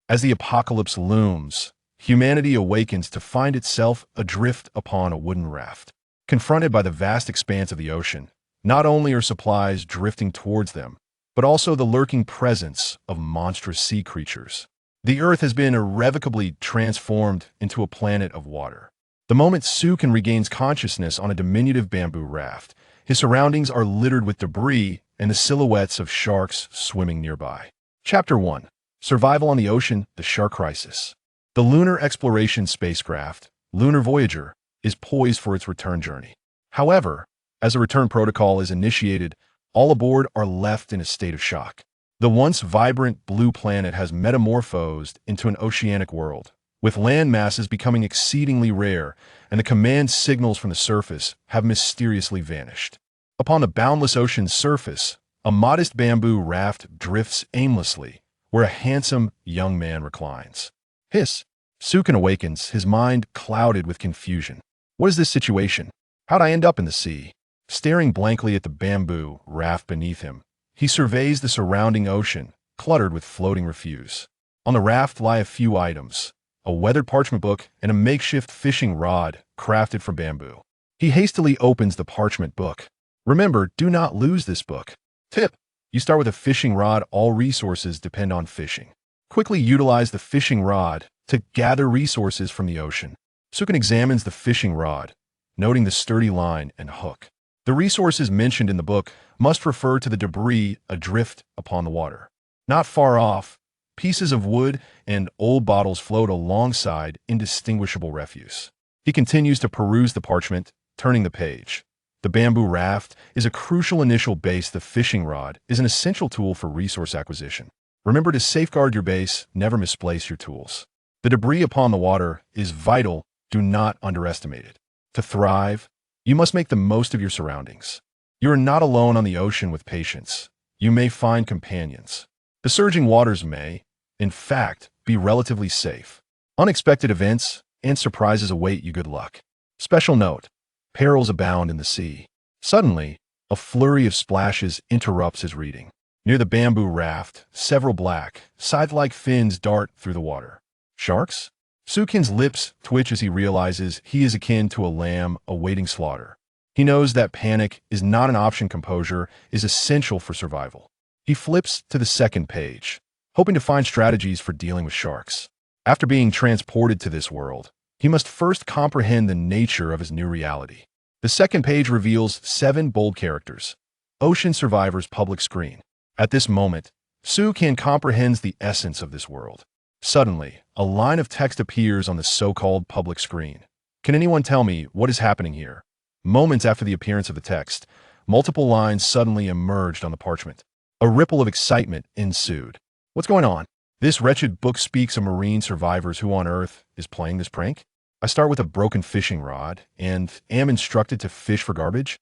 As the apocalypse looms, humanity awakens to find itself adrift upon a wooden raft. Confronted by the vast expanse of the ocean, not only are supplies drifting towards them, but also the lurking presence of monstrous sea creatures. The Earth has been irrevocably transformed into a planet of water. The moment Sukin regains consciousness on a diminutive bamboo raft, his surroundings are littered with debris and the silhouettes of sharks swimming nearby. Chapter 1. Survival on the Ocean, the Shark Crisis. The lunar exploration spacecraft, Lunar Voyager, is poised for its return journey. However, as a return protocol is initiated, all aboard are left in a state of shock. The once vibrant blue planet has metamorphosed into an oceanic world, with land masses becoming exceedingly rare, and the command signals from the surface have mysteriously vanished. Upon the boundless ocean's surface, a modest bamboo raft drifts aimlessly, where a handsome young man reclines. Hiss! Sukin awakens, his mind clouded with confusion. What is this situation? How'd I end up in the sea? Staring blankly at the bamboo raft beneath him, he surveys the surrounding ocean, cluttered with floating refuse. On the raft lie a few items: a weathered parchment book and a makeshift fishing rod crafted from bamboo. He hastily opens the parchment book. Remember, do not lose this book. Tip: you start with a fishing rod. All resources depend on fishing. Quickly utilize the fishing rod to gather resources from the ocean. Sukin examines the fishing rod, noting the sturdy line and hook. The resources mentioned in the book must refer to the debris adrift upon the water. Not far off, pieces of wood and old bottles float alongside indistinguishable refuse. He continues to peruse the parchment, turning the page. The bamboo raft is a crucial initial base. The fishing rod is an essential tool for resource acquisition. Remember to safeguard your base, never misplace your tools. The debris upon the water is vital. Do not underestimate it. To thrive, you must make the most of your surroundings. You are not alone on the ocean. With patience, you may find companions. The surging waters may, in fact, be relatively safe. Unexpected events and surprises await you. Good luck. Special note: perils abound in the sea. Suddenly, a flurry of splashes interrupts his reading. Near the bamboo raft, several black, scythe-like fins dart through the water. Sharks? Sukin's lips twitch as he realizes he is akin to a lamb awaiting slaughter. He knows that panic is not an option. Composure is essential for survival. He flips to the second page, hoping to find strategies for dealing with sharks. After being transported to this world, he must first comprehend the nature of his new reality. The second page reveals 7 bold characters. Ocean Survivors public screen. At this moment, Sukin comprehends the essence of this world. Suddenly, a line of text appears on the so-called public screen. Can anyone tell me what is happening here? Moments after the appearance of the text, multiple lines suddenly emerged on the parchment. A ripple of excitement ensued. What's going on? This wretched book speaks of marine survivors. Who on earth is playing this prank? I start with a broken fishing rod and am instructed to fish for garbage?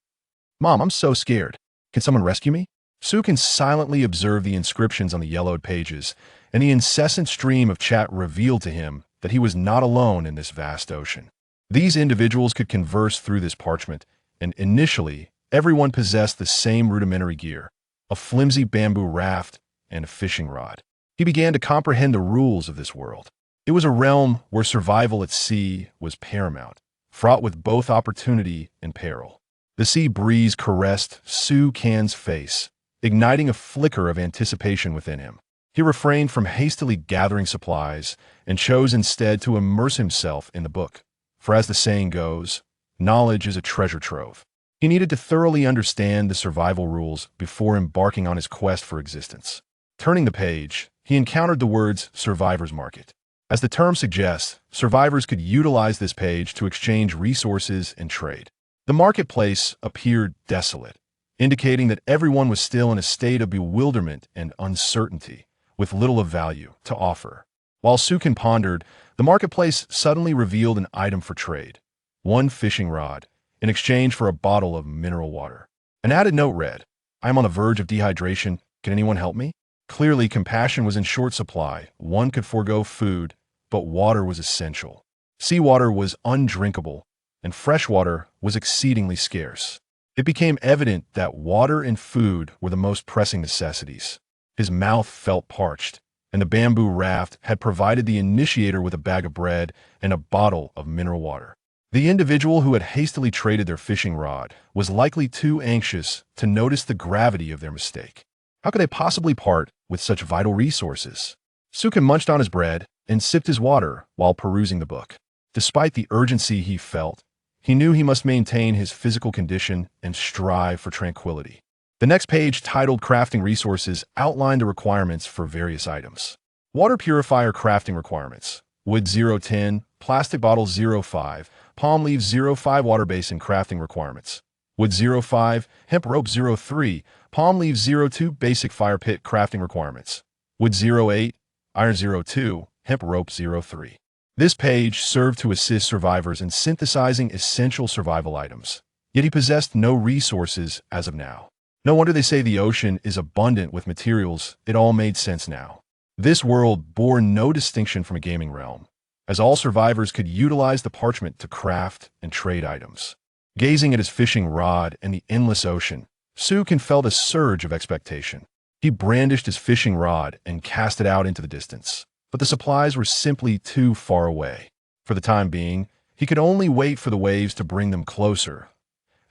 Mom, I'm so scared. Can someone rescue me? Sukin silently observed the inscriptions on the yellowed pages, and the incessant stream of chat revealed to him that he was not alone in this vast ocean. These individuals could converse through this parchment, and initially, everyone possessed the same rudimentary gear: a flimsy bamboo raft and a fishing rod. He began to comprehend the rules of this world. It was a realm where survival at sea was paramount, fraught with both opportunity and peril. The sea breeze caressed Sukin's face, igniting a flicker of anticipation within him. He refrained from hastily gathering supplies and chose instead to immerse himself in the book. For as the saying goes, knowledge is a treasure trove. He needed to thoroughly understand the survival rules before embarking on his quest for existence. Turning the page, he encountered the words survivor's market. As the term suggests, survivors could utilize this page to exchange resources and trade. The marketplace appeared desolate, indicating that everyone was still in a state of bewilderment and uncertainty, with little of value to offer. While Sukin pondered, the marketplace suddenly revealed an item for trade: 1 fishing rod, in exchange for a bottle of mineral water. An added note read, "I am on the verge of dehydration. Can anyone help me?" Clearly, compassion was in short supply. One could forego food, but water was essential. Seawater was undrinkable, and fresh water was exceedingly scarce. It became evident that water and food were the most pressing necessities. His mouth felt parched, and the bamboo raft had provided the initiator with a bag of bread and a bottle of mineral water. The individual who had hastily traded their fishing rod was likely too anxious to notice the gravity of their mistake. How could they possibly part with such vital resources? Sukin munched on his bread and sipped his water while perusing the book. Despite the urgency he felt, he knew he must maintain his physical condition and strive for tranquility. The next page, titled Crafting Resources, outlined the requirements for various items. Water purifier crafting requirements: wood 010, plastic bottle 05, palm leaves 05. Water basin crafting requirements: wood 05, hemp rope 03, palm leaves 02. Basic fire pit crafting requirements: wood 08, iron 02, hemp rope 03. This page served to assist survivors in synthesizing essential survival items, yet he possessed no resources as of now. No wonder they say the ocean is abundant with materials. It all made sense now. This world bore no distinction from a gaming realm, as all survivors could utilize the parchment to craft and trade items. Gazing at his fishing rod and the endless ocean, Sukin felt a surge of expectation. He brandished his fishing rod and cast it out into the distance, but the supplies were simply too far away. For the time being, he could only wait for the waves to bring them closer.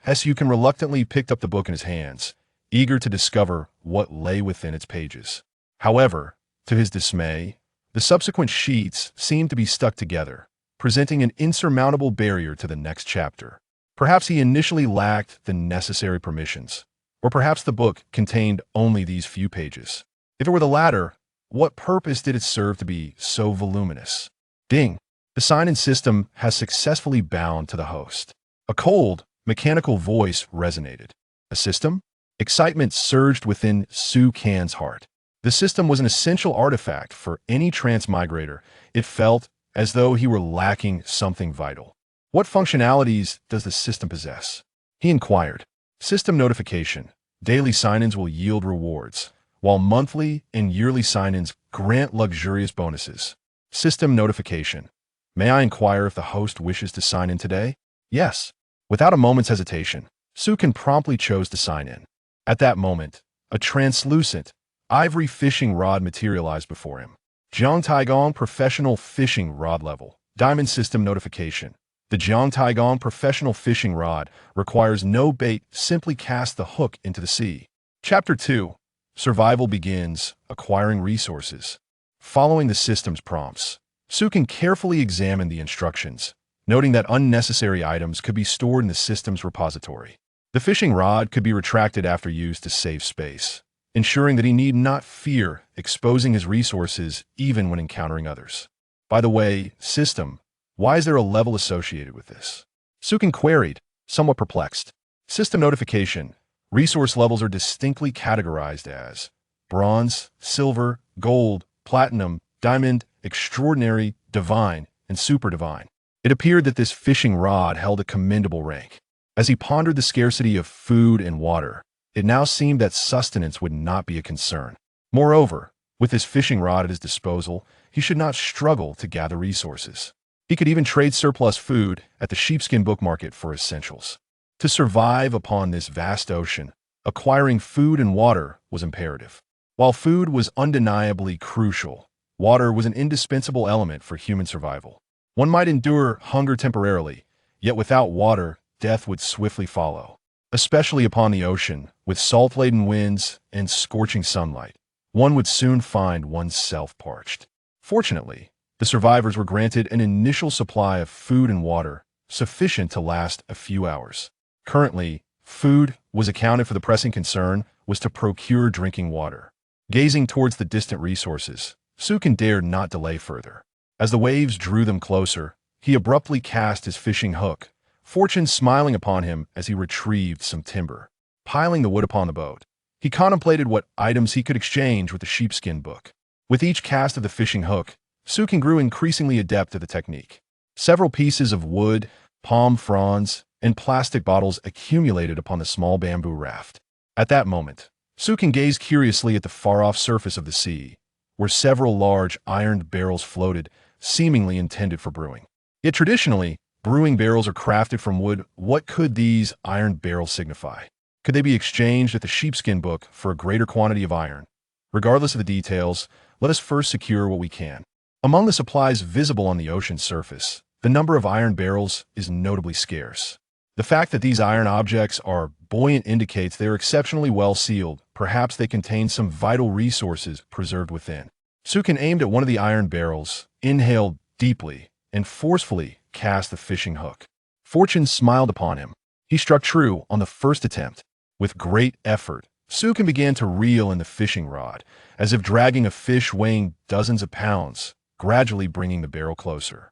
Sukin reluctantly picked up the book in his hands, eager to discover what lay within its pages. However, to his dismay, the subsequent sheets seemed to be stuck together, presenting an insurmountable barrier to the next chapter. Perhaps he initially lacked the necessary permissions, or perhaps the book contained only these few pages. If it were the latter, what purpose did it serve to be so voluminous? Ding! The sign-in system has successfully bound to the host. A cold, mechanical voice resonated. A system? Excitement surged within Sukin's heart. The system was an essential artifact for any transmigrator. It felt as though he were lacking something vital. What functionalities does the system possess? He inquired. System notification. Daily sign-ins will yield rewards, while monthly and yearly sign-ins grant luxurious bonuses. System notification. May I inquire if the host wishes to sign in today? Yes. Without a moment's hesitation, Sukin promptly chose to sign in. At that moment, a translucent, ivory fishing rod materialized before him. Jiang Taigong Professional Fishing Rod Level. Diamond System Notification. The Jiang Taigong Professional Fishing Rod requires no bait, simply cast the hook into the sea. Chapter 2. Survival begins, acquiring resources. Following the system's prompts, Sukin carefully examined the instructions, noting that unnecessary items could be stored in the system's repository. The fishing rod could be retracted after use to save space, ensuring that he need not fear exposing his resources even when encountering others. By the way, system, why is there a level associated with this? Sukin queried, somewhat perplexed. System notification. Resource levels are distinctly categorized as bronze, silver, gold, platinum, diamond, extraordinary, divine, and super divine. It appeared that this fishing rod held a commendable rank. As he pondered the scarcity of food and water, it now seemed that sustenance would not be a concern. Moreover, with his fishing rod at his disposal, he should not struggle to gather resources. He could even trade surplus food at the sheepskin book market for essentials. To survive upon this vast ocean, acquiring food and water was imperative. While food was undeniably crucial, water was an indispensable element for human survival. One might endure hunger temporarily, yet without water, death would swiftly follow. Especially upon the ocean, with salt-laden winds and scorching sunlight, one would soon find oneself parched. Fortunately, the survivors were granted an initial supply of food and water, sufficient to last a few hours. Currently, food was accounted for. The pressing concern was to procure drinking water. Gazing towards the distant resources, Sukin dared not delay further. As the waves drew them closer, he abruptly cast his fishing hook, fortune smiling upon him as he retrieved some timber. Piling the wood upon the boat, he contemplated what items he could exchange with the sheepskin book. With each cast of the fishing hook, Sukin grew increasingly adept at the technique. Several pieces of wood, palm fronds, and plastic bottles accumulated upon the small bamboo raft. At that moment, Sukin gazed curiously at the far-off surface of the sea, where several large ironed barrels floated, seemingly intended for brewing. Yet traditionally, brewing barrels are crafted from wood. What could these iron barrels signify? Could they be exchanged at the sheepskin book for a greater quantity of iron? Regardless of the details, Let us first secure what we can. Among the supplies visible on the ocean's surface, the number of iron barrels is notably scarce. The fact that these iron objects are buoyant indicates they are exceptionally well sealed. Perhaps they contain some vital resources preserved within. Sukin aimed at one of the iron barrels, inhaled deeply, and forcefully cast the fishing hook. Fortune smiled upon him. He struck true on the first attempt. With great effort, Sukin began to reel in the fishing rod, as if dragging a fish weighing dozens of pounds, gradually bringing the barrel closer.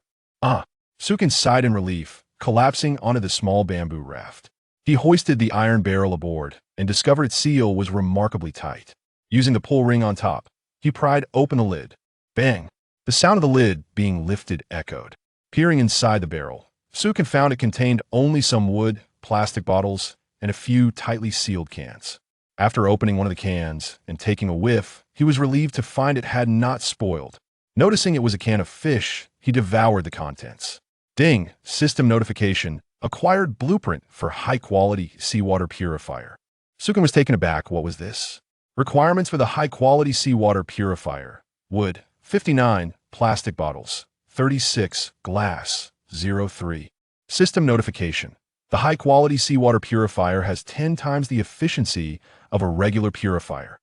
Sukin sighed in relief, collapsing onto the small bamboo raft. He hoisted the iron barrel aboard and discovered its seal was remarkably tight. Using the pull ring on top, he pried open the lid. Bang! The sound of the lid being lifted echoed. Peering inside the barrel, Sukin found it contained only some wood, plastic bottles, and a few tightly sealed cans. After opening one of the cans and taking a whiff, he was relieved to find it had not spoiled. Noticing it was a can of fish, he devoured the contents. Ding! System notification. Acquired blueprint for high-quality seawater purifier. Sukin was taken aback. What was this? Requirements for the high-quality seawater purifier. Wood, 59, plastic bottles, 36, glass, 03. System notification. The high-quality seawater purifier has 10 times the efficiency of a regular purifier.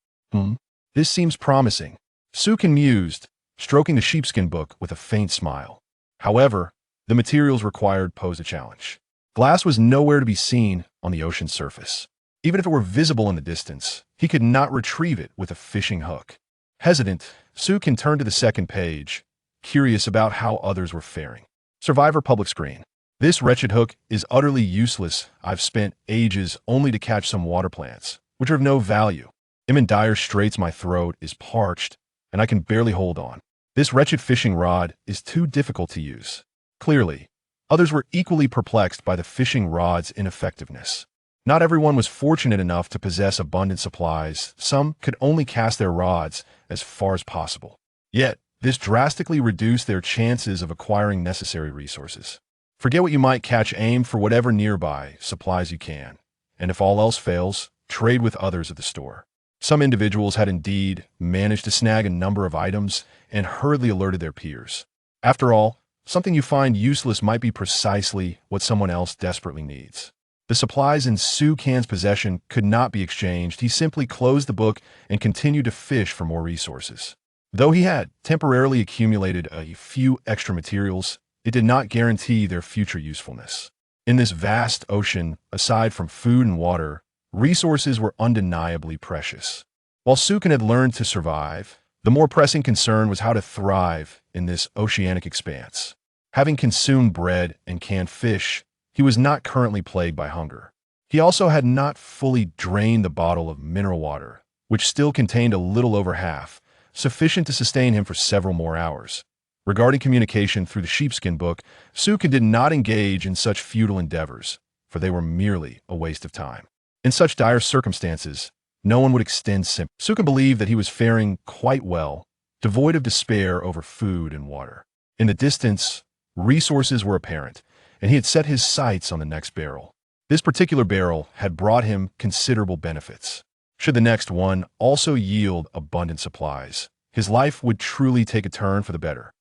This seems promising. Sukin mused, stroking the sheepskin book with a faint smile. However, the materials required posed a challenge. Glass was nowhere to be seen on the ocean's surface. Even if it were visible in the distance, he could not retrieve it with a fishing hook. Hesitant, Sukin turned to the second page, curious about how others were faring. Survivor public screen. This wretched hook is utterly useless. I've spent ages only to catch some water plants, which are of no value. I'm in dire straits. My throat is parched, and I can barely hold on. This wretched fishing rod is too difficult to use. Clearly, others were equally perplexed by the fishing rod's ineffectiveness. Not everyone was fortunate enough to possess abundant supplies. Some could only cast their rods as far as possible. Yet, this drastically reduced their chances of acquiring necessary resources. Forget what you might catch, aim for whatever nearby supplies you can, and if all else fails, trade with others at the store. Some individuals had indeed managed to snag a number of items and hurriedly alerted their peers. After all, something you find useless might be precisely what someone else desperately needs. The supplies in Sukin's possession could not be exchanged. He simply closed the book and continued to fish for more resources. Though he had temporarily accumulated a few extra materials, it did not guarantee their future usefulness. In this vast ocean, aside from food and water, resources were undeniably precious. While Sukin had learned to survive, the more pressing concern was how to thrive in this oceanic expanse. Having consumed bread and canned fish, he was not currently plagued by hunger. He also had not fully drained the bottle of mineral water, which still contained a little over half, sufficient to sustain him for several more hours. Regarding communication through the sheepskin book, Sukin did not engage in such futile endeavors, for they were merely a waste of time. In such dire circumstances, no one would extend sympathy. Sukin believed that he was faring quite well, devoid of despair over food and water. In the distance, resources were apparent, and he had set his sights on the next barrel. This particular barrel had brought him considerable benefits. Should the next one also yield abundant supplies, his life would truly take a turn for the better.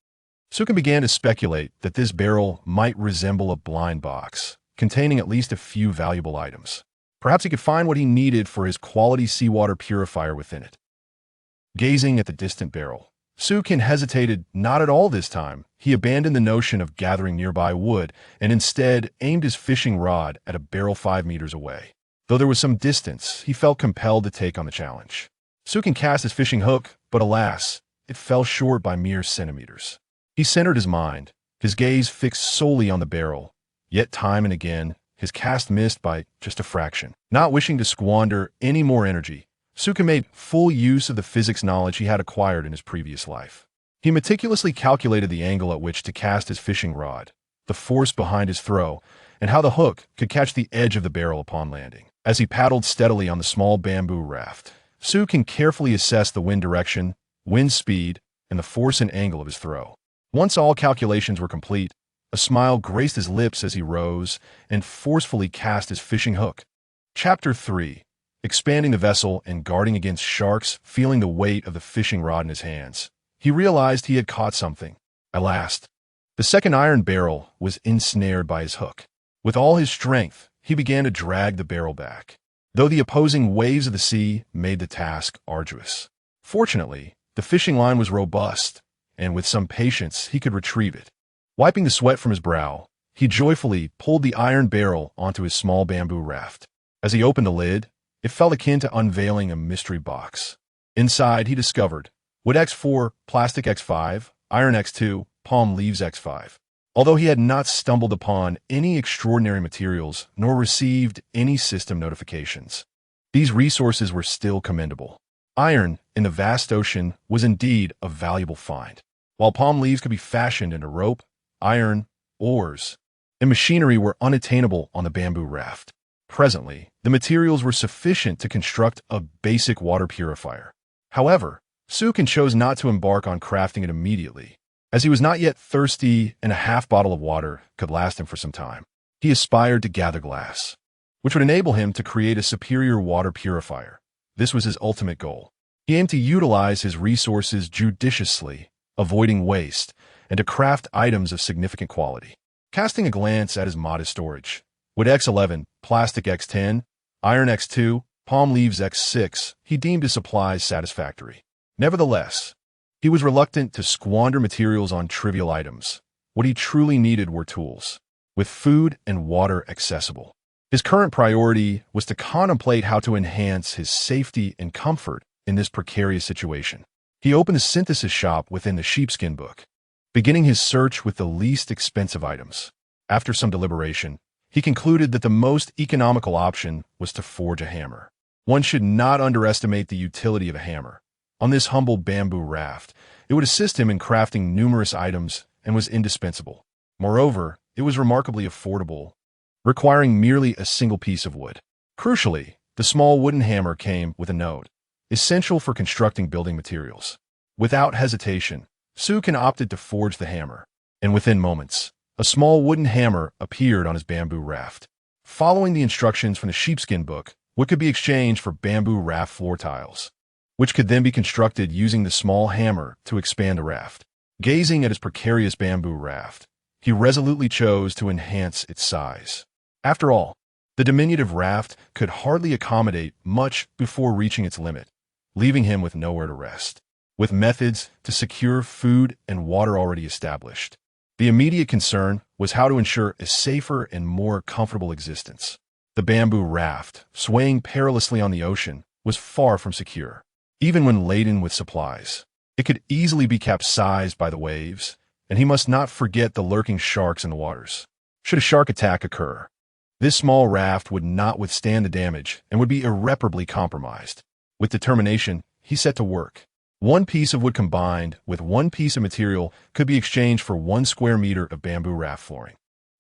Sukin began to speculate that this barrel might resemble a blind box, containing at least a few valuable items. Perhaps he could find what he needed for his quality seawater purifier within it. Gazing at the distant barrel, Sukin hesitated not at all this time. He abandoned the notion of gathering nearby wood and instead aimed his fishing rod at a barrel 5 meters away. Though there was some distance, he felt compelled to take on the challenge. Sukin cast his fishing hook, but alas, it fell short by mere centimeters. He centered his mind, his gaze fixed solely on the barrel, yet time and again, his cast missed by just a fraction. Not wishing to squander any more energy, Sukin made full use of the physics knowledge he had acquired in his previous life. He meticulously calculated the angle at which to cast his fishing rod, the force behind his throw, and how the hook could catch the edge of the barrel upon landing. As he paddled steadily on the small bamboo raft, Sukin carefully assessed the wind direction, wind speed, and the force and angle of his throw. Once all calculations were complete, a smile graced his lips as he rose and forcefully cast his fishing hook. Chapter 3. Expanding the vessel and guarding against sharks. Feeling the weight of the fishing rod in his hands, he realized he had caught something. At last, the second iron barrel was ensnared by his hook. With all his strength, he began to drag the barrel back, though the opposing waves of the sea made the task arduous. Fortunately, the fishing line was robust, and with some patience he could retrieve it. Wiping the sweat from his brow, he joyfully pulled the iron barrel onto his small bamboo raft. As he opened the lid, it felt akin to unveiling a mystery box. Inside, he discovered wood X4, plastic X5, iron X2, palm leaves X5. Although he had not stumbled upon any extraordinary materials nor received any system notifications, these resources were still commendable. Iron in the vast ocean was indeed a valuable find. While palm leaves could be fashioned into rope, iron, oars, and machinery were unattainable on the bamboo raft. Presently, the materials were sufficient to construct a basic water purifier. However, Sukin chose not to embark on crafting it immediately, as he was not yet thirsty and a half bottle of water could last him for some time. He aspired to gather glass, which would enable him to create a superior water purifier. This was his ultimate goal. He aimed to utilize his resources judiciously, avoiding waste, and to craft items of significant quality. Casting a glance at his modest storage, wood X11, plastic X10, iron X2, palm leaves X6, he deemed his supplies satisfactory. Nevertheless, he was reluctant to squander materials on trivial items. What he truly needed were tools, with food and water accessible. His current priority was to contemplate how to enhance his safety and comfort in this precarious situation. He opened a synthesis shop within the sheepskin book, beginning his search with the least expensive items. After some deliberation, he concluded that the most economical option was to forge a hammer. One should not underestimate the utility of a hammer. On this humble bamboo raft, it would assist him in crafting numerous items and was indispensable. Moreover, it was remarkably affordable, requiring merely a single piece of wood. Crucially, the small wooden hammer came with a node, essential for constructing building materials. Without hesitation, Sukin opted to forge the hammer, and within moments, a small wooden hammer appeared on his bamboo raft. Following the instructions from the sheepskin book, wood could be exchanged for bamboo raft floor tiles, which could then be constructed using the small hammer to expand the raft. Gazing at his precarious bamboo raft, he resolutely chose to enhance its size. After all, the diminutive raft could hardly accommodate much before reaching its limit, leaving him with nowhere to rest. With methods to secure food and water already established, the immediate concern was how to ensure a safer and more comfortable existence. The bamboo raft, swaying perilously on the ocean, was far from secure. Even when laden with supplies, it could easily be capsized by the waves, and he must not forget the lurking sharks in the waters. Should a shark attack occur, this small raft would not withstand the damage and would be irreparably compromised. With determination, he set to work. One piece of wood combined with one piece of material could be exchanged for 1 square meter of bamboo raft flooring.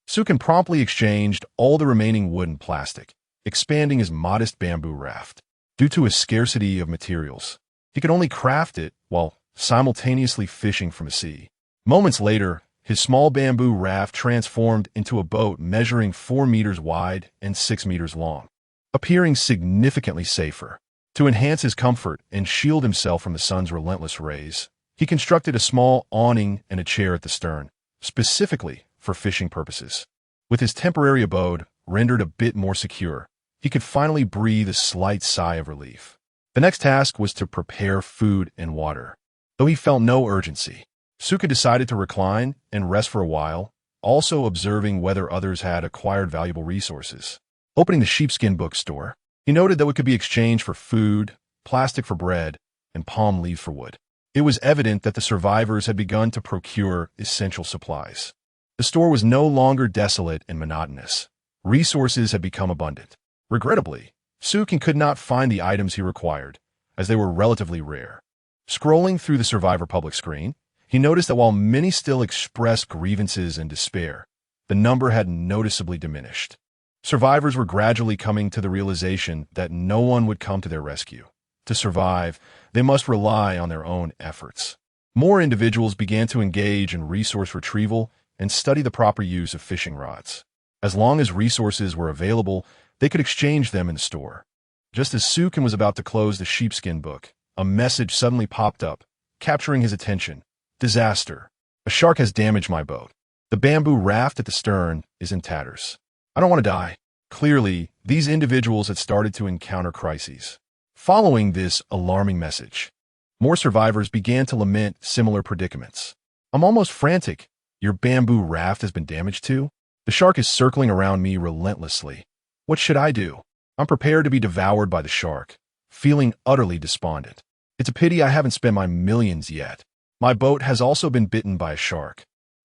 Sukin promptly exchanged all the remaining wood and plastic, expanding his modest bamboo raft. Due to a scarcity of materials, he could only craft it while simultaneously fishing from a sea. Moments later, his small bamboo raft transformed into a boat measuring 4 meters wide and 6 meters long, appearing significantly safer. To enhance his comfort and shield himself from the sun's relentless rays, he constructed a small awning and a chair at the stern, specifically for fishing purposes. With his temporary abode rendered a bit more secure, he could finally breathe a slight sigh of relief. The next task was to prepare food and water. Though he felt no urgency, Sukin decided to recline and rest for a while, also observing whether others had acquired valuable resources. Opening the sheepskin bookstore, he noted that it could be exchanged for food, plastic for bread, and palm leaves for wood. It was evident that the survivors had begun to procure essential supplies. The store was no longer desolate and monotonous. Resources had become abundant. Regrettably, Sukin could not find the items he required, as they were relatively rare. Scrolling through the Survivor public screen, he noticed that while many still expressed grievances and despair, the number had noticeably diminished. Survivors were gradually coming to the realization that no one would come to their rescue. To survive, they must rely on their own efforts. More individuals began to engage in resource retrieval and study the proper use of fishing rods. As long as resources were available, they could exchange them in the store. Just as Sukin was about to close the sheepskin book, a message suddenly popped up, capturing his attention. Disaster. A shark has damaged my boat. The bamboo raft at the stern is in tatters. I don't want to die. Clearly, these individuals had started to encounter crises. Following this alarming message, more survivors began to lament similar predicaments. I'm almost frantic. Your bamboo raft has been damaged too? The shark is circling around me relentlessly. What should I do? I'm prepared to be devoured by the shark, feeling utterly despondent. It's a pity I haven't spent my millions yet. My boat has also been bitten by a shark,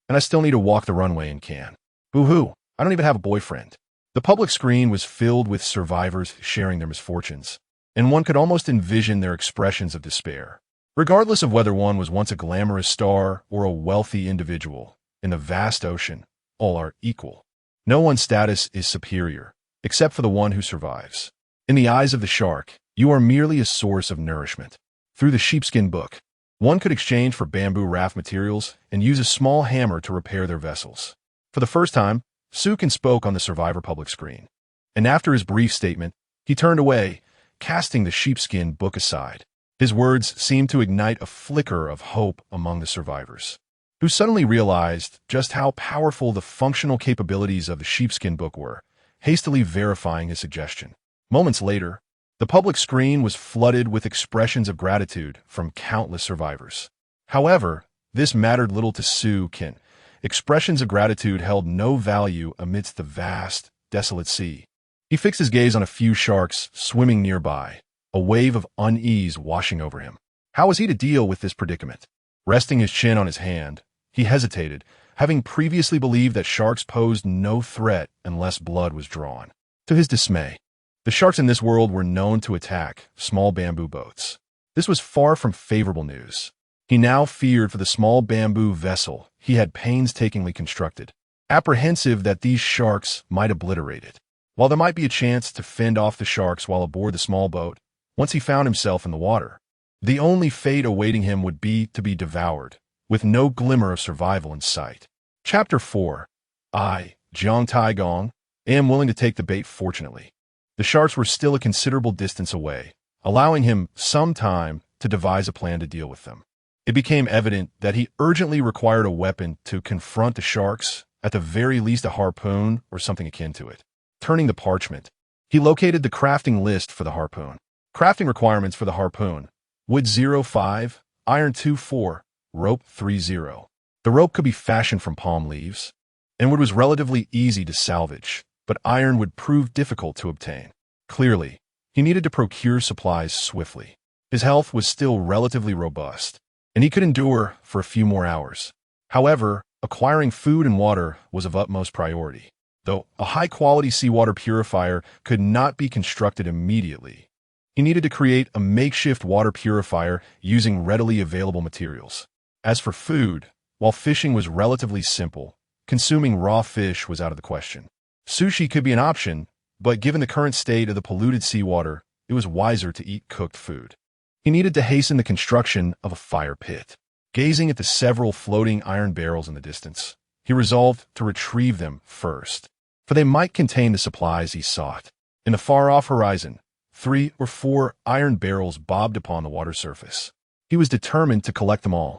and I still need to walk the runway in can. Boo-hoo, I don't even have a boyfriend. The public screen was filled with survivors sharing their misfortunes, and one could almost envision their expressions of despair. Regardless of whether one was once a glamorous star or a wealthy individual, in the vast ocean, all are equal. No one's status is superior, except for the one who survives. In the eyes of the shark, you are merely a source of nourishment. Through the sheepskin book, one could exchange for bamboo raft materials and use a small hammer to repair their vessels. For the first time, Sukin spoke on the survivor public screen, and after his brief statement, he turned away, casting the sheepskin book aside. His words seemed to ignite a flicker of hope among the survivors, who suddenly realized just how powerful the functional capabilities of the sheepskin book were, hastily verifying his suggestion. Moments later, the public screen was flooded with expressions of gratitude from countless survivors. However, this mattered little to Sukin. Expressions of gratitude held no value amidst the vast, desolate sea. He fixed his gaze on a few sharks swimming nearby, a wave of unease washing over him. How was he to deal with this predicament? Resting his chin on his hand, he hesitated, having previously believed that sharks posed no threat unless blood was drawn. To his dismay, the sharks in this world were known to attack small bamboo boats. This was far from favorable news. He now feared for the small bamboo vessel he had painstakingly constructed, apprehensive that these sharks might obliterate it. While there might be a chance to fend off the sharks while aboard the small boat, once he found himself in the water, the only fate awaiting him would be to be devoured, with no glimmer of survival in sight. Chapter 4. I, Jiang Taigong, am willing to take the bait fortunately. The sharks were still a considerable distance away, allowing him some time to devise a plan to deal with them. It became evident that he urgently required a weapon to confront the sharks, at the very least a harpoon or something akin to it. Turning the parchment, he located the crafting list for the harpoon. Crafting requirements for the harpoon: wood 0.5, iron 2.4, rope 3.0. The rope could be fashioned from palm leaves, and wood was relatively easy to salvage, but iron would prove difficult to obtain. Clearly, he needed to procure supplies swiftly. His health was still relatively robust, and he could endure for a few more hours. However, acquiring food and water was of utmost priority. Though a high-quality seawater purifier could not be constructed immediately, he needed to create a makeshift water purifier using readily available materials. As for food, while fishing was relatively simple, consuming raw fish was out of the question. Sushi could be an option, but given the current state of the polluted seawater, it was wiser to eat cooked food. He needed to hasten the construction of a fire pit. Gazing at the several floating iron barrels in the distance, he resolved to retrieve them first, for they might contain the supplies he sought. In the far-off horizon, 3 or 4 iron barrels bobbed upon the water surface. He was determined to collect them all.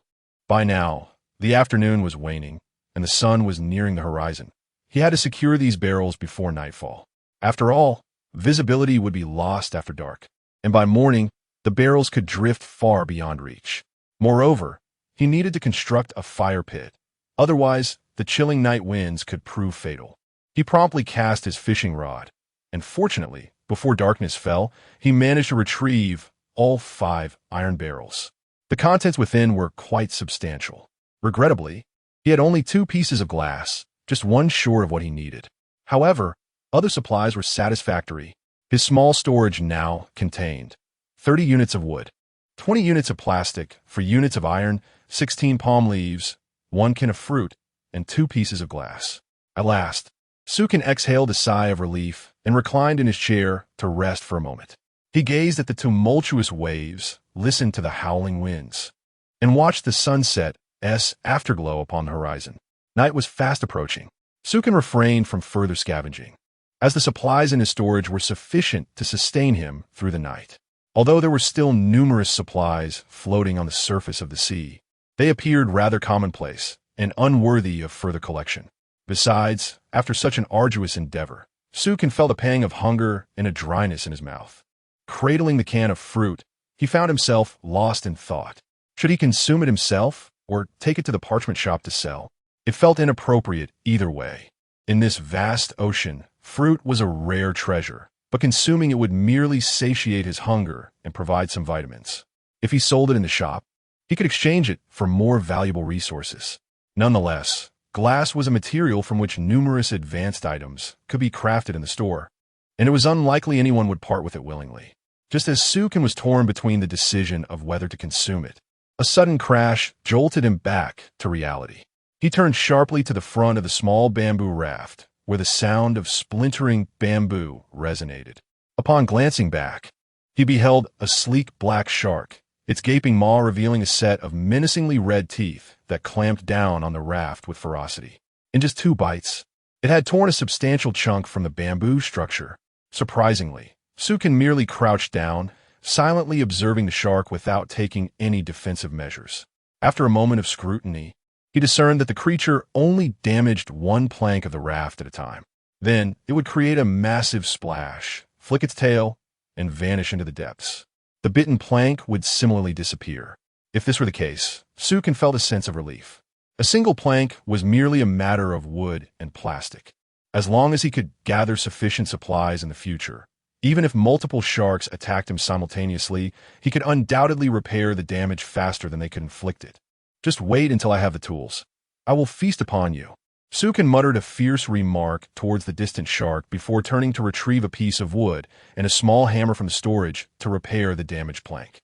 By now, the afternoon was waning, and the sun was nearing the horizon. He had to secure these barrels before nightfall. After all, visibility would be lost after dark, and by morning, the barrels could drift far beyond reach. Moreover, he needed to construct a fire pit. Otherwise, the chilling night winds could prove fatal. He promptly cast his fishing rod, and fortunately, before darkness fell, he managed to retrieve all 5 iron barrels. The contents within were quite substantial. Regrettably, he had only 2 pieces of glass, just one short of what he needed. However, other supplies were satisfactory. His small storage now contained 30 units of wood, 20 units of plastic, 4 units of iron, 16 palm leaves, 1 can of fruit, and 2 pieces of glass. At last, Sukin exhaled a sigh of relief and reclined in his chair to rest for a moment. He gazed at the tumultuous waves, listened to the howling winds, and watched the sunset's afterglow upon the horizon. Night was fast approaching. Sukin refrained from further scavenging, as the supplies in his storage were sufficient to sustain him through the night. Although there were still numerous supplies floating on the surface of the sea, they appeared rather commonplace and unworthy of further collection. Besides, after such an arduous endeavor, Sukin felt a pang of hunger and a dryness in his mouth. Cradling the can of fruit, he found himself lost in thought. Should he consume it himself or take it to the parchment shop to sell? It felt inappropriate either way. In this vast ocean, fruit was a rare treasure, but consuming it would merely satiate his hunger and provide some vitamins. If he sold it in the shop, he could exchange it for more valuable resources. Nonetheless, glass was a material from which numerous advanced items could be crafted in the store, and it was unlikely anyone would part with it willingly. Just as Sukin was torn between the decision of whether to consume it, a sudden crash jolted him back to reality. He turned sharply to the front of the small bamboo raft, where the sound of splintering bamboo resonated. Upon glancing back, he beheld a sleek black shark, its gaping maw revealing a set of menacingly red teeth that clamped down on the raft with ferocity. In just 2 bites, it had torn a substantial chunk from the bamboo structure. Surprisingly, Sukin merely crouched down, silently observing the shark without taking any defensive measures. After a moment of scrutiny, he discerned that the creature only damaged 1 plank of the raft at a time. Then it would create a massive splash, flick its tail, and vanish into the depths. The bitten plank would similarly disappear. If this were the case, Sukin felt a sense of relief. A single plank was merely a matter of wood and plastic. As long as he could gather sufficient supplies in the future, even if multiple sharks attacked him simultaneously, he could undoubtedly repair the damage faster than they could inflict it. Just wait until I have the tools. I will feast upon you. Sukin muttered a fierce remark towards the distant shark before turning to retrieve a piece of wood and a small hammer from the storage to repair the damaged plank.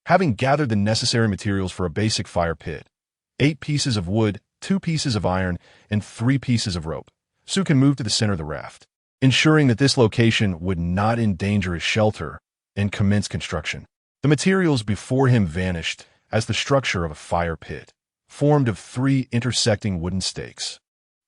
Having gathered the necessary materials for a basic fire pit, 8 pieces of wood, 2 pieces of iron, and 3 pieces of rope, Sukin moved to the center of the raft, ensuring that this location would not endanger his shelter, and commenced construction. The materials before him vanished as the structure of a fire pit, formed of 3 intersecting wooden stakes,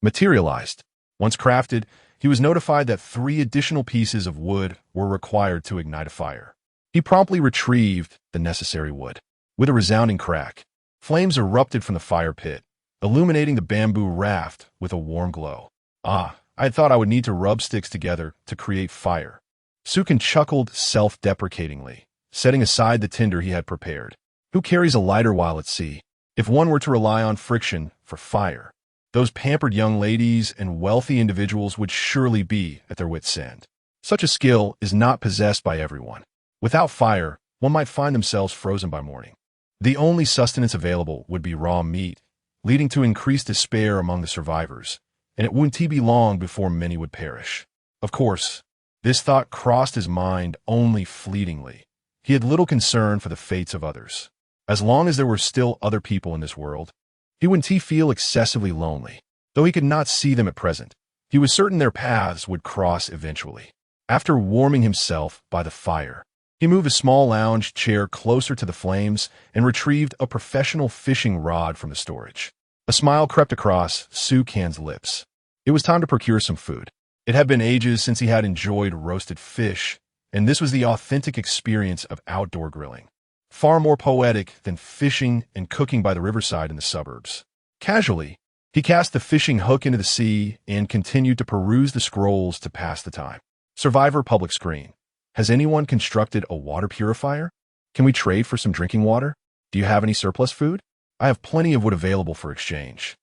materialized. Once crafted, he was notified that 3 additional pieces of wood were required to ignite a fire. He promptly retrieved the necessary wood. With a resounding crack, flames erupted from the fire pit, illuminating the bamboo raft with a warm glow. I had thought I would need to rub sticks together to create fire. Sukin chuckled self-deprecatingly, setting aside the tinder he had prepared. Who carries a lighter while at sea? If one were to rely on friction for fire, those pampered young ladies and wealthy individuals would surely be at their wits' end. Such a skill is not possessed by everyone. Without fire, one might find themselves frozen by morning. The only sustenance available would be raw meat, leading to increased despair among the survivors, and it wouldn't be long before many would perish. Of course, this thought crossed his mind only fleetingly. He had little concern for the fates of others. As long as there were still other people in this world, he wouldn't feel excessively lonely. Though he could not see them at present, he was certain their paths would cross eventually. After warming himself by the fire, he moved a small lounge chair closer to the flames and retrieved a professional fishing rod from the storage. A smile crept across Sukin's lips. It was time to procure some food. It had been ages since he had enjoyed roasted fish, and this was the authentic experience of outdoor grilling. Far more poetic than fishing and cooking by the riverside in the suburbs. Casually, he cast the fishing hook into the sea and continued to peruse the scrolls to pass the time. Survivor public screen. Has anyone constructed a water purifier? Can we trade for some drinking water? Do you have any surplus food? I have plenty of wood available for exchange.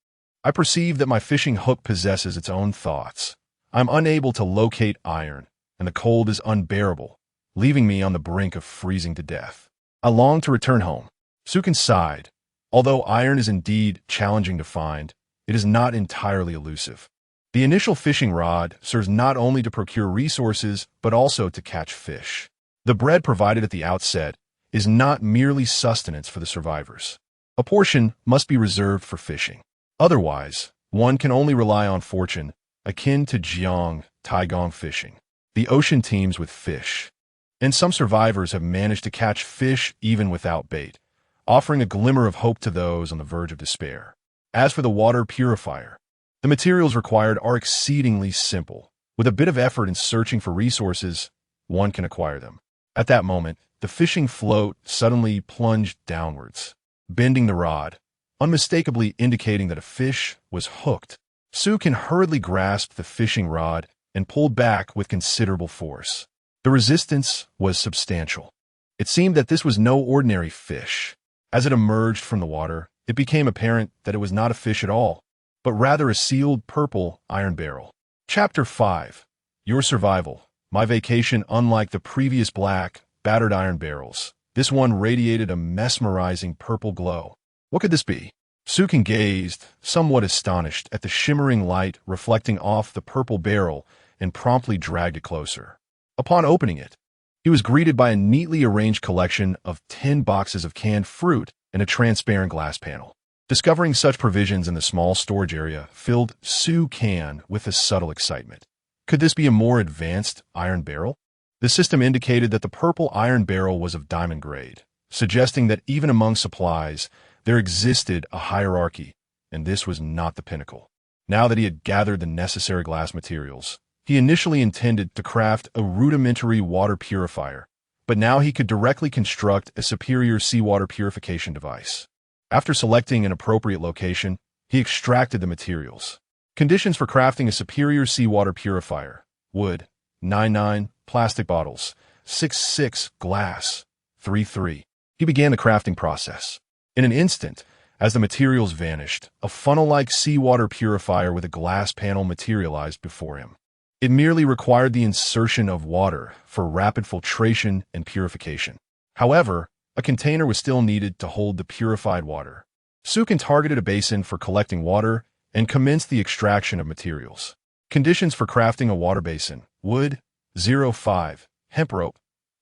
I perceive that my fishing hook possesses its own thoughts. I'm unable to locate iron, and the cold is unbearable, leaving me on the brink of freezing to death. I long to return home. Sukin sighed. Although iron is indeed challenging to find, it is not entirely elusive. The initial fishing rod serves not only to procure resources, but also to catch fish. The bread provided at the outset is not merely sustenance for the survivors. A portion must be reserved for fishing. Otherwise, one can only rely on fortune, akin to Jiang, Taigong fishing. The ocean teems with fish, and some survivors have managed to catch fish even without bait, offering a glimmer of hope to those on the verge of despair. As for the water purifier, the materials required are exceedingly simple. With a bit of effort in searching for resources, one can acquire them. At that moment, the fishing float suddenly plunged downwards, bending the rod, unmistakably indicating that a fish was hooked. Sukin hurriedly grasped the fishing rod and pulled back with considerable force. The resistance was substantial. It seemed that this was no ordinary fish. As it emerged from the water, it became apparent that it was not a fish at all, but rather a sealed purple iron barrel. Chapter 5. Your Survival. My vacation, unlike the previous black, battered iron barrels, this one radiated a mesmerizing purple glow. What could this be? Sukin gazed, somewhat astonished, at the shimmering light reflecting off the purple barrel and promptly dragged it closer. Upon opening it, he was greeted by a neatly arranged collection of 10 boxes of canned fruit and a transparent glass panel. Discovering such provisions in the small storage area filled Sukin with a subtle excitement. Could this be a more advanced iron barrel? The system indicated that the purple iron barrel was of diamond grade, suggesting that even among supplies, there existed a hierarchy, and this was not the pinnacle. Now that he had gathered the necessary glass materials, he initially intended to craft a rudimentary water purifier, but now he could directly construct a superior seawater purification device. After selecting an appropriate location, he extracted the materials. Conditions for crafting a superior seawater purifier: wood, 9-9, plastic bottles, 6-6, glass, 3-3. He began the crafting process. In an instant, as the materials vanished, a funnel-like seawater purifier with a glass panel materialized before him. It merely required the insertion of water for rapid filtration and purification. However, a container was still needed to hold the purified water. Sukin targeted a basin for collecting water and commenced the extraction of materials. Conditions for crafting a water basin: wood, 0-5, hemp rope,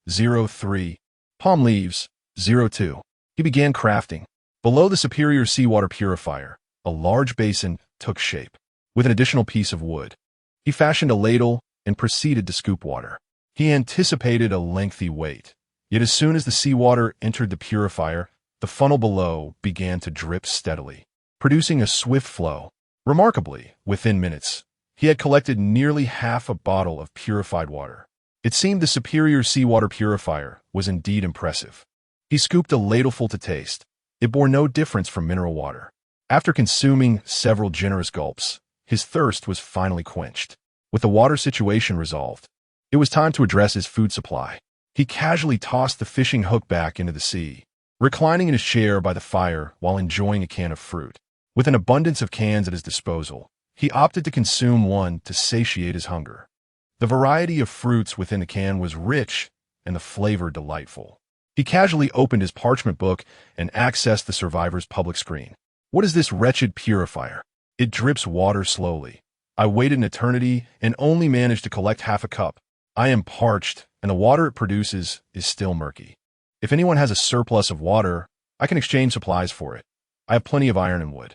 0-3, palm leaves, 0-2. He began crafting. Below the superior seawater purifier, a large basin took shape. With an additional piece of wood, he fashioned a ladle and proceeded to scoop water. He anticipated a lengthy wait. Yet as soon as the seawater entered the purifier, the funnel below began to drip steadily, producing a swift flow. Remarkably, within minutes, he had collected nearly half a bottle of purified water. It seemed the superior seawater purifier was indeed impressive. He scooped a ladleful to taste. It bore no difference from mineral water. After consuming several generous gulps, his thirst was finally quenched. With the water situation resolved, it was time to address his food supply. He casually tossed the fishing hook back into the sea, reclining in his chair by the fire while enjoying a can of fruit. With an abundance of cans at his disposal, he opted to consume one to satiate his hunger. The variety of fruits within the can was rich and the flavor delightful. He casually opened his parchment book and accessed the survivor's public screen. What is this wretched purifier? It drips water slowly. I waited an eternity and only managed to collect half a cup. I am parched, and the water it produces is still murky. If anyone has a surplus of water, I can exchange supplies for it. I have plenty of iron and wood.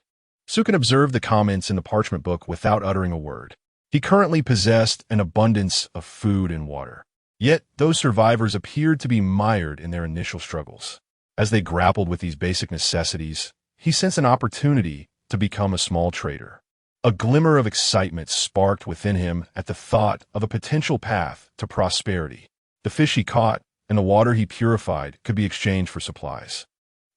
Sukin observed the comments in the parchment book without uttering a word. He currently possessed an abundance of food and water. Yet, those survivors appeared to be mired in their initial struggles. As they grappled with these basic necessities, he sensed an opportunity to become a small trader. A glimmer of excitement sparked within him at the thought of a potential path to prosperity. The fish he caught and the water he purified could be exchanged for supplies.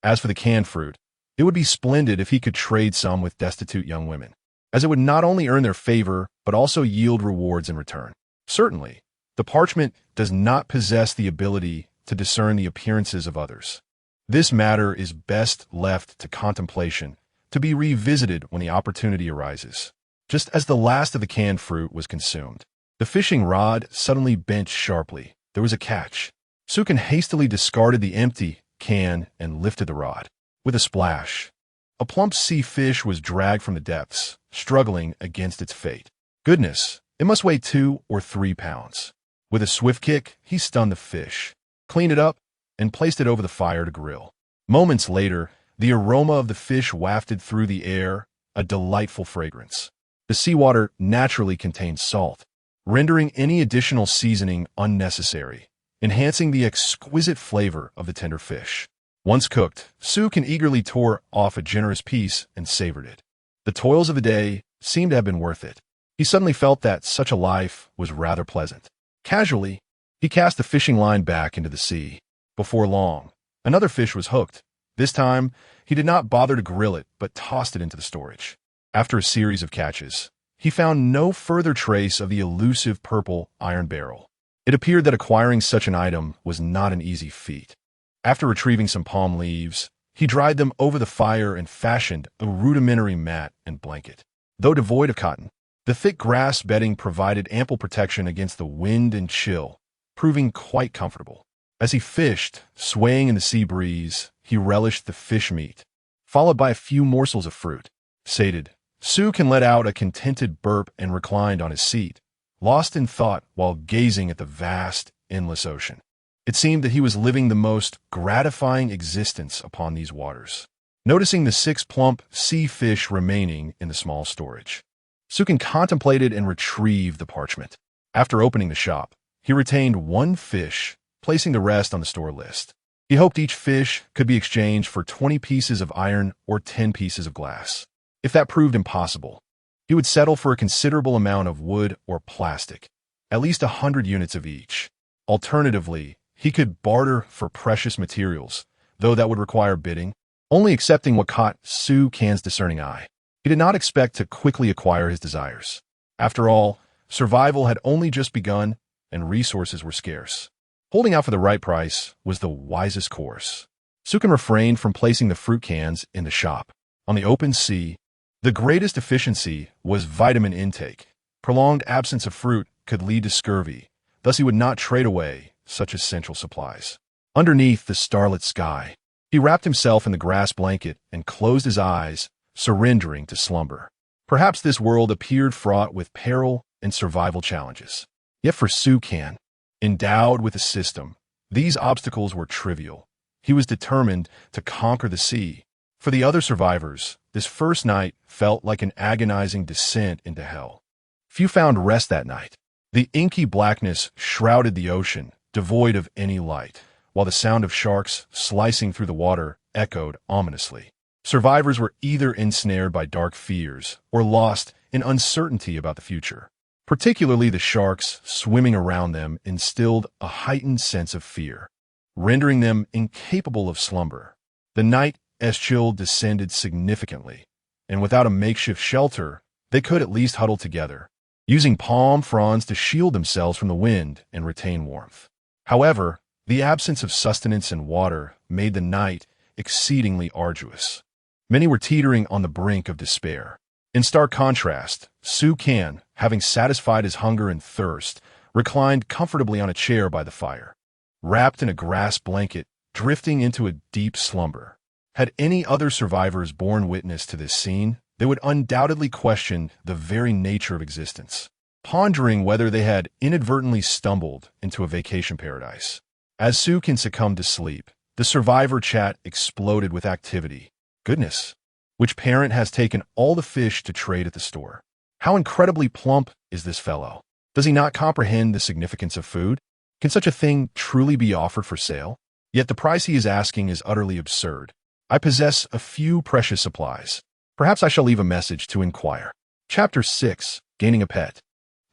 As for the canned fruit, it would be splendid if he could trade some with destitute young women, as it would not only earn their favor, but also yield rewards in return. Certainly, the parchment does not possess the ability to discern the appearances of others. This matter is best left to contemplation, to be revisited when the opportunity arises. Just as the last of the canned fruit was consumed, the fishing rod suddenly bent sharply. There was a catch. Sukin hastily discarded the empty can and lifted the rod. With a splash, a plump sea fish was dragged from the depths, struggling against its fate. Goodness, it must weigh 2 or 3 pounds. With a swift kick, he stunned the fish, cleaned it up, and placed it over the fire to grill. Moments later, the aroma of the fish wafted through the air, a delightful fragrance. The seawater naturally contains salt, rendering any additional seasoning unnecessary, enhancing the exquisite flavor of the tender fish. Once cooked, Sukin eagerly tore off a generous piece and savored it. The toils of the day seemed to have been worth it. He suddenly felt that such a life was rather pleasant. Casually, he cast the fishing line back into the sea. Before long, another fish was hooked. This time, he did not bother to grill it, but tossed it into the storage. After a series of catches, he found no further trace of the elusive purple iron barrel. It appeared that acquiring such an item was not an easy feat. After retrieving some palm leaves, he dried them over the fire and fashioned a rudimentary mat and blanket. Though devoid of cotton, the thick grass bedding provided ample protection against the wind and chill, proving quite comfortable. As he fished, swaying in the sea breeze, he relished the fish meat, followed by a few morsels of fruit. Sated, Sukin let out a contented burp and reclined on his seat, lost in thought while gazing at the vast, endless ocean. It seemed that he was living the most gratifying existence upon these waters. Noticing the 6 plump sea fish remaining in the small storage, Sukin contemplated and retrieved the parchment. After opening the shop, he retained 1 fish, placing the rest on the store list. He hoped each fish could be exchanged for 20 pieces of iron or 10 pieces of glass. If that proved impossible, he would settle for a considerable amount of wood or plastic, at least 100 units of each. Alternatively, he could barter for precious materials, though that would require bidding, only accepting what caught Sukin's discerning eye. He did not expect to quickly acquire his desires. After all, survival had only just begun, and resources were scarce. Holding out for the right price was the wisest course. Sukin refrained from placing the fruit cans in the shop. On the open sea, the greatest efficiency was vitamin intake. Prolonged absence of fruit could lead to scurvy, thus he would not trade away such essential supplies. Underneath the starlit sky, he wrapped himself in the grass blanket and closed his eyes, surrendering to slumber. Perhaps this world appeared fraught with peril and survival challenges. Yet for Sukin, endowed with a system, these obstacles were trivial. He was determined to conquer the sea. For the other survivors, this first night felt like an agonizing descent into hell. Few found rest that night. The inky blackness shrouded the ocean, devoid of any light, while the sound of sharks slicing through the water echoed ominously. Survivors were either ensnared by dark fears or lost in uncertainty about the future. Particularly the sharks swimming around them instilled a heightened sense of fear, rendering them incapable of slumber. The night as chill descended significantly, and without a makeshift shelter, they could at least huddle together, using palm fronds to shield themselves from the wind and retain warmth. However, the absence of sustenance and water made the night exceedingly arduous. Many were teetering on the brink of despair. In stark contrast, Sukin, having satisfied his hunger and thirst, reclined comfortably on a chair by the fire, wrapped in a grass blanket, drifting into a deep slumber. Had any other survivors borne witness to this scene, they would undoubtedly question the very nature of existence, pondering whether they had inadvertently stumbled into a vacation paradise. As Sukin succumbed to sleep, the survivor chat exploded with activity. Goodness! Which parent has taken all the fish to trade at the store? How incredibly plump is this fellow? Does he not comprehend the significance of food? Can such a thing truly be offered for sale? Yet the price he is asking is utterly absurd. I possess a few precious supplies. Perhaps I shall leave a message to inquire. Chapter 6. Gaining a Pet.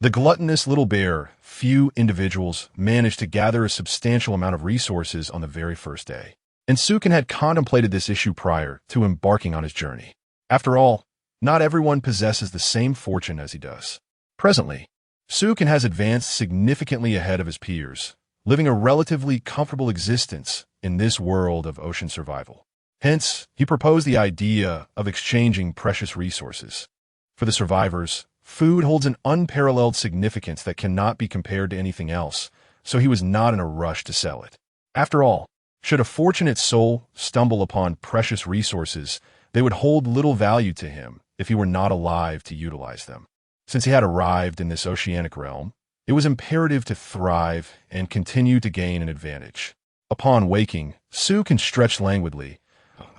The gluttonous little bear, few individuals managed to gather a substantial amount of resources on the very first day. And Sukin had contemplated this issue prior to embarking on his journey. After all, not everyone possesses the same fortune as he does. Presently, Sukin has advanced significantly ahead of his peers, living a relatively comfortable existence in this world of ocean survival. Hence, he proposed the idea of exchanging precious resources. For the survivors, food holds an unparalleled significance that cannot be compared to anything else, so he was not in a rush to sell it. After all, should a fortunate soul stumble upon precious resources, they would hold little value to him if he were not alive to utilize them. Since he had arrived in this oceanic realm, it was imperative to thrive and continue to gain an advantage. Upon waking, Sukin stretched languidly,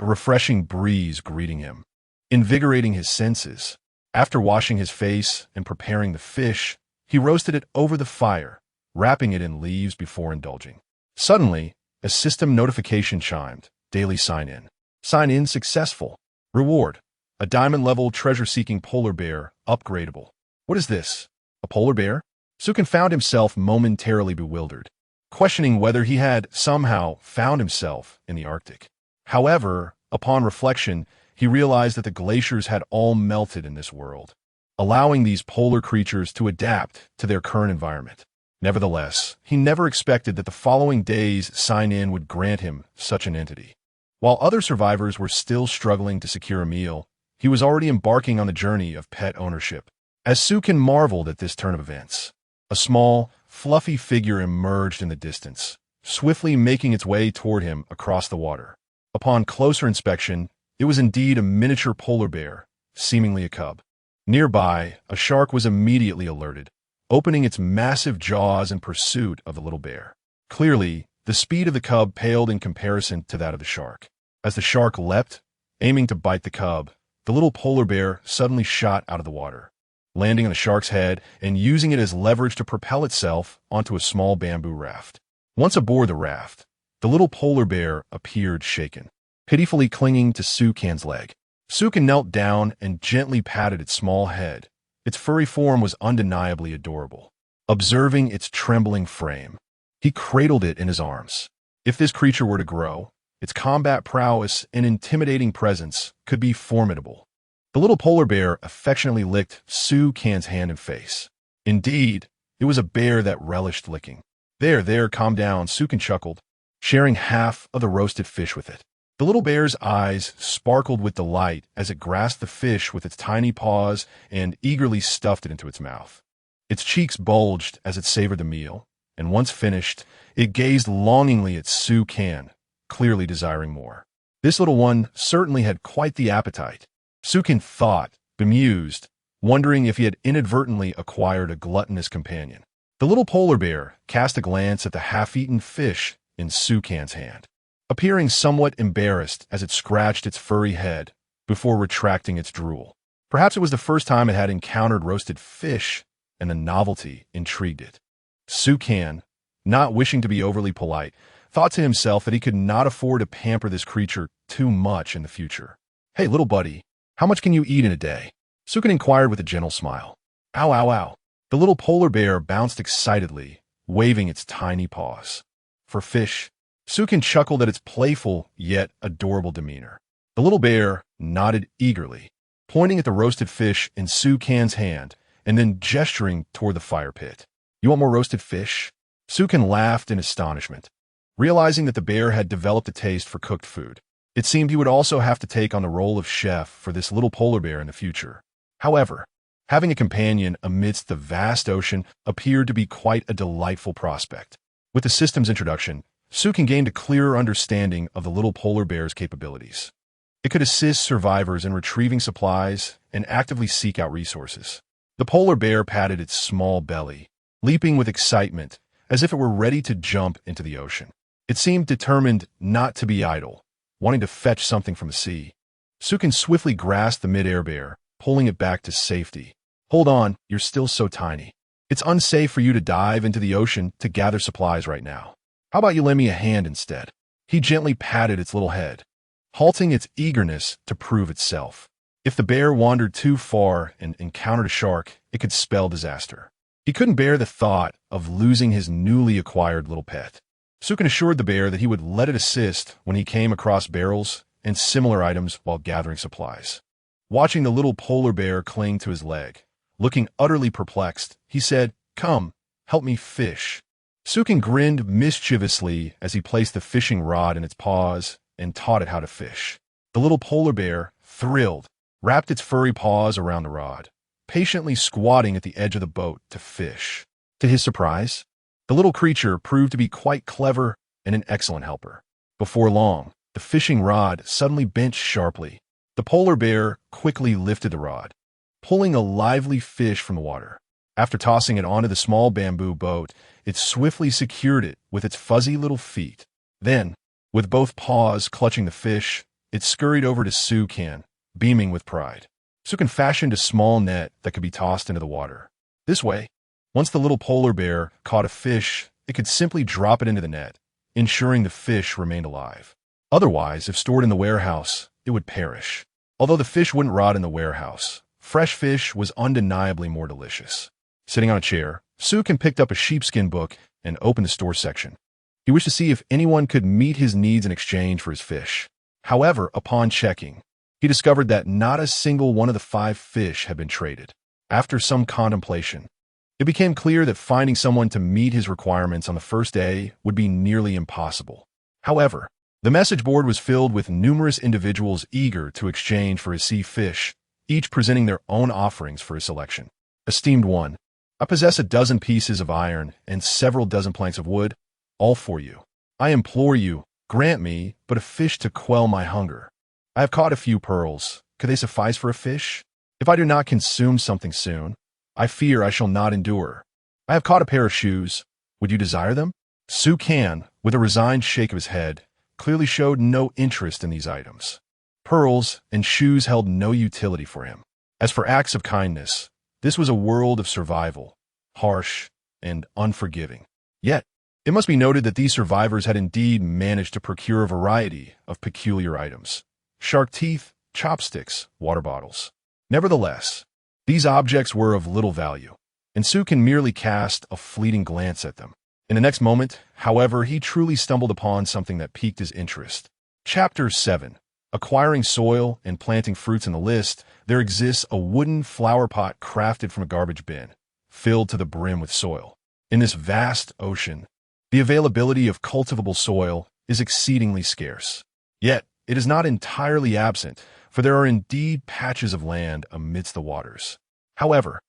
a refreshing breeze greeting him, invigorating his senses. After washing his face and preparing the fish, he roasted it over the fire, wrapping it in leaves before indulging. Suddenly, a system notification chimed. Daily sign-in. Sign-in successful. Reward. A diamond-level treasure-seeking polar bear, upgradable. What is this? A polar bear? Sukin found himself momentarily bewildered. questioning whether he had somehow found himself in the Arctic. However, upon reflection, he realized that the glaciers had all melted in this world, allowing these polar creatures to adapt to their current environment. Nevertheless, he never expected that the following day's sign-in would grant him such an entity. While other survivors were still struggling to secure a meal, he was already embarking on the journey of pet ownership. As Sukin marveled at this turn of events, a small, fluffy figure emerged in the distance, swiftly making its way toward him across the water. Upon closer inspection, it was indeed a miniature polar bear, seemingly a cub. Nearby, a shark was immediately alerted, opening its massive jaws in pursuit of the little bear. Clearly, the speed of the cub paled in comparison to that of the shark. As the shark leapt, aiming to bite the cub, the little polar bear suddenly shot out of the water, landing on the shark's head and using it as leverage to propel itself onto a small bamboo raft. Once aboard the raft, the little polar bear appeared shaken, pitifully clinging to Sukan's leg. Sukan knelt down and gently patted its small head. Its furry form was undeniably adorable. Observing its trembling frame, he cradled it in his arms. If this creature were to grow, its combat prowess and intimidating presence could be formidable. The little polar bear affectionately licked Sukan's hand and face. Indeed, it was a bear that relished licking. There, calm down, Sukan chuckled, sharing half of the roasted fish with it. The little bear's eyes sparkled with delight as it grasped the fish with its tiny paws and eagerly stuffed it into its mouth. Its cheeks bulged as it savored the meal, and once finished, it gazed longingly at Sukan, clearly desiring more. This little one certainly had quite the appetite. Sukan thought, bemused, wondering if he had inadvertently acquired a gluttonous companion. The little polar bear cast a glance at the half-eaten fish in Sukan's hand, appearing somewhat embarrassed as it scratched its furry head before retracting its drool. Perhaps it was the first time it had encountered roasted fish, and the novelty intrigued it. Sukan, not wishing to be overly polite, thought to himself that he could not afford to pamper this creature too much in the future. "Hey, little buddy, how much can you eat in a day?" Sukan inquired with a gentle smile. "Ow, ow, ow." The little polar bear bounced excitedly, waving its tiny paws. "For fish." Sukan chuckled at its playful yet adorable demeanor. The little bear nodded eagerly, pointing at the roasted fish in Sukan's hand and then gesturing toward the fire pit. "You want more roasted fish?" Sukan laughed in astonishment, realizing that the bear had developed a taste for cooked food. It seemed he would also have to take on the role of chef for this little polar bear in the future. However, having a companion amidst the vast ocean appeared to be quite a delightful prospect. With the system's introduction, Sukan gained a clearer understanding of the little polar bear's capabilities. It could assist survivors in retrieving supplies and actively seek out resources. The polar bear patted its small belly, leaping with excitement as if it were ready to jump into the ocean. It seemed determined not to be idle, wanting to fetch something from the sea. Sukan swiftly grasped the mid-air bear, pulling it back to safety. "Hold on, you're still so tiny. It's unsafe for you to dive into the ocean to gather supplies right now. How about you lend me a hand instead?" He gently patted its little head, halting its eagerness to prove itself. If the bear wandered too far and encountered a shark, it could spell disaster. He couldn't bear the thought of losing his newly acquired little pet. Sukan assured the bear that he would let it assist when he came across barrels and similar items while gathering supplies. Watching the little polar bear cling to his leg, looking utterly perplexed, he said, "Come, help me fish." Sukan grinned mischievously as he placed the fishing rod in its paws and taught it how to fish. The little polar bear, thrilled, wrapped its furry paws around the rod, patiently squatting at the edge of the boat to fish. To his surprise, the little creature proved to be quite clever and an excellent helper. Before long, the fishing rod suddenly bent sharply. The polar bear quickly lifted the rod, pulling a lively fish from the water. After tossing it onto the small bamboo boat, it swiftly secured it with its fuzzy little feet. Then, with both paws clutching the fish, it scurried over to Sukan, beaming with pride. Sukan fashioned a small net that could be tossed into the water. This way, once the little polar bear caught a fish, it could simply drop it into the net, ensuring the fish remained alive. Otherwise, if stored in the warehouse, it would perish. Although the fish wouldn't rot in the warehouse, fresh fish was undeniably more delicious. Sitting on a chair, Sukan picked up a sheepskin book and opened the store section. He wished to see if anyone could meet his needs in exchange for his fish. However, upon checking, he discovered that not a single one of the 5 fish had been traded. After some contemplation, it became clear that finding someone to meet his requirements on the first day would be nearly impossible. However, the message board was filled with numerous individuals eager to exchange for his sea fish, each presenting their own offerings for his selection. Esteemed one, I possess a dozen pieces of iron and several dozen planks of wood, all for you. I implore you, grant me but a fish to quell my hunger. I have caught a few pearls. Could they suffice for a fish? If I do not consume something soon, I fear I shall not endure. I have caught a pair of shoes. Would you desire them? Su Kan, with a resigned shake of his head, clearly showed no interest in these items. Pearls and shoes held no utility for him. As for acts of kindness, this was a world of survival, harsh and unforgiving. Yet, it must be noted that these survivors had indeed managed to procure a variety of peculiar items. Shark teeth, chopsticks, water bottles. Nevertheless, these objects were of little value, and Su can merely cast a fleeting glance at them. In the next moment, however, he truly stumbled upon something that piqued his interest. Chapter 7. Acquiring soil and planting fruits in the list, there exists a wooden flower pot crafted from a garbage bin, filled to the brim with soil. In this vast ocean, the availability of cultivable soil is exceedingly scarce. Yet, it is not entirely absent, for there are indeed patches of land amidst the waters. However,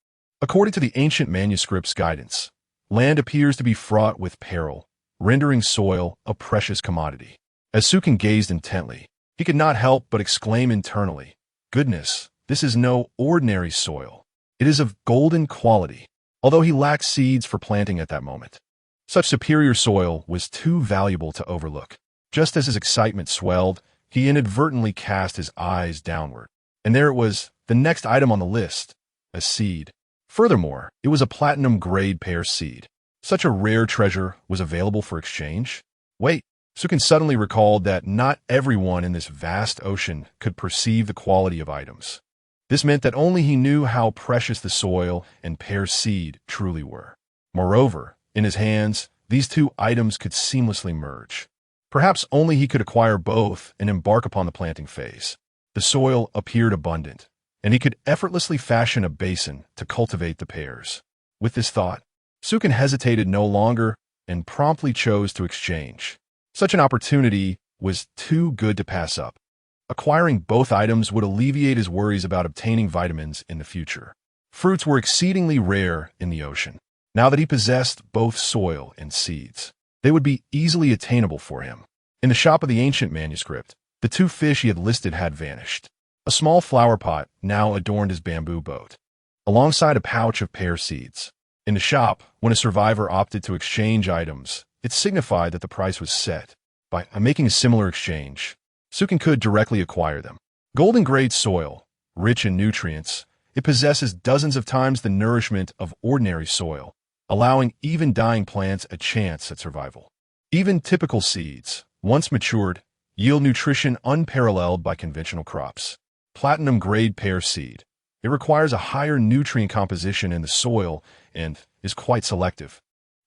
according to the ancient manuscript's guidance, land appears to be fraught with peril, rendering soil a precious commodity. As Sukin gazed intently, he could not help but exclaim internally, "Goodness, this is no ordinary soil. It is of golden quality," although he lacked seeds for planting at that moment. Such superior soil was too valuable to overlook. Just as his excitement swelled, he inadvertently cast his eyes downward. And there it was, the next item on the list, a seed. Furthermore, it was a platinum-grade pear seed. Such a rare treasure was available for exchange? Wait, Sukin suddenly recalled that not everyone in this vast ocean could perceive the quality of items. This meant that only he knew how precious the soil and pear seed truly were. Moreover, in his hands, these two items could seamlessly merge. Perhaps only he could acquire both and embark upon the planting phase. The soil appeared abundant, and he could effortlessly fashion a basin to cultivate the pears. With this thought, Sukin hesitated no longer and promptly chose to exchange. Such an opportunity was too good to pass up. Acquiring both items would alleviate his worries about obtaining vitamins in the future. Fruits were exceedingly rare in the ocean. Now that he possessed both soil and seeds, they would be easily attainable for him. In the shop of the ancient manuscript, the 2 fish he had listed had vanished. A small flower pot now adorned his bamboo boat, alongside a pouch of pear seeds. In the shop, when a survivor opted to exchange items, it signified that the price was set. By making a similar exchange, Sukin could directly acquire them. Golden-grade soil, rich in nutrients, it possesses dozens of times the nourishment of ordinary soil, allowing even dying plants a chance at survival. Even typical seeds, once matured, yield nutrition unparalleled by conventional crops. Platinum-grade pear seed. It requires a higher nutrient composition in the soil and is quite selective,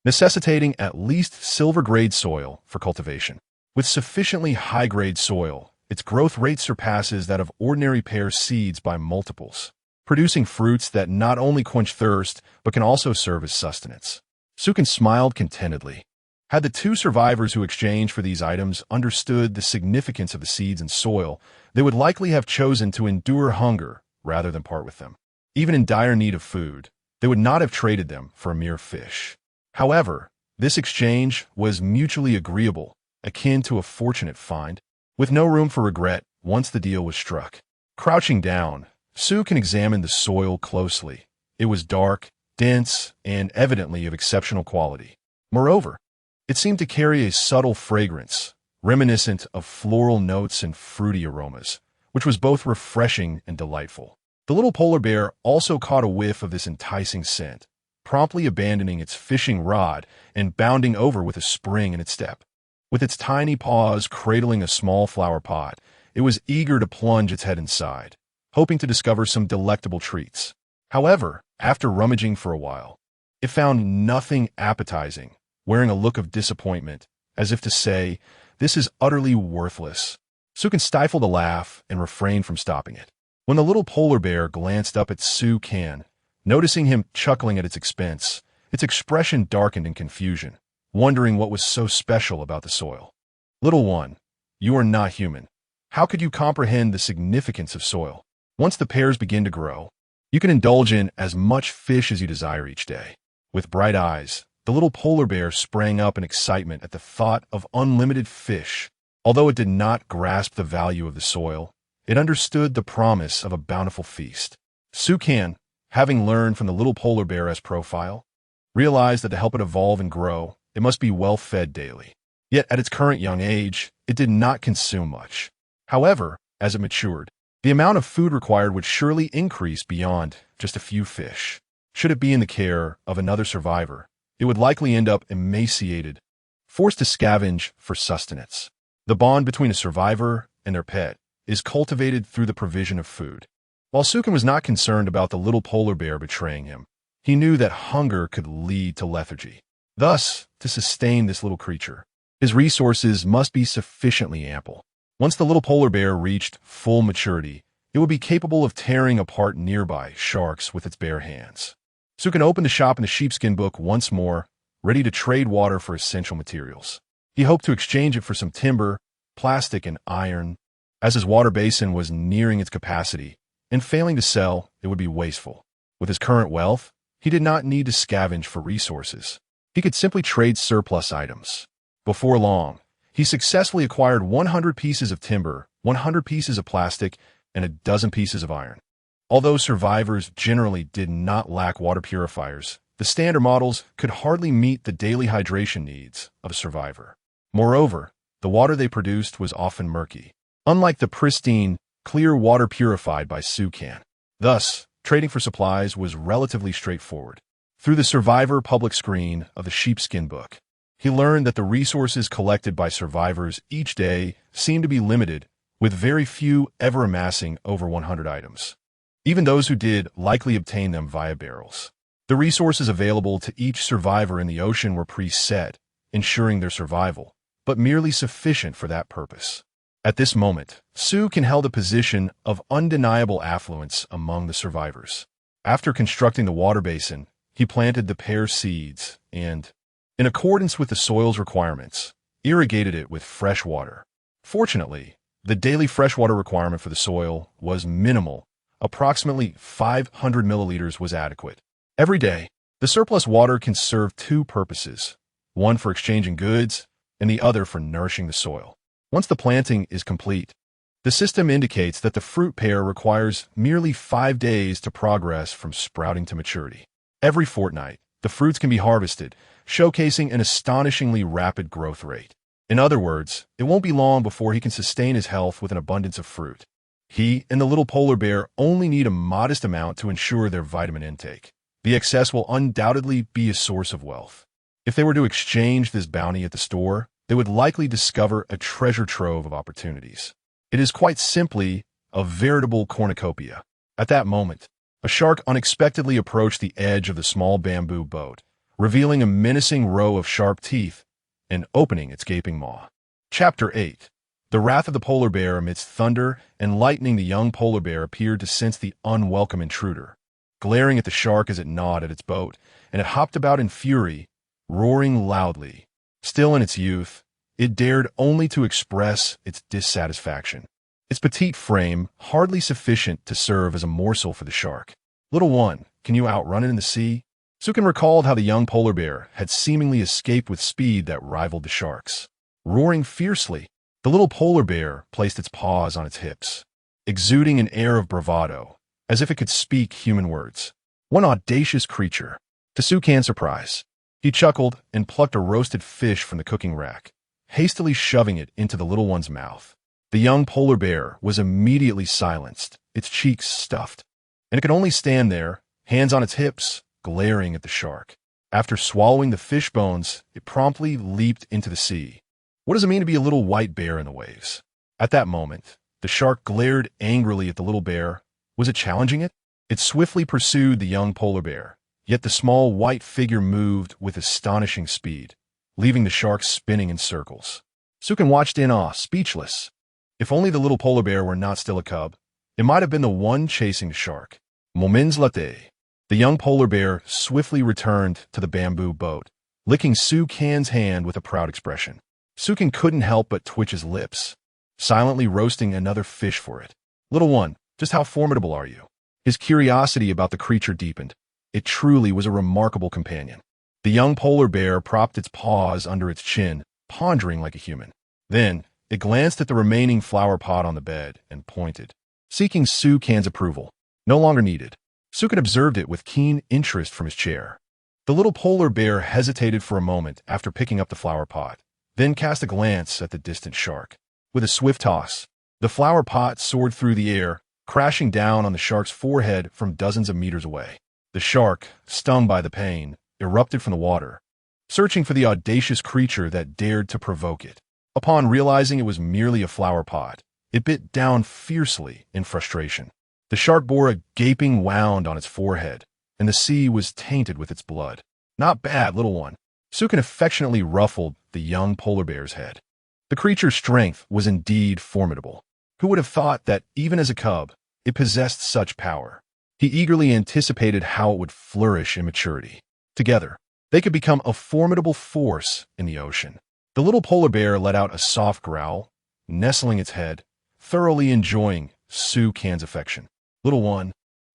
necessitating at least silver-grade soil for cultivation. With sufficiently high-grade soil, its growth rate surpasses that of ordinary pear seeds by multiples, producing fruits that not only quench thirst, but can also serve as sustenance. Sukin smiled contentedly. Had the 2 survivors who exchanged for these items understood the significance of the seeds and soil, they would likely have chosen to endure hunger rather than part with them. Even in dire need of food, they would not have traded them for a mere fish. However, this exchange was mutually agreeable, akin to a fortunate find, with no room for regret once the deal was struck. Crouching down, Sukin examined the soil closely. It was dark, dense, and evidently of exceptional quality. Moreover, it seemed to carry a subtle fragrance, reminiscent of floral notes and fruity aromas, which was both refreshing and delightful. The little polar bear also caught a whiff of this enticing scent, promptly abandoning its fishing rod and bounding over with a spring in its step. With its tiny paws cradling a small flower pot, it was eager to plunge its head inside, hoping to discover some delectable treats. However, after rummaging for a while, it found nothing appetizing, wearing a look of disappointment, as if to say, "This is utterly worthless." Sukin stifled a laugh and refrained from stopping it. When the little polar bear glanced up at Sukin, noticing him chuckling at its expense, its expression darkened in confusion, wondering what was so special about the soil. "Little one, you are not human. How could you comprehend the significance of soil? Once the pears begin to grow, you can indulge in as much fish as you desire each day." With bright eyes, the little polar bear sprang up in excitement at the thought of unlimited fish. Although it did not grasp the value of the soil, it understood the promise of a bountiful feast. Sukin, having learned from the little polar bear's profile, realized that to help it evolve and grow, it must be well fed daily. Yet at its current young age, it did not consume much. However, as it matured, the amount of food required would surely increase beyond just a few fish. Should it be in the care of another survivor, it would likely end up emaciated, forced to scavenge for sustenance. The bond between a survivor and their pet is cultivated through the provision of food. While Sukin was not concerned about the little polar bear betraying him, he knew that hunger could lead to lethargy. Thus, to sustain this little creature, his resources must be sufficiently ample. Once the little polar bear reached full maturity, it would be capable of tearing apart nearby sharks with its bare hands. Sukin opened the shop in the sheepskin book once more, ready to trade water for essential materials. He hoped to exchange it for some timber, plastic, and iron. As his water basin was nearing its capacity, and failing to sell, it would be wasteful. With his current wealth, he did not need to scavenge for resources. He could simply trade surplus items. Before long, he successfully acquired 100 pieces of timber, 100 pieces of plastic, and a dozen pieces of iron. Although survivors generally did not lack water purifiers, the standard models could hardly meet the daily hydration needs of a survivor. Moreover, the water they produced was often murky, unlike the pristine, clear water purified by Sukin. Thus, trading for supplies was relatively straightforward. Through the survivor public screen of the sheepskin book, he learned that the resources collected by survivors each day seemed to be limited, with very few ever amassing over 100 items. Even those who did likely obtain them via barrels. The resources available to each survivor in the ocean were preset, ensuring their survival, but merely sufficient for that purpose. At this moment, Sukin held a position of undeniable affluence among the survivors. After constructing the water basin, he planted the pear seeds and, in accordance with the soil's requirements, irrigated it with fresh water. Fortunately, the daily freshwater requirement for the soil was minimal. Approximately 500 milliliters was adequate. Every day, the surplus water can serve two purposes, one for exchanging goods and the other for nourishing the soil. Once the planting is complete, the system indicates that the fruit pear requires merely 5 days to progress from sprouting to maturity. Every fortnight, the fruits can be harvested, showcasing an astonishingly rapid growth rate. In other words, it won't be long before he can sustain his health with an abundance of fruit. He and the little polar bear only need a modest amount to ensure their vitamin intake. The excess will undoubtedly be a source of wealth. If they were to exchange this bounty at the store, they would likely discover a treasure trove of opportunities. It is quite simply a veritable cornucopia. At that moment, a shark unexpectedly approached the edge of the small bamboo boat, revealing a menacing row of sharp teeth and opening its gaping maw. Chapter 8. The wrath of the polar bear. Amidst thunder and lightning, the young polar bear appeared to sense the unwelcome intruder, glaring at the shark as it gnawed at its boat, and it hopped about in fury, roaring loudly. Still in its youth, it dared only to express its dissatisfaction. Its petite frame hardly sufficient to serve as a morsel for the shark. "Little one, can you outrun it in the sea?" Sukin recalled how the young polar bear had seemingly escaped with speed that rivaled the shark's. Roaring fiercely, the little polar bear placed its paws on its hips, exuding an air of bravado, as if it could speak human words. One audacious creature. To Sukin's surprise, he chuckled and plucked a roasted fish from the cooking rack, hastily shoving it into the little one's mouth. The young polar bear was immediately silenced, its cheeks stuffed, and it could only stand there, hands on its hips, glaring at the shark. After swallowing the fish bones, it promptly leaped into the sea. What does it mean to be a little white bear in the waves? At that moment, the shark glared angrily at the little bear. Was it challenging it? It swiftly pursued the young polar bear, yet the small white figure moved with astonishing speed, leaving the shark spinning in circles. Sukin watched in awe, speechless. If only the little polar bear were not still a cub, it might have been the one chasing the shark. Moments later, the young polar bear swiftly returned to the bamboo boat, licking Sukin's hand with a proud expression. Sukin couldn't help but twitch his lips, silently roasting another fish for it. Little one, just how formidable are you? His curiosity about the creature deepened. It truly was a remarkable companion. The young polar bear propped its paws under its chin, pondering like a human. Then, it glanced at the remaining flower pot on the bed and pointed, seeking Sukin's approval. No longer needed. Sukin observed it with keen interest from his chair. The little polar bear hesitated for a moment after picking up the flower pot, then cast a glance at the distant shark. With a swift toss, the flower pot soared through the air, crashing down on the shark's forehead from dozens of meters away. The shark, stung by the pain, erupted from the water, searching for the audacious creature that dared to provoke it. Upon realizing it was merely a flower pot, it bit down fiercely in frustration. The shark bore a gaping wound on its forehead, and the sea was tainted with its blood. Not bad, little one. Sukin affectionately ruffled the young polar bear's head. The creature's strength was indeed formidable. Who would have thought that, even as a cub, it possessed such power? He eagerly anticipated how it would flourish in maturity. Together, they could become a formidable force in the ocean. The little polar bear let out a soft growl, nestling its head, thoroughly enjoying Sukin's affection. Little one,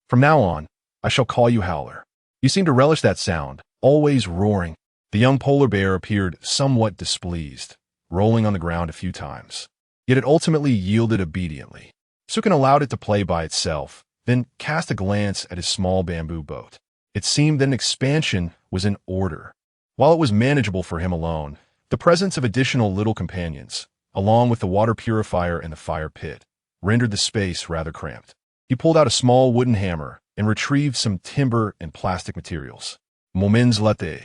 from now on, I shall call you Howler. You seem to relish that sound, always roaring. The young polar bear appeared somewhat displeased, rolling on the ground a few times. Yet it ultimately yielded obediently. Sukin allowed it to play by itself, then cast a glance at his small bamboo boat. It seemed that an expansion was in order. While it was manageable for him alone, the presence of additional little companions, along with the water purifier and the fire pit, rendered the space rather cramped. He pulled out a small wooden hammer and retrieved some timber and plastic materials. Moments later,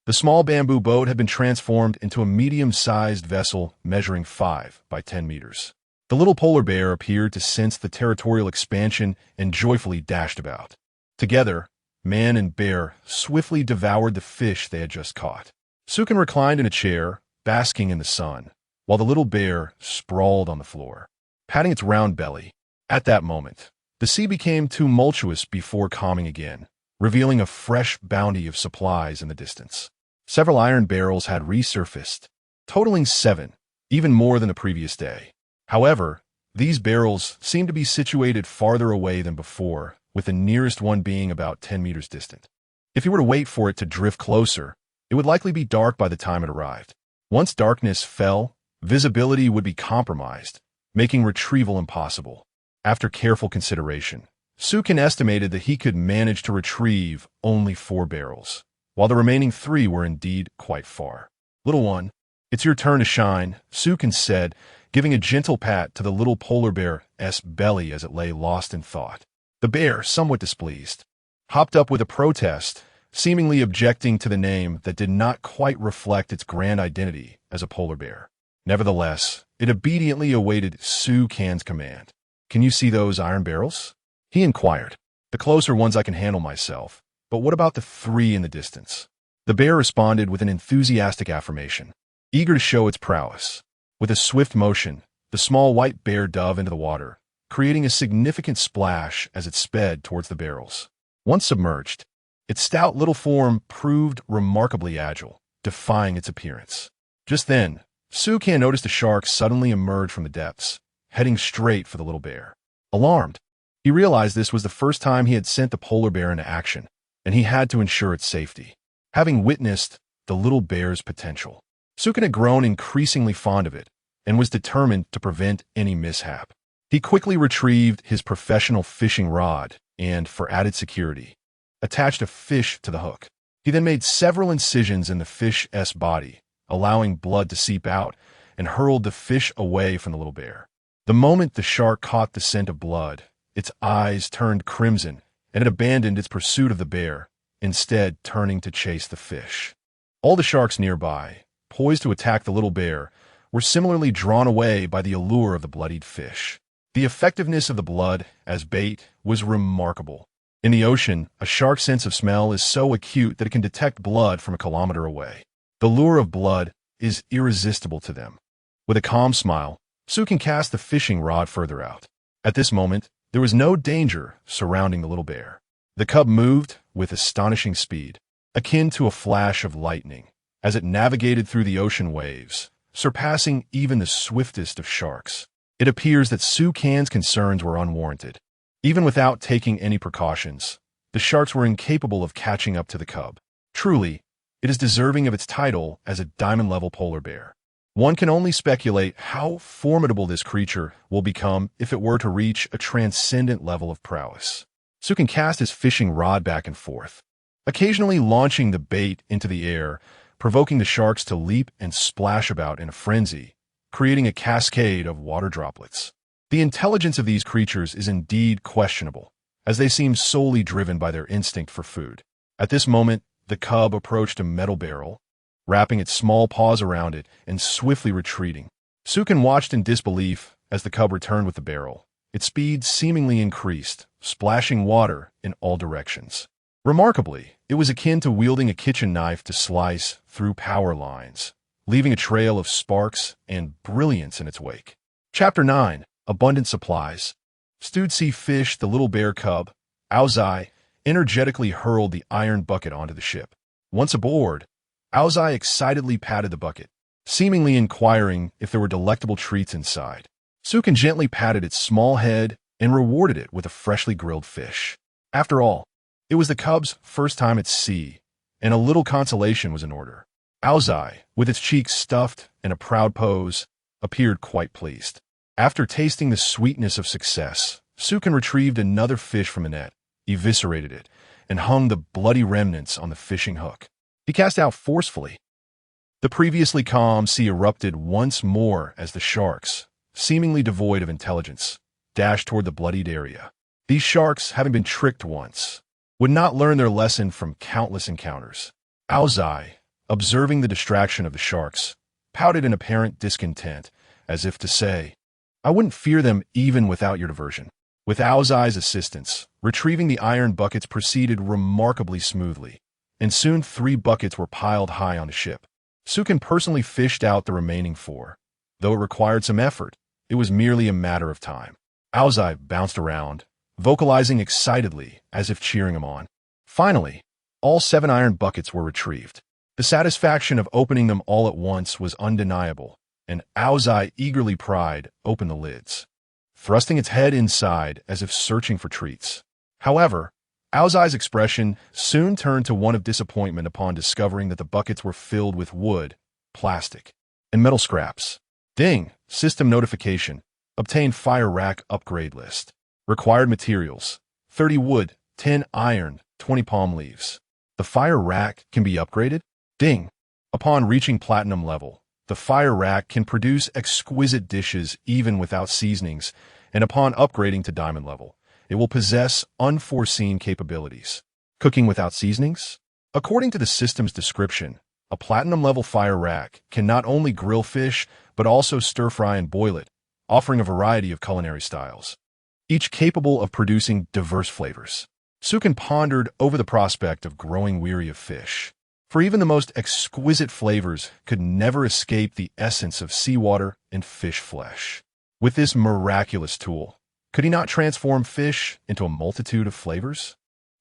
the small bamboo boat had been transformed into a medium-sized vessel measuring 5 by 10 meters. The little polar bear appeared to sense the territorial expansion and joyfully dashed about. Together, man and bear swiftly devoured the fish they had just caught. Sukin reclined in a chair, basking in the sun, while the little bear sprawled on the floor, patting its round belly. At that moment, the sea became tumultuous before calming again, revealing a fresh bounty of supplies in the distance. Several iron barrels had resurfaced, totaling 7, even more than the previous day. However, these barrels seemed to be situated farther away than before, with the nearest one being about 10 meters distant. If he were to wait for it to drift closer, it would likely be dark by the time it arrived. Once darkness fell, visibility would be compromised, making retrieval impossible. After careful consideration, Sukin estimated that he could manage to retrieve only 4 barrels, while the remaining 3 were indeed quite far. Little one, it's your turn to shine, Sukin said, giving a gentle pat to the little polar bear's belly as it lay lost in thought. The bear, somewhat displeased, hopped up with a protest, seemingly objecting to the name that did not quite reflect its grand identity as a polar bear. Nevertheless, it obediently awaited Sukin's command. Can you see those iron barrels? He inquired. The closer ones I can handle myself, but what about the 3 in the distance? The bear responded with an enthusiastic affirmation, eager to show its prowess. With a swift motion, the small white bear dove into the water, creating a significant splash as it sped towards the barrels. Once submerged, its stout little form proved remarkably agile, defying its appearance. Just then, Sukin noticed a shark suddenly emerge from the depths, heading straight for the little bear. Alarmed, he realized this was the first time he had sent the polar bear into action, and he had to ensure its safety. Having witnessed the little bear's potential, Sukin had grown increasingly fond of it and was determined to prevent any mishap. He quickly retrieved his professional fishing rod and, for added security, attached a fish to the hook. He then made several incisions in the fish's body, allowing blood to seep out, and hurled the fish away from the little bear. The moment the shark caught the scent of blood, its eyes turned crimson, and it abandoned its pursuit of the bear, instead turning to chase the fish. All the sharks nearby, poised to attack the little bear, were similarly drawn away by the allure of the bloodied fish. The effectiveness of the blood as bait was remarkable. In the ocean, a shark's sense of smell is so acute that it can detect blood from a kilometer away. The lure of blood is irresistible to them. With a calm smile, Sukin cast the fishing rod further out. At this moment, there was no danger surrounding the little bear. The cub moved with astonishing speed, akin to a flash of lightning, as it navigated through the ocean waves, surpassing even the swiftest of sharks. It appears that Sukin's concerns were unwarranted. Even without taking any precautions, the sharks were incapable of catching up to the cub. Truly, it is deserving of its title as a diamond-level polar bear. One can only speculate how formidable this creature will become if it were to reach a transcendent level of prowess. Sukin cast his fishing rod back and forth, occasionally launching the bait into the air, provoking the sharks to leap and splash about in a frenzy, creating a cascade of water droplets. The intelligence of these creatures is indeed questionable, as they seem solely driven by their instinct for food. At this moment, the cub approached a metal barrel, wrapping its small paws around it and swiftly retreating. Sukin watched in disbelief as the cub returned with the barrel. Its speed seemingly increased, splashing water in all directions. Remarkably, it was akin to wielding a kitchen knife to slice through power lines, leaving a trail of sparks and brilliance in its wake. Chapter 9. Abundant Supplies. Stewed sea fish, the little bear cub, Aozai, energetically hurled the iron bucket onto the ship. Once aboard, Aozai excitedly patted the bucket, seemingly inquiring if there were delectable treats inside. Sukin gently patted its small head and rewarded it with a freshly grilled fish. After all, it was the cub's first time at sea, and a little consolation was in order. Aozai, with its cheeks stuffed and a proud pose, appeared quite pleased. After tasting the sweetness of success, Sukin retrieved another fish from a net, eviscerated it, and hung the bloody remnants on the fishing hook. He cast out forcefully. The previously calm sea erupted once more as the sharks, seemingly devoid of intelligence, dashed toward the bloodied area. These sharks, having been tricked once, would not learn their lesson from countless encounters. Aozai, observing the distraction of the sharks, pouted in apparent discontent, as if to say, "I wouldn't fear them even without your diversion." With Aozai's assistance, retrieving the iron buckets proceeded remarkably smoothly, and soon 3 buckets were piled high on the ship. Sukin personally fished out the remaining 4. Though it required some effort, it was merely a matter of time. Aozai bounced around, vocalizing excitedly as if cheering him on. Finally, all 7 iron buckets were retrieved. The satisfaction of opening them all at once was undeniable, and Aozai eagerly pried open the lids, thrusting its head inside as if searching for treats. However, Aozai's expression soon turned to one of disappointment upon discovering that the buckets were filled with wood, plastic, and metal scraps. Ding! System notification. Obtain fire rack upgrade list. Required materials: 30 wood, 10 iron, 20 palm leaves. The fire rack can be upgraded? Ding! Upon reaching platinum level, the fire rack can produce exquisite dishes even without seasonings, and upon upgrading to diamond level, it will possess unforeseen capabilities. Cooking without seasonings? According to the system's description, a platinum-level fire rack can not only grill fish, but also stir-fry and boil it, offering a variety of culinary styles, each capable of producing diverse flavors. Sukin pondered over the prospect of growing weary of fish, for even the most exquisite flavors could never escape the essence of seawater and fish flesh. With this miraculous tool, could he not transform fish into a multitude of flavors?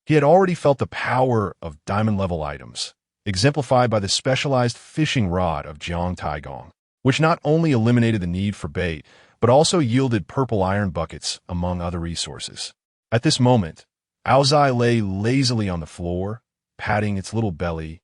He had already felt the power of diamond-level items, exemplified by the specialized fishing rod of Jiang Taigong, which not only eliminated the need for bait, but also yielded purple iron buckets, among other resources. At this moment, Aozai lay lazily on the floor, patting its little belly,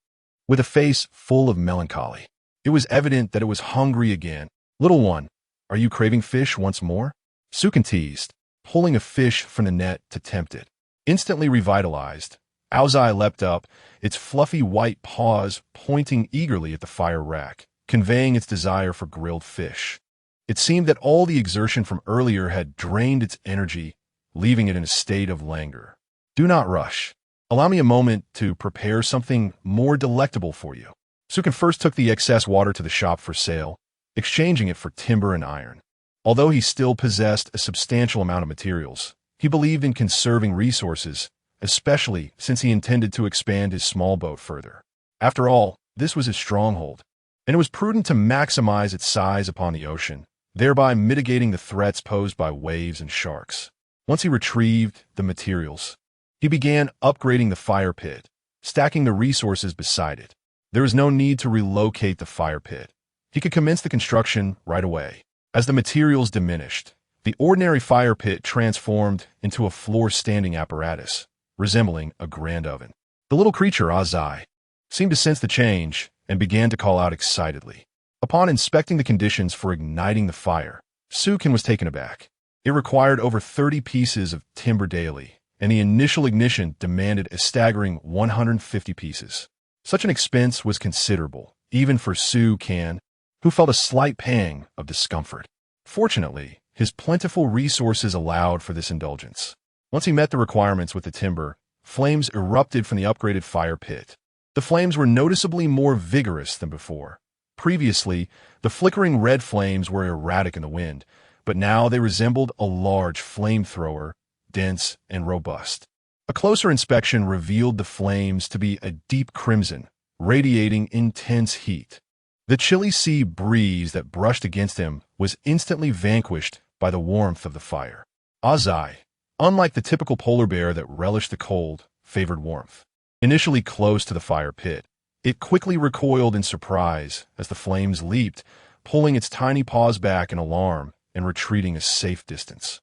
with a face full of melancholy. It was evident that it was hungry again. "Little one, are you craving fish once more?" Sukin teased, pulling a fish from the net to tempt it. Instantly revitalized, Aozai leapt up, its fluffy white paws pointing eagerly at the fire rack, conveying its desire for grilled fish. It seemed that all the exertion from earlier had drained its energy, leaving it in a state of languor. "Do not rush. Allow me a moment to prepare something more delectable for you." Sukin first took the excess water to the shop for sale, exchanging it for timber and iron. Although he still possessed a substantial amount of materials, he believed in conserving resources, especially since he intended to expand his small boat further. After all, this was his stronghold, and it was prudent to maximize its size upon the ocean, thereby mitigating the threats posed by waves and sharks. Once he retrieved the materials, he began upgrading the fire pit, stacking the resources beside it. There was no need to relocate the fire pit. He could commence the construction right away. As the materials diminished, the ordinary fire pit transformed into a floor-standing apparatus, resembling a grand oven. The little creature, Azai, seemed to sense the change and began to call out excitedly. Upon inspecting the conditions for igniting the fire, Sukin was taken aback. It required over 30 pieces of timber daily, and the initial ignition demanded a staggering 150 pieces. Such an expense was considerable, even for Sukin, who felt a slight pang of discomfort. Fortunately, his plentiful resources allowed for this indulgence. Once he met the requirements with the timber, flames erupted from the upgraded fire pit. The flames were noticeably more vigorous than before. Previously, the flickering red flames were erratic in the wind, but now they resembled a large flamethrower, dense and robust. A closer inspection revealed the flames to be a deep crimson, radiating intense heat. The chilly sea breeze that brushed against him was instantly vanquished by the warmth of the fire. Azai, unlike the typical polar bear that relished the cold, favored warmth. Initially close to the fire pit, it quickly recoiled in surprise as the flames leaped, pulling its tiny paws back in alarm and retreating a safe distance.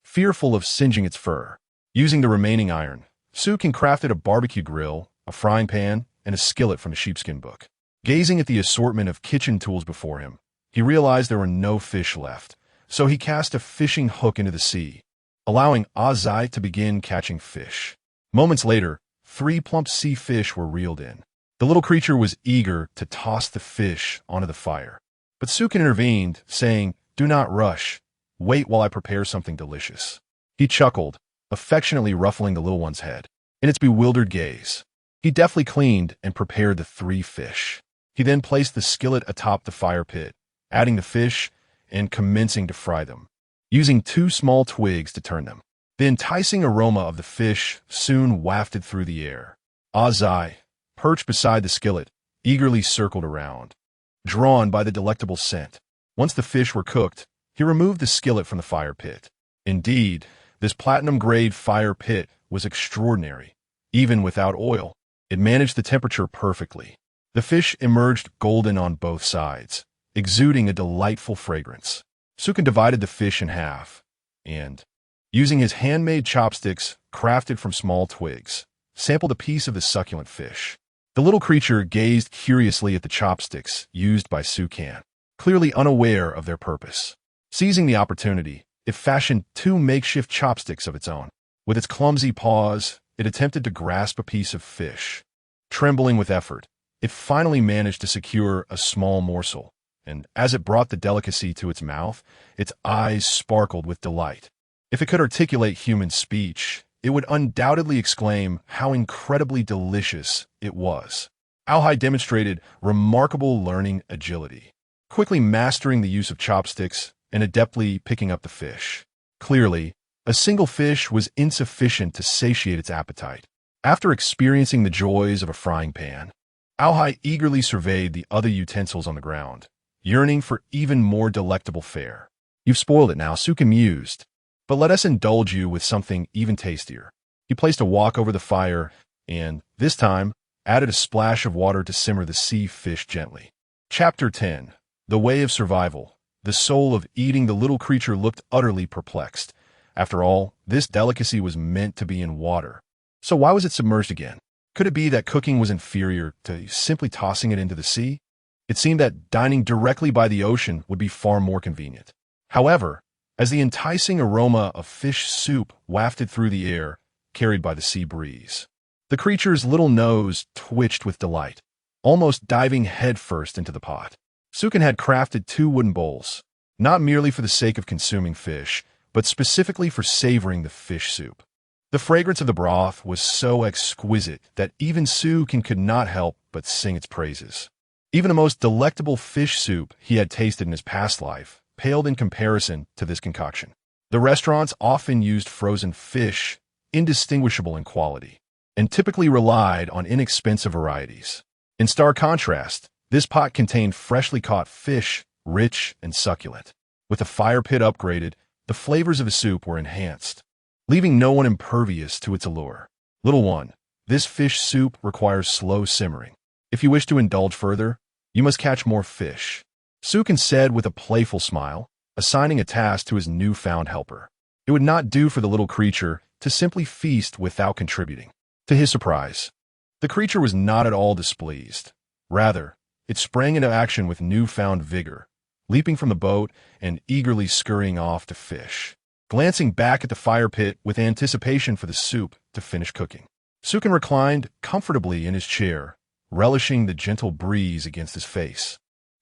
Fearful of singeing its fur, using the remaining iron, Sukin crafted a barbecue grill, a frying pan, and a skillet from a sheepskin book. Gazing at the assortment of kitchen tools before him, he realized there were no fish left, so he cast a fishing hook into the sea, allowing Azai to begin catching fish. Moments later, 3 plump sea fish were reeled in. The little creature was eager to toss the fish onto the fire, but Sukin intervened, saying, "Do not rush. Wait while I prepare something delicious." He chuckled, affectionately ruffling the little one's head. In its bewildered gaze, he deftly cleaned and prepared the 3 fish. He then placed the skillet atop the fire pit, adding the fish and commencing to fry them, using 2 small twigs to turn them. The enticing aroma of the fish soon wafted through the air. Azai, perched beside the skillet, eagerly circled around, drawn by the delectable scent. Once the fish were cooked, he removed the skillet from the fire pit. Indeed, this platinum-grade fire pit was extraordinary. Even without oil, it managed the temperature perfectly. The fish emerged golden on both sides, exuding a delightful fragrance. Sukin divided the fish in half, and, using his handmade chopsticks crafted from small twigs, sampled a piece of the succulent fish. The little creature gazed curiously at the chopsticks used by Sukin, clearly unaware of their purpose. Seizing the opportunity, it fashioned 2 makeshift chopsticks of its own. With its clumsy paws, it attempted to grasp a piece of fish. Trembling with effort, it finally managed to secure a small morsel, and as it brought the delicacy to its mouth, its eyes sparkled with delight. If it could articulate human speech, it would undoubtedly exclaim how incredibly delicious it was. Alhai demonstrated remarkable learning agility, quickly mastering the use of chopsticks and adeptly picking up the fish. Clearly, a single fish was insufficient to satiate its appetite. After experiencing the joys of a frying pan, Alhai eagerly surveyed the other utensils on the ground, yearning for even more delectable fare. "You've spoiled it now," Sukin mused. "But let us indulge you with something even tastier." He placed a wok over the fire and, this time, added a splash of water to simmer the sea fish gently. Chapter 10. The Way of Survival. The soul of eating. The little creature looked utterly perplexed. After all, this delicacy was meant to be in water. So why was it submerged again? Could it be that cooking was inferior to simply tossing it into the sea? It seemed that dining directly by the ocean would be far more convenient. However, as the enticing aroma of fish soup wafted through the air, carried by the sea breeze, the creature's little nose twitched with delight, almost diving headfirst into the pot. Sukin had crafted 2 wooden bowls, not merely for the sake of consuming fish, but specifically for savoring the fish soup. The fragrance of the broth was so exquisite that even Sukin could not help but sing its praises. Even the most delectable fish soup he had tasted in his past life paled in comparison to this concoction. The restaurants often used frozen fish, indistinguishable in quality, and typically relied on inexpensive varieties. In stark contrast, this pot contained freshly caught fish, rich and succulent. With the fire pit upgraded, the flavors of the soup were enhanced, leaving no one impervious to its allure. Little one, this fish soup requires slow simmering. If you wish to indulge further, you must catch more fish, Sukin said with a playful smile, assigning a task to his newfound helper. It would not do for the little creature to simply feast without contributing. To his surprise, the creature was not at all displeased. Rather, it sprang into action with newfound vigor, leaping from the boat and eagerly scurrying off to fish, glancing back at the fire pit with anticipation for the soup to finish cooking. Sukin reclined comfortably in his chair, relishing the gentle breeze against his face,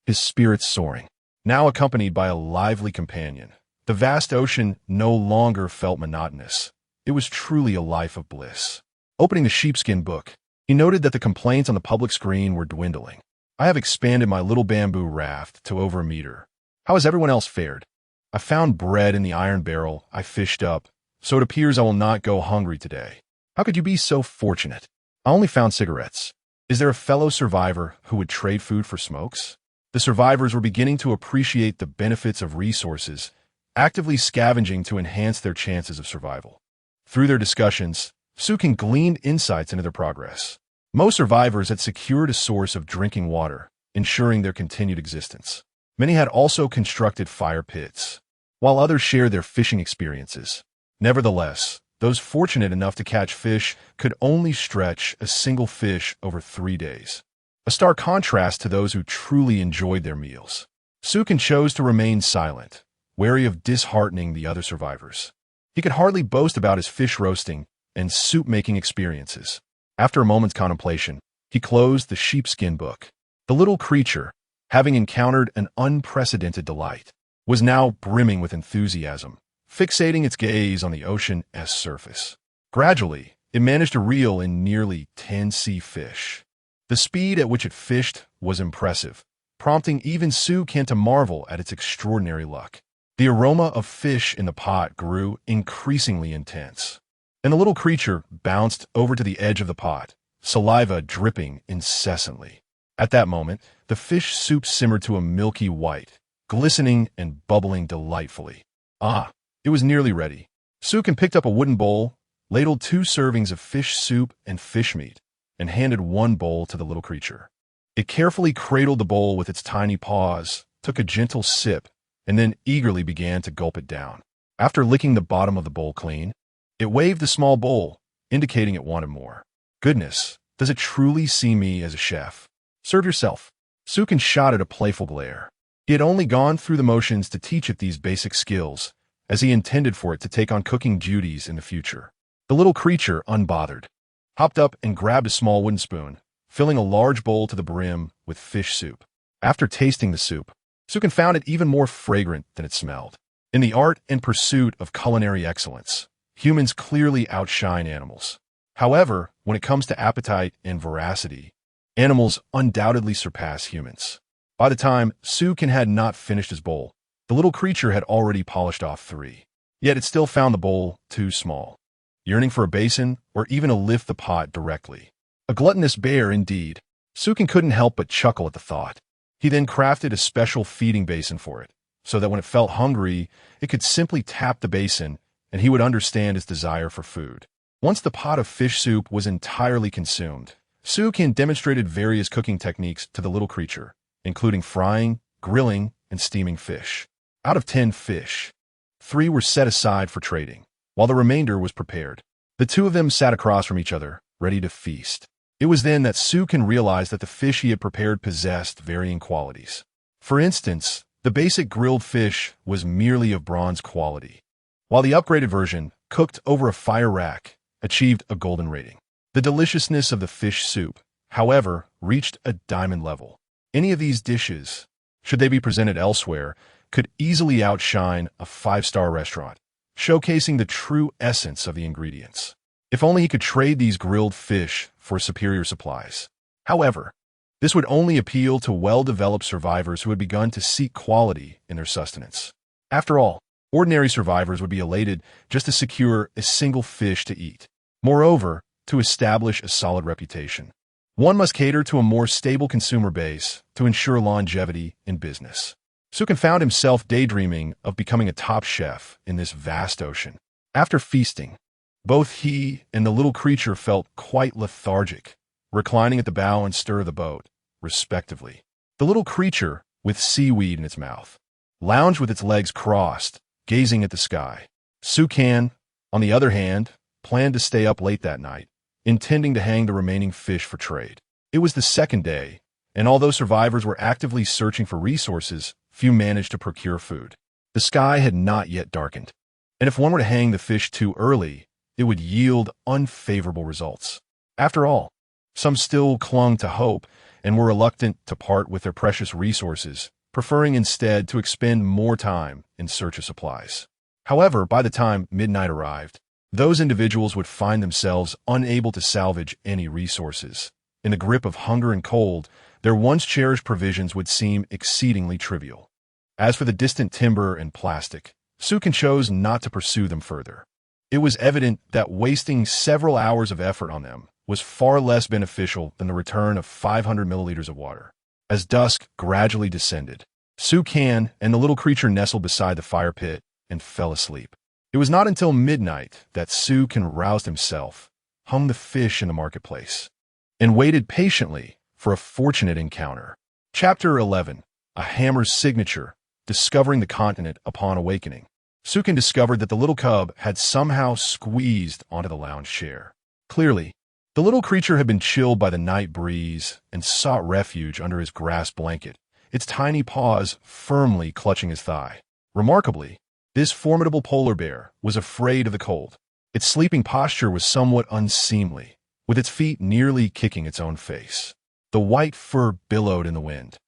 his spirits soaring. Now accompanied by a lively companion, the vast ocean no longer felt monotonous. It was truly a life of bliss. Opening the sheepskin book, he noted that the complaints on the public screen were dwindling. I have expanded my little bamboo raft to over a meter. How has everyone else fared? I found bread in the iron barrel I fished up, so it appears I will not go hungry today. How could you be so fortunate? I only found cigarettes. Is there a fellow survivor who would trade food for smokes? The survivors were beginning to appreciate the benefits of resources, actively scavenging to enhance their chances of survival. Through their discussions, Sukin gleaned insights into their progress. Most survivors had secured a source of drinking water, ensuring their continued existence. Many had also constructed fire pits, while others shared their fishing experiences. Nevertheless, those fortunate enough to catch fish could only stretch a single fish over 3 days. A stark contrast to those who truly enjoyed their meals. Sukin chose to remain silent, wary of disheartening the other survivors. He could hardly boast about his fish roasting and soup-making experiences. After a moment's contemplation, he closed the sheepskin book. The little creature, having encountered an unprecedented delight, was now brimming with enthusiasm, fixating its gaze on the ocean's surface. Gradually, it managed to reel in nearly 10 sea fish. The speed at which it fished was impressive, prompting even Sukin to marvel at its extraordinary luck. The aroma of fish in the pot grew increasingly intense, and the little creature bounced over to the edge of the pot, saliva dripping incessantly. At that moment, the fish soup simmered to a milky white, glistening and bubbling delightfully. It was nearly ready. Sukin picked up a wooden bowl, ladled 2 servings of fish soup and fish meat, and handed 1 bowl to the little creature. It carefully cradled the bowl with its tiny paws, took a gentle sip, and then eagerly began to gulp it down. After licking the bottom of the bowl clean, it waved the small bowl, indicating it wanted more. Goodness, does it truly see me as a chef? Serve yourself. Sukin shot at a playful glare. He had only gone through the motions to teach it these basic skills, as he intended for it to take on cooking duties in the future. The little creature, unbothered, hopped up and grabbed a small wooden spoon, filling a large bowl to the brim with fish soup. After tasting the soup, Sukin found it even more fragrant than it smelled. In the art and pursuit of culinary excellence, humans clearly outshine animals. However, when it comes to appetite and voracity, animals undoubtedly surpass humans. By the time Sukin had not finished his bowl, the little creature had already polished off 3. Yet it still found the bowl too small, yearning for a basin or even to lift the pot directly. A gluttonous bear indeed. Sukin couldn't help but chuckle at the thought. He then crafted a special feeding basin for it, so that when it felt hungry, it could simply tap the basin and he would understand its desire for food. Once the pot of fish soup was entirely consumed, Sukin demonstrated various cooking techniques to the little creature, including frying, grilling, and steaming fish. Out of 10 fish, 3 were set aside for trading, while the remainder was prepared. The 2 of them sat across from each other, ready to feast. It was then that Sukin realized that the fish he had prepared possessed varying qualities. For instance, the basic grilled fish was merely of bronze quality, while the upgraded version, cooked over a fire rack, achieved a golden rating. The deliciousness of the fish soup, however, reached a diamond level. Any of these dishes, should they be presented elsewhere, could easily outshine a 5-star restaurant, showcasing the true essence of the ingredients. If only he could trade these grilled fish for superior supplies. However, this would only appeal to well-developed survivors who had begun to seek quality in their sustenance. After all, ordinary survivors would be elated just to secure a single fish to eat. Moreover, to establish a solid reputation. One must cater to a more stable consumer base to ensure longevity in business. Sukin found himself daydreaming of becoming a top chef in this vast ocean. After feasting, both he and the little creature felt quite lethargic, reclining at the bow and stern of the boat, respectively. The little creature, with seaweed in its mouth, lounged with its legs crossed, gazing at the sky. Sukan, on the other hand, planned to stay up late that night, intending to hang the remaining fish for trade. It was the second day, and although survivors were actively searching for resources, few managed to procure food. The sky had not yet darkened, and if one were to hang the fish too early, it would yield unfavorable results. After all, some still clung to hope and were reluctant to part with their precious resources, preferring instead to expend more time in search of supplies. However, by the time midnight arrived, those individuals would find themselves unable to salvage any resources. In the grip of hunger and cold, their once cherished provisions would seem exceedingly trivial. As for the distant timber and plastic, Sukin chose not to pursue them further. It was evident that wasting several hours of effort on them was far less beneficial than the return of 500 milliliters of water. As dusk gradually descended, Sukan and the little creature nestled beside the fire pit and fell asleep. It was not until midnight that Sukan roused himself, hung the fish in the marketplace, and waited patiently for a fortunate encounter. Chapter 11. A Hammer's Signature, Discovering the Continent Upon Awakening. Sukin discovered that the little cub had somehow squeezed onto the lounge chair. Clearly, the little creature had been chilled by the night breeze and sought refuge under his grass blanket, its tiny paws firmly clutching his thigh. Remarkably, this formidable polar bear was afraid of the cold. Its sleeping posture was somewhat unseemly, with its feet nearly kicking its own face. The white fur billowed in the wind,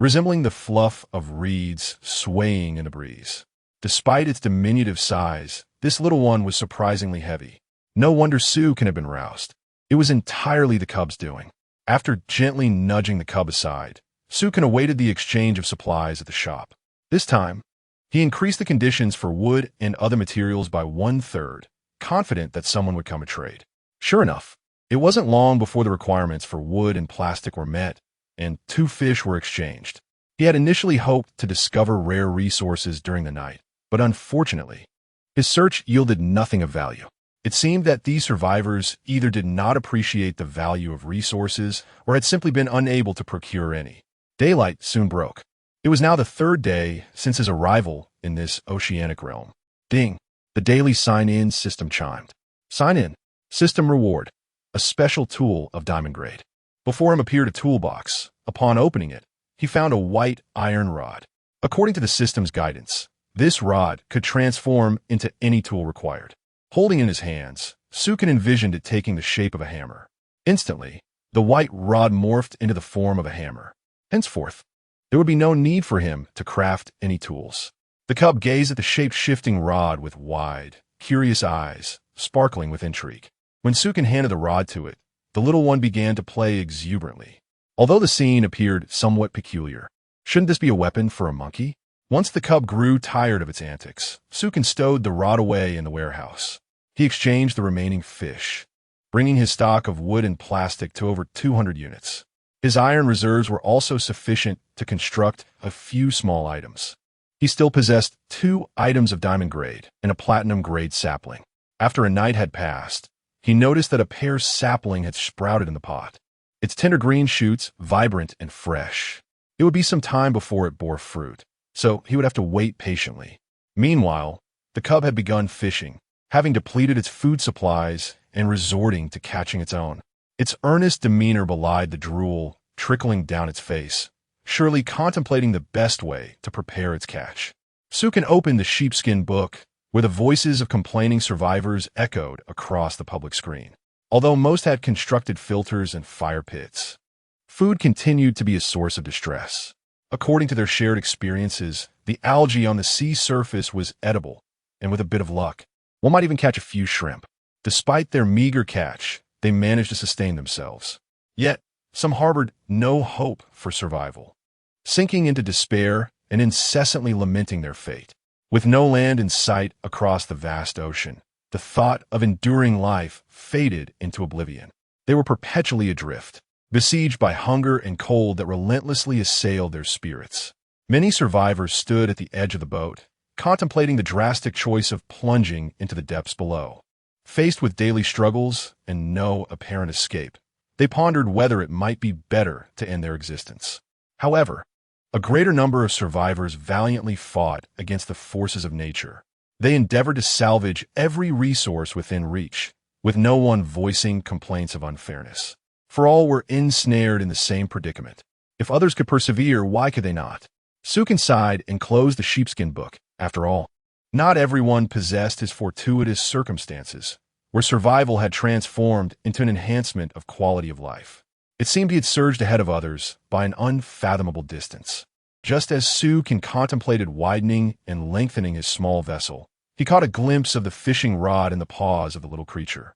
resembling the fluff of reeds swaying in a breeze. Despite its diminutive size, this little one was surprisingly heavy. No wonder Sukin had been roused. It was entirely the cub's doing. After gently nudging the cub aside, Sukin awaited the exchange of supplies at the shop. This time, he increased the conditions for wood and other materials by 1/3, confident that someone would come to trade. Sure enough, it wasn't long before the requirements for wood and plastic were met, and 2 fish were exchanged. He had initially hoped to discover rare resources during the night, but unfortunately, his search yielded nothing of value. It seemed that these survivors either did not appreciate the value of resources or had simply been unable to procure any. Daylight soon broke. It was now the 3rd day since his arrival in this oceanic realm. Ding! The daily sign-in system chimed. Sign in. System reward. A special tool of diamond grade. Before him appeared a toolbox. Upon opening it, he found a white iron rod. According to the system's guidance, this rod could transform into any tool required. Holding it in his hands, Sukin envisioned it taking the shape of a hammer. Instantly, the white rod morphed into the form of a hammer. Henceforth, there would be no need for him to craft any tools. The cub gazed at the shape-shifting rod with wide, curious eyes, sparkling with intrigue. When Sukin handed the rod to it, the little one began to play exuberantly. Although the scene appeared somewhat peculiar, shouldn't this be a weapon for a monkey? Once the cub grew tired of its antics, Sukin stowed the rod away in the warehouse. He exchanged the remaining fish, bringing his stock of wood and plastic to over 200 units. His iron reserves were also sufficient to construct a few small items. He still possessed 2 items of diamond grade and a platinum grade sapling. After a night had passed, he noticed that a pear sapling had sprouted in the pot, its tender green shoots vibrant and fresh. It would be some time before it bore fruit, so he would have to wait patiently. Meanwhile, the cub had begun fishing, having depleted its food supplies and resorting to catching its own. Its earnest demeanor belied the drool trickling down its face, surely contemplating the best way to prepare its catch. Sukin opened the sheepskin book, where the voices of complaining survivors echoed across the public screen. Although most had constructed filters and fire pits, food continued to be a source of distress. According to their shared experiences, the algae on the sea surface was edible, and with a bit of luck, one might even catch a few shrimp. Despite their meager catch, they managed to sustain themselves. Yet, some harbored no hope for survival, sinking into despair and incessantly lamenting their fate. With no land in sight across the vast ocean, the thought of enduring life faded into oblivion. They were perpetually adrift, besieged by hunger and cold that relentlessly assailed their spirits. Many survivors stood at the edge of the boat, contemplating the drastic choice of plunging into the depths below. Faced with daily struggles and no apparent escape, they pondered whether it might be better to end their existence. However, a greater number of survivors valiantly fought against the forces of nature. They endeavored to salvage every resource within reach, with no one voicing complaints of unfairness. For all were ensnared in the same predicament. If others could persevere, why could they not? Sukin sighed and closed the sheepskin book. After all, not everyone possessed his fortuitous circumstances, where survival had transformed into an enhancement of quality of life. It seemed he had surged ahead of others by an unfathomable distance. Just as Sukin contemplated widening and lengthening his small vessel, he caught a glimpse of the fishing rod in the paws of the little creature,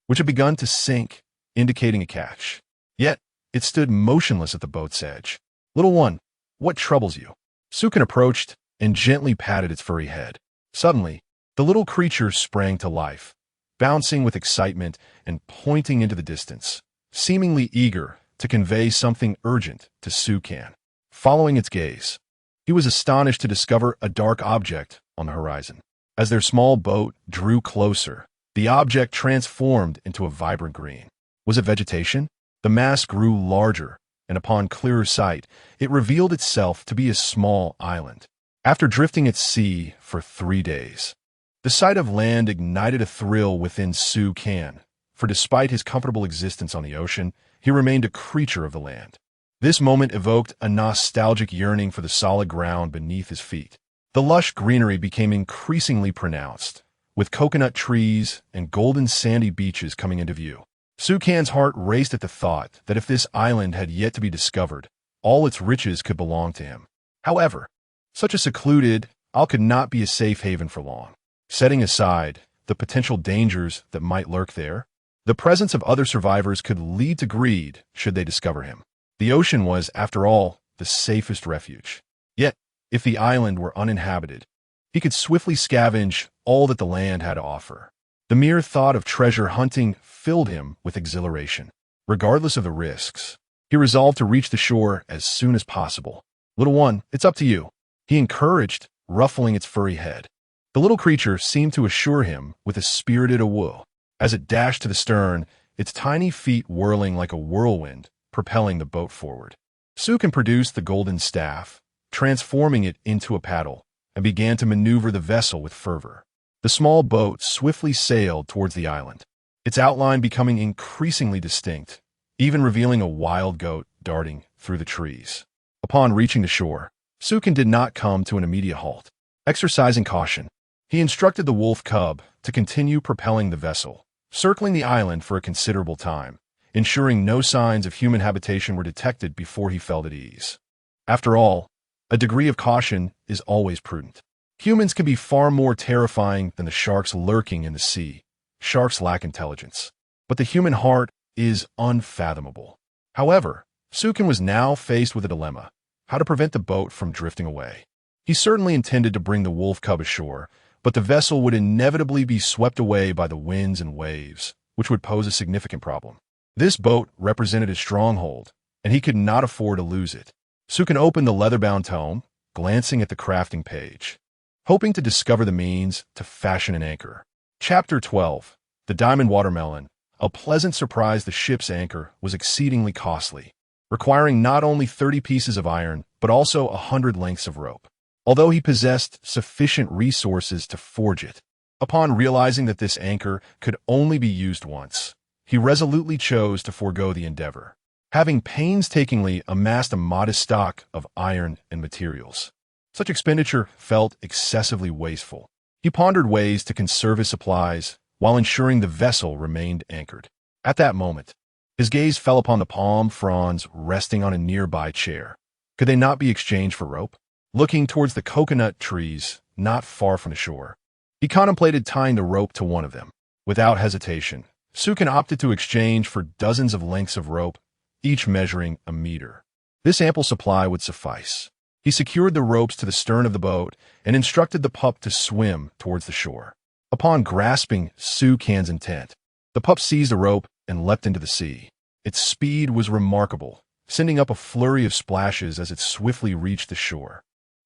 which had begun to sink, indicating a catch. Yet, it stood motionless at the boat's edge. "Little one, what troubles you?" Sukin approached and gently patted its furry head. Suddenly, the little creature sprang to life, bouncing with excitement and pointing into the distance, seemingly eager to convey something urgent to Sukin. Following its gaze, he was astonished to discover a dark object on the horizon. As their small boat drew closer, the object transformed into a vibrant green. Was it vegetation? The mass grew larger, and upon clearer sight, it revealed itself to be a small island. After drifting at sea for 3 days, the sight of land ignited a thrill within Sukin, for despite his comfortable existence on the ocean, he remained a creature of the land. This moment evoked a nostalgic yearning for the solid ground beneath his feet. The lush greenery became increasingly pronounced, with coconut trees and golden sandy beaches coming into view. Sukin's heart raced at the thought that if this island had yet to be discovered, all its riches could belong to him. However, such a secluded isle could not be a safe haven for long. Setting aside the potential dangers that might lurk there, the presence of other survivors could lead to greed should they discover him. The ocean was, after all, the safest refuge. Yet, if the island were uninhabited, he could swiftly scavenge all that the land had to offer. The mere thought of treasure hunting filled him with exhilaration. Regardless of the risks, he resolved to reach the shore as soon as possible. "Little one, it's up to you," he encouraged, ruffling its furry head. The little creature seemed to assure him with a spirited awoo. As it dashed to the stern, its tiny feet whirling like a whirlwind, propelling the boat forward. Sukin produced the golden staff, transforming it into a paddle, and began to maneuver the vessel with fervor. The small boat swiftly sailed towards the island, its outline becoming increasingly distinct, even revealing a wild goat darting through the trees. Upon reaching the shore, Sukin did not come to an immediate halt. Exercising caution, he instructed the wolf cub to continue propelling the vessel, circling the island for a considerable time, ensuring no signs of human habitation were detected before he felt at ease. After all, a degree of caution is always prudent. Humans can be far more terrifying than the sharks lurking in the sea. Sharks lack intelligence, but the human heart is unfathomable. However, Sukin was now faced with a dilemma: how to prevent the boat from drifting away. He certainly intended to bring the wolf cub ashore, but the vessel would inevitably be swept away by the winds and waves, which would pose a significant problem. This boat represented his stronghold, and he could not afford to lose it. Sukin opened the leather-bound tome, glancing at the crafting page, hoping to discover the means to fashion an anchor. Chapter 12. The Diamond Watermelon. A pleasant surprise, the ship's anchor was exceedingly costly, requiring not only 30 pieces of iron, but also 100 lengths of rope. Although he possessed sufficient resources to forge it, upon realizing that this anchor could only be used once, he resolutely chose to forego the endeavor, having painstakingly amassed a modest stock of iron and materials. Such expenditure felt excessively wasteful. He pondered ways to conserve his supplies while ensuring the vessel remained anchored. At that moment, his gaze fell upon the palm fronds resting on a nearby chair. Could they not be exchanged for rope? Looking towards the coconut trees not far from the shore, he contemplated tying the rope to one of them. Without hesitation, Sukin opted to exchange for dozens of lengths of rope, each measuring a meter. This ample supply would suffice. He secured the ropes to the stern of the boat and instructed the pup to swim towards the shore. Upon grasping Sukin's intent, the pup seized a rope and leapt into the sea. Its speed was remarkable, sending up a flurry of splashes as it swiftly reached the shore.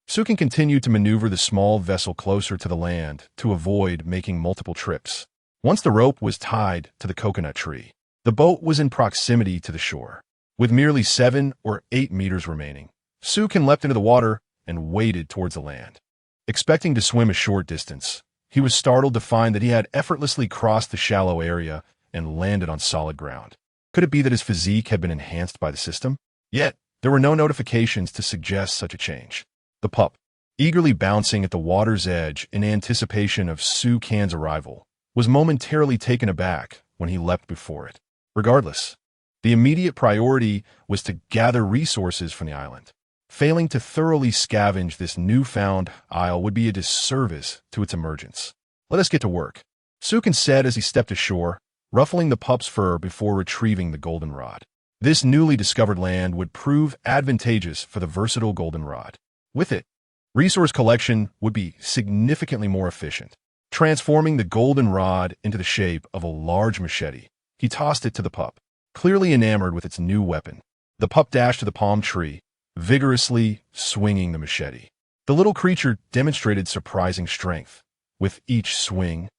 Sukin continued to maneuver the small vessel closer to the land to avoid making multiple trips. Once the rope was tied to the coconut tree, the boat was in proximity to the shore. With merely 7 or 8 meters remaining, Sukin leapt into the water and waded towards the land. Expecting to swim a short distance, he was startled to find that he had effortlessly crossed the shallow area and landed on solid ground. Could it be that his physique had been enhanced by the system? Yet, there were no notifications to suggest such a change. The pup, eagerly bouncing at the water's edge in anticipation of Sukin's arrival, was momentarily taken aback when he leapt before it. Regardless, the immediate priority was to gather resources from the island. Failing to thoroughly scavenge this newfound isle would be a disservice to its emergence. Let us get to work, Sukin said as he stepped ashore, ruffling the pup's fur before retrieving the goldenrod. This newly discovered land would prove advantageous for the versatile goldenrod. With it, resource collection would be significantly more efficient. Transforming the goldenrod into the shape of a large machete, he tossed it to the pup, clearly enamored with its new weapon. The pup dashed to the palm tree, vigorously swinging the machete. The little creature demonstrated surprising strength. With each swing,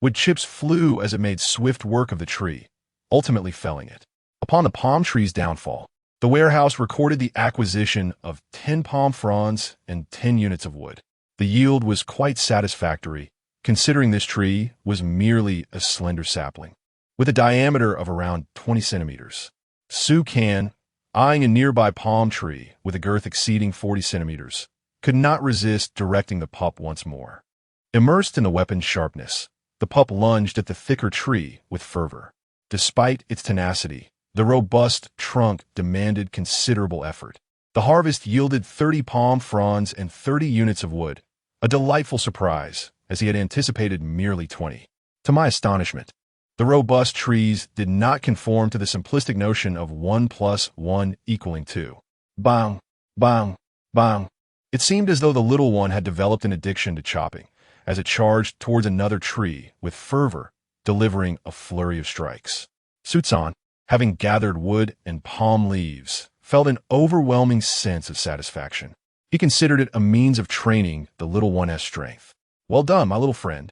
wood chips flew as it made swift work of the tree, ultimately felling it. Upon the palm tree's downfall, the warehouse recorded the acquisition of 10 palm fronds and 10 units of wood. The yield was quite satisfactory, considering this tree was merely a slender sapling, with a diameter of around 20 centimeters. Sukin, eyeing a nearby palm tree with a girth exceeding 40 centimeters, could not resist directing the pup once more. Immersed in the weapon's sharpness, the pup lunged at the thicker tree with fervor. Despite its tenacity, the robust trunk demanded considerable effort. The harvest yielded 30 palm fronds and 30 units of wood, a delightful surprise, as he had anticipated merely 20. To my astonishment, the robust trees did not conform to the simplistic notion of 1 + 1 = 2. Bang, bang, bang. It seemed as though the little one had developed an addiction to chopping, as it charged towards another tree with fervor, delivering a flurry of strikes. Sutsan, having gathered wood and palm leaves, felt an overwhelming sense of satisfaction. He considered it a means of training the little one's strength. Well done, my little friend.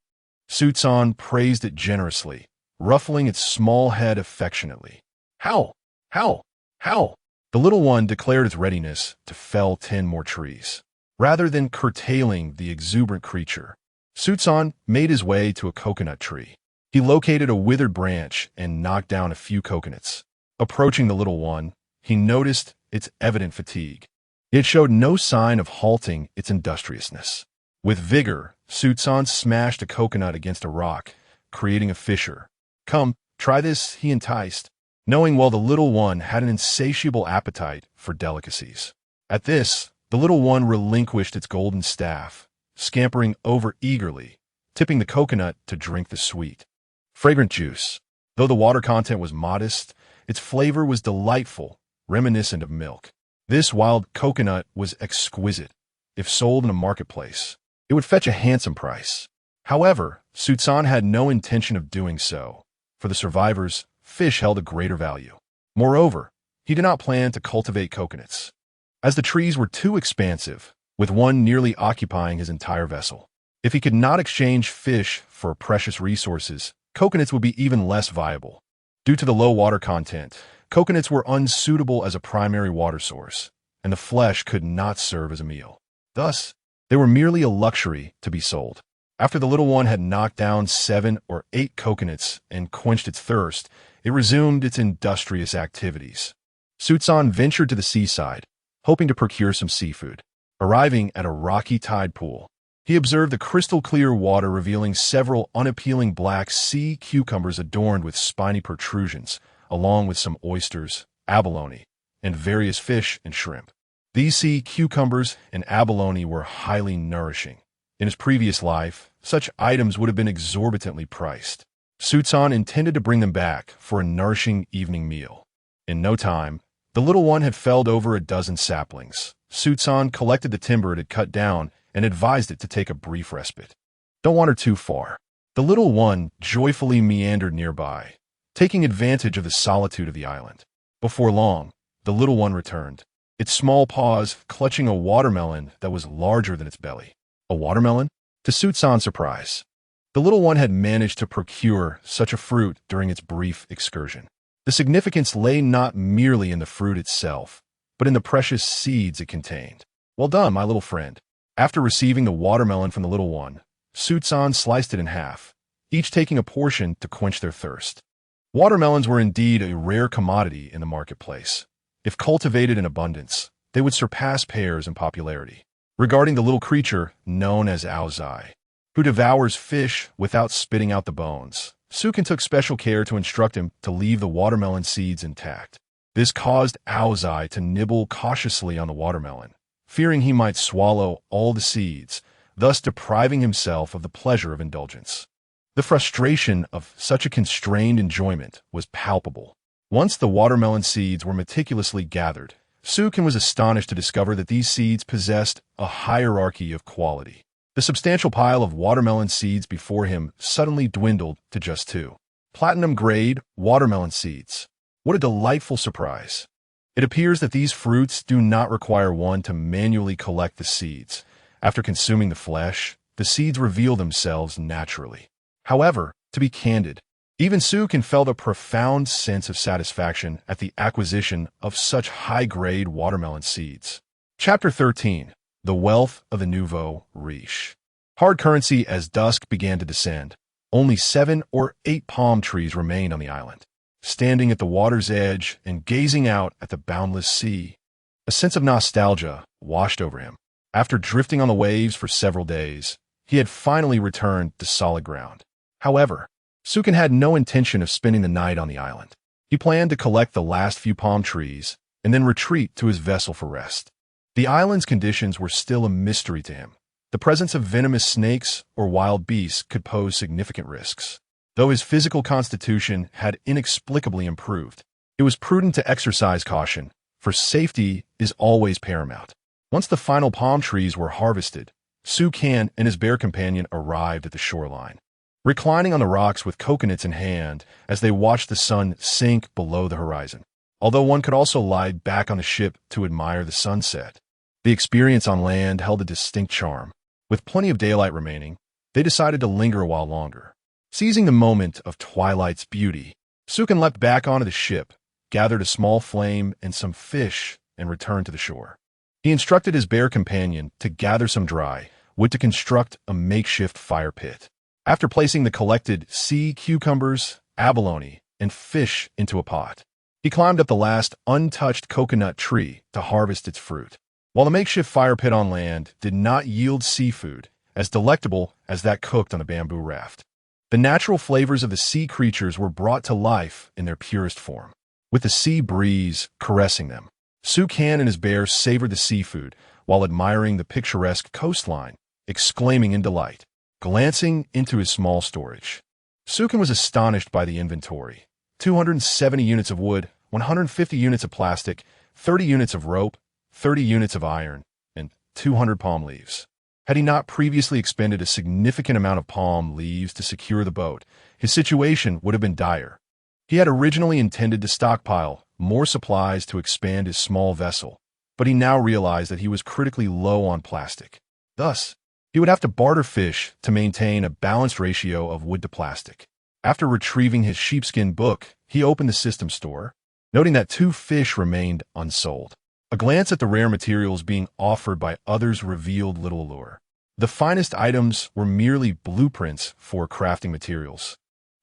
Sutsan praised it generously, ruffling its small head affectionately. How? The little one declared its readiness to fell 10 more trees. Rather than curtailing the exuberant creature, Sutsan made his way to a coconut tree. He located a withered branch and knocked down a few coconuts. Approaching the little one, he noticed its evident fatigue. It showed no sign of halting its industriousness. With vigor, Sutsan smashed a coconut against a rock, creating a fissure. Come, try this, he enticed, knowing well the little one had an insatiable appetite for delicacies. At this, the little one relinquished its golden staff, scampering over eagerly, tipping the coconut to drink the sweet, fragrant juice. Though the water content was modest, its flavor was delightful, reminiscent of milk. This wild coconut was exquisite. If sold in a marketplace, it would fetch a handsome price. However, Sutsan had no intention of doing so. For the survivors, fish held a greater value. Moreover, he did not plan to cultivate coconuts, as the trees were too expansive, with one nearly occupying his entire vessel. If he could not exchange fish for precious resources, coconuts would be even less viable. Due to the low water content, coconuts were unsuitable as a primary water source, and the flesh could not serve as a meal. Thus, they were merely a luxury to be sold. After the little one had knocked down 7 or 8 coconuts and quenched its thirst, it resumed its industrious activities. Sutsan ventured to the seaside, hoping to procure some seafood. Arriving at a rocky tide pool, he observed the crystal-clear water revealing several unappealing black sea cucumbers adorned with spiny protrusions, along with some oysters, abalone, and various fish and shrimp. These sea cucumbers and abalone were highly nourishing. In his previous life, such items would have been exorbitantly priced. Sutsan intended to bring them back for a nourishing evening meal. In no time, the little one had felled over a dozen saplings. Sutsan collected the timber it had cut down and advised it to take a brief respite. Don't wander too far. The little one joyfully meandered nearby, taking advantage of the solitude of the island. Before long, the little one returned, its small paws clutching a watermelon that was larger than its belly. A watermelon? To Sutsan's surprise, the little one had managed to procure such a fruit during its brief excursion. The significance lay not merely in the fruit itself, but in the precious seeds it contained. Well done, my little friend. After receiving the watermelon from the little one, Sutsan sliced it in half, each taking a portion to quench their thirst. Watermelons were indeed a rare commodity in the marketplace. If cultivated in abundance, they would surpass pears in popularity. Regarding the little creature known as outsmart, who devours fish without spitting out the bones, Sukin took special care to instruct him to leave the watermelon seeds intact. This caused outsmart to nibble cautiously on the watermelon, fearing he might swallow all the seeds, thus depriving himself of the pleasure of indulgence. The frustration of such a constrained enjoyment was palpable. Once the watermelon seeds were meticulously gathered, Sukin was astonished to discover that these seeds possessed a hierarchy of quality. The substantial pile of watermelon seeds before him suddenly dwindled to just 2 platinum-grade watermelon seeds. What a delightful surprise! It appears that these fruits do not require one to manually collect the seeds. After consuming the flesh, the seeds reveal themselves naturally. However, to be candid, even Sukin felt a profound sense of satisfaction at the acquisition of such high-grade watermelon seeds. Chapter 13. The Wealth of the Nouveau Riche. Hard currency. As dusk began to descend, only 7 or 8 palm trees remained on the island. Standing at the water's edge and gazing out at the boundless sea, a sense of nostalgia washed over him. After drifting on the waves for several days, he had finally returned to solid ground. However, Sukin had no intention of spending the night on the island. He planned to collect the last few palm trees and then retreat to his vessel for rest. The island's conditions were still a mystery to him. The presence of venomous snakes or wild beasts could pose significant risks. Though his physical constitution had inexplicably improved, it was prudent to exercise caution, for safety is always paramount. Once the final palm trees were harvested, Sukin and his bear companion arrived at the shoreline. Reclining on the rocks with coconuts in hand as they watched the sun sink below the horizon. Although one could also lie back on the ship to admire the sunset, the experience on land held a distinct charm. With plenty of daylight remaining, they decided to linger a while longer. Seizing the moment of twilight's beauty, Sukin leapt back onto the ship, gathered a small flame and some fish, and returned to the shore. He instructed his bear companion to gather some dry wood to construct a makeshift fire pit. After placing the collected sea cucumbers, abalone, and fish into a pot, he climbed up the last untouched coconut tree to harvest its fruit. While the makeshift fire pit on land did not yield seafood as delectable as that cooked on a bamboo raft, the natural flavors of the sea creatures were brought to life in their purest form. With the sea breeze caressing them, Sukin and his bear savored the seafood while admiring the picturesque coastline, exclaiming in delight. Glancing into his small storage, Sukin was astonished by the inventory. 270 units of wood, 150 units of plastic, 30 units of rope, 30 units of iron, and 200 palm leaves. Had he not previously expended a significant amount of palm leaves to secure the boat, his situation would have been dire. He had originally intended to stockpile more supplies to expand his small vessel, but he now realized that he was critically low on plastic. Thus, he would have to barter fish to maintain a balanced ratio of wood to plastic. After retrieving his sheepskin book, he opened the system store, noting that 2 fish remained unsold. A glance at the rare materials being offered by others revealed little allure. The finest items were merely blueprints for crafting materials,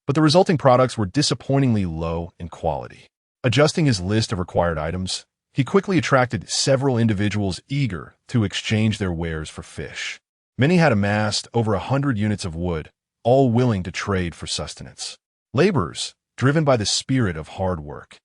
but the resulting products were disappointingly low in quality. Adjusting his list of required items, he quickly attracted several individuals eager to exchange their wares for fish. Many had amassed over 100 units of wood, all willing to trade for sustenance. Laborers, driven by the spirit of hard work,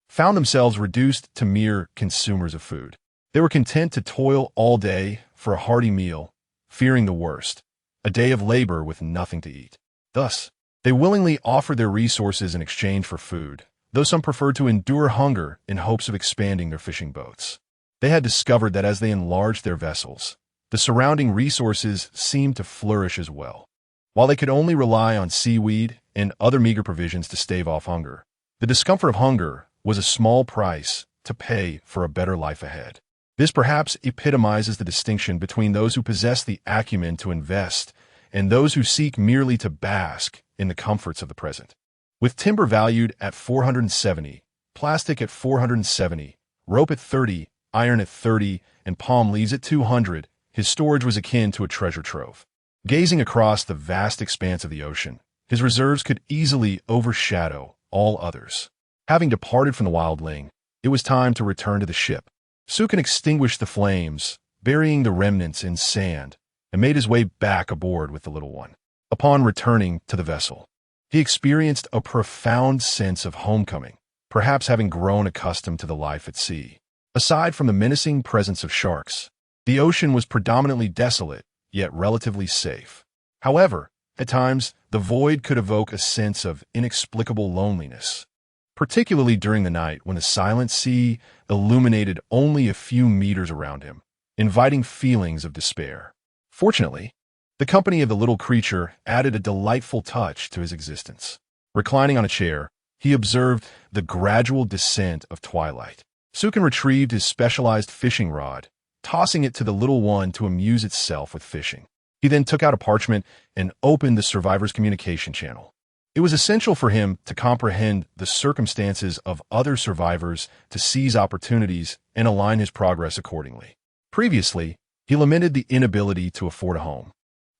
found themselves reduced to mere consumers of food. They were content to toil all day for a hearty meal, fearing the worst, a day of labor with nothing to eat. Thus, they willingly offered their resources in exchange for food, though some preferred to endure hunger in hopes of expanding their fishing boats. They had discovered that as they enlarged their vessels, the surrounding resources seemed to flourish as well. While they could only rely on seaweed and other meager provisions to stave off hunger, the discomfort of hunger was a small price to pay for a better life ahead. This perhaps epitomizes the distinction between those who possess the acumen to invest and those who seek merely to bask in the comforts of the present. With timber valued at 470, plastic at 470, rope at 30, iron at 30, and palm leaves at 200, his storage was akin to a treasure trove. Gazing across the vast expanse of the ocean, his reserves could easily overshadow all others. Having departed from the wildling, it was time to return to the ship. Sukin extinguished the flames, burying the remnants in sand, and made his way back aboard with the little one. Upon returning to the vessel, he experienced a profound sense of homecoming, perhaps having grown accustomed to the life at sea. Aside from the menacing presence of sharks, the ocean was predominantly desolate, yet relatively safe. However, at times, the void could evoke a sense of inexplicable loneliness, particularly during the night when the silent sea illuminated only a few meters around him, inviting feelings of despair. Fortunately, the company of the little creature added a delightful touch to his existence. Reclining on a chair, he observed the gradual descent of twilight. Sukin retrieved his specialized fishing rod, tossing it to the little one to amuse itself with fishing. He then took out a parchment and opened the survivor's communication channel. It was essential for him to comprehend the circumstances of other survivors to seize opportunities and align his progress accordingly. Previously, he lamented the inability to afford a home.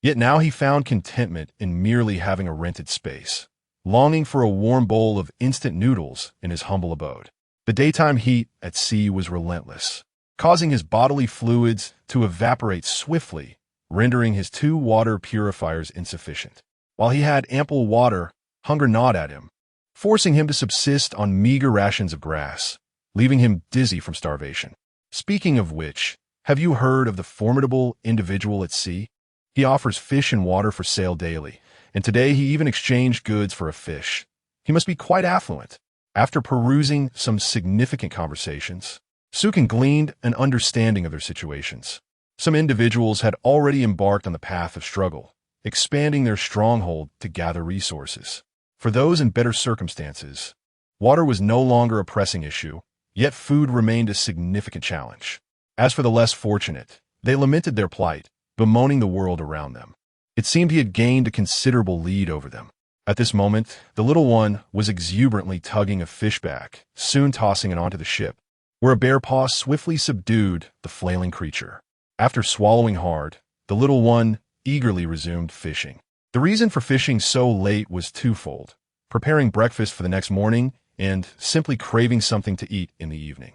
Yet now he found contentment in merely having a rented space, longing for a warm bowl of instant noodles in his humble abode. The daytime heat at sea was relentless, causing his bodily fluids to evaporate swiftly, rendering his 2 water purifiers insufficient. While he had ample water, hunger gnawed at him, forcing him to subsist on meager rations of grass, leaving him dizzy from starvation. Speaking of which, have you heard of the formidable individual at sea? He offers fish and water for sale daily, and today he even exchanged goods for a fish. He must be quite affluent. After perusing some significant conversations, Sukin gleaned an understanding of their situations. Some individuals had already embarked on the path of struggle, expanding their stronghold to gather resources. For those in better circumstances, water was no longer a pressing issue, yet food remained a significant challenge. As for the less fortunate, they lamented their plight, bemoaning the world around them. It seemed he had gained a considerable lead over them. At this moment, the little one was exuberantly tugging a fish back, soon tossing it onto the ship, where a bare paw swiftly subdued the flailing creature. After swallowing hard, the little one eagerly resumed fishing. The reason for fishing so late was twofold: preparing breakfast for the next morning and simply craving something to eat in the evening.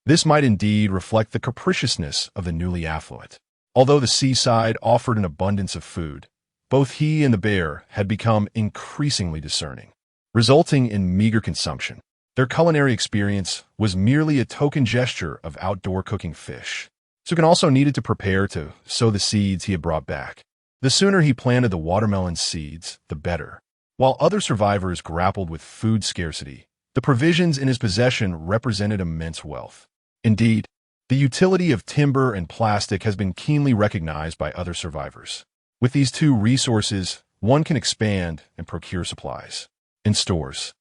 This might indeed reflect the capriciousness of the newly affluent. Although the seaside offered an abundance of food, both he and the bear had become increasingly discerning, resulting in meager consumption. Their culinary experience was merely a token gesture of outdoor cooking fish. Sukin also needed to prepare to sow the seeds he had brought back. The sooner he planted the watermelon seeds, the better. While other survivors grappled with food scarcity, the provisions in his possession represented immense wealth. Indeed, the utility of timber and plastic has been keenly recognized by other survivors. With these 2 resources, one can expand and procure supplies. In stores,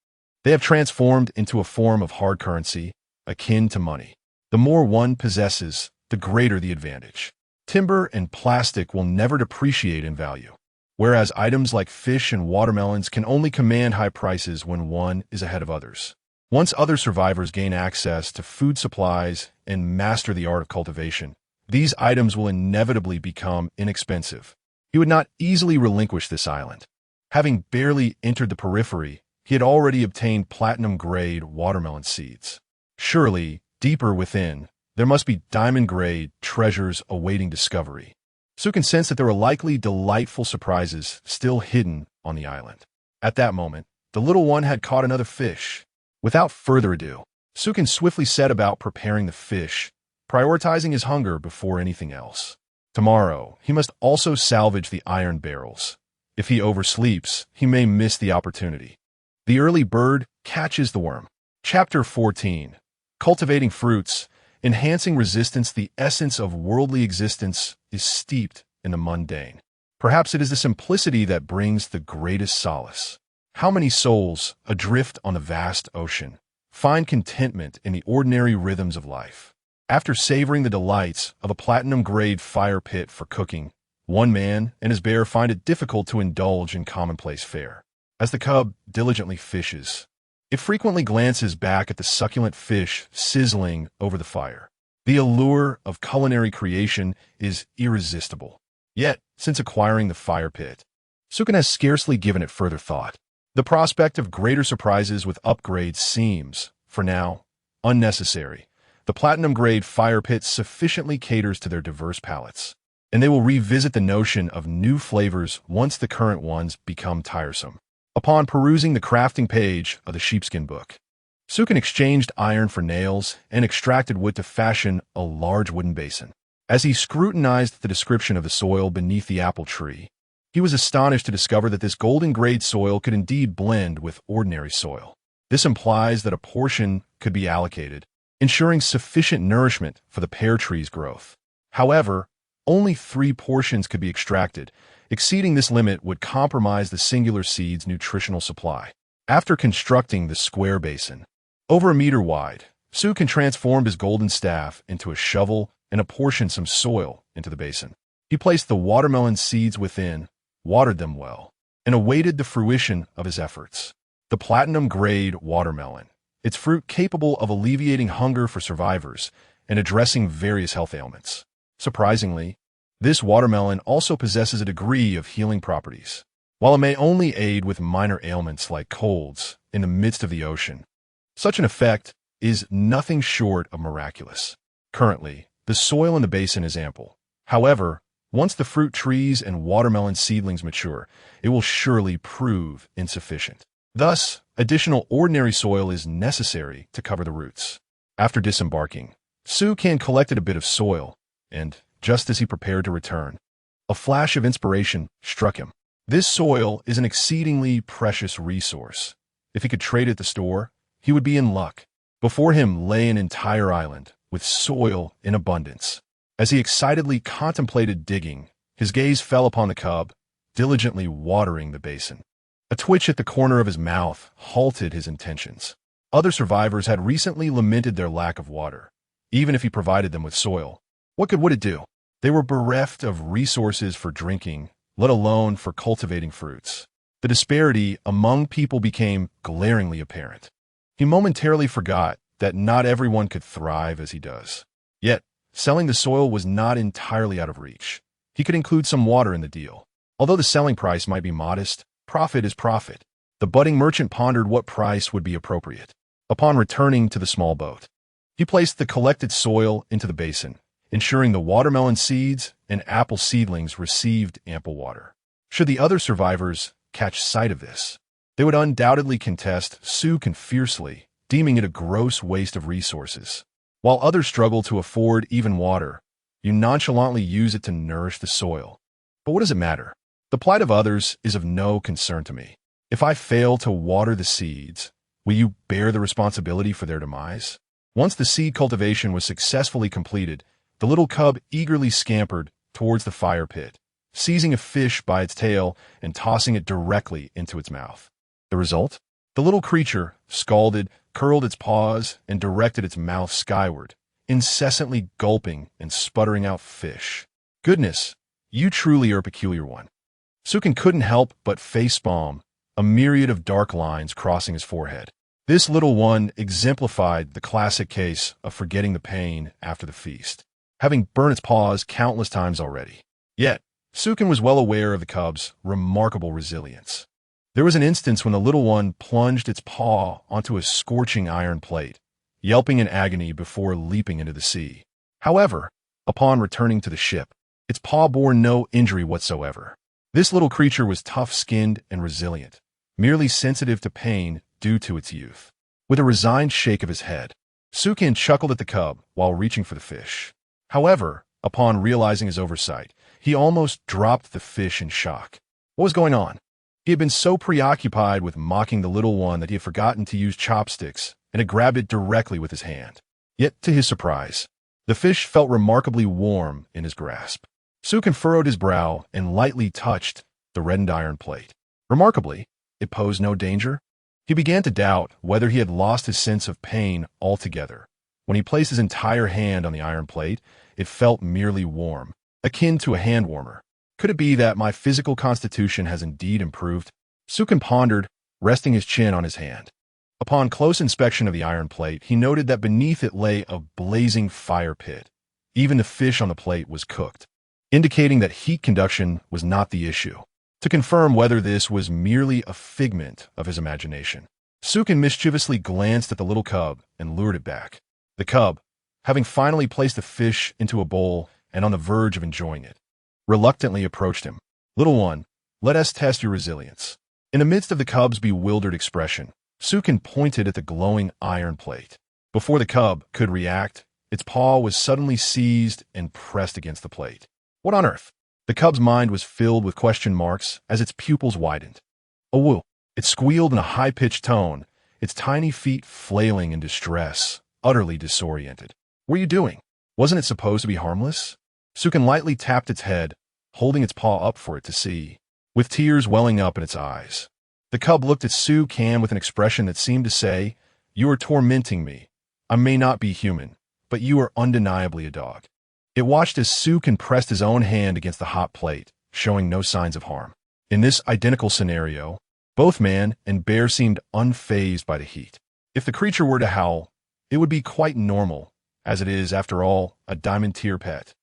they have transformed into a form of hard currency, akin to money. The more one possesses, the greater the advantage. Timber and plastic will never depreciate in value, whereas items like fish and watermelons can only command high prices when one is ahead of others. Once other survivors gain access to food supplies and master the art of cultivation, these items will inevitably become inexpensive. He would not easily relinquish this island. Having barely entered the periphery, he had already obtained platinum-grade watermelon seeds. Surely, deeper within, there must be diamond-grade treasures awaiting discovery. Sukin sensed that there were likely delightful surprises still hidden on the island. At that moment, the little one had caught another fish. Without further ado, Sukin swiftly set about preparing the fish, prioritizing his hunger before anything else. Tomorrow, he must also salvage the iron barrels. If he oversleeps, he may miss the opportunity. The early bird catches the worm. Chapter 14. Cultivating fruits. Enhancing resistance. The essence of worldly existence is steeped in the mundane. Perhaps it is the simplicity that brings the greatest solace. How many souls, adrift on the vast ocean, find contentment in the ordinary rhythms of life. After savoring the delights of a platinum-grade fire pit for cooking, one man and his bear find it difficult to indulge in commonplace fare. As the cub diligently fishes, it frequently glances back at the succulent fish sizzling over the fire. The allure of culinary creation is irresistible. Yet, since acquiring the fire pit, Sukin has scarcely given it further thought. The prospect of greater surprises with upgrades seems, for now, unnecessary. The platinum-grade fire pit sufficiently caters to their diverse palates, and they will revisit the notion of new flavors once the current ones become tiresome. Upon perusing the crafting page of the sheepskin book, Sukin exchanged iron for nails and extracted wood to fashion a large wooden basin. As he scrutinized the description of the soil beneath the apple tree, he was astonished to discover that this golden-grade soil could indeed blend with ordinary soil. This implies that a portion could be allocated, ensuring sufficient nourishment for the pear tree's growth. However, only 3 portions could be extracted. Exceeding this limit would compromise the singular seed's nutritional supply. After constructing the square basin, over a meter wide, Sukin transformed his golden staff into a shovel and apportioned some soil into the basin. He placed the watermelon seeds within, watered them well, and awaited the fruition of his efforts. The platinum-grade watermelon, its fruit capable of alleviating hunger for survivors and addressing various health ailments. Surprisingly, this watermelon also possesses a degree of healing properties. While it may only aid with minor ailments like colds in the midst of the ocean, such an effect is nothing short of miraculous. Currently, the soil in the basin is ample. However, once the fruit trees and watermelon seedlings mature, it will surely prove insufficient. Thus, additional ordinary soil is necessary to cover the roots. After disembarking, Sukin collected a bit of soil, and, just as he prepared to return, a flash of inspiration struck him. This soil is an exceedingly precious resource. If he could trade at the store, he would be in luck. Before him lay an entire island, with soil in abundance. As he excitedly contemplated digging, his gaze fell upon the cub, diligently watering the basin. A twitch at the corner of his mouth halted his intentions. Other survivors had recently lamented their lack of water. Even if he provided them with soil, what good would it do? They were bereft of resources for drinking, let alone for cultivating fruits. The disparity among people became glaringly apparent. He momentarily forgot that not everyone could thrive as he does. Yet, selling the soil was not entirely out of reach. He could include some water in the deal. Although the selling price might be modest, profit is profit. The budding merchant pondered what price would be appropriate. Upon returning to the small boat, he placed the collected soil into the basin, ensuring the watermelon seeds and apple seedlings received ample water. Should the other survivors catch sight of this, they would undoubtedly contest Sukin fiercely, deeming it a gross waste of resources. While others struggle to afford even water, you nonchalantly use it to nourish the soil. But what does it matter? The plight of others is of no concern to me. If I fail to water the seeds, will you bear the responsibility for their demise? Once the seed cultivation was successfully completed, the little cub eagerly scampered towards the fire pit, seizing a fish by its tail and tossing it directly into its mouth. The result? The little creature, scalded, curled its paws and directed its mouth skyward, incessantly gulping and sputtering out fish. Goodness, you truly are a peculiar one. Sukin couldn't help but facepalm, a myriad of dark lines crossing his forehead. This little one exemplified the classic case of forgetting the pain after the feast, having burned its paws countless times already. Yet, Sukin was well aware of the cub's remarkable resilience. There was an instance when the little one plunged its paw onto a scorching iron plate, yelping in agony before leaping into the sea. However, upon returning to the ship, its paw bore no injury whatsoever. This little creature was tough-skinned and resilient, merely sensitive to pain due to its youth. With a resigned shake of his head, Sukin chuckled at the cub while reaching for the fish. However, upon realizing his oversight, he almost dropped the fish in shock. What was going on? He had been so preoccupied with mocking the little one that he had forgotten to use chopsticks and had grabbed it directly with his hand. Yet, to his surprise, the fish felt remarkably warm in his grasp. Sukin furrowed his brow and lightly touched the reddened iron plate. Remarkably, it posed no danger. He began to doubt whether he had lost his sense of pain altogether. When he placed his entire hand on the iron plate, it felt merely warm, akin to a hand warmer. Could it be that my physical constitution has indeed improved? Sukin pondered, resting his chin on his hand. Upon close inspection of the iron plate, he noted that beneath it lay a blazing fire pit. Even the fish on the plate was cooked, indicating that heat conduction was not the issue. To confirm whether this was merely a figment of his imagination, Sukin mischievously glanced at the little cub and lured it back. The cub, having finally placed the fish into a bowl and on the verge of enjoying it, reluctantly approached him. "Little one, let us test your resilience." In the midst of the cub's bewildered expression, Sukin pointed at the glowing iron plate. Before the cub could react, its paw was suddenly seized and pressed against the plate. What on earth? The cub's mind was filled with question marks as its pupils widened. "Oh, woo!" It squealed in a high-pitched tone, its tiny feet flailing in distress, utterly disoriented. "What are you doing? Wasn't it supposed to be harmless?" Sukin lightly tapped its head, holding its paw up for it to see, with tears welling up in its eyes. The cub looked at Sukin with an expression that seemed to say, "You are tormenting me. I may not be human, but you are undeniably a dog." It watched as Sukin pressed his own hand against the hot plate, showing no signs of harm. In this identical scenario, both man and bear seemed unfazed by the heat. If the creature were to howl, it would be quite normal, as it is, after all, a diamond-tier pet,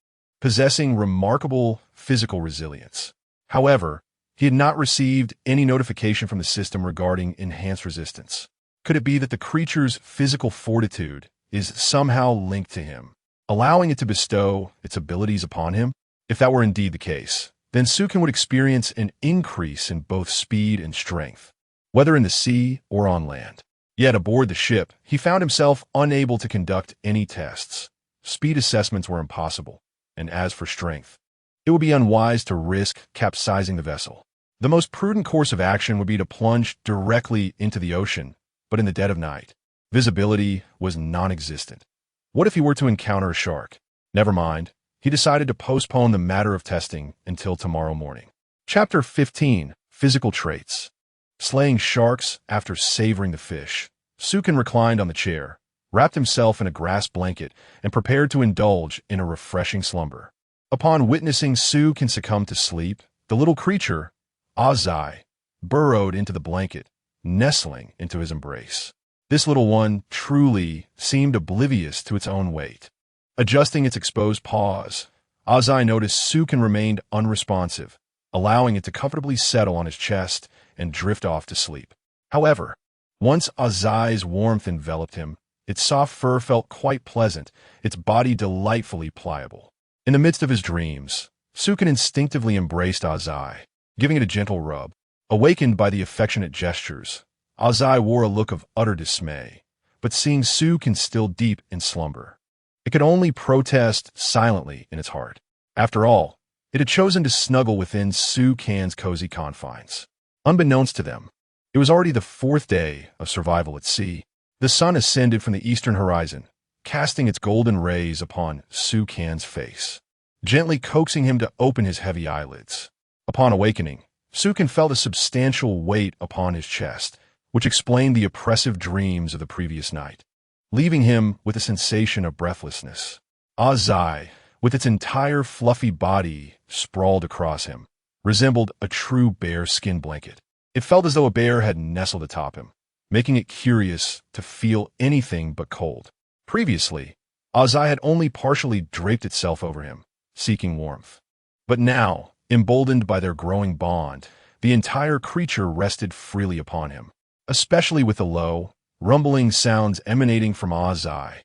possessing remarkable physical resilience. However, he had not received any notification from the system regarding enhanced resistance. Could it be that the creature's physical fortitude is somehow linked to him, allowing it to bestow its abilities upon him? If that were indeed the case, then Sukin would experience an increase in both speed and strength, whether in the sea or on land. Yet aboard the ship, he found himself unable to conduct any tests. Speed assessments were impossible, and as for strength, it would be unwise to risk capsizing the vessel. The most prudent course of action would be to plunge directly into the ocean, but in the dead of night. Visibility was non-existent. What if he were to encounter a shark? Never mind. He decided to postpone the matter of testing until tomorrow morning. Chapter 15. Physical Traits. Slaying sharks after savoring the fish. Sukin reclined on the chair, wrapped himself in a grass blanket, and prepared to indulge in a refreshing slumber. Upon witnessing Sukin succumb to sleep, the little creature, Azai, burrowed into the blanket, nestling into his embrace. This little one truly seemed oblivious to its own weight. Adjusting its exposed paws, Azai noticed Sukin remained unresponsive, allowing it to comfortably settle on his chest and drift off to sleep. However, once Azai's warmth enveloped him, its soft fur felt quite pleasant, its body delightfully pliable. In the midst of his dreams, Sukin instinctively embraced Azai, giving it a gentle rub. Awakened by the affectionate gestures, Azai wore a look of utter dismay, but seeing Sukin still deep in slumber, it could only protest silently in its heart. After all, it had chosen to snuggle within Sukin's cozy confines. Unbeknownst to them, it was already the fourth day of survival at sea. The sun ascended from the eastern horizon, casting its golden rays upon Sukin's face, gently coaxing him to open his heavy eyelids. Upon awakening, Sukin felt a substantial weight upon his chest, which explained the oppressive dreams of the previous night, leaving him with a sensation of breathlessness. Azai, with its entire fluffy body sprawled across him, resembled a true bear skin blanket. It felt as though a bear had nestled atop him, making it curious to feel anything but cold. Previously, Azai had only partially draped itself over him, seeking warmth. But now, emboldened by their growing bond, the entire creature rested freely upon him, especially with the low, rumbling sounds emanating from Azai.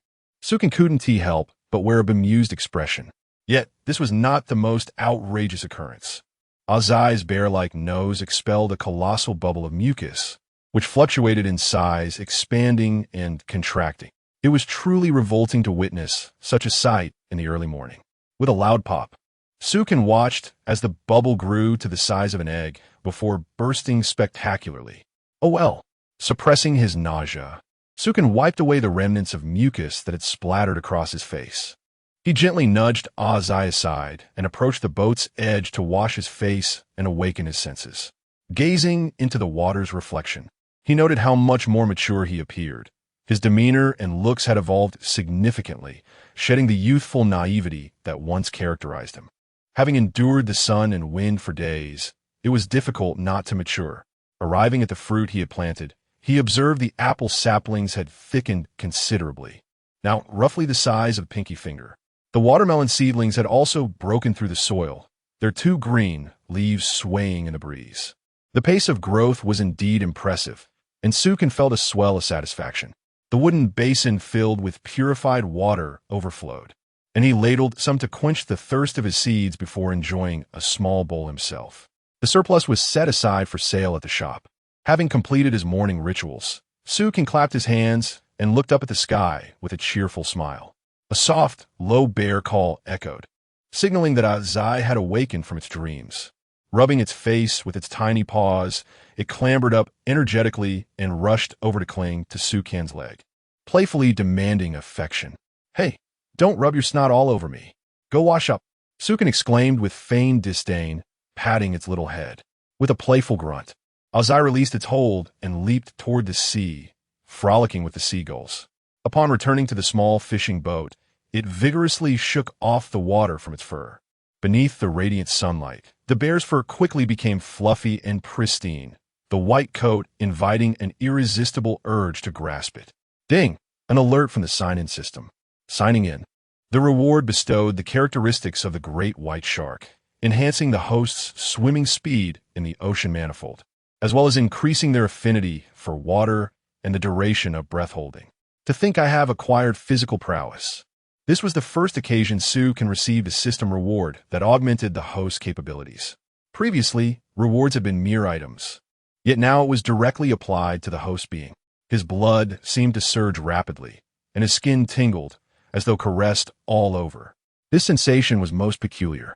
Sukin couldn't help but wear a bemused expression. Yet, this was not the most outrageous occurrence. Azai's bear-like nose expelled a colossal bubble of mucus, which fluctuated in size, expanding and contracting. It was truly revolting to witness such a sight in the early morning. With a loud pop, Sukin watched as the bubble grew to the size of an egg before bursting spectacularly. Oh well. Suppressing his nausea, Sukin wiped away the remnants of mucus that had splattered across his face. He gently nudged Azai aside and approached the boat's edge to wash his face and awaken his senses. Gazing into the water's reflection, He noted how much more mature he appeared. His demeanor and looks had evolved significantly, shedding the youthful naivety that once characterized him. Having endured the sun and wind for days, it was difficult not to mature. Arriving at the fruit he had planted, he observed the apple saplings had thickened considerably, now roughly the size of a pinky finger. The watermelon seedlings had also broken through the soil, their two green leaves swaying in the breeze. The pace of growth was indeed impressive, and Sukin felt a swell of satisfaction. The wooden basin filled with purified water overflowed, and he ladled some to quench the thirst of his seeds before enjoying a small bowl himself. The surplus was set aside for sale at the shop. Having completed his morning rituals, Sukin clapped his hands and looked up at the sky with a cheerful smile. A soft, low bear call echoed, signaling that Zai had awakened from its dreams. Rubbing its face with its tiny paws, it clambered up energetically and rushed over to cling to Sukin's leg, playfully demanding affection. "Hey, don't rub your snot all over me. Go wash up," Sukin exclaimed with feigned disdain, patting its little head. With a playful grunt, Zai released its hold and leaped toward the sea, frolicking with the seagulls. Upon returning to the small fishing boat, it vigorously shook off the water from its fur. Beneath the radiant sunlight, the bear's fur quickly became fluffy and pristine, the white coat inviting an irresistible urge to grasp it. Ding! An alert from the sign-in system. Signing in. The reward bestowed the characteristics of the great white shark, enhancing the host's swimming speed in the ocean manifold, as well as increasing their affinity for water and the duration of breath-holding. To think I have acquired physical prowess. This was the first occasion Sukin received a system reward that augmented the host's capabilities. Previously, rewards had been mere items, yet now it was directly applied to the host being. His blood seemed to surge rapidly, and his skin tingled, as though caressed all over. This sensation was most peculiar.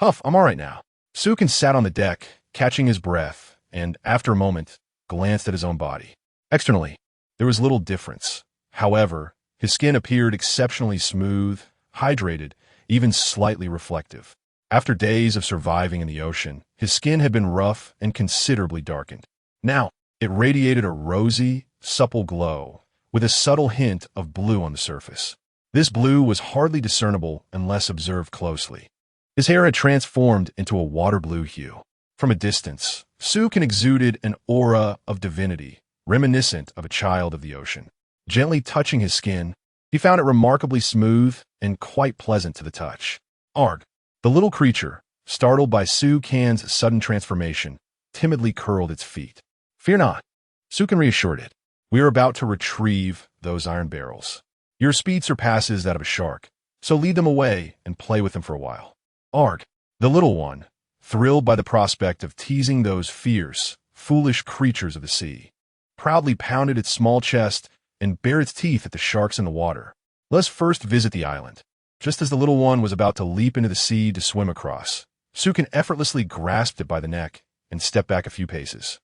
"Huff, I'm all right now." Sukin sat on the deck, catching his breath, and, after a moment, glanced at his own body. Externally, there was little difference. However, his skin appeared exceptionally smooth, hydrated, even slightly reflective. After days of surviving in the ocean, his skin had been rough and considerably darkened. Now, it radiated a rosy, supple glow, with a subtle hint of blue on the surface. This blue was hardly discernible unless observed closely. His hair had transformed into a water blue hue. From a distance, Sukin exuded an aura of divinity, reminiscent of a child of the ocean. Gently touching his skin, he found it remarkably smooth and quite pleasant to the touch. Arg! The little creature, startled by Sukin's sudden transformation, timidly curled its feet. "Fear not," Sukin reassured it. "We are about to retrieve those iron barrels. Your speed surpasses that of a shark, so lead them away and play with them for a while." Arg! The little one, thrilled by the prospect of teasing those fierce, foolish creatures of the sea, proudly pounded its small chest and bared its teeth at the sharks in the water. "Let's first visit the island." Just as the little one was about to leap into the sea to swim across, Sukin effortlessly grasped it by the neck and stepped back a few paces.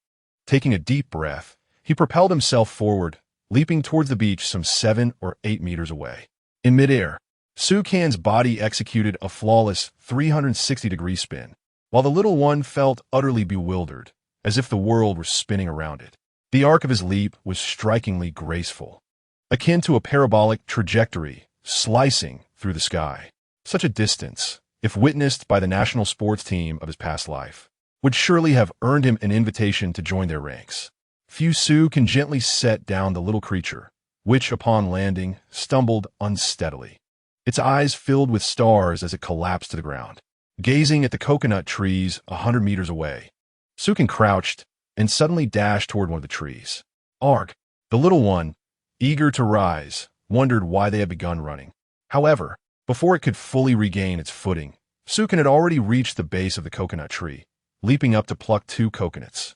Taking a deep breath, he propelled himself forward, leaping towards the beach some 7 or 8 meters away. In midair, Sukin's body executed a flawless 360-degree spin, while the little one felt utterly bewildered, as if the world were spinning around it. The arc of his leap was strikingly graceful, akin to a parabolic trajectory slicing through the sky. Such a distance, if witnessed by the national sports team of his past life, would surely have earned him an invitation to join their ranks. Sukin gently set down the little creature, which, upon landing, stumbled unsteadily. Its eyes filled with stars as it collapsed to the ground. Gazing at the coconut trees 100 meters away, Sukin crouched and suddenly dashed toward one of the trees. Arg! The little one, eager to rise, wondered why they had begun running. However, before it could fully regain its footing, Sukin had already reached the base of the coconut tree, leaping up to pluck 2 coconuts.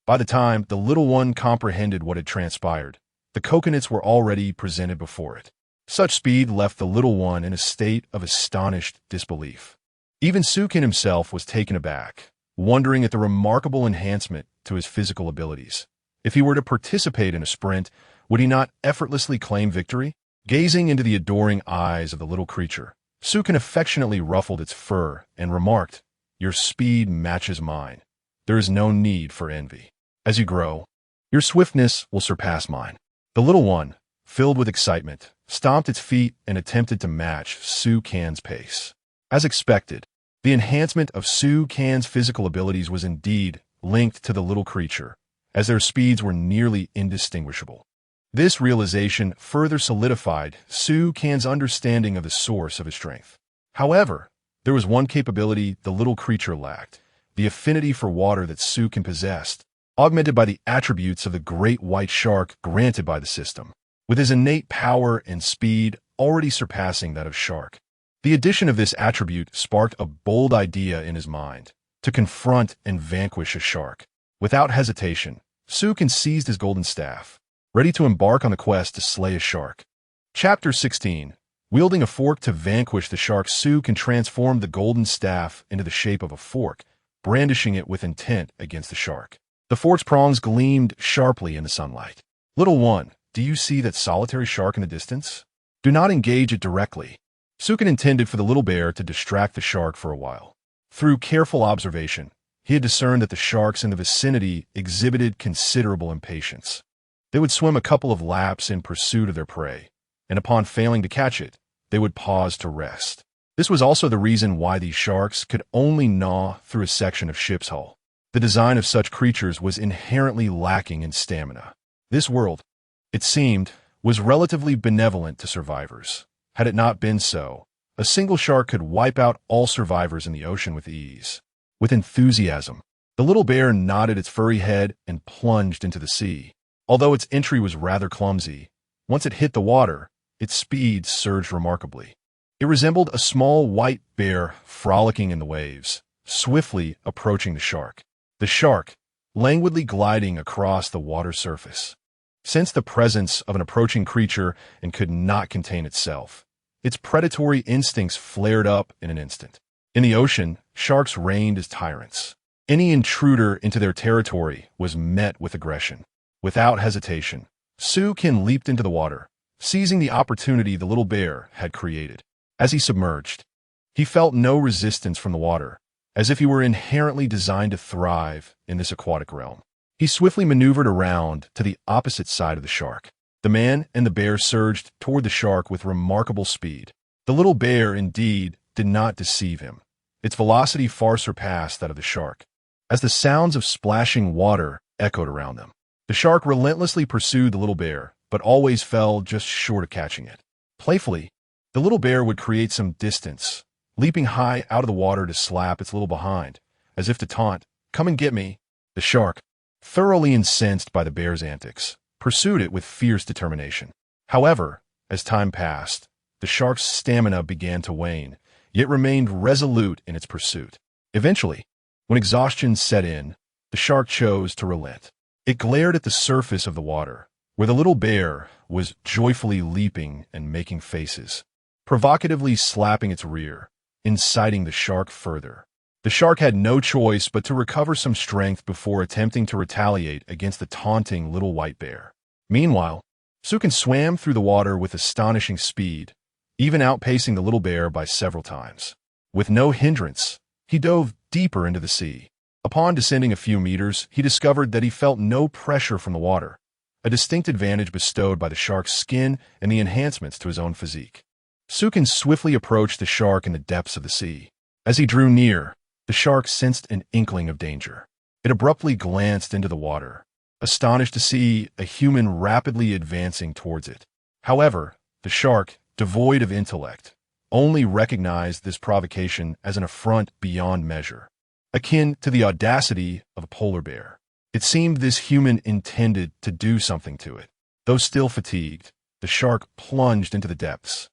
By the time the little one comprehended what had transpired, the coconuts were already presented before it. Such speed left the little one in a state of astonished disbelief. Even Sukin himself was taken aback, wondering at the remarkable enhancement to his physical abilities. If he were to participate in a sprint, would he not effortlessly claim victory? Gazing into the adoring eyes of the little creature, Sukin affectionately ruffled its fur and remarked, "Your speed matches mine. There is no need for envy. As you grow, Your swiftness will surpass mine." The little one, filled with excitement, stomped its feet and attempted to match Su Kan's pace. As expected, the enhancement of Su Kan's physical abilities was indeed linked to the little creature, as their speeds were nearly indistinguishable. This realization further solidified Su Kan's understanding of the source of his strength. However, there was one capability the little creature lacked: the affinity for water that Su Kan possessed, augmented by the attributes of the great white shark granted by the system. With his innate power and speed already surpassing that of shark, the addition of this attribute sparked a bold idea in his mind: to confront and vanquish a shark. Without hesitation, Su Kan seized his golden staff, ready to embark on the quest to slay a shark. Chapter 16. Wielding a fork to vanquish the shark, Su Kan transformed the golden staff into the shape of a fork, brandishing it with intent against the shark. The fork's prongs gleamed sharply in the sunlight. "Little one, do you see that solitary shark in the distance? Do not engage it directly." Su Kan intended for the little bear to distract the shark for a while. Through careful observation, he had discerned that the sharks in the vicinity exhibited considerable impatience. They would swim a couple of laps in pursuit of their prey, and upon failing to catch it, they would pause to rest. This was also the reason why these sharks could only gnaw through a section of ship's hull. The design of such creatures was inherently lacking in stamina. This world, it seemed, was relatively benevolent to survivors. Had it not been so, a single shark could wipe out all survivors in the ocean with ease. With enthusiasm, the little bear nodded its furry head and plunged into the sea. Although its entry was rather clumsy, once it hit the water, its speed surged remarkably. It resembled a small white bear frolicking in the waves, swiftly approaching the shark. The shark, languidly gliding across the water surface, sensed the presence of an approaching creature and could not contain itself. Its predatory instincts flared up in an instant. In the ocean, sharks reigned as tyrants. Any intruder into their territory was met with aggression. Without hesitation, Su Kan leaped into the water, seizing the opportunity the little bear had created. As he submerged, he felt no resistance from the water, as if he were inherently designed to thrive in this aquatic realm. He swiftly maneuvered around to the opposite side of the shark. The man and the bear surged toward the shark with remarkable speed. The little bear, indeed, did not deceive him. Its velocity far surpassed that of the shark, as the sounds of splashing water echoed around them. The shark relentlessly pursued the little bear, but always fell just short of catching it. Playfully, the little bear would create some distance, leaping high out of the water to slap its little behind, as if to taunt, "Come and get me." The shark, thoroughly incensed by the bear's antics, pursued it with fierce determination. However, as time passed, the shark's stamina began to wane, yet remained resolute in its pursuit. Eventually, when exhaustion set in, the shark chose to relent. It glared at the surface of the water, where the little bear was joyfully leaping and making faces, provocatively slapping its rear, inciting the shark further. The shark had no choice but to recover some strength before attempting to retaliate against the taunting little white bear. Meanwhile, Su Kan swam through the water with astonishing speed, even outpacing the little bear by several times. With no hindrance, he dove deeper into the sea. Upon descending a few meters, he discovered that he felt no pressure from the water, a distinct advantage bestowed by the shark's skin and the enhancements to his own physique. Su Kan swiftly approached the shark in the depths of the sea. As he drew near, the shark sensed an inkling of danger. It abruptly glanced into the water, astonished to see a human rapidly advancing towards it. However, the shark, devoid of intellect, only recognized this provocation as an affront beyond measure, akin to the audacity of a polar bear. It seemed this human intended to do something to it. Though still fatigued, the shark plunged into the depths,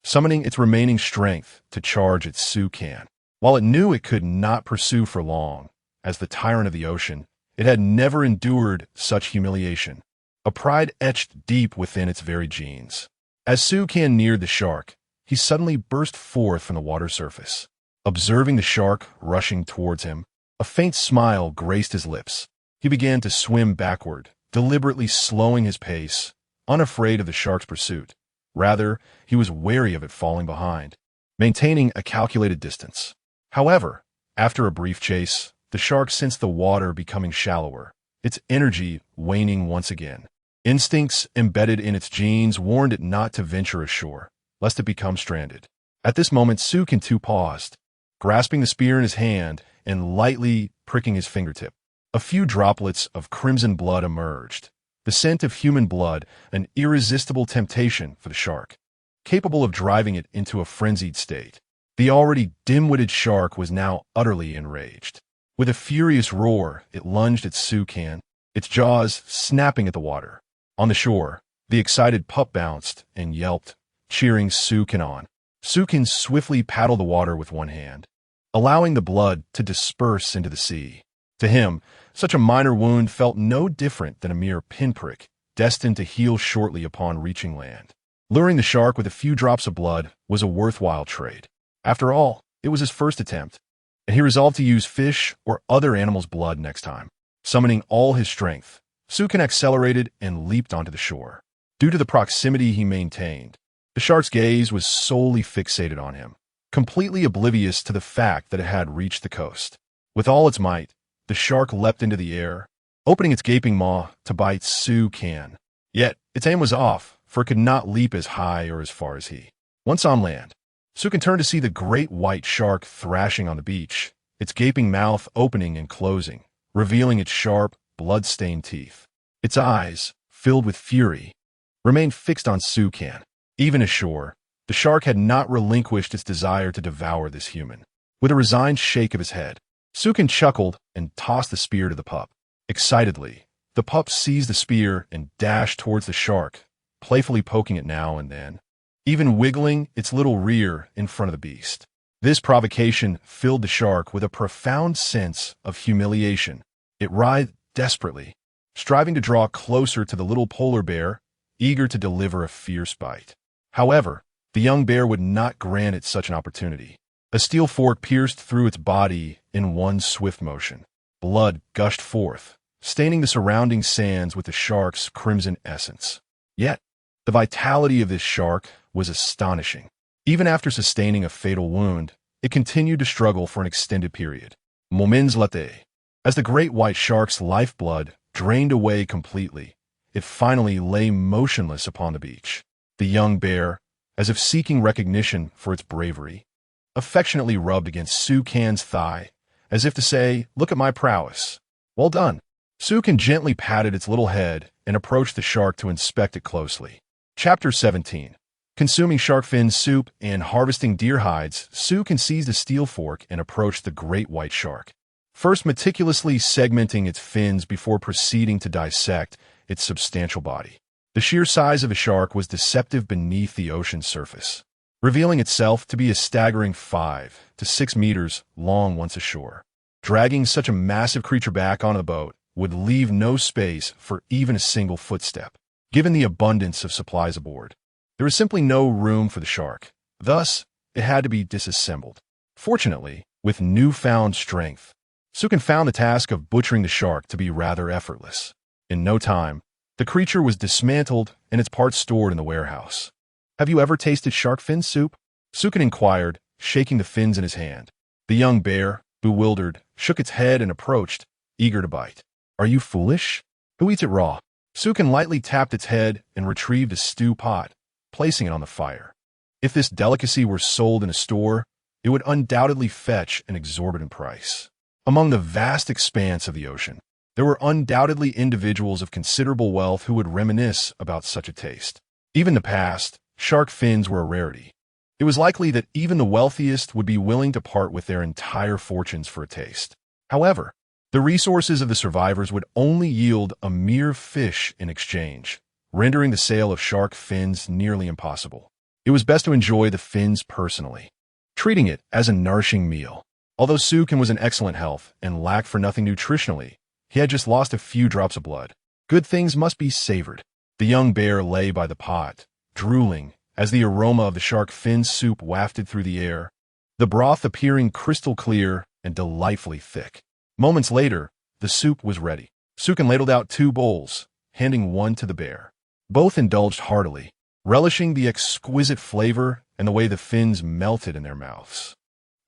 summoning its remaining strength to charge at Su Kan. While it knew it could not pursue for long, as the tyrant of the ocean, it had never endured such humiliation, a pride etched deep within its very genes. As Su Kan neared the shark, he suddenly burst forth from the water surface. Observing the shark rushing towards him, a faint smile graced his lips. He began to swim backward, deliberately slowing his pace, unafraid of the shark's pursuit. Rather, he was wary of it falling behind, maintaining a calculated distance. However, after a brief chase, the shark sensed the water becoming shallower, its energy waning once again. Instincts embedded in its genes warned it not to venture ashore, lest it become stranded. At this moment, Sukin too paused, grasping the spear in his hand and lightly pricking his fingertip. A few droplets of crimson blood emerged, the scent of human blood, an irresistible temptation for the shark, capable of driving it into a frenzied state. The already dim-witted shark was now utterly enraged. With a furious roar, it lunged at Sukin, its jaws snapping at the water. On the shore, the excited pup bounced and yelped, cheering Sukin on. Sukin swiftly paddled the water with one hand, allowing the blood to disperse into the sea. To him, such a minor wound felt no different than a mere pinprick, destined to heal shortly upon reaching land. Luring the shark with a few drops of blood was a worthwhile trade. After all, it was his first attempt, and he resolved to use fish or other animals' blood next time. Summoning all his strength, Sukin accelerated and leaped onto the shore. Due to the proximity he maintained, the shark's gaze was solely fixated on him, completely oblivious to the fact that it had reached the coast. With all its might, the shark leapt into the air, opening its gaping maw to bite Sukin. Yet, its aim was off, for it could not leap as high or as far as he. Once on land, Sukin turned to see the great white shark thrashing on the beach, its gaping mouth opening and closing, revealing its sharp, blood-stained teeth. Its eyes, filled with fury, remained fixed on Sukin. Even ashore, the shark had not relinquished its desire to devour this human. With a resigned shake of his head, Sukin chuckled and tossed the spear to the pup. Excitedly, the pup seized the spear and dashed towards the shark, playfully poking it now and then, even wiggling its little rear in front of the beast. This provocation filled the shark with a profound sense of humiliation. It writhed desperately, striving to draw closer to the little polar bear, eager to deliver a fierce bite. However, the young bear would not grant it such an opportunity. A steel fork pierced through its body in one swift motion. Blood gushed forth, staining the surrounding sands with the shark's crimson essence. Yet, the vitality of this shark was astonishing. Even after sustaining a fatal wound, it continued to struggle for an extended period. Moments later, as the great white shark's lifeblood drained away completely, it finally lay motionless upon the beach. The young bear, as if seeking recognition for its bravery, affectionately rubbed against Sukin's thigh, as if to say, "Look at my prowess. Well done." Sukin gently patted its little head and approached the shark to inspect it closely. Chapter 17. Consuming shark fin soup and harvesting deer hides, Sukin seized a steel fork and approached the great white shark, first meticulously segmenting its fins before proceeding to dissect its substantial body. The sheer size of the shark was deceptive beneath the ocean's surface, revealing itself to be a staggering 5 to 6 meters long once ashore. Dragging such a massive creature back onto the boat would leave no space for even a single footstep. Given the abundance of supplies aboard, there was simply no room for the shark. Thus, it had to be disassembled. Fortunately, with newfound strength, Sukin found the task of butchering the shark to be rather effortless. In no time, the creature was dismantled and its parts stored in the warehouse. "Have you ever tasted shark fin soup?" Sukin inquired, shaking the fins in his hand. The young bear, bewildered, shook its head and approached, eager to bite. "Are you foolish? Who eats it raw?" Sukin lightly tapped its head and retrieved a stew pot, placing it on the fire. If this delicacy were sold in a store, it would undoubtedly fetch an exorbitant price. Among the vast expanse of the ocean, there were undoubtedly individuals of considerable wealth who would reminisce about such a taste. Even in the past, shark fins were a rarity. It was likely that even the wealthiest would be willing to part with their entire fortunes for a taste. However, the resources of the survivors would only yield a mere fish in exchange, rendering the sale of shark fins nearly impossible. It was best to enjoy the fins personally, treating it as a nourishing meal. Although Sukin was in excellent health and lacked for nothing nutritionally, he had just lost a few drops of blood. Good things must be savored. The young bear lay by the pot, drooling, as the aroma of the shark fin soup wafted through the air, the broth appearing crystal clear and delightfully thick. Moments later, the soup was ready. Sukin ladled out 2 bowls, handing one to the bear. Both indulged heartily, relishing the exquisite flavor and the way the fins melted in their mouths.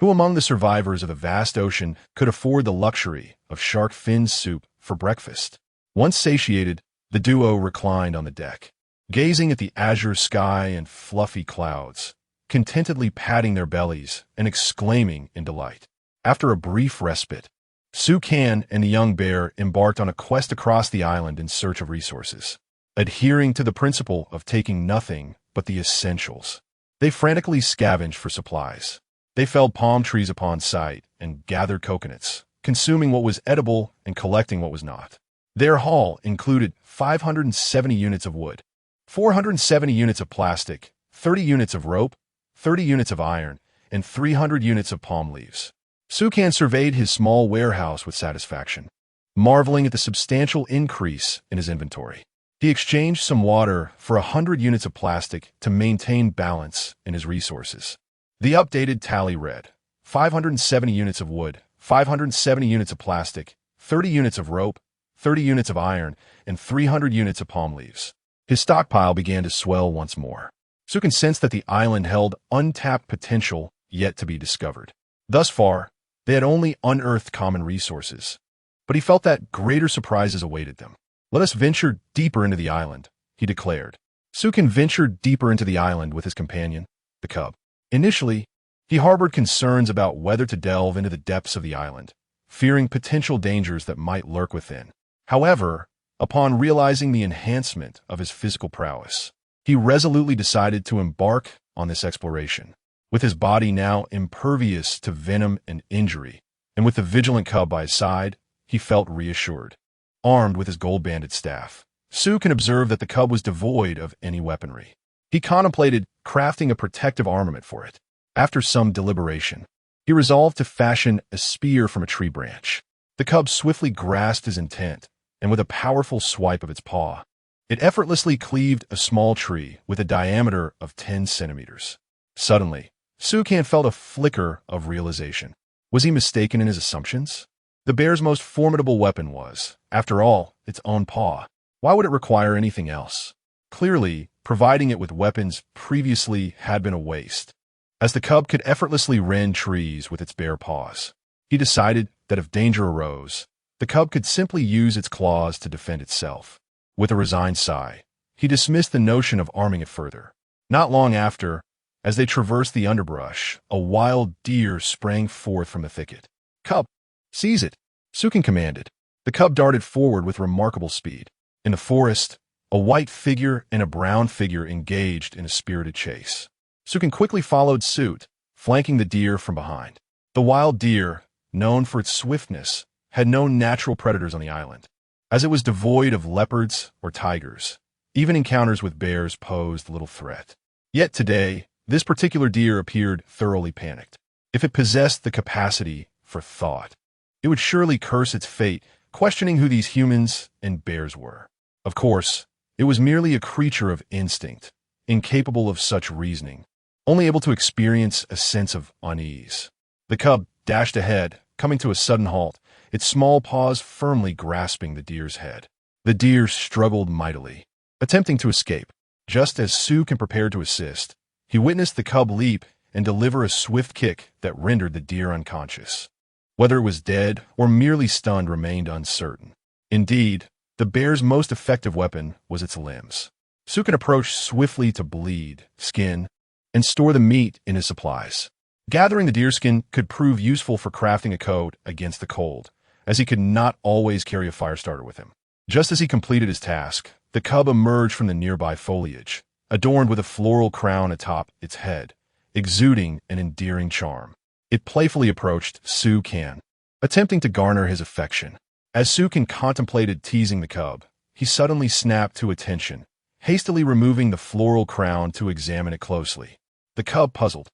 Who among the survivors of the vast ocean could afford the luxury of shark fin soup for breakfast? Once satiated, the duo reclined on the deck, gazing at the azure sky and fluffy clouds, contentedly patting their bellies and exclaiming in delight. After a brief respite, Sukan and the young bear embarked on a quest across the island in search of resources. Adhering to the principle of taking nothing but the essentials, they frantically scavenged for supplies. They felled palm trees upon sight and gathered coconuts, consuming what was edible and collecting what was not. Their haul included 570 units of wood, 470 units of plastic, 30 units of rope, 30 units of iron, and 300 units of palm leaves. Sukan surveyed his small warehouse with satisfaction, marveling at the substantial increase in his inventory. He exchanged some water for 100 units of plastic to maintain balance in his resources. The updated tally read: 570 units of wood, 570 units of plastic, 30 units of rope, 30 units of iron, and 300 units of palm leaves. His stockpile began to swell once more. Sukan sensed that the island held untapped potential yet to be discovered. Thus far, they had only unearthed common resources, but he felt that greater surprises awaited them. "Let us venture deeper into the island," he declared. Sukan ventured deeper into the island with his companion, the cub. Initially, he harbored concerns about whether to delve into the depths of the island, fearing potential dangers that might lurk within. However, upon realizing the enhancement of his physical prowess, he resolutely decided to embark on this exploration. With his body now impervious to venom and injury, and with the vigilant cub by his side, he felt reassured. Armed with his gold-banded staff, Sukan observed that the cub was devoid of any weaponry. He contemplated crafting a protective armament for it. After some deliberation, he resolved to fashion a spear from a tree branch. The cub swiftly grasped his intent, and with a powerful swipe of its paw, it effortlessly cleaved a small tree with a diameter of 10 centimeters. Suddenly, Sukan felt a flicker of realization. Was he mistaken in his assumptions? The bear's most formidable weapon was, after all, its own paw. Why would it require anything else? Clearly, providing it with weapons previously had been a waste, as the cub could effortlessly rend trees with its bare paws. He decided that if danger arose, the cub could simply use its claws to defend itself. With a resigned sigh, he dismissed the notion of arming it further. Not long after, as they traversed the underbrush, a wild deer sprang forth from the thicket. "Cub, seize it," Sukan commanded. The cub darted forward with remarkable speed. In the forest, a white figure and a brown figure engaged in a spirited chase. Sukan quickly followed suit, flanking the deer from behind. The wild deer, known for its swiftness, had no natural predators on the island, as it was devoid of leopards or tigers. Even encounters with bears posed little threat. Yet today, this particular deer appeared thoroughly panicked. If it possessed the capacity for thought, it would surely curse its fate, questioning who these humans and bears were. Of course, it was merely a creature of instinct, incapable of such reasoning, only able to experience a sense of unease. The cub dashed ahead, coming to a sudden halt, its small paws firmly grasping the deer's head. The deer struggled mightily, attempting to escape. Just as Sukan prepared to assist, he witnessed the cub leap and deliver a swift kick that rendered the deer unconscious. Whether it was dead or merely stunned remained uncertain. Indeed, the bear's most effective weapon was its limbs. Sukan approached swiftly to bleed, skin, and store the meat in his supplies. Gathering the deerskin could prove useful for crafting a coat against the cold, as he could not always carry a fire starter with him. Just as he completed his task, the cub emerged from the nearby foliage, adorned with a floral crown atop its head, exuding an endearing charm. It playfully approached Sukan, attempting to garner his affection. As Sukan contemplated teasing the cub, he suddenly snapped to attention, hastily removing the floral crown to examine it closely. The cub, puzzled,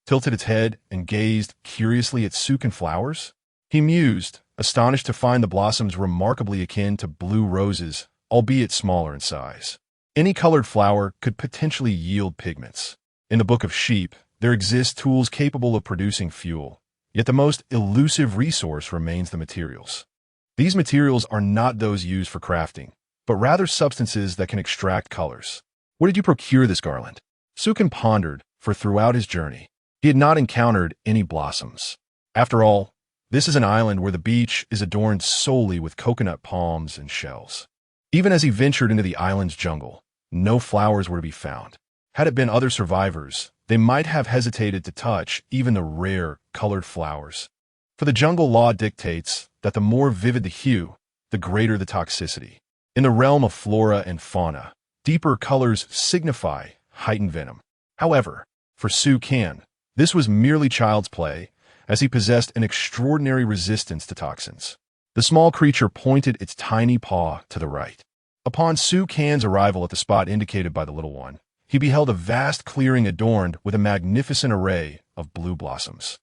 tilted its head and gazed curiously at Sukan flowers. He mused, astonished to find the blossoms remarkably akin to blue roses, albeit smaller in size. Any colored flower could potentially yield pigments. In the Book of Sheep, there exist tools capable of producing fuel, yet the most elusive resource remains the materials. These materials are not those used for crafting, but rather substances that can extract colors. Where did you procure this garland? Sukan pondered, for throughout his journey, he had not encountered any blossoms. After all, this is an island where the beach is adorned solely with coconut palms and shells. Even as he ventured into the island's jungle, no flowers were to be found. Had it been other survivors, they might have hesitated to touch even the rare, colored flowers. For the jungle law dictates that the more vivid the hue, the greater the toxicity. In the realm of flora and fauna, deeper colors signify heightened venom. However, for Su Kan, this was merely child's play, as he possessed an extraordinary resistance to toxins. The small creature pointed its tiny paw to the right. Upon Su Kan's arrival at the spot indicated by the little one, he beheld a vast clearing adorned with a magnificent array of blue blossoms.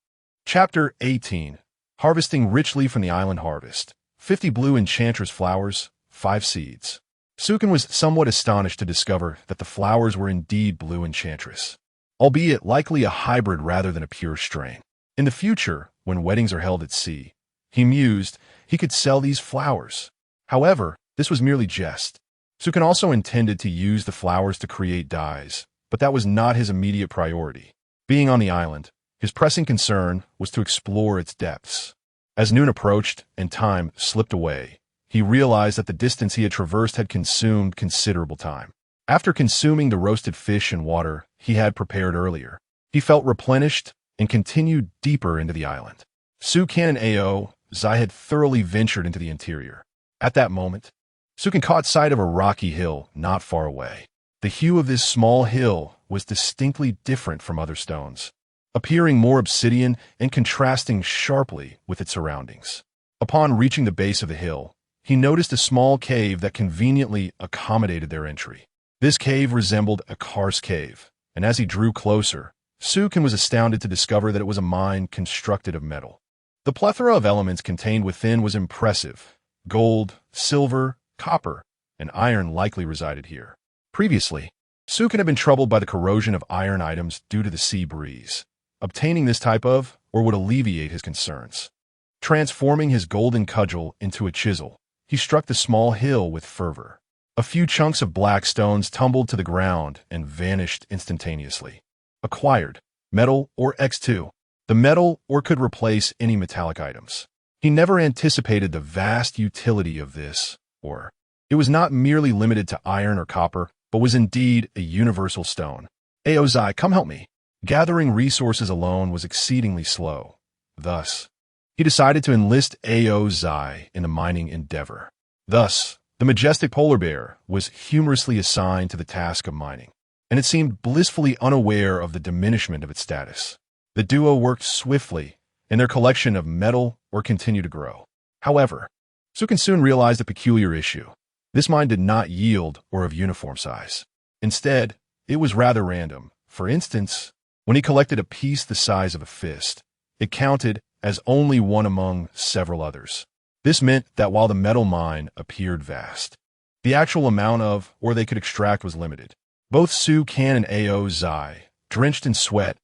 Chapter 18. Harvesting richly from the island harvest. 50 blue enchantress flowers, 5 seeds. Sukin was somewhat astonished to discover that the flowers were indeed blue enchantress, albeit likely a hybrid rather than a pure strain. In the future, when weddings are held at sea, he mused, he could sell these flowers. However, this was merely jest. Sukin also intended to use the flowers to create dyes, but that was not his immediate priority. Being on the island, his pressing concern was to explore its depths. As noon approached and time slipped away, he realized that the distance he had traversed had consumed considerable time. After consuming the roasted fish and water he had prepared earlier, he felt replenished and continued deeper into the island. Su Kan and Ao Zai had thoroughly ventured into the interior. At that moment, Sukin caught sight of a rocky hill not far away. The hue of this small hill was distinctly different from other stones, appearing more obsidian and contrasting sharply with its surroundings. Upon reaching the base of the hill, he noticed a small cave that conveniently accommodated their entry. This cave resembled a scarce cave, and as he drew closer, Sukin was astounded to discover that it was a mine constructed of metal. The plethora of elements contained within was impressive. Gold, silver, copper, and iron likely resided here. Previously, Sukin had been troubled by the corrosion of iron items due to the sea breeze. Obtaining this type of ore would alleviate his concerns. Transforming his golden cudgel into a chisel, he struck the small hill with fervor. A few chunks of black stones tumbled to the ground and vanished instantaneously. Acquired. Metal ore X2. The metal ore could replace any metallic items. He never anticipated the vast utility of this ore. It was not merely limited to iron or copper, but was indeed a universal stone. Ao Zai, come help me. Gathering resources alone was exceedingly slow. Thus, he decided to enlist Ao Zai in the mining endeavor. Thus, the majestic polar bear was humorously assigned to the task of mining, and it seemed blissfully unaware of the diminishment of its status. The duo worked swiftly, and their collection of metal ore continued to grow. However, Sukin soon realized a peculiar issue. This mine did not yield ore of uniform size. Instead, it was rather random. For instance, when he collected a piece the size of a fist, it counted as only one among several others. This meant that while the metal mine appeared vast, the actual amount of ore they could extract was limited. Both Su Kan and Ao Zai, drenched in sweat,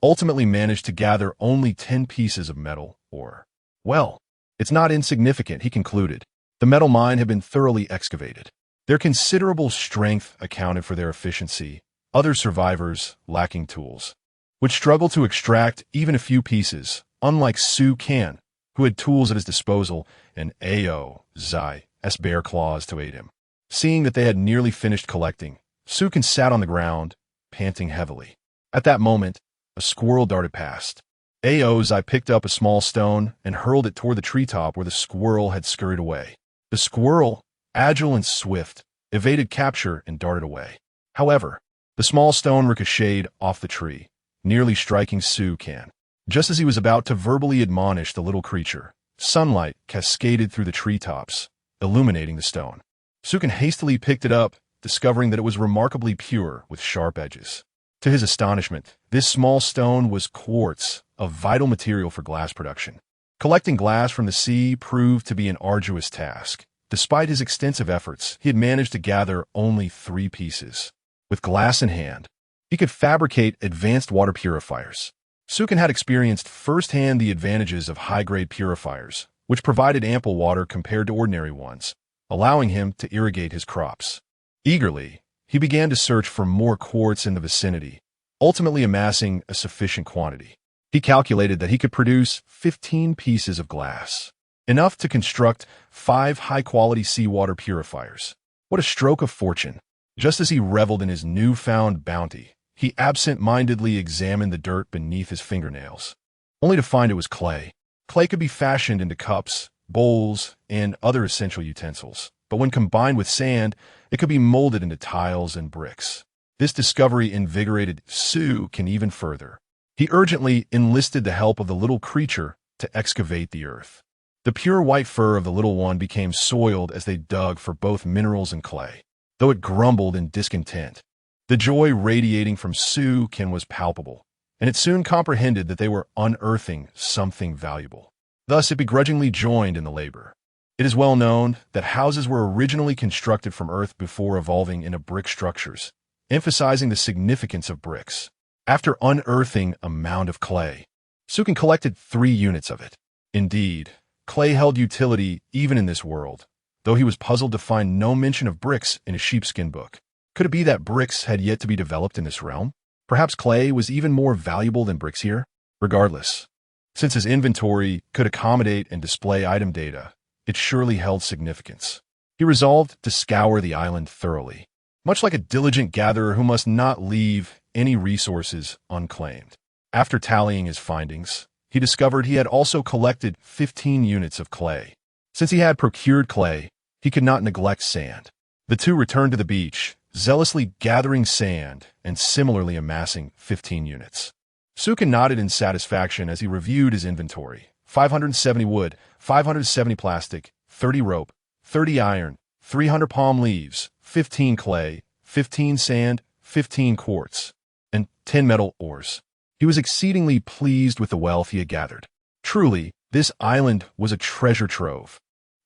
ultimately managed to gather only 10 pieces of metal ore. Well, it's not insignificant, he concluded. The metal mine had been thoroughly excavated. Their considerable strength accounted for their efficiency. Other survivors, lacking tools, would struggle to extract even a few pieces, unlike Su Kan, who had tools at his disposal, and Ao Zai's bare claws to aid him. Seeing that they had nearly finished collecting, Sukin sat on the ground, panting heavily. At that moment, a squirrel darted past. Ao Zai picked up a small stone and hurled it toward the treetop where the squirrel had scurried away. The squirrel, agile and swift, evaded capture and darted away. However, the small stone ricocheted off the tree, nearly striking Su Kan. Just as he was about to verbally admonish the little creature, sunlight cascaded through the treetops, illuminating the stone. Sukin hastily picked it up, discovering that it was remarkably pure with sharp edges. To his astonishment, this small stone was quartz, a vital material for glass production. Collecting glass from the sea proved to be an arduous task. Despite his extensive efforts, he had managed to gather only 3 pieces. With glass in hand, he could fabricate advanced water purifiers. Sukin had experienced firsthand the advantages of high-grade purifiers, which provided ample water compared to ordinary ones, allowing him to irrigate his crops. Eagerly, he began to search for more quartz in the vicinity, ultimately amassing a sufficient quantity. He calculated that he could produce 15 pieces of glass, enough to construct 5 high-quality seawater purifiers. What a stroke of fortune. Just as he reveled in his newfound bounty, he absent-mindedly examined the dirt beneath his fingernails, only to find it was clay. Clay could be fashioned into cups, bowls, and other essential utensils, but when combined with sand, it could be molded into tiles and bricks. This discovery invigorated Sukin even further. He urgently enlisted the help of the little creature to excavate the earth. The pure white fur of the little one became soiled as they dug for both minerals and clay, though it grumbled in discontent. The joy radiating from Sukin was palpable, and it soon comprehended that they were unearthing something valuable. Thus, it begrudgingly joined in the labor. It is well known that houses were originally constructed from earth before evolving into brick structures, emphasizing the significance of bricks. After unearthing a mound of clay, Sukin collected 3 units of it. Indeed, clay held utility even in this world, though he was puzzled to find no mention of bricks in a sheepskin book. Could it be that bricks had yet to be developed in this realm? Perhaps clay was even more valuable than bricks here? Regardless, since his inventory could accommodate and display item data, it surely held significance. He resolved to scour the island thoroughly, much like a diligent gatherer who must not leave any resources unclaimed. After tallying his findings, he discovered he had also collected 15 units of clay. Since he had procured clay, he could not neglect sand. The two returned to the beach, zealously gathering sand and similarly amassing 15 units. Sukin nodded in satisfaction as he reviewed his inventory. 570 wood, 570 plastic, 30 rope, 30 iron, 300 palm leaves, 15 clay, 15 sand, 15 quartz, and 10 metal ores. He was exceedingly pleased with the wealth he had gathered. Truly, this island was a treasure trove.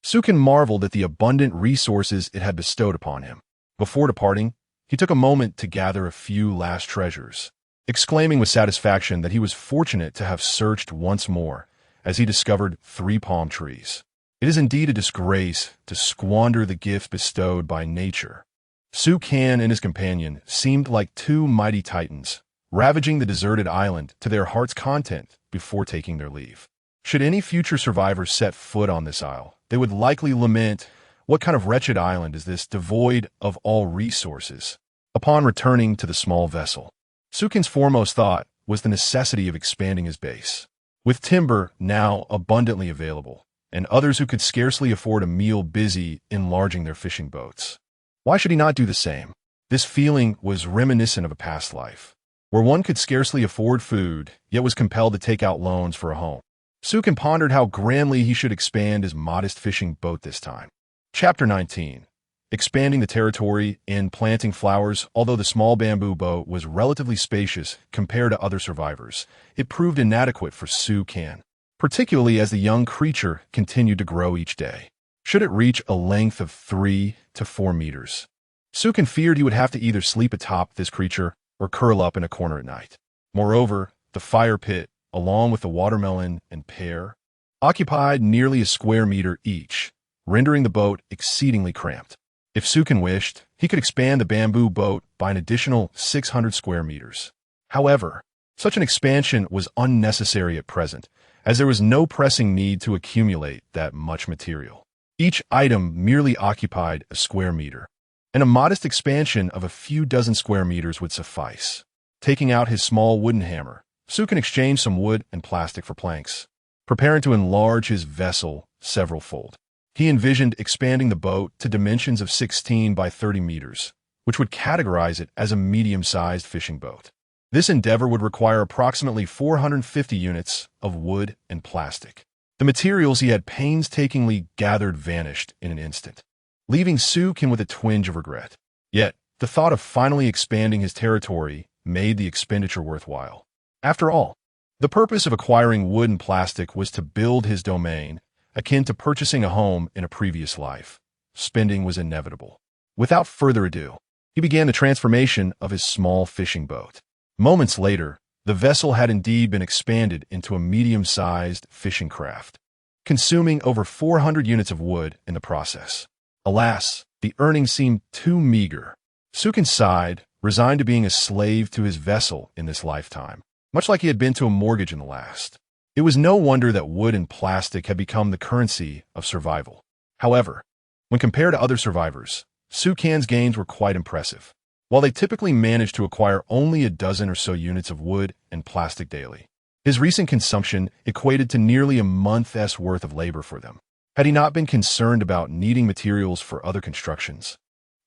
Sukin marveled at the abundant resources it had bestowed upon him. Before departing, he took a moment to gather a few last treasures, exclaiming with satisfaction that he was fortunate to have searched once more, as he discovered 3 palm trees. It is indeed a disgrace to squander the gift bestowed by nature. Sukin and his companion seemed like 2 mighty titans, ravaging the deserted island to their heart's content before taking their leave. Should any future survivors set foot on this isle, they would likely lament, "What kind of wretched island is this, devoid of all resources?" Upon returning to the small vessel, Sukin's foremost thought was the necessity of expanding his base. With timber now abundantly available, and others who could scarcely afford a meal busy enlarging their fishing boats, why should he not do the same? This feeling was reminiscent of a past life, where one could scarcely afford food, yet was compelled to take out loans for a home. Sukin pondered how grandly he should expand his modest fishing boat this time. Chapter 19. Expanding the territory and planting flowers. Although the small bamboo boat was relatively spacious compared to other survivors, it proved inadequate for Sukin, particularly as the young creature continued to grow each day. Should it reach a length of 3 to 4 meters, Sukin feared he would have to either sleep atop this creature or curl up in a corner at night. Moreover, the fire pit, along with the watermelon and pear, occupied nearly a square meter each, rendering the boat exceedingly cramped. If Sukin wished, he could expand the bamboo boat by an additional 600 square meters. However, such an expansion was unnecessary at present, as there was no pressing need to accumulate that much material. Each item merely occupied a square meter, and a modest expansion of a few dozen square meters would suffice. Taking out his small wooden hammer, Sukin exchanged some wood and plastic for planks, preparing to enlarge his vessel several-fold. He envisioned expanding the boat to dimensions of 16 by 30 meters, which would categorize it as a medium-sized fishing boat. This endeavor would require approximately 450 units of wood and plastic. The materials he had painstakingly gathered vanished in an instant, leaving Sukin with a twinge of regret. Yet, the thought of finally expanding his territory made the expenditure worthwhile. After all, the purpose of acquiring wood and plastic was to build his domain, akin to purchasing a home in a previous life. Spending was inevitable. Without further ado, he began the transformation of his small fishing boat. Moments later, the vessel had indeed been expanded into a medium-sized fishing craft, consuming over 400 units of wood in the process. Alas, the earnings seemed too meager. Sukin sighed, resigned to being a slave to his vessel in this lifetime, much like he had been to a mortgage in the last. It was no wonder that wood and plastic had become the currency of survival. However, when compared to other survivors, Sukan's gains were quite impressive. While they typically managed to acquire only a dozen or so units of wood and plastic daily, his recent consumption equated to nearly a month's worth of labor for them. Had he not been concerned about needing materials for other constructions,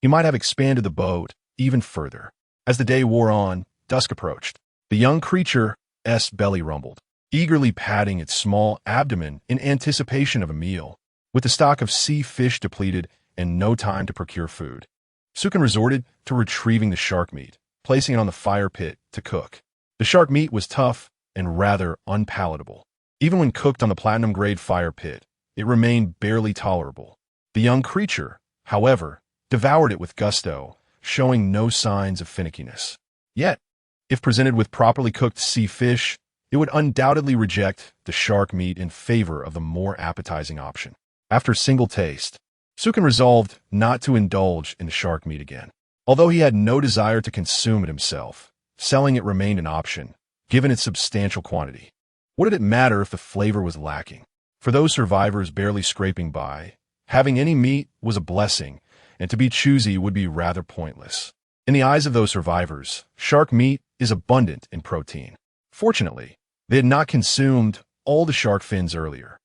he might have expanded the boat even further. As the day wore on, dusk approached. The young creature's belly rumbled, eagerly patting its small abdomen in anticipation of a meal. With the stock of sea fish depleted and no time to procure food, Sukan resorted to retrieving the shark meat, placing it on the fire pit to cook. The shark meat was tough and rather unpalatable. Even when cooked on the platinum-grade fire pit, it remained barely tolerable. The young creature, however, devoured it with gusto, showing no signs of finickiness. Yet, if presented with properly cooked sea fish, it would undoubtedly reject the shark meat in favor of the more appetizing option. After a single taste, Sukan resolved not to indulge in the shark meat again. Although he had no desire to consume it himself, selling it remained an option, given its substantial quantity. What did it matter if the flavor was lacking? For those survivors barely scraping by, having any meat was a blessing, and to be choosy would be rather pointless. In the eyes of those survivors, shark meat is abundant in protein. Fortunately, they had not consumed all the shark fins earlier.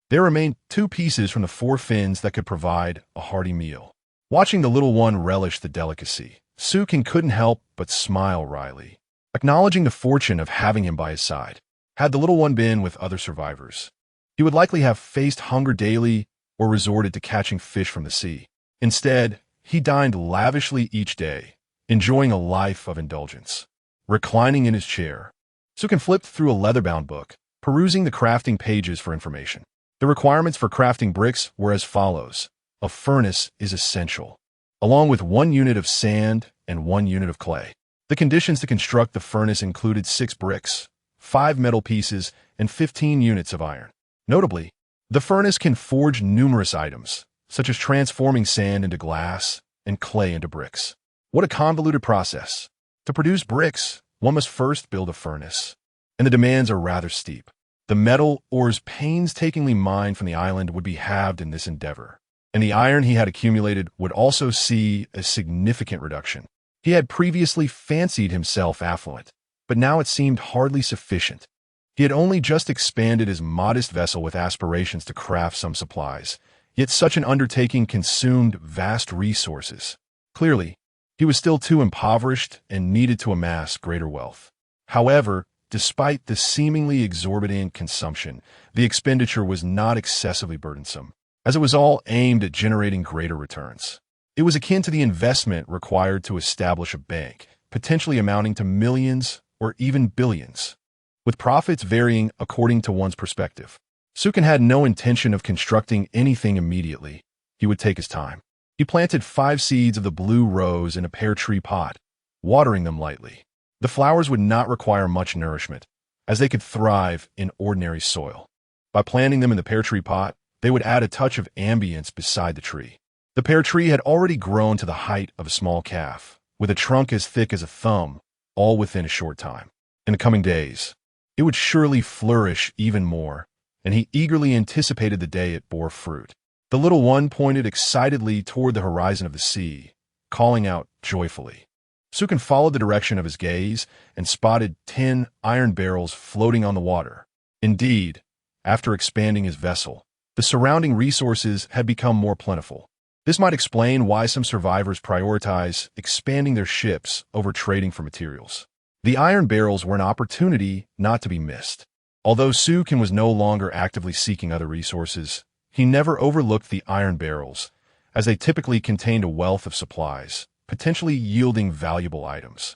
There remained 2 pieces from the 4 fins that could provide a hearty meal. Watching the little one relish the delicacy, Sukan couldn't help but smile wryly, acknowledging the fortune of having him by his side. Had the little one been with other survivors, he would likely have faced hunger daily or resorted to catching fish from the sea. Instead, he dined lavishly each day, enjoying a life of indulgence. Reclining in his chair, Sukan flipped through a leather-bound book, perusing the crafting pages for information. The requirements for crafting bricks were as follows. A furnace is essential, along with 1 unit of sand and 1 unit of clay. The conditions to construct the furnace included 6 bricks, 5 metal pieces, and 15 units of iron. Notably, the furnace can forge numerous items, such as transforming sand into glass and clay into bricks. What a convoluted process. To produce bricks, one must first build a furnace, and the demands are rather steep. The metal ores painstakingly mined from the island would be halved in this endeavor, and the iron he had accumulated would also see a significant reduction. He had previously fancied himself affluent, but now it seemed hardly sufficient. He had only just expanded his modest vessel with aspirations to craft some supplies, yet such an undertaking consumed vast resources. Clearly, he was still too impoverished and needed to amass greater wealth. However, despite the seemingly exorbitant consumption, the expenditure was not excessively burdensome, as it was all aimed at generating greater returns. It was akin to the investment required to establish a bank, potentially amounting to millions or even billions, with profits varying according to one's perspective. Sukan had no intention of constructing anything immediately. He would take his time. He planted 5 seeds of the blue rose in a pear tree pot, watering them lightly. The flowers would not require much nourishment, as they could thrive in ordinary soil. By planting them in the pear tree pot, they would add a touch of ambience beside the tree. The pear tree had already grown to the height of a small calf, with a trunk as thick as a thumb, all within a short time. In the coming days, it would surely flourish even more, and he eagerly anticipated the day it bore fruit. The little one pointed excitedly toward the horizon of the sea, calling out joyfully. Sukan followed the direction of his gaze and spotted 10 iron barrels floating on the water. Indeed, after expanding his vessel, the surrounding resources had become more plentiful. This might explain why some survivors prioritize expanding their ships over trading for materials. The iron barrels were an opportunity not to be missed. Although Sukan was no longer actively seeking other resources, he never overlooked the iron barrels, as they typically contained a wealth of supplies, potentially yielding valuable items,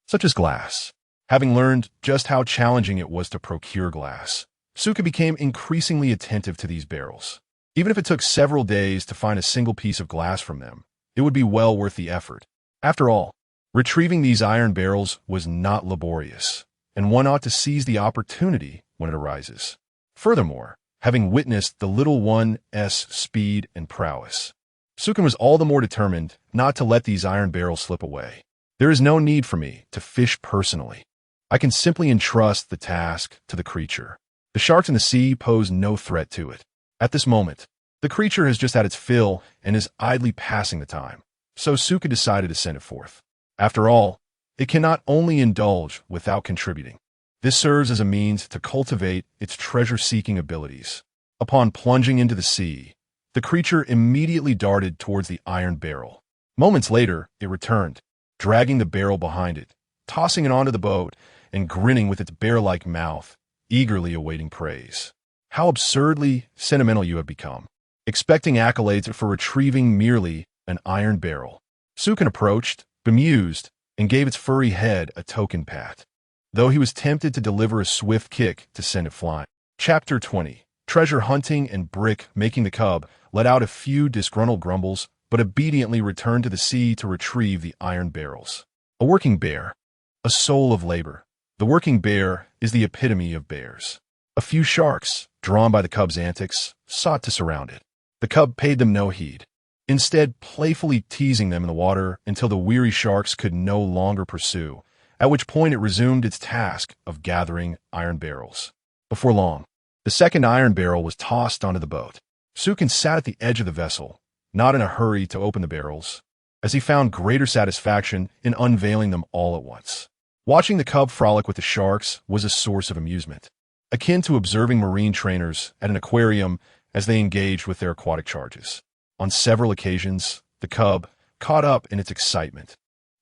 such as glass. Having learned just how challenging it was to procure glass, Sukan became increasingly attentive to these barrels. Even if it took several days to find a single piece of glass from them, it would be well worth the effort. After all, retrieving these iron barrels was not laborious, and one ought to seize the opportunity when it arises. Furthermore, having witnessed the little one's speed and prowess, Sukan was all the more determined not to let these iron barrels slip away. There is no need for me to fish personally. I can simply entrust the task to the creature. The sharks in the sea pose no threat to it. At this moment, the creature has just had its fill and is idly passing the time. so Suka decided to send it forth. After all, it cannot only indulge without contributing. This serves as a means to cultivate its treasure-seeking abilities. Upon plunging into the sea, the creature immediately darted towards the iron barrel. Moments later, it returned, dragging the barrel behind it, tossing it onto the boat, and grinning with its bear-like mouth, eagerly awaiting praise. How absurdly sentimental you have become, expecting accolades for retrieving merely an iron barrel. Sukan approached, bemused, and gave its furry head a token pat, though he was tempted to deliver a swift kick to send it flying. Chapter 20. Treasure hunting and Brick, making the cub, let out a few disgruntled grumbles, but obediently returned to the sea to retrieve the iron barrels. A working bear. A soul of labor. The working bear is the epitome of bears. A few sharks, drawn by the cub's antics, sought to surround it. The cub paid them no heed, instead playfully teasing them in the water until the weary sharks could no longer pursue, at which point it resumed its task of gathering iron barrels. Before long, the second iron barrel was tossed onto the boat. Sukan sat at the edge of the vessel, not in a hurry to open the barrels, as he found greater satisfaction in unveiling them all at once. Watching the cub frolic with the sharks was a source of amusement, akin to observing marine trainers at an aquarium as they engaged with their aquatic charges. On several occasions, the cub, caught up in its excitement,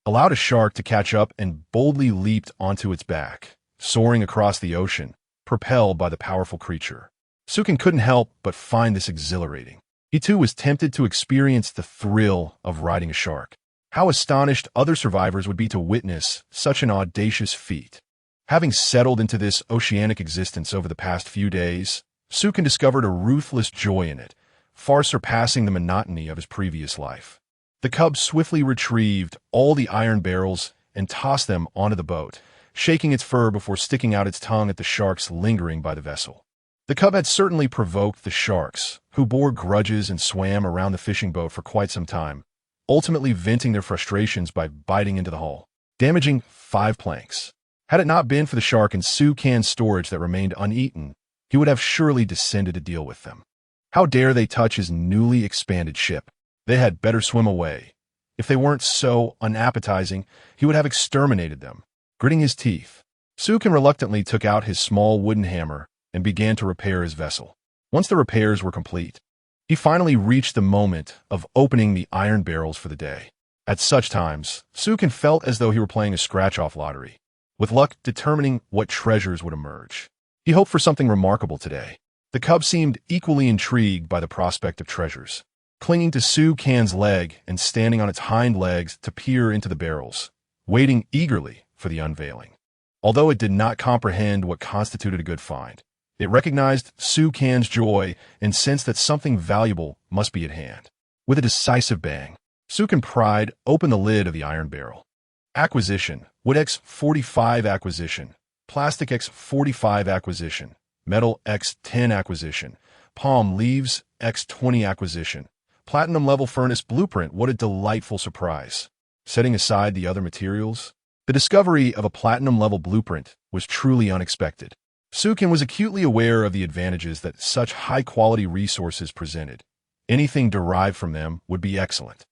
allowed a shark to catch up and boldly leaped onto its back, soaring across the ocean, propelled by the powerful creature. Sukan couldn't help but find this exhilarating. He too was tempted to experience the thrill of riding a shark. How astonished other survivors would be to witness such an audacious feat. Having settled into this oceanic existence over the past few days, Sukan discovered a ruthless joy in it, far surpassing the monotony of his previous life. The cub swiftly retrieved all the iron barrels and tossed them onto the boat, shaking its fur before sticking out its tongue at the sharks lingering by the vessel. The cub had certainly provoked the sharks, who bore grudges and swam around the fishing boat for quite some time, ultimately venting their frustrations by biting into the hull, damaging 5 planks. Had it not been for the shark and Sukan's storage that remained uneaten, he would have surely descended to deal with them. How dare they touch his newly expanded ship? They had better swim away. If they weren't so unappetizing, he would have exterminated them. Gritting his teeth, Sukan reluctantly took out his small wooden hammer and began to repair his vessel. Once the repairs were complete, he finally reached the moment of opening the iron barrels for the day. At such times, Sukan felt as though he were playing a scratch-off lottery, with luck determining what treasures would emerge. He hoped for something remarkable today. The cub seemed equally intrigued by the prospect of treasures, clinging to Sukan's leg and standing on its hind legs to peer into the barrels, waiting eagerly for the unveiling. Although it did not comprehend what constituted a good find, it recognized Sukan's joy and sensed that something valuable must be at hand. With a decisive bang, Sukan pried open the lid of the iron barrel. Acquisition: Wood X45 acquisition, Plastic X45 acquisition, Metal X10 acquisition, Palm Leaves X20 acquisition, Platinum level furnace blueprint. What a delightful surprise. Setting aside the other materials, the discovery of a platinum level blueprint was truly unexpected. Sukan was acutely aware of the advantages that such high-quality resources presented. Anything derived from them would be excellent.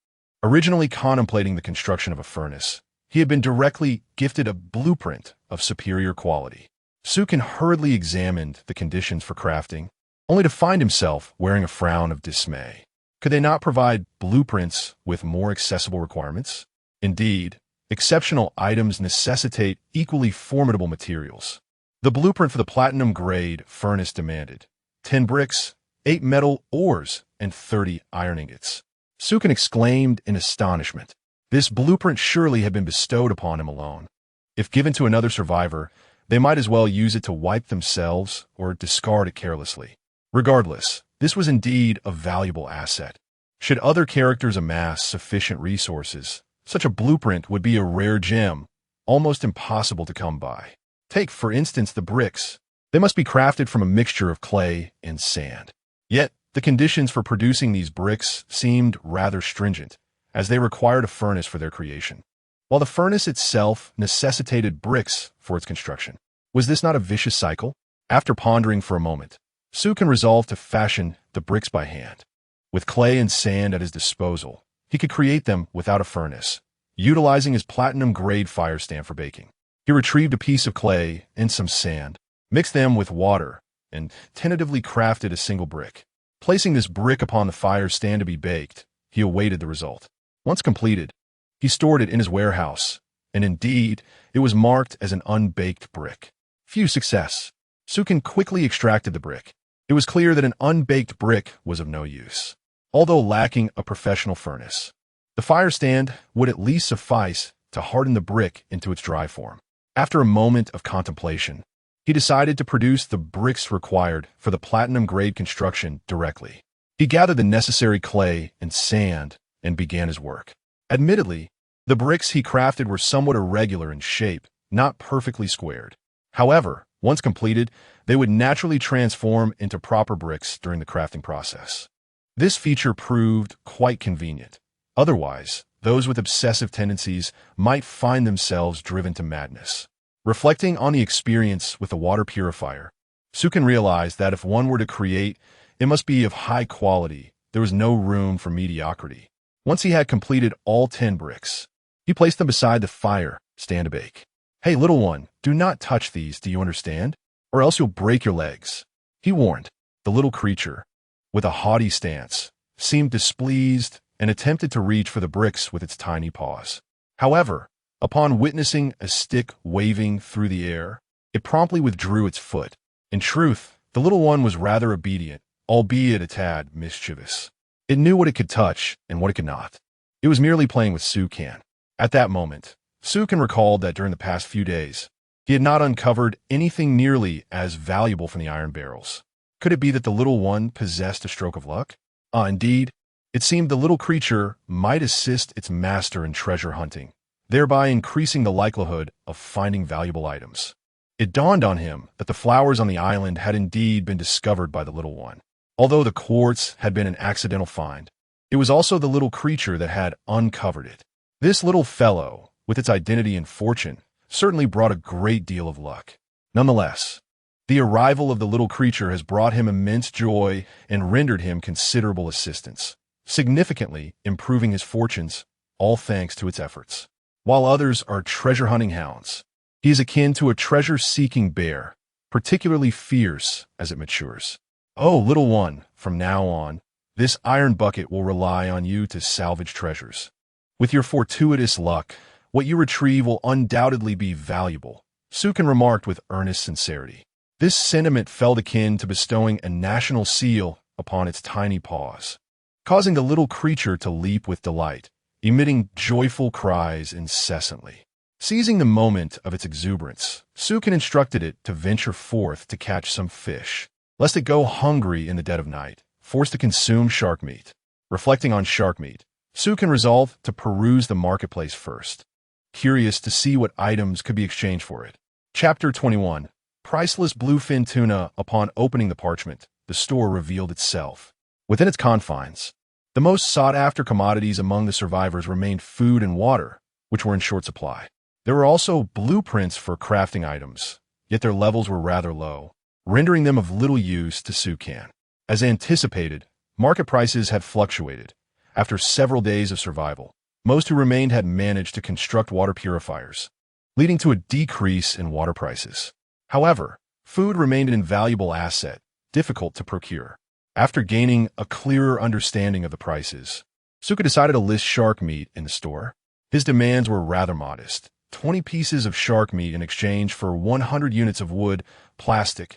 Originally contemplating the construction of a furnace, he had been directly gifted a blueprint of superior quality. Sukan hurriedly examined the conditions for crafting, only to find himself wearing a frown of dismay. Could they not provide blueprints with more accessible requirements? Indeed, exceptional items necessitate equally formidable materials. The blueprint for the platinum-grade furnace demanded 10 bricks, 8 metal ores, and 30 iron ingots. Sukan exclaimed in astonishment. This blueprint surely had been bestowed upon him alone. If given to another survivor, they might as well use it to wipe themselves or discard it carelessly. Regardless, this was indeed a valuable asset. Should other characters amass sufficient resources, such a blueprint would be a rare gem, almost impossible to come by. Take, for instance, the bricks. They must be crafted from a mixture of clay and sand. Yet, the conditions for producing these bricks seemed rather stringent, as they required a furnace for their creation, while the furnace itself necessitated bricks for its construction. Was this not a vicious cycle? After pondering for a moment, Sukan resolved to fashion the bricks by hand. With clay and sand at his disposal, He could create them without a furnace, utilizing his platinum-grade fire stand for baking. He retrieved a piece of clay and some sand, mixed them with water, and tentatively crafted a single brick. Placing this brick upon the fire stand to be baked, he awaited the result. Once completed, he stored it in his warehouse, and indeed, it was marked as an unbaked brick. Few success. Sukin quickly extracted the brick. It was clear that an unbaked brick was of no use, although lacking a professional furnace. The fire stand would at least suffice to harden the brick into its dry form. After a moment of contemplation, he decided to produce the bricks required for the platinum-grade construction directly. He gathered the necessary clay and sand and began his work. Admittedly, the bricks he crafted were somewhat irregular in shape, not perfectly squared. However, once completed, they would naturally transform into proper bricks during the crafting process. This feature proved quite convenient. Otherwise, those with obsessive tendencies might find themselves driven to madness. Reflecting on the experience with the water purifier, Sukin realized that if one were to create, it must be of high quality. There was no room for mediocrity. Once he had completed all 10 bricks, he placed them beside the fire stand to bake. "Hey, little one, do not touch these, do you understand? Or else you'll break your legs," he warned. The little creature, with a haughty stance, seemed displeased and attempted to reach for the bricks with its tiny paws. However, upon witnessing a stick waving through the air, it promptly withdrew its foot. In truth, the little one was rather obedient, albeit a tad mischievous. It knew what it could touch and what it could not. It was merely playing with Sukin. At that moment, Sukin recalled that during the past few days, he had not uncovered anything nearly as valuable from the iron barrels. Could it be that the little one possessed a stroke of luck? Indeed, it seemed the little creature might assist its master in treasure hunting, thereby increasing the likelihood of finding valuable items. It dawned on him that the flowers on the island had indeed been discovered by the little one. Although the quartz had been an accidental find, it was also the little creature that had uncovered it. This little fellow, with its identity and fortune, certainly brought a great deal of luck. Nonetheless, the arrival of the little creature has brought him immense joy and rendered him considerable assistance, significantly improving his fortunes, all thanks to its efforts. While others are treasure-hunting hounds, he is akin to a treasure-seeking bear, particularly fierce as it matures. "Oh, little one, from now on, this iron bucket will rely on you to salvage treasures. With your fortuitous luck, what you retrieve will undoubtedly be valuable," Sukin remarked with earnest sincerity. This sentiment felt akin to bestowing a national seal upon its tiny paws, causing the little creature to leap with delight, emitting joyful cries incessantly. Seizing the moment of its exuberance, Sukin instructed it to venture forth to catch some fish, lest it go hungry in the dead of night, forced to consume shark meat. Reflecting on shark meat, Sukin resolved to peruse the marketplace first, curious to see what items could be exchanged for it. Chapter 21. Priceless bluefin tuna. Upon opening the parchment, the store revealed itself. Within its confines, the most sought-after commodities among the survivors remained food and water, which were in short supply. There were also blueprints for crafting items, yet their levels were rather low, rendering them of little use to Sukin. As anticipated, market prices had fluctuated. After several days of survival, most who remained had managed to construct water purifiers, leading to a decrease in water prices. However, food remained an invaluable asset, difficult to procure. After gaining a clearer understanding of the prices, Sukin decided to list shark meat in the store. His demands were rather modest: 20 pieces of shark meat in exchange for 100 units of wood, plastic,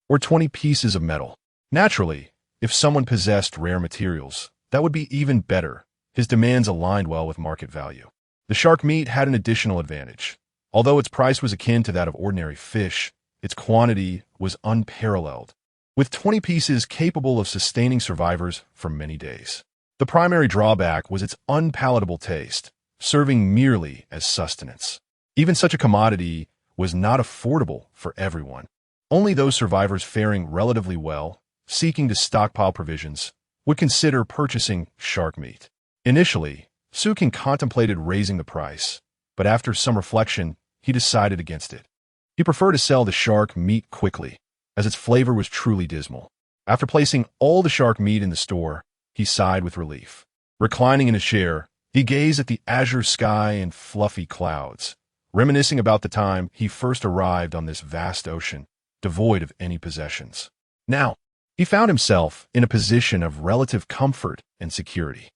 or 20 pieces of metal. Naturally, if someone possessed rare materials, that would be even better. His demands aligned well with market value. The shark meat had an additional advantage. Although its price was akin to that of ordinary fish, its quantity was unparalleled, with 20 pieces capable of sustaining survivors for many days. The primary drawback was its unpalatable taste, serving merely as sustenance. Even such a commodity was not affordable for everyone. Only those survivors faring relatively well, seeking to stockpile provisions, would consider purchasing shark meat. Initially, Sukin contemplated raising the price, but after some reflection, he decided against it. He preferred to sell the shark meat quickly, as its flavor was truly dismal. After placing all the shark meat in the store, he sighed with relief. Reclining in his chair, he gazed at the azure sky and fluffy clouds, reminiscing about the time he first arrived on this vast ocean, devoid of any possessions. Now, he found himself in a position of relative comfort and security.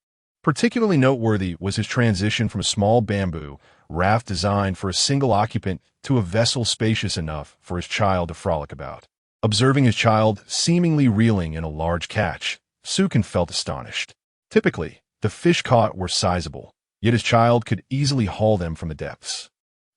Particularly noteworthy was his transition from a small bamboo raft designed for a single occupant to a vessel spacious enough for his child to frolic about. Observing his child seemingly reeling in a large catch, Sukin felt astonished. Typically, the fish caught were sizable, yet his child could easily haul them from the depths.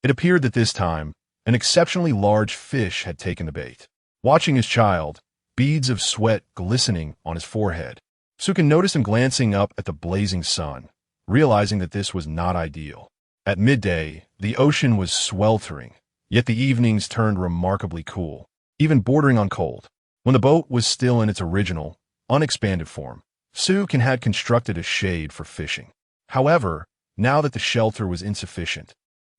It appeared that this time, an exceptionally large fish had taken the bait. Watching his child, beads of sweat glistening on his forehead, Sukin noticed him glancing up at the blazing sun, realizing that this was not ideal. At midday, the ocean was sweltering, yet the evenings turned remarkably cool, even bordering on cold. When the boat was still in its original, unexpanded form, Sukin had constructed a shade for fishing. However, now that the shelter was insufficient,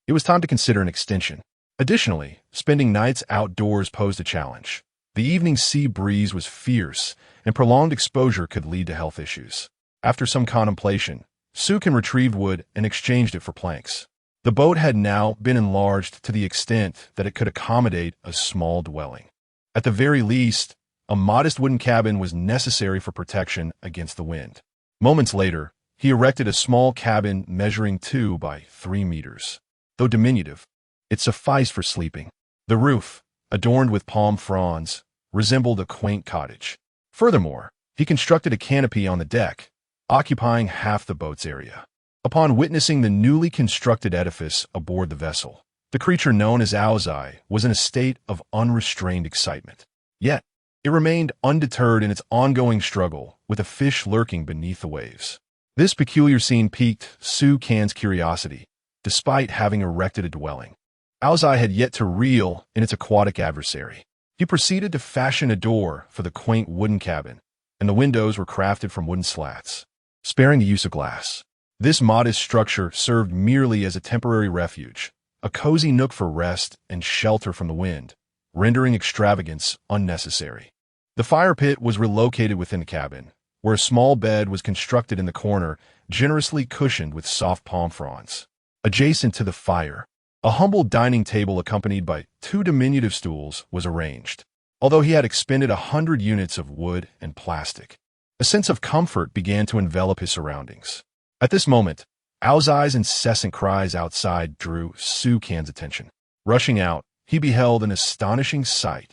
it was time to consider an extension. Additionally, spending nights outdoors posed a challenge. The evening sea breeze was fierce, and prolonged exposure could lead to health issues. After some contemplation, Sukin retrieved wood and exchanged it for planks. The boat had now been enlarged to the extent that it could accommodate a small dwelling. At the very least, a modest wooden cabin was necessary for protection against the wind. Moments later, he erected a small cabin measuring 2 by 3 meters. Though diminutive, it sufficed for sleeping. The roof, adorned with palm fronds, resembled a quaint cottage. Furthermore, he constructed a canopy on the deck, occupying half the boat's area. Upon witnessing the newly constructed edifice aboard the vessel, the creature known as Aozai was in a state of unrestrained excitement. Yet, it remained undeterred in its ongoing struggle with a fish lurking beneath the waves. This peculiar scene piqued Sukin's curiosity, despite having erected a dwelling. Aozai had yet to reel in its aquatic adversary. He proceeded to fashion a door for the quaint wooden cabin, and the windows were crafted from wooden slats, sparing the use of glass. This modest structure served merely as a temporary refuge, a cozy nook for rest and shelter from the wind, rendering extravagance unnecessary. The fire pit was relocated within the cabin, where a small bed was constructed in the corner, generously cushioned with soft palm fronds. Adjacent to the fire, a humble dining table accompanied by 2 diminutive stools was arranged. Although he had expended 100 units of wood and plastic, a sense of comfort began to envelop his surroundings. At this moment, Aozai's incessant cries outside drew Sukin's attention. Rushing out, he beheld an astonishing sight.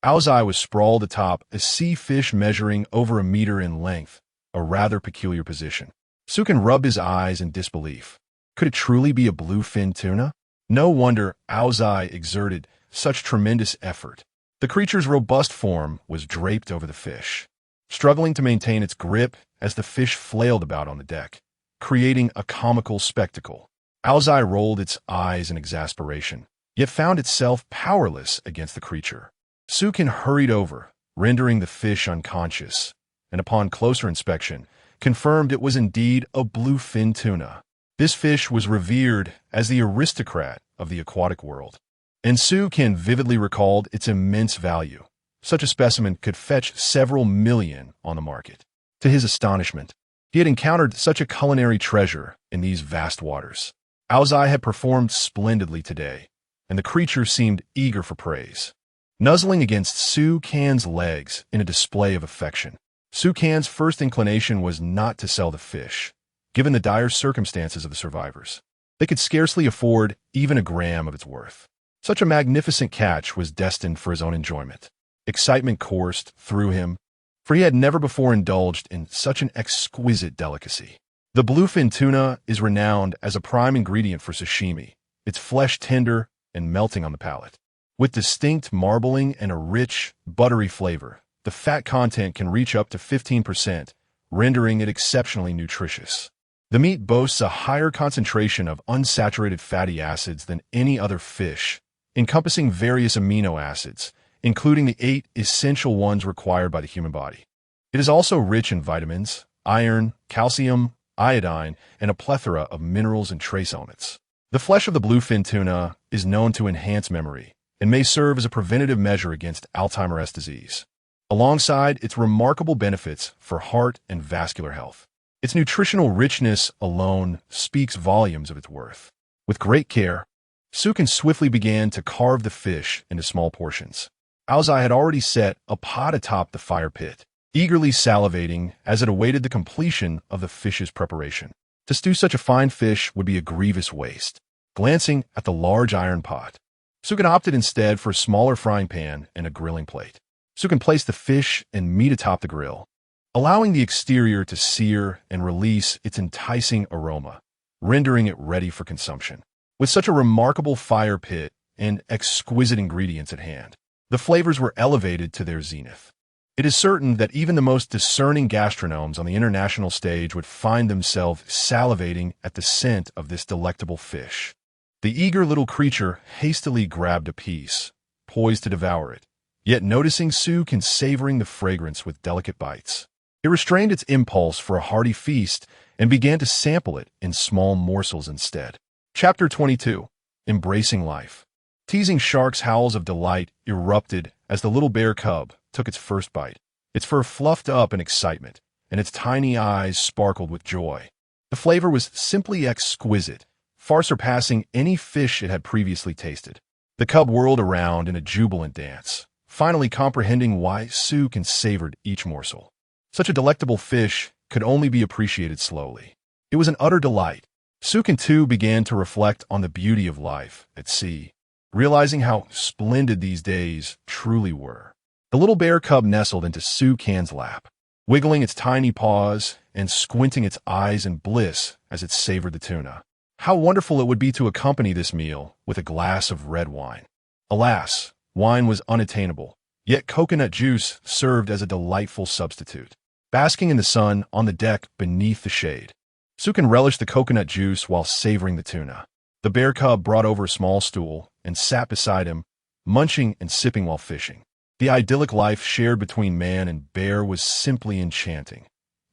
Aozai was sprawled atop a sea fish measuring over 1 meter in length, a rather peculiar position. Sukin rubbed his eyes in disbelief. Could it truly be a bluefin tuna? No wonder Aozai exerted such tremendous effort. The creature's robust form was draped over the fish, struggling to maintain its grip as the fish flailed about on the deck, creating a comical spectacle. Aozai rolled its eyes in exasperation, yet found itself powerless against the creature. Sukin hurried over, rendering the fish unconscious, and upon closer inspection, confirmed it was indeed a bluefin tuna. This fish was revered as the aristocrat of the aquatic world, and Sukin vividly recalled its immense value. Such a specimen could fetch several million on the market. To his astonishment, he had encountered such a culinary treasure in these vast waters. Aozai had performed splendidly today, and the creature seemed eager for praise. Nuzzling against Sukin's legs in a display of affection, Sukin's first inclination was not to sell the fish, given the dire circumstances of the survivors. They could scarcely afford even a gram of its worth. Such a magnificent catch was destined for his own enjoyment. Excitement coursed through him, for he had never before indulged in such an exquisite delicacy. The bluefin tuna is renowned as a prime ingredient for sashimi, its flesh tender and melting on the palate. With distinct marbling and a rich, buttery flavor, the fat content can reach up to 15%, rendering it exceptionally nutritious. The meat boasts a higher concentration of unsaturated fatty acids than any other fish, encompassing various amino acids, including the 8 essential ones required by the human body. It is also rich in vitamins, iron, calcium, iodine, and a plethora of minerals and trace elements. The flesh of the bluefin tuna is known to enhance memory and may serve as a preventative measure against Alzheimer's disease, alongside its remarkable benefits for heart and vascular health. Its nutritional richness alone speaks volumes of its worth. With great care, Sukin swiftly began to carve the fish into small portions. Aozai had already set a pot atop the fire pit, eagerly salivating as it awaited the completion of the fish's preparation. To stew such a fine fish would be a grievous waste. Glancing at the large iron pot, Sukin opted instead for a smaller frying pan and a grilling plate. Sukin placed the fish and meat atop the grill, allowing the exterior to sear and release its enticing aroma, rendering it ready for consumption. With such a remarkable fire pit and exquisite ingredients at hand, the flavors were elevated to their zenith. It is certain that even the most discerning gastronomes on the international stage would find themselves salivating at the scent of this delectable fish. The eager little creature hastily grabbed a piece, poised to devour it, yet noticing Sukin savoring the fragrance with delicate bites. It restrained its impulse for a hearty feast and began to sample it in small morsels instead. Chapter 22. Embracing Life. Teasing shark's howls of delight erupted as the little bear cub took its first bite. Its fur fluffed up in excitement, and its tiny eyes sparkled with joy. The flavor was simply exquisite, far surpassing any fish it had previously tasted. The cub whirled around in a jubilant dance, finally comprehending why Sukin savored each morsel. Such a delectable fish could only be appreciated slowly. It was an utter delight. Sukin too began to reflect on the beauty of life at sea, realizing how splendid these days truly were. The little bear cub nestled into Sukin's lap, wiggling its tiny paws and squinting its eyes in bliss as it savored the tuna. How wonderful it would be to accompany this meal with a glass of red wine. Alas, wine was unattainable, yet coconut juice served as a delightful substitute. Basking in the sun on the deck beneath the shade, Sukin relished the coconut juice while savoring the tuna. The bear cub brought over a small stool and sat beside him, munching and sipping while fishing. The idyllic life shared between man and bear was simply enchanting.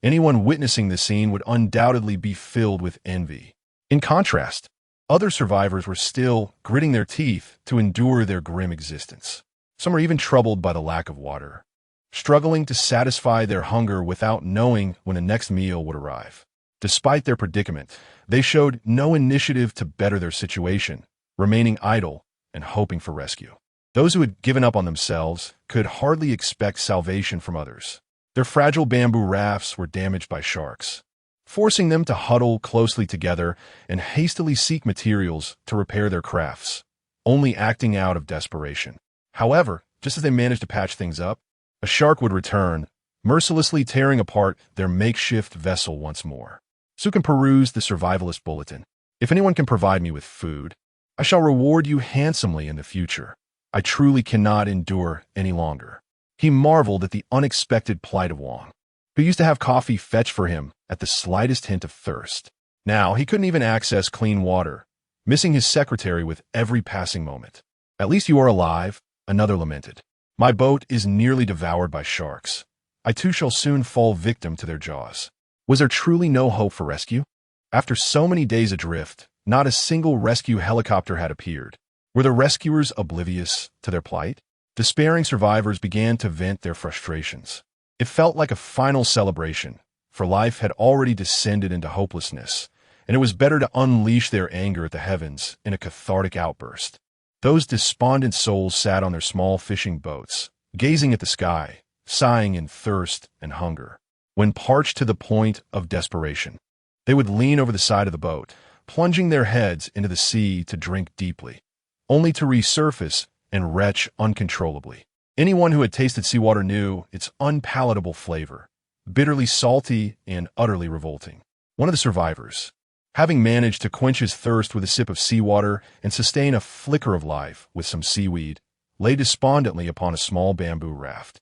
Anyone witnessing the scene would undoubtedly be filled with envy. In contrast, other survivors were still gritting their teeth to endure their grim existence. Some were even troubled by the lack of water, struggling to satisfy their hunger without knowing when the next meal would arrive. Despite their predicament, they showed no initiative to better their situation, remaining idle and hoping for rescue. Those who had given up on themselves could hardly expect salvation from others. Their fragile bamboo rafts were damaged by sharks, forcing them to huddle closely together and hastily seek materials to repair their crafts, only acting out of desperation. However, just as they managed to patch things up, a shark would return, mercilessly tearing apart their makeshift vessel once more. Sukin perused the survivalist bulletin. If anyone can provide me with food, I shall reward you handsomely in the future. I truly cannot endure any longer. He marveled at the unexpected plight of Wang, who used to have coffee fetched for him at the slightest hint of thirst. Now he couldn't even access clean water, missing his secretary with every passing moment. At least you are alive, another lamented. My boat is nearly devoured by sharks. I too shall soon fall victim to their jaws. Was there truly no hope for rescue? After so many days adrift, not a single rescue helicopter had appeared. Were the rescuers oblivious to their plight? Despairing survivors began to vent their frustrations. It felt like a final celebration, for life had already descended into hopelessness, and it was better to unleash their anger at the heavens in a cathartic outburst. Those despondent souls sat on their small fishing boats, gazing at the sky, sighing in thirst and hunger. When parched to the point of desperation, they would lean over the side of the boat, plunging their heads into the sea to drink deeply, only to resurface and retch uncontrollably. Anyone who had tasted seawater knew its unpalatable flavor, bitterly salty and utterly revolting. One of the survivors, having managed to quench his thirst with a sip of seawater and sustain a flicker of life with some seaweed, lay despondently upon a small bamboo raft,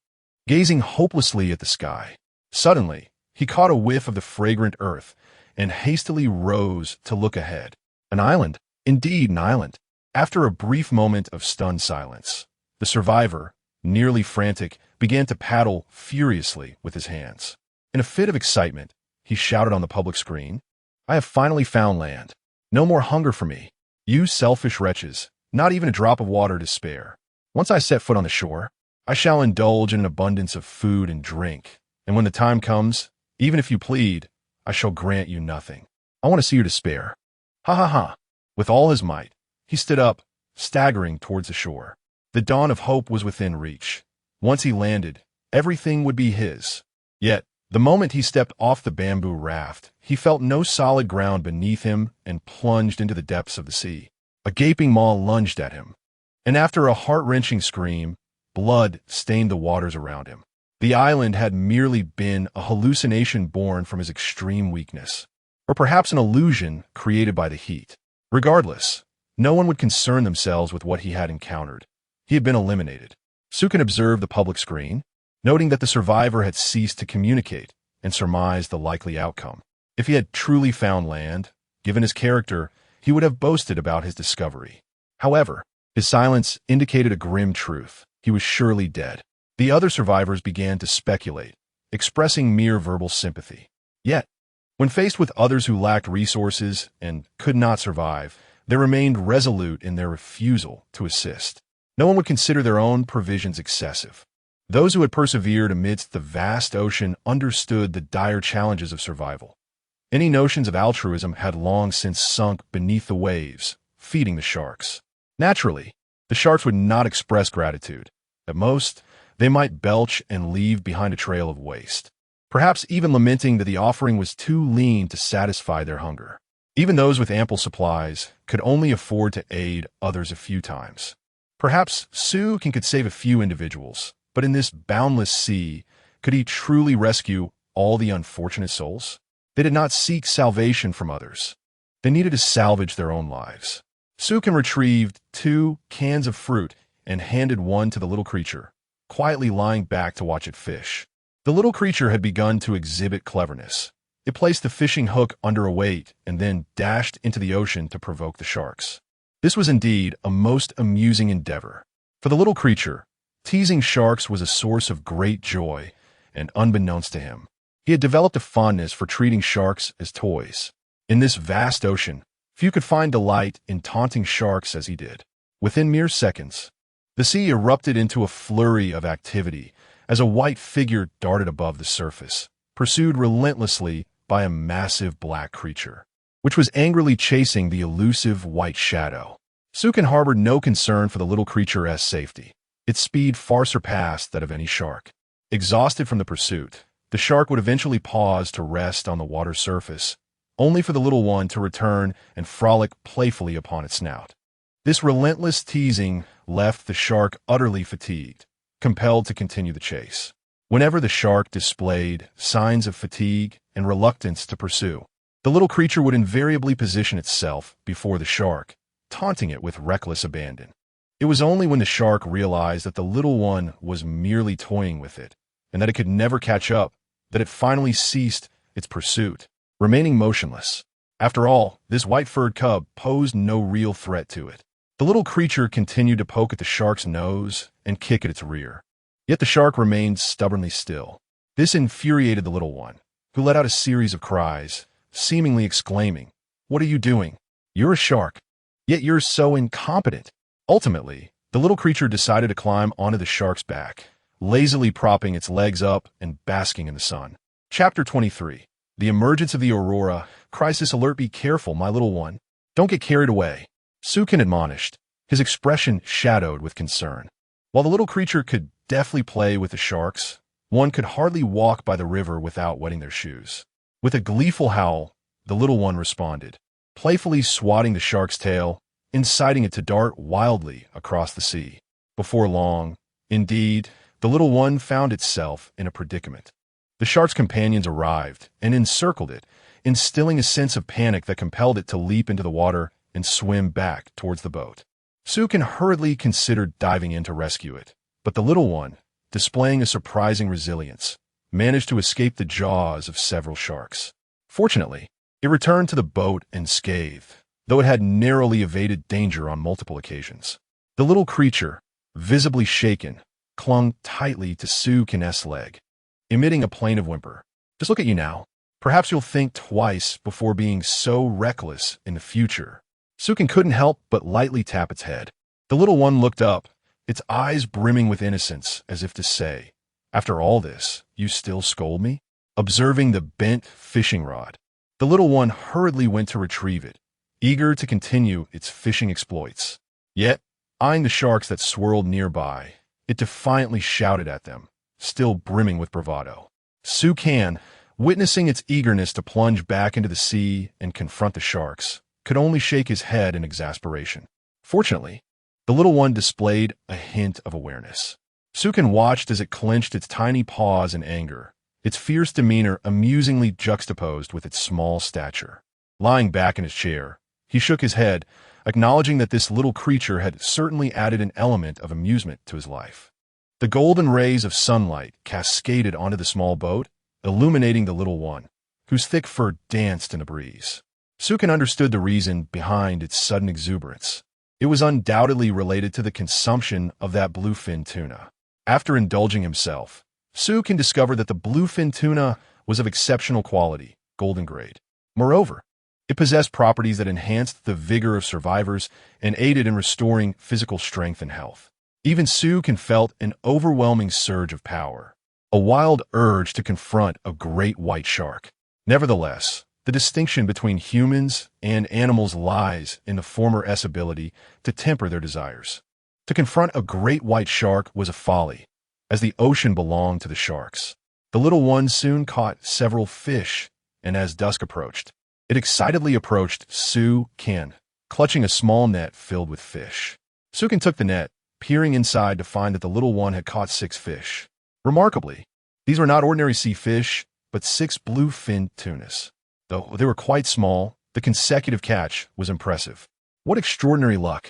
gazing hopelessly at the sky. Suddenly, he caught a whiff of the fragrant earth and hastily rose to look ahead. An island? Indeed, an island. After a brief moment of stunned silence, the survivor, nearly frantic, began to paddle furiously with his hands. In a fit of excitement, he shouted on the public screen, "I have finally found land. No more hunger for me. You selfish wretches, not even a drop of water to spare. Once I set foot on the shore, I shall indulge in an abundance of food and drink. And when the time comes, even if you plead, I shall grant you nothing. I want to see your despair. Ha ha ha. With all his might, he stood up, staggering towards the shore. The dawn of hope was within reach. Once he landed, everything would be his. Yet, the moment he stepped off the bamboo raft, he felt no solid ground beneath him and plunged into the depths of the sea. A gaping maw lunged at him, and after a heart-wrenching scream, blood stained the waters around him. The island had merely been a hallucination born from his extreme weakness, or perhaps an illusion created by the heat. Regardless, no one would concern themselves with what he had encountered. He had been eliminated. Sukin observed the public screen, noting that the survivor had ceased to communicate, and surmised the likely outcome. If he had truly found land, given his character, he would have boasted about his discovery. However, his silence indicated a grim truth. He was surely dead. The other survivors began to speculate, expressing mere verbal sympathy. Yet, when faced with others who lacked resources and could not survive, they remained resolute in their refusal to assist. No one would consider their own provisions excessive. Those who had persevered amidst the vast ocean understood the dire challenges of survival. Any notions of altruism had long since sunk beneath the waves, feeding the sharks. Naturally, the sharks would not express gratitude. At most, they might belch and leave behind a trail of waste, perhaps even lamenting that the offering was too lean to satisfy their hunger. Even those with ample supplies could only afford to aid others a few times. Perhaps Sukin could save a few individuals, but in this boundless sea, could he truly rescue all the unfortunate souls? They did not seek salvation from others. They needed to salvage their own lives. Sukin retrieved 2 cans of fruit and handed one to the little creature, quietly lying back to watch it fish. The little creature had begun to exhibit cleverness. It placed the fishing hook under a weight and then dashed into the ocean to provoke the sharks. This was indeed a most amusing endeavor. For the little creature, teasing sharks was a source of great joy, and unbeknownst to him, he had developed a fondness for treating sharks as toys. In this vast ocean, few could find delight in taunting sharks as he did. Within mere seconds, the sea erupted into a flurry of activity as a white figure darted above the surface, pursued relentlessly by a massive black creature, which was angrily chasing the elusive white shadow. Sukin harbored no concern for the little creature's safety. Its speed far surpassed that of any shark. Exhausted from the pursuit, the shark would eventually pause to rest on the water's surface, only for the little one to return and frolic playfully upon its snout. This relentless teasing left the shark utterly fatigued, compelled to continue the chase. Whenever the shark displayed signs of fatigue and reluctance to pursue, the little creature would invariably position itself before the shark, taunting it with reckless abandon. It was only when the shark realized that the little one was merely toying with it, and that it could never catch up, that it finally ceased its pursuit, remaining motionless. After all, this white-furred cub posed no real threat to it. The little creature continued to poke at the shark's nose and kick at its rear. Yet the shark remained stubbornly still. This infuriated the little one, who let out a series of cries, seemingly exclaiming, "What are you doing? You're a shark, yet you're so incompetent." Ultimately, the little creature decided to climb onto the shark's back, lazily propping its legs up and basking in the sun. Chapter 23. The Emergence of the Aurora. Crisis alert, be careful, my little one. Don't get carried away. Sukin admonished, his expression shadowed with concern. While the little creature could deftly play with the sharks, one could hardly walk by the river without wetting their shoes. With a gleeful howl, the little one responded, playfully swatting the shark's tail, inciting it to dart wildly across the sea. Before long, indeed, the little one found itself in a predicament. The shark's companions arrived and encircled it, instilling a sense of panic that compelled it to leap into the water and swim back towards the boat. Sukin hurriedly considered diving in to rescue it, but the little one, displaying a surprising resilience, managed to escape the jaws of several sharks. Fortunately, it returned to the boat unscathed, though it had narrowly evaded danger on multiple occasions. The little creature, visibly shaken, clung tightly to Sukin's leg, emitting a plaintive whimper. "Just look at you now. Perhaps you'll think twice before being so reckless in the future." Sukin couldn't help but lightly tap its head. The little one looked up, its eyes brimming with innocence, as if to say, "After all this, you still scold me?" observing the bent fishing rod. The little one hurriedly went to retrieve it, eager to continue its fishing exploits. Yet, eyeing the sharks that swirled nearby, it defiantly shouted at them, still brimming with bravado. Su Kan, witnessing its eagerness to plunge back into the sea and confront the sharks, could only shake his head in exasperation. Fortunately, the little one displayed a hint of awareness. Su Kan watched as it clenched its tiny paws in anger, its fierce demeanor amusingly juxtaposed with its small stature. Lying back in his chair, he shook his head, acknowledging that this little creature had certainly added an element of amusement to his life. The golden rays of sunlight cascaded onto the small boat, illuminating the little one, whose thick fur danced in the breeze. Su Kan understood the reason behind its sudden exuberance. It was undoubtedly related to the consumption of that bluefin tuna. After indulging himself, Su Kan discovered that the bluefin tuna was of exceptional quality, golden grade. Moreover, it possessed properties that enhanced the vigor of survivors and aided in restoring physical strength and health. Even Su Kan felt an overwhelming surge of power, a wild urge to confront a great white shark. Nevertheless, the distinction between humans and animals lies in the former's ability to temper their desires. To confront a great white shark was a folly, as the ocean belonged to the sharks. The little one soon caught several fish, and as dusk approached, it excitedly approached Su Kan, clutching a small net filled with fish. Su Kan took the net, peering inside to find that the little one had caught 6 fish. Remarkably, these were not ordinary sea fish, but 6 bluefin tunas. Though they were quite small, the consecutive catch was impressive. What extraordinary luck!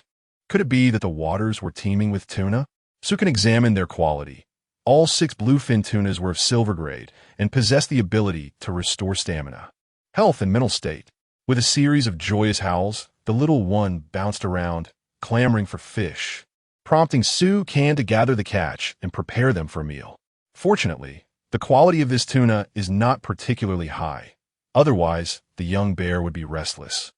Could it be that the waters were teeming with tuna? Su Kan examined their quality. All 6 bluefin tunas were of silver grade and possessed the ability to restore stamina, health, and mental state. With a series of joyous howls, the little one bounced around, clamoring for fish, prompting Su Kan to gather the catch and prepare them for a meal. Fortunately, the quality of this tuna is not particularly high. Otherwise, the young bear would be restless,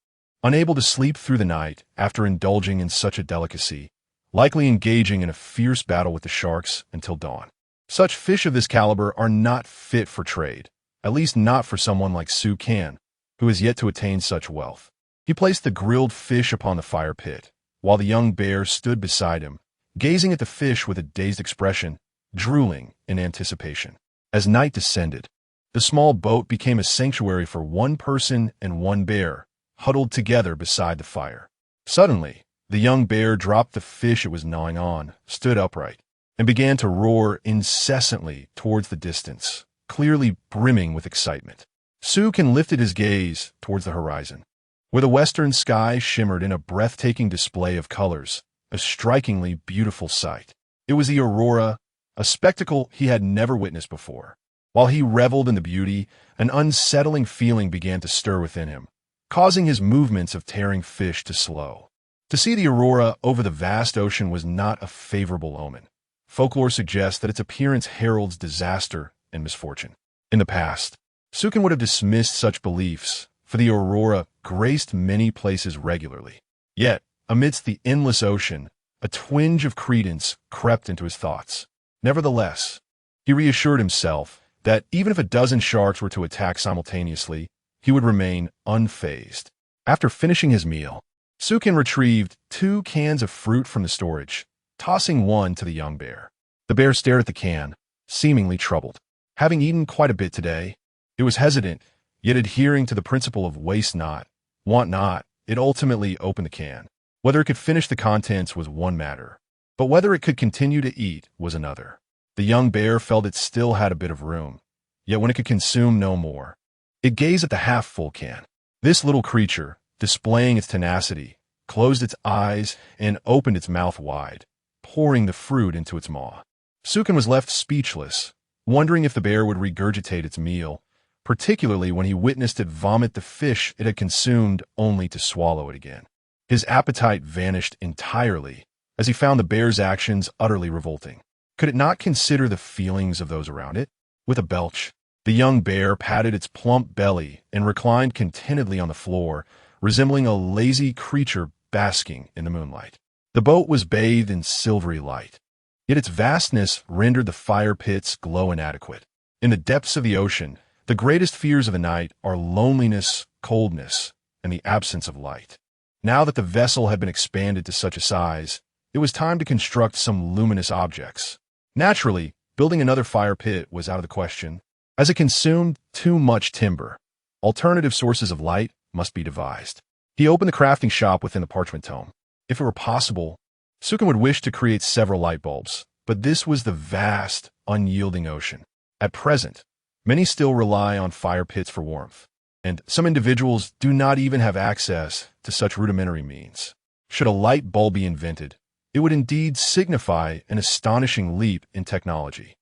unable to sleep through the night after indulging in such a delicacy, likely engaging in a fierce battle with the sharks until dawn. Such fish of this caliber are not fit for trade, at least not for someone like Su Kan, who has yet to attain such wealth. He placed the grilled fish upon the fire pit, while the young bear stood beside him, gazing at the fish with a dazed expression, drooling in anticipation. As night descended, the small boat became a sanctuary for one person and one bear, huddled together beside the fire. Suddenly, the young bear dropped the fish it was gnawing on, stood upright, and began to roar incessantly towards the distance, clearly brimming with excitement. Su Kan lifted his gaze towards the horizon, where the western sky shimmered in a breathtaking display of colors, a strikingly beautiful sight. It was the aurora, a spectacle he had never witnessed before. While he reveled in the beauty, an unsettling feeling began to stir within him, causing his movements of tearing fish to slow. To see the aurora over the vast ocean was not a favorable omen. Folklore suggests that its appearance heralds disaster and misfortune. In the past, Su Kan would have dismissed such beliefs, for the aurora graced many places regularly. Yet, amidst the endless ocean, a twinge of credence crept into his thoughts. Nevertheless, he reassured himself that even if a dozen sharks were to attack simultaneously, he would remain unfazed. After finishing his meal, Su Kan retrieved 2 cans of fruit from the storage, tossing one to the young bear. The bear stared at the can, seemingly troubled. Having eaten quite a bit today, it was hesitant, yet adhering to the principle of waste not, want not, it ultimately opened the can. Whether it could finish the contents was one matter, but whether it could continue to eat was another. The young bear felt it still had a bit of room, yet when it could consume no more, it gazed at the half-full can. This little creature, displaying its tenacity, closed its eyes and opened its mouth wide, pouring the fruit into its maw. Su Kan was left speechless, wondering if the bear would regurgitate its meal, particularly when he witnessed it vomit the fish it had consumed only to swallow it again. His appetite vanished entirely as he found the bear's actions utterly revolting. Could it not consider the feelings of those around it? With a belch, the young bear patted its plump belly and reclined contentedly on the floor, resembling a lazy creature basking in the moonlight. The boat was bathed in silvery light, yet its vastness rendered the fire pit's glow inadequate. In the depths of the ocean, The greatest fears of the night are loneliness, coldness, and the absence of light. Now that the vessel had been expanded to such a size, it was time to construct some luminous objects. Naturally, building another fire pit was out of the question, as it consumed too much timber. Alternative sources of light must be devised. He opened the crafting shop within the parchment tome. If it were possible, Sukin would wish to create several light bulbs, but this was the vast, unyielding ocean. At present, many still rely on fire pits for warmth, and some individuals do not even have access to such rudimentary means. Should a light bulb be invented, it would indeed signify an astonishing leap in technology.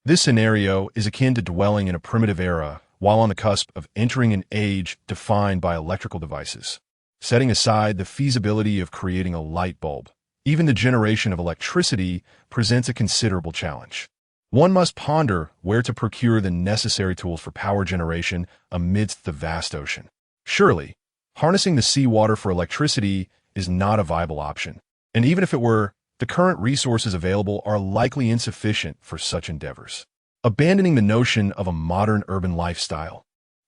This scenario is akin to dwelling in a primitive era while on the cusp of entering an age defined by electrical devices. Setting aside the feasibility of creating a light bulb, even the generation of electricity presents a considerable challenge. One must ponder where to procure the necessary tools for power generation amidst the vast ocean. Surely, harnessing the seawater for electricity is not a viable option, and even if it were, the current resources available are likely insufficient for such endeavors. Abandoning the notion of a modern urban lifestyle,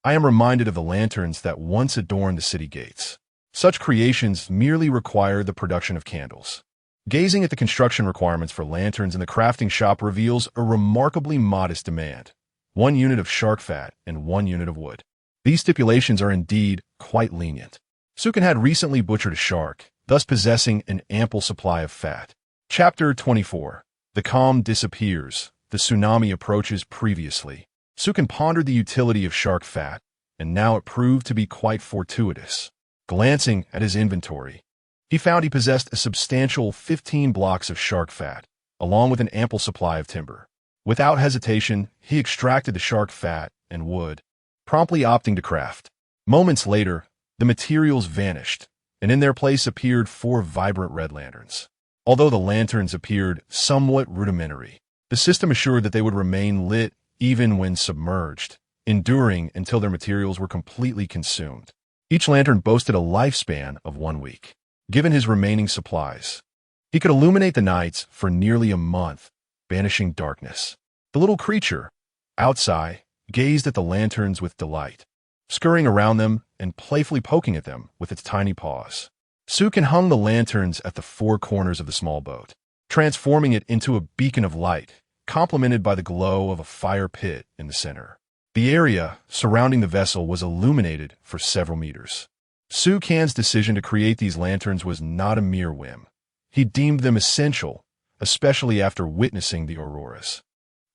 I am reminded of the lanterns that once adorned the city gates. Such creations merely require the production of candles. Gazing at the construction requirements for lanterns in the crafting shop reveals a remarkably modest demand: 1 unit of shark fat and 1 unit of wood. These stipulations are indeed quite lenient. Sukin had recently butchered a shark, thus possessing an ample supply of fat. Chapter 24. The calm disappears. The tsunami approaches. Previously, Sukin pondered the utility of shark fat, and now it proved to be quite fortuitous. Glancing at his inventory, he found he possessed a substantial 15 blocks of shark fat, along with an ample supply of timber. Without hesitation, he extracted the shark fat and wood, promptly opting to craft. Moments later, the materials vanished, and in their place appeared 4 vibrant red lanterns. Although the lanterns appeared somewhat rudimentary, the system assured that they would remain lit even when submerged, enduring until their materials were completely consumed. Each lantern boasted a lifespan of 1 week. Given his remaining supplies, he could illuminate the nights for nearly a month, banishing darkness. The little creature, outside, gazed at the lanterns with delight, scurrying around them and playfully poking at them with its tiny paws. Sukin hung the lanterns at the 4 corners of the small boat, transforming it into a beacon of light, complemented by the glow of a fire pit in the center. The area surrounding the vessel was illuminated for several meters. Sukin's decision to create these lanterns was not a mere whim. He deemed them essential, especially after witnessing the auroras.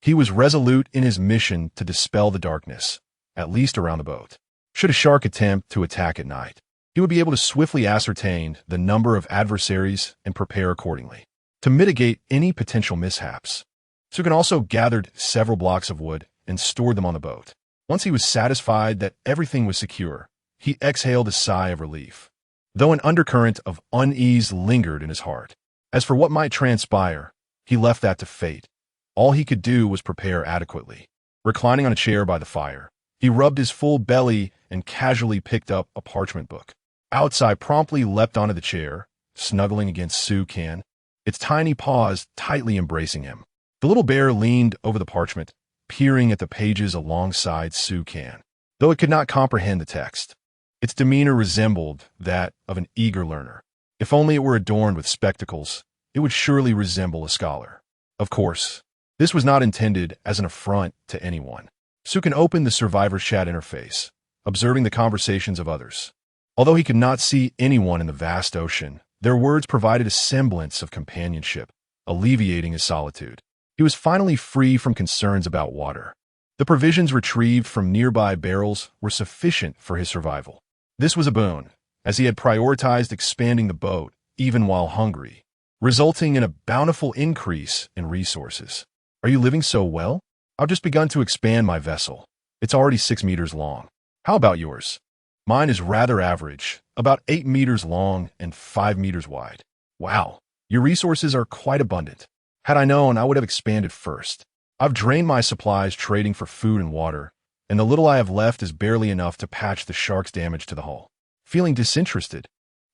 He was resolute in his mission to dispel the darkness, at least around the boat. Should a shark attempt to attack at night, he would be able to swiftly ascertain the number of adversaries and prepare accordingly. To mitigate any potential mishaps, Sukin also gathered several blocks of wood and stored them on the boat. Once he was satisfied that everything was secure, he exhaled a sigh of relief, though an undercurrent of unease lingered in his heart. As for what might transpire, he left that to fate. All he could do was prepare adequately. Reclining on a chair by the fire, he rubbed his full belly and casually picked up a parchment book. Outside promptly leapt onto the chair, snuggling against Sukin, its tiny paws tightly embracing him. The little bear leaned over the parchment, peering at the pages alongside Sukin. Though it could not comprehend the text, its demeanor resembled that of an eager learner. If only it were adorned with spectacles, it would surely resemble a scholar. Of course, this was not intended as an affront to anyone. Sukin opened the survivor's chat interface, observing the conversations of others. Although he could not see anyone in the vast ocean, their words provided a semblance of companionship, alleviating his solitude. He was finally free from concerns about water. The provisions retrieved from nearby barrels were sufficient for his survival. This was a boon, as he had prioritized expanding the boat even while hungry, resulting in a bountiful increase in resources. Are you living so well? I've just begun to expand my vessel. It's already 6 meters long. How about yours? Mine is rather average, about 8 meters long and 5 meters wide. Wow, your resources are quite abundant. Had I known, I would have expanded first. I've drained my supplies trading for food and water, and the little I have left is barely enough to patch the shark's damage to the hull. Feeling disinterested,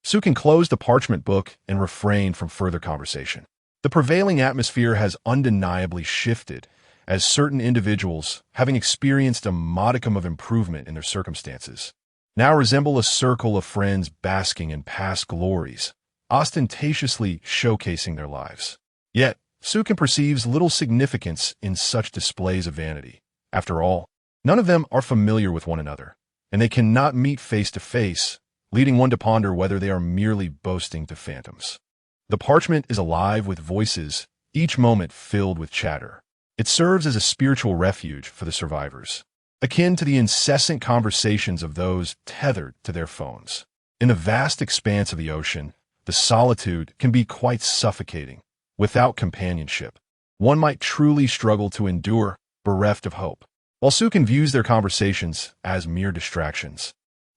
Sukin closed the parchment book and refrained from further conversation. The prevailing atmosphere has undeniably shifted, as certain individuals, having experienced a modicum of improvement in their circumstances, now resemble a circle of friends basking in past glories, ostentatiously showcasing their lives. Yet, Sukin perceives little significance in such displays of vanity. After all, none of them are familiar with one another, and they cannot meet face to face, leading one to ponder whether they are merely boasting to phantoms. The parchment is alive with voices, each moment filled with chatter. It serves as a spiritual refuge for the survivors, akin to the incessant conversations of those tethered to their phones. In the vast expanse of the ocean, the solitude can be quite suffocating. Without companionship, one might truly struggle to endure, bereft of hope. While Sukin views their conversations as mere distractions,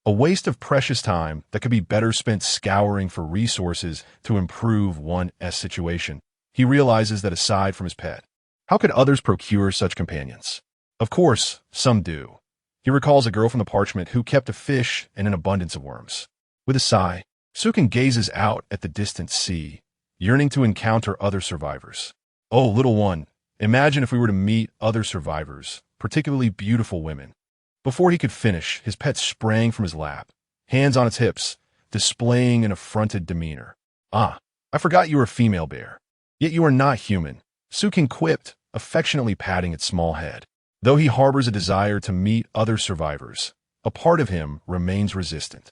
a waste of precious time that could be better spent scouring for resources to improve one's situation, he realizes that aside from his pet, how could others procure such companions? Of course, some do. He recalls a girl from the parchment who kept a fish and an abundance of worms. With a sigh, Sukin gazes out at the distant sea, yearning to encounter other survivors. Oh, little one, imagine if we were to meet other survivors, particularly beautiful women. Before he could finish, his pet sprang from his lap, hands on its hips, displaying an affronted demeanor. Ah, I forgot you were a female bear. Yet you are not human, Sukin quipped, affectionately patting its small head. Though he harbors a desire to meet other survivors, a part of him remains resistant.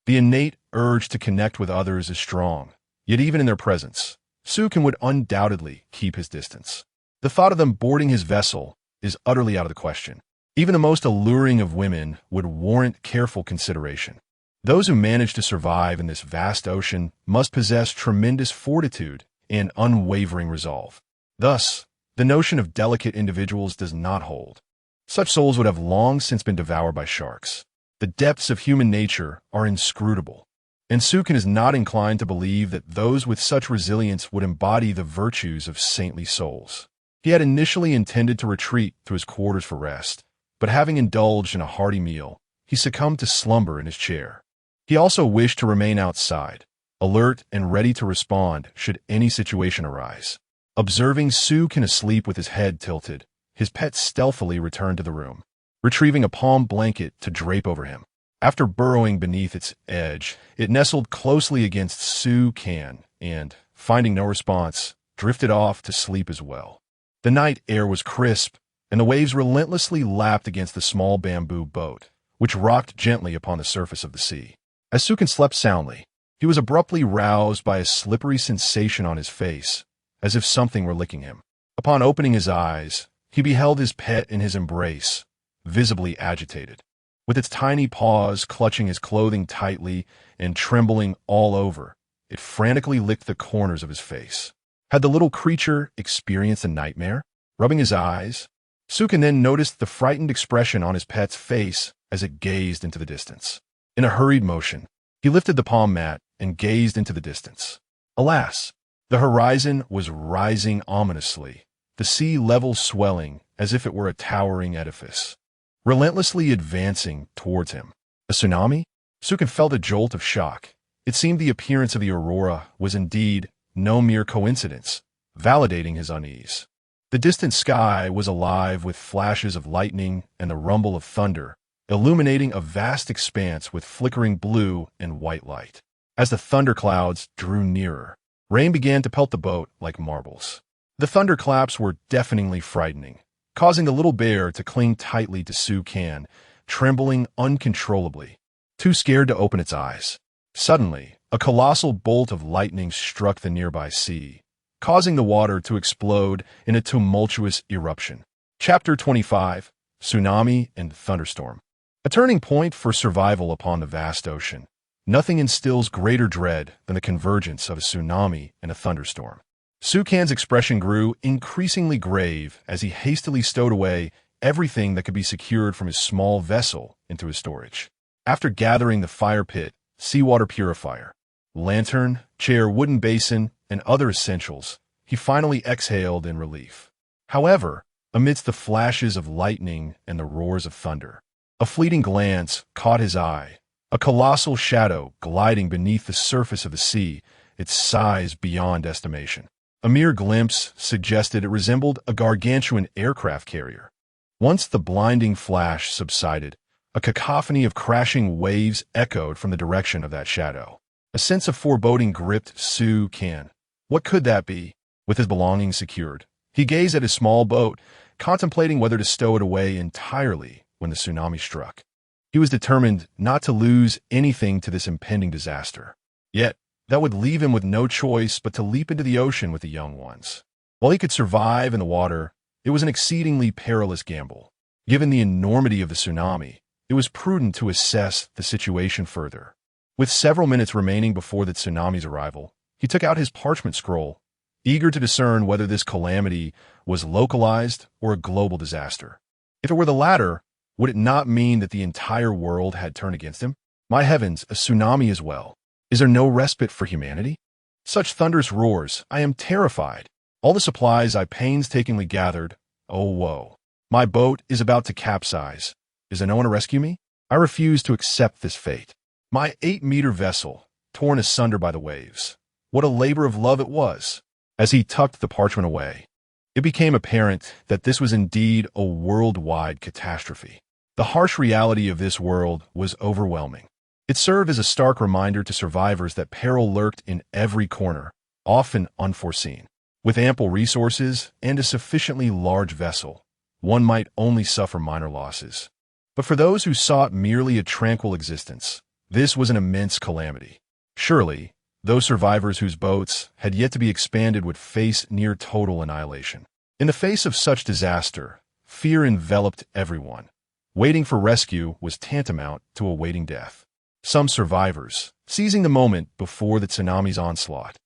The innate urge to connect with others is strong, yet even in their presence, Sukin would undoubtedly keep his distance. The thought of them boarding his vessel is utterly out of the question. Even the most alluring of women would warrant careful consideration. Those who manage to survive in this vast ocean must possess tremendous fortitude and unwavering resolve. Thus, the notion of delicate individuals does not hold. Such souls would have long since been devoured by sharks. The depths of human nature are inscrutable, and Sukin is not inclined to believe that those with such resilience would embody the virtues of saintly souls. He had initially intended to retreat to his quarters for rest, but having indulged in a hearty meal, he succumbed to slumber in his chair. He also wished to remain outside, alert and ready to respond should any situation arise. Observing Sukin asleep with his head tilted, his pet stealthily returned to the room, retrieving a palm blanket to drape over him. After burrowing beneath its edge, it nestled closely against Sukin and, finding no response, drifted off to sleep as well. The night air was crisp, and the waves relentlessly lapped against the small bamboo boat, which rocked gently upon the surface of the sea. As Sukin slept soundly, he was abruptly roused by a slippery sensation on his face, as if something were licking him. Upon opening his eyes, he beheld his pet in his embrace, visibly agitated. With its tiny paws clutching his clothing tightly and trembling all over, it frantically licked the corners of his face. Had the little creature experienced a nightmare? Rubbing his eyes, Sukin then noticed the frightened expression on his pet's face as it gazed into the distance. In a hurried motion, he lifted the palm mat and gazed into the distance. Alas, the horizon was rising ominously, the sea level swelling as if it were a towering edifice, relentlessly advancing towards him. A tsunami? Sukin felt a jolt of shock. It seemed the appearance of the aurora was indeed no mere coincidence, validating his unease. The distant sky was alive with flashes of lightning and the rumble of thunder, illuminating a vast expanse with flickering blue and white light. As the thunderclouds drew nearer, rain began to pelt the boat like marbles. The thunderclaps were deafeningly frightening, causing the little bear to cling tightly to Sukin, trembling uncontrollably, too scared to open its eyes. Suddenly, a colossal bolt of lightning struck the nearby sea, causing the water to explode in a tumultuous eruption. Chapter 25, Tsunami and Thunderstorm. A turning point for survival upon the vast ocean. Nothing instills greater dread than the convergence of a tsunami and a thunderstorm. Sukin's expression grew increasingly grave as he hastily stowed away everything that could be secured from his small vessel into his storage. After gathering the fire pit, seawater purifier, lantern, chair, wooden basin, and other essentials, he finally exhaled in relief. However, amidst the flashes of lightning and the roars of thunder, a fleeting glance caught his eye, a colossal shadow gliding beneath the surface of the sea, its size beyond estimation. A mere glimpse suggested it resembled a gargantuan aircraft carrier. Once the blinding flash subsided, a cacophony of crashing waves echoed from the direction of that shadow. A sense of foreboding gripped Su Kan. What could that be? With his belongings secured, he gazed at his small boat, contemplating whether to stow it away entirely when the tsunami struck. He was determined not to lose anything to this impending disaster. Yet, that would leave him with no choice but to leap into the ocean with the young ones. While he could survive in the water, it was an exceedingly perilous gamble. Given the enormity of the tsunami, it was prudent to assess the situation further. With several minutes remaining before the tsunami's arrival, he took out his parchment scroll, eager to discern whether this calamity was localized or a global disaster. If it were the latter, would it not mean that the entire world had turned against him? My heavens, a tsunami as well. Is there no respite for humanity? Such thunderous roars, I am terrified. All the supplies I painstakingly gathered, oh woe. My boat is about to capsize. Is there no one to rescue me? I refuse to accept this fate. My 8-meter vessel, torn asunder by the waves. What a labor of love it was. As he tucked the parchment away, it became apparent that this was indeed a worldwide catastrophe. The harsh reality of this world was overwhelming. It served as a stark reminder to survivors that peril lurked in every corner, often unforeseen. With ample resources and a sufficiently large vessel, one might only suffer minor losses. But for those who sought merely a tranquil existence, this was an immense calamity. Surely, those survivors whose boats had yet to be expanded would face near total annihilation. In the face of such disaster, fear enveloped everyone. Waiting for rescue was tantamount to awaiting death. Some survivors, seizing the moment before the tsunami's onslaught,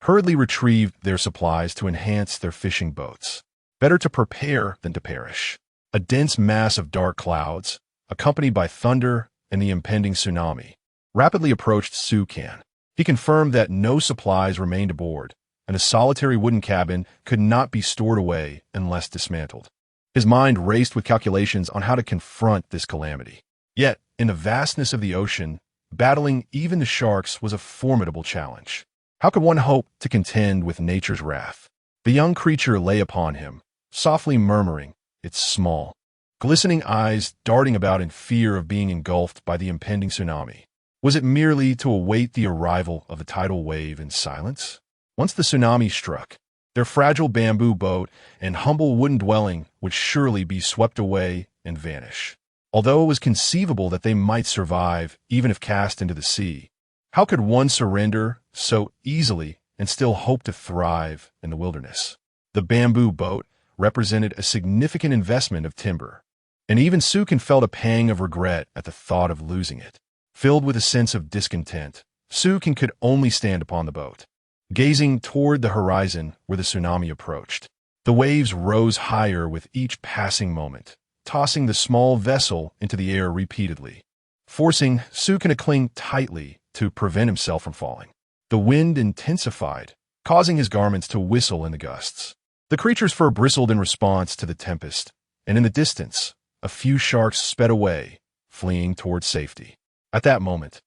hurriedly retrieved their supplies to enhance their fishing boats. Better to prepare than to perish. A dense mass of dark clouds, accompanied by thunder and the impending tsunami, rapidly approached Su Kan. He confirmed that no supplies remained aboard, and the solitary wooden cabin could not be stored away unless dismantled. His mind raced with calculations on how to confront this calamity. Yet, in the vastness of the ocean, battling even the sharks was a formidable challenge. How could one hope to contend with nature's wrath? The young creature lay upon him, softly murmuring, its small, glistening eyes darting about in fear of being engulfed by the impending tsunami. Was it merely to await the arrival of the tidal wave in silence? Once the tsunami struck, their fragile bamboo boat and humble wooden dwelling would surely be swept away and vanish. Although it was conceivable that they might survive even if cast into the sea, how could one surrender so easily and still hope to thrive in the wilderness? The bamboo boat represented a significant investment of timber, and even Su Kan felt a pang of regret at the thought of losing it. Filled with a sense of discontent, Su Kan could only stand upon the boat, gazing toward the horizon where the tsunami approached. The waves rose higher with each passing moment, tossing the small vessel into the air repeatedly, forcing Su Kan to cling tightly to prevent himself from falling. The wind intensified, causing his garments to whistle in the gusts. The creature's fur bristled in response to the tempest, and in the distance, a few sharks sped away, fleeing toward safety. At that moment,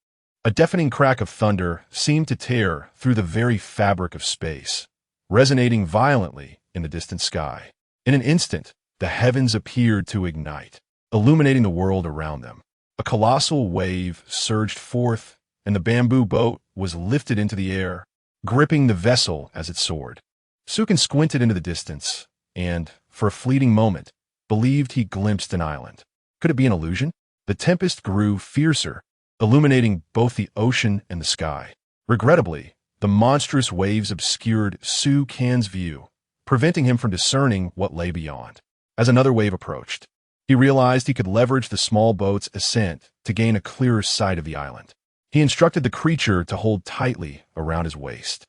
a deafening crack of thunder seemed to tear through the very fabric of space, resonating violently in the distant sky. In an instant, the heavens appeared to ignite, illuminating the world around them. A colossal wave surged forth, and the bamboo boat was lifted into the air, gripping the vessel as it soared. Su Kan squinted into the distance, and, for a fleeting moment, believed he glimpsed an island. Could it be an illusion? The tempest grew fiercer, illuminating both the ocean and the sky. Regrettably, the monstrous waves obscured Su Kan's view, preventing him from discerning what lay beyond. As another wave approached, he realized he could leverage the small boat's ascent to gain a clearer sight of the island. He instructed the creature to hold tightly around his waist,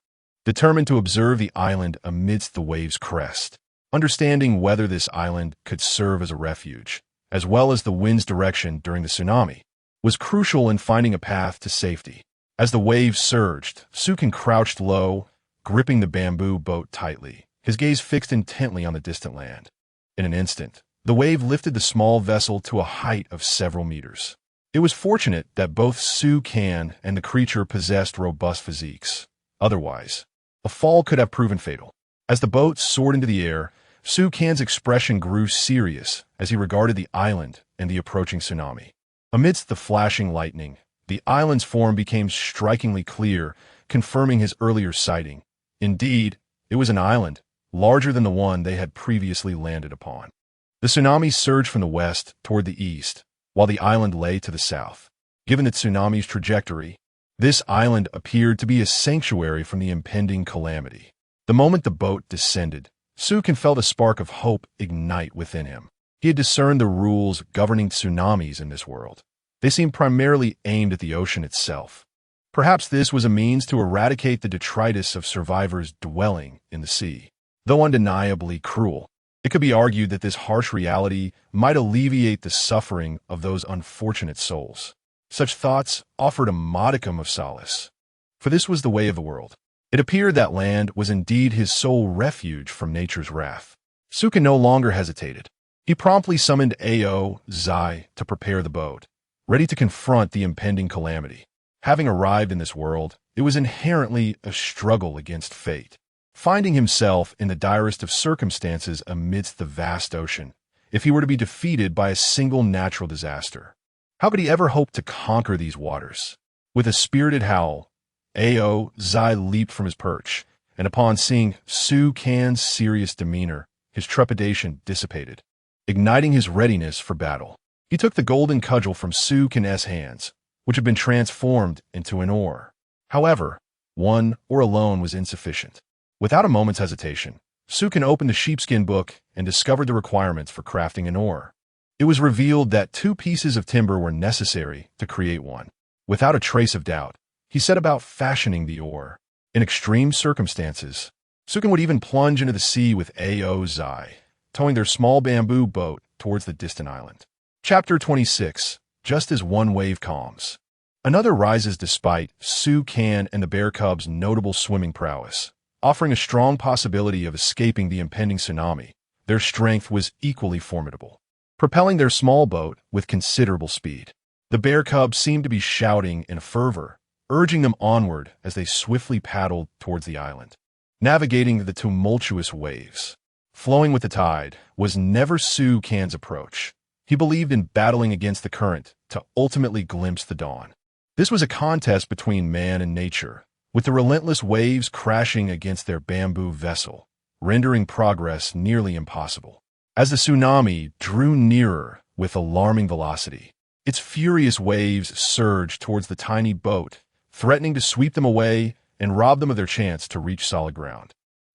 determined to observe the island amidst the wave's crest. Understanding whether this island could serve as a refuge, as well as the wind's direction during the tsunami, was crucial in finding a path to safety. As the waves surged, Su Kan crouched low, gripping the bamboo boat tightly, his gaze fixed intently on the distant land. In an instant, the wave lifted the small vessel to a height of several meters. It was fortunate that both Su Kan and the creature possessed robust physiques. Otherwise, a fall could have proven fatal. As the boat soared into the air, Sukan's expression grew serious as he regarded the island and the approaching tsunami. Amidst the flashing lightning, the island's form became strikingly clear, confirming his earlier sighting. Indeed, it was an island, larger than the one they had previously landed upon. The tsunami surged from the west toward the east, while the island lay to the south. Given the tsunami's trajectory, this island appeared to be a sanctuary from the impending calamity. The moment the boat descended, Sukan felt a spark of hope ignite within him. He had discerned the rules governing tsunamis in this world. They seemed primarily aimed at the ocean itself. Perhaps this was a means to eradicate the detritus of survivors dwelling in the sea. Though undeniably cruel, it could be argued that this harsh reality might alleviate the suffering of those unfortunate souls. Such thoughts offered a modicum of solace, for this was the way of the world. It appeared that land was indeed his sole refuge from nature's wrath. Sukan no longer hesitated. He promptly summoned Ao Zai to prepare the boat, ready to confront the impending calamity. Having arrived in this world, it was inherently a struggle against fate. Finding himself in the direst of circumstances amidst the vast ocean, if he were to be defeated by a single natural disaster, how could he ever hope to conquer these waters? With a spirited howl, Ao Zai leaped from his perch, and upon seeing Sukan's serious demeanor, his trepidation dissipated. Igniting his readiness for battle, he took the golden cudgel from Sukan's hands, which had been transformed into an oar. However, one oar alone was insufficient. Without a moment's hesitation, Sukan opened the sheepskin book and discovered the requirements for crafting an oar. It was revealed that 2 pieces of timber were necessary to create one. Without a trace of doubt, he set about fashioning the oar. In extreme circumstances, Sukan would even plunge into the sea with Ao Zai, towing their small bamboo boat towards the distant island. Chapter 26. Just as one wave calms, another rises despite Sukan and the bear cub's notable swimming prowess. Offering a strong possibility of escaping the impending tsunami, their strength was equally formidable, propelling their small boat with considerable speed. The bear cubs seemed to be shouting in a fervor, urging them onward as they swiftly paddled towards the island. Navigating the tumultuous waves, flowing with the tide, was never Sukan's approach. He believed in battling against the current to ultimately glimpse the dawn. This was a contest between man and nature, with the relentless waves crashing against their bamboo vessel, rendering progress nearly impossible. As the tsunami drew nearer with alarming velocity, its furious waves surged towards the tiny boat, threatening to sweep them away and rob them of their chance to reach solid ground.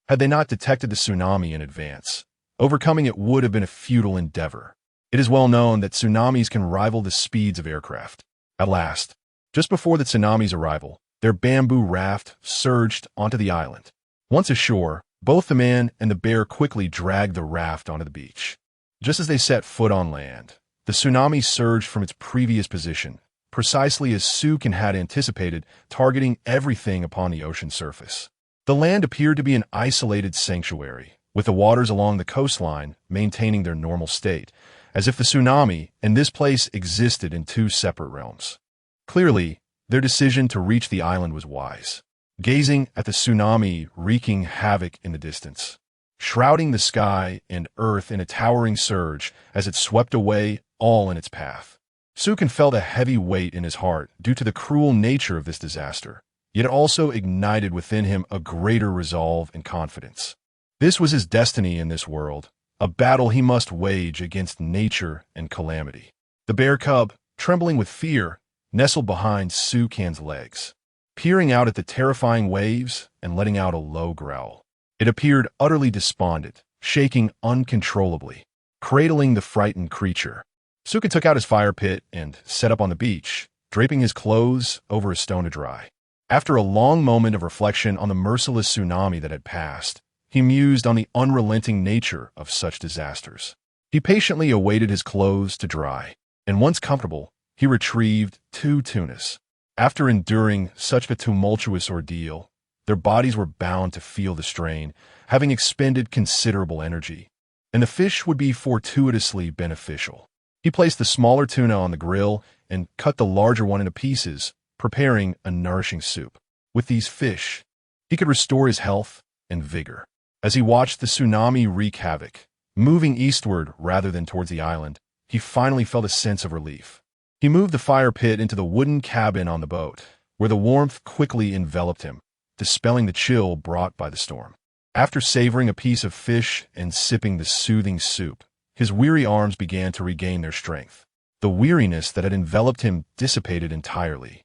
Had they not detected the tsunami in advance, overcoming it would have been a futile endeavor. It is well known that tsunamis can rival the speeds of aircraft. At last, just before the tsunami's arrival, their bamboo raft surged onto the island. Once ashore, both the man and the bear quickly dragged the raft onto the beach. Just as they set foot on land, the tsunami surged from its previous position, precisely as Sukan had anticipated, targeting everything upon the ocean surface. The land appeared to be an isolated sanctuary, with the waters along the coastline maintaining their normal state, as if the tsunami and this place existed in 2 separate realms. Clearly, their decision to reach the island was wise. Gazing at the tsunami wreaking havoc in the distance, shrouding the sky and earth in a towering surge as it swept away all in its path, Sukan felt a heavy weight in his heart due to the cruel nature of this disaster, yet it also ignited within him a greater resolve and confidence. This was his destiny in this world, a battle he must wage against nature and calamity. The bear cub, trembling with fear, nestled behind Sukan's legs, peering out at the terrifying waves and letting out a low growl. It appeared utterly despondent, shaking uncontrollably, cradling the frightened creature. Sukan took out his fire pit and set up on the beach, draping his clothes over a stone to dry. After a long moment of reflection on the merciless tsunami that had passed, he mused on the unrelenting nature of such disasters. He patiently awaited his clothes to dry, and once comfortable, he retrieved 2 tunas. After enduring such a tumultuous ordeal, their bodies were bound to feel the strain, having expended considerable energy, and the fish would be fortuitously beneficial. He placed the smaller tuna on the grill and cut the larger one into pieces, preparing a nourishing soup. With these fish, he could restore his health and vigor. As he watched the tsunami wreak havoc, moving eastward rather than towards the island, he finally felt a sense of relief. He moved the fire pit into the wooden cabin on the boat, where the warmth quickly enveloped him, dispelling the chill brought by the storm. After savoring a piece of fish and sipping the soothing soup, his weary arms began to regain their strength. The weariness that had enveloped him dissipated entirely.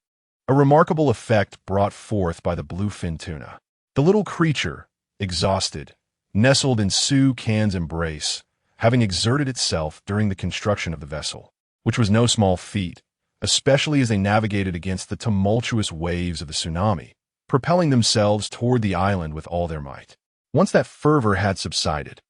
A remarkable effect brought forth by the bluefin tuna. The little creature, exhausted, nestled in Su Can's embrace, having exerted itself during the construction of the vessel, which was no small feat, especially as they navigated against the tumultuous waves of the tsunami, propelling themselves toward the island with all their might. Once that fervor had subsided,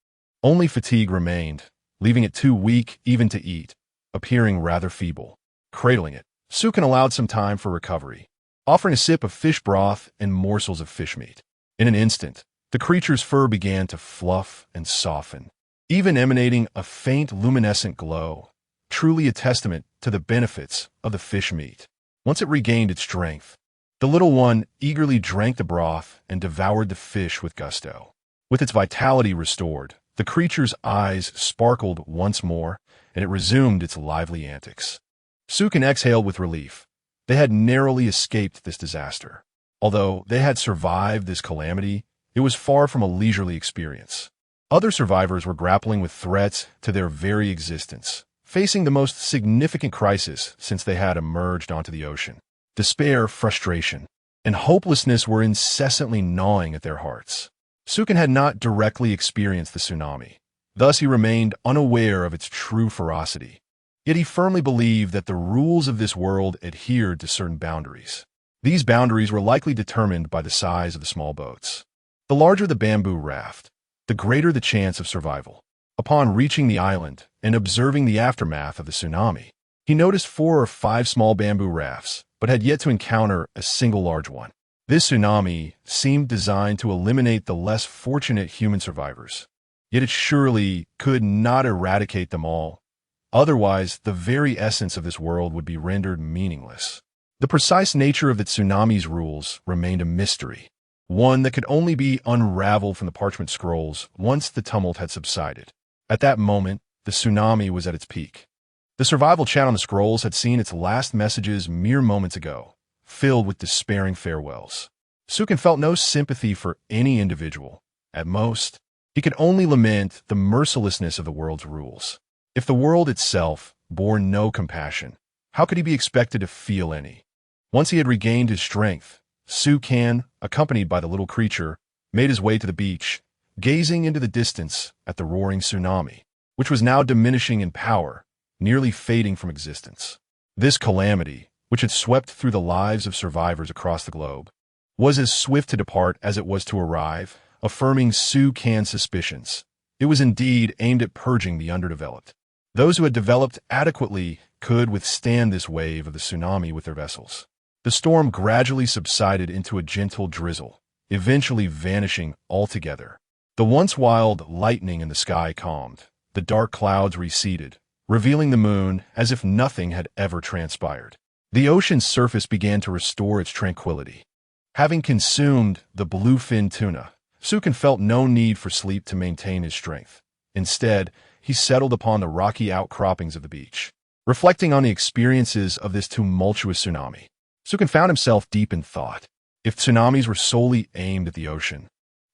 only fatigue remained, leaving it too weak even to eat, appearing rather feeble. Cradling it, Su Can allowed some time for recovery, offering a sip of fish broth and morsels of fish meat. In an instant, the creature's fur began to fluff and soften, even emanating a faint luminescent glow, truly a testament to the benefits of the fish meat. Once it regained its strength, the little one eagerly drank the broth and devoured the fish with gusto. With its vitality restored, the creature's eyes sparkled once more, and it resumed its lively antics. Su Can exhaled with relief. They had narrowly escaped this disaster. Although they had survived this calamity, it was far from a leisurely experience. Other survivors were grappling with threats to their very existence, facing the most significant crisis since they had emerged onto the ocean. Despair, frustration, and hopelessness were incessantly gnawing at their hearts. Su Can had not directly experienced the tsunami. Thus he remained unaware of its true ferocity. Yet he firmly believed that the rules of this world adhered to certain boundaries. These boundaries were likely determined by the size of the small boats. The larger the bamboo raft, the greater the chance of survival. Upon reaching the island and observing the aftermath of the tsunami, he noticed 4 or 5 small bamboo rafts, but had yet to encounter a single large one. This tsunami seemed designed to eliminate the less fortunate human survivors. Yet it surely could not eradicate them all. Otherwise, the very essence of this world would be rendered meaningless. The precise nature of the tsunami's rules remained a mystery, one that could only be unraveled from the parchment scrolls once the tumult had subsided. At that moment, the tsunami was at its peak. The survival chat on the scrolls had seen its last messages mere moments ago, filled with despairing farewells. Su Can felt no sympathy for any individual. At most, he could only lament the mercilessness of the world's rules. If the world itself bore no compassion, how could he be expected to feel any? Once he had regained his strength, Su Can, accompanied by the little creature, made his way to the beach, gazing into the distance at the roaring tsunami, which was now diminishing in power, nearly fading from existence. This calamity, which had swept through the lives of survivors across the globe, was as swift to depart as it was to arrive, affirming Su Can's suspicions. It was indeed aimed at purging the underdeveloped. Those who had developed adequately could withstand this wave of the tsunami with their vessels. The storm gradually subsided into a gentle drizzle, eventually vanishing altogether. The once wild lightning in the sky calmed. The dark clouds receded, revealing the moon as if nothing had ever transpired. The ocean's surface began to restore its tranquility. Having consumed the bluefin tuna, Su Can felt no need for sleep to maintain his strength. Instead, he settled upon the rocky outcroppings of the beach. Reflecting on the experiences of this tumultuous tsunami, Su Can found himself deep in thought. If tsunamis were solely aimed at the ocean,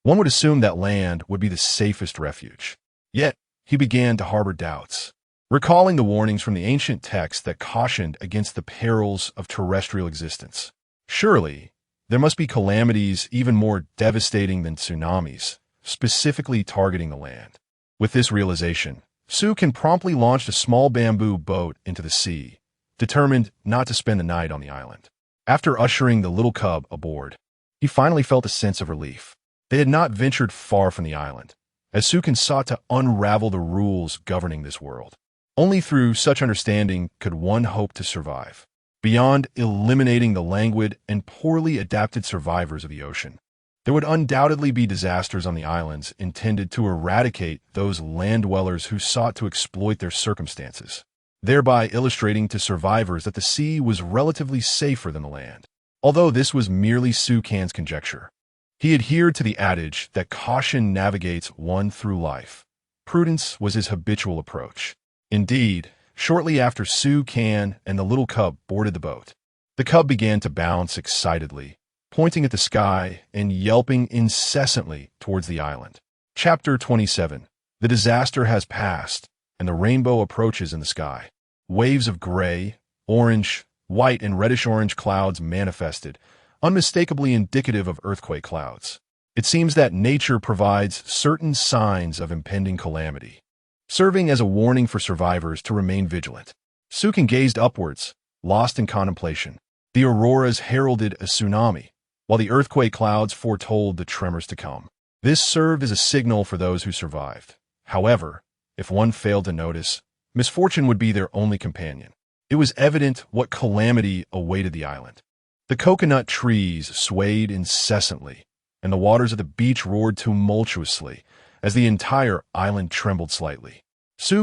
one would assume that land would be the safest refuge. Yet, he began to harbor doubts. Recalling the warnings from the ancient texts that cautioned against the perils of terrestrial existence. Surely, there must be calamities even more devastating than tsunamis, specifically targeting the land. With this realization, Su Can promptly launched a small bamboo boat into the sea, determined not to spend the night on the island. After ushering the little cub aboard, he finally felt a sense of relief. They had not ventured far from the island, as Su Can sought to unravel the rules governing this world. Only through such understanding could one hope to survive. Beyond eliminating the languid and poorly adapted survivors of the ocean, there would undoubtedly be disasters on the islands intended to eradicate those land dwellers who sought to exploit their circumstances, thereby illustrating to survivors that the sea was relatively safer than the land. Although this was merely Su Can's conjecture, He adhered to the adage that caution navigates one through life. Prudence was his habitual approach. Indeed, shortly after Can and the little cub boarded the boat, the cub began to bounce excitedly, pointing at the sky and yelping incessantly towards the island. Chapter 27. The disaster has passed, and the rainbow approaches in the sky. Waves of gray, orange, white, and reddish-orange clouds manifested, unmistakably indicative of earthquake clouds. It seems that nature provides certain signs of impending calamity, serving as a warning for survivors to remain vigilant. Can gazed upwards, lost in contemplation. The auroras heralded a tsunami, while the earthquake clouds foretold the tremors to come. This served as a signal for those who survived. However, if one failed to notice, misfortune would be their only companion. It was evident what calamity awaited the island. The coconut trees swayed incessantly, and the waters of the beach roared tumultuously as the entire island trembled slightly.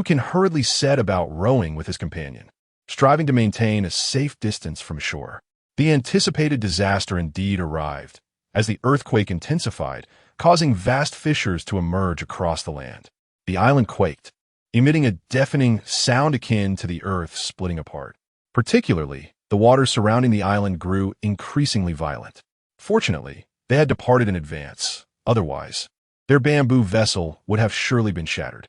Can hurriedly set about rowing with his companion, striving to maintain a safe distance from shore. The anticipated disaster indeed arrived, as the earthquake intensified, causing vast fissures to emerge across the land. The island quaked, emitting a deafening sound akin to the earth splitting apart. Particularly, the waters surrounding the island grew increasingly violent. Fortunately, they had departed in advance. Otherwise, their bamboo vessel would have surely been shattered.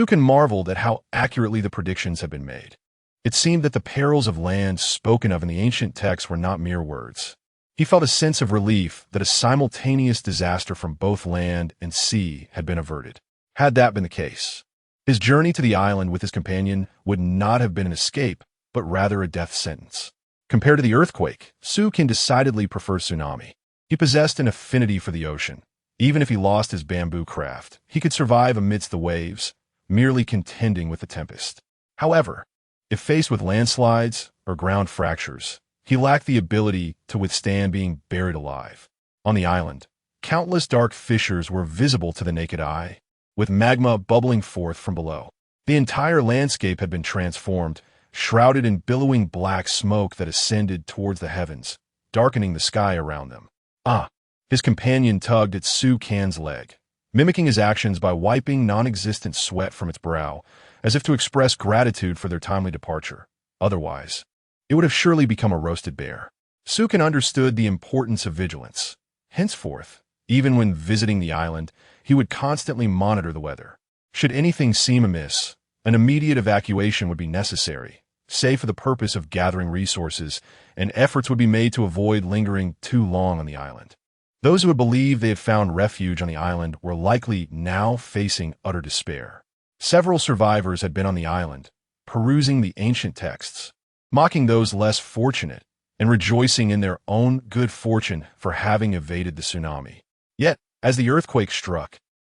Can marveled at how accurately the predictions had been made. It seemed that the perils of land spoken of in the ancient texts were not mere words. He felt a sense of relief that a simultaneous disaster from both land and sea had been averted. Had that been the case, his journey to the island with his companion would not have been an escape, but rather a death sentence. Compared to the earthquake, Can decidedly prefer Tsunami. He possessed an affinity for the ocean. Even if he lost his bamboo craft, he could survive amidst the waves, merely contending with the tempest. However, if faced with landslides or ground fractures, he lacked the ability to withstand being buried alive. On the island, countless dark fissures were visible to the naked eye, with magma bubbling forth from below. The entire landscape had been transformed, shrouded in billowing black smoke that ascended towards the heavens, darkening the sky around them. His companion tugged at Can's leg, mimicking his actions by wiping non-existent sweat from its brow, as if to express gratitude for their timely departure. Otherwise, it would have surely become a roasted bear. Can understood the importance of vigilance. Henceforth, even when visiting the island, he would constantly monitor the weather. Should anything seem amiss, an immediate evacuation would be necessary, save for the purpose of gathering resources, and efforts would be made to avoid lingering too long on the island. Those who had believed they had found refuge on the island were likely now facing utter despair. Several survivors had been on the island, perusing the ancient texts, mocking those less fortunate, and rejoicing in their own good fortune for having evaded the tsunami. Yet, as the earthquake struck,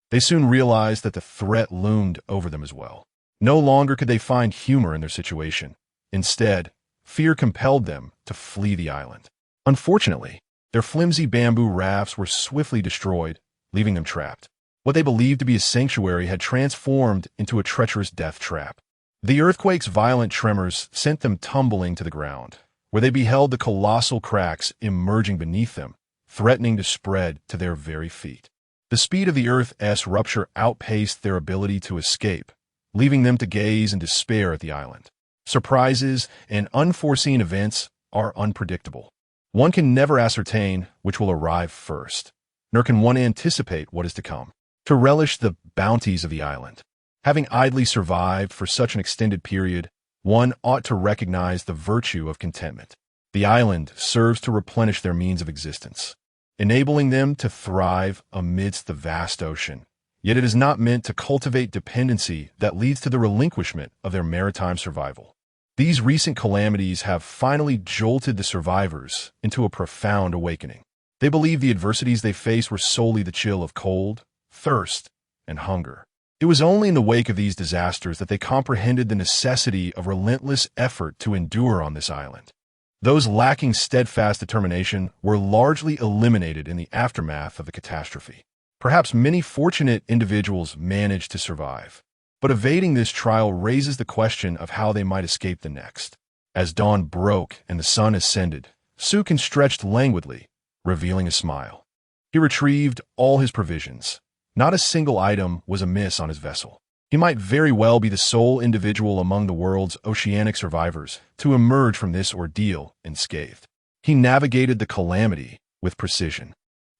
they soon realized that the threat loomed over them as well. No longer could they find humor in their situation. Instead, fear compelled them to flee the island. Unfortunately, their flimsy bamboo rafts were swiftly destroyed, leaving them trapped. What they believed to be a sanctuary had transformed into a treacherous death trap. The earthquake's violent tremors sent them tumbling to the ground, where they beheld the colossal cracks emerging beneath them, threatening to spread to their very feet. The speed of the Earth's rupture outpaced their ability to escape, leaving them to gaze in despair at the island. Surprises and unforeseen events are unpredictable. One can never ascertain which will arrive first, nor can one anticipate what is to come. To relish the bounties of the island, having idly survived for such an extended period, one ought to recognize the virtue of contentment. The island serves to replenish their means of existence, enabling them to thrive amidst the vast ocean. Yet it is not meant to cultivate dependency that leads to the relinquishment of their maritime survival. These recent calamities have finally jolted the survivors into a profound awakening. They believe the adversities they faced were solely the chill of cold, thirst, and hunger. It was only in the wake of these disasters that they comprehended the necessity of relentless effort to endure on this island. Those lacking steadfast determination were largely eliminated in the aftermath of the catastrophe. Perhaps many fortunate individuals managed to survive, but evading this trial raises the question of how they might escape the next. As dawn broke and the sun ascended, Can stretched languidly, revealing a smile. He retrieved all his provisions. Not a single item was amiss on his vessel. He might very well be the sole individual among the world's oceanic survivors to emerge from this ordeal unscathed. He navigated the calamity with precision,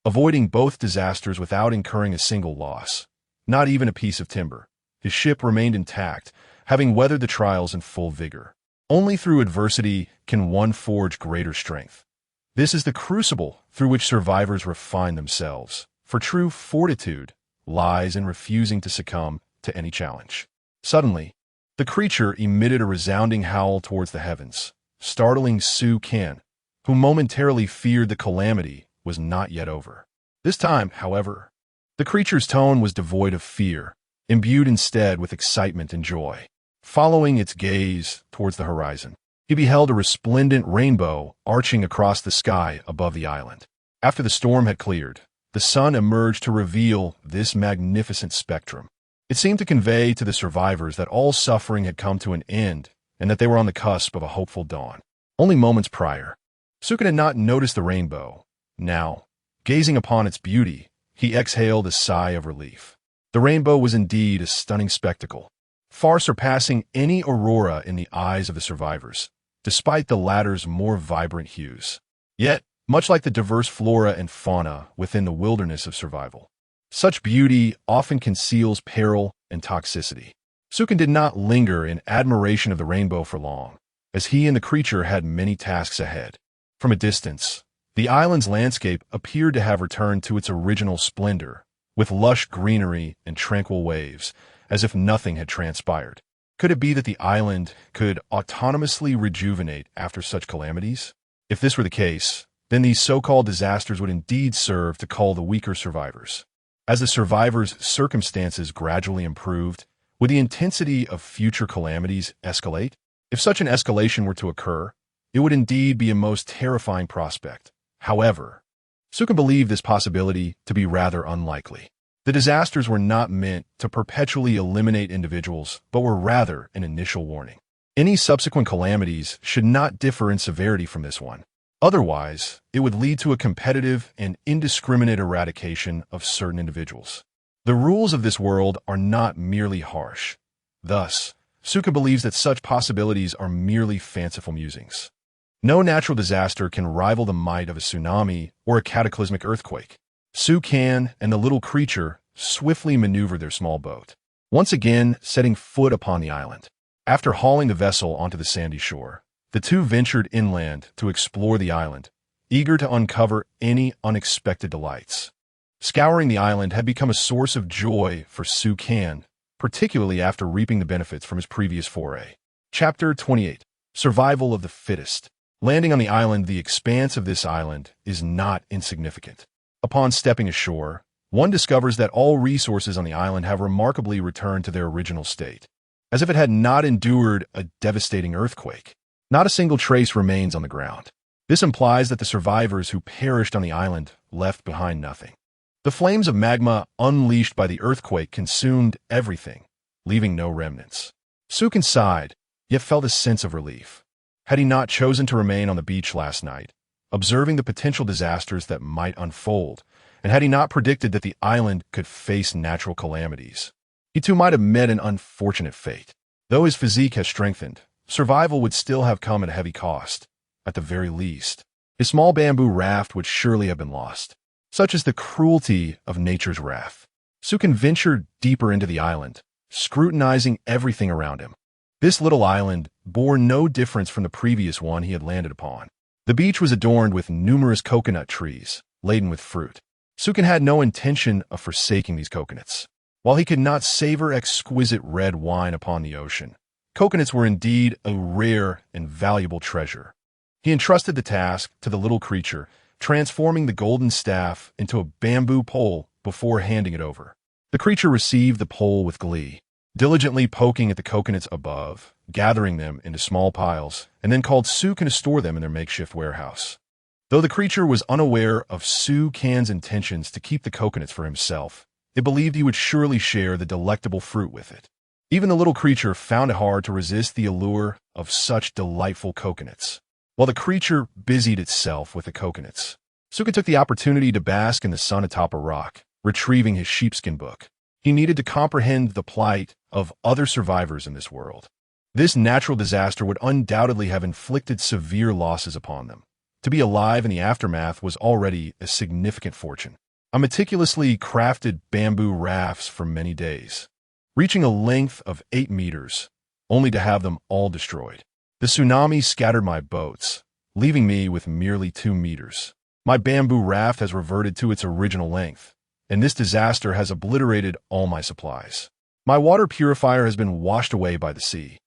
avoiding both disasters without incurring a single loss, not even a piece of timber. His ship remained intact, having weathered the trials in full vigor. Only through adversity can one forge greater strength. This is the crucible through which survivors refine themselves, for true fortitude lies in refusing to succumb to any challenge. Suddenly, the creature emitted a resounding howl towards the heavens, startling Su Kan, who momentarily feared the calamity was not yet over. This time, however, the creature's tone was devoid of fear, imbued instead with excitement and joy. Following its gaze towards the horizon, he beheld a resplendent rainbow arching across the sky above the island. After the storm had cleared, the sun emerged to reveal this magnificent spectrum. It seemed to convey to the survivors that all suffering had come to an end and that they were on the cusp of a hopeful dawn. Only moments prior, Sukin had not noticed the rainbow. Now, gazing upon its beauty, he exhaled a sigh of relief. The rainbow was indeed a stunning spectacle, far surpassing any aurora in the eyes of the survivors, despite the latter's more vibrant hues. Yet, much like the diverse flora and fauna within the wilderness of survival, such beauty often conceals peril and toxicity. Sukin did not linger in admiration of the rainbow for long, as he and the creature had many tasks ahead. From a distance, the island's landscape appeared to have returned to its original splendor, with lush greenery and tranquil waves, as if nothing had transpired. Could it be that the island could autonomously rejuvenate after such calamities? If this were the case, then these so-called disasters would indeed serve to cull the weaker survivors. As the survivors' circumstances gradually improved, would the intensity of future calamities escalate? If such an escalation were to occur, it would indeed be a most terrifying prospect. However, Sukin believed this possibility to be rather unlikely. The disasters were not meant to perpetually eliminate individuals, but were rather an initial warning. Any subsequent calamities should not differ in severity from this one. Otherwise, it would lead to a competitive and indiscriminate eradication of certain individuals. The rules of this world are not merely harsh. Thus, Sukin believes that such possibilities are merely fanciful musings. No natural disaster can rival the might of a tsunami or a cataclysmic earthquake. Su Kan and the little creature swiftly maneuvered their small boat, once again setting foot upon the island. After hauling the vessel onto the sandy shore, the two ventured inland to explore the island, eager to uncover any unexpected delights. Scouring the island had become a source of joy for Su Kan, particularly after reaping the benefits from his previous foray. Chapter 28. Survival of the Fittest. Landing on the island, the expanse of this island is not insignificant. Upon stepping ashore, one discovers that all resources on the island have remarkably returned to their original state, as if it had not endured a devastating earthquake. Not a single trace remains on the ground. This implies that the survivors who perished on the island left behind nothing. The flames of magma unleashed by the earthquake consumed everything, leaving no remnants. Sukin sighed, yet felt a sense of relief. Had he not chosen to remain on the beach last night, observing the potential disasters that might unfold, and had he not predicted that the island could face natural calamities, he too might have met an unfortunate fate. Though his physique has strengthened, survival would still have come at a heavy cost. At the very least, his small bamboo raft would surely have been lost. Such is the cruelty of nature's wrath. Sukin ventured deeper into the island, scrutinizing everything around him. This little island bore no difference from the previous one he had landed upon. The beach was adorned with numerous coconut trees, laden with fruit. Sukin had no intention of forsaking these coconuts. While he could not savor exquisite red wine upon the ocean, coconuts were indeed a rare and valuable treasure. He entrusted the task to the little creature, transforming the golden staff into a bamboo pole before handing it over. The creature received the pole with glee, diligently poking at the coconuts above, gathering them into small piles, and then called Sukin to store them in their makeshift warehouse. Though the creature was unaware of Su Kan's intentions to keep the coconuts for himself, it believed he would surely share the delectable fruit with it. Even the little creature found it hard to resist the allure of such delightful coconuts. While the creature busied itself with the coconuts, Suka took the opportunity to bask in the sun atop a rock, retrieving his sheepskin book. He needed to comprehend the plight of other survivors in this world. This natural disaster would undoubtedly have inflicted severe losses upon them. To be alive in the aftermath was already a significant fortune. I meticulously crafted bamboo rafts for many days, reaching a length of 8 meters, only to have them all destroyed. The tsunami scattered my boats, leaving me with merely 2 meters. My bamboo raft has reverted to its original length, and this disaster has obliterated all my supplies. My water purifier has been washed away by the sea.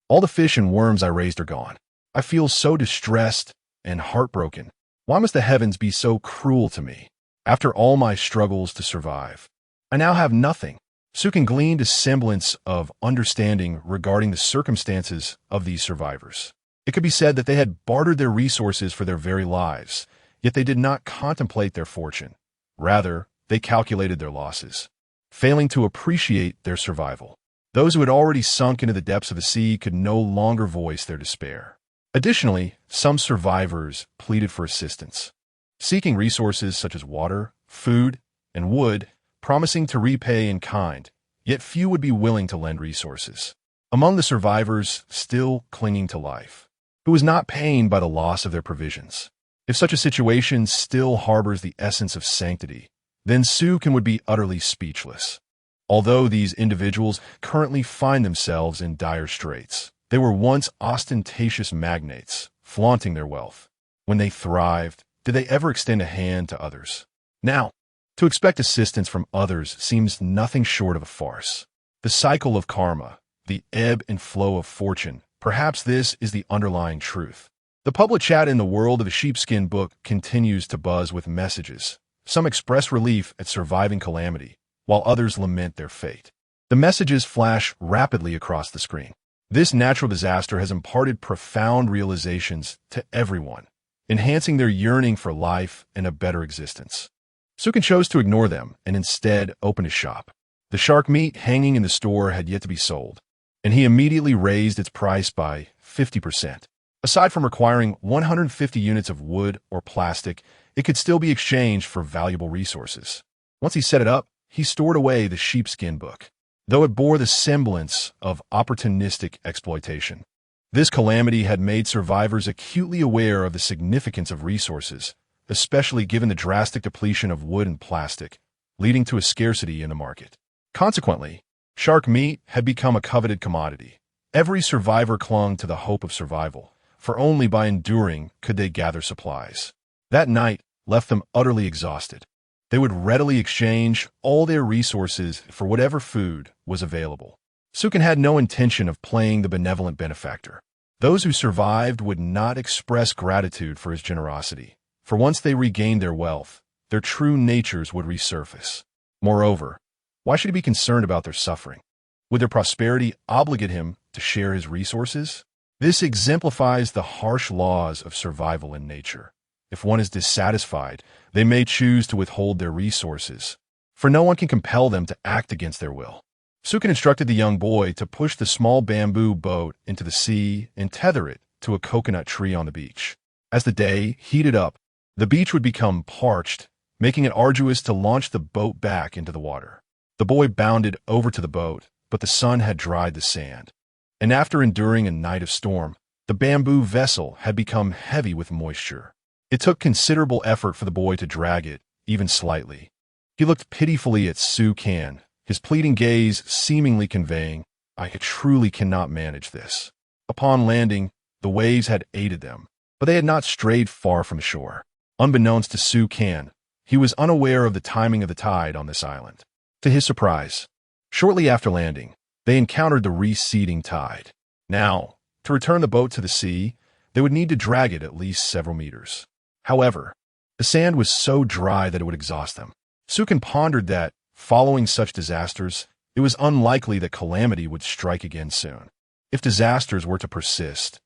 All the fish and worms I raised are gone. I feel so distressed and heartbroken. Why must the heavens be so cruel to me? After all my struggles to survive, I now have nothing. Sukin gleaned a semblance of understanding regarding the circumstances of these survivors. It could be said that they had bartered their resources for their very lives, yet they did not contemplate their fortune. Rather, they calculated their losses, failing to appreciate their survival. Those who had already sunk into the depths of the sea could no longer voice their despair. Additionally, some survivors pleaded for assistance, seeking resources such as water, food, and wood, promising to repay in kind, yet few would be willing to lend resources. Among the survivors still clinging to life, who was not pained by the loss of their provisions. If such a situation still harbors the essence of sanctity, then Sukin would be utterly speechless. Although these individuals currently find themselves in dire straits, they were once ostentatious magnates, flaunting their wealth. When they thrived, did they ever extend a hand to others? Now, to expect assistance from others seems nothing short of a farce. The cycle of karma, the ebb and flow of fortune, perhaps this is the underlying truth. The public chat in the world of the sheepskin book continues to buzz with messages. Some express relief at surviving calamity, while others lament their fate. The messages flash rapidly across the screen. This natural disaster has imparted profound realizations to everyone, enhancing their yearning for life and a better existence. Sukin chose to ignore them and instead opened his shop. The shark meat hanging in the store had yet to be sold, and he immediately raised its price by 50%. Aside from requiring 150 units of wood or plastic, it could still be exchanged for valuable resources. Once he set it up, he stored away the sheepskin book, though it bore the semblance of opportunistic exploitation. This calamity had made survivors acutely aware of the significance of resources, especially given the drastic depletion of wood and plastic, leading to a scarcity in the market. Consequently, shark meat had become a coveted commodity. Every survivor clung to the hope of survival, for only by enduring could they gather supplies. That night left them utterly exhausted. They would readily exchange all their resources for whatever food was available. Sukin had no intention of playing the benevolent benefactor. Those who survived would not express gratitude for his generosity, for once they regained their wealth, their true natures would resurface. Moreover, why should he be concerned about their suffering? Would their prosperity obligate him to share his resources? This exemplifies the harsh laws of survival in nature. If one is dissatisfied, they may choose to withhold their resources, for no one can compel them to act against their will. Sukin instructed the young boy to push the small bamboo boat into the sea and tether it to a coconut tree on the beach. As the day heated up, the beach would become parched, making it arduous to launch the boat back into the water. The boy bounded over to the boat, but the sun had dried the sand, and after enduring a night of storm, the bamboo vessel had become heavy with moisture. It took considerable effort for the boy to drag it, even slightly. He looked pitifully at Sukin, his pleading gaze seemingly conveying, "I truly cannot manage this." Upon landing, the waves had aided them, but they had not strayed far from shore. Unbeknownst to Sukin, he was unaware of the timing of the tide on this island. To his surprise, shortly after landing, they encountered the receding tide. Now, to return the boat to the sea, they would need to drag it at least several meters. However, the sand was so dry that it would exhaust them. Sukin pondered that, following such disasters, it was unlikely that calamity would strike again soon. If disasters were to persist,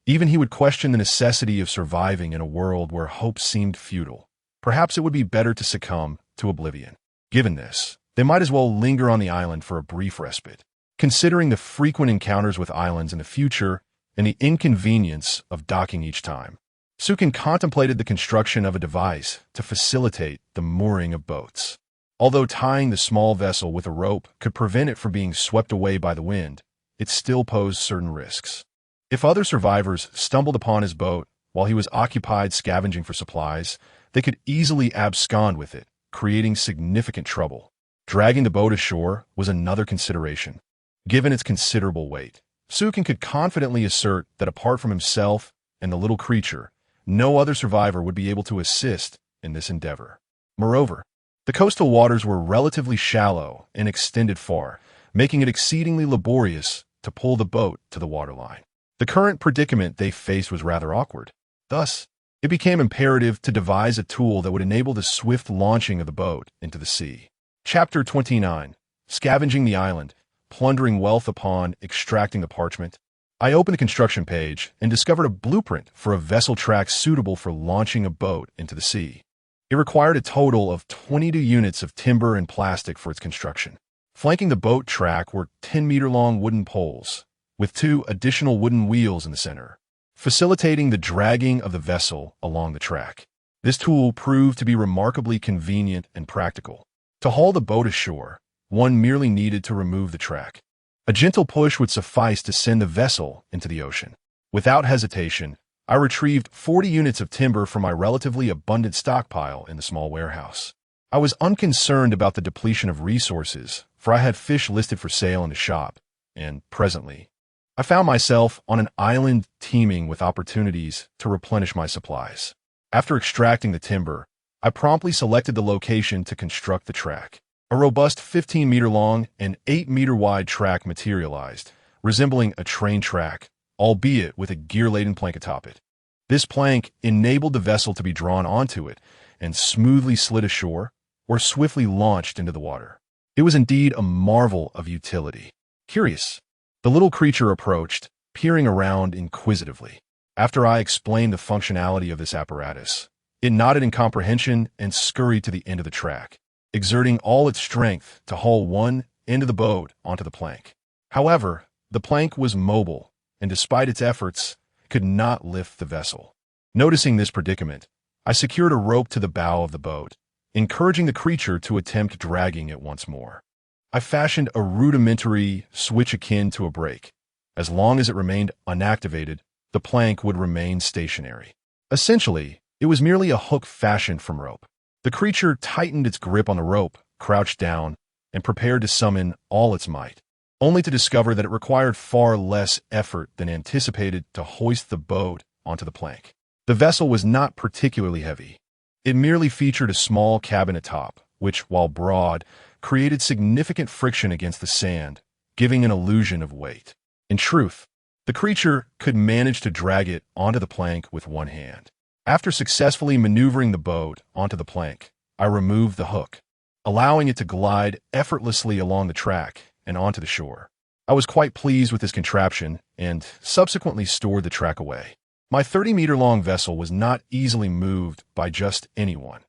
even he would question the necessity of surviving in a world where hope seemed futile. Perhaps it would be better to succumb to oblivion. Given this, they might as well linger on the island for a brief respite, considering the frequent encounters with islands in the future and the inconvenience of docking each time. Sukin contemplated the construction of a device to facilitate the mooring of boats. Although tying the small vessel with a rope could prevent it from being swept away by the wind, it still posed certain risks. If other survivors stumbled upon his boat while he was occupied scavenging for supplies, they could easily abscond with it, creating significant trouble. Dragging the boat ashore was another consideration. Given its considerable weight, Sukin could confidently assert that apart from himself and the little creature, no other survivor would be able to assist in this endeavor. Moreover, the coastal waters were relatively shallow and extended far, making it exceedingly laborious to pull the boat to the waterline. The current predicament they faced was rather awkward. Thus, it became imperative to devise a tool that would enable the swift launching of the boat into the sea. Chapter 29. Scavenging the Island, Plundering Wealth Upon Extracting the Parchment. I opened the construction page and discovered a blueprint for a vessel track suitable for launching a boat into the sea. It required a total of 22 units of timber and plastic for its construction. Flanking the boat track were 10-meter-long wooden poles, with 2 additional wooden wheels in the center, facilitating the dragging of the vessel along the track. This tool proved to be remarkably convenient and practical. To haul the boat ashore, one merely needed to remove the track. A gentle push would suffice to send the vessel into the ocean. Without hesitation, I retrieved 40 units of timber from my relatively abundant stockpile in the small warehouse. I was unconcerned about the depletion of resources, for I had fish listed for sale in the shop, and presently, I found myself on an island teeming with opportunities to replenish my supplies. After extracting the timber, I promptly selected the location to construct the track. A robust 15-meter-long and 8-meter-wide track materialized, resembling a train track, albeit with a gear-laden plank atop it. This plank enabled the vessel to be drawn onto it and smoothly slid ashore or swiftly launched into the water. It was indeed a marvel of utility. Curious, the little creature approached, peering around inquisitively. After I explained the functionality of this apparatus, it nodded in comprehension and scurried to the end of the track, exerting all its strength to haul one end of the boat onto the plank. However, the plank was mobile, and despite its efforts, could not lift the vessel. Noticing this predicament, I secured a rope to the bow of the boat, encouraging the creature to attempt dragging it once more. I fashioned a rudimentary switch akin to a brake. As long as it remained unactivated, the plank would remain stationary. Essentially, it was merely a hook fashioned from rope. The creature tightened its grip on the rope, crouched down, and prepared to summon all its might, only to discover that it required far less effort than anticipated to hoist the boat onto the plank. The vessel was not particularly heavy. It merely featured a small cabin atop, which, while broad, created significant friction against the sand, giving an illusion of weight. In truth, the creature could manage to drag it onto the plank with one hand. After successfully maneuvering the boat onto the plank, I removed the hook, allowing it to glide effortlessly along the track and onto the shore. I was quite pleased with this contraption and subsequently stored the track away. My 30-meter-long vessel was not easily moved by just anyone.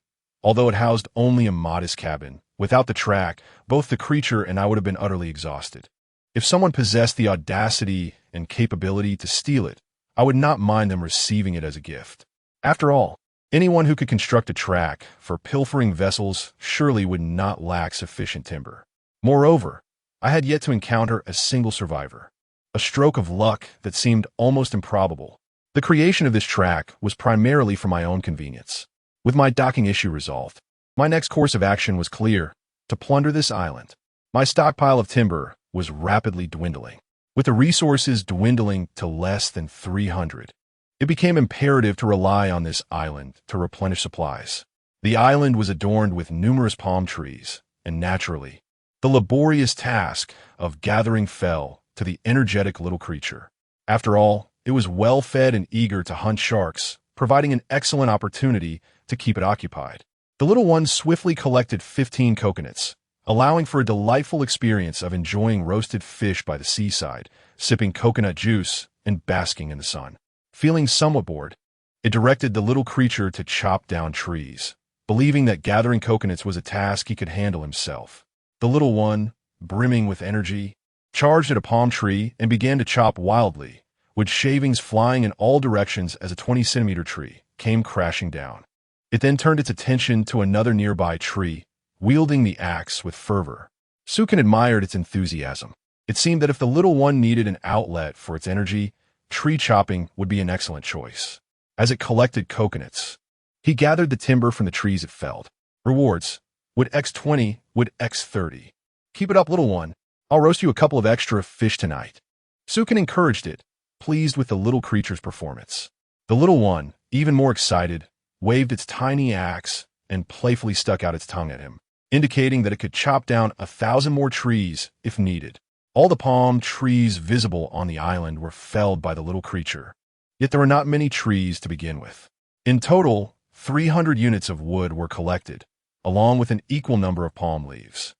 Although it housed only a modest cabin, without the track, both the creature and I would have been utterly exhausted. If someone possessed the audacity and capability to steal it, I would not mind them receiving it as a gift. After all, anyone who could construct a track for pilfering vessels surely would not lack sufficient timber. Moreover, I had yet to encounter a single survivor, a stroke of luck that seemed almost improbable. The creation of this track was primarily for my own convenience. With my docking issue resolved, my next course of action was clear: to plunder this island. My stockpile of timber was rapidly dwindling. With the resources dwindling to less than 300, it became imperative to rely on this island to replenish supplies. The island was adorned with numerous palm trees, and naturally, the laborious task of gathering fell to the energetic little creature. After all, it was well-fed and eager to hunt sharks, providing an excellent opportunity to keep it occupied. The little one swiftly collected 15 coconuts, allowing for a delightful experience of enjoying roasted fish by the seaside, sipping coconut juice, and basking in the sun. Feeling somewhat bored, it directed the little creature to chop down trees, believing that gathering coconuts was a task he could handle himself. The little one, brimming with energy, charged at a palm tree and began to chop wildly, with shavings flying in all directions as a 20-centimeter tree, came crashing down. It then turned its attention to another nearby tree, wielding the axe with fervor. Sukin admired its enthusiasm. It seemed that if the little one needed an outlet for its energy, tree chopping would be an excellent choice. As it collected coconuts, he gathered the timber from the trees it felled. Rewards: wood X20, wood X30. Keep it up, little one. I'll roast you a couple of extra fish tonight. Sukin encouraged it, pleased with the little creature's performance. The little one, even more excited, waved its tiny axe and playfully stuck out its tongue at him, indicating that it could chop down 1,000 more trees if needed. All the palm trees visible on the island were felled by the little creature. Yet there were not many trees to begin with. In total, 300 units of wood were collected, along with an equal number of palm leaves.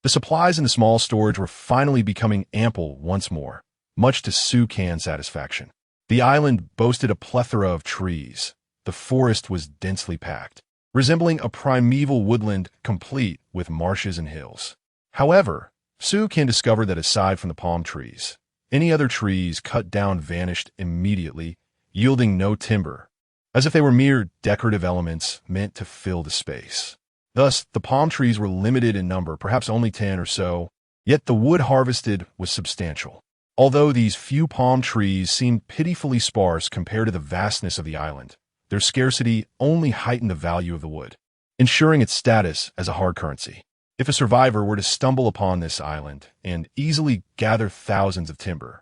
The supplies in the small storage were finally becoming ample once more, much to Sukin's satisfaction. The island boasted a plethora of trees. The forest was densely packed, resembling a primeval woodland complete with marshes and hills. However, Sukin discovered that aside from the palm trees, any other trees cut down vanished immediately, yielding no timber, as if they were mere decorative elements meant to fill the space. Thus, the palm trees were limited in number, perhaps only 10 or so, yet the wood harvested was substantial. Although these few palm trees seemed pitifully sparse compared to the vastness of the island, their scarcity only heightened the value of the wood, ensuring its status as a hard currency. If a survivor were to stumble upon this island and easily gather thousands of timber,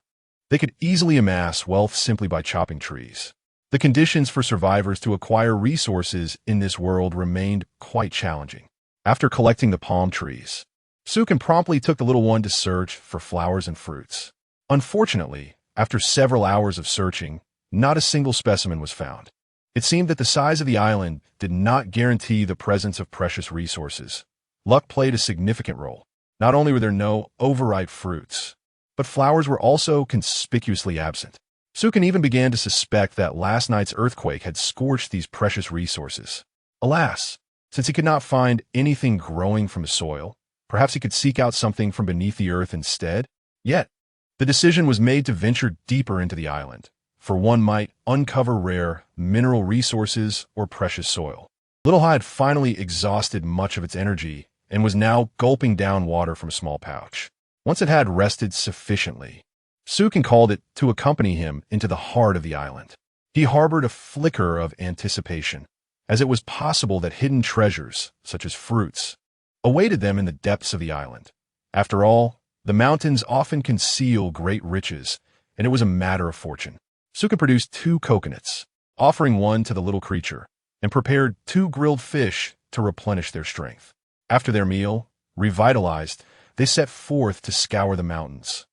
they could easily amass wealth simply by chopping trees. The conditions for survivors to acquire resources in this world remained quite challenging. After collecting the palm trees, Sukin promptly took the little one to search for flowers and fruits. Unfortunately, after several hours of searching, not a single specimen was found. It seemed that the size of the island did not guarantee the presence of precious resources. Luck played a significant role. Not only were there no overripe fruits, but flowers were also conspicuously absent. Sukin even began to suspect that last night's earthquake had scorched these precious resources. Alas, since he could not find anything growing from the soil, perhaps he could seek out something from beneath the earth instead? Yet, the decision was made to venture deeper into the island, for one might uncover rare mineral resources or precious soil. Little Hai had finally exhausted much of its energy and was now gulping down water from a small pouch. Once it had rested sufficiently, Sukin called it to accompany him into the heart of the island. He harbored a flicker of anticipation, as it was possible that hidden treasures, such as fruits, awaited them in the depths of the island. After all, the mountains often conceal great riches, and it was a matter of fortune. Sukin produced 2 coconuts, offering one to the little creature, and prepared 2 grilled fish to replenish their strength. After their meal, revitalized, they set forth to scour the mountains.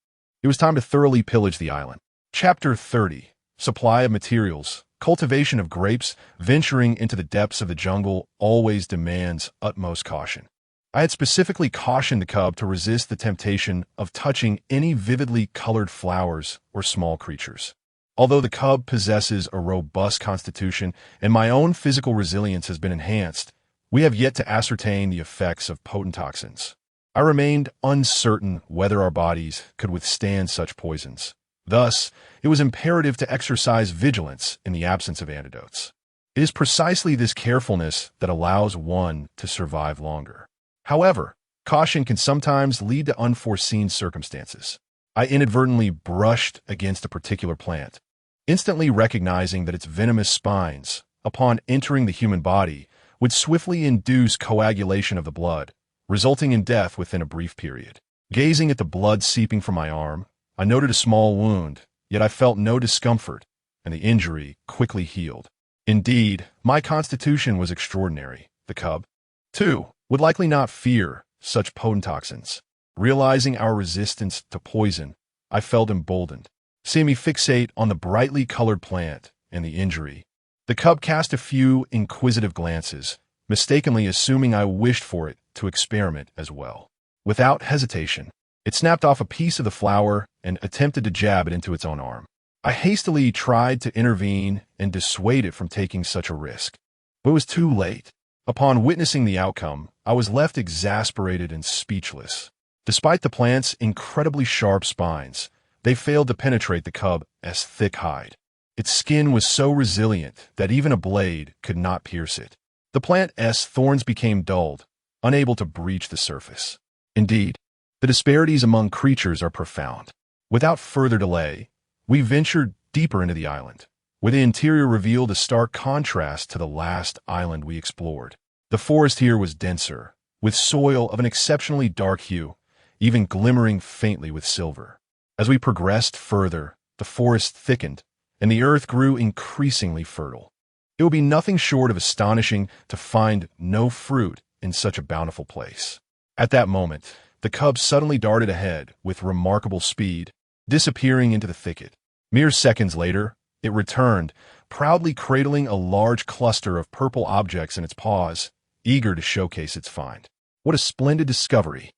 It was time to thoroughly pillage the island. Chapter 30. Supply of materials. Cultivation of grapes. Venturing into the depths of the jungle always demands utmost caution. I had specifically cautioned the cub to resist the temptation of touching any vividly colored flowers or small creatures. Although the cub possesses a robust constitution and my own physical resilience has been enhanced, we have yet to ascertain the effects of potent toxins. I remained uncertain whether our bodies could withstand such poisons. Thus, it was imperative to exercise vigilance in the absence of antidotes. It is precisely this carefulness that allows one to survive longer. However, caution can sometimes lead to unforeseen circumstances. I inadvertently brushed against a particular plant, instantly recognizing that its venomous spines, upon entering the human body, would swiftly induce coagulation of the blood, resulting in death within a brief period. Gazing at the blood seeping from my arm, I noted a small wound, yet I felt no discomfort, and the injury quickly healed. Indeed, my constitution was extraordinary. The cub, too, would likely not fear such potent toxins. Realizing our resistance to poison, I felt emboldened. Seeing me fixate on the brightly colored plant and the injury, the cub cast a few inquisitive glances, mistakenly assuming I wished for it to experiment as well. Without hesitation, it snapped off a piece of the flower and attempted to jab it into its own arm. I hastily tried to intervene and dissuade it from taking such a risk, but it was too late. Upon witnessing the outcome, I was left exasperated and speechless. Despite the plant's incredibly sharp spines, they failed to penetrate the cub's thick hide. Its skin was so resilient that even a blade could not pierce it. The plant's thorns became dulled, unable to breach the surface. Indeed, the disparities among creatures are profound. Without further delay, we ventured deeper into the island, where the interior revealed a stark contrast to the last island we explored. The forest here was denser, with soil of an exceptionally dark hue, even glimmering faintly with silver. As we progressed further, the forest thickened, and the earth grew increasingly fertile. It would be nothing short of astonishing to find no fruit in such a bountiful place. At that moment, the cub suddenly darted ahead with remarkable speed, disappearing into the thicket. Mere seconds later, it returned, proudly cradling a large cluster of purple objects in its paws, eager to showcase its find. What a splendid discovery!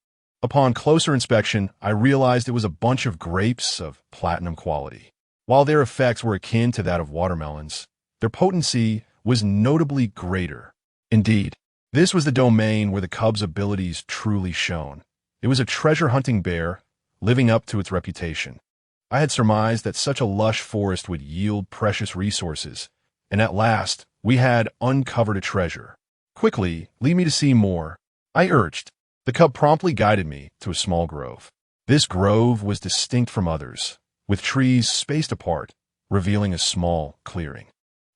Upon closer inspection, I realized it was a bunch of grapes of platinum quality. While their effects were akin to that of watermelons, their potency was notably greater. Indeed, this was the domain where the cub's abilities truly shone. It was a treasure-hunting bear, living up to its reputation. I had surmised that such a lush forest would yield precious resources, and at last we had uncovered a treasure. "Quickly, lead me to see more," I urged. The cub promptly guided me to a small grove. This grove was distinct from others, with trees spaced apart, revealing a small clearing.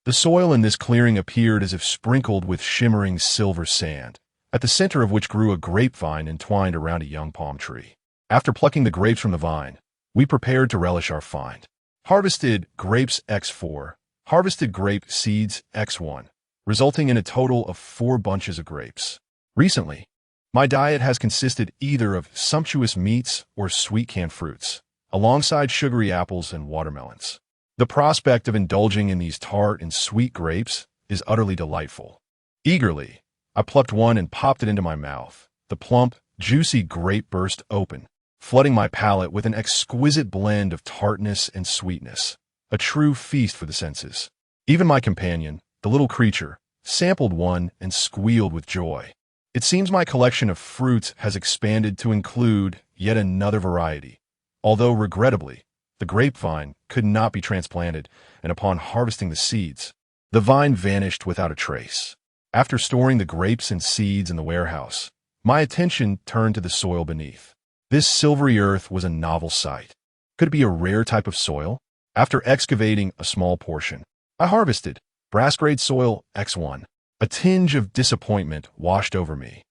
The soil in this clearing appeared as if sprinkled with shimmering silver sand, at the center of which grew a grapevine entwined around a young palm tree. After plucking the grapes from the vine, we prepared to relish our find. Harvested grapes X4, harvested grape seeds X1, resulting in a total of 4 bunches of grapes. Recently, my diet has consisted either of sumptuous meats or sweet canned fruits, alongside sugary apples and watermelons. The prospect of indulging in these tart and sweet grapes is utterly delightful. Eagerly, I plucked one and popped it into my mouth. The plump, juicy grape burst open, flooding my palate with an exquisite blend of tartness and sweetness, a true feast for the senses. Even my companion, the little creature, sampled one and squealed with joy. It seems my collection of fruits has expanded to include yet another variety, although regrettably, the grapevine could not be transplanted, and upon harvesting the seeds, the vine vanished without a trace. After storing the grapes and seeds in the warehouse, my attention turned to the soil beneath. This silvery earth was a novel sight. Could it be a rare type of soil? After excavating a small portion, I harvested brass-grade soil X1. A tinge of disappointment washed over me,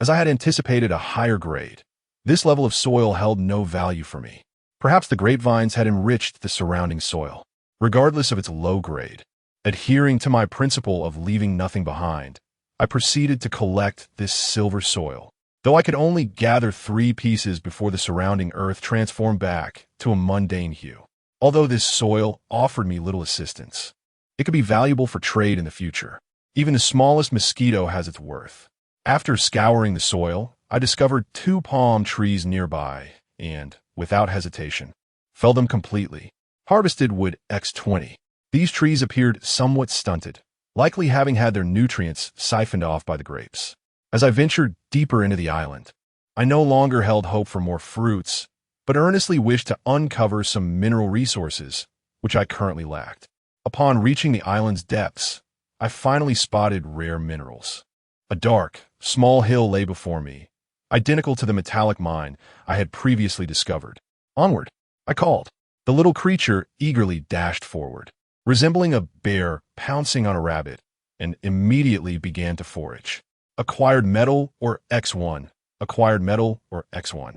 as I had anticipated a higher grade. This level of soil held no value for me. Perhaps the grapevines had enriched the surrounding soil, regardless of its low grade. Adhering to my principle of leaving nothing behind, I proceeded to collect this silver soil, though I could only gather 3 pieces before the surrounding earth transformed back to a mundane hue. Although this soil offered me little assistance, it could be valuable for trade in the future. Even the smallest mosquito has its worth. After scouring the soil, I discovered 2 palm trees nearby and, without hesitation, felled them completely. Harvested wood X20. These trees appeared somewhat stunted, likely having had their nutrients siphoned off by the grapes. As I ventured deeper into the island, I no longer held hope for more fruits, but earnestly wished to uncover some mineral resources, which I currently lacked. Upon reaching the island's depths, I finally spotted rare minerals. A dark, small hill lay before me, identical to the metallic mine I had previously discovered. "Onward," I called. The little creature eagerly dashed forward, resembling a bear pouncing on a rabbit, and immediately began to forage. Acquired metal or X1, acquired metal or X1.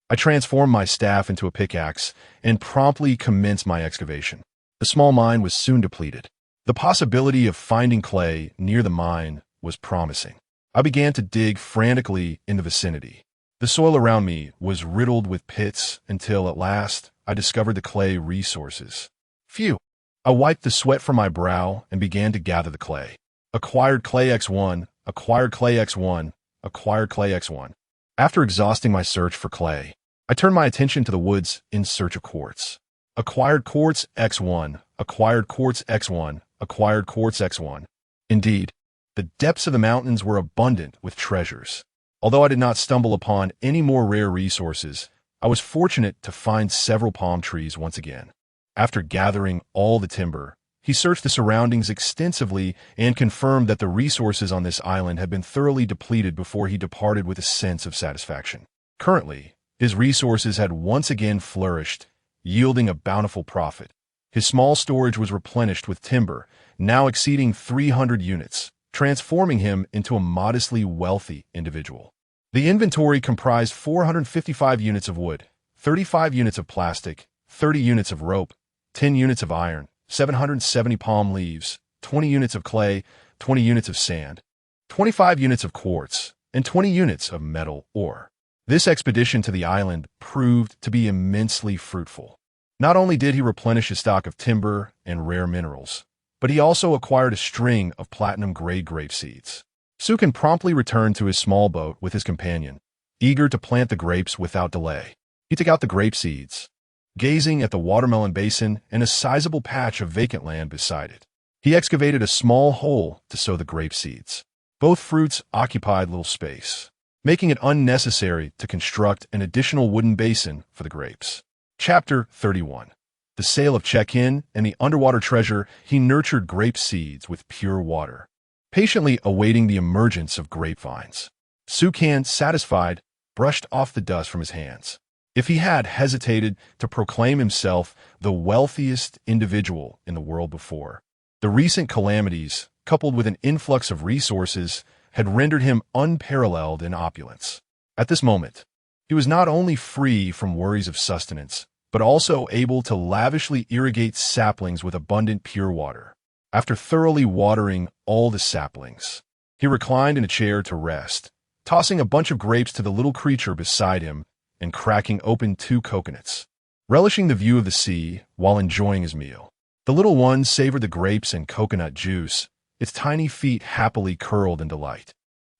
I transformed my staff into a pickaxe and promptly commenced my excavation. The small mine was soon depleted. The possibility of finding clay near the mine was promising. I began to dig frantically in the vicinity. The soil around me was riddled with pits until at last I discovered the clay resources. Phew! I wiped the sweat from my brow and began to gather the clay. Acquired clay X1, acquired clay X1, acquired clay X1. After exhausting my search for clay, I turned my attention to the woods in search of quartz. Acquired quartz X1, acquired quartz X1, acquired quartz X1. Indeed, the depths of the mountains were abundant with treasures. Although I did not stumble upon any more rare resources, I was fortunate to find several palm trees once again. After gathering all the timber, he searched the surroundings extensively and confirmed that the resources on this island had been thoroughly depleted before he departed with a sense of satisfaction. Currently, his resources had once again flourished, yielding a bountiful profit. His small storage was replenished with timber, now exceeding 300 units, transforming him into a modestly wealthy individual. The inventory comprised 455 units of wood, 35 units of plastic, 30 units of rope, 10 units of iron, 770 palm leaves, 20 units of clay, 20 units of sand, 25 units of quartz, and 20 units of metal ore. This expedition to the island proved to be immensely fruitful. Not only did he replenish his stock of timber and rare minerals, but he also acquired a string of platinum-grade grape seeds. Sukin promptly returned to his small boat with his companion, eager to plant the grapes without delay. He took out the grape seeds, gazing at the watermelon basin and a sizable patch of vacant land beside it. He excavated a small hole to sow the grape seeds. Both fruits occupied little space, making it unnecessary to construct an additional wooden basin for the grapes. Chapter 31. The sale of check-in and the underwater treasure. He nurtured grape seeds with pure water, patiently awaiting the emergence of grapevines. Sukan, satisfied, brushed off the dust from his hands. If he had hesitated to proclaim himself the wealthiest individual in the world before, the recent calamities, coupled with an influx of resources, had rendered him unparalleled in opulence. At this moment, he was not only free from worries of sustenance, but also able to lavishly irrigate saplings with abundant pure water. After thoroughly watering all the saplings, he reclined in a chair to rest, tossing a bunch of grapes to the little creature beside him and cracking open 2 coconuts. Relishing the view of the sea while enjoying his meal, the little one savored the grapes and coconut juice, its tiny feet happily curled in delight.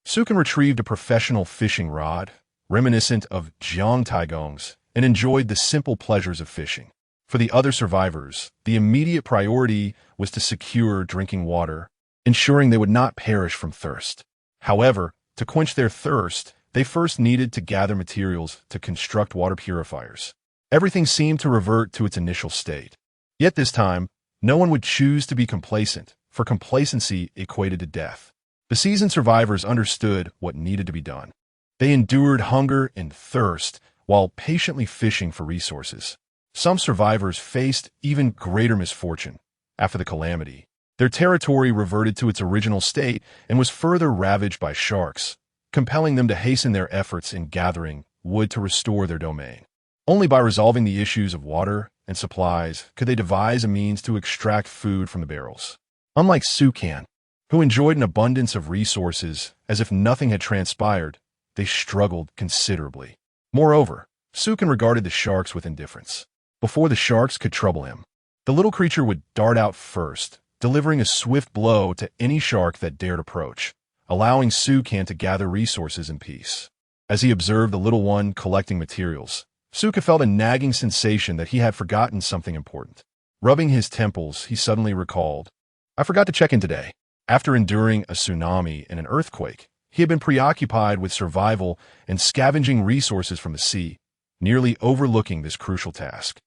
Sukan retrieved a professional fishing rod, reminiscent of Jiang Taigong's, and enjoyed the simple pleasures of fishing. For the other survivors, the immediate priority was to secure drinking water, ensuring they would not perish from thirst. However, to quench their thirst, they first needed to gather materials to construct water purifiers. Everything seemed to revert to its initial state. Yet this time, no one would choose to be complacent, for complacency equated to death. The seasoned survivors understood what needed to be done. They endured hunger and thirst while patiently fishing for resources. Some survivors faced even greater misfortune. After the calamity, their territory reverted to its original state and was further ravaged by sharks, compelling them to hasten their efforts in gathering wood to restore their domain. Only by resolving the issues of water and supplies could they devise a means to extract food from the barrels. Unlike Sukan, who enjoyed an abundance of resources as if nothing had transpired, they struggled considerably. Moreover, Sukan regarded the sharks with indifference. Before the sharks could trouble him, the little creature would dart out first, delivering a swift blow to any shark that dared approach, allowing Sukan to gather resources in peace. As he observed the little one collecting materials, Suka felt a nagging sensation that he had forgotten something important. Rubbing his temples, he suddenly recalled, "I forgot to check in today." After enduring a tsunami and an earthquake, he had been preoccupied with survival and scavenging resources from the sea, nearly overlooking this crucial task.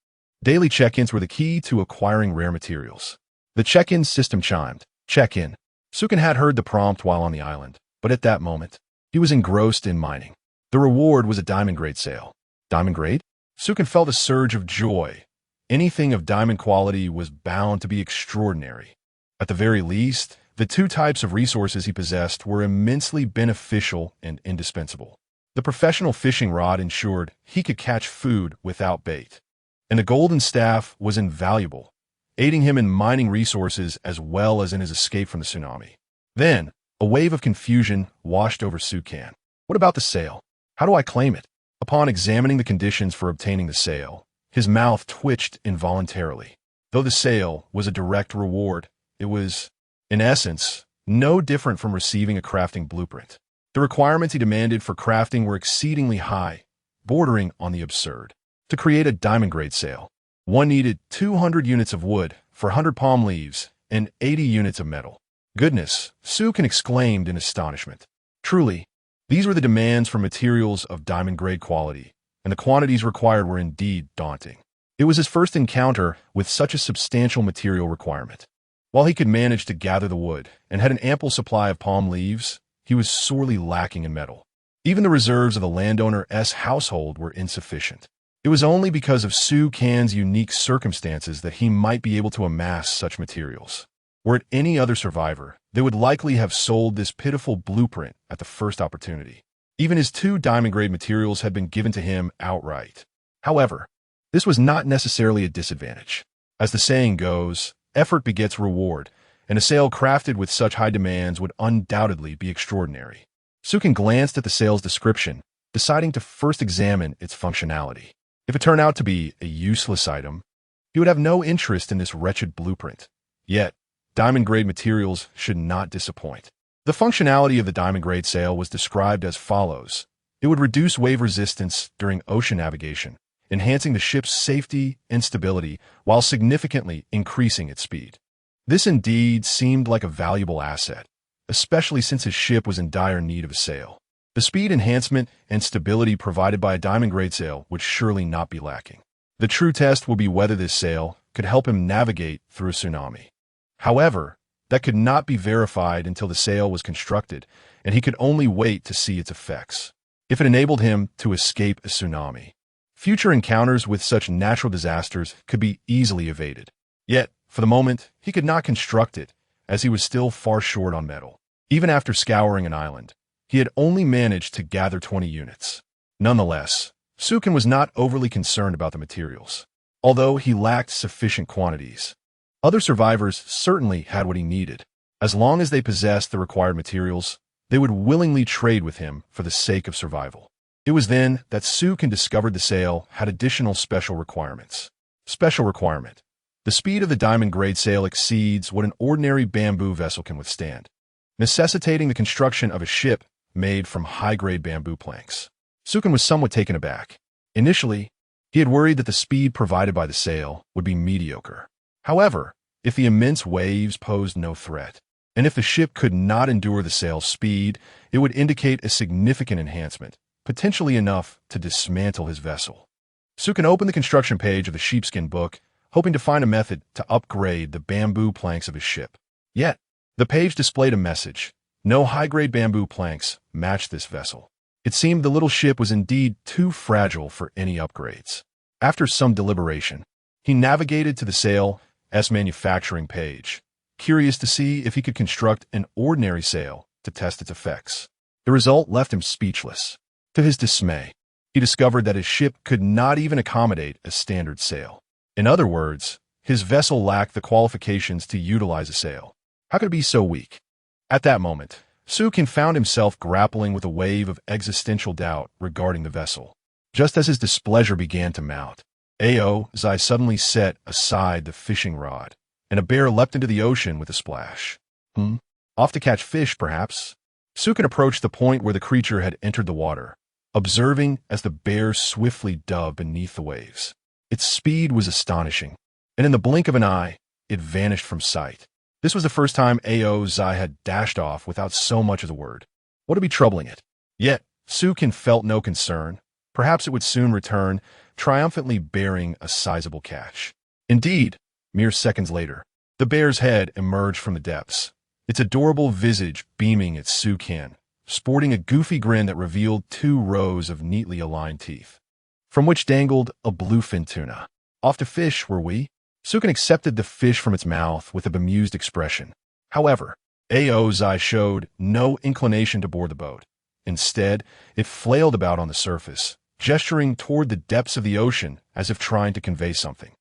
Daily check-ins were the key to acquiring rare materials. The check-in system chimed. Check-in. Sukan had heard the prompt while on the island, but at that moment, he was engrossed in mining. The reward was a diamond-grade sale. Diamond grade? Sukan felt a surge of joy. Anything of diamond quality was bound to be extraordinary. At the very least, the 2 types of resources he possessed were immensely beneficial and indispensable. The professional fishing rod ensured he could catch food without bait, and the golden staff was invaluable, aiding him in mining resources as well as in his escape from the tsunami. Then, a wave of confusion washed over Sukan. What about the sale? How do I claim it? Upon examining the conditions for obtaining the sale, his mouth twitched involuntarily. Though the sale was a direct reward, it was, in essence, no different from receiving a crafting blueprint. The requirements he demanded for crafting were exceedingly high, bordering on the absurd. To create a diamond-grade sail, one needed 200 units of wood for 100 palm leaves and 80 units of metal. Goodness, Sukan exclaimed in astonishment. Truly, these were the demands for materials of diamond-grade quality, and the quantities required were indeed daunting. It was his first encounter with such a substantial material requirement. While he could manage to gather the wood and had an ample supply of palm leaves, he was sorely lacking in metal. Even the reserves of the landowner's household were insufficient. It was only because of Su Kan's unique circumstances that he might be able to amass such materials. Were it any other survivor, they would likely have sold this pitiful blueprint at the first opportunity. Even his 2 diamond-grade materials had been given to him outright. However, this was not necessarily a disadvantage. As the saying goes, effort begets reward, and a sail crafted with such high demands would undoubtedly be extraordinary. Sukin glanced at the sail's description, deciding to first examine its functionality. If it turned out to be a useless item, he would have no interest in this wretched blueprint. Yet, diamond-grade materials should not disappoint. The functionality of the diamond-grade sail was described as follows. It would reduce wave resistance during ocean navigation, enhancing the ship's safety and stability while significantly increasing its speed. This indeed seemed like a valuable asset, especially since his ship was in dire need of a sail. The speed enhancement and stability provided by a diamond-grade sail would surely not be lacking. The true test will be whether this sail could help him navigate through a tsunami. However, that could not be verified until the sail was constructed, and he could only wait to see its effects. If it enabled him to escape a tsunami, future encounters with such natural disasters could be easily evaded. Yet, for the moment, he could not construct it, as he was still far short on metal. Even after scouring an island, he had only managed to gather 20 units. Nonetheless, Sukin was not overly concerned about the materials. Although he lacked sufficient quantities, other survivors certainly had what he needed. As long as they possessed the required materials, they would willingly trade with him for the sake of survival. It was then that Sukin discovered the sail had additional special requirements. Special requirement. The speed of the diamond-grade sail exceeds what an ordinary bamboo vessel can withstand, necessitating the construction of a ship made from high-grade bamboo planks. Sukin was somewhat taken aback. Initially, he had worried that the speed provided by the sail would be mediocre. However, if the immense waves posed no threat, and if the ship could not endure the sail's speed, it would indicate a significant enhancement, potentially enough to dismantle his vessel. Sukin opened the construction page of the sheepskin book, hoping to find a method to upgrade the bamboo planks of his ship. Yet, the page displayed a message. No high-grade bamboo planks matched this vessel. It seemed the little ship was indeed too fragile for any upgrades. After some deliberation, he navigated to the sail's manufacturing page, curious to see if he could construct an ordinary sail to test its effects. The result left him speechless. To his dismay, he discovered that his ship could not even accommodate a standard sail. In other words, his vessel lacked the qualifications to utilize a sail. How could it be so weak? At that moment, Sukin found himself grappling with a wave of existential doubt regarding the vessel. Just as his displeasure began to mount, Zai suddenly set aside the fishing rod, and a bear leapt into the ocean with a splash. Off to catch fish, perhaps? Sukin approached the point where the creature had entered the water, observing as the bear swiftly dove beneath the waves. Its speed was astonishing, and in the blink of an eye, it vanished from sight. This was the first time Zai had dashed off without so much as a word. What would be troubling it? Yet, Sukin felt no concern. Perhaps it would soon return, triumphantly bearing a sizable catch. Indeed, mere seconds later, the bear's head emerged from the depths, its adorable visage beaming at Sukin, sporting a goofy grin that revealed 2 rows of neatly aligned teeth, from which dangled a bluefin tuna. Off to fish, were we? Sukin accepted the fish from its mouth with a bemused expression. However, Zai showed no inclination to board the boat. Instead, it flailed about on the surface, gesturing toward the depths of the ocean as if trying to convey something.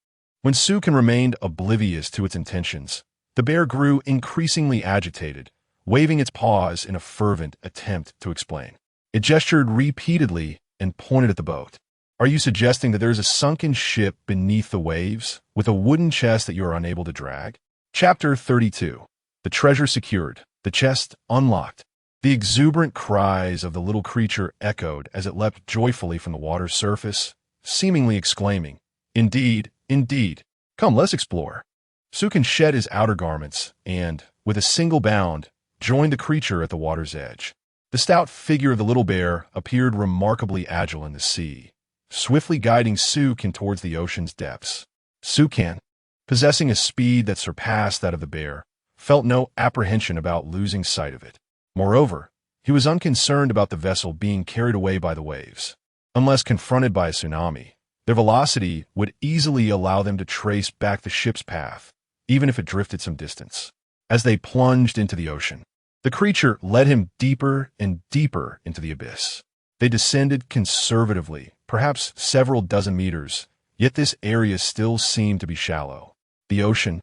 When Sukin remained oblivious to its intentions, the bear grew increasingly agitated, waving its paws in a fervent attempt to explain. It gestured repeatedly and pointed at the boat. Are you suggesting that there is a sunken ship beneath the waves, with a wooden chest that you are unable to drag? Chapter 32. The treasure secured, the chest unlocked. The exuberant cries of the little creature echoed as it leapt joyfully from the water's surface, seemingly exclaiming, "Indeed, indeed. Come, let's explore." Sukin shed his outer garments and, with a single bound, joined the creature at the water's edge. The stout figure of the little bear appeared remarkably agile in the sea, swiftly guiding Sukan towards the ocean's depths. Sukan, possessing a speed that surpassed that of the bear, felt no apprehension about losing sight of it. Moreover, he was unconcerned about the vessel being carried away by the waves. Unless confronted by a tsunami, their velocity would easily allow them to trace back the ship's path, even if it drifted some distance. As they plunged into the ocean, the creature led him deeper and deeper into the abyss. They descended conservatively, perhaps several dozen meters, yet this area still seemed to be shallow. The ocean,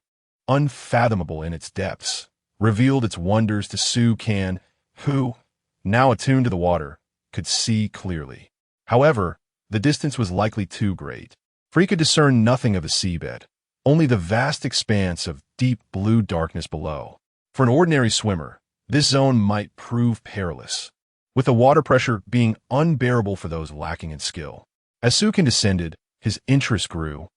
unfathomable in its depths, revealed its wonders to Sukan, who, now attuned to the water, could see clearly. However, the distance was likely too great, for he could discern nothing of the seabed, only the vast expanse of deep blue darkness below. For an ordinary swimmer, this zone might prove perilous, with the water pressure being unbearable for those lacking in skill. As Sukan descended, his interest grew,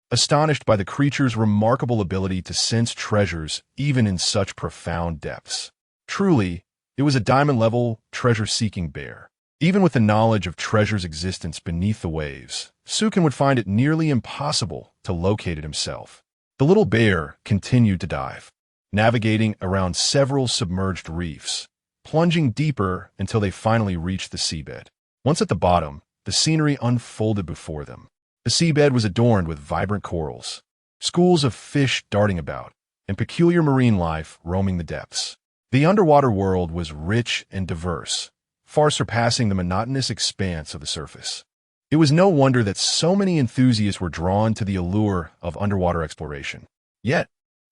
astonished by the creature's remarkable ability to sense treasures even in such profound depths. Truly, it was a diamond-level, treasure-seeking bear. Even with the knowledge of treasure's existence beneath the waves, Sukan would find it nearly impossible to locate it himself. The little bear continued to dive, navigating around several submerged reefs, plunging deeper until they finally reached the seabed. Once at the bottom, the scenery unfolded before them. The seabed was adorned with vibrant corals, schools of fish darting about, and peculiar marine life roaming the depths. The underwater world was rich and diverse, far surpassing the monotonous expanse of the surface. It was no wonder that so many enthusiasts were drawn to the allure of underwater exploration. Yet,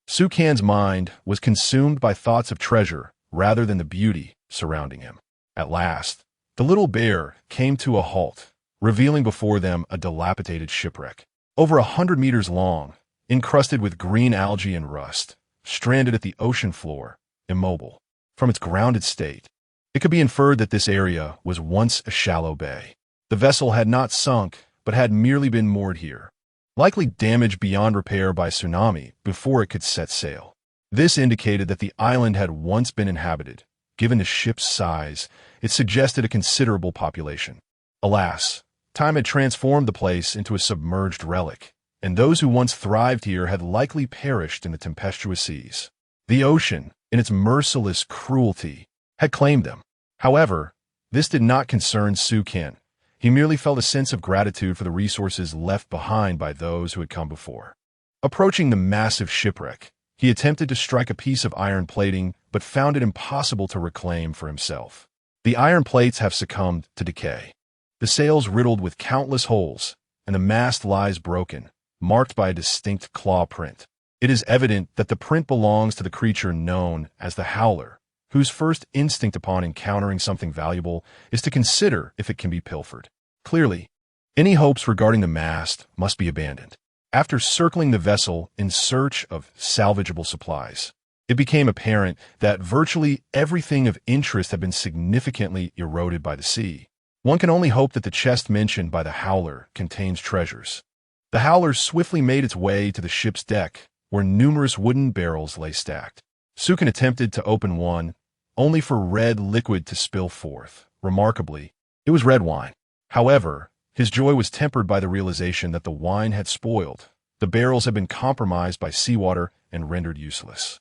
Sukan's mind was consumed by thoughts of treasure rather than the beauty surrounding him. At last, the little bear came to a halt, revealing before them a dilapidated shipwreck, over 100 meters long, encrusted with green algae and rust, stranded at the ocean floor, immobile. From its grounded state, it could be inferred that this area was once a shallow bay. The vessel had not sunk, but had merely been moored here, likely damaged beyond repair by tsunami before it could set sail. This indicated that the island had once been inhabited. Given the ship's size, it suggested a considerable population. Alas, time had transformed the place into a submerged relic, and those who once thrived here had likely perished in the tempestuous seas. The ocean, in its merciless cruelty, had claimed them. However, this did not concern Sukan. He merely felt a sense of gratitude for the resources left behind by those who had come before. Approaching the massive shipwreck, he attempted to strike a piece of iron plating, but found it impossible to reclaim for himself. The iron plates have succumbed to decay. The sails riddled with countless holes, and the mast lies broken, marked by a distinct claw print. It is evident that the print belongs to the creature known as the Howler, whose first instinct upon encountering something valuable is to consider if it can be pilfered. Clearly, any hopes regarding the mast must be abandoned. After circling the vessel in search of salvageable supplies, it became apparent that virtually everything of interest had been significantly eroded by the sea. One can only hope that the chest mentioned by the Howler contains treasures. The Howler swiftly made its way to the ship's deck, where numerous wooden barrels lay stacked. Sukan attempted to open one, only for red liquid to spill forth. Remarkably, it was red wine. However, his joy was tempered by the realization that the wine had spoiled. The barrels had been compromised by seawater and rendered useless.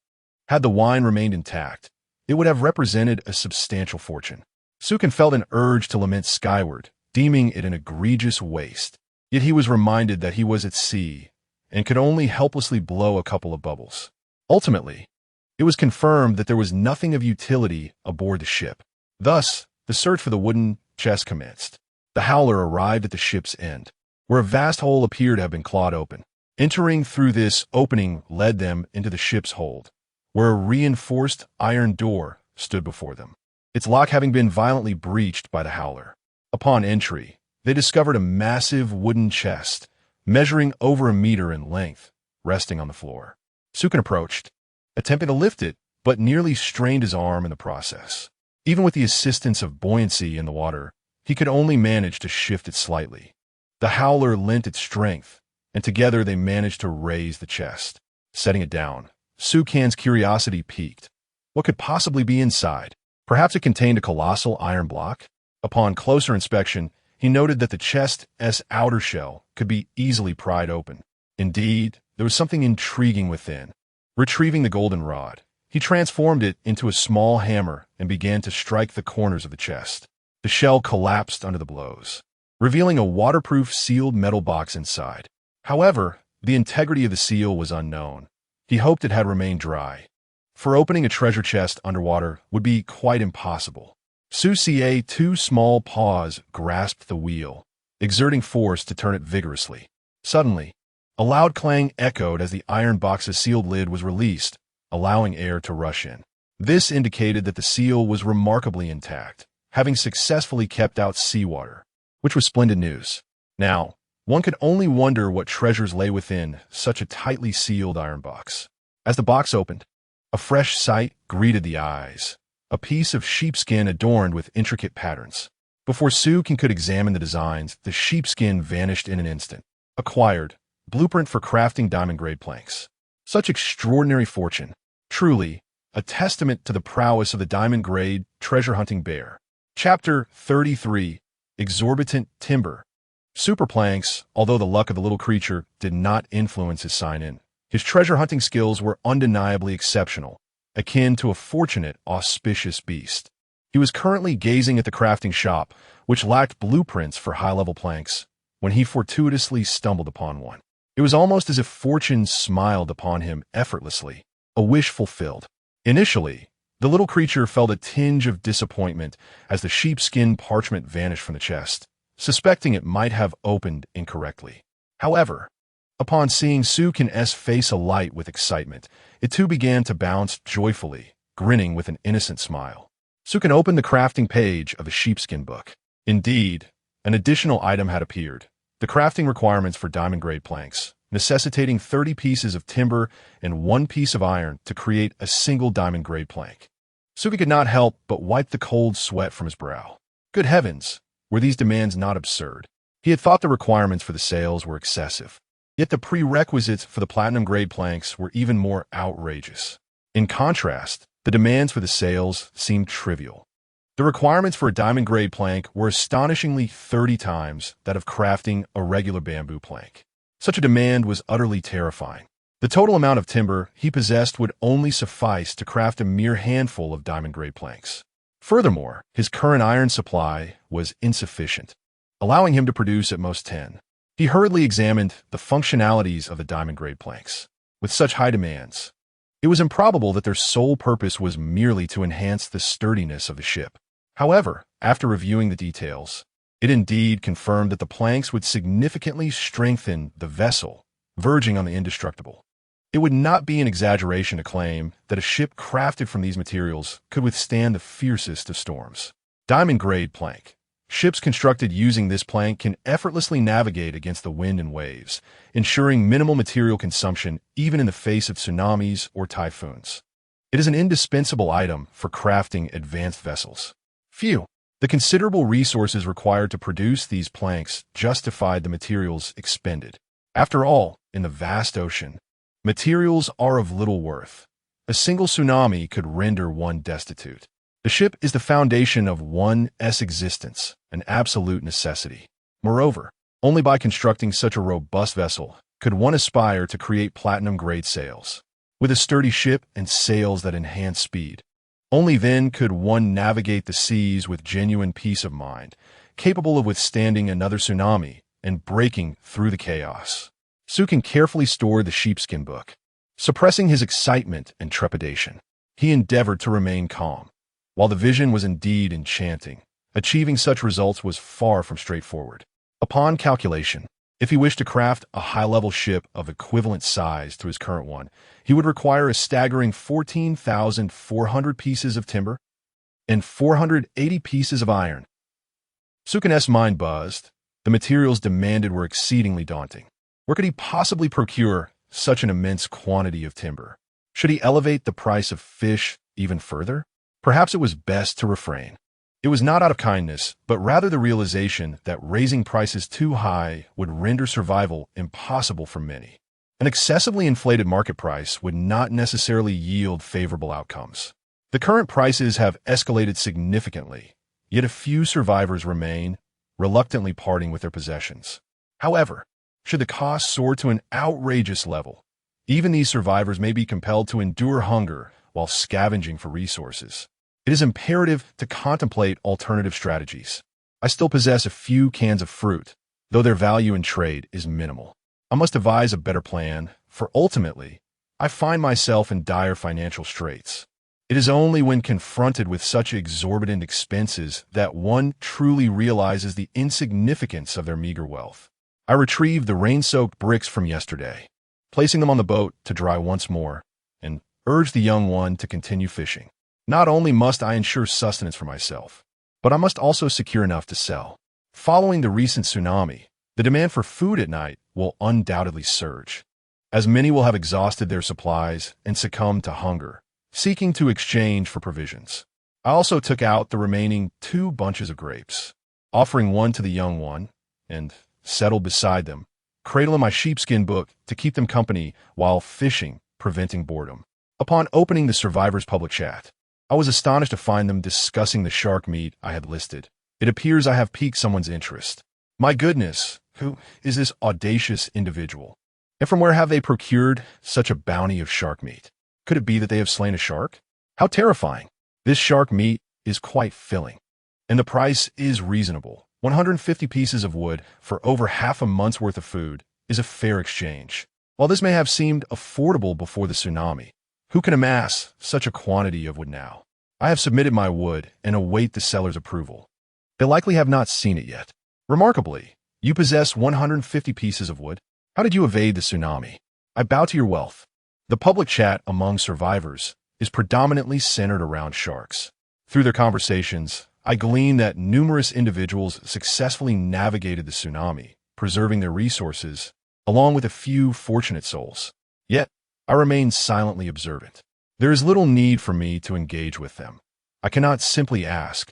Had the wine remained intact, it would have represented a substantial fortune. Sukan felt an urge to lament skyward, deeming it an egregious waste. Yet he was reminded that he was at sea and could only helplessly blow a couple of bubbles. Ultimately, it was confirmed that there was nothing of utility aboard the ship. Thus, the search for the wooden chest commenced. The Howler arrived at the ship's end, where a vast hole appeared to have been clawed open. Entering through this opening led them into the ship's hold, where a reinforced iron door stood before them, its lock having been violently breached by the Howler. Upon entry, they discovered a massive wooden chest, measuring over a meter in length, resting on the floor. Sukan approached, attempting to lift it, but nearly strained his arm in the process. Even with the assistance of buoyancy in the water, he could only manage to shift it slightly. The Howler lent its strength, and together they managed to raise the chest. Setting it down, Sukan's curiosity piqued. What could possibly be inside? Perhaps it contained a colossal iron block? Upon closer inspection, he noted that the chest's outer shell could be easily pried open. Indeed, there was something intriguing within. Retrieving the golden rod, he transformed it into a small hammer and began to strike the corners of the chest. The shell collapsed under the blows, revealing a waterproof sealed metal box inside. However, the integrity of the seal was unknown. He hoped it had remained dry, for opening a treasure chest underwater would be quite impossible. Su's two small paws grasped the wheel, exerting force to turn it vigorously. Suddenly, a loud clang echoed as the iron box's sealed lid was released, allowing air to rush in. This indicated that the seal was remarkably intact, having successfully kept out seawater, which was splendid news. Now, one could only wonder what treasures lay within such a tightly sealed iron box. As the box opened, a fresh sight greeted the eyes, a piece of sheepskin adorned with intricate patterns. Before Sukin could examine the designs, the sheepskin vanished in an instant. Acquired, blueprint for crafting diamond-grade planks. Such extraordinary fortune. Truly, a testament to the prowess of the diamond-grade treasure-hunting bear. Chapter 33. Exorbitant Timber. Super planks, although the luck of the little creature did not influence his sign-in, his treasure-hunting skills were undeniably exceptional, akin to a fortunate, auspicious beast. He was currently gazing at the crafting shop, which lacked blueprints for high-level planks, when he fortuitously stumbled upon one. It was almost as if fortune smiled upon him effortlessly, a wish fulfilled. Initially, the little creature felt a tinge of disappointment as the sheepskin parchment vanished from the chest, suspecting it might have opened incorrectly. However, upon seeing Sukin's face alight with excitement, it too began to bounce joyfully, grinning with an innocent smile. Sukin opened the crafting page of the sheepskin book. Indeed, an additional item had appeared. The crafting requirements for diamond-grade planks, necessitating 30 pieces of timber and 1 piece of iron to create a single diamond-grade plank. Suki could not help but wipe the cold sweat from his brow. Good heavens, were these demands not absurd? He had thought the requirements for the sails were excessive. Yet the prerequisites for the platinum-grade planks were even more outrageous. In contrast, the demands for the sails seemed trivial. The requirements for a diamond-grade plank were astonishingly 30 times that of crafting a regular bamboo plank. Such a demand was utterly terrifying. The total amount of timber he possessed would only suffice to craft a mere handful of diamond-grade planks. Furthermore, his current iron supply was insufficient, allowing him to produce at most 10. He hurriedly examined the functionalities of the diamond-grade planks. With such high demands, it was improbable that their sole purpose was merely to enhance the sturdiness of the ship. However, after reviewing the details, it indeed confirmed that the planks would significantly strengthen the vessel, verging on the indestructible. It would not be an exaggeration to claim that a ship crafted from these materials could withstand the fiercest of storms. Diamond-grade plank. Ships constructed using this plank can effortlessly navigate against the wind and waves, ensuring minimal material consumption even in the face of tsunamis or typhoons. It is an indispensable item for crafting advanced vessels. The considerable resources required to produce these planks justified the materials expended. After all, in the vast ocean, materials are of little worth. A single tsunami could render one destitute. The ship is the foundation of one's existence, an absolute necessity. Moreover, only by constructing such a robust vessel could one aspire to create platinum-grade sails. With a sturdy ship and sails that enhance speed, only then could one navigate the seas with genuine peace of mind, capable of withstanding another tsunami and breaking through the chaos. Sukin carefully stored the sheepskin book. Suppressing his excitement and trepidation, he endeavored to remain calm. While the vision was indeed enchanting, achieving such results was far from straightforward. Upon calculation, if he wished to craft a high-level ship of equivalent size to his current one, he would require a staggering 14,400 pieces of timber and 480 pieces of iron. Sukin's mind buzzed. The materials demanded were exceedingly daunting. Where could he possibly procure such an immense quantity of timber? Should he elevate the price of fish even further? Perhaps it was best to refrain. It was not out of kindness, but rather the realization that raising prices too high would render survival impossible for many. An excessively inflated market price would not necessarily yield favorable outcomes. The current prices have escalated significantly, yet a few survivors remain, reluctantly parting with their possessions. However, should the cost soar to an outrageous level, even these survivors may be compelled to endure hunger while scavenging for resources. It is imperative to contemplate alternative strategies. I still possess a few cans of fruit, though their value in trade is minimal. I must devise a better plan, for ultimately, I find myself in dire financial straits. It is only when confronted with such exorbitant expenses that one truly realizes the insignificance of their meager wealth. I retrieved the rain-soaked bricks from yesterday, placing them on the boat to dry once more, and urged the young one to continue fishing. Not only must I ensure sustenance for myself, but I must also secure enough to sell. Following the recent tsunami, the demand for food at night will undoubtedly surge, as many will have exhausted their supplies and succumbed to hunger, seeking to exchange for provisions. I also took out the remaining 2 bunches of grapes, offering one to the young one, and settled beside them, cradling my sheepskin book to keep them company while fishing, preventing boredom. Upon opening the survivors' public chat, I was astonished to find them discussing the shark meat I had listed. It appears I have piqued someone's interest. My goodness, who is this audacious individual? And from where have they procured such a bounty of shark meat? Could it be that they have slain a shark? How terrifying! This shark meat is quite filling, and the price is reasonable. 150 pieces of wood for over half a month's worth of food is a fair exchange. While this may have seemed affordable before the tsunami, who can amass such a quantity of wood now? I have submitted my wood and await the seller's approval. They likely have not seen it yet. Remarkably, you possess 150 pieces of wood. How did you evade the tsunami? I bow to your wealth. The public chat among survivors is predominantly centered around sharks. Through their conversations, I glean that numerous individuals successfully navigated the tsunami, preserving their resources, along with a few fortunate souls. Yet, I remain silently observant. There is little need for me to engage with them. I cannot simply ask,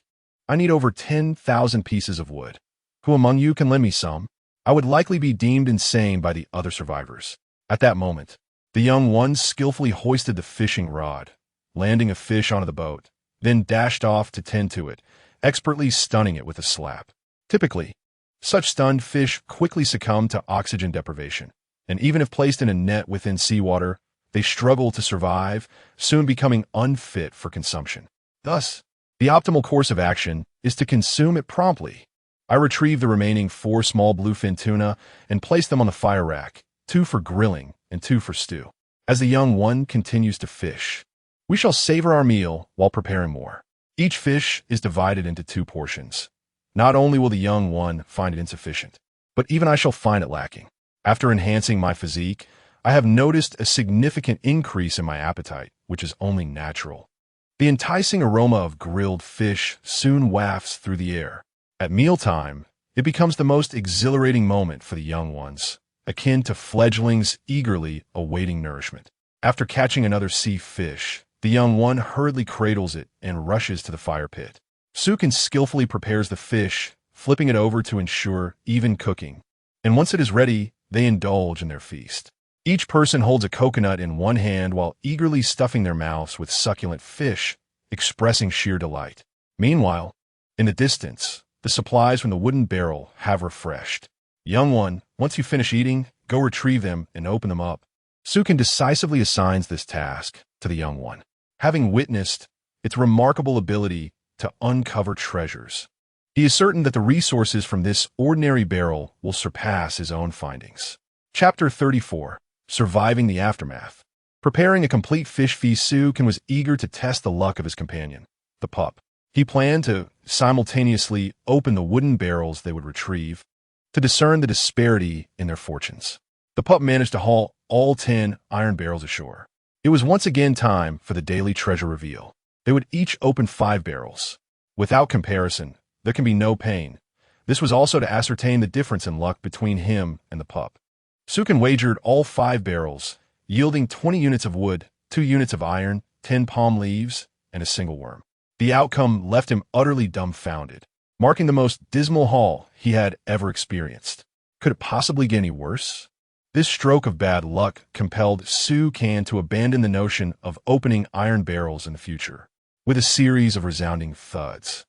I need over 10,000 pieces of wood. Who among you can lend me some? I would likely be deemed insane by the other survivors. At that moment, the young one skillfully hoisted the fishing rod, landing a fish onto the boat, then dashed off to tend to it, expertly stunning it with a slap. Typically, such stunned fish quickly succumb to oxygen deprivation, and even if placed in a net within seawater, they struggle to survive, soon becoming unfit for consumption. Thus, the optimal course of action is to consume it promptly. I retrieve the remaining 4 small bluefin tuna and place them on the fire rack, 2 for grilling and 2 for stew. As the young one continues to fish, we shall savor our meal while preparing more. Each fish is divided into 2 portions. Not only will the young one find it insufficient, but even I shall find it lacking. After enhancing my physique, I have noticed a significant increase in my appetite, which is only natural. The enticing aroma of grilled fish soon wafts through the air. At mealtime, it becomes the most exhilarating moment for the young ones, akin to fledglings eagerly awaiting nourishment. After catching another sea fish, the young one hurriedly cradles it and rushes to the fire pit. Sukin skillfully prepares the fish, flipping it over to ensure even cooking. And once it is ready, they indulge in their feast. Each person holds a coconut in one hand while eagerly stuffing their mouths with succulent fish, expressing sheer delight. Meanwhile, in the distance, the supplies from the wooden barrel have refreshed. Young one, once you finish eating, go retrieve them and open them up. Sukin decisively assigns this task to the young one, having witnessed its remarkable ability to uncover treasures. He is certain that the resources from this ordinary barrel will surpass his own findings. Chapter 34. Surviving the Aftermath. Preparing a complete fish feast, Sukin was eager to test the luck of his companion, the pup. He planned to simultaneously open the wooden barrels they would retrieve to discern the disparity in their fortunes. The pup managed to haul all 10 iron barrels ashore. It was once again time for the daily treasure reveal. They would each open 5 barrels. Without comparison, there can be no pain. This was also to ascertain the difference in luck between him and the pup. Sukin wagered all 5 barrels, yielding 20 units of wood, 2 units of iron, 10 palm leaves, and a single worm. The outcome left him utterly dumbfounded, marking the most dismal haul he had ever experienced. Could it possibly get any worse? This stroke of bad luck compelled Sukin to abandon the notion of opening iron barrels in the future, with a series of resounding thuds.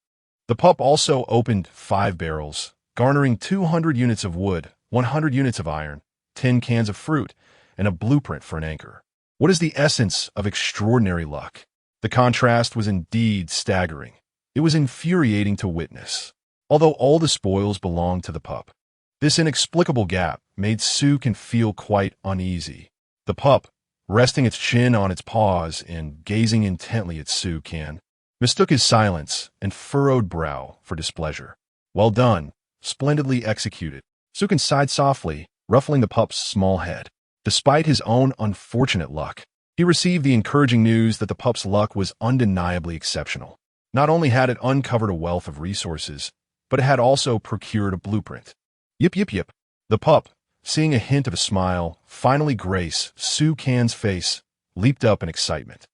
The pup also opened 5 barrels, garnering 200 units of wood, 100 units of iron, 10 cans of fruit, and a blueprint for an anchor. What is the essence of extraordinary luck? The contrast was indeed staggering. It was infuriating to witness. Although all the spoils belonged to the pup, this inexplicable gap made Sukin feel quite uneasy. The pup, resting its chin on its paws and gazing intently at Sukin, mistook his silence and furrowed brow for displeasure. Well done, splendidly executed. Sukin sighed softly, ruffling the pup's small head. Despite his own unfortunate luck, he received the encouraging news that the pup's luck was undeniably exceptional. Not only had it uncovered a wealth of resources, but it had also procured a blueprint. Yip yip yip. The pup, seeing a hint of a smile finally grace Sukin's face, leaped up in excitement.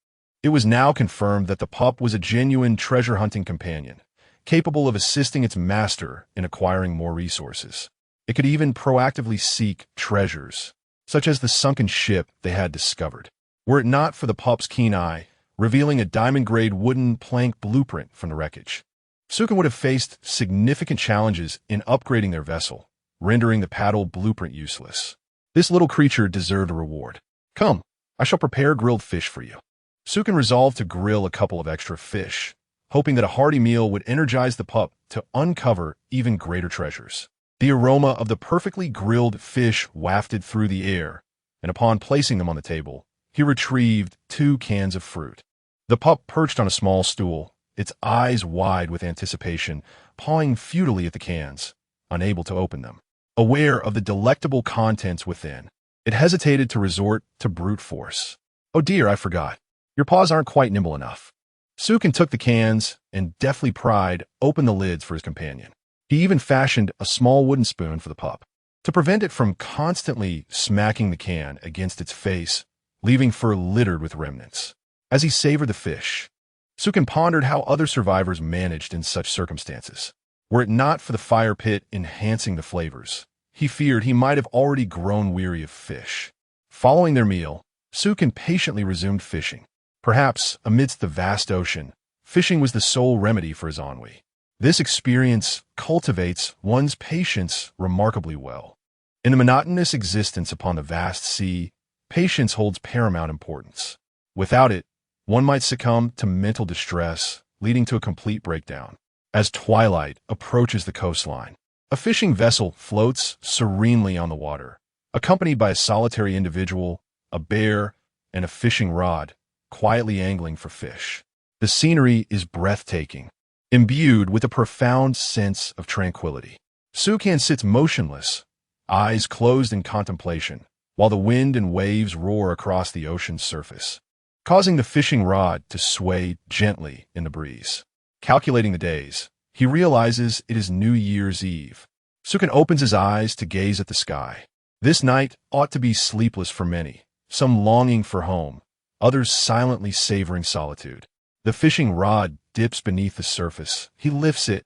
It was now confirmed that the pup was a genuine treasure-hunting companion, capable of assisting its master in acquiring more resources. It could even proactively seek treasures, such as the sunken ship they had discovered. Were it not for the pup's keen eye, revealing a diamond-grade wooden plank blueprint from the wreckage, Sukin would have faced significant challenges in upgrading their vessel, rendering the paddle blueprint useless. This little creature deserved a reward. Come, I shall prepare grilled fish for you. Sukin resolved to grill a couple of extra fish, hoping that a hearty meal would energize the pup to uncover even greater treasures. The aroma of the perfectly grilled fish wafted through the air, and upon placing them on the table, he retrieved 2 cans of fruit. The pup perched on a small stool, its eyes wide with anticipation, pawing futilely at the cans, unable to open them. Aware of the delectable contents within, it hesitated to resort to brute force. Oh dear, I forgot. Your paws aren't quite nimble enough. Sukin took the cans and, deftly pried, opened the lids for his companion. He even fashioned a small wooden spoon for the pup, to prevent it from constantly smacking the can against its face, leaving fur littered with remnants. As he savored the fish, Sukin pondered how other survivors managed in such circumstances. Were it not for the fire pit enhancing the flavors, he feared he might have already grown weary of fish. Following their meal, Sukin patiently resumed fishing. Perhaps, amidst the vast ocean, fishing was the sole remedy for his ennui. This experience cultivates one's patience remarkably well. In the monotonous existence upon the vast sea, patience holds paramount importance. Without it, one might succumb to mental distress, leading to a complete breakdown. As twilight approaches the coastline, a fishing vessel floats serenely on the water, accompanied by a solitary individual, a bear, and a fishing rod, quietly angling for fish. The scenery is breathtaking, imbued with a profound sense of tranquility. Sukin sits motionless, eyes closed in contemplation, while the wind and waves roar across the ocean's surface, causing the fishing rod to sway gently in the breeze. Calculating the days, he realizes it is New Year's Eve. Sukin opens his eyes to gaze at the sky. This night ought to be sleepless for many, some longing for home, others silently savoring solitude. The fishing rod dips beneath the surface. He lifts it,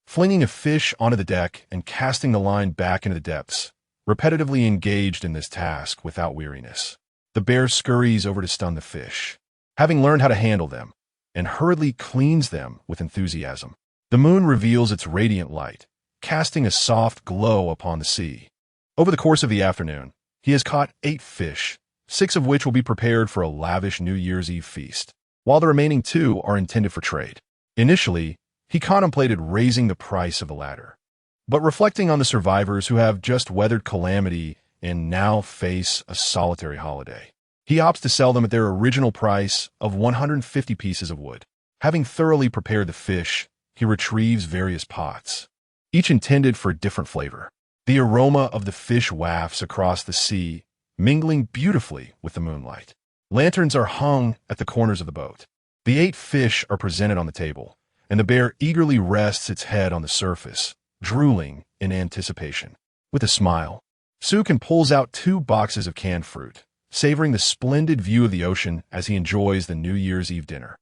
flinging a fish onto the deck and casting the line back into the depths, repetitively engaged in this task without weariness. The bear scurries over to stun the fish, having learned how to handle them, and hurriedly cleans them with enthusiasm. The moon reveals its radiant light, casting a soft glow upon the sea. Over the course of the afternoon, he has caught 8 fish, 6 of which will be prepared for a lavish New Year's Eve feast, while the remaining 2 are intended for trade. Initially, he contemplated raising the price of the latter, but reflecting on the survivors who have just weathered calamity and now face a solitary holiday, he opts to sell them at their original price of 150 pieces of wood. Having thoroughly prepared the fish, he retrieves various pots, each intended for a different flavor. The aroma of the fish wafts across the sea, mingling beautifully with the moonlight. Lanterns are hung at the corners of the boat. The 8 fish are presented on the table, and the bear eagerly rests its head on the surface, drooling in anticipation. With a smile, Sukin pulls out 2 boxes of canned fruit, savoring the splendid view of the ocean as he enjoys the New Year's Eve dinner.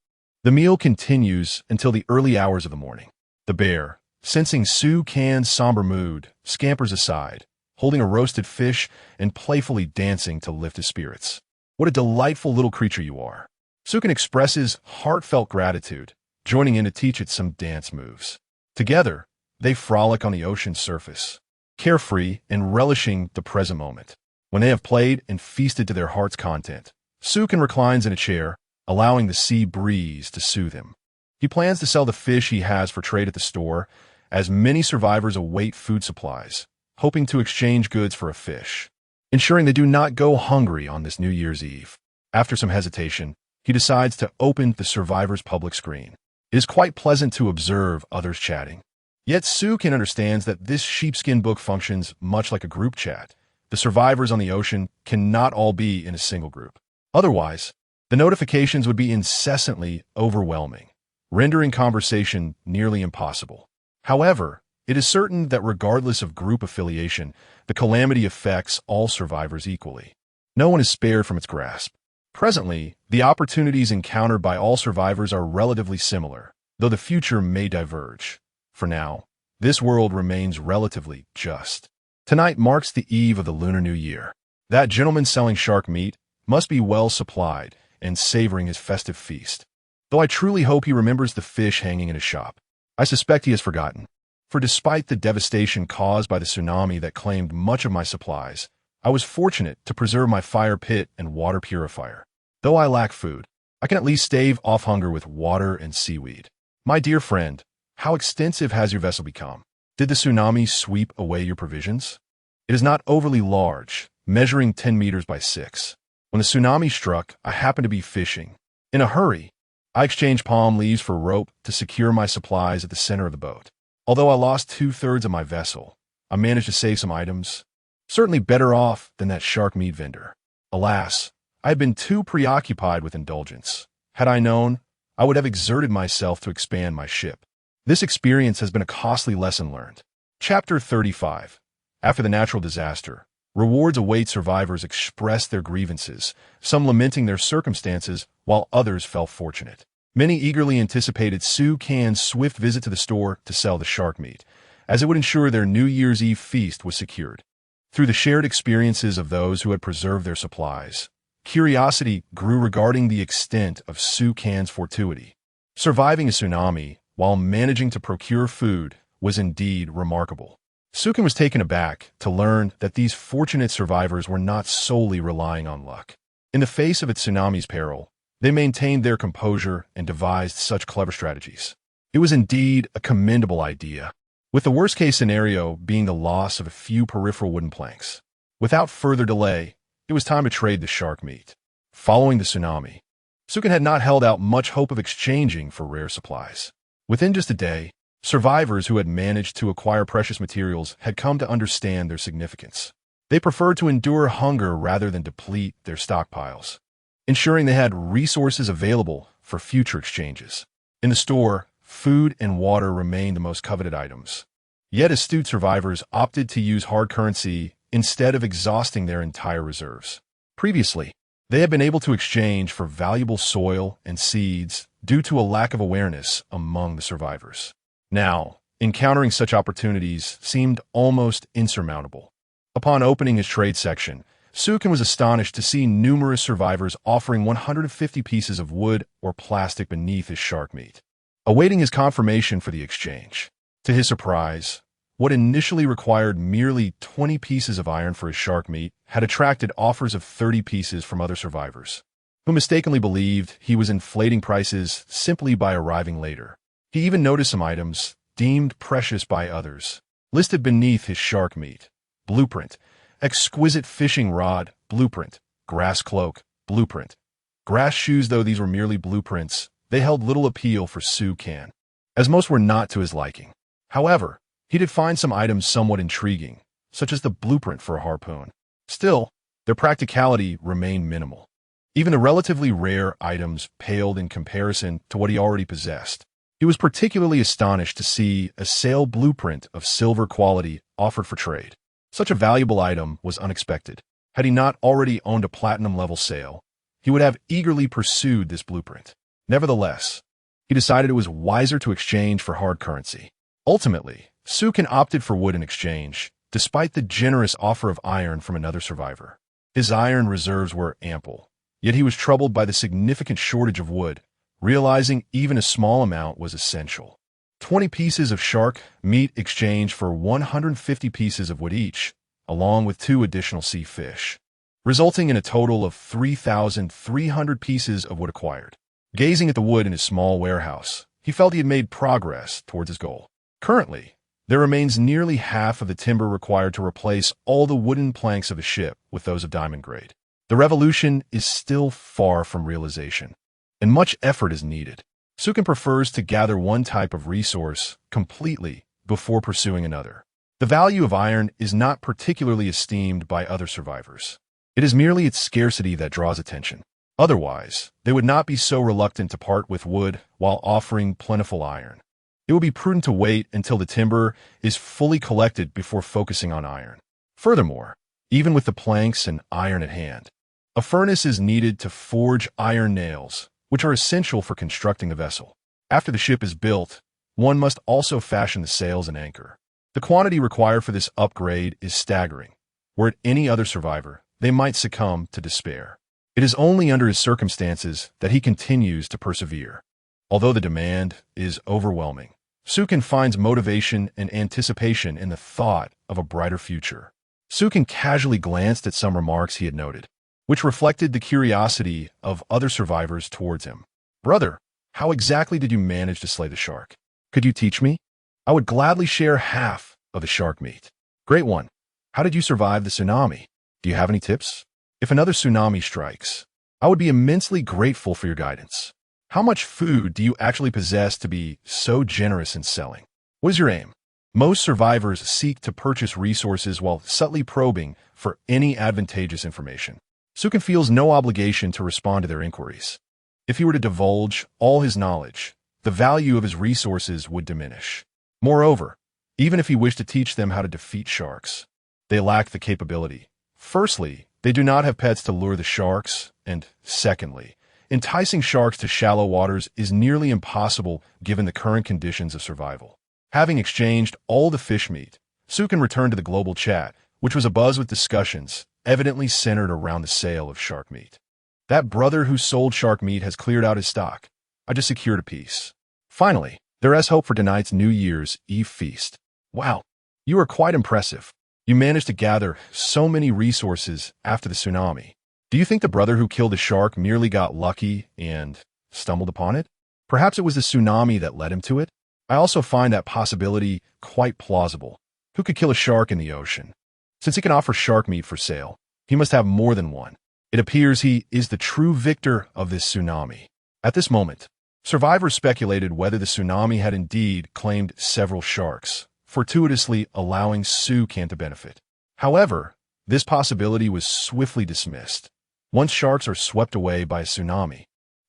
The meal continues until the early hours of the morning. The bear, sensing Sukin's somber mood, scampers aside, holding a roasted fish and playfully dancing to lift his spirits. What a delightful little creature you are. Sukin expresses heartfelt gratitude, joining in to teach it some dance moves. Together, They frolic on the ocean's surface, carefree and relishing the present moment. When they have played and feasted to their heart's content, Sukin reclines in a chair, allowing the sea breeze to soothe him. He plans to sell the fish he has for trade at the store, as many survivors await food supplies, hoping to exchange goods for a fish, ensuring they do not go hungry on this New Year's Eve. After some hesitation, he decides to open the survivor's public screen. It is quite pleasant to observe others chatting. Yet Sukin understands that this sheepskin book functions much like a group chat. The survivors on the ocean cannot all be in a single group. Otherwise, the notifications would be incessantly overwhelming, rendering conversation nearly impossible. However, it is certain that regardless of group affiliation, the calamity affects all survivors equally. No one is spared from its grasp. Presently, the opportunities encountered by all survivors are relatively similar, though the future may diverge. For now, this world remains relatively just. Tonight marks the eve of the Lunar New Year. That gentleman selling shark meat must be well supplied and savoring his festive feast. Though I truly hope he remembers the fish hanging in his shop. I suspect he has forgotten. For despite the devastation caused by the tsunami that claimed much of my supplies, I was fortunate to preserve my fire pit and water purifier. Though I lack food, I can at least stave off hunger with water and seaweed. My dear friend, how extensive has your vessel become? Did the tsunami sweep away your provisions? It is not overly large, measuring 10 meters by 6. When the tsunami struck, I happened to be fishing. In a hurry, I exchanged palm leaves for rope to secure my supplies at the center of the boat. Although I lost 2/3 of my vessel, I managed to save some items, certainly better off than that shark meat vendor. Alas, I had been too preoccupied with indulgence. Had I known, I would have exerted myself to expand my ship. This experience has been a costly lesson learned. Chapter 35. After the natural disaster, rewards await survivors express their grievances, some lamenting their circumstances while others felt fortunate. Many eagerly anticipated Su Kan's swift visit to the store to sell the shark meat, as it would ensure their New Year's Eve feast was secured. Through the shared experiences of those who had preserved their supplies, curiosity grew regarding the extent of Su Kan's fortuity. Surviving a tsunami while managing to procure food was indeed remarkable. Sukin was taken aback to learn that these fortunate survivors were not solely relying on luck. In the face of its tsunami's peril, they maintained their composure and devised such clever strategies. It was indeed a commendable idea, with the worst-case scenario being the loss of a few peripheral wooden planks. Without further delay, it was time to trade the shark meat. Following the tsunami, Sukin had not held out much hope of exchanging for rare supplies. Within just a day, survivors who had managed to acquire precious materials had come to understand their significance. They preferred to endure hunger rather than deplete their stockpiles, ensuring they had resources available for future exchanges. In the store, food and water remained the most coveted items. Yet astute survivors opted to use hard currency instead of exhausting their entire reserves. Previously, they had been able to exchange for valuable soil and seeds due to a lack of awareness among the survivors. Now, encountering such opportunities seemed almost insurmountable. Upon opening his trade section, Sukin was astonished to see numerous survivors offering 150 pieces of wood or plastic beneath his shark meat, awaiting his confirmation for the exchange. To his surprise, what initially required merely 20 pieces of iron for his shark meat had attracted offers of 30 pieces from other survivors, who mistakenly believed he was inflating prices simply by arriving later. He even noticed some items, deemed precious by others, listed beneath his shark meat. Blueprint, exquisite fishing rod, blueprint, grass cloak, blueprint. Grass shoes, though these were merely blueprints, they held little appeal for Su Kan, as most were not to his liking. However, he did find some items somewhat intriguing, such as the blueprint for a harpoon. Still, their practicality remained minimal. Even the relatively rare items paled in comparison to what he already possessed. He was particularly astonished to see a sail blueprint of silver quality offered for trade. Such a valuable item was unexpected. Had he not already owned a platinum-level sail, he would have eagerly pursued this blueprint. Nevertheless, he decided it was wiser to exchange for hard currency. Ultimately, Sukin opted for wood in exchange, despite the generous offer of iron from another survivor. His iron reserves were ample, yet he was troubled by the significant shortage of wood, realizing even a small amount was essential. 20 pieces of shark meat exchanged for 150 pieces of wood each, along with 2 additional sea fish, resulting in a total of 3,300 pieces of wood acquired. Gazing at the wood in his small warehouse, he felt he had made progress towards his goal. Currently, there remains nearly half of the timber required to replace all the wooden planks of a ship with those of diamond grade. The revolution is still far from realization, and much effort is needed. Sukin prefers to gather one type of resource completely before pursuing another. The value of iron is not particularly esteemed by other survivors. It is merely its scarcity that draws attention. Otherwise, they would not be so reluctant to part with wood while offering plentiful iron. It would be prudent to wait until the timber is fully collected before focusing on iron. Furthermore, even with the planks and iron at hand, a furnace is needed to forge iron nails, which are essential for constructing the vessel. After the ship is built, one must also fashion the sails and anchor. The quantity required for this upgrade is staggering. Were it any other survivor, they might succumb to despair. It is only under his circumstances that he continues to persevere. Although the demand is overwhelming, Sukin finds motivation and anticipation in the thought of a brighter future. Sukin casually glanced at some remarks he had noted, which reflected the curiosity of other survivors towards him. "Brother, how exactly did you manage to slay the shark? Could you teach me? I would gladly share half of the shark meat." "Great one. How did you survive the tsunami? Do you have any tips? If another tsunami strikes, I would be immensely grateful for your guidance. How much food do you actually possess to be so generous in selling? What is your aim?" Most survivors seek to purchase resources while subtly probing for any advantageous information. Sukin feels no obligation to respond to their inquiries. If he were to divulge all his knowledge, the value of his resources would diminish. Moreover, even if he wished to teach them how to defeat sharks, they lack the capability. Firstly, they do not have pets to lure the sharks, and secondly, enticing sharks to shallow waters is nearly impossible given the current conditions of survival. Having exchanged all the fish meat, Sukin returned to the global chat, which was abuzz with discussions evidently centered around the sale of shark meat. "That brother who sold shark meat has cleared out his stock. I just secured a piece. Finally, there is hope for tonight's New Year's Eve feast. Wow, you are quite impressive. You managed to gather so many resources after the tsunami. Do you think the brother who killed the shark merely got lucky and stumbled upon it? Perhaps it was the tsunami that led him to it? I also find that possibility quite plausible. Who could kill a shark in the ocean? Since he can offer shark meat for sale, he must have more than one. It appears he is the true victor of this tsunami." At this moment, survivors speculated whether the tsunami had indeed claimed several sharks, fortuitously allowing Sukin to benefit. However, this possibility was swiftly dismissed. Once sharks are swept away by a tsunami,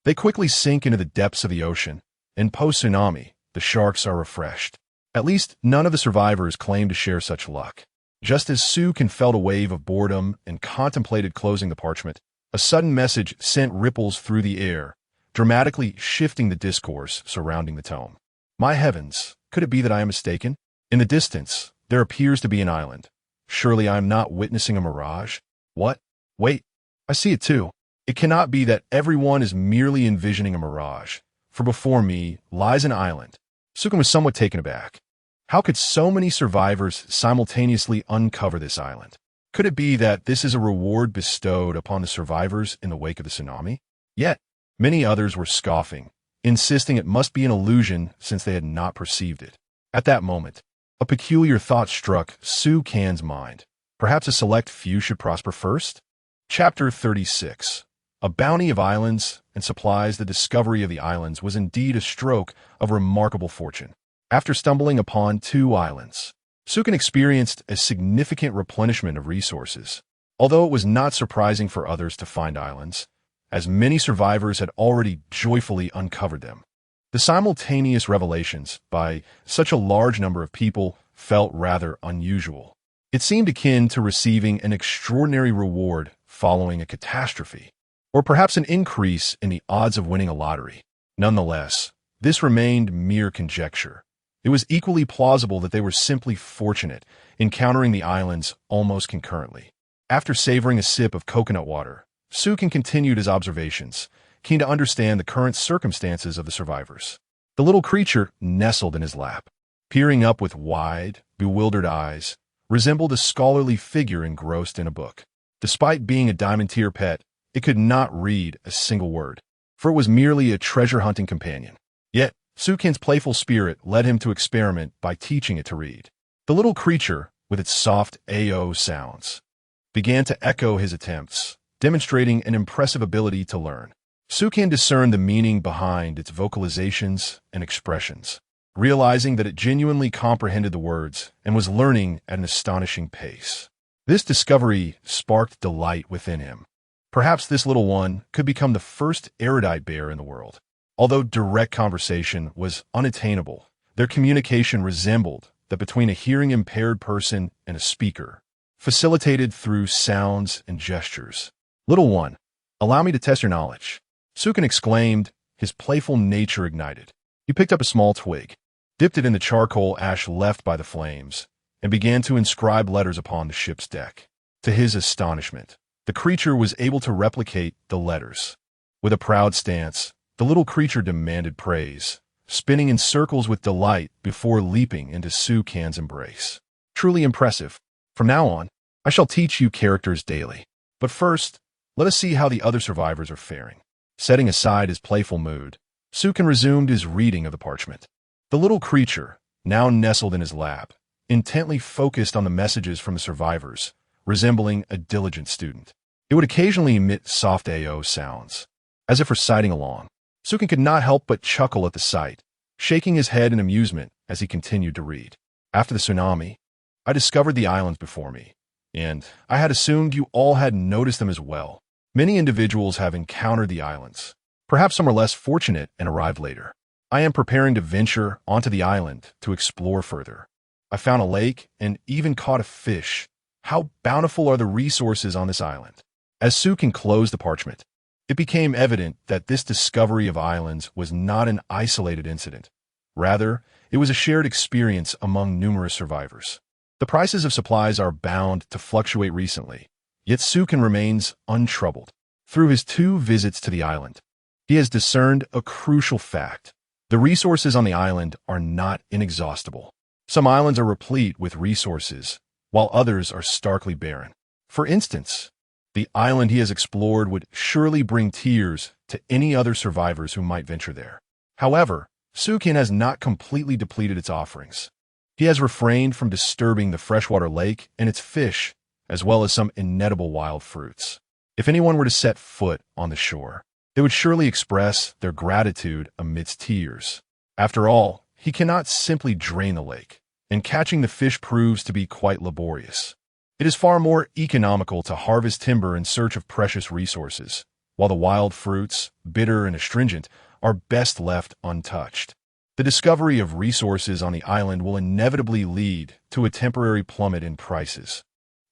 they quickly sink into the depths of the ocean, and post-tsunami, the sharks are refreshed. At least none of the survivors claimed to share such luck. Just as Sukin felt a wave of boredom and contemplated closing the parchment, a sudden message sent ripples through the air, dramatically shifting the discourse surrounding the tome. My heavens, could it be that I am mistaken? In the distance, there appears to be an island. Surely I am not witnessing a mirage? What? Wait, I see it too. It cannot be that everyone is merely envisioning a mirage, for before me lies an island. Sukin was somewhat taken aback. How could so many survivors simultaneously uncover this island? Could it be that this is a reward bestowed upon the survivors in the wake of the tsunami? Yet, many others were scoffing, insisting it must be an illusion since they had not perceived it. At that moment, a peculiar thought struck Sukin's mind. Perhaps a select few should prosper first? Chapter 36. A bounty of islands and supplies. The discovery of the islands was indeed a stroke of remarkable fortune. After stumbling upon 2 islands, Sukin experienced a significant replenishment of resources. Although it was not surprising for others to find islands, as many survivors had already joyfully uncovered them. The simultaneous revelations by such a large number of people felt rather unusual. It seemed akin to receiving an extraordinary reward following a catastrophe, or perhaps an increase in the odds of winning a lottery. Nonetheless, this remained mere conjecture. It was equally plausible that they were simply fortunate, encountering the islands almost concurrently. After savoring a sip of coconut water, Sukin continued his observations, keen to understand the current circumstances of the survivors. The little creature nestled in his lap, peering up with wide, bewildered eyes, resembled a scholarly figure engrossed in a book. Despite being a diamond-tier pet, it could not read a single word, for it was merely a treasure-hunting companion. Yet, Sukin's playful spirit led him to experiment by teaching it to read. The little creature, with its soft AO sounds, began to echo his attempts, demonstrating an impressive ability to learn. Sukin discerned the meaning behind its vocalizations and expressions, realizing that it genuinely comprehended the words and was learning at an astonishing pace. This discovery sparked delight within him. Perhaps this little one could become the first erudite bear in the world. Although direct conversation was unattainable, their communication resembled that between a hearing-impaired person and a speaker, facilitated through sounds and gestures. "Little one, allow me to test your knowledge," Sukin exclaimed, his playful nature ignited. He picked up a small twig, dipped it in the charcoal ash left by the flames, and began to inscribe letters upon the ship's deck. To his astonishment, the creature was able to replicate the letters. With a proud stance, the little creature demanded praise, spinning in circles with delight before leaping into Sukin's embrace. "Truly impressive. From now on, I shall teach you characters daily. But first, let us see how the other survivors are faring." Setting aside his playful mood, Sukin resumed his reading of the parchment. The little creature, now nestled in his lap, intently focused on the messages from the survivors, resembling a diligent student. It would occasionally emit soft AO sounds, as if reciting along. Sukin could not help but chuckle at the sight, shaking his head in amusement as he continued to read. "After the tsunami, I discovered the islands before me, and I had assumed you all had noticed them as well. Many individuals have encountered the islands. Perhaps some are less fortunate and arrived later. I am preparing to venture onto the island to explore further. I found a lake and even caught a fish. How bountiful are the resources on this island." As Sukin closed the parchment, it became evident that this discovery of islands was not an isolated incident. Rather, it was a shared experience among numerous survivors. The prices of supplies are bound to fluctuate recently, yet Sukin remains untroubled. Through his 2 visits to the island, he has discerned a crucial fact. The resources on the island are not inexhaustible. Some islands are replete with resources, while others are starkly barren. For instance, the island he has explored would surely bring tears to any other survivors who might venture there. However, Sukin has not completely depleted its offerings. He has refrained from disturbing the freshwater lake and its fish, as well as some inedible wild fruits. If anyone were to set foot on the shore, they would surely express their gratitude amidst tears. After all, he cannot simply drain the lake, and catching the fish proves to be quite laborious. It is far more economical to harvest timber in search of precious resources, while the wild fruits, bitter and astringent, are best left untouched. The discovery of resources on the island will inevitably lead to a temporary plummet in prices.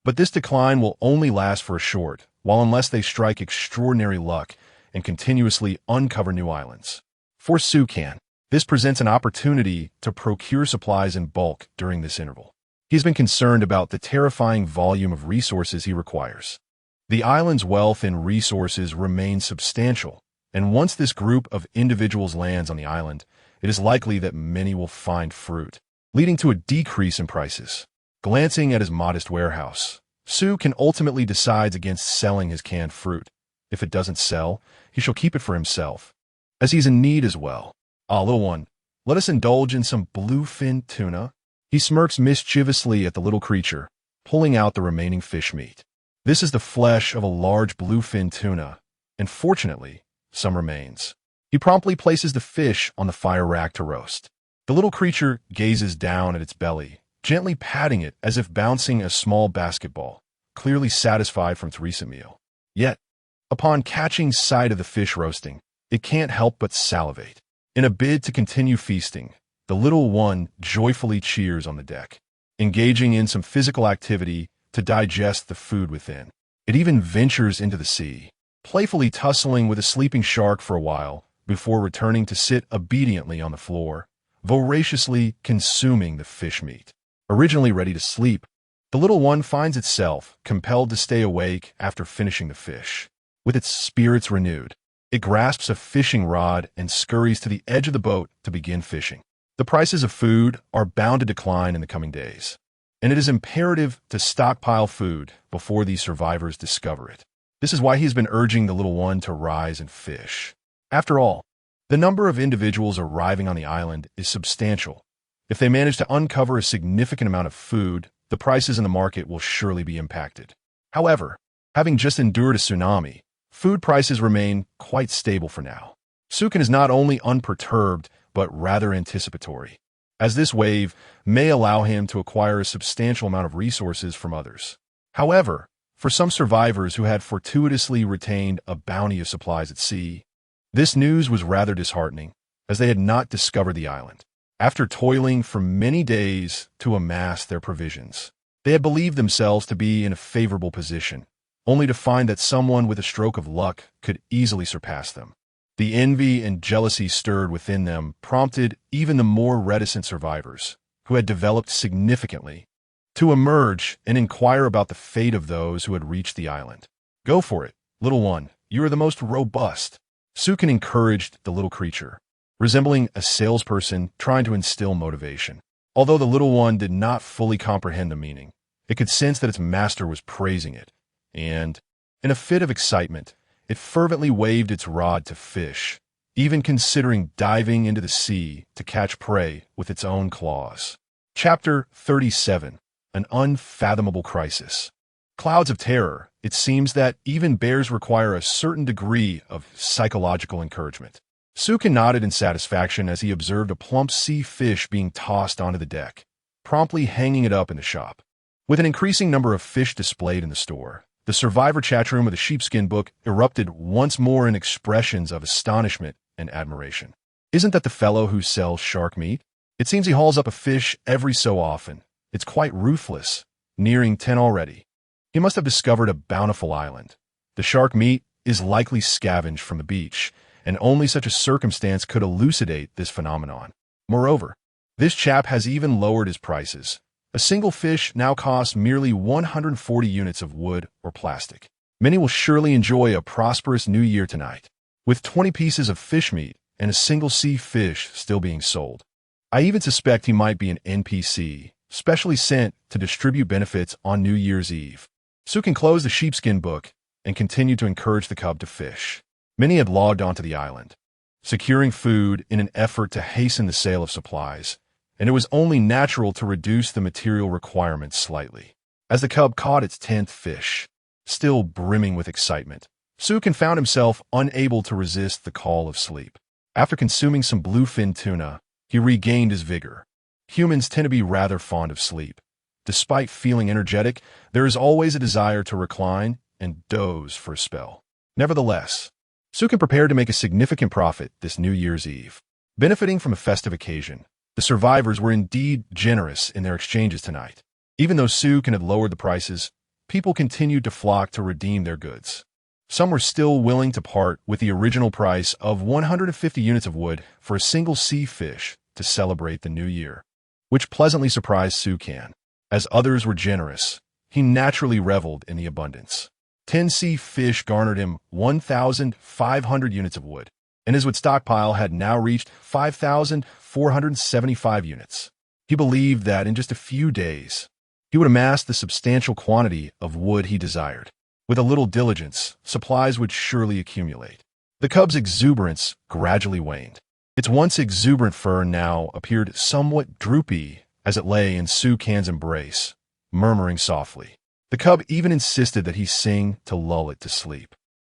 But this decline will only last for a short while unless they strike extraordinary luck and continuously uncover new islands. For Sukin, this presents an opportunity to procure supplies in bulk during this interval. He's been concerned about the terrifying volume of resources he requires. The island's wealth and resources remain substantial, and once this group of individuals lands on the island, it is likely that many will find fruit, leading to a decrease in prices. Glancing at his modest warehouse, Sukin ultimately decides against selling his canned fruit. If it doesn't sell, he shall keep it for himself, as he's in need as well. "Ah, little one, let us indulge in some bluefin tuna." He smirks mischievously at the little creature, pulling out the remaining fish meat. This is the flesh of a large bluefin tuna, and fortunately, some remains. He promptly places the fish on the fire rack to roast. The little creature gazes down at its belly, gently patting it as if bouncing a small basketball, clearly satisfied from its recent meal. Yet, upon catching sight of the fish roasting, it can't help but salivate. In a bid to continue feasting, the little one joyfully cheers on the deck, engaging in some physical activity to digest the food within. It even ventures into the sea, playfully tussling with a sleeping shark for a while before returning to sit obediently on the floor, voraciously consuming the fish meat. Originally ready to sleep, the little one finds itself compelled to stay awake after finishing the fish. With its spirits renewed, It grasps a fishing rod and scurries to the edge of the boat to begin fishing. The prices of food are bound to decline in the coming days, and it is imperative to stockpile food before these survivors discover it. This is why he has been urging the little one to rise and fish. After all, the number of individuals arriving on the island is substantial. If they manage to uncover a significant amount of food, the prices in the market will surely be impacted. However, having just endured a tsunami, food prices remain quite stable for now. Sukin is not only unperturbed, but rather anticipatory, as this wave may allow him to acquire a substantial amount of resources from others. However, for some survivors who had fortuitously retained a bounty of supplies at sea, this news was rather disheartening, as they had not discovered the island. After toiling for many days to amass their provisions, they had believed themselves to be in a favorable position, only to find that someone with a stroke of luck could easily surpass them. The envy and jealousy stirred within them prompted even the more reticent survivors, who had developed significantly, to emerge and inquire about the fate of those who had reached the island. "Go for it, little one, you are the most robust," Sukin encouraged the little creature, resembling a salesperson trying to instill motivation. Although the little one did not fully comprehend the meaning, it could sense that its master was praising it, and, in a fit of excitement, it fervently waved its rod to fish, even considering diving into the sea to catch prey with its own claws. Chapter 37. An Unfathomable Crisis. Clouds of terror. It seems that even bears require a certain degree of psychological encouragement. Sukin nodded in satisfaction as he observed a plump sea fish being tossed onto the deck, promptly hanging it up in the shop. With an increasing number of fish displayed in the store, the survivor chatroom of the sheepskin book erupted once more in expressions of astonishment and admiration. "Isn't that the fellow who sells shark meat? It seems he hauls up a fish every so often. It's quite ruthless. Nearing 10 already. He must have discovered a bountiful island. The shark meat is likely scavenged from the beach, and only such a circumstance could elucidate this phenomenon. Moreover, this chap has even lowered his prices. A single fish now costs merely 140 units of wood or plastic. Many will surely enjoy a prosperous new year tonight, with 20 pieces of fish meat and a single sea fish still being sold. I even suspect he might be an NPC, specially sent to distribute benefits on New Year's Eve." Sukin closed the sheepskin book and continued to encourage the cub to fish. Many had logged onto the island, securing food in an effort to hasten the sale of supplies, and it was only natural to reduce the material requirements slightly. As the cub caught its 10th fish, still brimming with excitement, Sukin found himself unable to resist the call of sleep. After consuming some bluefin tuna, he regained his vigor. Humans tend to be rather fond of sleep. Despite feeling energetic, there is always a desire to recline and doze for a spell. Nevertheless, Sukin prepared to make a significant profit this New Year's Eve. Benefiting from a festive occasion, the survivors were indeed generous in their exchanges tonight. Even though Sukin had lowered the prices, people continued to flock to redeem their goods. Some were still willing to part with the original price of 150 units of wood for a single sea fish to celebrate the new year, which pleasantly surprised Sukin. As others were generous, he naturally reveled in the abundance. 10 sea fish garnered him 1,500 units of wood, and his wood stockpile had now reached 5,475 units. He believed that in just a few days, he would amass the substantial quantity of wood he desired. With a little diligence, supplies would surely accumulate. The cub's exuberance gradually waned. Its once exuberant fur now appeared somewhat droopy as it lay in Sukin's embrace, murmuring softly. The cub even insisted that he sing to lull it to sleep.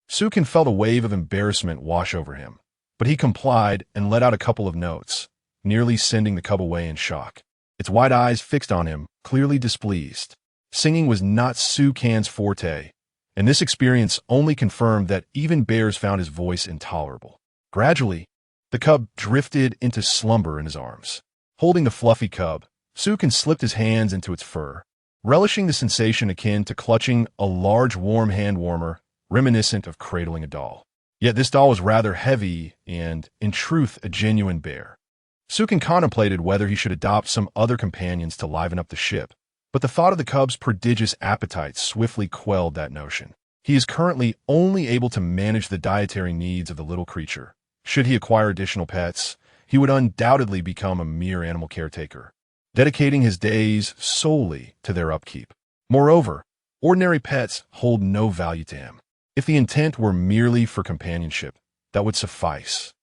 Sukin felt a wave of embarrassment wash over him, but he complied and let out a couple of notes, nearly sending the cub away in shock. Its wide eyes fixed on him, clearly displeased. Singing was not Sukin's forte, and this experience only confirmed that even bears found his voice intolerable. Gradually, the cub drifted into slumber in his arms. Holding the fluffy cub, Sukin slipped his hands into its fur, relishing the sensation akin to clutching a large warm hand warmer, reminiscent of cradling a doll. Yet this doll was rather heavy and, in truth, a genuine bear. Sukin contemplated whether he should adopt some other companions to liven up the ship, but the thought of the cub's prodigious appetite swiftly quelled that notion. He is currently only able to manage the dietary needs of the little creature. Should he acquire additional pets, he would undoubtedly become a mere animal caretaker, dedicating his days solely to their upkeep. Moreover, ordinary pets hold no value to him. If the intent were merely for companionship, that would suffice.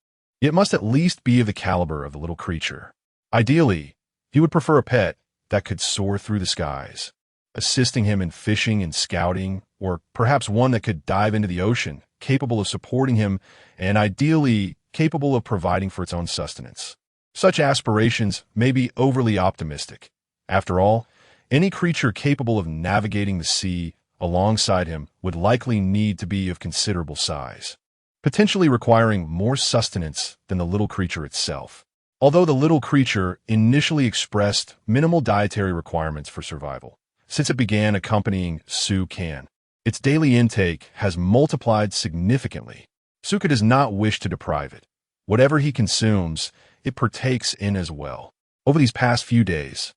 It must at least be of the caliber of the little creature. Ideally, he would prefer a pet that could soar through the skies, assisting him in fishing and scouting, or perhaps one that could dive into the ocean, capable of supporting him and ideally capable of providing for its own sustenance. Such aspirations may be overly optimistic. After all, any creature capable of navigating the sea alongside him would likely need to be of considerable size, potentially requiring more sustenance than the little creature itself. Although the little creature initially expressed minimal dietary requirements for survival, since it began accompanying Su-kan, its daily intake has multiplied significantly. Suka does not wish to deprive it. Whatever he consumes, it partakes in as well. Over these past few days,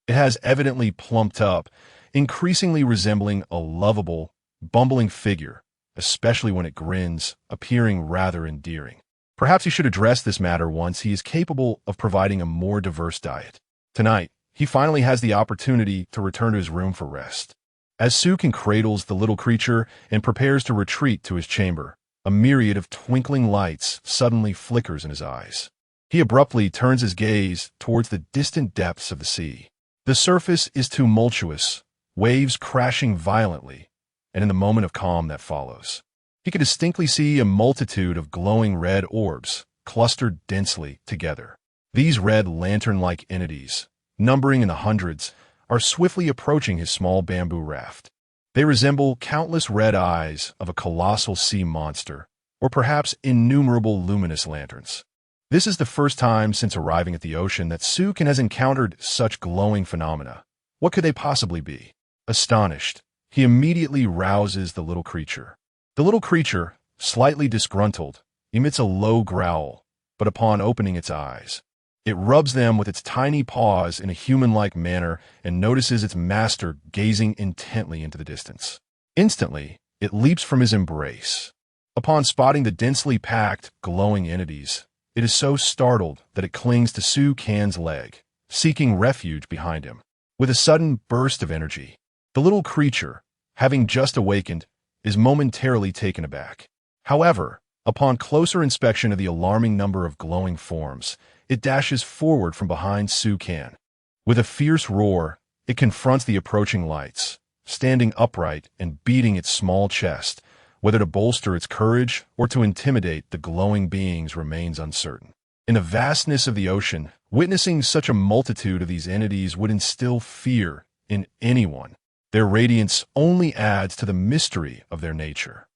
it has evidently plumped up, increasingly resembling a lovable, bumbling figure, especially when it grins, appearing rather endearing. Perhaps he should address this matter once he is capable of providing a more diverse diet. Tonight, he finally has the opportunity to return to his room for rest. As Sukan cradles the little creature and prepares to retreat to his chamber, a myriad of twinkling lights suddenly flickers in his eyes. He abruptly turns his gaze towards the distant depths of the sea. The surface is tumultuous, waves crashing violently, and in the moment of calm that follows, he can distinctly see a multitude of glowing red orbs clustered densely together. These red lantern-like entities, numbering in the hundreds, are swiftly approaching his small bamboo raft. They resemble countless red eyes of a colossal sea monster, or perhaps innumerable luminous lanterns. This is the first time since arriving at the ocean that Sukan has encountered such glowing phenomena. What could they possibly be? Astonished, he immediately rouses the little creature. The little creature, slightly disgruntled, emits a low growl, but upon opening its eyes, it rubs them with its tiny paws in a human-like manner and notices its master gazing intently into the distance. Instantly, it leaps from his embrace. Upon spotting the densely packed, glowing entities, it is so startled that it clings to Su-kan's leg, seeking refuge behind him. With a sudden burst of energy, the little creature, having just awakened, is momentarily taken aback. However, upon closer inspection of the alarming number of glowing forms, it dashes forward from behind Su-kan. With a fierce roar, it confronts the approaching lights, standing upright and beating its small chest. Whether to bolster its courage or to intimidate the glowing beings remains uncertain. In the vastness of the ocean, witnessing such a multitude of these entities would instill fear in anyone. Their radiance only adds to the mystery of their nature.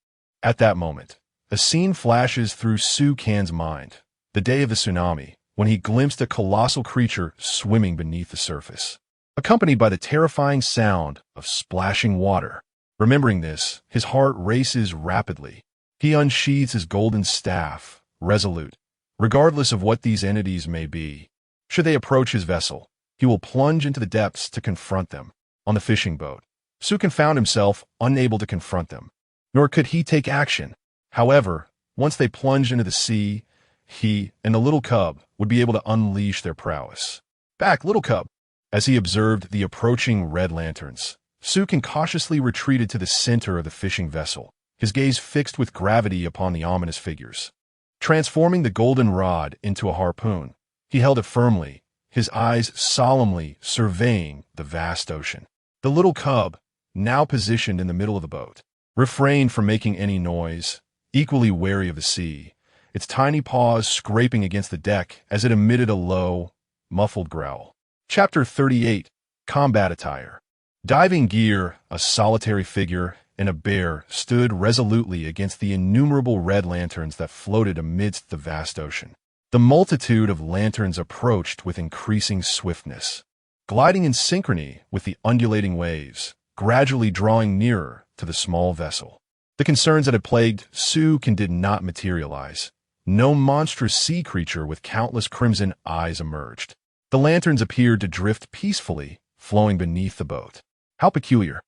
At that moment, a scene flashes through Su-kan's mind, the day of the tsunami, when he glimpsed a colossal creature swimming beneath the surface, accompanied by the terrifying sound of splashing water. Remembering this, his heart races rapidly. He unsheathes his golden staff, resolute. Regardless of what these entities may be, should they approach his vessel, he will plunge into the depths to confront them. On the fishing boat, Sukan found himself unable to confront them, nor could he take action. However, once they plunged into the sea, he and the little cub would be able to unleash their prowess. "Back, little cub!" As he observed the approaching red lanterns, Sukan cautiously retreated to the center of the fishing vessel, his gaze fixed with gravity upon the ominous figures. Transforming the golden rod into a harpoon, he held it firmly, his eyes solemnly surveying the vast ocean. The little cub, now positioned in the middle of the boat, refrained from making any noise, equally wary of the sea, its tiny paws scraping against the deck as it emitted a low, muffled growl. Chapter 38. Combat Attire. Diving gear, a solitary figure, and a bear stood resolutely against the innumerable red lanterns that floated amidst the vast ocean. The multitude of lanterns approached with increasing swiftness, gliding in synchrony with the undulating waves, gradually drawing nearer to the small vessel. The concerns that had plagued Su-kan did not materialize. No monstrous sea creature with countless crimson eyes emerged. The lanterns appeared to drift peacefully, flowing beneath the boat. How peculiar.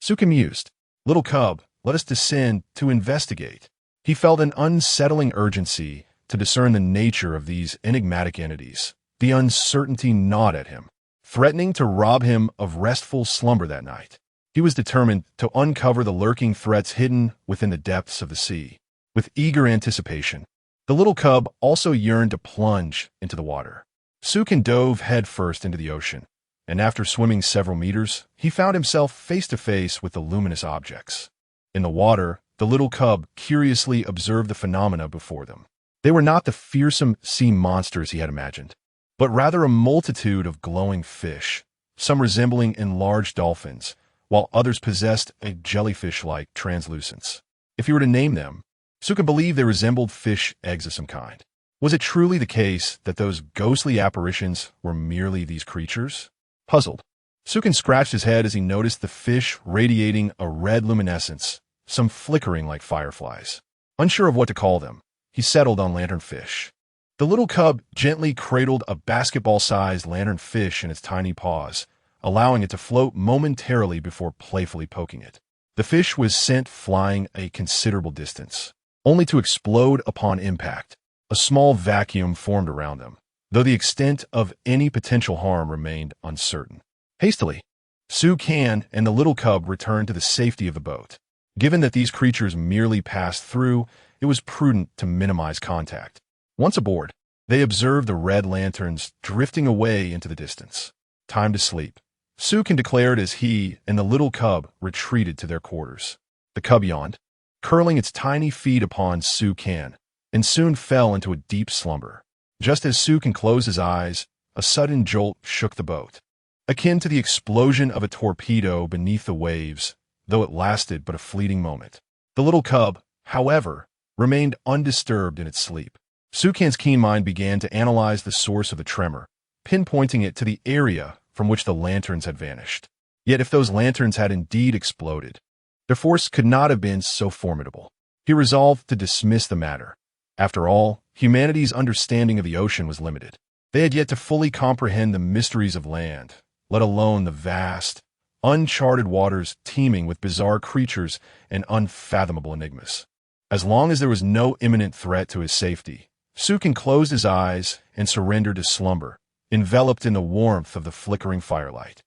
Sukan mused. Little cub, Let us descend to investigate. He felt an unsettling urgency to discern the nature of these enigmatic entities. The uncertainty gnawed at him, threatening to rob him of restful slumber that night. He was determined to uncover the lurking threats hidden within the depths of the sea. With eager anticipation, the little cub also yearned to plunge into the water. Sukin dove headfirst into the ocean, and after swimming several meters, he found himself face to face with the luminous objects. In the water, the little cub curiously observed the phenomena before them. They were not the fearsome sea monsters he had imagined, but rather a multitude of glowing fish, some resembling enlarged dolphins, while others possessed a jellyfish-like translucence. If you were to name them, Sukin believed they resembled fish eggs of some kind. Was it truly the case that those ghostly apparitions were merely these creatures? Puzzled, Sukin scratched his head as he noticed the fish radiating a red luminescence, some flickering like fireflies. Unsure of what to call them, he settled on lanternfish. The little cub gently cradled a basketball-sized lanternfish in its tiny paws, allowing it to float momentarily before playfully poking it. The fish was sent flying a considerable distance, only to explode upon impact. A small vacuum formed around them, though the extent of any potential harm remained uncertain. Hastily, Sukin and the little cub returned to the safety of the boat. Given that these creatures merely passed through, it was prudent to minimize contact. Once aboard, they observed the red lanterns drifting away into the distance. Time to sleep, Sukin declared as he and the little cub retreated to their quarters. The cub yawned, curling its tiny feet upon Sukin, and soon fell into a deep slumber. Just as Sukin closed his eyes, a sudden jolt shook the boat, akin to the explosion of a torpedo beneath the waves, though it lasted but a fleeting moment. The little cub, however, remained undisturbed in its sleep. Sukin's keen mind began to analyze the source of the tremor, pinpointing it to the area from which the lanterns had vanished. Yet if those lanterns had indeed exploded, their force could not have been so formidable. He resolved to dismiss the matter. After all, humanity's understanding of the ocean was limited. They had yet to fully comprehend the mysteries of land, let alone the vast, uncharted waters teeming with bizarre creatures and unfathomable enigmas. As long as there was no imminent threat to his safety, Sukin closed his eyes and surrendered to slumber, enveloped in the warmth of the flickering firelight.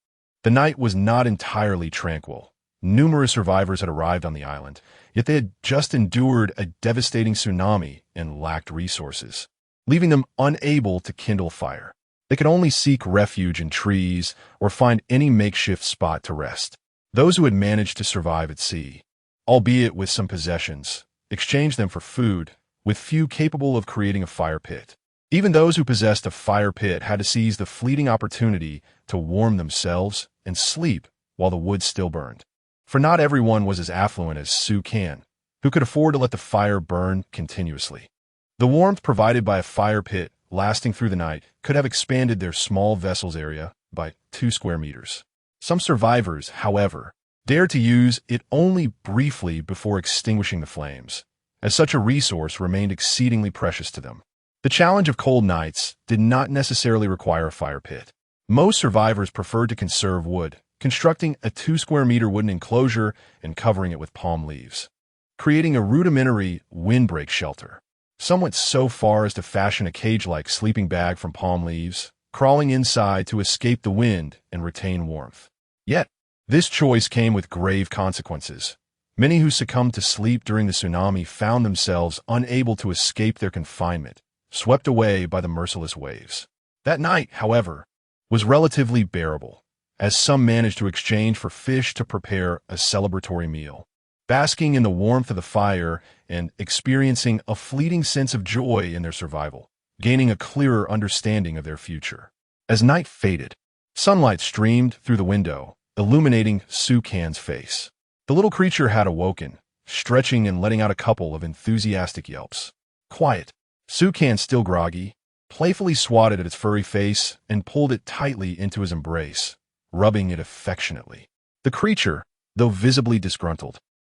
The night was not entirely tranquil. Numerous survivors had arrived on the island, yet they had just endured a devastating tsunami and lacked resources, leaving them unable to kindle fire. They could only seek refuge in trees or find any makeshift spot to rest. Those who had managed to survive at sea, albeit with some possessions, exchanged them for food, with few capable of creating a fire pit. Even those who possessed a fire pit had to seize the fleeting opportunity to warm themselves and sleep while the wood still burned. For not everyone was as affluent as Sukin, who could afford to let the fire burn continuously. The warmth provided by a fire pit lasting through the night could have expanded their small vessel's area by 2 square meters. Some survivors, however, dared to use it only briefly before extinguishing the flames, as such a resource remained exceedingly precious to them. The challenge of cold nights did not necessarily require a fire pit. Most survivors preferred to conserve wood, constructing a 2 square meter wooden enclosure and covering it with palm leaves, creating a rudimentary windbreak shelter. Some went so far as to fashion a cage-like sleeping bag from palm leaves, crawling inside to escape the wind and retain warmth. Yet, this choice came with grave consequences. Many who succumbed to sleep during the tsunami found themselves unable to escape their confinement, swept away by the merciless waves. That night, however, was relatively bearable, as some managed to exchange for fish to prepare a celebratory meal, basking in the warmth of the fire and experiencing a fleeting sense of joy in their survival, gaining a clearer understanding of their future. As night faded, sunlight streamed through the window, illuminating Sukin's face. The little creature had awoken, stretching and letting out a couple of enthusiastic yelps. Quiet, Sukin, still groggy, playfully swatted at its furry face and pulled it tightly into his embrace, rubbing it affectionately. The creature, though visibly disgruntled,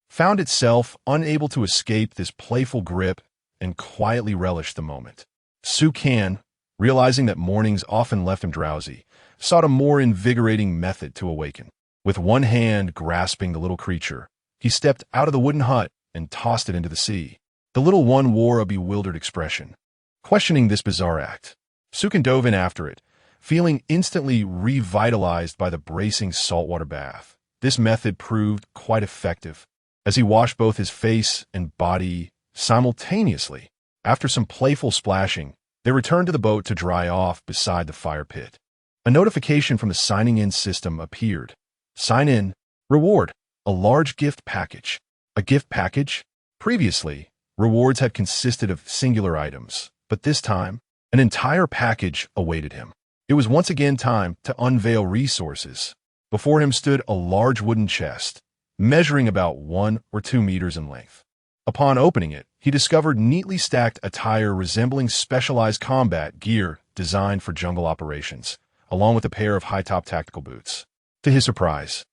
found itself unable to escape this playful grip and quietly relished the moment. Sukin, realizing that mornings often left him drowsy, sought a more invigorating method to awaken. With one hand grasping the little creature, He stepped out of the wooden hut and tossed it into the sea. The little one wore a bewildered expression, questioning this bizarre act. Sukin dove in after it, feeling instantly revitalized by the bracing saltwater bath. This method proved quite effective, as he washed both his face and body simultaneously. After some playful splashing, they returned to the boat to dry off beside the fire pit. A notification from the signing-in system appeared. Sign in. Reward. A large gift package. A gift package? Previously, rewards had consisted of singular items, but this time, an entire package awaited him. It was once again time to unveil resources. Before him stood a large wooden chest, measuring about 1 or 2 meters in length. Upon opening it, he discovered neatly stacked attire resembling specialized combat gear designed for jungle operations, along with a pair of high-top tactical boots. To his surprise,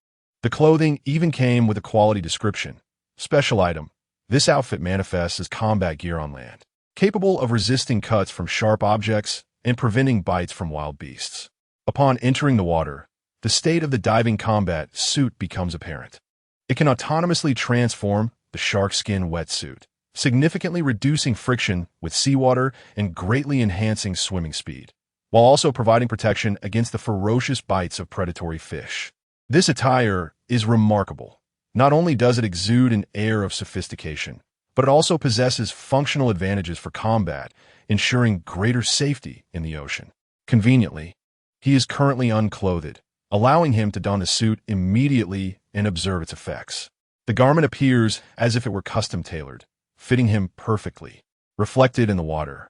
the clothing even came with a quality description. Special item. This outfit manifests as combat gear on land, capable of resisting cuts from sharp objects and preventing bites from wild beasts. Upon entering the water, the state of the diving combat suit becomes apparent. It can autonomously transform the shark skin wetsuit, significantly reducing friction with seawater and greatly enhancing swimming speed, while also providing protection against the ferocious bites of predatory fish. This attire is remarkable. Not only does it exude an air of sophistication, but it also possesses functional advantages for combat, ensuring greater safety in the ocean. Conveniently, he is currently unclothed, allowing him to don the suit immediately and observe its effects. The garment appears as if it were custom-tailored, fitting him perfectly, reflected in the water.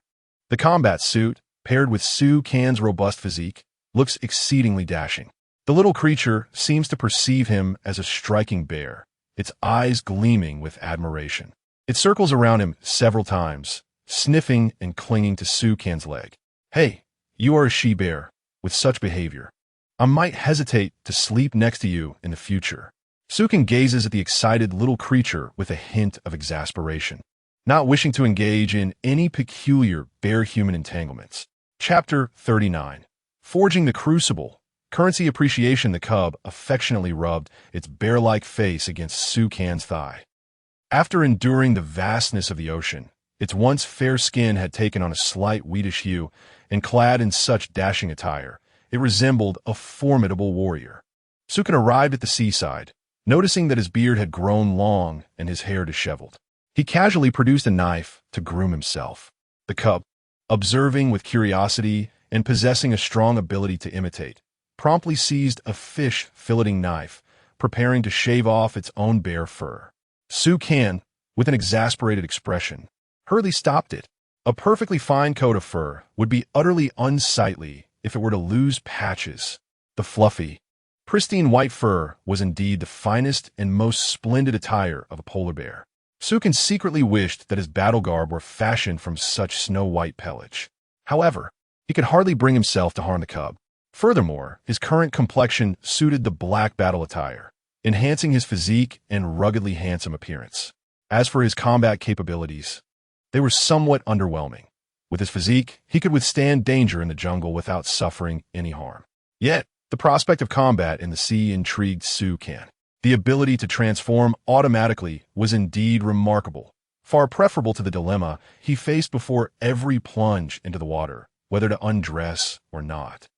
The combat suit, paired with Su Kan's robust physique, looks exceedingly dashing. The little creature seems to perceive him as a striking bear, its eyes gleaming with admiration. It circles around him several times, sniffing and clinging to Su Kan's leg. Hey, you are a she-bear. With such behavior, I might hesitate to sleep next to you in the future. Sukin gazes at the excited little creature with a hint of exasperation, not wishing to engage in any peculiar bear-human entanglements. Chapter 39. Forging the Crucible. Currency appreciation. The cub affectionately rubbed its bear-like face against Su Kan's thigh. After enduring the vastness of the ocean, its once fair skin had taken on a slight wheatish hue, and clad in such dashing attire, it resembled a formidable warrior. Sukin arrived at the seaside, noticing that his beard had grown long and his hair disheveled. He casually produced a knife to groom himself. The cub, observing with curiosity and possessing a strong ability to imitate, promptly seized a fish filleting knife, preparing to shave off its own bare fur. Su Kan, with an exasperated expression, hurriedly stopped it. A perfectly fine coat of fur would be utterly unsightly if it were to lose patches. The fluffy, pristine white fur was indeed the finest and most splendid attire of a polar bear. Sukin secretly wished that his battle garb were fashioned from such snow-white pelage. However, he could hardly bring himself to harm the cub. Furthermore, his current complexion suited the black battle attire, enhancing his physique and ruggedly handsome appearance. As for his combat capabilities, they were somewhat underwhelming. With his physique, he could withstand danger in the jungle without suffering any harm. Yet, the prospect of combat in the sea intrigued Su Kan. The ability to transform automatically was indeed remarkable, far preferable to the dilemma he faced before every plunge into the water, whether to undress or not,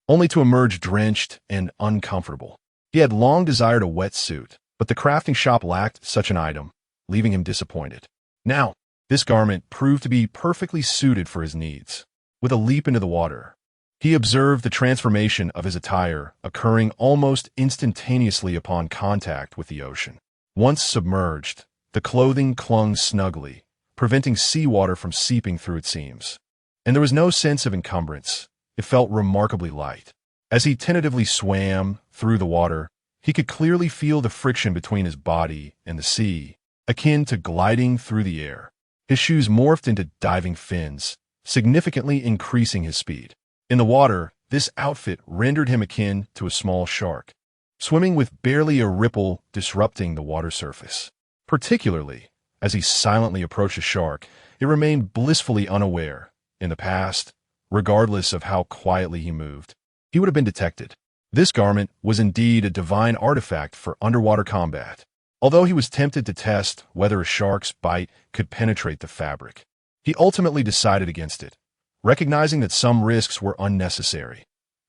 only to emerge drenched and uncomfortable. He had long desired a wetsuit, but the crafting shop lacked such an item, leaving him disappointed. Now, this garment proved to be perfectly suited for his needs. With a leap into the water, he observed the transformation of his attire occurring almost instantaneously upon contact with the ocean. Once submerged, the clothing clung snugly, preventing seawater from seeping through its seams. And there was no sense of encumbrance. It felt remarkably light. As he tentatively swam through the water, he could clearly feel the friction between his body and the sea, akin to gliding through the air. His shoes morphed into diving fins, significantly increasing his speed. In the water, this outfit rendered him akin to a small shark, swimming with barely a ripple disrupting the water surface. Particularly, as he silently approached the shark, it remained blissfully unaware. In the past, regardless of how quietly he moved, he would have been detected. This garment was indeed a divine artifact for underwater combat. Although he was tempted to test whether a shark's bite could penetrate the fabric, he ultimately decided against it, recognizing that some risks were unnecessary.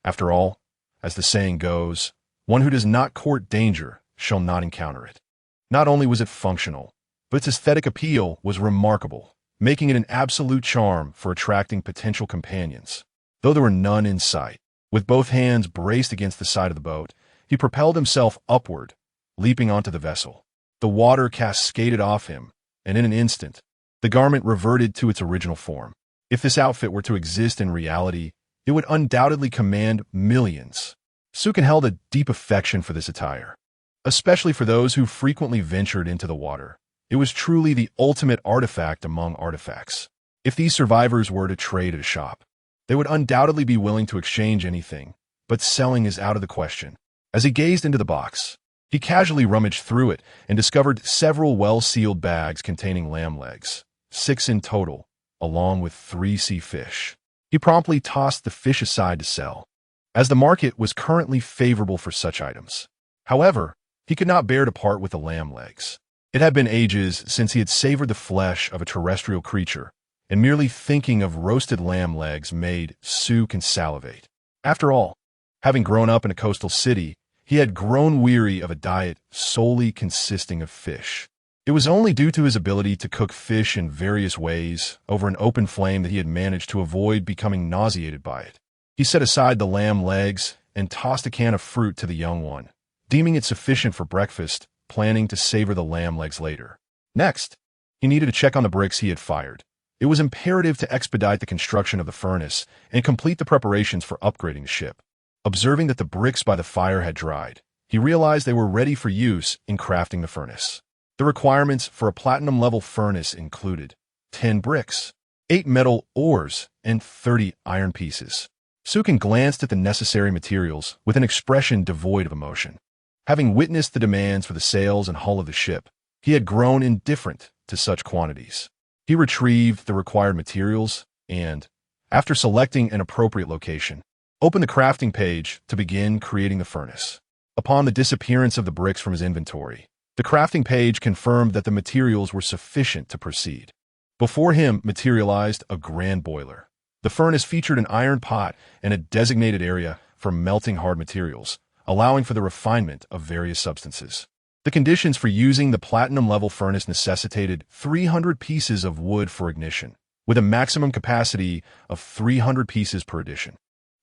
After all, as the saying goes, one who does not court danger shall not encounter it. Not only was it functional, but its aesthetic appeal was remarkable, making it an absolute charm for attracting potential companions. Though there were none in sight, with both hands braced against the side of the boat, he propelled himself upward, leaping onto the vessel. The water cascaded off him, and in an instant, the garment reverted to its original form. If this outfit were to exist in reality, it would undoubtedly command millions. Sukin held a deep affection for this attire, especially for those who frequently ventured into the water. It was truly the ultimate artifact among artifacts. If these survivors were to trade at a shop, they would undoubtedly be willing to exchange anything, but selling is out of the question. As he gazed into the box, he casually rummaged through it and discovered several well-sealed bags containing lamb legs, 6 in total, along with 3 sea fish. He promptly tossed the fish aside to sell, as the market was currently favorable for such items. However, he could not bear to part with the lamb legs. It had been ages since he had savored the flesh of a terrestrial creature, and merely thinking of roasted lamb legs made Sukin salivate. After all, having grown up in a coastal city, he had grown weary of a diet solely consisting of fish. It was only due to his ability to cook fish in various ways over an open flame that he had managed to avoid becoming nauseated by it. He set aside the lamb legs and tossed a can of fruit to the young one, deeming it sufficient for breakfast, planning to savor the lamb legs later. Next, he needed to check on the bricks he had fired. It was imperative to expedite the construction of the furnace and complete the preparations for upgrading the ship. Observing that the bricks by the fire had dried, he realized they were ready for use in crafting the furnace. The requirements for a platinum-level furnace included 10 bricks, 8 metal ores, and 30 iron pieces. Sukin glanced at the necessary materials with an expression devoid of emotion. Having witnessed the demands for the sails and hull of the ship, he had grown indifferent to such quantities. He retrieved the required materials and, after selecting an appropriate location, opened the crafting page to begin creating the furnace. Upon the disappearance of the bricks from his inventory, the crafting page confirmed that the materials were sufficient to proceed. Before him materialized a grand boiler. The furnace featured an iron pot and a designated area for melting hard materials, allowing for the refinement of various substances. The conditions for using the platinum-level furnace necessitated 300 pieces of wood for ignition, with a maximum capacity of 300 pieces per addition.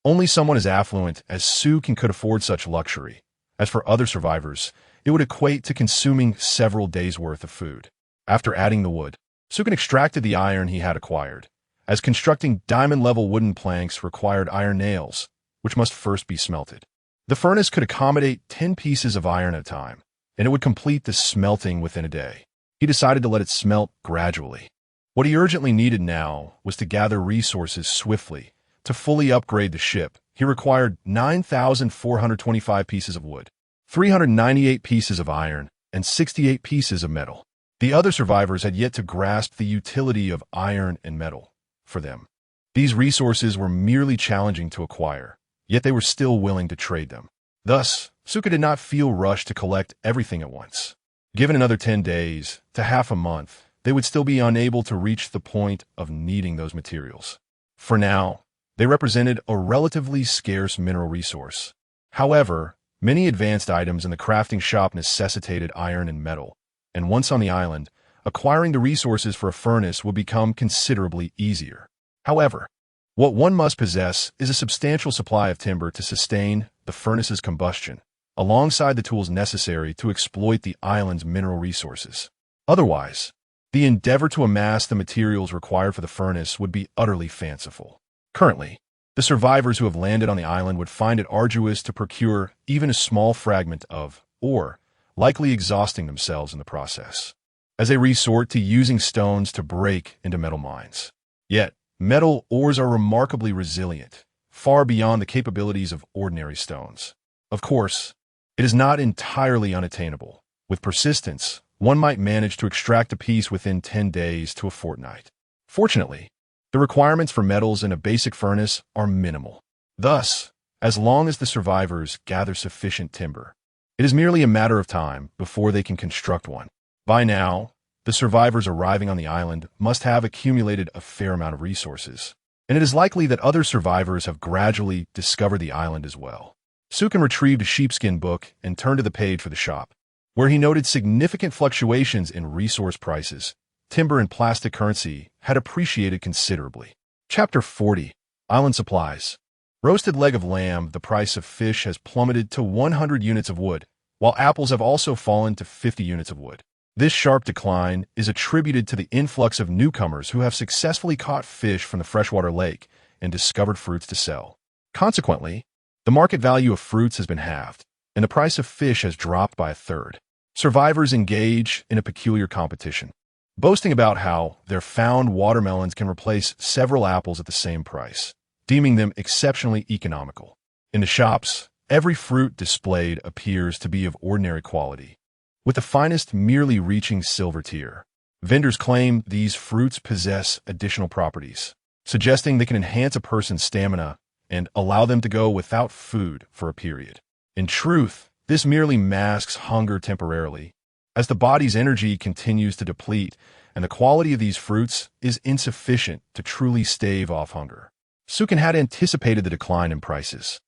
Only someone as affluent as Sukin could afford such luxury. As for other survivors, it would equate to consuming several days' worth of food. After adding the wood, Sukin extracted the iron he had acquired, as constructing diamond-level wooden planks required iron nails, which must first be smelted. The furnace could accommodate 10 pieces of iron at a time, and it would complete the smelting within a day. He decided to let it smelt gradually. What he urgently needed now was to gather resources swiftly. To fully upgrade the ship, he required 9,425 pieces of wood, 398 pieces of iron, and 68 pieces of metal. The other survivors had yet to grasp the utility of iron and metal. For them, these resources were merely challenging to acquire, yet they were still willing to trade them. Thus, Sukin did not feel rushed to collect everything at once. Given another 10 days to half a month, they would still be unable to reach the point of needing those materials. For now, they represented a relatively scarce mineral resource. However, many advanced items in the crafting shop necessitated iron and metal, and once on the island, acquiring the resources for a furnace would become considerably easier. However, what one must possess is a substantial supply of timber to sustain the furnace's combustion, alongside the tools necessary to exploit the island's mineral resources. Otherwise, the endeavor to amass the materials required for the furnace would be utterly fanciful. Currently, the survivors who have landed on the island would find it arduous to procure even a small fragment of ore, likely exhausting themselves in the process, as they resort to using stones to break into metal mines. Yet, metal ores are remarkably resilient, far beyond the capabilities of ordinary stones. Of course, it is not entirely unattainable. With persistence, one might manage to extract a piece within 10 days to a fortnight. Fortunately, the requirements for metals in a basic furnace are minimal. Thus, as long as the survivors gather sufficient timber, it It is merely a matter of time before they can construct one. By now, the survivors arriving on the island must have accumulated a fair amount of resources, and it is likely that other survivors have gradually discovered the island as well. Sukin retrieved a sheepskin book and turned to the page for the shop, where he noted significant fluctuations in resource prices. Timber and plastic currency had appreciated considerably. Chapter 40. Island Supplies. Roasted leg of lamb. The price of fish has plummeted to 100 units of wood, while apples have also fallen to 50 units of wood. This sharp decline is attributed to the influx of newcomers who have successfully caught fish from the freshwater lake and discovered fruits to sell. Consequently, the market value of fruits has been halved, and the price of fish has dropped by a third. Survivors engage in a peculiar competition, boasting about how their found watermelons can replace several apples at the same price, deeming them exceptionally economical. In the shops, every fruit displayed appears to be of ordinary quality, with the finest merely reaching silver tier. Vendors claim these fruits possess additional properties, suggesting they can enhance a person's stamina and allow them to go without food for a period. In truth, this merely masks hunger temporarily, as the body's energy continues to deplete, and the quality of these fruits is insufficient to truly stave off hunger. Sukin had anticipated the decline in prices,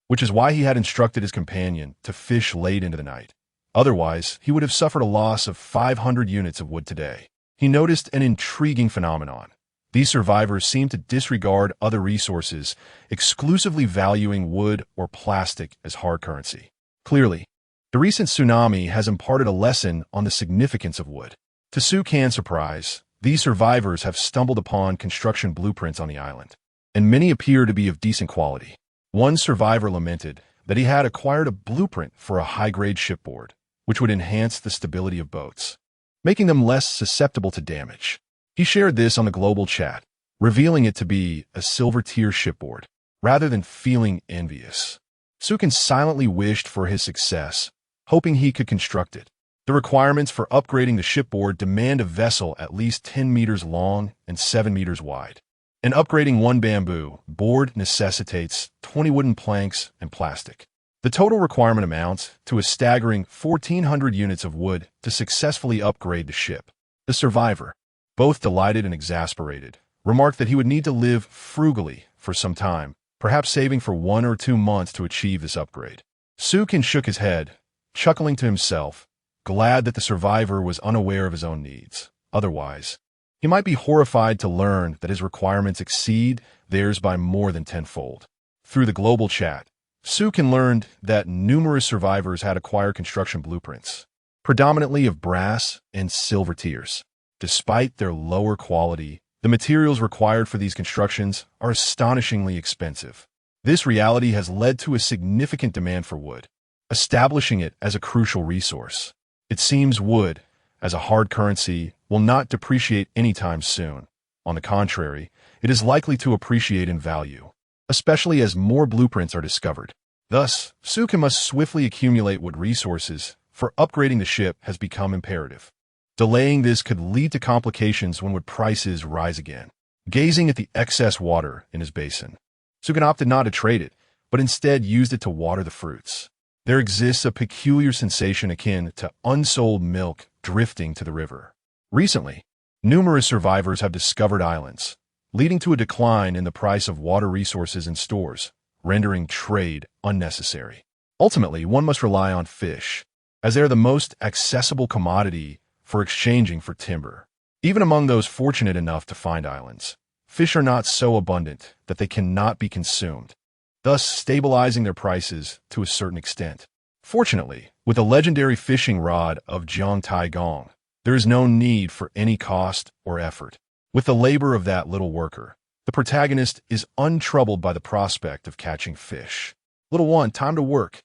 which is why he had instructed his companion to fish late into the night. Otherwise, he would have suffered a loss of 500 units of wood today. He noticed an intriguing phenomenon. These survivors seem to disregard other resources, exclusively valuing wood or plastic as hard currency. Clearly, the recent tsunami has imparted a lesson on the significance of wood. To Sukin's surprise, these survivors have stumbled upon construction blueprints on the island, and many appear to be of decent quality. One survivor lamented that he had acquired a blueprint for a high-grade shipboard, which would enhance the stability of boats, making them less susceptible to damage. He shared this on the global chat, revealing it to be a silver-tier shipboard, rather than feeling envious. Sukin silently wished for his success, hoping he could construct it. The requirements for upgrading the shipboard demand a vessel at least 10 meters long and 7 meters wide. And upgrading one bamboo board necessitates 20 wooden planks and plastic. The total requirement amounts to a staggering 1,400 units of wood to successfully upgrade the ship. The survivor, both delighted and exasperated, remarked that he would need to live frugally for some time, perhaps saving for 1 or 2 months to achieve this upgrade. Sukin shook his head, chuckling to himself, glad that the survivor was unaware of his own needs. Otherwise, he might be horrified to learn that his requirements exceed theirs by more than tenfold. Through the global chat, Sukin learned that numerous survivors had acquired construction blueprints, predominantly of brass and silver tiers. Despite their lower quality, the materials required for these constructions are astonishingly expensive. This reality has led to a significant demand for wood, establishing it as a crucial resource. It seems wood, as a hard currency, will not depreciate anytime soon. On the contrary, it is likely to appreciate in value, especially as more blueprints are discovered. Thus, Sukin must swiftly accumulate wood resources, for upgrading the ship has become imperative. Delaying this could lead to complications when wood prices rise again. Gazing at the excess water in his basin, Sukin opted not to trade it, but instead used it to water the fruits. There exists a peculiar sensation akin to unsold milk drifting to the river. Recently, numerous survivors have discovered islands, leading to a decline in the price of water resources in stores, rendering trade unnecessary. Ultimately, one must rely on fish, as they are the most accessible commodity for exchanging for timber. Even among those fortunate enough to find islands, fish are not so abundant that they cannot be consumed, thus stabilizing their prices to a certain extent. Fortunately, with the legendary fishing rod of Jiang Taigong, there is no need for any cost or effort. With the labor of that little worker, the protagonist is untroubled by the prospect of catching fish. Little one, time to work.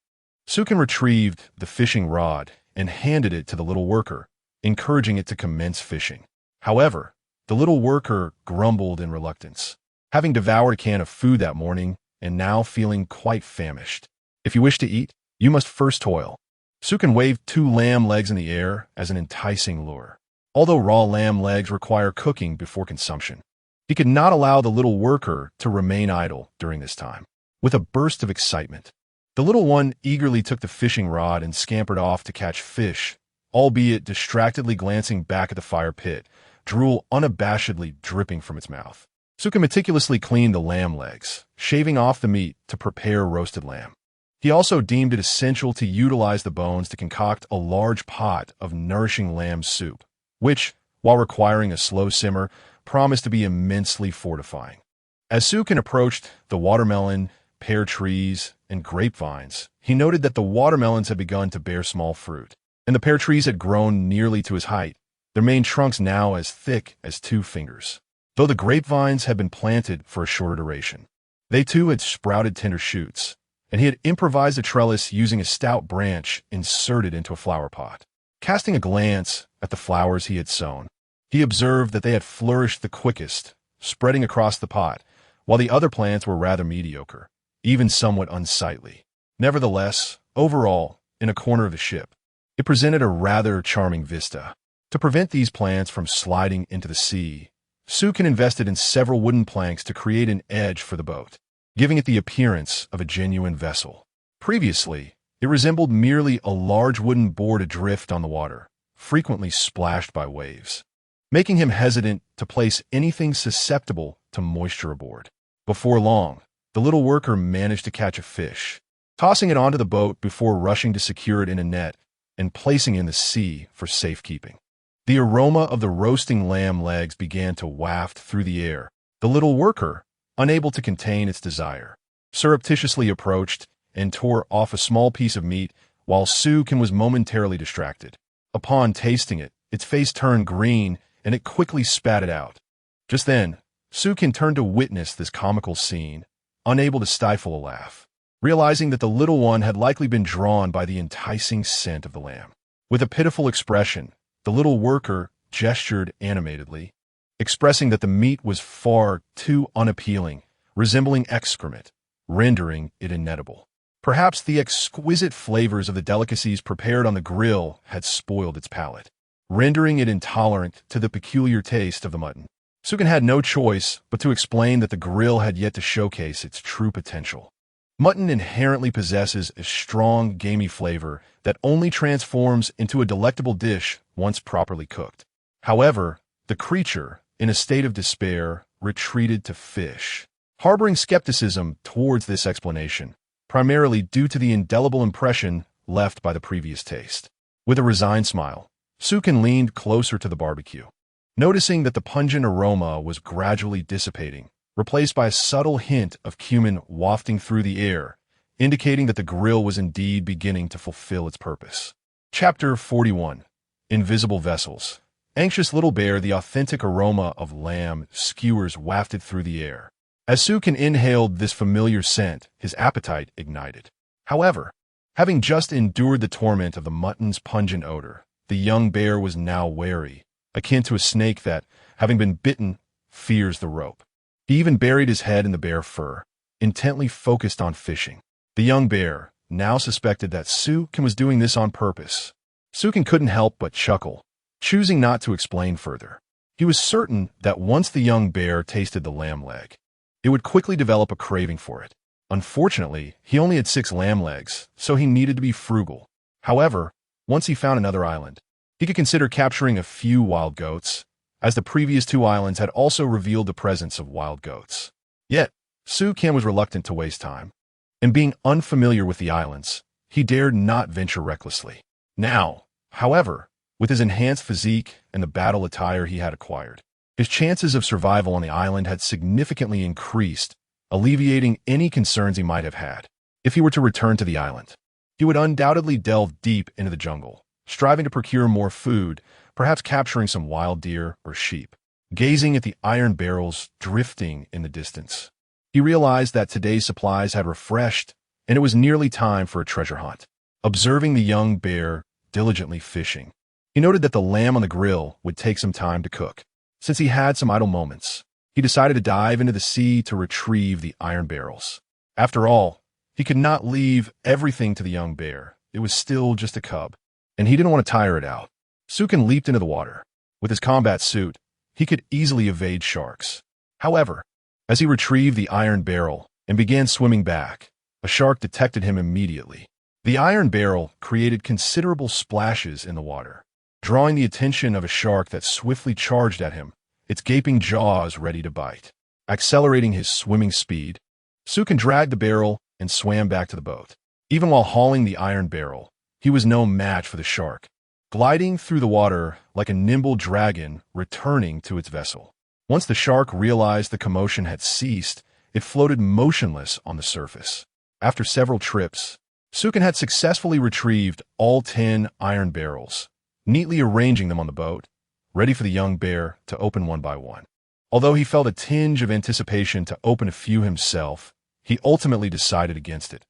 Sukin retrieved the fishing rod and handed it to the little worker, encouraging it to commence fishing. However, the little worker grumbled in reluctance, having devoured a can of food that morning and now feeling quite famished. If you wish to eat, you must first toil. Sukin waved 2 lamb legs in the air as an enticing lure. Although raw lamb legs require cooking before consumption, he could not allow the little worker to remain idle during this time. With a burst of excitement, The little one eagerly took the fishing rod and scampered off to catch fish, albeit distractedly glancing back at the fire pit, drool unabashedly dripping from its mouth. Suka meticulously cleaned the lamb legs, shaving off the meat to prepare roasted lamb. He also deemed it essential to utilize the bones to concoct a large pot of nourishing lamb soup, which, while requiring a slow simmer, promised to be immensely fortifying. As Sukin approached the watermelon, pear trees, and grapevines, he noted that the watermelons had begun to bear small fruit, and the pear trees had grown nearly to his height, their main trunks now as thick as 2 fingers. Though the grapevines had been planted for a shorter duration, they too had sprouted tender shoots, and he had improvised a trellis using a stout branch inserted into a flower pot. Casting a glance at the flowers he had sown, he observed that they had flourished the quickest, spreading across the pot, while the other plants were rather mediocre, even somewhat unsightly. Nevertheless, overall, in a corner of the ship, it presented a rather charming vista. To prevent these plants from sliding into the sea, Sukin invested in several wooden planks to create an edge for the boat, giving it the appearance of a genuine vessel. Previously, it resembled merely a large wooden board adrift on the water, frequently splashed by waves, making him hesitant to place anything susceptible to moisture aboard. Before long, the little worker managed to catch a fish, tossing it onto the boat before rushing to secure it in a net and placing it in the sea for safekeeping. The aroma of the roasting lamb legs began to waft through the air. The little worker, unable to contain its desire, surreptitiously approached and tore off a small piece of meat while Sukin was momentarily distracted. Upon tasting it, its face turned green and it quickly spat it out. Just then, Sukin turned to witness this comical scene, unable to stifle a laugh, realizing that the little one had likely been drawn by the enticing scent of the lamb. With a pitiful expression, the little worker gestured animatedly, expressing that the meat was far too unappealing, resembling excrement, rendering it inedible. Perhaps the exquisite flavors of the delicacies prepared on the grill had spoiled its palate, rendering it intolerant to the peculiar taste of the mutton. Sukin had no choice but to explain that the grill had yet to showcase its true potential. Mutton inherently possesses a strong, gamey flavor that only transforms into a delectable dish once properly cooked. However, the creature, in a state of despair, retreated to fish, harboring skepticism towards this explanation, primarily due to the indelible impression left by the previous taste. With a resigned smile, Sukin leaned closer to the barbecue, noticing that the pungent aroma was gradually dissipating, replaced by a subtle hint of cumin wafting through the air, indicating that the grill was indeed beginning to fulfill its purpose. Chapter 41. Invisible Vessels. Anxious little bear, the authentic aroma of lamb skewers wafted through the air. As Sukin inhaled this familiar scent, his appetite ignited. However, having just endured the torment of the mutton's pungent odor, the young bear was now wary, akin to a snake that, having been bitten, fears the rope. He even buried his head in the bare fur, intently focused on fishing. The young bear now suspected that Sukin was doing this on purpose. Sukin couldn't help but chuckle, choosing not to explain further. He was certain that once the young bear tasted the lamb leg, it would quickly develop a craving for it. Unfortunately, he only had 6 lamb legs, so he needed to be frugal. However, once he found another island, he could consider capturing a few wild goats, as the previous 2 islands had also revealed the presence of wild goats. Yet, Sukin was reluctant to waste time, and being unfamiliar with the islands, he dared not venture recklessly. Now, however, with his enhanced physique and the battle attire he had acquired, his chances of survival on the island had significantly increased, alleviating any concerns he might have had. If he were to return to the island, he would undoubtedly delve deep into the jungle, striving to procure more food, perhaps capturing some wild deer or sheep. Gazing at the iron barrels drifting in the distance, he realized that today's supplies had refreshed, and it was nearly time for a treasure hunt. Observing the young bear diligently fishing, he noted that the lamb on the grill would take some time to cook. Since he had some idle moments, he decided to dive into the sea to retrieve the iron barrels. After all, he could not leave everything to the young bear. It was still just a cub, and he didn't want to tire it out. Sukin leaped into the water. With his combat suit, he could easily evade sharks. However, as he retrieved the iron barrel and began swimming back, A shark detected him immediately. The iron barrel created considerable splashes in the water, drawing the attention of a shark that swiftly charged at him, its gaping jaws ready to bite. Accelerating his swimming speed, Sukin dragged the barrel and swam back to the boat. Even while hauling the iron barrel, he was no match for the shark, gliding through the water like a nimble dragon returning to its vessel. Once the shark realized the commotion had ceased, it floated motionless on the surface. After several trips, Sukin had successfully retrieved all 10 iron barrels, neatly arranging them on the boat, ready for the young bear to open one by one. Although he felt a tinge of anticipation to open a few himself, he ultimately decided against it.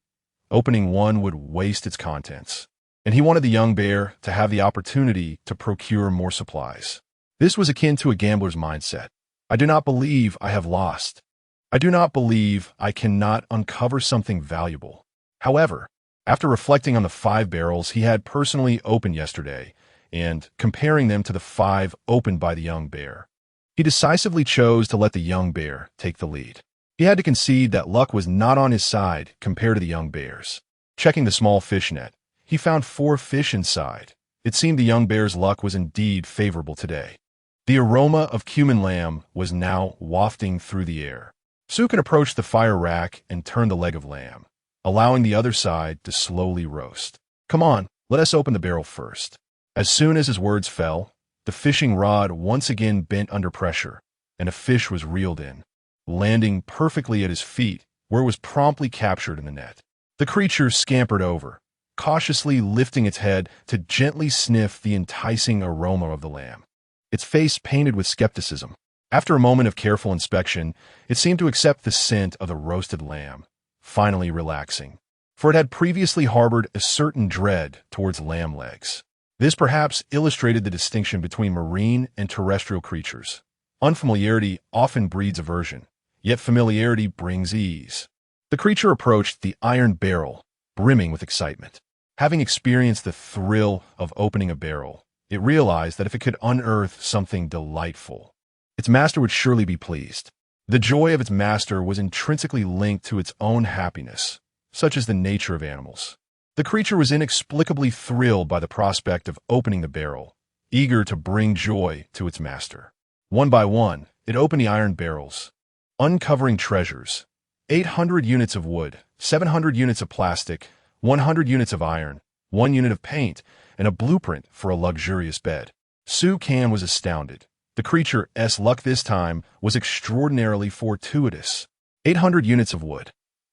Opening one would waste its contents, and he wanted the young bear to have the opportunity to procure more supplies. This was akin to a gambler's mindset. I do not believe I have lost. I do not believe I cannot uncover something valuable. However, after reflecting on the 5 barrels he had personally opened yesterday and comparing them to the 5 opened by the young bear, he decisively chose to let the young bear take the lead. He had to concede that luck was not on his side compared to the young bear's. Checking the small fish net, he found 4 fish inside. It seemed the young bear's luck was indeed favorable today. The aroma of cumin lamb was now wafting through the air. Sukin approached the fire rack and turned the leg of lamb, allowing the other side to slowly roast. Come on, let us open the barrel first. As soon as his words fell, the fishing rod once again bent under pressure, and a fish was reeled in, landing perfectly at his feet, where it was promptly captured in the net. The creature scampered over, cautiously lifting its head to gently sniff the enticing aroma of the lamb, its face painted with skepticism. After a moment of careful inspection, it seemed to accept the scent of the roasted lamb, finally relaxing, for it had previously harbored a certain dread towards lamb legs. This perhaps illustrated the distinction between marine and terrestrial creatures. Unfamiliarity often breeds aversion, yet familiarity brings ease. The creature approached the iron barrel, brimming with excitement. Having experienced the thrill of opening a barrel, it realized that if it could unearth something delightful, its master would surely be pleased. The joy of its master was intrinsically linked to its own happiness, such as the nature of animals. The creature was inexplicably thrilled by the prospect of opening the barrel, eager to bring joy to its master. One by one, it opened the iron barrels, uncovering treasures: 800 units of wood, 700 units of plastic, 100 units of iron, 1 unit of paint, and a blueprint for a luxurious bed. Sukin was astounded. The creature's luck this time was extraordinarily fortuitous. 800 units of wood.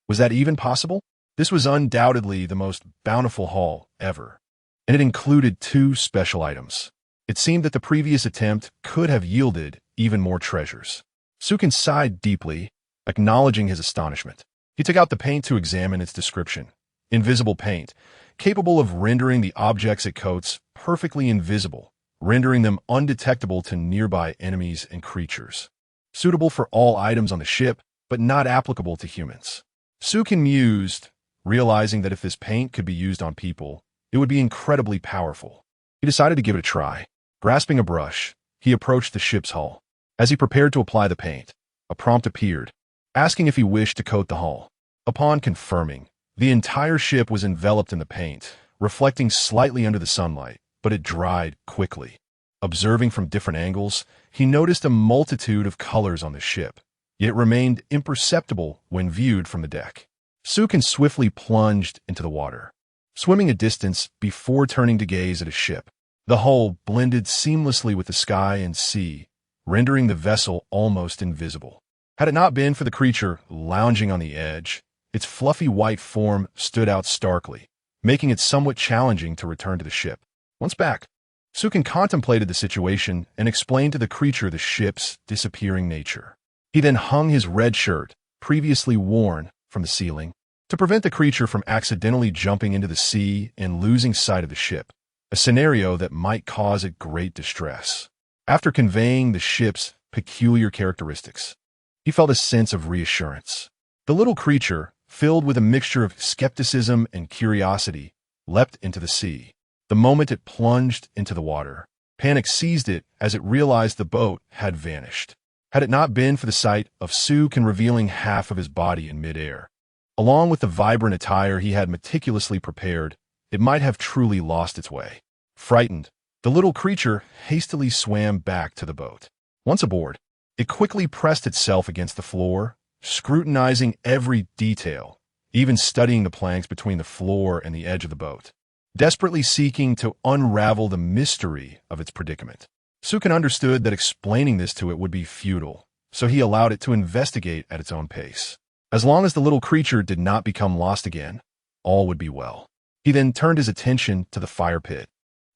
Was that even possible? This was undoubtedly the most bountiful haul ever, and it included 2 special items. It seemed that the previous attempt could have yielded even more treasures. Sukin sighed deeply, acknowledging his astonishment. He took out the paint to examine its description. Invisible paint, capable of rendering the objects it coats perfectly invisible, rendering them undetectable to nearby enemies and creatures. Suitable for all items on the ship, but not applicable to humans. Sukin mused, realizing that if this paint could be used on people, it would be incredibly powerful. He decided to give it a try. Grasping a brush, he approached the ship's hull. As he prepared to apply the paint, a prompt appeared, asking if he wished to coat the hull. Upon confirming, the entire ship was enveloped in the paint, reflecting slightly under the sunlight, but it dried quickly. Observing from different angles, he noticed a multitude of colors on the ship, yet it remained imperceptible when viewed from the deck. Sukin swiftly plunged into the water, swimming a distance before turning to gaze at his ship. The hull blended seamlessly with the sky and sea, rendering the vessel almost invisible. Had it not been for the creature lounging on the edge, its fluffy white form stood out starkly, making it somewhat challenging to return to the ship. Once back, Sukin contemplated the situation and explained to the creature the ship's disappearing nature. He then hung his red shirt, previously worn, from the ceiling, to prevent the creature from accidentally jumping into the sea and losing sight of the ship, a scenario that might cause it great distress. After conveying the ship's peculiar characteristics, he felt a sense of reassurance. The little creature, filled with a mixture of skepticism and curiosity, leapt into the sea. The moment it plunged into the water, panic seized it as it realized the boat had vanished. Had it not been for the sight of Sukin revealing half of his body in midair, Along with the vibrant attire he had meticulously prepared, it might have truly lost its way. Frightened, the little creature hastily swam back to the boat. Once aboard, it quickly pressed itself against the floor, scrutinizing every detail, even studying the planks between the floor and the edge of the boat, desperately seeking to unravel the mystery of its predicament. Sukin understood that explaining this to it would be futile, so he allowed it to investigate at its own pace. As long as the little creature did not become lost again, all would be well. He then turned his attention to the fire pit,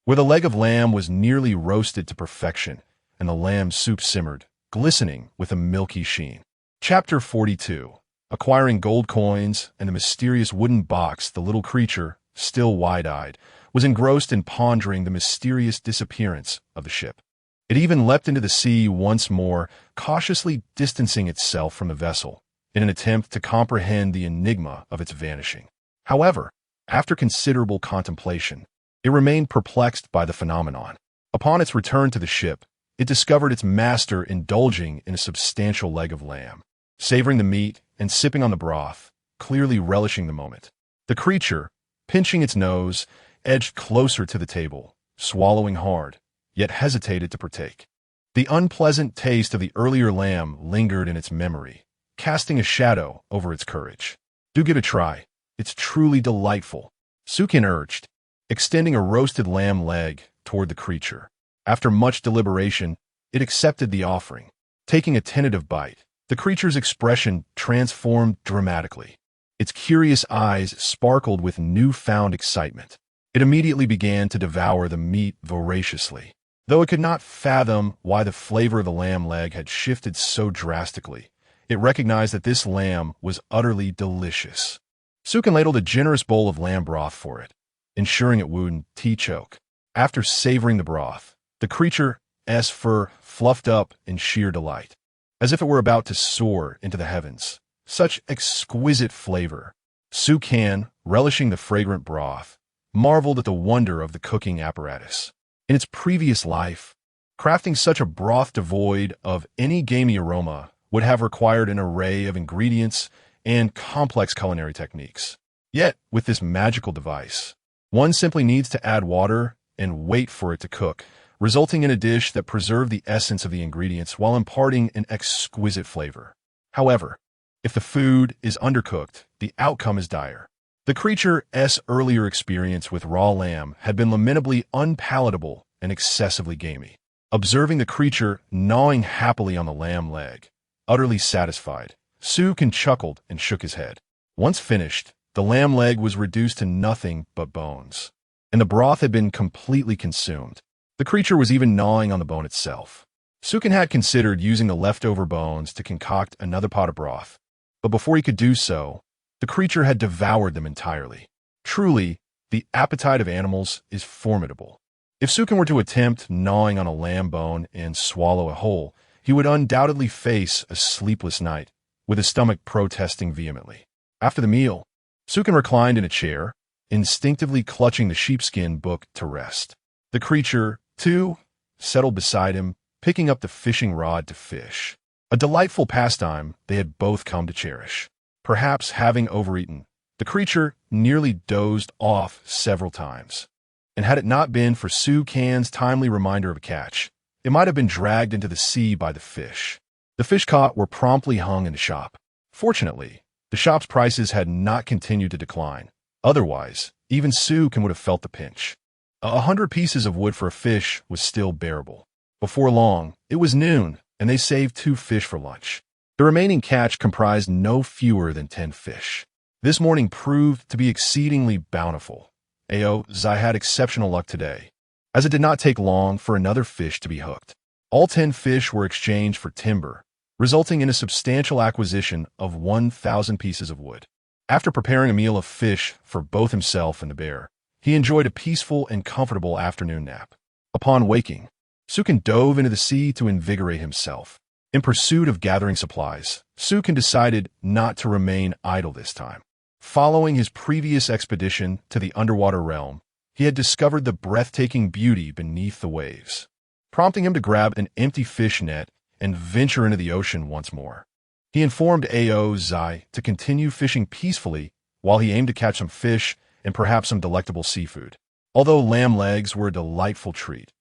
where the leg of lamb was nearly roasted to perfection, and the lamb soup simmered, glistening with a milky sheen. Chapter 42. Acquiring gold coins and the mysterious wooden box, the little creature, still wide-eyed, was engrossed in pondering the mysterious disappearance of the ship. It even leapt into the sea once more, cautiously distancing itself from the vessel, in an attempt to comprehend the enigma of its vanishing. However, after considerable contemplation, it remained perplexed by the phenomenon. Upon its return to the ship, it discovered its master indulging in a substantial leg of lamb, savoring the meat and sipping on the broth, clearly relishing the moment. The creature, pinching its nose, edged closer to the table, swallowing hard, yet hesitated to partake. The unpleasant taste of the earlier lamb lingered in its memory, casting a shadow over its courage. "Do give it a try. It's truly delightful," Sukin urged, extending a roasted lamb leg toward the creature. After much deliberation, it accepted the offering. Taking a tentative bite, the creature's expression transformed dramatically. Its curious eyes sparkled with newfound excitement. It immediately began to devour the meat voraciously. Though it could not fathom why the flavor of the lamb leg had shifted so drastically, it recognized that this lamb was utterly delicious. Sukin ladled a generous bowl of lamb broth for it, ensuring it wouldn't choke. After savoring the broth, the creature's fur fluffed up in sheer delight, as if it were about to soar into the heavens. Such exquisite flavor. Sukin, relishing the fragrant broth, marveled at the wonder of the cooking apparatus. In its previous life, crafting such a broth devoid of any gamey aroma would have required an array of ingredients and complex culinary techniques. Yet, with this magical device, one simply needs to add water and wait for it to cook, resulting in a dish that preserved the essence of the ingredients while imparting an exquisite flavor. However, if the food is undercooked, the outcome is dire. The creature's earlier experience with raw lamb had been lamentably unpalatable and excessively gamey. Observing the creature gnawing happily on the lamb leg, utterly satisfied, Sukin chuckled and shook his head. Once finished, the lamb leg was reduced to nothing but bones, and the broth had been completely consumed. The creature was even gnawing on the bone itself. Sukin had considered using the leftover bones to concoct another pot of broth, but before he could do so, the creature had devoured them entirely. Truly, the appetite of animals is formidable. If Sukin were to attempt gnawing on a lamb bone and swallow a whole, he would undoubtedly face a sleepless night, with his stomach protesting vehemently. After the meal, Sukin reclined in a chair, instinctively clutching the sheepskin book to rest. The creature, too, settled beside him, picking up the fishing rod to fish. A delightful pastime they had both come to cherish. Perhaps having overeaten, the creature nearly dozed off several times. And had it not been for Sukin's timely reminder of a catch, it might have been dragged into the sea by the fish. The fish caught were promptly hung in the shop. Fortunately, the shop's prices had not continued to decline. Otherwise, even Sukin would have felt the pinch. 100 pieces of wood for a fish was still bearable. Before long, it was noon, and they saved 2 fish for lunch. The remaining catch comprised no fewer than 10 fish. This morning proved to be exceedingly bountiful. I had exceptional luck today, as it did not take long for another fish to be hooked. All 10 fish were exchanged for timber, resulting in a substantial acquisition of 1,000 pieces of wood. After preparing a meal of fish for both himself and the bear, he enjoyed a peaceful and comfortable afternoon nap. Upon waking, Sukin dove into the sea to invigorate himself. In pursuit of gathering supplies, Sukin decided not to remain idle this time. Following his previous expedition to the underwater realm, he had discovered the breathtaking beauty beneath the waves, prompting him to grab an empty fish net and venture into the ocean once more. He informed Ao Zai to continue fishing peacefully while he aimed to catch some fish and perhaps some delectable seafood. Although lamb legs were a delightful treat,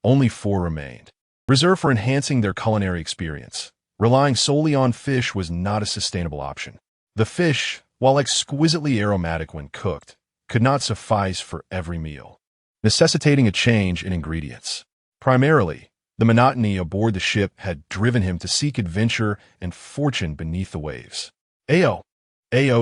only 4 remained, reserved for enhancing their culinary experience. Relying solely on fish was not a sustainable option. The fish, while exquisitely aromatic when cooked, could not suffice for every meal, necessitating a change in ingredients. Primarily, the monotony aboard the ship had driven him to seek adventure and fortune beneath the waves. Ao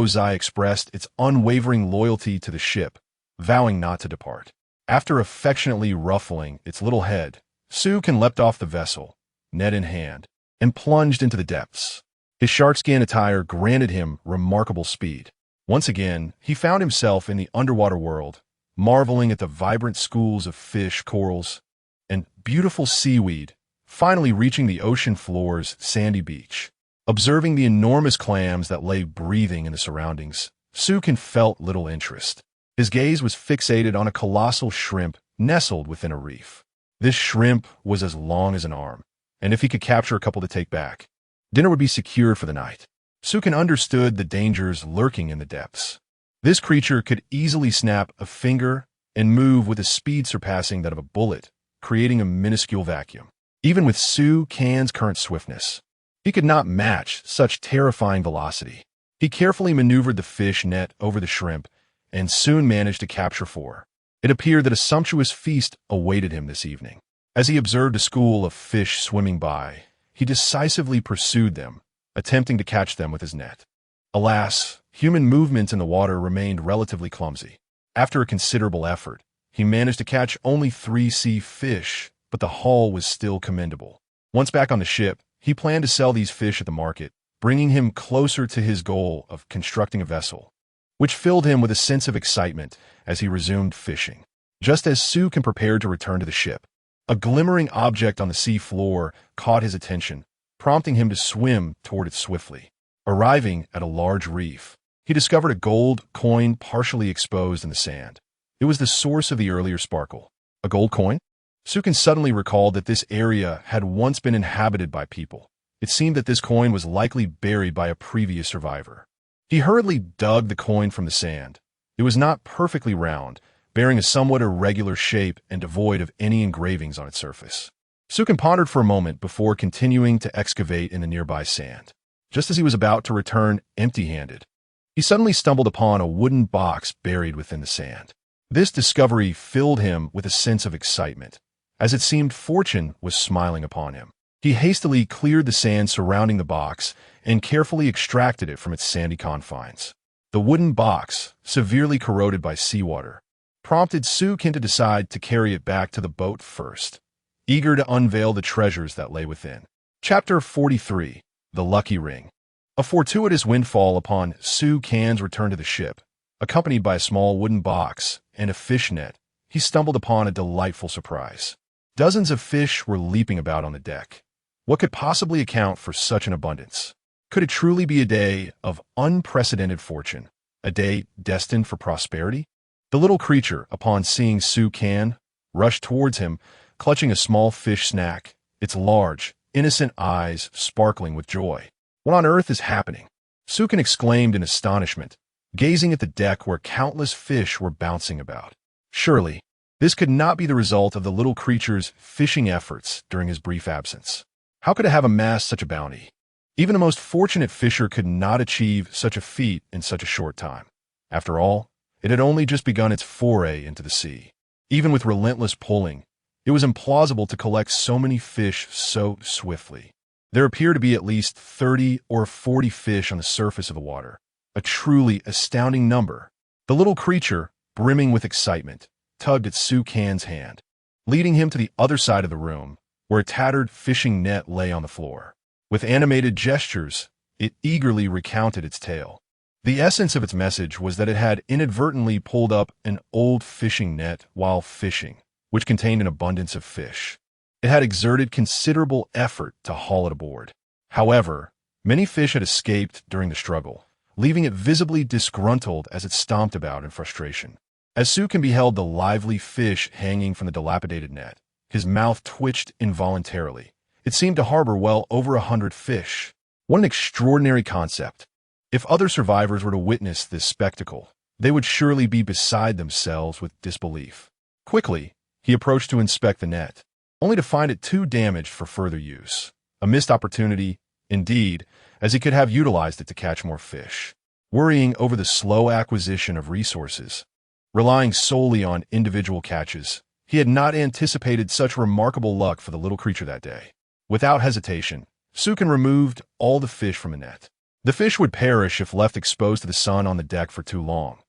Zai expressed its unwavering loyalty to the ship, vowing not to depart. After affectionately ruffling its little head, Sukin leapt off the vessel, net in hand, and plunged into the depths. His sharkskin attire granted him remarkable speed. Once again, he found himself in the underwater world, marveling at the vibrant schools of fish, corals, and beautiful seaweed, finally reaching the ocean floor's sandy beach. Observing the enormous clams that lay breathing in the surroundings, Sukin felt little interest. His gaze was fixated on a colossal shrimp nestled within a reef. This shrimp was as long as an arm, and if he could capture a couple to take back, dinner would be secured for the night. Sukin understood the dangers lurking in the depths. This creature could easily snap a finger and move with a speed surpassing that of a bullet, creating a minuscule vacuum. Even with Sukin's current swiftness, he could not match such terrifying velocity. He carefully maneuvered the fish net over the shrimp and soon managed to capture 4. It appeared that a sumptuous feast awaited him this evening. As he observed a school of fish swimming by, he decisively pursued them, attempting to catch them with his net. Alas, human movement in the water remained relatively clumsy. After a considerable effort, he managed to catch only 3 sea fish, but the haul was still commendable. Once back on the ship, he planned to sell these fish at the market, bringing him closer to his goal of constructing a vessel, which filled him with a sense of excitement as he resumed fishing. Just as Sukin prepared to return to the ship, a glimmering object on the sea floor caught his attention, prompting him to swim toward it swiftly. Arriving at a large reef, he discovered a gold coin partially exposed in the sand. It was the source of the earlier sparkle. A gold coin? Sukin suddenly recalled that this area had once been inhabited by people. It seemed that this coin was likely buried by a previous survivor. He hurriedly dug the coin from the sand. It was not perfectly round, bearing a somewhat irregular shape and devoid of any engravings on its surface. Sukin pondered for a moment before continuing to excavate in the nearby sand. Just as he was about to return empty-handed, he suddenly stumbled upon a wooden box buried within the sand. This discovery filled him with a sense of excitement, as it seemed fortune was smiling upon him. He hastily cleared the sand surrounding the box and carefully extracted it from its sandy confines. The wooden box, severely corroded by seawater, prompted Sukin to decide to carry it back to the boat first, eager to unveil the treasures that lay within. Chapter 43. The Lucky Ring. A fortuitous windfall upon Sukin's return to the ship. Accompanied by a small wooden box and a fish net, he stumbled upon a delightful surprise. Dozens of fish were leaping about on the deck. What could possibly account for such an abundance? Could it truly be a day of unprecedented fortune, a day destined for prosperity? The little creature, upon seeing Sukin, rushed towards him, clutching a small fish snack, its large, innocent eyes sparkling with joy. What on earth is happening? Sukin exclaimed in astonishment, gazing at the deck where countless fish were bouncing about. Surely, this could not be the result of the little creature's fishing efforts during his brief absence. How could it have amassed such a bounty? Even the most fortunate fisher could not achieve such a feat in such a short time. After all, it had only just begun its foray into the sea. Even with relentless pulling, it was implausible to collect so many fish so swiftly. There appeared to be at least 30 or 40 fish on the surface of the water, a truly astounding number. The little creature, brimming with excitement, tugged at Sukin's hand, leading him to the other side of the room, where a tattered fishing net lay on the floor. With animated gestures, it eagerly recounted its tale. The essence of its message was that it had inadvertently pulled up an old fishing net while fishing, which contained an abundance of fish. It had exerted considerable effort to haul it aboard. However, many fish had escaped during the struggle, leaving it visibly disgruntled as it stomped about in frustration. As Sukin beheld the lively fish hanging from the dilapidated net, his mouth twitched involuntarily. It seemed to harbor well over 100 fish. What an extraordinary concept. If other survivors were to witness this spectacle, they would surely be beside themselves with disbelief. Quickly, he approached to inspect the net, only to find it too damaged for further use. A missed opportunity, indeed, as he could have utilized it to catch more fish. Worrying over the slow acquisition of resources, relying solely on individual catches, he had not anticipated such remarkable luck for the little creature that day. Without hesitation, Sukin removed all the fish from the net. The fish would perish if left exposed to the sun on the deck for too long.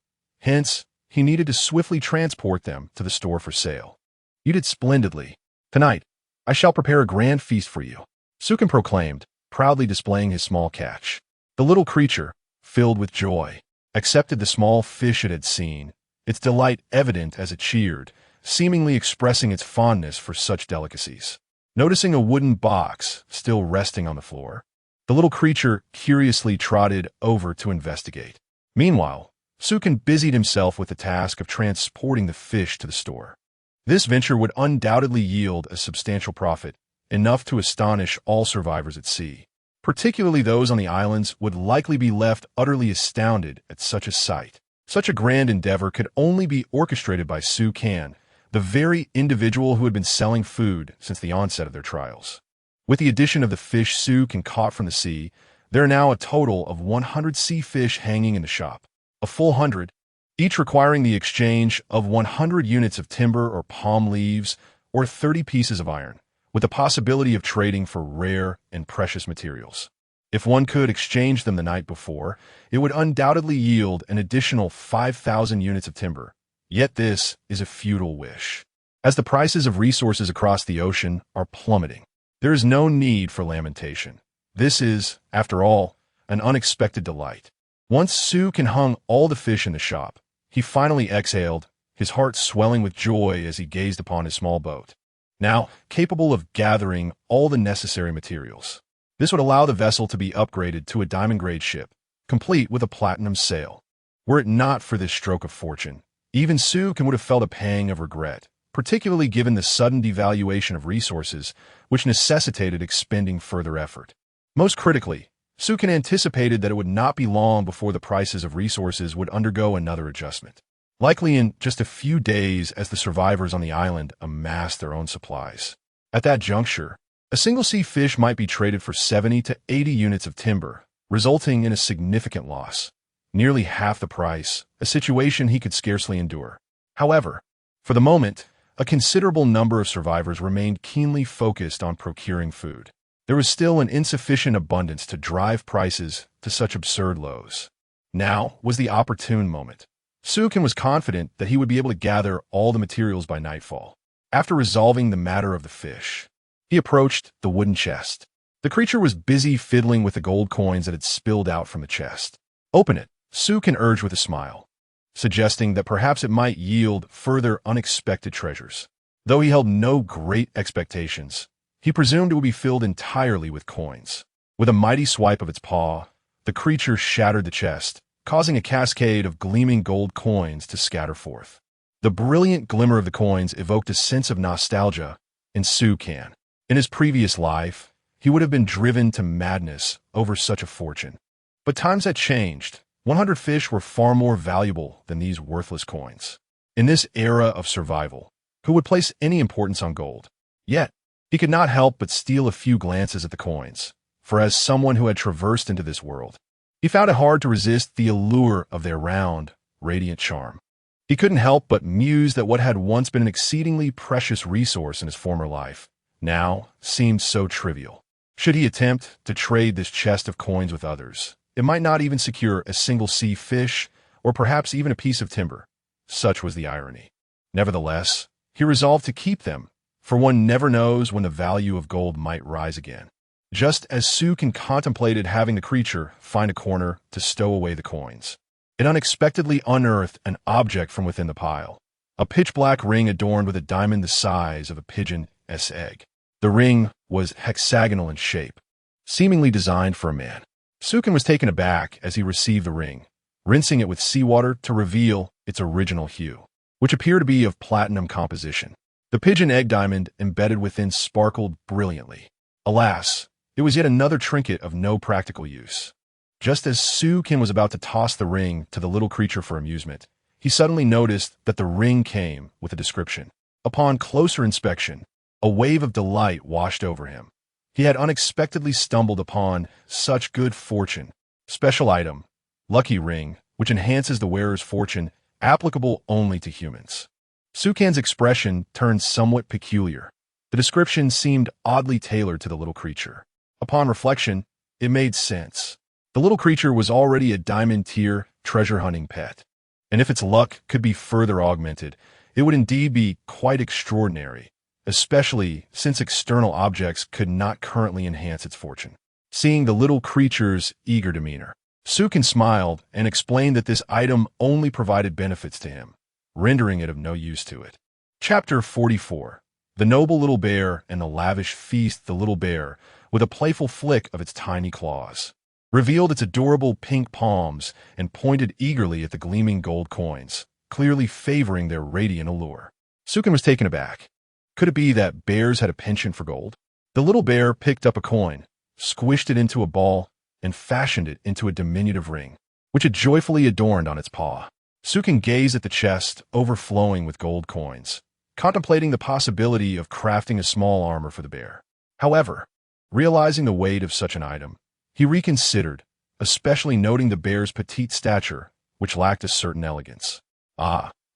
Hence, he needed to swiftly transport them to the store for sale. "You did splendidly. Tonight, I shall prepare a grand feast for you," Sukin proclaimed, proudly displaying his small catch. The little creature, filled with joy, accepted the small fish it had seen, its delight evident as it cheered, seemingly expressing its fondness for such delicacies. Noticing a wooden box still resting on the floor, the little creature curiously trotted over to investigate. Meanwhile, Sukin busied himself with the task of transporting the fish to the store. This venture would undoubtedly yield a substantial profit, enough to astonish all survivors at sea. Particularly those on the islands would likely be left utterly astounded at such a sight. Such a grand endeavor could only be orchestrated by Sukin, the very individual who had been selling food since the onset of their trials. With the addition of the fish Sukin caught from the sea, there are now a total of 100 sea fish hanging in the shop. A full 100, each requiring the exchange of 100 units of timber or palm leaves or 30 pieces of iron, with the possibility of trading for rare and precious materials. If one could exchange them the night before, it would undoubtedly yield an additional 5,000 units of timber. Yet this is a futile wish. As the prices of resources across the ocean are plummeting, there is no need for lamentation. This is, after all, an unexpected delight. Once Sukin hung all the fish in the shop, he finally exhaled, his heart swelling with joy as he gazed upon his small boat, now capable of gathering all the necessary materials. This would allow the vessel to be upgraded to a diamond-grade ship, complete with a platinum sail. Were it not for this stroke of fortune, even Sukin would have felt a pang of regret, particularly given the sudden devaluation of resources, which necessitated expending further effort. Most critically, Sukin anticipated that it would not be long before the prices of resources would undergo another adjustment, likely in just a few days as the survivors on the island amassed their own supplies. At that juncture, a single sea fish might be traded for 70 to 80 units of timber, resulting in a significant loss. Nearly half the price, a situation he could scarcely endure. However, for the moment, a considerable number of survivors remained keenly focused on procuring food. There was still an insufficient abundance to drive prices to such absurd lows. Now was the opportune moment. Sukin was confident that he would be able to gather all the materials by nightfall. After resolving the matter of the fish, he approached the wooden chest. The creature was busy fiddling with the gold coins that had spilled out from the chest. "Open it," Sukin urged with a smile, suggesting that perhaps it might yield further unexpected treasures. Though he held no great expectations, he presumed it would be filled entirely with coins. With a mighty swipe of its paw, the creature shattered the chest, causing a cascade of gleaming gold coins to scatter forth. The brilliant glimmer of the coins evoked a sense of nostalgia in Sukin. In his previous life, he would have been driven to madness over such a fortune. But times had changed. 100 fish were far more valuable than these worthless coins. In this era of survival, who would place any importance on gold? Yet, he could not help but steal a few glances at the coins, for as someone who had traversed into this world, he found it hard to resist the allure of their round, radiant charm. He couldn't help but muse that what had once been an exceedingly precious resource in his former life now seemed so trivial. Should he attempt to trade this chest of coins with others, it might not even secure a single sea fish or perhaps even a piece of timber. Such was the irony. Nevertheless, he resolved to keep them, for one never knows when the value of gold might rise again. Just as Sukin contemplated having the creature find a corner to stow away the coins, it unexpectedly unearthed an object from within the pile, a pitch-black ring adorned with a diamond the size of a pigeon's egg. The ring was hexagonal in shape, seemingly designed for a man. Sukin was taken aback as he received the ring, rinsing it with seawater to reveal its original hue, which appeared to be of platinum composition. The pigeon egg diamond embedded within sparkled brilliantly. Alas, It was yet another trinket of no practical use. Just as Sukin was about to toss the ring to the little creature for amusement, he suddenly noticed that the ring came with a description. Upon closer inspection, a wave of delight washed over him. He had unexpectedly stumbled upon such good fortune. Special item, lucky ring, which enhances the wearer's fortune, applicable only to humans. Sukan's expression turned somewhat peculiar. The description seemed oddly tailored to the little creature. Upon reflection, it made sense. The little creature was already a diamond-tier treasure-hunting pet, and if its luck could be further augmented, it would indeed be quite extraordinary, especially since external objects could not currently enhance its fortune. Seeing the little creature's eager demeanor, Sukin smiled and explained that this item only provided benefits to him, rendering it of no use to it. Chapter 44. The noble little bear and the lavish feast. The little bear, with a playful flick of its tiny claws, revealed its adorable pink palms and pointed eagerly at the gleaming gold coins, clearly favoring their radiant allure. Sukin was taken aback. Could it be that bears had a penchant for gold? The little bear picked up a coin, squished it into a ball, and fashioned it into a diminutive ring, which it joyfully adorned on its paw. Sukin gazed at the chest overflowing with gold coins, contemplating the possibility of crafting a small armor for the bear. However, realizing the weight of such an item, he reconsidered, especially noting the bear's petite stature, which lacked a certain elegance.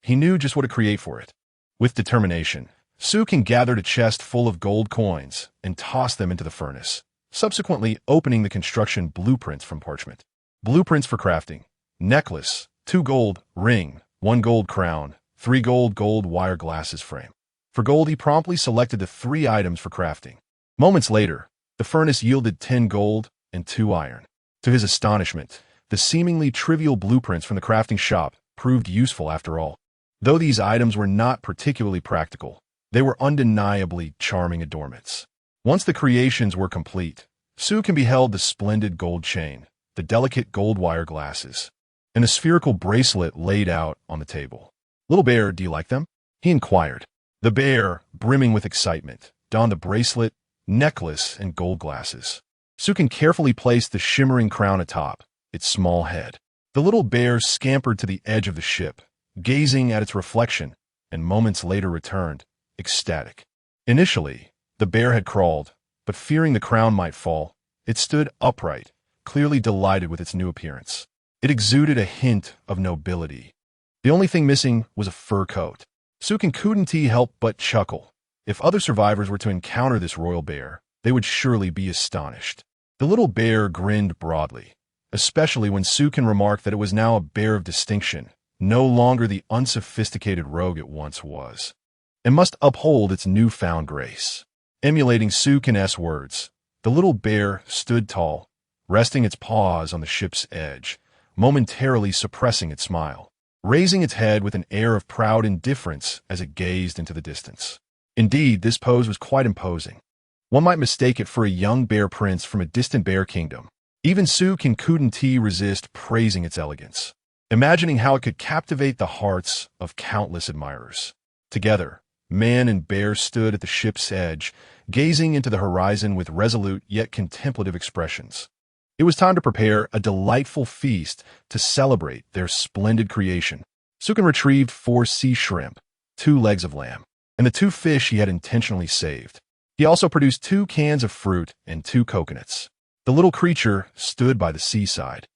He knew just what to create for it. With determination, Sukin gathered a chest full of gold coins and tossed them into the furnace, subsequently opening the construction blueprints from parchment. Blueprints for crafting: necklace, 2 gold, ring, 1 gold crown, 3 gold wire glasses frame. For gold, he promptly selected the 3 items for crafting. Moments later, the furnace yielded 10 gold and 2 iron. To his astonishment, the seemingly trivial blueprints from the crafting shop proved useful after all. Though these items were not particularly practical, they were undeniably charming adornments. Once the creations were complete, Sukin beheld the splendid gold chain, the delicate gold wire glasses, and a spherical bracelet laid out on the table. "Little bear, do you like them?" he inquired. The bear, brimming with excitement, donned the bracelet, necklace, and gold glasses. Sukin carefully placed the shimmering crown atop its small head. The little bear scampered to the edge of the ship, gazing at its reflection, and moments later returned, ecstatic. Initially, the bear had crawled, but fearing the crown might fall, it stood upright, clearly delighted with its new appearance. It exuded a hint of nobility. The only thing missing was a fur coat. Sukin couldn't help but chuckle. If other survivors were to encounter this royal bear, they would surely be astonished. The little bear grinned broadly, especially when Sukin remarked that it was now a bear of distinction, no longer the unsophisticated rogue it once was, and must uphold its newfound grace. Emulating Sukin's words, the little bear stood tall, resting its paws on the ship's edge, momentarily suppressing its smile, raising its head with an air of proud indifference as it gazed into the distance. Indeed, this pose was quite imposing. One might mistake it for a young bear prince from a distant bear kingdom. Even Sukin couldn't resist praising its elegance, imagining how it could captivate the hearts of countless admirers. Together, man and bear stood at the ship's edge, gazing into the horizon with resolute yet contemplative expressions. It was time to prepare a delightful feast to celebrate their splendid creation. Sukin retrieved 4 sea shrimp, 2 legs of lamb, and the 2 fish he had intentionally saved. He also produced 2 cans of fruit and 2 coconuts. The little creature stood by the seaside,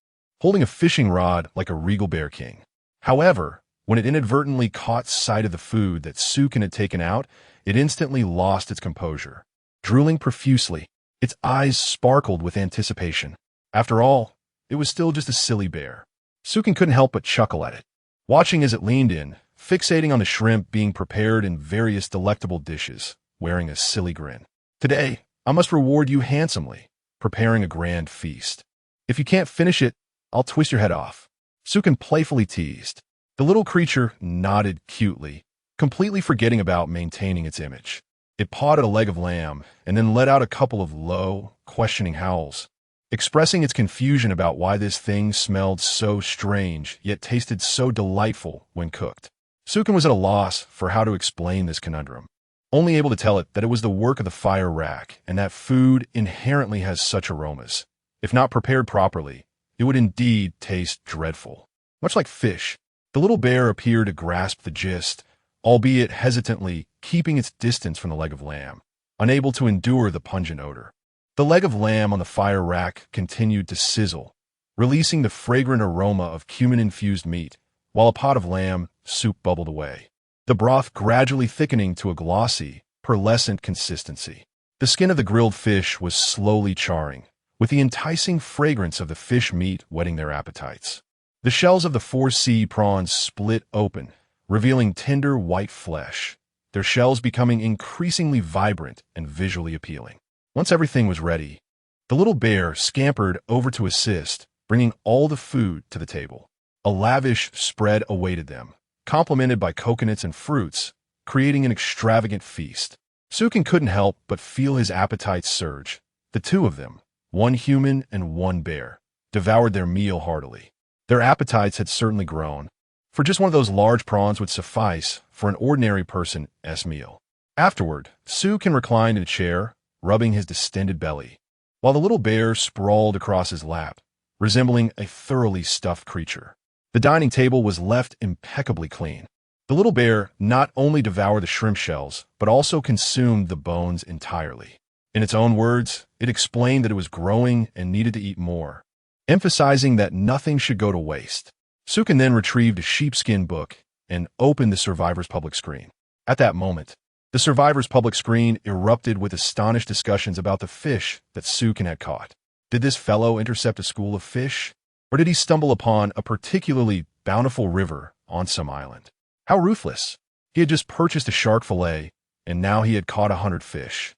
holding a fishing rod like a regal bear king. However, when it inadvertently caught sight of the food that Sukin had taken out, it instantly lost its composure. Drooling profusely, its eyes sparkled with anticipation. After all, it was still just a silly bear. Sukin couldn't help but chuckle at it, watching as it leaned in, fixating on the shrimp being prepared in various delectable dishes, wearing a silly grin. "Today, I must reward you handsomely, preparing a grand feast. If you can't finish it, I'll twist your head off," Sukin playfully teased. The little creature nodded cutely, completely forgetting about maintaining its image. It pawed at a leg of lamb and then let out a couple of low, questioning howls, expressing its confusion about why this thing smelled so strange yet tasted so delightful when cooked. Sukin was at a loss for how to explain this conundrum. only able to tell it that it was the work of the fire rack and that food inherently has such aromas. If not prepared properly, it would indeed taste dreadful. Much like fish, the little bear appeared to grasp the gist, albeit hesitantly keeping its distance from the leg of lamb, unable to endure the pungent odor. The leg of lamb on the fire rack continued to sizzle, releasing the fragrant aroma of cumin-infused meat, while a pot of lamb soup bubbled away, the broth gradually thickening to a glossy, pearlescent consistency. The skin of the grilled fish was slowly charring, with the enticing fragrance of the fish meat whetting their appetites. The shells of the 4 sea prawns split open, revealing tender white flesh, their shells becoming increasingly vibrant and visually appealing. Once everything was ready, the little bear scampered over to assist, bringing all the food to the table. A lavish spread awaited them, complemented by coconuts and fruits, creating an extravagant feast. Sukin couldn't help but feel his appetite surge. The two of them, one human and one bear, devoured their meal heartily. Their appetites had certainly grown, for just one of those large prawns would suffice for an ordinary person's meal. Afterward, Sukin reclined in a chair, rubbing his distended belly, while the little bear sprawled across his lap, resembling a thoroughly stuffed creature. The dining table was left impeccably clean. The little bear not only devoured the shrimp shells, but also consumed the bones entirely. In its own words, it explained that it was growing and needed to eat more, emphasizing that nothing should go to waste. Sukin then retrieved a sheepskin book and opened the survivor's public screen. At that moment, the survivor's public screen erupted with astonished discussions about the fish that Sukin had caught. Did this fellow intercept a school of fish? Or did he stumble upon a particularly bountiful river on some island? How ruthless! He had just purchased a shark fillet, and now he had caught 100 fish.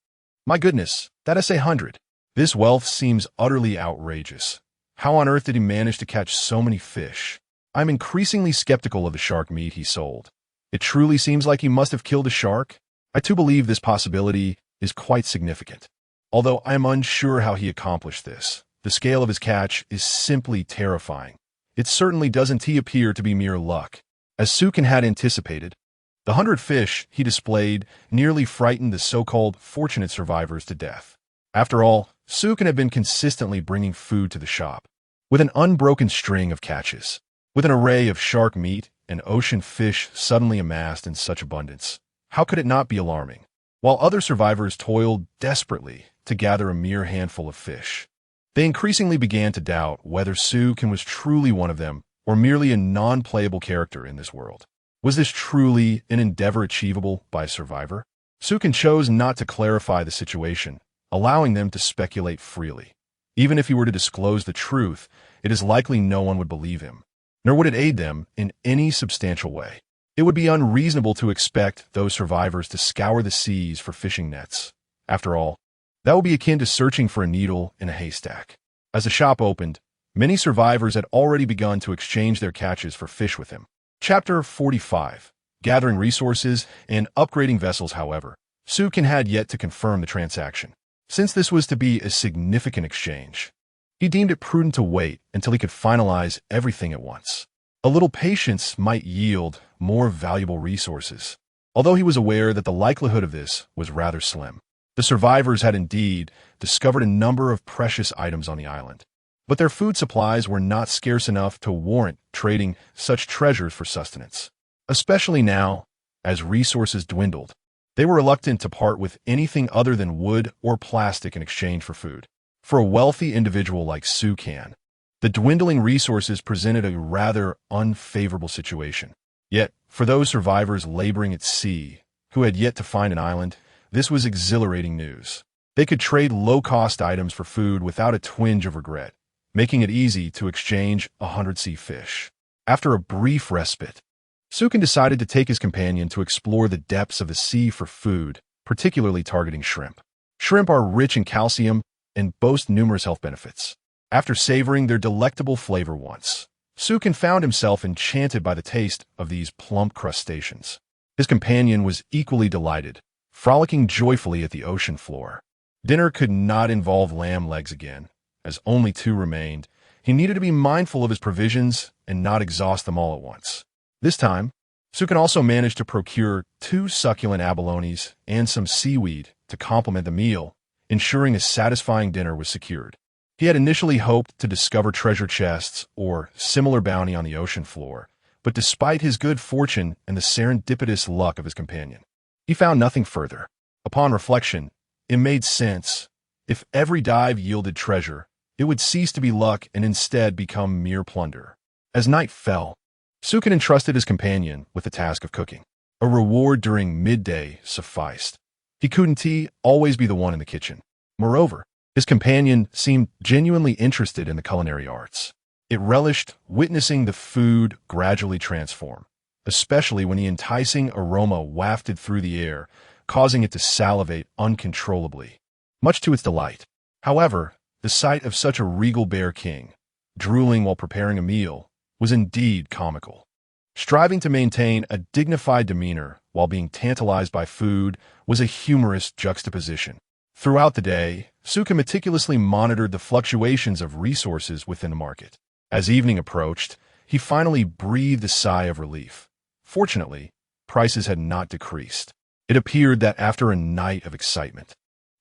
My goodness, that is 100. This wealth seems utterly outrageous. How on earth did he manage to catch so many fish? I'm increasingly skeptical of the shark meat he sold. It truly seems like he must have killed a shark. I too believe this possibility is quite significant. Although I am unsure how he accomplished this, the scale of his catch is simply terrifying. It certainly doesn't appear to be mere luck. As Sukin had anticipated, the 100 fish he displayed nearly frightened the so-called fortunate survivors to death. After all, Sukin had been consistently bringing food to the shop, with an unbroken string of catches. With an array of shark meat and ocean fish suddenly amassed in such abundance, how could it not be alarming? While other survivors toiled desperately to gather a mere handful of fish, they increasingly began to doubt whether Sukin was truly one of them or merely a non-playable character in this world. Was this truly an endeavor achievable by a survivor? Sukin chose not to clarify the situation, allowing them to speculate freely. Even if he were to disclose the truth, it is likely no one would believe him, nor would it aid them in any substantial way. It would be unreasonable to expect those survivors to scour the seas for fishing nets. After all, that would be akin to searching for a needle in a haystack. As the shop opened, many survivors had already begun to exchange their catches for fish with him. Chapter 45. Gathering resources and upgrading vessels. However, Sukin had yet to confirm the transaction. Since this was to be a significant exchange, he deemed it prudent to wait until he could finalize everything at once. A little patience might yield more valuable resources, although he was aware that the likelihood of this was rather slim. The survivors had indeed discovered a number of precious items on the island, but their food supplies were not scarce enough to warrant trading such treasures for sustenance. Especially now, as resources dwindled, they were reluctant to part with anything other than wood or plastic in exchange for food. For a wealthy individual like Sukin, the dwindling resources presented a rather unfavorable situation. Yet, for those survivors laboring at sea, who had yet to find an island, this was exhilarating news. They could trade low-cost items for food without a twinge of regret, making it easy to exchange 100 sea fish. After a brief respite, Sukin decided to take his companion to explore the depths of the sea for food, particularly targeting shrimp. Shrimp are rich in calcium and boast numerous health benefits. After savoring their delectable flavor once, Sukin found himself enchanted by the taste of these plump crustaceans. His companion was equally delighted, frolicking joyfully at the ocean floor. Dinner could not involve lamb legs again. As only 2 remained, he needed to be mindful of his provisions and not exhaust them all at once. This time, Sukan also managed to procure 2 succulent abalones and some seaweed to complement the meal, ensuring a satisfying dinner was secured. He had initially hoped to discover treasure chests or similar bounty on the ocean floor, but despite his good fortune and the serendipitous luck of his companion, he found nothing further. Upon reflection, it made sense. If every dive yielded treasure, it would cease to be luck and instead become mere plunder. As night fell, Sukan entrusted his companion with the task of cooking. A reward during midday sufficed. He couldn't always be the one in the kitchen. Moreover, his companion seemed genuinely interested in the culinary arts. It relished witnessing the food gradually transform, especially when the enticing aroma wafted through the air, causing it to salivate uncontrollably, much to its delight. However, the sight of such a regal bear king, drooling while preparing a meal, was indeed comical. Striving to maintain a dignified demeanor while being tantalized by food was a humorous juxtaposition. Throughout the day, Suka meticulously monitored the fluctuations of resources within the market. As evening approached, he finally breathed a sigh of relief. Fortunately, prices had not decreased. It appeared that after a night of excitement,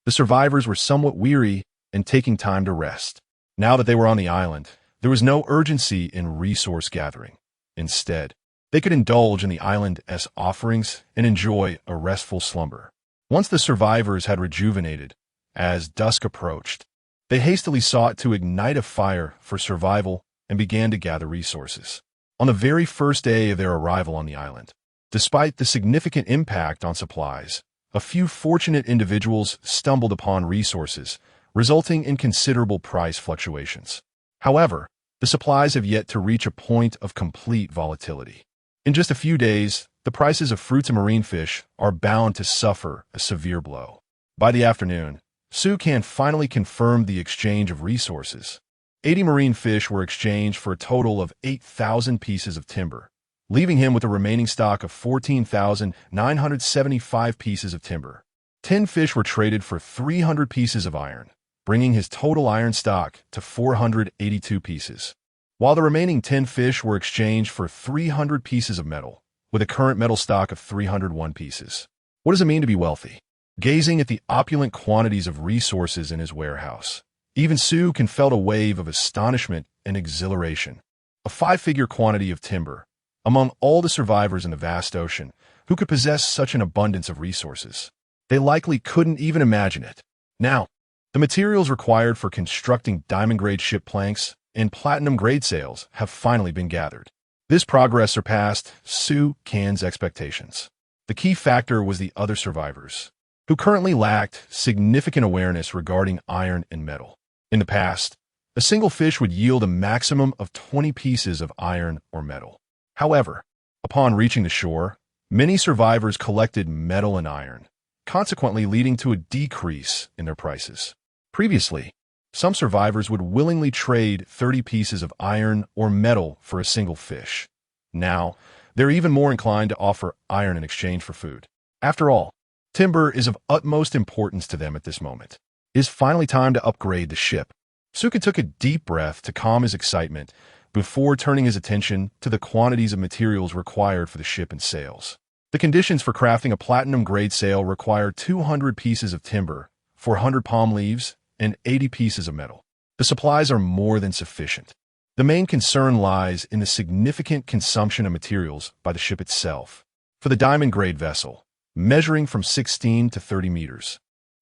the survivors were somewhat weary and taking time to rest. Now that they were on the island, there was no urgency in resource gathering. Instead, they could indulge in the island's offerings and enjoy a restful slumber. Once the survivors had rejuvenated, as dusk approached, they hastily sought to ignite a fire for survival and began to gather resources. On the very first day of their arrival on the island, despite the significant impact on supplies, a few fortunate individuals stumbled upon resources, resulting in considerable price fluctuations. However, the supplies have yet to reach a point of complete volatility. In just a few days, the prices of fruits and marine fish are bound to suffer a severe blow. By the afternoon, Sukan finally confirmed the exchange of resources. 80 marine fish were exchanged for a total of 8,000 pieces of timber, leaving him with a remaining stock of 14,975 pieces of timber. 10 fish were traded for 300 pieces of iron, bringing his total iron stock to 482 pieces, while the remaining 10 fish were exchanged for 300 pieces of metal, with a current metal stock of 301 pieces. What does it mean to be wealthy? Gazing at the opulent quantities of resources in his warehouse, even Sukan felt a wave of astonishment and exhilaration. A 5-figure quantity of timber, among all the survivors in the vast ocean, who could possess such an abundance of resources? They likely couldn't even imagine it. Now, the materials required for constructing diamond-grade ship planks and platinum-grade sails have finally been gathered. This progress surpassed Sukan's expectations. The key factor was the other survivors, who currently lacked significant awareness regarding iron and metal. In the past, a single fish would yield a maximum of 20 pieces of iron or metal. However, upon reaching the shore, many survivors collected metal and iron, consequently leading to a decrease in their prices. Previously, some survivors would willingly trade 30 pieces of iron or metal for a single fish. Now, they're even more inclined to offer iron in exchange for food. After all, timber is of utmost importance to them at this moment. It is finally time to upgrade the ship. Suka took a deep breath to calm his excitement before turning his attention to the quantities of materials required for the ship and sails. The conditions for crafting a platinum-grade sail require 200 pieces of timber, 400 palm leaves, and 80 pieces of metal. The supplies are more than sufficient. The main concern lies in the significant consumption of materials by the ship itself. For the diamond-grade vessel, measuring from 16 to 30 meters,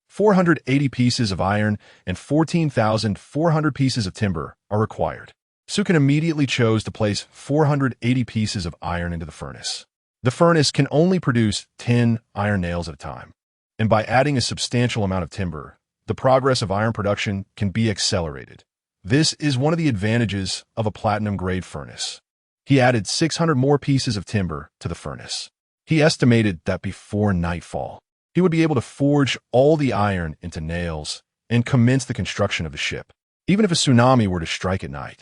480 pieces of iron and 14,400 pieces of timber are required. Sukan immediately chose to place 480 pieces of iron into the furnace. The furnace can only produce 10 iron nails at a time, and by adding a substantial amount of timber, the progress of iron production can be accelerated. This is one of the advantages of a platinum-grade furnace. He added 600 more pieces of timber to the furnace. He estimated that before nightfall, he would be able to forge all the iron into nails and commence the construction of the ship. Even if a tsunami were to strike at night,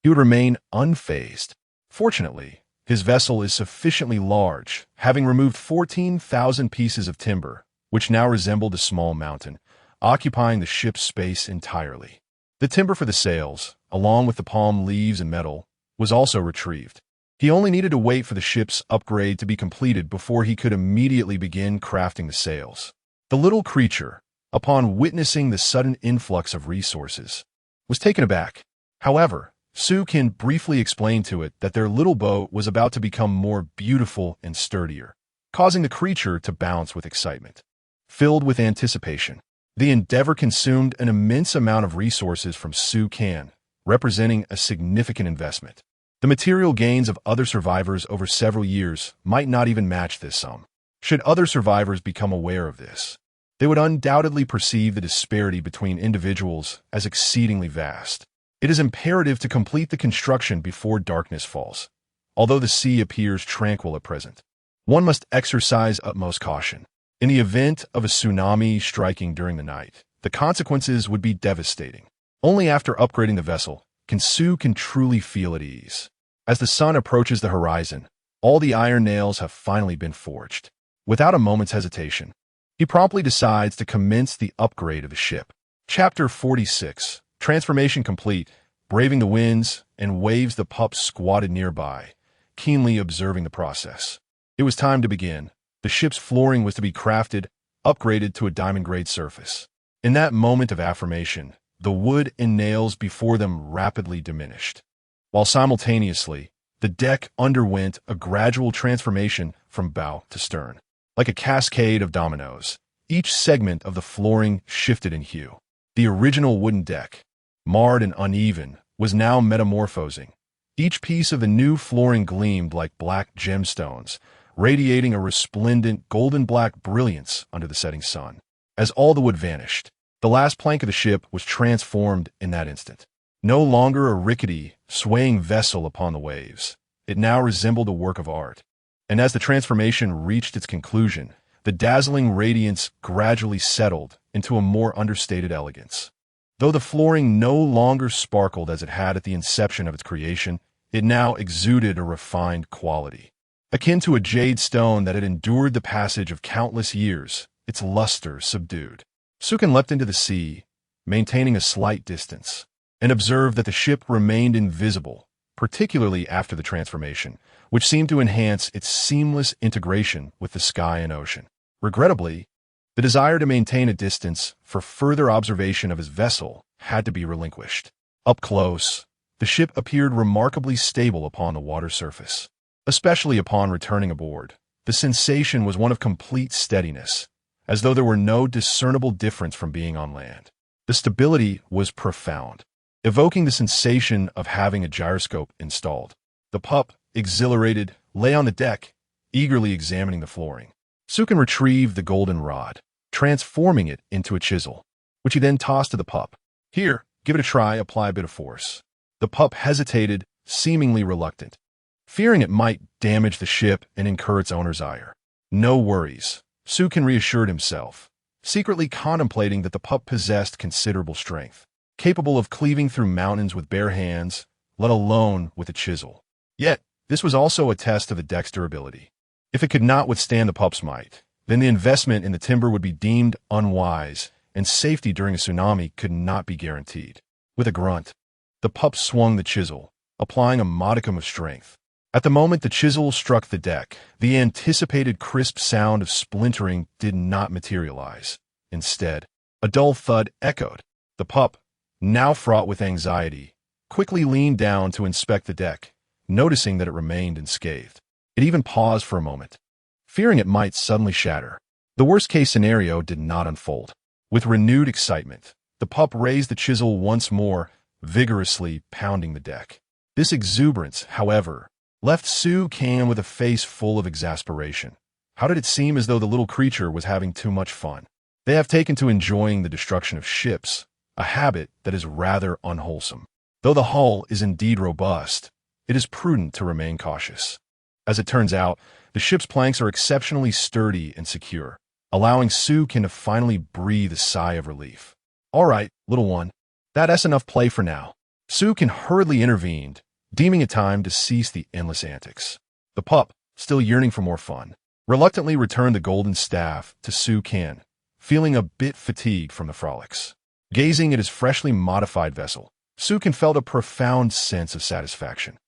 he would remain unfazed. Fortunately, his vessel is sufficiently large, having removed 14,000 pieces of timber, which now resembled a small mountain, occupying the ship's space entirely. The timber for the sails, along with the palm leaves and metal, was also retrieved. He only needed to wait for the ship's upgrade to be completed before he could immediately begin crafting the sails. The little creature, upon witnessing the sudden influx of resources, was taken aback. However, Sukin briefly explained to it that their little boat was about to become more beautiful and sturdier, causing the creature to bounce with excitement. Filled with anticipation, the endeavor consumed an immense amount of resources from Sukin, representing a significant investment. The material gains of other survivors over several years might not even match this sum. Should other survivors become aware of this, they would undoubtedly perceive the disparity between individuals as exceedingly vast. It is imperative to complete the construction before darkness falls. Although the sea appears tranquil at present, one must exercise utmost caution. In the event of a tsunami striking during the night, the consequences would be devastating. Only after upgrading the vessel can Sukin truly feel at ease. As the sun approaches the horizon, all the iron nails have finally been forged. Without a moment's hesitation, he promptly decides to commence the upgrade of the ship. Chapter 46. Transformation complete. Braving the winds and waves, the pup squatted nearby, keenly observing the process. It was time to begin. The ship's flooring was to be crafted, upgraded to a diamond-grade surface. In that moment of affirmation, the wood and nails before them rapidly diminished, while simultaneously, the deck underwent a gradual transformation from bow to stern. Like a cascade of dominoes, each segment of the flooring shifted in hue. The original wooden deck, marred and uneven, was now metamorphosing. Each piece of the new flooring gleamed like black gemstones, radiating a resplendent golden-black brilliance under the setting sun. As all the wood vanished, the last plank of the ship was transformed in that instant. No longer a rickety, swaying vessel upon the waves, it now resembled a work of art. And as the transformation reached its conclusion, the dazzling radiance gradually settled into a more understated elegance. Though the flooring no longer sparkled as it had at the inception of its creation, it now exuded a refined quality. Akin to a jade stone that had endured the passage of countless years, its luster subdued. Sukin leapt into the sea, maintaining a slight distance, and observed that the ship remained invisible, particularly after the transformation, which seemed to enhance its seamless integration with the sky and ocean. Regrettably, the desire to maintain a distance for further observation of his vessel had to be relinquished. Up close, the ship appeared remarkably stable upon the water surface. Especially upon returning aboard, the sensation was one of complete steadiness, as though there were no discernible difference from being on land. The stability was profound, evoking the sensation of having a gyroscope installed. The pup, exhilarated, lay on the deck, eagerly examining the flooring. Sukin retrieved the golden rod, transforming it into a chisel, which he then tossed to the pup. "Here, give it a try, apply a bit of force." The pup hesitated, seemingly reluctant, fearing it might damage the ship and incur its owner's ire. No worries, Sukin reassured himself, secretly contemplating that the pup possessed considerable strength, capable of cleaving through mountains with bare hands, let alone with a chisel. Yet, this was also a test of the deck's durability. If it could not withstand the pup's might, then the investment in the timber would be deemed unwise, and safety during a tsunami could not be guaranteed. With a grunt, the pup swung the chisel, applying a modicum of strength. At the moment the chisel struck the deck, the anticipated crisp sound of splintering did not materialize. Instead, a dull thud echoed. The pup, now fraught with anxiety, quickly leaned down to inspect the deck, noticing that it remained unscathed. It even paused for a moment, fearing it might suddenly shatter. The worst-case scenario did not unfold. With renewed excitement, the pup raised the chisel once more, vigorously pounding the deck. This exuberance, however, left Sukin with a face full of exasperation. How did it seem as though the little creature was having too much fun? They have taken to enjoying the destruction of ships, a habit that is rather unwholesome. Though the hull is indeed robust, it is prudent to remain cautious. As it turns out, the ship's planks are exceptionally sturdy and secure, allowing Sukin to finally breathe a sigh of relief. "All right, little one, that's enough play for now." Sukin hurriedly intervened, deeming it time to cease the endless antics. The pup, still yearning for more fun, reluctantly returned the golden staff to Sukin, feeling a bit fatigued from the frolics. Gazing at his freshly modified vessel, Sukin felt a profound sense of satisfaction.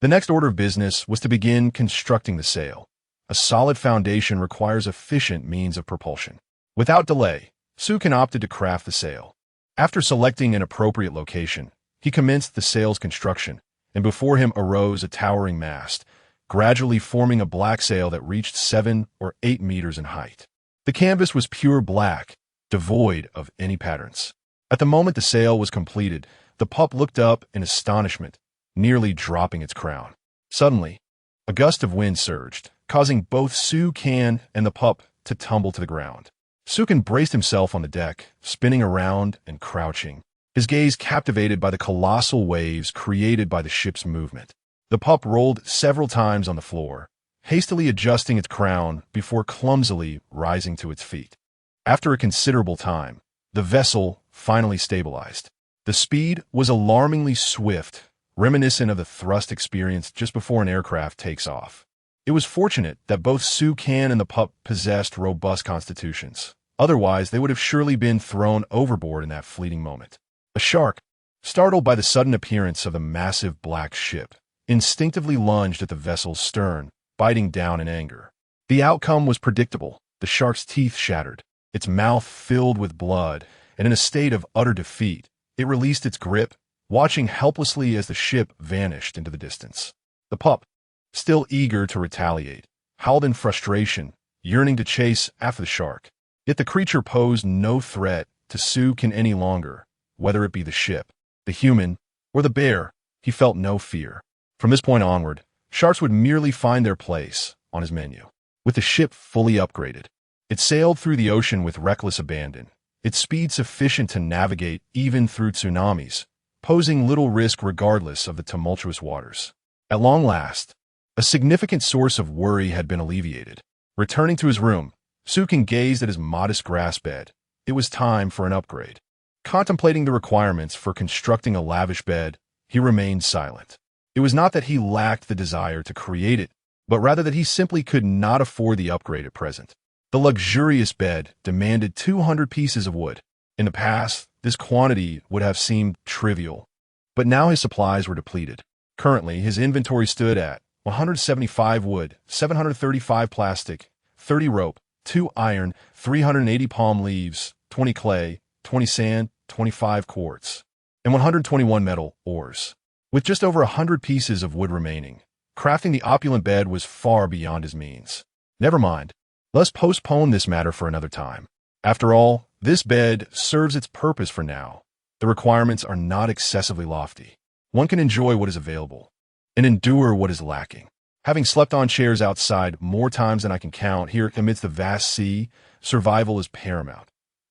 The next order of business was to begin constructing the sail. A solid foundation requires efficient means of propulsion. Without delay, Sukin opted to craft the sail. After selecting an appropriate location, he commenced the sail's construction, and before him arose a towering mast, gradually forming a black sail that reached 7 or 8 meters in height. The canvas was pure black, devoid of any patterns. At the moment the sail was completed, the pup looked up in astonishment, nearly dropping its crown. Suddenly, a gust of wind surged, causing both Sukin and the pup to tumble to the ground. Sukin braced himself on the deck, spinning around and crouching, his gaze captivated by the colossal waves created by the ship's movement. The pup rolled several times on the floor, hastily adjusting its crown before clumsily rising to its feet. After a considerable time, the vessel finally stabilized. The speed was alarmingly swift, reminiscent of the thrust experienced just before an aircraft takes off. It was fortunate that both Sukin and the pup possessed robust constitutions. Otherwise, they would have surely been thrown overboard in that fleeting moment. A shark, startled by the sudden appearance of the massive black ship, instinctively lunged at the vessel's stern, biting down in anger. The outcome was predictable. The shark's teeth shattered, its mouth filled with blood, and in a state of utter defeat, it released its grip, watching helplessly as the ship vanished into the distance. The pup, still eager to retaliate, howled in frustration, yearning to chase after the shark. Yet the creature posed no threat to Sukin any longer. Whether it be the ship, the human, or the bear, he felt no fear. From this point onward, sharks would merely find their place on his menu. With the ship fully upgraded, it sailed through the ocean with reckless abandon, its speed sufficient to navigate even through tsunamis, posing little risk regardless of the tumultuous waters. At long last, a significant source of worry had been alleviated. Returning to his room, Sukin gazed at his modest grass bed. It was time for an upgrade. Contemplating the requirements for constructing a lavish bed, he remained silent. It was not that he lacked the desire to create it, but rather that he simply could not afford the upgrade at present. The luxurious bed demanded 200 pieces of wood. In the past, this quantity would have seemed trivial, but now his supplies were depleted. Currently, his inventory stood at 175 wood, 735 plastic, 30 rope, 2 iron, 380 palm leaves, 20 clay, 20 sand, 25 quartz, and 121 metal ores. With just over 100 pieces of wood remaining, crafting the opulent bed was far beyond his means. Never mind. Let's postpone this matter for another time. After all, this bed serves its purpose for now. The requirements are not excessively lofty. One can enjoy what is available and endure what is lacking. Having slept on chairs outside more times than I can count here amidst the vast sea, survival is paramount.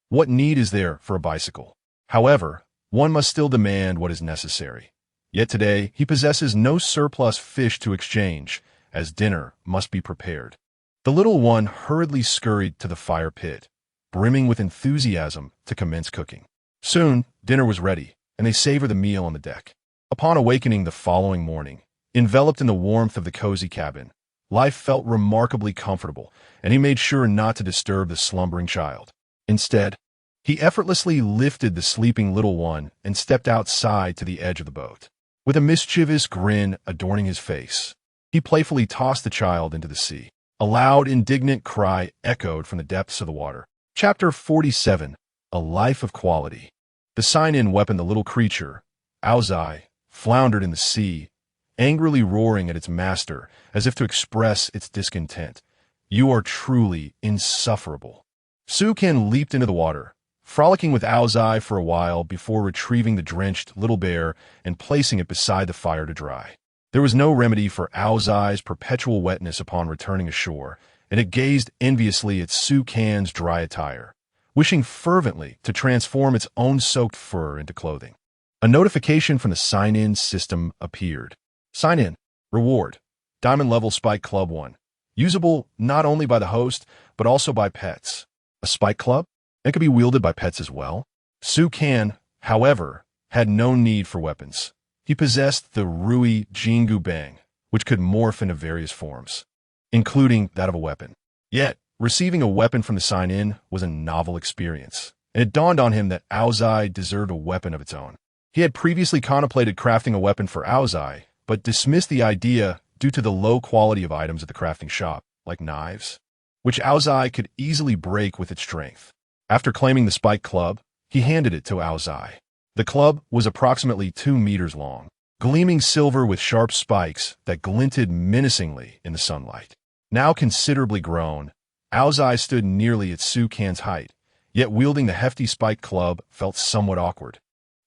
What need is there for a bicycle? However, one must still demand what is necessary. Yet today, he possesses no surplus fish to exchange, as dinner must be prepared. The little one hurriedly scurried to the fire pit, brimming with enthusiasm to commence cooking. Soon, dinner was ready, and they savored the meal on the deck. Upon awakening the following morning, enveloped in the warmth of the cozy cabin, life felt remarkably comfortable, and he made sure not to disturb the slumbering child. Instead, he effortlessly lifted the sleeping little one and stepped outside to the edge of the boat. With a mischievous grin adorning his face, he playfully tossed the child into the sea. A loud, indignant cry echoed from the depths of the water. Chapter 47. A Life of Quality. The sign-in weapon, the little creature, outsai, floundered in the sea, angrily roaring at its master as if to express its discontent. You are truly insufferable. Sukin leaped into the water, frolicking with outsai for a while before retrieving the drenched little bear and placing it beside the fire to dry. There was no remedy for outsai's perpetual wetness upon returning ashore, and it gazed enviously at Sukin's dry attire, wishing fervently to transform its own soaked fur into clothing. A notification from the sign-in system appeared. Sign in. Reward. Diamond level Spike Club 1. Usable not only by the host, but also by pets. A Spike Club? It could be wielded by pets as well. Sukin, however, had no need for weapons. He possessed the Rui Jingu Bang, which could morph into various forms, including that of a weapon. Yet, receiving a weapon from the sign-in was a novel experience, and it dawned on him that outsai deserved a weapon of its own. He had previously contemplated crafting a weapon for outsai, but dismissed the idea due to the low quality of items at the crafting shop, like knives, which Aozai could easily break with its strength. After claiming the spike club, he handed it to Aozai. The club was approximately 2 meters long, gleaming silver with sharp spikes that glinted menacingly in the sunlight. Now considerably grown, Aozai stood nearly at Su Kan's height, yet wielding the hefty spike club felt somewhat awkward.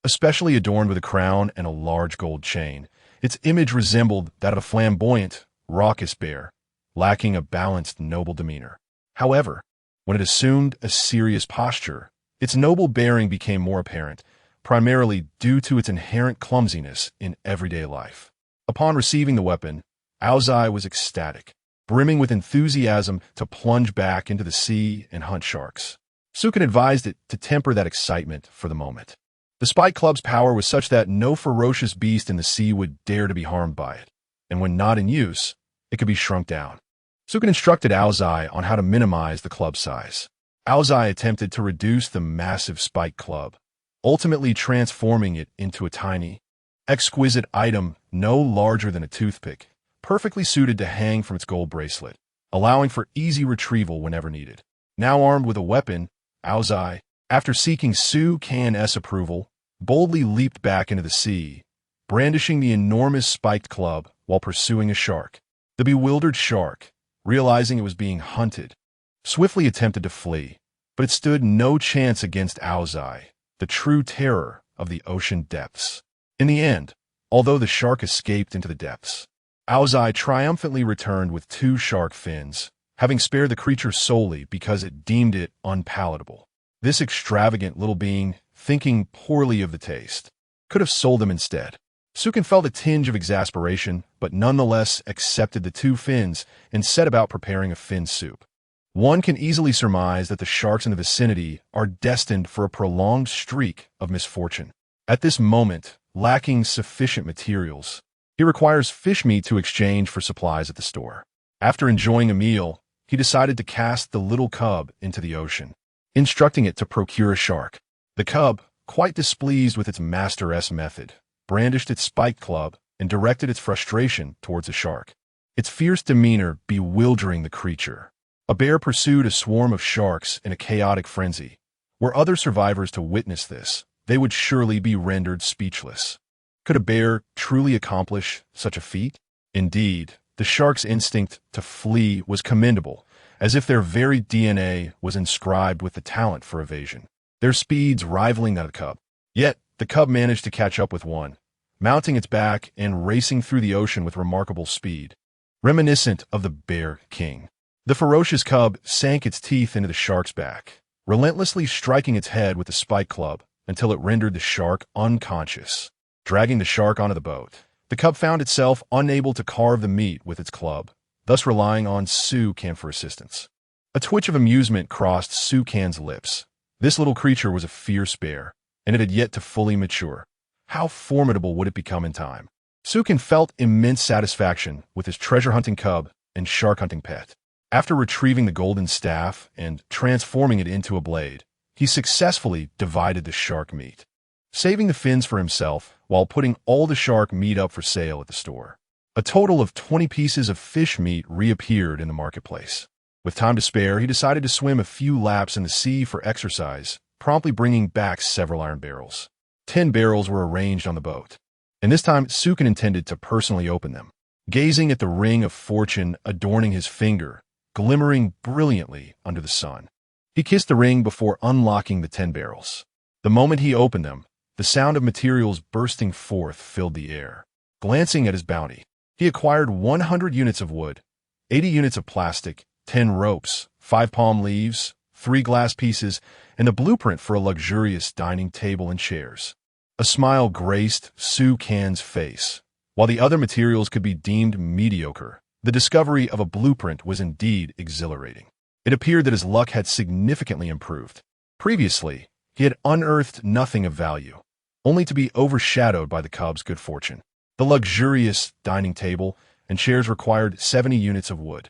Especially adorned with a crown and a large gold chain, its image resembled that of a flamboyant, raucous bear, lacking a balanced, noble demeanor. However, when it assumed a serious posture, its noble bearing became more apparent, primarily due to its inherent clumsiness in everyday life. Upon receiving the weapon, Aozai was ecstatic, brimming with enthusiasm to plunge back into the sea and hunt sharks. Su Kan advised it to temper that excitement for the moment. The spike club's power was such that no ferocious beast in the sea would dare to be harmed by it, and when not in use, it could be shrunk down. Su Kan instructed Aozai on how to minimize the club size. Aozai attempted to reduce the massive spike club, ultimately transforming it into a tiny, exquisite item no larger than a toothpick, perfectly suited to hang from its gold bracelet, allowing for easy retrieval whenever needed. Now armed with a weapon, Aozai, after seeking Su Kan's approval, boldly leaped back into the sea, brandishing the enormous spiked club while pursuing a shark. The bewildered shark, realizing it was being hunted, swiftly attempted to flee, but it stood no chance against Aozai, the true terror of the ocean depths. In the end, although the shark escaped into the depths, Aozai triumphantly returned with 2 shark fins, having spared the creature solely because it deemed it unpalatable. This extravagant little being, thinking poorly of the taste, could have sold them instead. Su Kan felt a tinge of exasperation, but nonetheless accepted the 2 fins and set about preparing a fin soup. One can easily surmise that the sharks in the vicinity are destined for a prolonged streak of misfortune. At this moment, lacking sufficient materials, he requires fish meat to exchange for supplies at the store. After enjoying a meal, he decided to cast the little cub into the ocean, instructing it to procure a shark. The cub, quite displeased with its master's method, brandished its spiked club and directed its frustration towards the shark, its fierce demeanor bewildering the creature. A bear pursued a swarm of sharks in a chaotic frenzy. Were other survivors to witness this, they would surely be rendered speechless. Could a bear truly accomplish such a feat? Indeed, the shark's instinct to flee was commendable, as if their very DNA was inscribed with the talent for evasion, their speeds rivaling that of the cub. Yet, the cub managed to catch up with one, mounting its back and racing through the ocean with remarkable speed, reminiscent of the Bear King. The ferocious cub sank its teeth into the shark's back, relentlessly striking its head with the spike club until it rendered the shark unconscious. Dragging the shark onto the boat, the cub found itself unable to carve the meat with its club, thus relying on Su Kan for assistance. A twitch of amusement crossed Su Kan's lips. This little creature was a fierce bear, and it had yet to fully mature. How formidable would it become in time? Su Kan felt immense satisfaction with his treasure-hunting cub and shark-hunting pet. After retrieving the golden staff and transforming it into a blade, he successfully divided the shark meat, saving the fins for himself while putting all the shark meat up for sale at the store. A total of 20 pieces of fish meat reappeared in the marketplace. With time to spare, he decided to swim a few laps in the sea for exercise, promptly bringing back several iron barrels. 10 barrels were arranged on the boat, and this time Su Kan intended to personally open them. Gazing at the ring of fortune adorning his finger, glimmering brilliantly under the sun, he kissed the ring before unlocking the 10 barrels. The moment he opened them, the sound of materials bursting forth filled the air. Glancing at his bounty, he acquired 100 units of wood, 80 units of plastic, 10 ropes, 5 palm leaves, 3 glass pieces, and the blueprint for a luxurious dining table and chairs. A smile graced Su Kan's face. While the other materials could be deemed mediocre, the discovery of a blueprint was indeed exhilarating. It appeared that his luck had significantly improved. Previously, he had unearthed nothing of value, only to be overshadowed by the cub's good fortune. The luxurious dining table and chairs required 70 units of wood,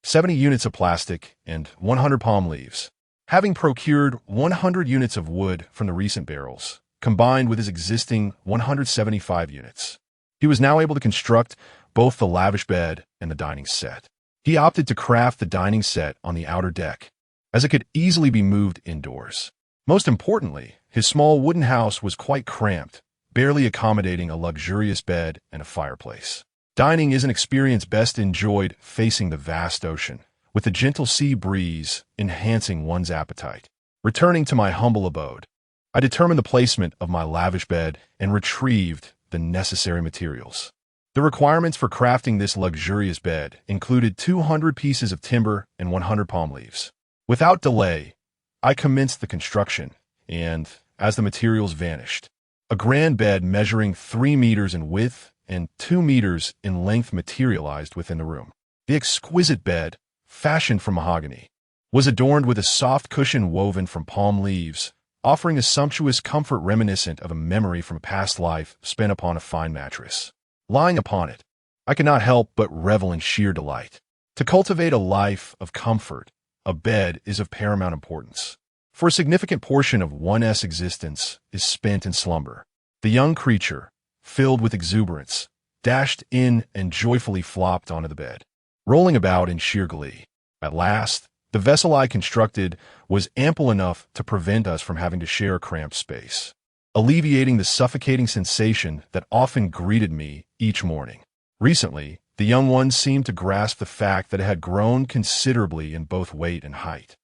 70 units of plastic, and 100 palm leaves. Having procured 100 units of wood from the recent barrels, combined with his existing 175 units, He was now able to construct both the lavish bed and the dining set. He opted to craft the dining set on the outer deck, as it could easily be moved indoors. Most importantly, his small wooden house was quite cramped, barely accommodating a luxurious bed and a fireplace. Dining is an experience best enjoyed facing the vast ocean, with the gentle sea breeze enhancing one's appetite. Returning to my humble abode, I determined the placement of my lavish bed and retrieved the necessary materials. The requirements for crafting this luxurious bed included 200 pieces of timber and 100 palm leaves. Without delay, I commenced the construction, and, as the materials vanished, a grand bed measuring 3 meters in width and 2 meters in length materialized within the room. The exquisite bed, fashioned from mahogany, was adorned with a soft cushion woven from palm leaves, offering a sumptuous comfort reminiscent of a memory from a past life spent upon a fine mattress. Lying upon it, I could not help but revel in sheer delight. To cultivate a life of comfort, a bed is of paramount importance, for a significant portion of one's existence is spent in slumber. The young creature, filled with exuberance, dashed in and joyfully flopped onto the bed, rolling about in sheer glee. At last, the vessel I constructed was ample enough to prevent us from having to share a cramped space, alleviating the suffocating sensation that often greeted me each morning. Recently, the young one seemed to grasp the fact that it had grown considerably in both weight and height,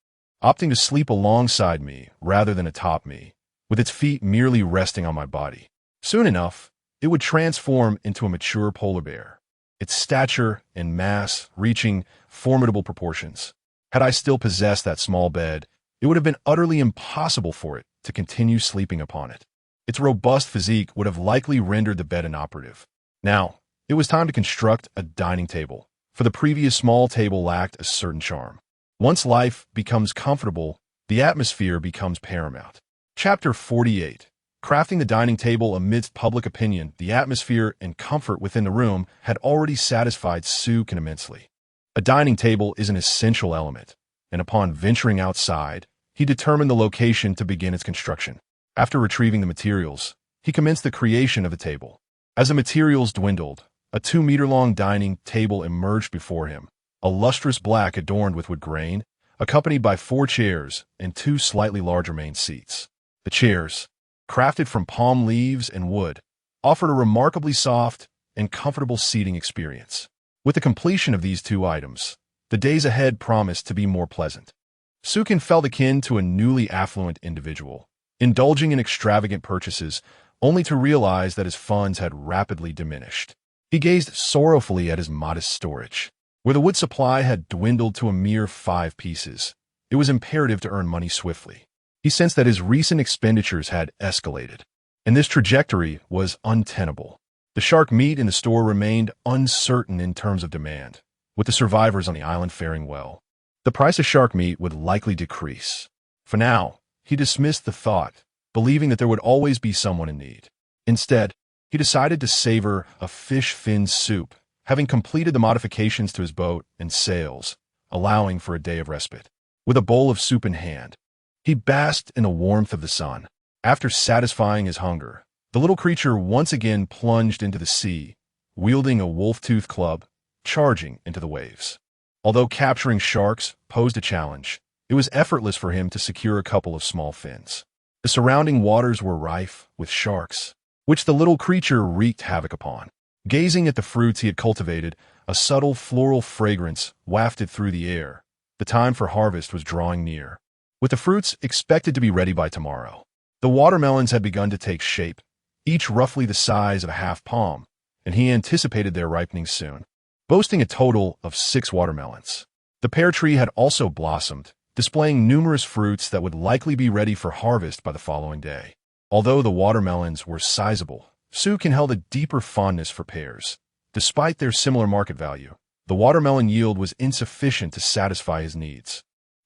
opting to sleep alongside me rather than atop me, with its feet merely resting on my body. Soon enough, it would transform into a mature polar bear, its stature and mass reaching formidable proportions. Had I still possessed that small bed, it would have been utterly impossible for it to continue sleeping upon it. Its robust physique would have likely rendered the bed inoperative. Now, it was time to construct a dining table, for the previous small table lacked a certain charm. Once life becomes comfortable, the atmosphere becomes paramount. Chapter 48. Crafting the dining table amidst public opinion, the atmosphere and comfort within the room had already satisfied Sukin immensely. A dining table is an essential element, and upon venturing outside, he determined the location to begin its construction. After retrieving the materials, he commenced the creation of the table. As the materials dwindled, a 2-meter-long dining table emerged before him, a lustrous black adorned with wood grain, accompanied by 4 chairs and 2 slightly larger main seats. The chairs, crafted from palm leaves and wood, offered a remarkably soft and comfortable seating experience. With the completion of these 2 items, the days ahead promised to be more pleasant. Sukin felt akin to a newly affluent individual, indulging in extravagant purchases only to realize that his funds had rapidly diminished. He gazed sorrowfully at his modest storage. Where the wood supply had dwindled to a mere 5 pieces, it was imperative to earn money swiftly. He sensed that his recent expenditures had escalated, and this trajectory was untenable. The shark meat in the store remained uncertain in terms of demand, with the survivors on the island faring well. The price of shark meat would likely decrease. For now, he dismissed the thought, believing that there would always be someone in need. Instead, he decided to savor a fish fin soup, having completed the modifications to his boat and sails, allowing for a day of respite. With a bowl of soup in hand, he basked in the warmth of the sun. After satisfying his hunger, the little creature once again plunged into the sea, wielding a wolf-tooth club, charging into the waves. Although capturing sharks posed a challenge, it was effortless for him to secure a couple of small fins. The surrounding waters were rife with sharks, which the little creature wreaked havoc upon. Gazing at the fruits he had cultivated, a subtle floral fragrance wafted through the air. The time for harvest was drawing near, with the fruits expected to be ready by tomorrow. The watermelons had begun to take shape, each roughly the size of a half palm, and he anticipated their ripening soon, boasting a total of 6 watermelons. The pear tree had also blossomed, displaying numerous fruits that would likely be ready for harvest by the following day. Although the watermelons were sizable, Sukin held a deeper fondness for pears. Despite their similar market value, the watermelon yield was insufficient to satisfy his needs.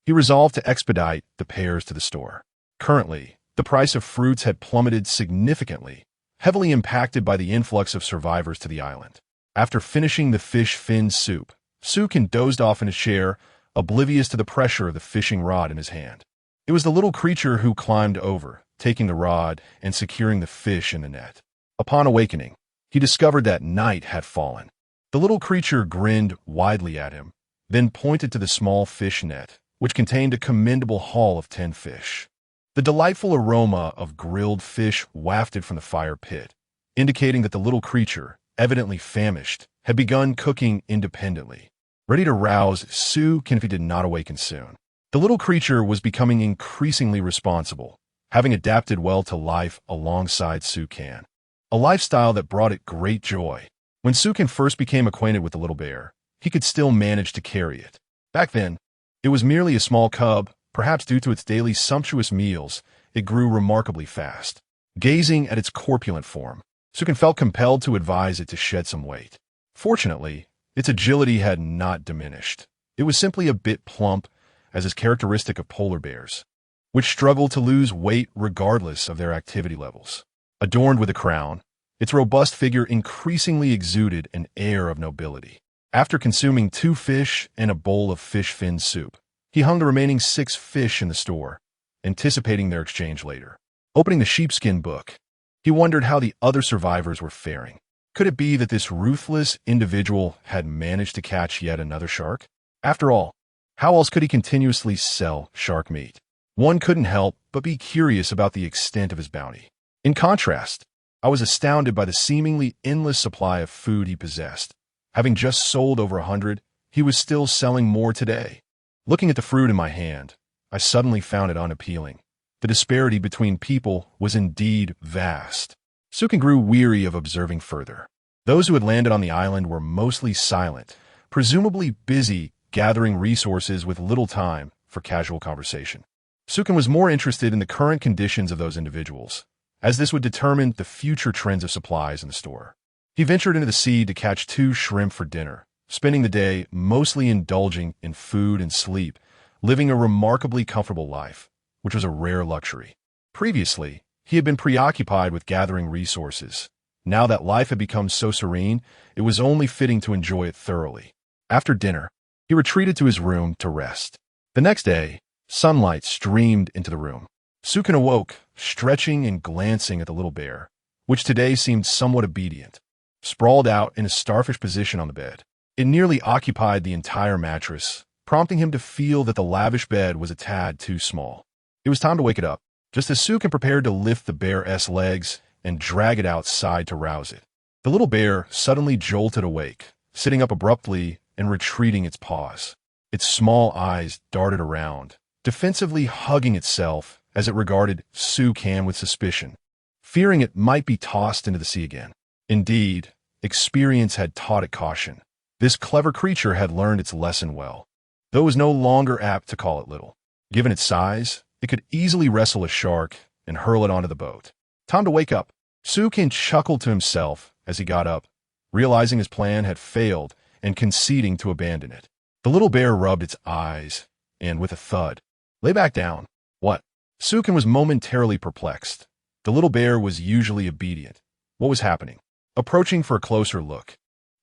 He resolved to expedite the pears to the store. Currently, the price of fruits had plummeted significantly, heavily impacted by the influx of survivors to the island. After finishing the fish fin soup, Sukin dozed off in his chair, oblivious to the pressure of the fishing rod in his hand. It was the little creature who climbed over, taking the rod and securing the fish in the net. Upon awakening, he discovered that night had fallen. The little creature grinned widely at him, then pointed to the small fish net, which contained a commendable haul of 10 fish. The delightful aroma of grilled fish wafted from the fire pit, indicating that the little creature, evidently famished, had begun cooking independently, ready to rouse Sukin if he did not awaken soon. The little creature was becoming increasingly responsible, having adapted well to life alongside Sukin, a lifestyle that brought it great joy. When Sukin first became acquainted with the little bear, he could still manage to carry it. Back then, it was merely a small cub. Perhaps due to its daily sumptuous meals, it grew remarkably fast. Gazing at its corpulent form, Sukin felt compelled to advise it to shed some weight. Fortunately, its agility had not diminished. It was simply a bit plump, as is characteristic of polar bears, which struggle to lose weight regardless of their activity levels. Adorned with a crown, its robust figure increasingly exuded an air of nobility. After consuming 2 fish and a bowl of fish fin soup, he hung the remaining 6 fish in the store, anticipating their exchange later. Opening the sheepskin book, he wondered how the other survivors were faring. Could it be that this ruthless individual had managed to catch yet another shark? After all, how else could he continuously sell shark meat? One couldn't help but be curious about the extent of his bounty. In contrast, I was astounded by the seemingly endless supply of food he possessed. Having just sold over 100, he was still selling more today. Looking at the fruit in my hand, I suddenly found it unappealing. The disparity between people was indeed vast. Sukin grew weary of observing further. Those who had landed on the island were mostly silent, presumably busy gathering resources with little time for casual conversation. Sukin was more interested in the current conditions of those individuals, as this would determine the future trends of supplies in the store. He ventured into the sea to catch 2 shrimp for dinner, spending the day mostly indulging in food and sleep, living a remarkably comfortable life, which was a rare luxury. Previously, he had been preoccupied with gathering resources. Now that life had become so serene, it was only fitting to enjoy it thoroughly. After dinner, he retreated to his room to rest. The next day, sunlight streamed into the room. Sukin awoke, stretching and glancing at the little bear, which today seemed somewhat obedient, sprawled out in a starfish position on the bed. It nearly occupied the entire mattress, prompting him to feel that the lavish bed was a tad too small. It was time to wake it up, just as Sukin prepared to lift the bear's legs and drag it outside to rouse it. The little bear suddenly jolted awake, sitting up abruptly and retreating its paws. Its small eyes darted around, defensively hugging itself as it regarded Sukin with suspicion, fearing it might be tossed into the sea again. Indeed, experience had taught it caution. This clever creature had learned its lesson well, though it was no longer apt to call it little. Given its size, it could easily wrestle a shark and hurl it onto the boat. Time to wake up. Sukin chuckled to himself as he got up, realizing his plan had failed and conceding to abandon it. The little bear rubbed its eyes and, with a thud, lay back down. What? Sukin was momentarily perplexed. The little bear was usually obedient. What was happening? Approaching for a closer look,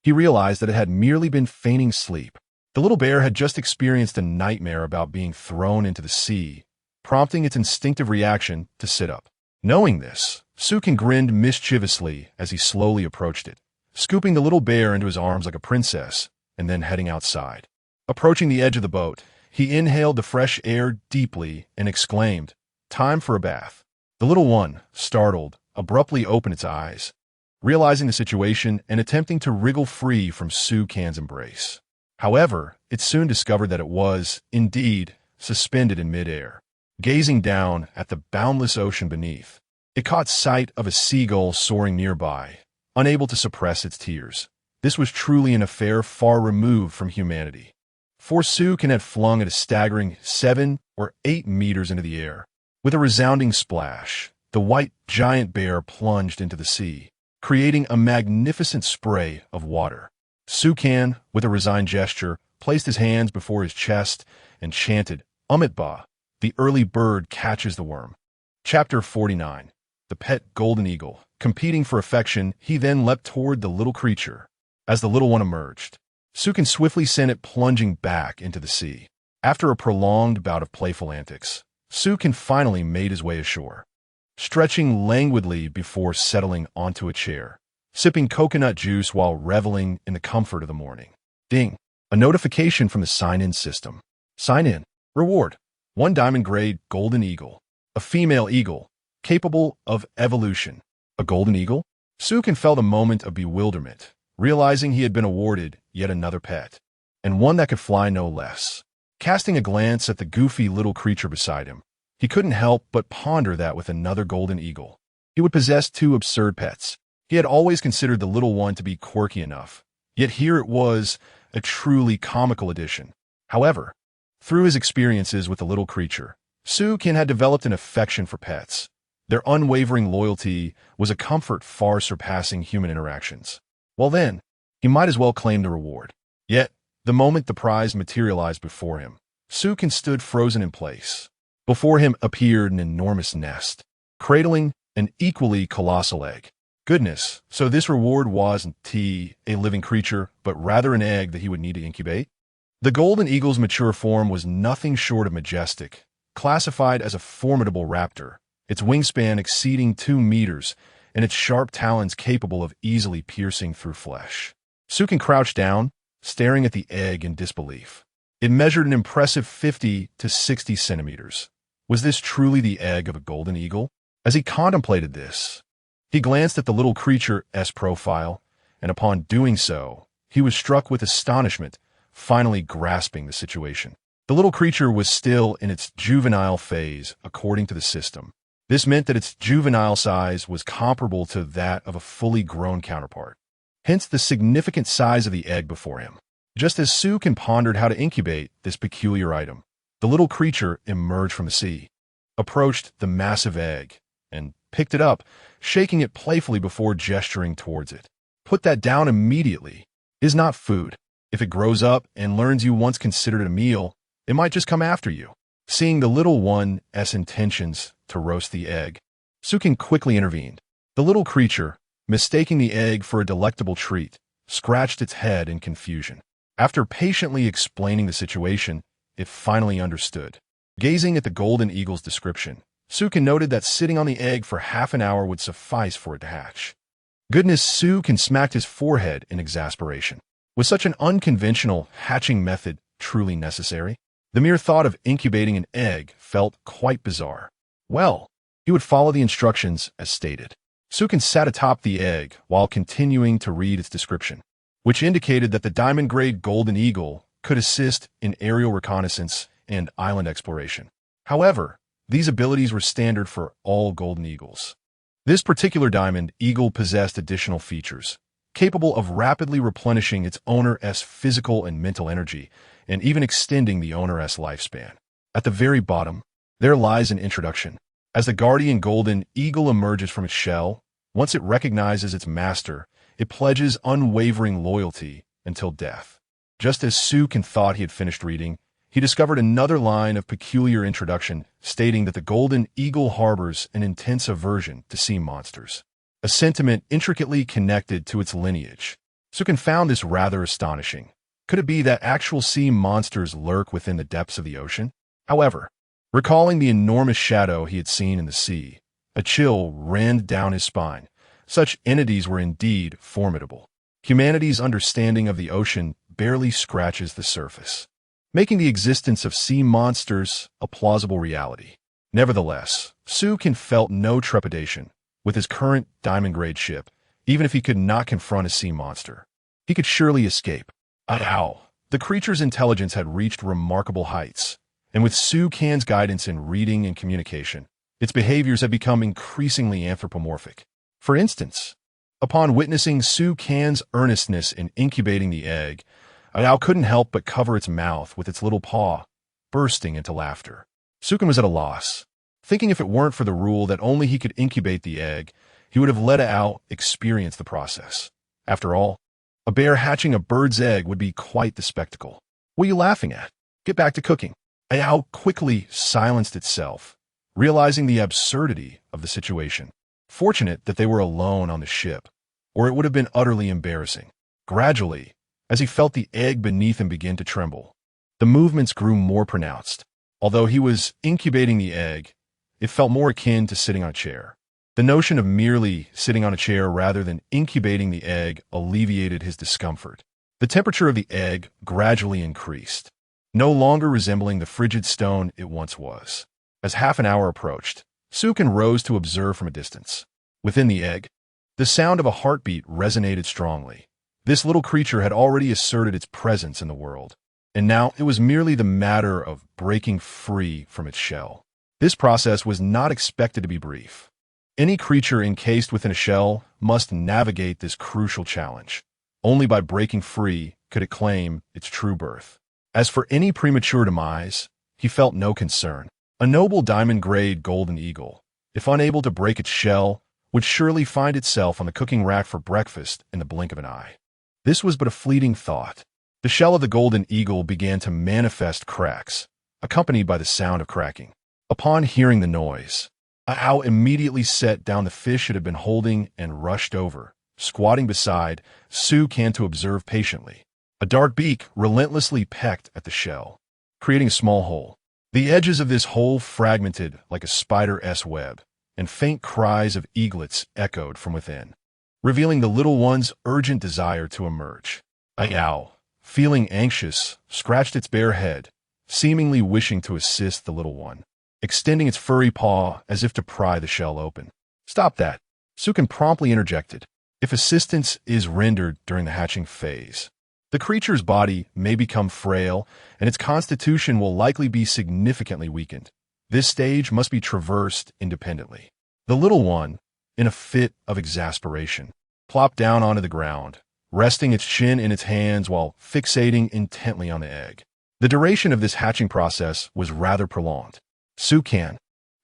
he realized that it had merely been feigning sleep. The little bear had just experienced a nightmare about being thrown into the sea, prompting its instinctive reaction to sit up. Knowing this, Sukin grinned mischievously as he slowly approached it, scooping the little bear into his arms like a princess, and then heading outside. Approaching the edge of the boat, he inhaled the fresh air deeply and exclaimed, "Time for a bath." The little one, startled, abruptly opened its eyes, realizing the situation and attempting to wriggle free from Sukin's embrace. However, it soon discovered that it was, indeed, suspended in midair. Gazing down at the boundless ocean beneath, it caught sight of a seagull soaring nearby, unable to suppress its tears. This was truly an affair far removed from humanity. For Sukin had flung at a staggering 7 or 8 meters into the air. With a resounding splash, the white giant bear plunged into the sea, creating a magnificent spray of water. Sukin, with a resigned gesture, placed his hands before his chest and chanted, "Umitba, the early bird catches the worm." Chapter 49. The pet golden eagle. Competing for affection, he then leapt toward the little creature. As the little one emerged, Sukin swiftly sent it plunging back into the sea. After a prolonged bout of playful antics, Sukin finally made his way ashore. Stretching languidly before settling onto a chair, sipping coconut juice while reveling in the comfort of the morning. Ding! A notification from the sign-in system. Sign in. Reward. 1 diamond-grade golden eagle. A female eagle, capable of evolution. A golden eagle? Sukin felt a moment of bewilderment, realizing he had been awarded yet another pet, and one that could fly no less. Casting a glance at the goofy little creature beside him, he couldn't help but ponder that with another golden eagle, he would possess 2 absurd pets. He had always considered the little one to be quirky enough, yet here it was, a truly comical addition. However, through his experiences with the little creature, Sukin had developed an affection for pets. Their unwavering loyalty was a comfort far surpassing human interactions. Well then, he might as well claim the reward. Yet, the moment the prize materialized before him, Sukin stood frozen in place. Before him appeared an enormous nest, cradling an equally colossal egg. Goodness, so this reward wasn't a living creature, but rather an egg that he would need to incubate? The golden eagle's mature form was nothing short of majestic, classified as a formidable raptor, its wingspan exceeding 2 meters, and its sharp talons capable of easily piercing through flesh. Sukin crouched down, staring at the egg in disbelief. It measured an impressive 50 to 60 centimeters. Was this truly the egg of a golden eagle? As he contemplated this, he glanced at the little creature's profile, and upon doing so, he was struck with astonishment, finally grasping the situation. The little creature was still in its juvenile phase, according to the system. This meant that its juvenile size was comparable to that of a fully grown counterpart. Hence the significant size of the egg before him. Just as Sukin pondered how to incubate this peculiar item, the little creature emerged from the sea, approached the massive egg, and picked it up, shaking it playfully before gesturing towards it. Put that down immediately. It is not food. If it grows up and learns you once considered it a meal, it might just come after you. Seeing the little one's intentions to roast the egg, Sukin quickly intervened. The little creature, mistaking the egg for a delectable treat, scratched its head in confusion. After patiently explaining the situation, it finally understood. Gazing at the golden eagle's description, Sukin noted that sitting on the egg for half an hour would suffice for it to hatch. Goodness, Sukin smacked his forehead in exasperation. Was such an unconventional hatching method truly necessary? The mere thought of incubating an egg felt quite bizarre. Well, he would follow the instructions as stated. Sukin sat atop the egg while continuing to read its description, which indicated that the diamond-grade golden eagle could assist in aerial reconnaissance and island exploration. However, these abilities were standard for all golden eagles. This particular diamond eagle possessed additional features, capable of rapidly replenishing its owner's physical and mental energy, and even extending the owner's lifespan. At the very bottom, there lies an introduction. As the guardian golden eagle emerges from its shell, once it recognizes its master, it pledges unwavering loyalty until death. Just as Sukin thought he had finished reading, he discovered another line of peculiar introduction stating that the golden eagle harbors an intense aversion to sea monsters, a sentiment intricately connected to its lineage. Sukin found this rather astonishing. Could it be that actual sea monsters lurk within the depths of the ocean? However, recalling the enormous shadow he had seen in the sea, a chill ran down his spine. Such entities were indeed formidable. Humanity's understanding of the ocean barely scratches the surface, making the existence of sea monsters a plausible reality. Nevertheless, Sukin felt no trepidation with his current diamond-grade ship. Even if he could not confront a sea monster, he could surely escape. Ow! The creature's intelligence had reached remarkable heights, and with Sukin's guidance in reading and communication, its behaviors had become increasingly anthropomorphic. For instance, upon witnessing Sukin's earnestness in incubating the egg, Ow couldn't help but cover its mouth with its little paw, bursting into laughter. Sukin was at a loss, thinking if it weren't for the rule that only he could incubate the egg, he would have let Ow experience the process. After all, a bear hatching a bird's egg would be quite the spectacle. What are you laughing at? Get back to cooking. Ow quickly silenced itself, realizing the absurdity of the situation. Fortunate that they were alone on the ship, or it would have been utterly embarrassing. Gradually, as he felt the egg beneath him begin to tremble, the movements grew more pronounced. Although he was incubating the egg, it felt more akin to sitting on a chair. The notion of merely sitting on a chair rather than incubating the egg alleviated his discomfort. The temperature of the egg gradually increased, no longer resembling the frigid stone it once was. As half an hour approached, Sukin rose to observe from a distance. Within the egg, the sound of a heartbeat resonated strongly. This little creature had already asserted its presence in the world, and now it was merely the matter of breaking free from its shell. This process was not expected to be brief. Any creature encased within a shell must navigate this crucial challenge. Only by breaking free could it claim its true birth. As for any premature demise, he felt no concern. A noble diamond-grade golden eagle, if unable to break its shell, would surely find itself on the cooking rack for breakfast in the blink of an eye. This was but a fleeting thought. The shell of the golden eagle began to manifest cracks, accompanied by the sound of cracking. Upon hearing the noise, a owl immediately set down the fish it had been holding and rushed over, squatting beside Sukin to observe patiently. A dark beak relentlessly pecked at the shell, creating a small hole. The edges of this hole fragmented like a spider's web, and faint cries of eaglets echoed from within, revealing the little one's urgent desire to emerge. A owl, feeling anxious, scratched its bare head, seemingly wishing to assist the little one, extending its furry paw as if to pry the shell open. "Stop that," Sukin promptly interjected. "If assistance is rendered during the hatching phase, the creature's body may become frail, and its constitution will likely be significantly weakened. This stage must be traversed independently." The little one, in a fit of exasperation, plopped down onto the ground, resting its chin in its hands while fixating intently on the egg. The duration of this hatching process was rather prolonged. Sukin,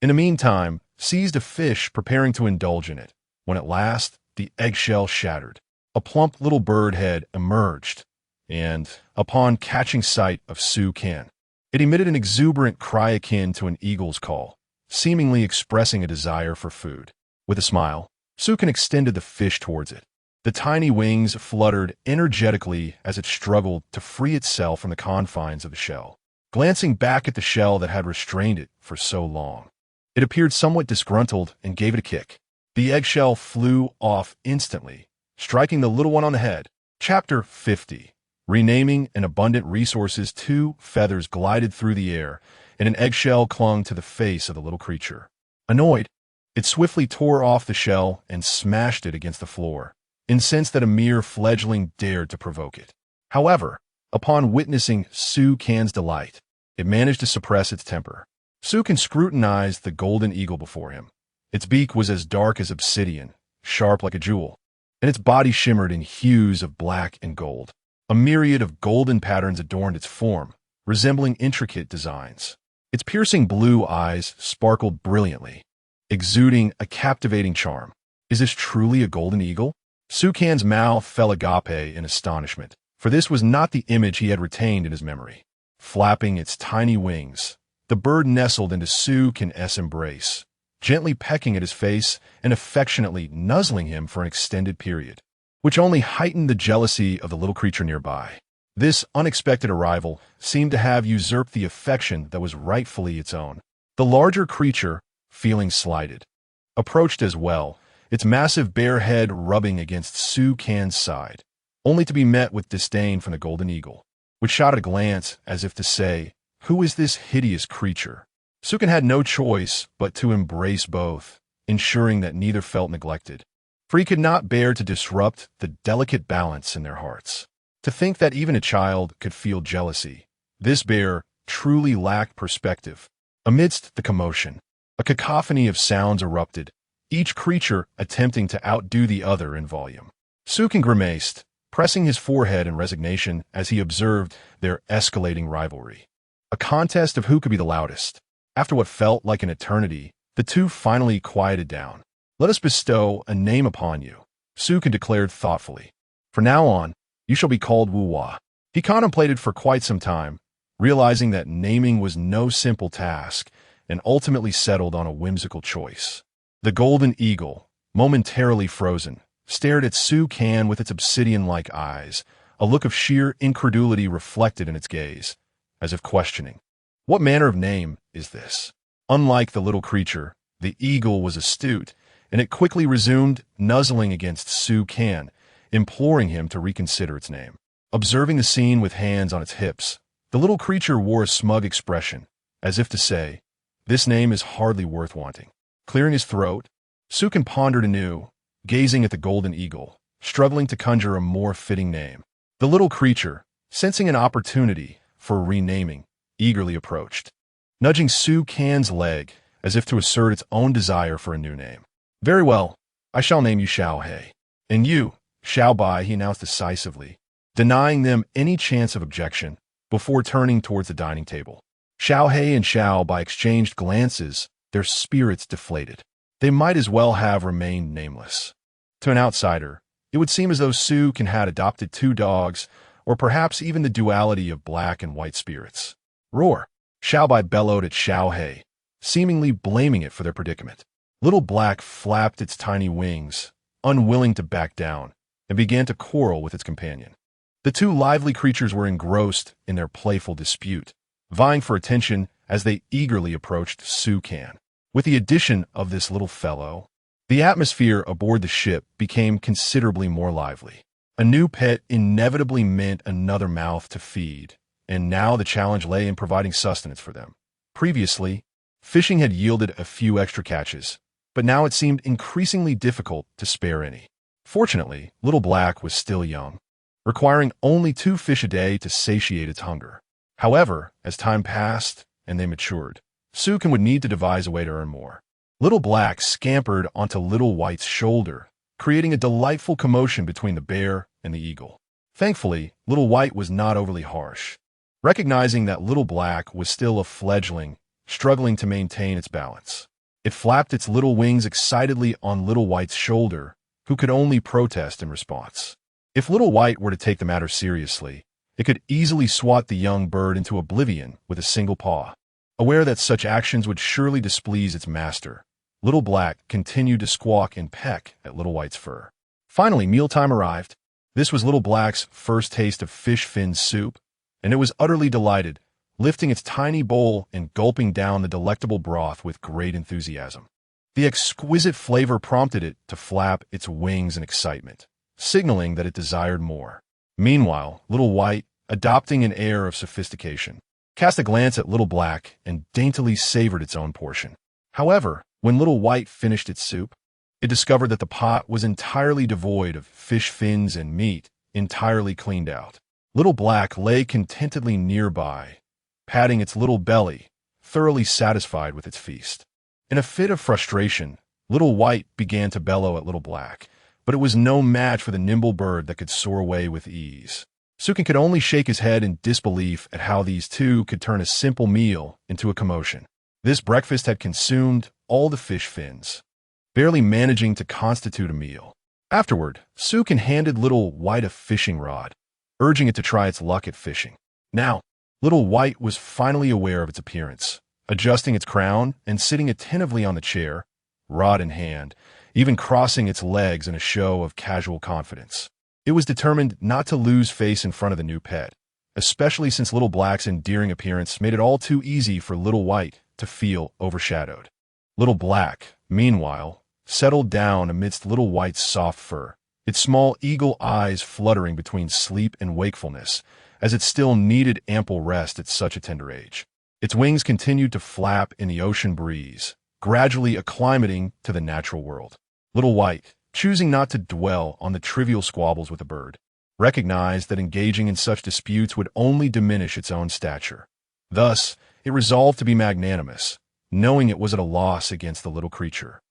in the meantime, seized a fish preparing to indulge in it, when at last the eggshell shattered. A plump little bird head emerged, and, upon catching sight of Sukin, it emitted an exuberant cry akin to an eagle's call, seemingly expressing a desire for food. With a smile, Sukin extended the fish towards it. The tiny wings fluttered energetically as it struggled to free itself from the confines of the shell. Glancing back at the shell that had restrained it for so long, it appeared somewhat disgruntled and gave it a kick. The eggshell flew off instantly, striking the little one on the head. Chapter 50. Renaming and abundant resources. 2 feathers glided through the air, and an eggshell clung to the face of the little creature. Annoyed, it swiftly tore off the shell and smashed it against the floor, incensed that a mere fledgling dared to provoke it. However, upon witnessing Sukin's delight, it managed to suppress its temper. Sukin scrutinized the golden eagle before him. Its beak was as dark as obsidian, sharp like a jewel, and its body shimmered in hues of black and gold. A myriad of golden patterns adorned its form, resembling intricate designs. Its piercing blue eyes sparkled brilliantly, exuding a captivating charm. "Is this truly a golden eagle?" Sukin's mouth fell agape in astonishment, for this was not the image he had retained in his memory. Flapping its tiny wings, the bird nestled into Sukin's embrace, gently pecking at his face and affectionately nuzzling him for an extended period, which only heightened the jealousy of the little creature nearby. This unexpected arrival seemed to have usurped the affection that was rightfully its own. The larger creature, feeling slighted, approached as well, its massive bare head rubbing against Sukin's side, only to be met with disdain from the golden eagle, which shot at a glance as if to say, "Who is this hideous creature?" Sukin had no choice but to embrace both, ensuring that neither felt neglected, for he could not bear to disrupt the delicate balance in their hearts. To think that even a child could feel jealousy, this bear truly lacked perspective. Amidst the commotion, a cacophony of sounds erupted, each creature attempting to outdo the other in volume. Sukin grimaced, pressing his forehead in resignation as he observed their escalating rivalry. A contest of who could be the loudest. After what felt like an eternity, the two finally quieted down. "Let us bestow a name upon you," Sukin declared thoughtfully. "From now on, you shall be called Wuwa." He contemplated for quite some time, realizing that naming was no simple task, and ultimately settled on a whimsical choice. The golden eagle, momentarily frozen, stared at Sukin with its obsidian-like eyes, a look of sheer incredulity reflected in its gaze, as if questioning, "What manner of name is this?" Unlike the little creature, the eagle was astute, and it quickly resumed, nuzzling against Su Can, imploring him to reconsider its name. Observing the scene with hands on its hips, the little creature wore a smug expression, as if to say, "This name is hardly worth wanting." Clearing his throat, Su Can pondered anew, gazing at the golden eagle, struggling to conjure a more fitting name. The little creature, sensing an opportunity for renaming, eagerly approached, nudging Su Can's leg as if to assert its own desire for a new name. "Very well, I shall name you Xiao He. And you, Xiao Bai," he announced decisively, denying them any chance of objection before turning towards the dining table. Xiao He and Xiao Bai exchanged glances, their spirits deflated. They might as well have remained nameless. To an outsider, it would seem as though Su Can had adopted two dogs, or perhaps even the duality of black and white spirits. "Roar!" Xiao Bai bellowed at Xiao He, seemingly blaming it for their predicament. Little Black flapped its tiny wings, unwilling to back down, and began to quarrel with its companion. The two lively creatures were engrossed in their playful dispute, vying for attention as they eagerly approached Su Can. With the addition of this little fellow, the atmosphere aboard the ship became considerably more lively. A new pet inevitably meant another mouth to feed, and now the challenge lay in providing sustenance for them. Previously, fishing had yielded a few extra catches, but now it seemed increasingly difficult to spare any. Fortunately, Little Black was still young, requiring only 2 fish a day to satiate its hunger. However, as time passed and they matured, Su Can would need to devise a way to earn more. Little Black scampered onto Little White's shoulder, creating a delightful commotion between the bear and the eagle. Thankfully, Little White was not overly harsh. Recognizing that Little Black was still a fledgling, struggling to maintain its balance, it flapped its little wings excitedly on Little White's shoulder, who could only protest in response. If Little White were to take the matter seriously, it could easily swat the young bird into oblivion with a single paw. Aware that such actions would surely displease its master, Little Black continued to squawk and peck at Little White's fur. Finally, mealtime arrived. This was Little Black's first taste of fish fin soup, and it was utterly delighted, lifting its tiny bowl and gulping down the delectable broth with great enthusiasm. The exquisite flavor prompted it to flap its wings in excitement, signaling that it desired more. Meanwhile, Little White, adopting an air of sophistication, cast a glance at Little Black and daintily savored its own portion. However, when Little White finished its soup, it discovered that the pot was entirely devoid of fish fins and meat, entirely cleaned out. Little Black lay contentedly nearby, patting its little belly, thoroughly satisfied with its feast. In a fit of frustration, Little White began to bellow at Little Black, but it was no match for the nimble bird that could soar away with ease. Su Can could only shake his head in disbelief at how these two could turn a simple meal into a commotion. This breakfast had consumed all the fish fins, barely managing to constitute a meal. Afterward, Su Can handed Little White a fishing rod, urging it to try its luck at fishing. Now, Little White was finally aware of its appearance, adjusting its crown and sitting attentively on the chair, rod in hand, even crossing its legs in a show of casual confidence. It was determined not to lose face in front of the new pet, especially since Little Black's endearing appearance made it all too easy for Little White to feel overshadowed. Little Black, meanwhile, settled down amidst Little White's soft fur, its small eagle eyes fluttering between sleep and wakefulness, as it still needed ample rest at such a tender age. Its wings continued to flap in the ocean breeze, gradually acclimating to the natural world. Little White, choosing not to dwell on the trivial squabbles with the bird, recognized that engaging in such disputes would only diminish its own stature. Thus, it resolved to be magnanimous, knowing it was at a loss against the little creature.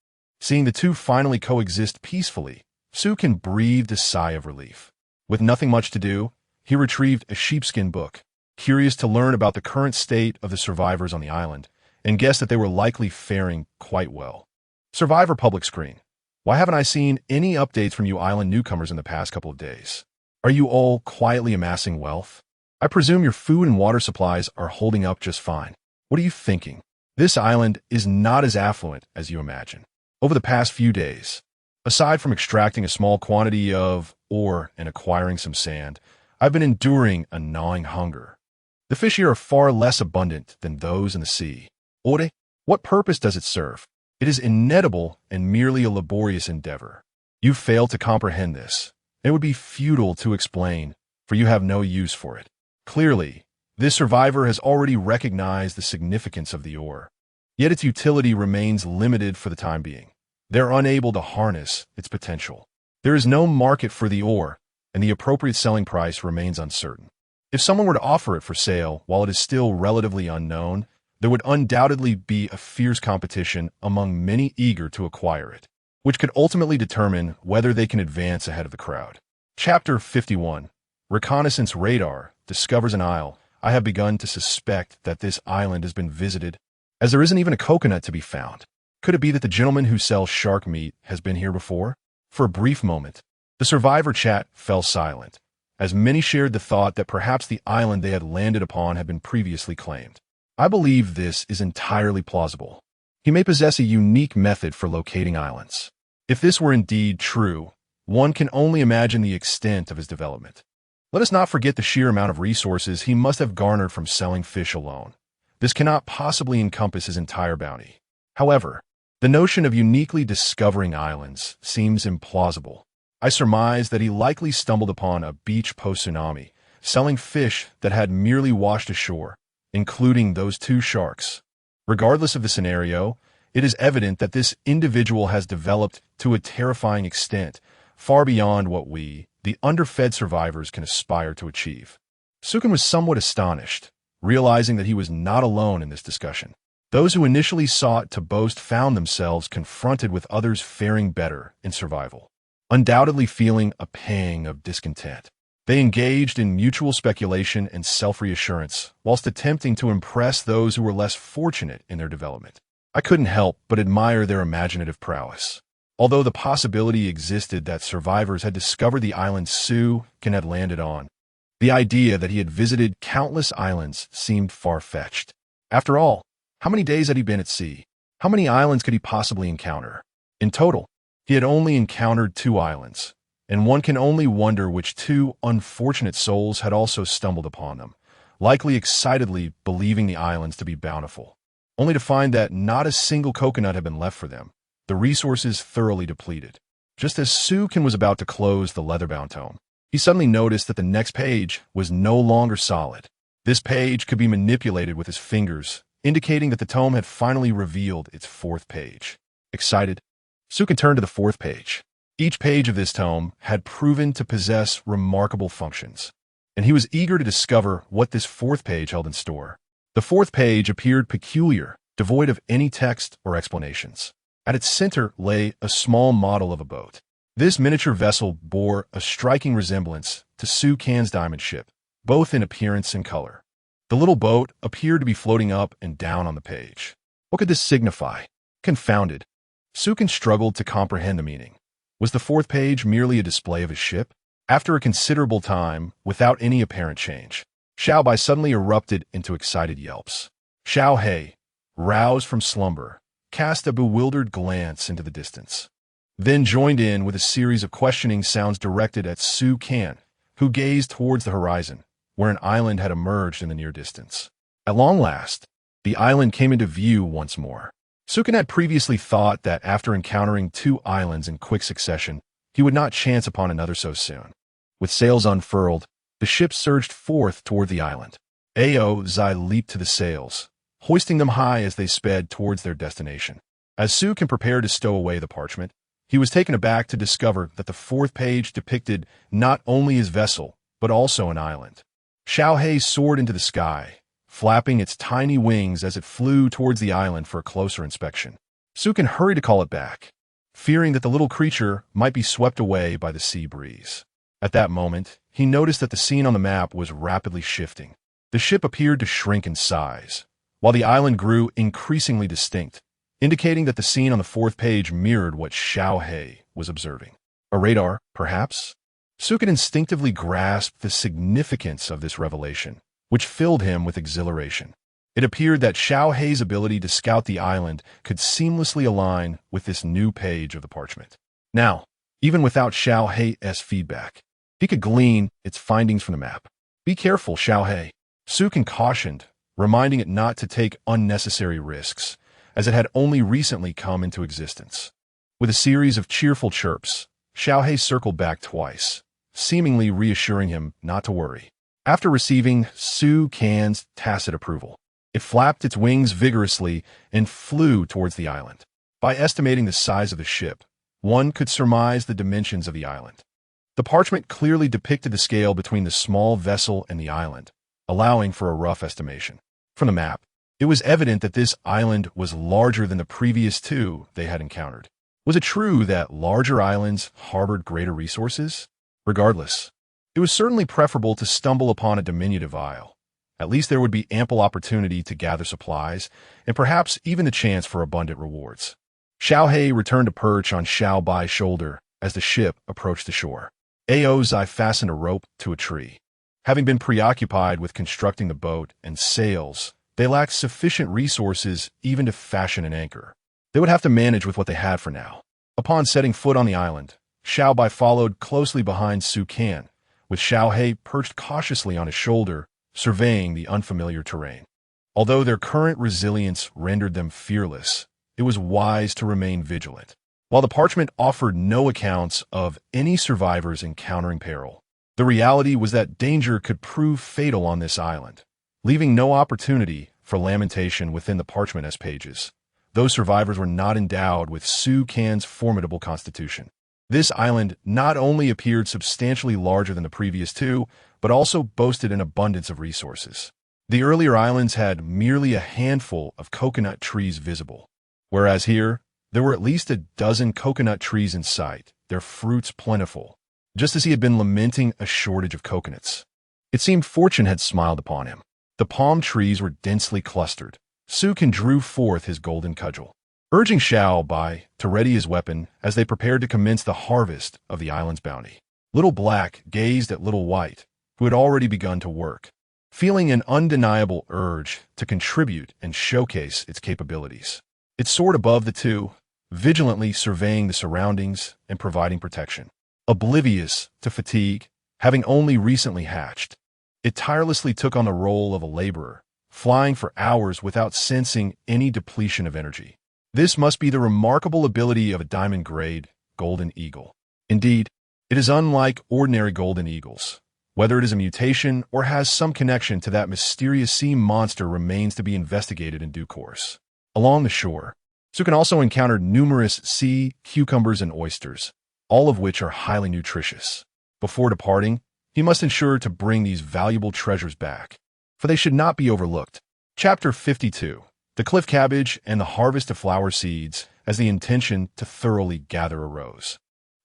Seeing the two finally coexist peacefully, Su Can breathed a sigh of relief. With nothing much to do, he retrieved a sheepskin book, curious to learn about the current state of the survivors on the island, and guessed that they were likely faring quite well. Survivor public screen. Why haven't I seen any updates from you island newcomers in the past couple of days? Are you all quietly amassing wealth? I presume your food and water supplies are holding up just fine. What are you thinking? This island is not as affluent as you imagine. Over the past few days, aside from extracting a small quantity of ore and acquiring some sand, I've been enduring a gnawing hunger. The fish here are far less abundant than those in the sea. Ore, what purpose does it serve? It is inedible and merely a laborious endeavor. You fail to comprehend this. It would be futile to explain, for you have no use for it. Clearly, this survivor has already recognized the significance of the ore. Yet its utility remains limited for the time being. They're unable to harness its potential. There is no market for the ore, and the appropriate selling price remains uncertain. If someone were to offer it for sale while it is still relatively unknown, there would undoubtedly be a fierce competition among many eager to acquire it, which could ultimately determine whether they can advance ahead of the crowd. Chapter 51. Reconnaissance radar discovers an isle. I have begun to suspect that this island has been visited, as there isn't even a coconut to be found. Could it be that the gentleman who sells shark meat has been here before? For a brief moment, the survivor chat fell silent, as many shared the thought that perhaps the island they had landed upon had been previously claimed. I believe this is entirely plausible. He may possess a unique method for locating islands. If this were indeed true, one can only imagine the extent of his development. Let us not forget the sheer amount of resources he must have garnered from selling fish alone. This cannot possibly encompass his entire bounty. However, the notion of uniquely discovering islands seems implausible. I surmise that he likely stumbled upon a beach post-tsunami, selling fish that had merely washed ashore, including those two sharks. Regardless of the scenario, it is evident that this individual has developed to a terrifying extent, far beyond what we, the underfed survivors, can aspire to achieve. Sukin was somewhat astonished, realizing that he was not alone in this discussion. Those who initially sought to boast found themselves confronted with others faring better in survival, undoubtedly feeling a pang of discontent. They engaged in mutual speculation and self-reassurance, whilst attempting to impress those who were less fortunate in their development. I couldn't help but admire their imaginative prowess. Although the possibility existed that survivors had discovered the island Sukin had landed on, the idea that he had visited countless islands seemed far-fetched. After all, how many days had he been at sea? How many islands could he possibly encounter? In total, he had only encountered 2 islands, and one can only wonder which 2 unfortunate souls had also stumbled upon them, likely excitedly believing the islands to be bountiful, only to find that not a single coconut had been left for them, the resources thoroughly depleted. Just as Sukin was about to close the leather-bound tome, he suddenly noticed that the next page was no longer solid. This page could be manipulated with his fingers, indicating that the tome had finally revealed its 4th page. Excited, Sukin turned to the 4th page. Each page of this tome had proven to possess remarkable functions, and he was eager to discover what this 4th page held in store. The 4th page appeared peculiar, devoid of any text or explanations. At its center lay a small model of a boat. This miniature vessel bore a striking resemblance to Sukin's diamond ship, both in appearance and color. The little boat appeared to be floating up and down on the page. What could this signify? Confounded, Sukin struggled to comprehend the meaning. Was the 4th page merely a display of his ship? After a considerable time, without any apparent change, Xiao Bai suddenly erupted into excited yelps. Xiao He, roused from slumber, cast a bewildered glance into the distance, then joined in with a series of questioning sounds directed at Sukin, who gazed towards the horizon, where an island had emerged in the near distance. At long last, the island came into view once more. Sukin had previously thought that after encountering 2 islands in quick succession, he would not chance upon another so soon. With sails unfurled, the ship surged forth toward the island. Ao Zai leaped to the sails, hoisting them high as they sped towards their destination. As Sukin prepared to stow away the parchment, he was taken aback to discover that the 4th page depicted not only his vessel, but also an island. Xiao He soared into the sky, flapping its tiny wings as it flew towards the island for a closer inspection. Sukin hurried to call it back, fearing that the little creature might be swept away by the sea breeze. At that moment, he noticed that the scene on the map was rapidly shifting. The ship appeared to shrink in size, while the island grew increasingly distinct, indicating that the scene on the 4th page mirrored what Xiao He was observing. A radar, perhaps? Sukin instinctively grasped the significance of this revelation, which filled him with exhilaration. It appeared that Xiao He's ability to scout the island could seamlessly align with this new page of the parchment. Now, even without Xiao He's feedback, he could glean its findings from the map. Be careful, Xiao He, Sukin cautioned, reminding it not to take unnecessary risks, as it had only recently come into existence. With a series of cheerful chirps, Xiaohei circled back twice, seemingly reassuring him not to worry. After receiving Su Can's tacit approval, it flapped its wings vigorously and flew towards the island. By estimating the size of the ship, one could surmise the dimensions of the island. The parchment clearly depicted the scale between the small vessel and the island, allowing for a rough estimation. From the map, it was evident that this island was larger than the previous two they had encountered. Was it true that larger islands harbored greater resources? Regardless, it was certainly preferable to stumble upon a diminutive isle. At least there would be ample opportunity to gather supplies, and perhaps even the chance for abundant rewards. Xiaohei returned to perch on Xiao Bai's shoulder as the ship approached the shore. Aozai fastened a rope to a tree. Having been preoccupied with constructing the boat and sails, they lacked sufficient resources even to fashion an anchor. They would have to manage with what they had for now. Upon setting foot on the island, Xiao Bai followed closely behind Su Can, with Xiaohei perched cautiously on his shoulder, surveying the unfamiliar terrain. Although their current resilience rendered them fearless, it was wise to remain vigilant. While the parchment offered no accounts of any survivors encountering peril, the reality was that danger could prove fatal on this island, leaving no opportunity for lamentation within the parchment's pages. Those survivors were not endowed with Su Can's formidable constitution. This island not only appeared substantially larger than the previous two, but also boasted an abundance of resources. The earlier islands had merely a handful of coconut trees visible, whereas here, there were at least a dozen coconut trees in sight, their fruits plentiful, just as he had been lamenting a shortage of coconuts. It seemed fortune had smiled upon him. The palm trees were densely clustered. Su Can drew forth his golden cudgel, urging Xiao Bai to ready his weapon as they prepared to commence the harvest of the island's bounty. Little Black gazed at Little White, who had already begun to work, feeling an undeniable urge to contribute and showcase its capabilities. It soared above the two, vigilantly surveying the surroundings and providing protection. Oblivious to fatigue, having only recently hatched, it tirelessly took on the role of a laborer, flying for hours without sensing any depletion of energy. This must be the remarkable ability of a diamond-grade golden eagle. Indeed, it is unlike ordinary golden eagles. Whether it is a mutation or has some connection to that mysterious sea monster remains to be investigated in due course. Along the shore, Su Can also encountered numerous sea cucumbers and oysters, all of which are highly nutritious. Before departing, he must ensure to bring these valuable treasures back, for they should not be overlooked. Chapter 52. The cliff cabbage and the harvest of flower seeds, as the intention to thoroughly gather arose.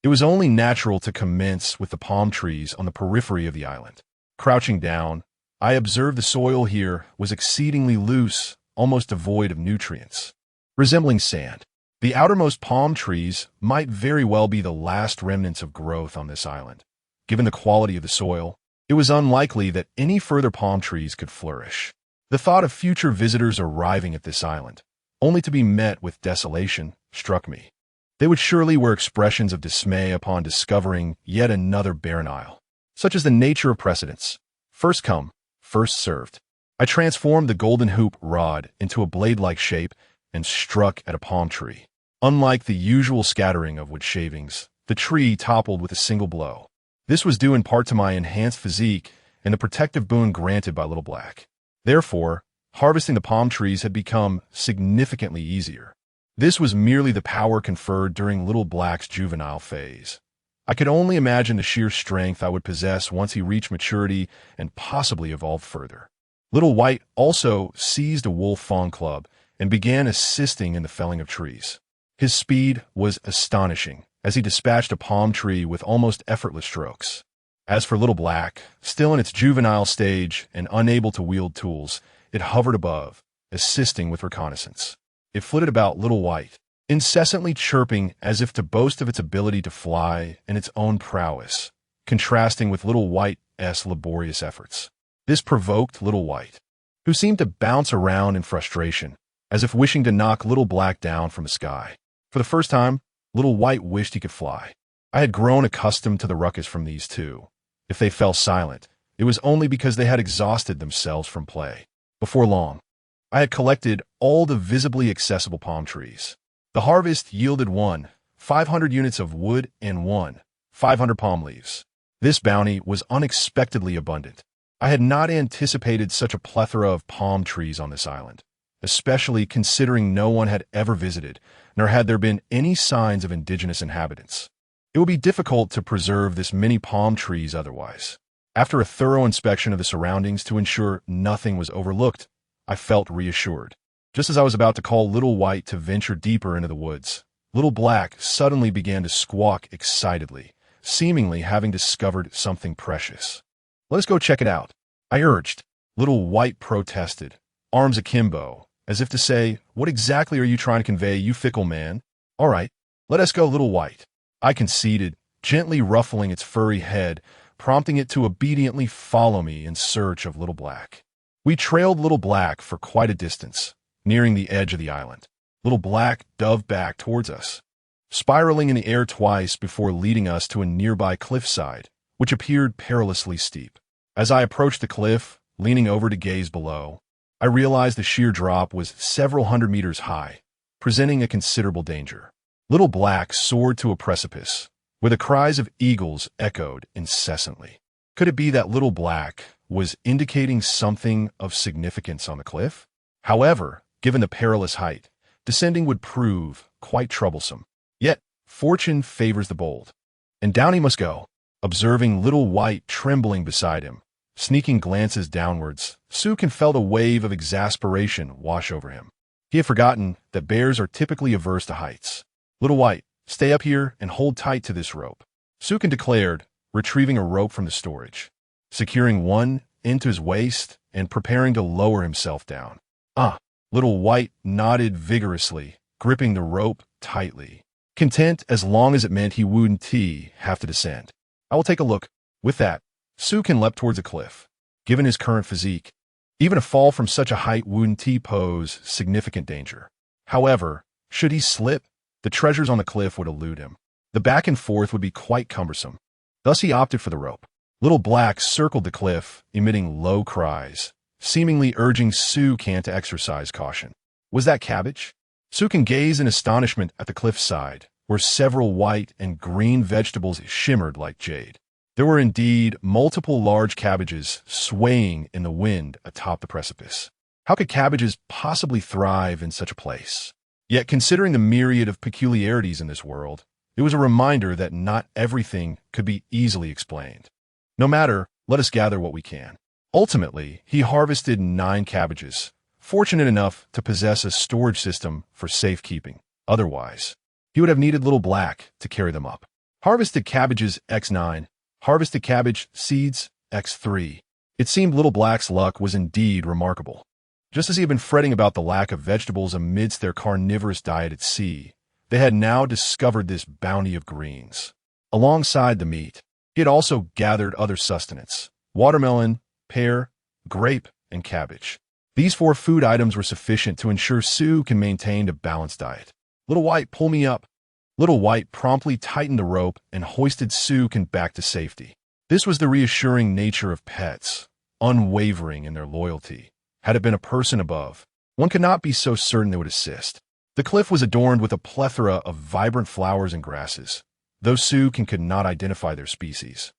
It was only natural to commence with the palm trees on the periphery of the island. Crouching down, I observed the soil here was exceedingly loose, almost devoid of nutrients. Resembling sand, the outermost palm trees might very well be the last remnants of growth on this island. Given the quality of the soil, it was unlikely that any further palm trees could flourish. The thought of future visitors arriving at this island, only to be met with desolation, struck me. They would surely wear expressions of dismay upon discovering yet another barren isle. Such is the nature of precedents. First come, first served. I transformed the golden hoop rod into a blade-like shape and struck at a palm tree. Unlike the usual scattering of wood shavings, the tree toppled with a single blow. This was due in part to my enhanced physique and the protective boon granted by Little Black. Therefore, harvesting the palm trees had become significantly easier. This was merely the power conferred during Little Black's juvenile phase. I could only imagine the sheer strength I would possess once he reached maturity and possibly evolved further. Little White also seized a wolf fawn club and began assisting in the felling of trees. His speed was astonishing as he dispatched a palm tree with almost effortless strokes. As for Little Black, still in its juvenile stage and unable to wield tools, it hovered above, assisting with reconnaissance. It flitted about Little White, incessantly chirping as if to boast of its ability to fly and its own prowess, contrasting with Little White's laborious efforts. This provoked Little White, who seemed to bounce around in frustration, as if wishing to knock Little Black down from the sky. For the first time, Little White wished he could fly. I had grown accustomed to the ruckus from these two. If they fell silent, it was only because they had exhausted themselves from play. Before long, I had collected all the visibly accessible palm trees. The harvest yielded 500 units of wood and 500 palm leaves. This bounty was unexpectedly abundant. I had not anticipated such a plethora of palm trees on this island, especially considering no one had ever visited, nor had there been any signs of indigenous inhabitants. It would be difficult to preserve this many palm trees otherwise. After a thorough inspection of the surroundings to ensure nothing was overlooked, I felt reassured. Just as I was about to call Little White to venture deeper into the woods, Little Black suddenly began to squawk excitedly, seemingly having discovered something precious. "Let us go check it out," I urged. Little White protested, arms akimbo, as if to say, "What exactly are you trying to convey, you fickle man?" "All right, let us go, Little White," I conceded, gently ruffling its furry head, prompting it to obediently follow me in search of Little Black. We trailed Little Black for quite a distance, nearing the edge of the island. Little Black dove back towards us, spiraling in the air twice before leading us to a nearby cliffside, which appeared perilously steep. As I approached the cliff, leaning over to gaze below, I realized the sheer drop was several hundred meters high, presenting a considerable danger. Little Black soared to a precipice, where the cries of eagles echoed incessantly. Could it be that Little Black was indicating something of significance on the cliff? However, given the perilous height, descending would prove quite troublesome. Yet, fortune favors the bold. And down he must go. Observing Little White trembling beside him, sneaking glances downwards, Sukin felt a wave of exasperation wash over him. He had forgotten that bears are typically averse to heights. "Little White, stay up here and hold tight to this rope," Sukin declared, retrieving a rope from the storage, securing one into his waist and preparing to lower himself down. Little White nodded vigorously, gripping the rope tightly, content as long as it meant he wouldn't have to descend. "I will take a look." With that, Sukin leapt towards a cliff. Given his current physique, even a fall from such a height wouldn't pose significant danger. However, should he slip, the treasures on the cliff would elude him. The back and forth would be quite cumbersome. Thus he opted for the rope. Little Black circled the cliff, emitting low cries, seemingly urging Sukin to exercise caution. Was that cabbage? Sukin gazed in astonishment at the cliffside, where several white and green vegetables shimmered like jade. There were indeed multiple large cabbages swaying in the wind atop the precipice. How could cabbages possibly thrive in such a place? Yet, considering the myriad of peculiarities in this world, it was a reminder that not everything could be easily explained. No matter, let us gather what we can. Ultimately, he harvested 9 cabbages, fortunate enough to possess a storage system for safekeeping. Otherwise, he would have needed Little Black to carry them up. Harvested cabbages X9, harvested cabbage seeds X3. It seemed Little Black's luck was indeed remarkable. Just as he had been fretting about the lack of vegetables amidst their carnivorous diet at sea, they had now discovered this bounty of greens. Alongside the meat, he had also gathered other sustenance: watermelon, pear, grape, and cabbage. These 4 food items were sufficient to ensure Sukin maintained a balanced diet. "Little White, pull me up." Little White promptly tightened the rope and hoisted Sukin back to safety. This was the reassuring nature of pets, unwavering in their loyalty. Had it been a person above, one could not be so certain they would assist. The cliff was adorned with a plethora of vibrant flowers and grasses, though Sukin could not identify their species.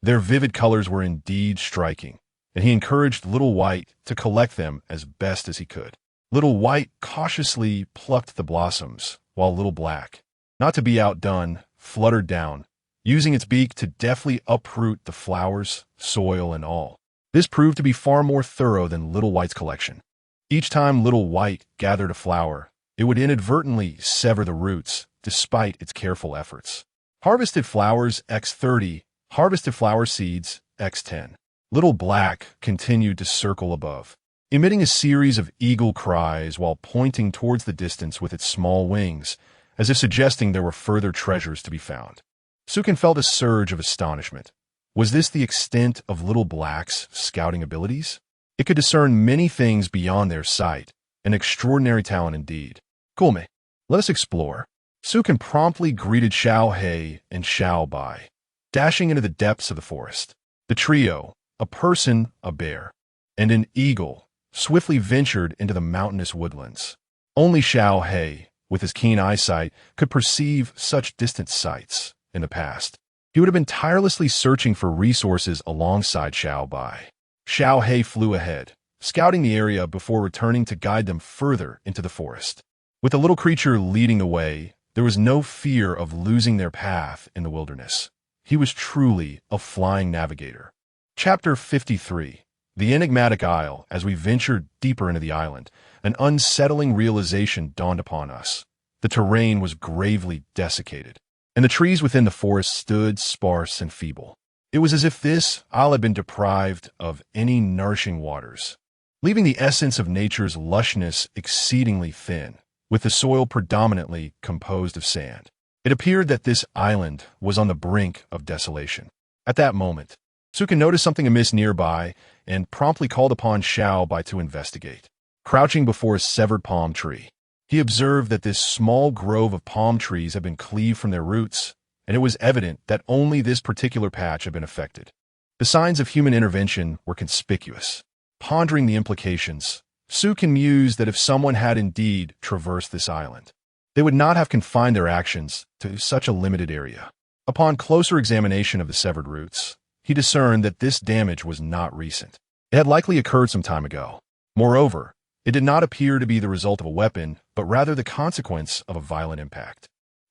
Their vivid colors were indeed striking, and he encouraged Little White to collect them as best as he could. Little White cautiously plucked the blossoms, while Little Black, not to be outdone, fluttered down, using its beak to deftly uproot the flowers, soil, and all. This proved to be far more thorough than Little White's collection. Each time Little White gathered a flower, it would inadvertently sever the roots, despite its careful efforts. Harvested flowers X30, harvested flower seeds X10. Little Black continued to circle above, emitting a series of eagle cries while pointing towards the distance with its small wings, as if suggesting there were further treasures to be found. Sukin felt a surge of astonishment. Was this the extent of Little Black's scouting abilities? It could discern many things beyond their sight, an extraordinary talent indeed. "Cool, me. Let us explore." Sukin promptly greeted Xiao He and Xiao Bai, dashing into the depths of the forest. The trio, a person, a bear, and an eagle, swiftly ventured into the mountainous woodlands. Only Xiao He, with his keen eyesight, could perceive such distant sights. In the past, he would have been tirelessly searching for resources alongside Xiao Bai. Xiao He flew ahead, scouting the area before returning to guide them further into the forest. With the little creature leading the way, there was no fear of losing their path in the wilderness. He was truly a flying navigator. Chapter 53. The Enigmatic Isle. As we ventured deeper into the island, an unsettling realization dawned upon us. The terrain was gravely desiccated, and the trees within the forest stood sparse and feeble. It was as if this isle had been deprived of any nourishing waters, leaving the essence of nature's lushness exceedingly thin, with the soil predominantly composed of sand. It appeared that this island was on the brink of desolation. At that moment, Sukin noticed something amiss nearby and promptly called upon Xiao Bai to investigate. Crouching before a severed palm tree, he observed that this small grove of palm trees had been cleaved from their roots, and it was evident that only this particular patch had been affected. The signs of human intervention were conspicuous. Pondering the implications, Sukin mused that if someone had indeed traversed this island, they would not have confined their actions to such a limited area. Upon closer examination of the severed roots, he discerned that this damage was not recent. It had likely occurred some time ago. Moreover, it did not appear to be the result of a weapon, but rather the consequence of a violent impact.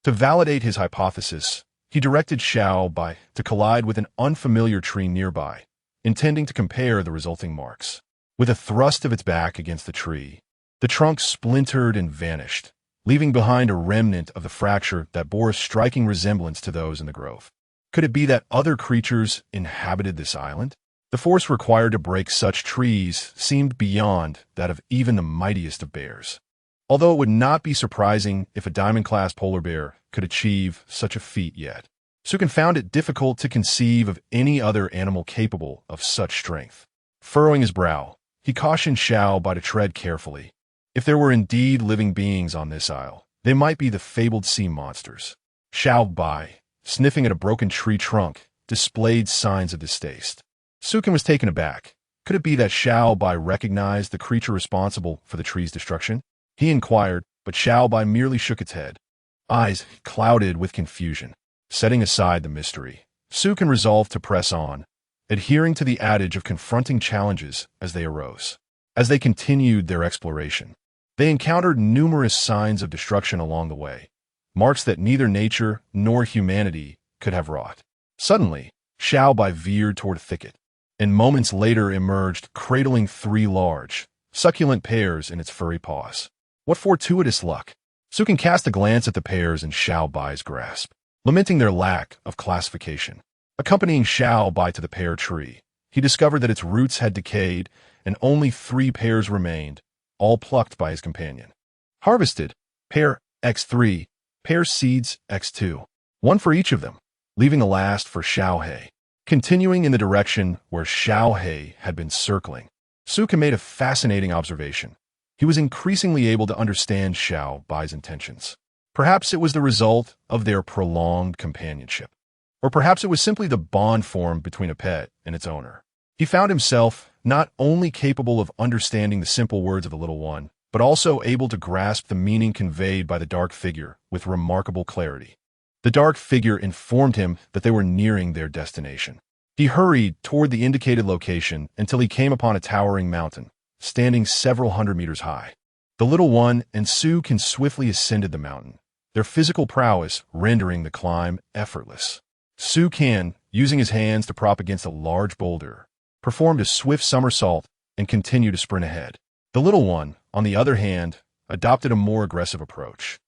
To validate his hypothesis, he directed Xiao Bai to collide with an unfamiliar tree nearby, intending to compare the resulting marks. With a thrust of its back against the tree, the trunk splintered and vanished, leaving behind a remnant of the fracture that bore a striking resemblance to those in the grove. Could it be that other creatures inhabited this island? The force required to break such trees seemed beyond that of even the mightiest of bears. Although it would not be surprising if a diamond-class polar bear could achieve such a feat yet, Sukin found it difficult to conceive of any other animal capable of such strength. Furrowing his brow, he cautioned Xiao Bai to tread carefully. If there were indeed living beings on this isle, they might be the fabled sea monsters. Xiao Bai, sniffing at a broken tree trunk, displayed signs of distaste. Sukin was taken aback. Could it be that Xiao Bai recognized the creature responsible for the tree's destruction? He inquired, but Xiao Bai merely shook its head, eyes clouded with confusion. Setting aside the mystery, Sukin resolved to press on, adhering to the adage of confronting challenges as they arose. As they continued their exploration, they encountered numerous signs of destruction along the way, marks that neither nature nor humanity could have wrought. Suddenly, Xiao Bai veered toward a thicket, and moments later emerged cradling 3 large, succulent pears in its furry paws. What fortuitous luck! Sukin cast a glance at the pears in Xiao Bai's grasp, lamenting their lack of classification. Accompanying Xiao Bai to the pear tree, he discovered that its roots had decayed and only 3 pears remained, all plucked by his companion. Harvested, pear X3, pear seeds X2, 1 for each of them, leaving the last for Xiao He. Continuing in the direction where Xiao He had been circling, Sukin made a fascinating observation. He was increasingly able to understand Xiao Bai's intentions. Perhaps it was the result of their prolonged companionship. Or perhaps it was simply the bond formed between a pet and its owner. He found himself not only capable of understanding the simple words of the little one, but also able to grasp the meaning conveyed by the dark figure with remarkable clarity. The dark figure informed him that they were nearing their destination. He hurried toward the indicated location until he came upon a towering mountain, standing several hundred meters high. The little one and Sukin swiftly ascended the mountain, their physical prowess rendering the climb effortless. Sukin, using his hands to prop against a large boulder, performed a swift somersault and continued to sprint ahead. The little one, on the other hand, adopted a more aggressive approach.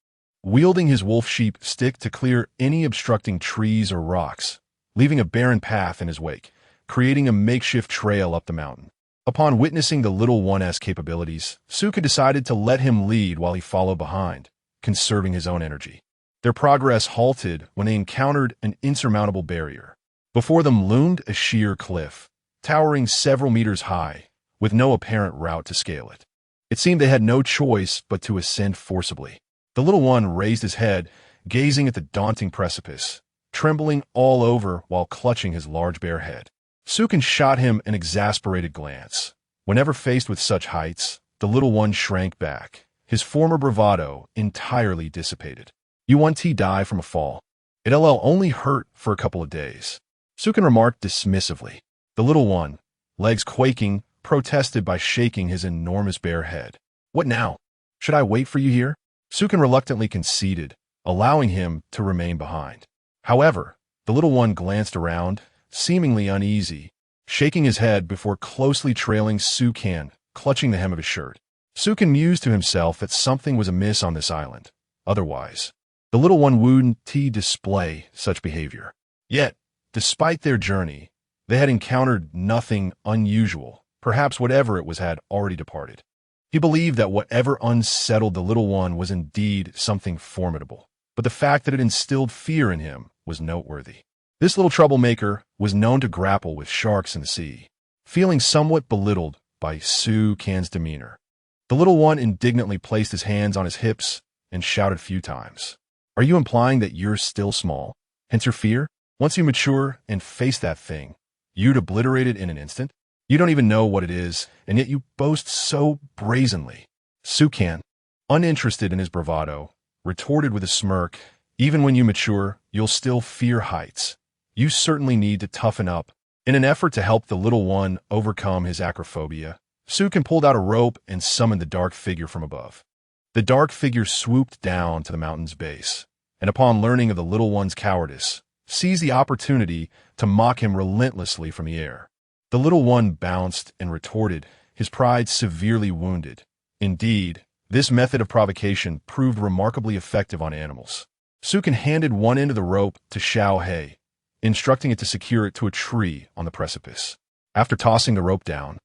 Wielding his wolf-sheep stick to clear any obstructing trees or rocks, leaving a barren path in his wake, creating a makeshift trail up the mountain. Upon witnessing the little one's capabilities, Sukin decided to let him lead while he followed behind, conserving his own energy. Their progress halted when they encountered an insurmountable barrier. Before them loomed a sheer cliff, towering several meters high, with no apparent route to scale it. It seemed they had no choice but to ascend forcibly. The little one raised his head, gazing at the daunting precipice, trembling all over while clutching his large bare head. Sukin shot him an exasperated glance, Whenever faced with such heights, the little one shrank back, his former bravado entirely dissipated. You want to die from a fall. It'll only hurt for a couple of days. Sukin remarked dismissively. The little one, legs quaking, protested by shaking his enormous bare head. What now? Should I wait for you here? Sukin reluctantly conceded, allowing him to remain behind. However, the little one glanced around, seemingly uneasy, shaking his head before closely trailing Sukin, clutching the hem of his shirt. Sukin mused to himself that something was amiss on this island. Otherwise, the little one wouldn't display such behavior. Yet, despite their journey, they had encountered nothing unusual. Perhaps whatever it was had already departed. He believed that whatever unsettled the little one was indeed something formidable, but the fact that it instilled fear in him was noteworthy. This little troublemaker was known to grapple with sharks in the sea. Feeling somewhat belittled by Sukin's demeanor, the little one indignantly placed his hands on his hips and shouted a few times. Are you implying that you're still small? Hence your fear? Once you mature and face that thing, you'd obliterate it in an instant? You don't even know what it is, and yet you boast so brazenly. Sukin, uninterested in his bravado, retorted with a smirk, even when you mature, you'll still fear heights. You certainly need to toughen up. In an effort to help the little one overcome his acrophobia, Sukin pulled out a rope and summoned the dark figure from above. The dark figure swooped down to the mountain's base, and upon learning of the little one's cowardice, seized the opportunity to mock him relentlessly from the air. The little one bounced and retorted, his pride severely wounded. Indeed, this method of provocation proved remarkably effective on animals. Sukin handed one end of the rope to Xiao He, instructing it to secure it to a tree on the precipice. After tossing the rope down,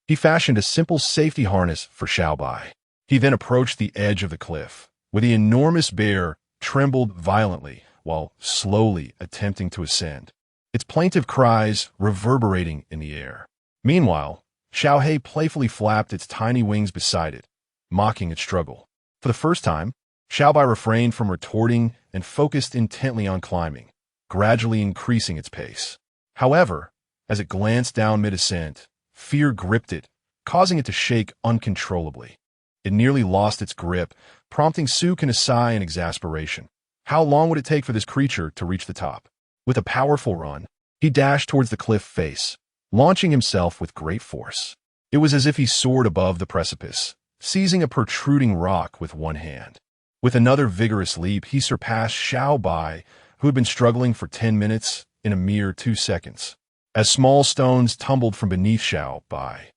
he fashioned a simple safety harness for Xiao Bai. He then approached the edge of the cliff, where the enormous bear trembled violently while slowly attempting to ascend, its plaintive cries reverberating in the air. Meanwhile, Xiao He playfully flapped its tiny wings beside it, mocking its struggle. For the first time, Xiao Bai refrained from retorting and focused intently on climbing, gradually increasing its pace. However, as it glanced down mid-ascent, fear gripped it, causing it to shake uncontrollably. It nearly lost its grip, prompting Sukin to sigh in exasperation. How long would it take for this creature to reach the top? With a powerful run, he dashed towards the cliff face, launching himself with great force. It was as if he soared above the precipice, seizing a protruding rock with one hand. With another vigorous leap, he surpassed Xiao Bai, who had been struggling for 10 minutes, in a mere 2 seconds, as small stones tumbled from beneath Xiao Bai.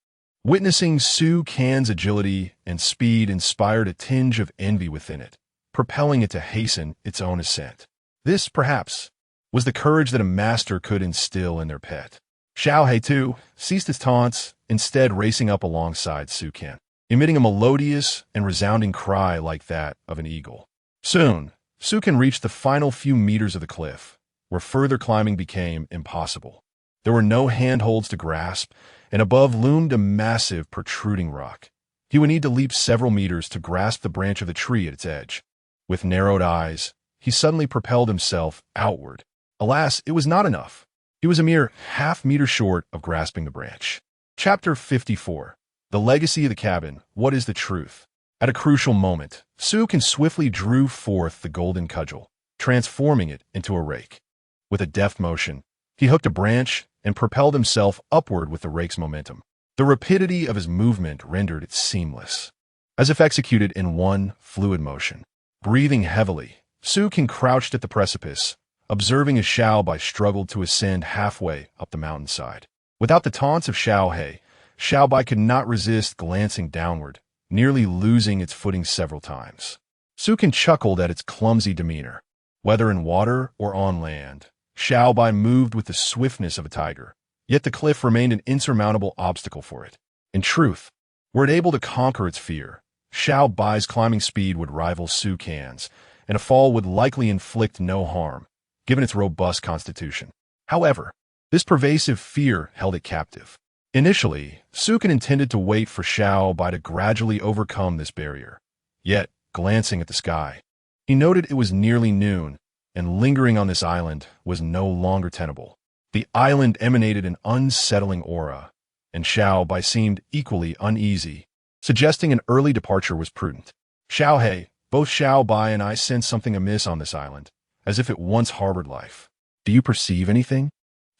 Witnessing Sukin's agility and speed inspired a tinge of envy within it, propelling it to hasten its own ascent. This, perhaps, was the courage that a master could instill in their pet. Xiao He, too, ceased his taunts, instead racing up alongside Sukin, emitting a melodious and resounding cry like that of an eagle. Soon, Sukin reached the final few meters of the cliff, where further climbing became impossible. There were no handholds to grasp, and above loomed a massive, protruding rock. He would need to leap several meters to grasp the branch of the tree at its edge. With narrowed eyes, he suddenly propelled himself outward. Alas, it was not enough. He was a mere half-meter short of grasping the branch. Chapter 54. The Legacy of the Cabin. What is the truth? At a crucial moment, Sukin swiftly drew forth the golden cudgel, transforming it into a rake. With a deft motion, he hooked a branch and propelled himself upward with the rake's momentum. The rapidity of his movement rendered it seamless, as if executed in one fluid motion. Breathing heavily, Sukin crouched at the precipice, observing as Xiao Bai struggled to ascend halfway up the mountainside. Without the taunts of Xiao He, Xiao Bai could not resist glancing downward, nearly losing its footing several times. Sukin chuckled at its clumsy demeanor. Whether in water or on land, Xiao Bai moved with the swiftness of a tiger, yet the cliff remained an insurmountable obstacle for it. In truth, were it able to conquer its fear, Xiao Bai's climbing speed would rival Sukin's, and a fall would likely inflict no harm, given its robust constitution. However, this pervasive fear held it captive. Initially, Sukin intended to wait for Xiao Bai to gradually overcome this barrier. Yet, glancing at the sky, he noted it was nearly noon, and lingering on this island was no longer tenable. The island emanated an unsettling aura, and Xiao Bai seemed equally uneasy, suggesting an early departure was prudent. Xiao He, both Xiao Bai and I sense something amiss on this island, as if it once harbored life. Do you perceive anything?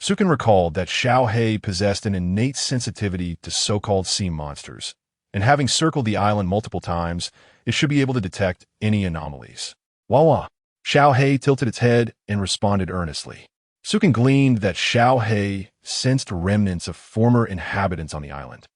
Sukin recalled that Xiao He possessed an innate sensitivity to so-called sea monsters, and having circled the island multiple times, it should be able to detect any anomalies. Wawa. Xiao He tilted its head and responded earnestly. Sukin gleaned that Xiao He sensed remnants of former inhabitants on the island,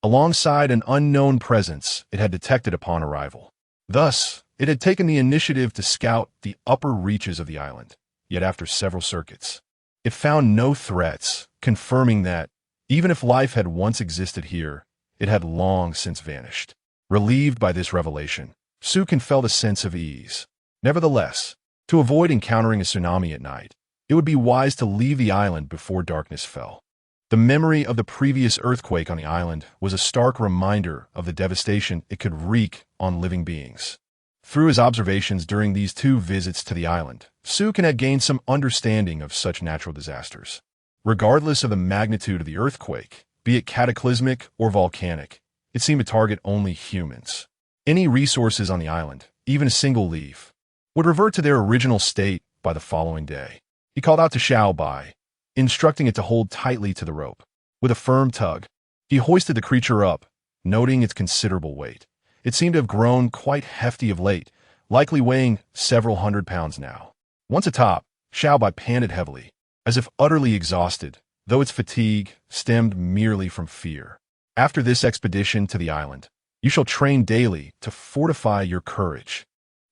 alongside an unknown presence it had detected upon arrival. Thus, it had taken the initiative to scout the upper reaches of the island, yet after several circuits, it found no threats, confirming that, even if life had once existed here, it had long since vanished. Relieved by this revelation, Sukin felt a sense of ease. Nevertheless, to avoid encountering a tsunami at night, it would be wise to leave the island before darkness fell. The memory of the previous earthquake on the island was a stark reminder of the devastation it could wreak on living beings. Through his observations during these 2 visits to the island, Sukin had gained some understanding of such natural disasters. Regardless of the magnitude of the earthquake, be it cataclysmic or volcanic, it seemed to target only humans. Any resources on the island, even a single leaf, would revert to their original state by the following day. He called out to Xiao Bai, instructing it to hold tightly to the rope. With a firm tug, he hoisted the creature up, noting its considerable weight. It seemed to have grown quite hefty of late, likely weighing several hundred pounds now. Once atop, Xiao Bai panted heavily, as if utterly exhausted, though its fatigue stemmed merely from fear. After this expedition to the island, you shall train daily to fortify your courage.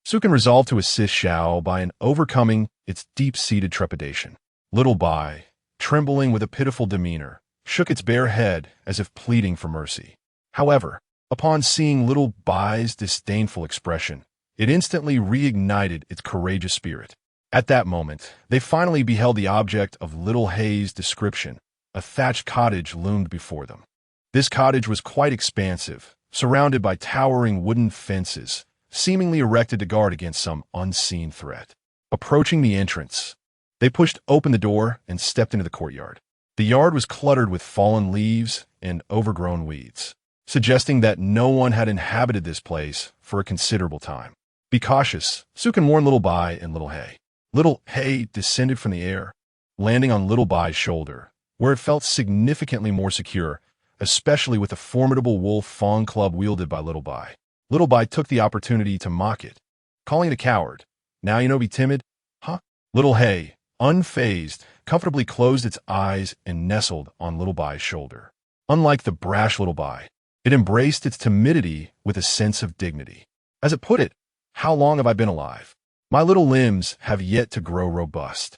Sukin resolved to assist Xiao Bai in overcoming its deep-seated trepidation. Little Bai, trembling with a pitiful demeanor, shook its bare head as if pleading for mercy. However, upon seeing Little Bai's disdainful expression, it instantly reignited its courageous spirit. At that moment, they finally beheld the object of Little Hei's description. A thatched cottage loomed before them. This cottage was quite expansive, surrounded by towering wooden fences, seemingly erected to guard against some unseen threat. Approaching the entrance, they pushed open the door and stepped into the courtyard. The yard was cluttered with fallen leaves and overgrown weeds, suggesting that no one had inhabited this place for a considerable time. Be cautious, Sukin warned Little Bai and Little Hei. Little Hei descended from the air, landing on Little Bai's shoulder, where it felt significantly more secure, especially with the formidable wolf fawn club wielded by Little Bai. Little Bai took the opportunity to mock it, calling it a coward. Now you know be timid? Huh? Little Hei, unfazed, comfortably closed its eyes and nestled on Little Bai's shoulder. Unlike the brash Little Bai, it embraced its timidity with a sense of dignity. As it put it, how long have I been alive? My little limbs have yet to grow robust.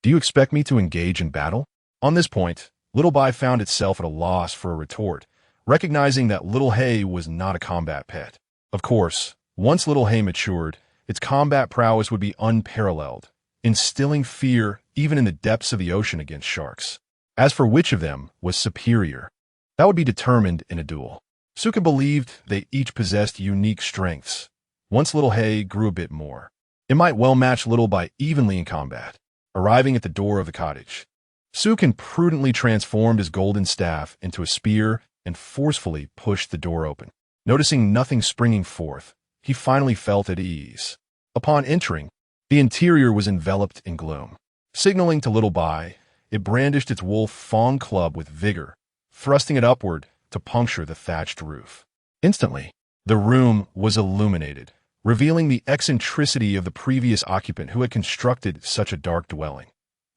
Do you expect me to engage in battle? On this point, Little Bai found itself at a loss for a retort, recognizing that Little Hei was not a combat pet. Of course, once Little Hei matured, its combat prowess would be unparalleled, instilling fear even in the depths of the ocean against sharks. As for which of them was superior, that would be determined in a duel. Sukin believed they each possessed unique strengths. Once Little Hei grew a bit more, it might well match Little Bai evenly in combat. Arriving at the door of the cottage, Sukin prudently transformed his golden staff into a spear and forcefully pushed the door open. Noticing nothing springing forth, he finally felt at ease. Upon entering, the interior was enveloped in gloom. Signaling to Little Bai, it brandished its wolf fawn club with vigor, thrusting it upward to puncture the thatched roof. Instantly, the room was illuminated, revealing the eccentricity of the previous occupant who had constructed such a dark dwelling.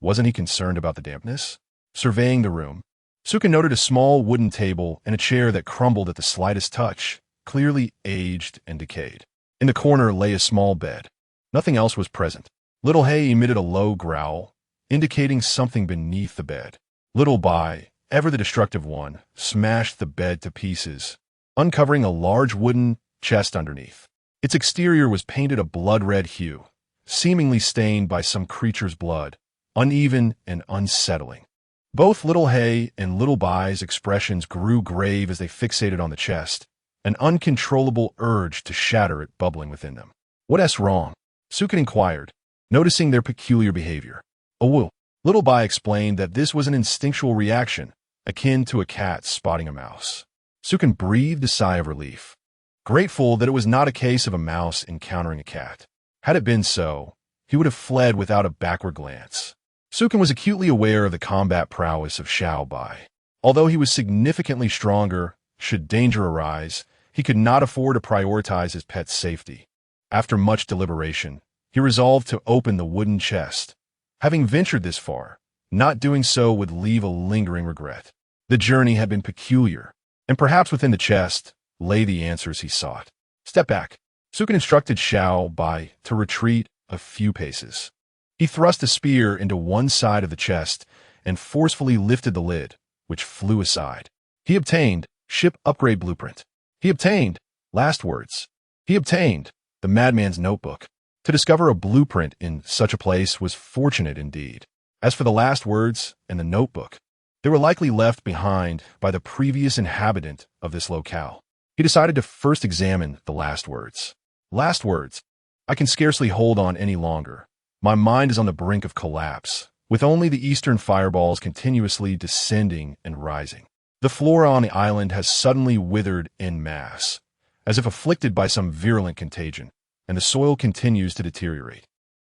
Wasn't he concerned about the dampness? Surveying the room, Sukin noted a small wooden table and a chair that crumbled at the slightest touch, clearly aged and decayed. In the corner lay a small bed. Nothing else was present. Little Hei emitted a low growl, indicating something beneath the bed. Little Bai, ever the destructive one, smashed the bed to pieces, uncovering a large wooden chest underneath. Its exterior was painted a blood-red hue, seemingly stained by some creature's blood, uneven and unsettling. Both Little Hei and Little Bai's expressions grew grave as they fixated on the chest, an uncontrollable urge to shatter it bubbling within them. What's wrong? Sukin inquired, noticing their peculiar behavior. Oh, Little Bai explained that this was an instinctual reaction, akin to a cat spotting a mouse. Sukun breathed a sigh of relief, grateful that it was not a case of a mouse encountering a cat. Had it been so, he would have fled without a backward glance. Sukun was acutely aware of the combat prowess of Xiao Bai. Although he was significantly stronger, should danger arise, he could not afford to prioritize his pet's safety. After much deliberation, he resolved to open the wooden chest. Having ventured this far, not doing so would leave a lingering regret. The journey had been peculiar, and perhaps within the chest lay the answers he sought. Step back. Sukun instructed Xiao Bai to retreat a few paces. He thrust a spear into one side of the chest and forcefully lifted the lid, which flew aside. He obtained ship upgrade blueprint. He obtained last words. He obtained the madman's notebook. To discover a blueprint in such a place was fortunate indeed. As for the last words and the notebook, they were likely left behind by the previous inhabitant of this locale. He decided to first examine the last words. Last words. I can scarcely hold on any longer. My mind is on the brink of collapse, with only the eastern fireballs continuously descending and rising. The flora on the island has suddenly withered en masse, as if afflicted by some virulent contagion, and the soil continues to deteriorate.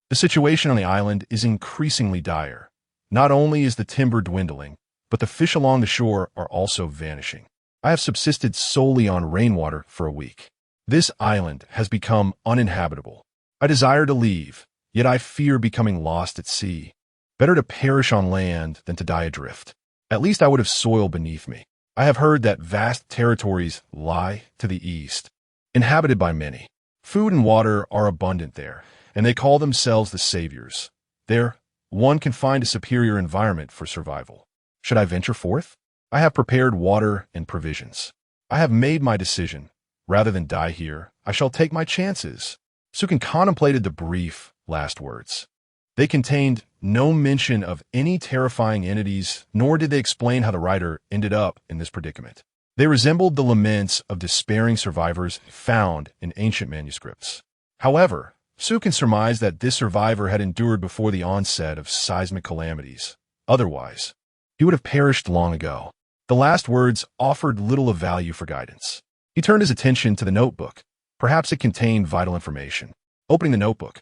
The situation on the island is increasingly dire. Not only is the timber dwindling, but the fish along the shore are also vanishing. I have subsisted solely on rainwater for a week. This island has become uninhabitable. I desire to leave, yet I fear becoming lost at sea. Better to perish on land than to die adrift. At least I would have soil beneath me. I have heard that vast territories lie to the east, inhabited by many. Food and water are abundant there, and they call themselves the saviors. There, one can find a superior environment for survival. Should I venture forth? I have prepared water and provisions. I have made my decision. Rather than die here, I shall take my chances. Sukun contemplated the brief last words. They contained no mention of any terrifying entities, nor did they explain how the writer ended up in this predicament. They resembled the laments of despairing survivors found in ancient manuscripts. However, Sukun surmised that this survivor had endured before the onset of seismic calamities. Otherwise, he would have perished long ago. The last words offered little of value for guidance. He turned his attention to the notebook. Perhaps it contained vital information. Opening the notebook.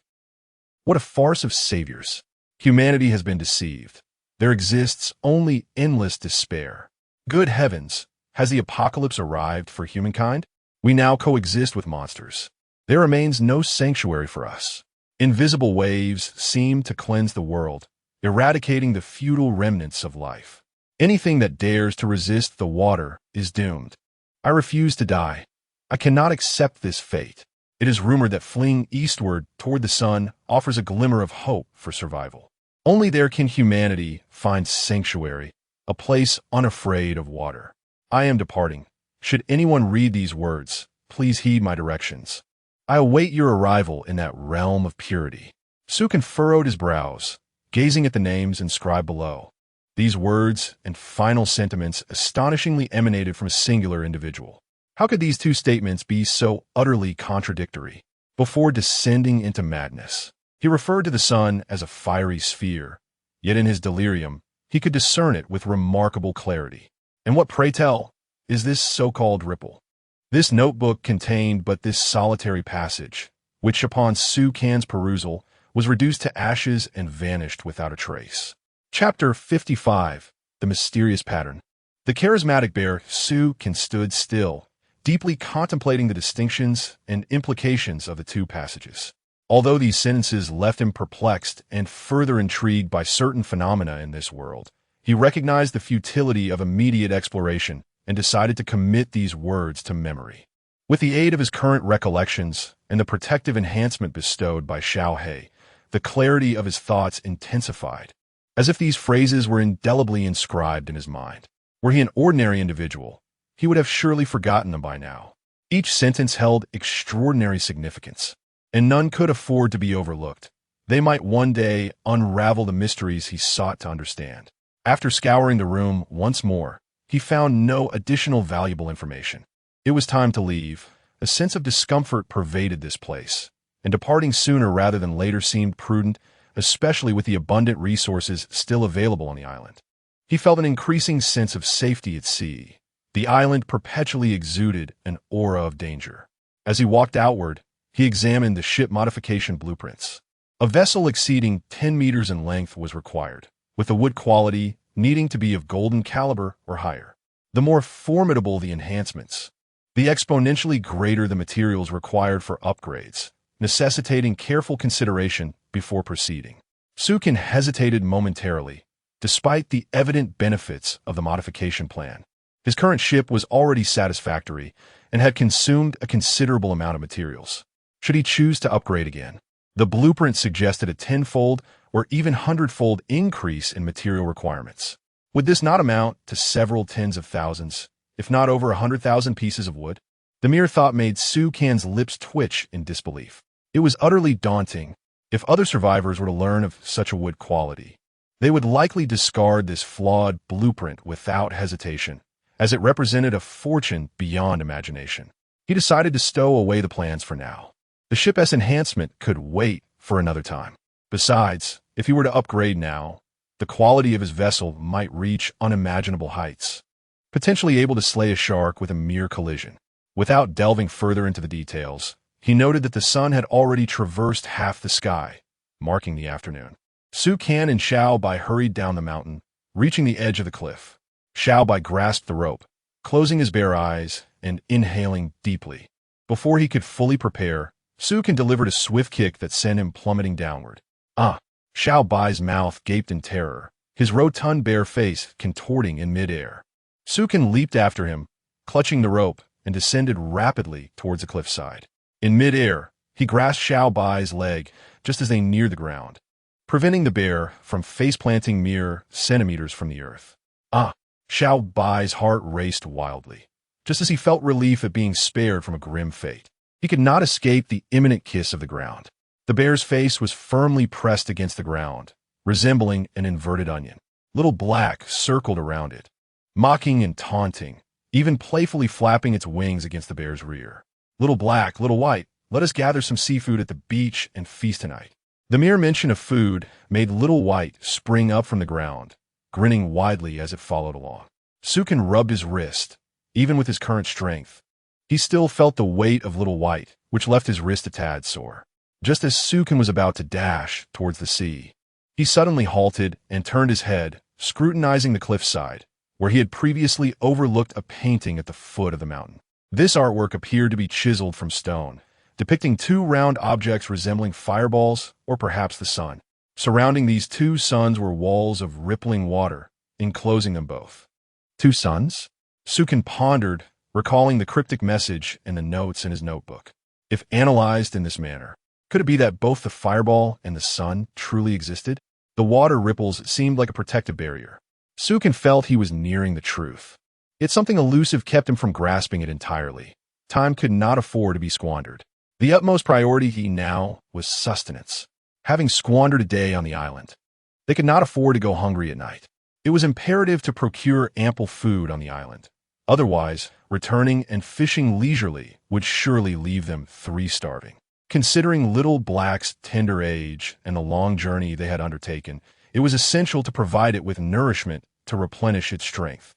What a farce of saviors. Humanity has been deceived. There exists only endless despair. Good heavens, has the apocalypse arrived for humankind? We now coexist with monsters. There remains no sanctuary for us. Invisible waves seem to cleanse the world, eradicating the futile remnants of life. Anything that dares to resist the water is doomed. I refuse to die. I cannot accept this fate. It is rumored that fleeing eastward toward the sun offers a glimmer of hope for survival. Only there can humanity find sanctuary, a place unafraid of water. I am departing. Should anyone read these words, please heed my directions. I await your arrival in that realm of purity. Sukun furrowed his brows, gazing at the names inscribed below. These words and final sentiments astonishingly emanated from a singular individual. How could these two statements be so utterly contradictory? Before descending into madness, he referred to the sun as a fiery sphere, yet in his delirium, he could discern it with remarkable clarity. And what, pray tell, is this so-called ripple? This notebook contained but this solitary passage, which upon Sukan's perusal was reduced to ashes and vanished without a trace. Chapter 55. The Mysterious Pattern. The charismatic bear Sukan stood still, deeply contemplating the distinctions and implications of the two passages. Although these sentences left him perplexed and further intrigued by certain phenomena in this world, he recognized the futility of immediate exploration and decided to commit these words to memory. With the aid of his current recollections and the protective enhancement bestowed by Xiao He, the clarity of his thoughts intensified, as if these phrases were indelibly inscribed in his mind. Were he an ordinary individual, he would have surely forgotten them by now. Each sentence held extraordinary significance, and none could afford to be overlooked. They might one day unravel the mysteries he sought to understand. After scouring the room once more, he found no additional valuable information. It was time to leave. A sense of discomfort pervaded this place, and departing sooner rather than later seemed prudent, especially with the abundant resources still available on the island. He felt an increasing sense of safety at sea. The island perpetually exuded an aura of danger. As he walked outward, he examined the ship modification blueprints. A vessel exceeding 10 meters in length was required, with the wood quality needing to be of golden caliber or higher. The more formidable the enhancements, the exponentially greater the materials required for upgrades, necessitating careful consideration before proceeding. Sukin hesitated momentarily, despite the evident benefits of the modification plan. His current ship was already satisfactory and had consumed a considerable amount of materials. Should he choose to upgrade again? The blueprint suggested a tenfold or even hundredfold increase in material requirements. Would this not amount to several tens of thousands, if not over 100,000 pieces of wood? The mere thought made Su Kan's lips twitch in disbelief. It was utterly daunting. If other survivors were to learn of such a wood quality, they would likely discard this flawed blueprint without hesitation, as it represented a fortune beyond imagination. He decided to stow away the plans for now. The ship's enhancement could wait for another time. Besides, if he were to upgrade now, the quality of his vessel might reach unimaginable heights, potentially able to slay a shark with a mere collision. Without delving further into the details, he noted that the sun had already traversed half the sky, marking the afternoon. Su Kan and Xiao Bai hurried down the mountain, reaching the edge of the cliff. Xiao Bai grasped the rope, closing his bare eyes and inhaling deeply. Before he could fully prepare, Su Kan delivered a swift kick that sent him plummeting downward. Xiao Bai's mouth gaped in terror, his rotund bare face contorting in midair. Su Kan leaped after him, clutching the rope, and descended rapidly towards the cliffside. In midair, he grasped Xiao Bai's leg just as they neared the ground, preventing the bear from face-planting mere centimeters from the earth. Xiao Bai's heart raced wildly, just as he felt relief at being spared from a grim fate. He could not escape the imminent kiss of the ground. The bear's face was firmly pressed against the ground, resembling an inverted onion. Little Black circled around it, mocking and taunting, even playfully flapping its wings against the bear's rear. Little Black, Little White, let us gather some seafood at the beach and feast tonight. The mere mention of food made Little White spring up from the ground, grinning widely as it followed along. Su Kan rubbed his wrist. Even with his current strength, he still felt the weight of Little White, which left his wrist a tad sore. Just as Su Kan was about to dash towards the sea, he suddenly halted and turned his head, scrutinizing the cliffside, where he had previously overlooked a painting at the foot of the mountain. This artwork appeared to be chiseled from stone, depicting two round objects resembling fireballs or perhaps the sun. Surrounding these two suns were walls of rippling water, enclosing them both. Two suns? Su Kan pondered, recalling the cryptic message and the notes in his notebook. If analyzed in this manner, could it be that both the fireball and the sun truly existed? The water ripples seemed like a protective barrier. Su Kan felt he was nearing the truth. Yet something elusive kept him from grasping it entirely. Time could not afford to be squandered. The utmost priority he now was sustenance. Having squandered a day on the island, they could not afford to go hungry at night. It was imperative to procure ample food on the island. Otherwise, returning and fishing leisurely would surely leave them starving. Considering Little Black's tender age and the long journey they had undertaken, it was essential to provide it with nourishment to replenish its strength.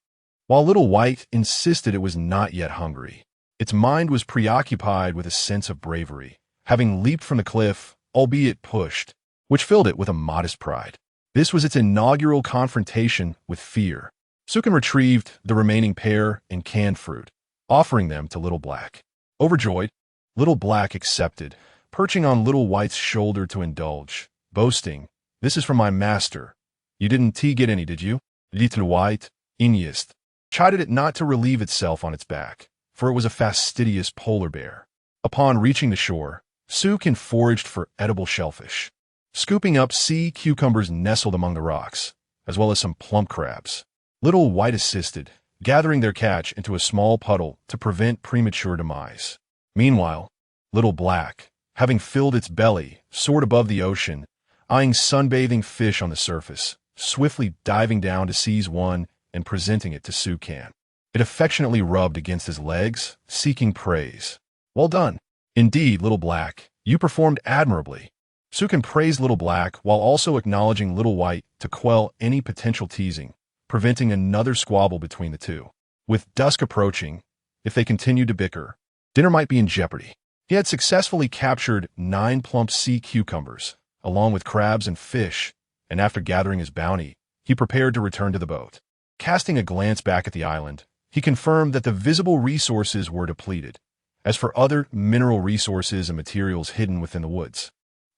While Little White insisted it was not yet hungry, its mind was preoccupied with a sense of bravery, having leaped from the cliff, albeit pushed, which filled it with a modest pride. This was its inaugural confrontation with fear. Su Kan retrieved the remaining pear and canned fruit, offering them to Little Black. Overjoyed, Little Black accepted, perching on Little White's shoulder to indulge, boasting, "This is from my master. You didn't get any, did you?" Little White, Inyist, chided it not to relieve itself on its back, for it was a fastidious polar bear. Upon reaching the shore, Su Kan foraged for edible shellfish, scooping up sea cucumbers nestled among the rocks, as well as some plump crabs. Little White assisted, gathering their catch into a small puddle to prevent premature demise. Meanwhile, Little Black, having filled its belly, soared above the ocean, eyeing sunbathing fish on the surface, swiftly diving down to seize one and presenting it to Su Kan. It affectionately rubbed against his legs, seeking praise. "Well done. Indeed, Little Black, you performed admirably." Su Kan praised Little Black while also acknowledging Little White to quell any potential teasing, preventing another squabble between the two. With dusk approaching, if they continued to bicker, dinner might be in jeopardy. He had successfully captured 9 plump sea cucumbers, along with crabs and fish, and after gathering his bounty, he prepared to return to the boat. Casting a glance back at the island, he confirmed that the visible resources were depleted. As for other mineral resources and materials hidden within the woods,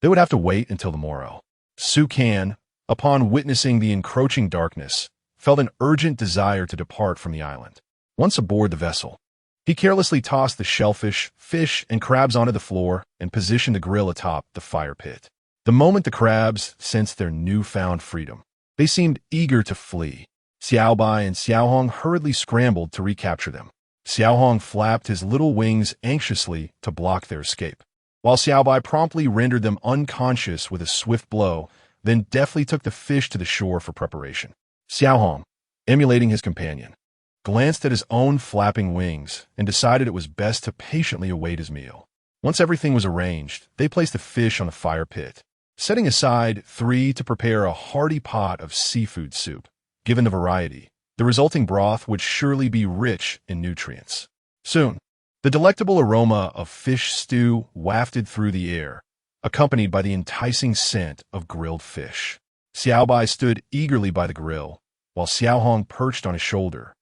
they would have to wait until the morrow. Sukan, upon witnessing the encroaching darkness, felt an urgent desire to depart from the island. Once aboard the vessel, he carelessly tossed the shellfish, fish, and crabs onto the floor and positioned the grill atop the fire pit. The moment the crabs sensed their newfound freedom, they seemed eager to flee. Xiaobai and Xiaohong hurriedly scrambled to recapture them. Xiaohong flapped his little wings anxiously to block their escape, while Xiaobai promptly rendered them unconscious with a swift blow, then deftly took the fish to the shore for preparation. Xiaohong, emulating his companion, glanced at his own flapping wings and decided it was best to patiently await his meal. Once everything was arranged, they placed the fish on the fire pit, setting aside 3 to prepare a hearty pot of seafood soup. Given the variety, the resulting broth would surely be rich in nutrients. Soon, the delectable aroma of fish stew wafted through the air, accompanied by the enticing scent of grilled fish. Xiaobai stood eagerly by the grill, while Xiaohong perched on his shoulder,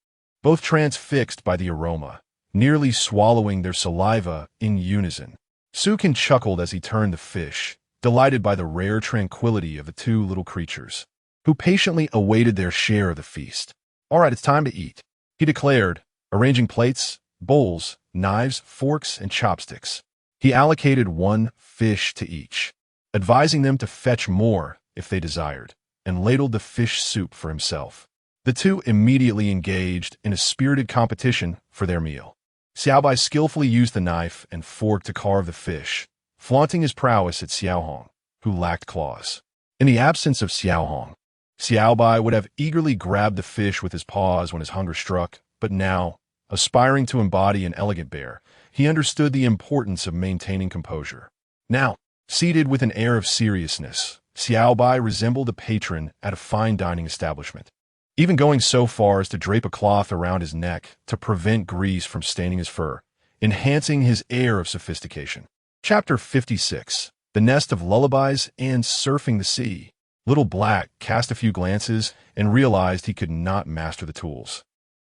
both transfixed by the aroma, nearly swallowing their saliva in unison. Sukan chuckled as he turned the fish, delighted by the rare tranquility of the 2 little creatures, who patiently awaited their share of the feast. "All right, it's time to eat," he declared, arranging plates, bowls, knives, forks, and chopsticks. He allocated 1 fish to each, advising them to fetch more if they desired, and ladled the fish soup for himself. The 2 immediately engaged in a spirited competition for their meal. Xiaobai skillfully used the knife and fork to carve the fish, flaunting his prowess at Xiaohong, who lacked claws. In the absence of Xiaohong, Xiaobai would have eagerly grabbed the fish with his paws when his hunger struck, but now, aspiring to embody an elegant bear, he understood the importance of maintaining composure. Now, seated with an air of seriousness, Xiaobai resembled a patron at a fine dining establishment, even going so far as to drape a cloth around his neck to prevent grease from staining his fur, enhancing his air of sophistication. Chapter 56. The Nest of Lullabies and Surfing the Sea. Little Black cast a few glances and realized he could not master the tools,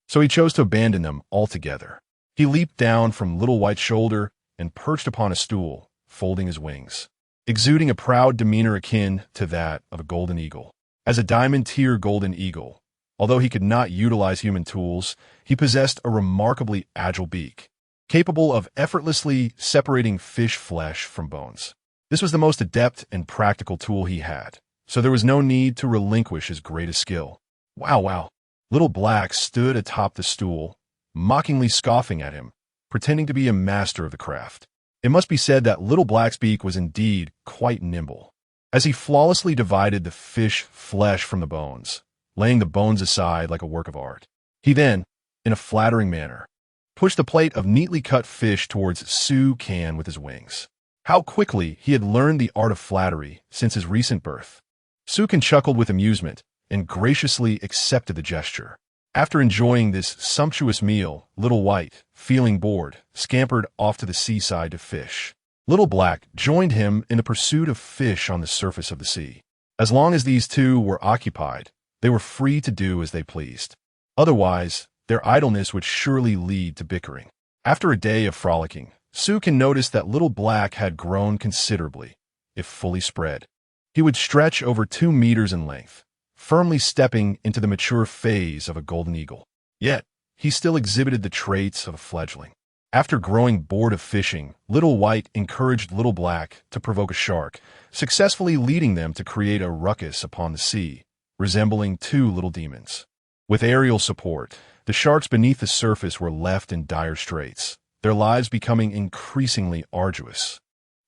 so he chose to abandon them altogether. He leaped down from Little White's shoulder and perched upon a stool, folding his wings, exuding a proud demeanor akin to that of a golden eagle. As a diamond-tier golden eagle, although he could not utilize human tools, he possessed a remarkably agile beak, capable of effortlessly separating fish flesh from bones. This was the most adept and practical tool he had, so there was no need to relinquish his greatest skill. Wow. Little Black stood atop the stool, mockingly scoffing at him, pretending to be a master of the craft. It must be said that Little Black's beak was indeed quite nimble, as he flawlessly divided the fish flesh from the bones, laying the bones aside like a work of art. He then, in a flattering manner, pushed the plate of neatly cut fish towards Sukan with his wings. How quickly he had learned the art of flattery since his recent birth. Sukan chuckled with amusement and graciously accepted the gesture. After enjoying this sumptuous meal, Little White, feeling bored, scampered off to the seaside to fish. Little Black joined him in the pursuit of fish on the surface of the sea. As long as these 2 were occupied, they were free to do as they pleased. Otherwise, their idleness would surely lead to bickering. After a day of frolicking, Sukan noticed that Little Black had grown considerably, if fully spread. He would stretch over 2 meters in length, firmly stepping into the mature phase of a golden eagle. Yet, he still exhibited the traits of a fledgling. After growing bored of fishing, Little White encouraged Little Black to provoke a shark, successfully leading them to create a ruckus upon the sea, resembling 2 little demons. With aerial support, the sharks beneath the surface were left in dire straits, their lives becoming increasingly arduous.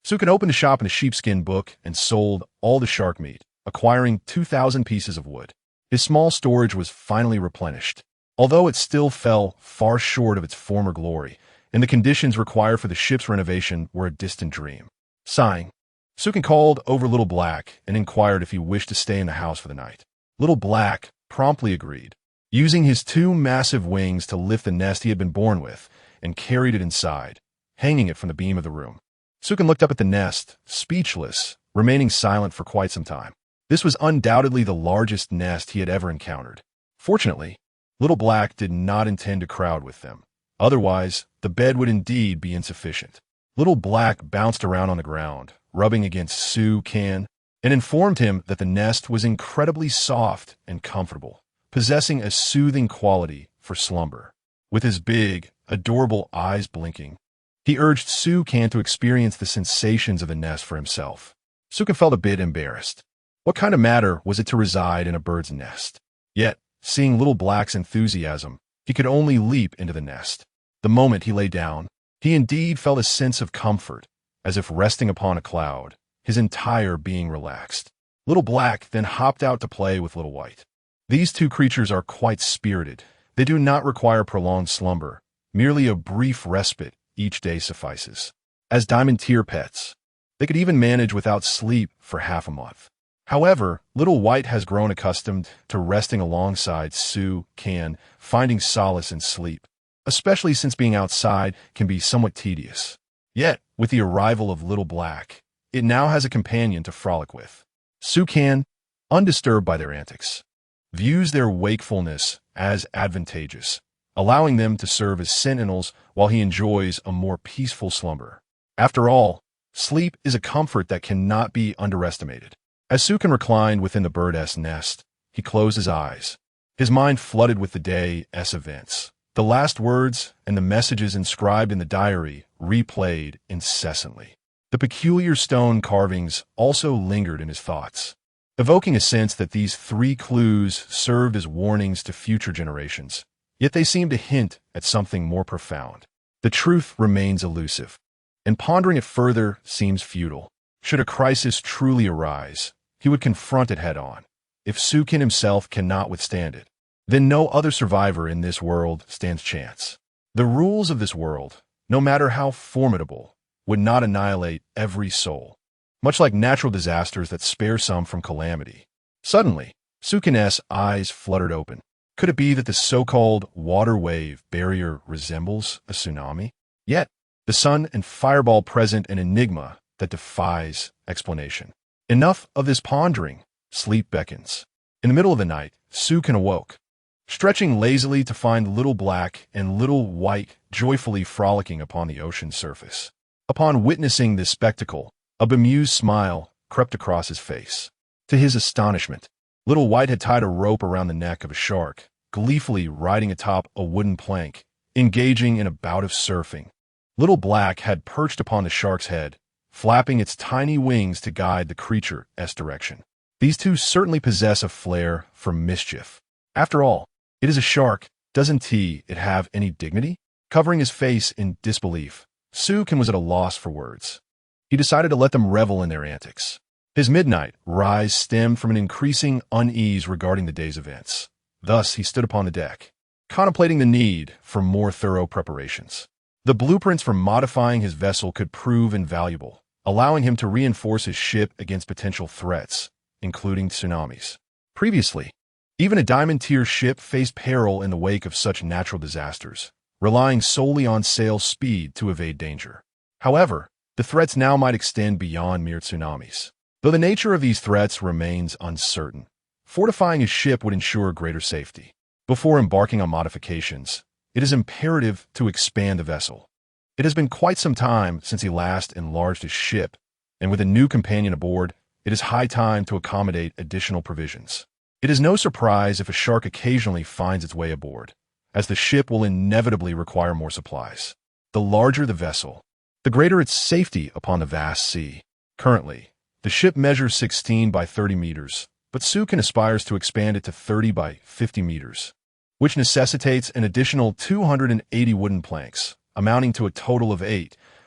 Sukan opened a shop in a sheepskin book and sold all the shark meat, acquiring 2,000 pieces of wood. His small storage was finally replenished, although it still fell far short of its former glory, and the conditions required for the ship's renovation were a distant dream. Sighing, Sukan called over Little Black and inquired if he wished to stay in the house for the night. Little Black promptly agreed, using his two massive wings to lift the nest he had been born with and carried it inside, hanging it from the beam of the room. Sukin looked up at the nest, speechless, remaining silent for quite some time. This was undoubtedly the largest nest he had ever encountered. Fortunately, Little Black did not intend to crowd with them. Otherwise, the bed would indeed be insufficient. Little Black bounced around on the ground, rubbing against Sukin, and informed him that the nest was incredibly soft and comfortable, possessing a soothing quality for slumber. With his big, adorable eyes blinking, he urged Sukin to experience the sensations of the nest for himself. Sukin felt a bit embarrassed. What kind of matter was it to reside in a bird's nest? Yet, seeing Little Black's enthusiasm, he could only leap into the nest. The moment he lay down, he indeed felt a sense of comfort, as if resting upon a cloud, his entire being relaxed. Little Black then hopped out to play with Little White. These two creatures are quite spirited. They do not require prolonged slumber. Merely a brief respite each day suffices. As diamond tier pets, they could even manage without sleep for half a month. However, Little White has grown accustomed to resting alongside Sukin, finding solace in sleep, especially since being outside can be somewhat tedious. Yet, with the arrival of Little Black, it now has a companion to frolic with. Sukin, undisturbed by their antics, views their wakefulness as advantageous, allowing them to serve as sentinels while he enjoys a more peaceful slumber. After all, sleep is a comfort that cannot be underestimated. As Sukin reclined within the bird's nest, he closed his eyes. His mind flooded with the day's events. The last words and the messages inscribed in the diary replayed incessantly. The peculiar stone carvings also lingered in his thoughts, evoking a sense that these three clues served as warnings to future generations. Yet they seemed to hint at something more profound. The truth remains elusive, and pondering it further seems futile. Should a crisis truly arise, he would confront it head-on. If Sukin himself cannot withstand it, then no other survivor in this world stands chance. The rules of this world, no matter how formidable, would not annihilate every soul, much like natural disasters that spare some from calamity. Suddenly, Sukin's eyes fluttered open. Could it be that the so-called water wave barrier resembles a tsunami? Yet, the sun and fireball present an enigma that defies explanation. Enough of this pondering. Sleep beckons. In the middle of the night, Sukin awoke, stretching lazily to find Little Black and Little White joyfully frolicking upon the ocean's surface. Upon witnessing this spectacle, a bemused smile crept across his face. To his astonishment, Little White had tied a rope around the neck of a shark, gleefully riding atop a wooden plank, engaging in a bout of surfing. Little Black had perched upon the shark's head, flapping its tiny wings to guide the creature's direction. These two certainly possess a flair for mischief. After all, it is a shark. Doesn't it have any dignity? Covering his face in disbelief, Sukin was at a loss for words. He decided to let them revel in their antics. His midnight rise stemmed from an increasing unease regarding the day's events. Thus, he stood upon the deck, contemplating the need for more thorough preparations. The blueprints for modifying his vessel could prove invaluable, allowing him to reinforce his ship against potential threats, including tsunamis. Previously, even a diamond-tier ship faced peril in the wake of such natural disasters, relying solely on sail speed to evade danger. However, the threats now might extend beyond mere tsunamis. Though the nature of these threats remains uncertain, fortifying his ship would ensure greater safety. Before embarking on modifications, it is imperative to expand the vessel. It has been quite some time since he last enlarged his ship, and with a new companion aboard, it is high time to accommodate additional provisions. It is no surprise if a shark occasionally finds its way aboard, as the ship will inevitably require more supplies. The larger the vessel, the greater its safety upon the vast sea. Currently, the ship measures 16 by 30 meters, but Sukin aspires to expand it to 30 by 50 meters, which necessitates an additional 280 wooden planks, amounting to a total of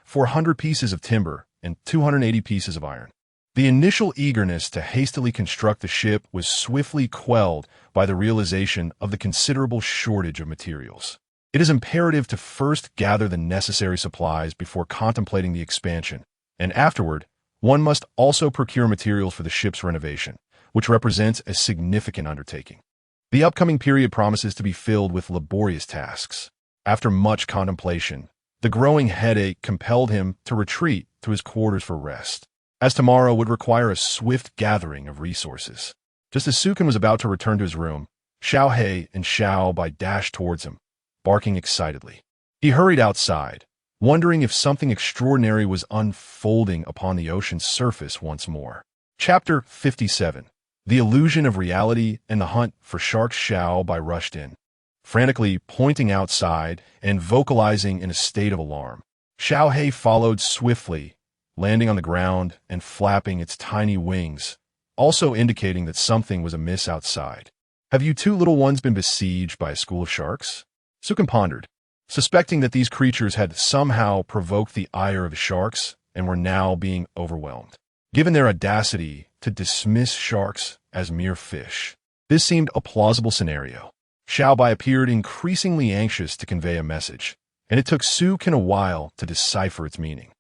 400 pieces of timber and 280 pieces of iron. The initial eagerness to hastily construct the ship was swiftly quelled by the realization of the considerable shortage of materials. It is imperative to first gather the necessary supplies before contemplating the expansion, and afterward, one must also procure materials for the ship's renovation, which represents a significant undertaking. The upcoming period promises to be filled with laborious tasks. After much contemplation, the growing headache compelled him to retreat to his quarters for rest, as tomorrow would require a swift gathering of resources. Just as Sukin was about to return to his room, Xiao He and Xiao Bai dashed towards him, barking excitedly. He hurried outside, wondering if something extraordinary was unfolding upon the ocean's surface once more. Chapter 57. The Illusion of Reality and the Hunt for Sharks. Xiao Bai rushed in, frantically pointing outside and vocalizing in a state of alarm. Xiao He followed swiftly, landing on the ground and flapping its tiny wings, also indicating that something was amiss outside. Have you two little ones been besieged by a school of sharks? Sukin pondered, suspecting that these creatures had somehow provoked the ire of the sharks and were now being overwhelmed. Given their audacity to dismiss sharks as mere fish, this seemed a plausible scenario. Xiao Bai appeared increasingly anxious to convey a message, and it took Sukin a while to decipher its meaning.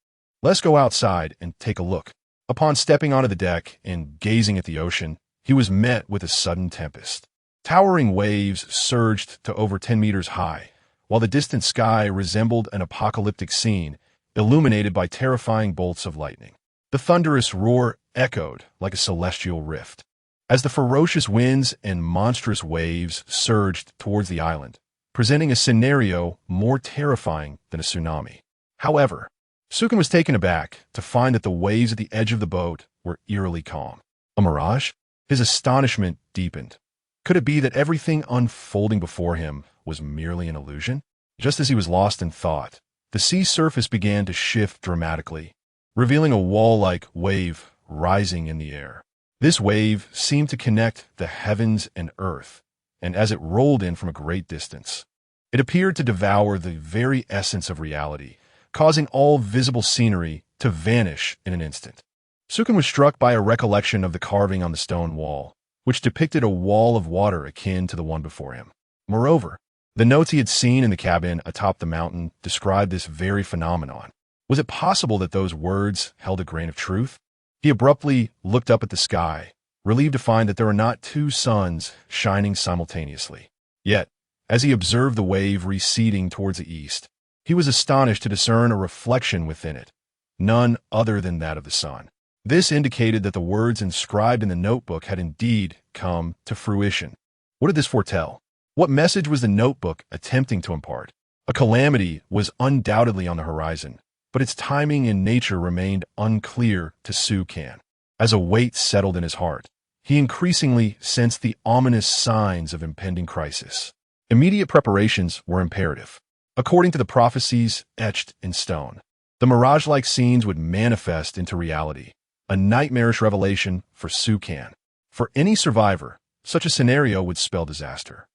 Let's go outside and take a look. Upon stepping onto the deck and gazing at the ocean, he was met with a sudden tempest. Towering waves surged to over 10 meters high, while the distant sky resembled an apocalyptic scene, illuminated by terrifying bolts of lightning. The thunderous roar echoed like a celestial rift. As the ferocious winds and monstrous waves surged towards the island, presenting a scenario more terrifying than a tsunami. However, Sukin was taken aback to find that the waves at the edge of the boat were eerily calm. A mirage? His astonishment deepened. Could it be that everything unfolding before him was merely an illusion? Just as he was lost in thought, the sea surface began to shift dramatically, revealing a wall-like wave rising in the air. This wave seemed to connect the heavens and earth, and as it rolled in from a great distance, it appeared to devour the very essence of reality, causing all visible scenery to vanish in an instant. Sukin was struck by a recollection of the carving on the stone wall, which depicted a wall of water akin to the one before him. Moreover, the notes he had seen in the cabin atop the mountain described this very phenomenon. Was it possible that those words held a grain of truth? He abruptly looked up at the sky, relieved to find that there were not two suns shining simultaneously. Yet, as he observed the wave receding towards the east, he was astonished to discern a reflection within it, none other than that of the sun. This indicated that the words inscribed in the notebook had indeed come to fruition. What did this foretell? What message was the notebook attempting to impart? A calamity was undoubtedly on the horizon, but its timing and nature remained unclear to Sukin. As a weight settled in his heart, he increasingly sensed the ominous signs of impending crisis. Immediate preparations were imperative. According to the prophecies etched in stone, the mirage-like scenes would manifest into reality, a nightmarish revelation for Sukin. For any survivor, such a scenario would spell disaster.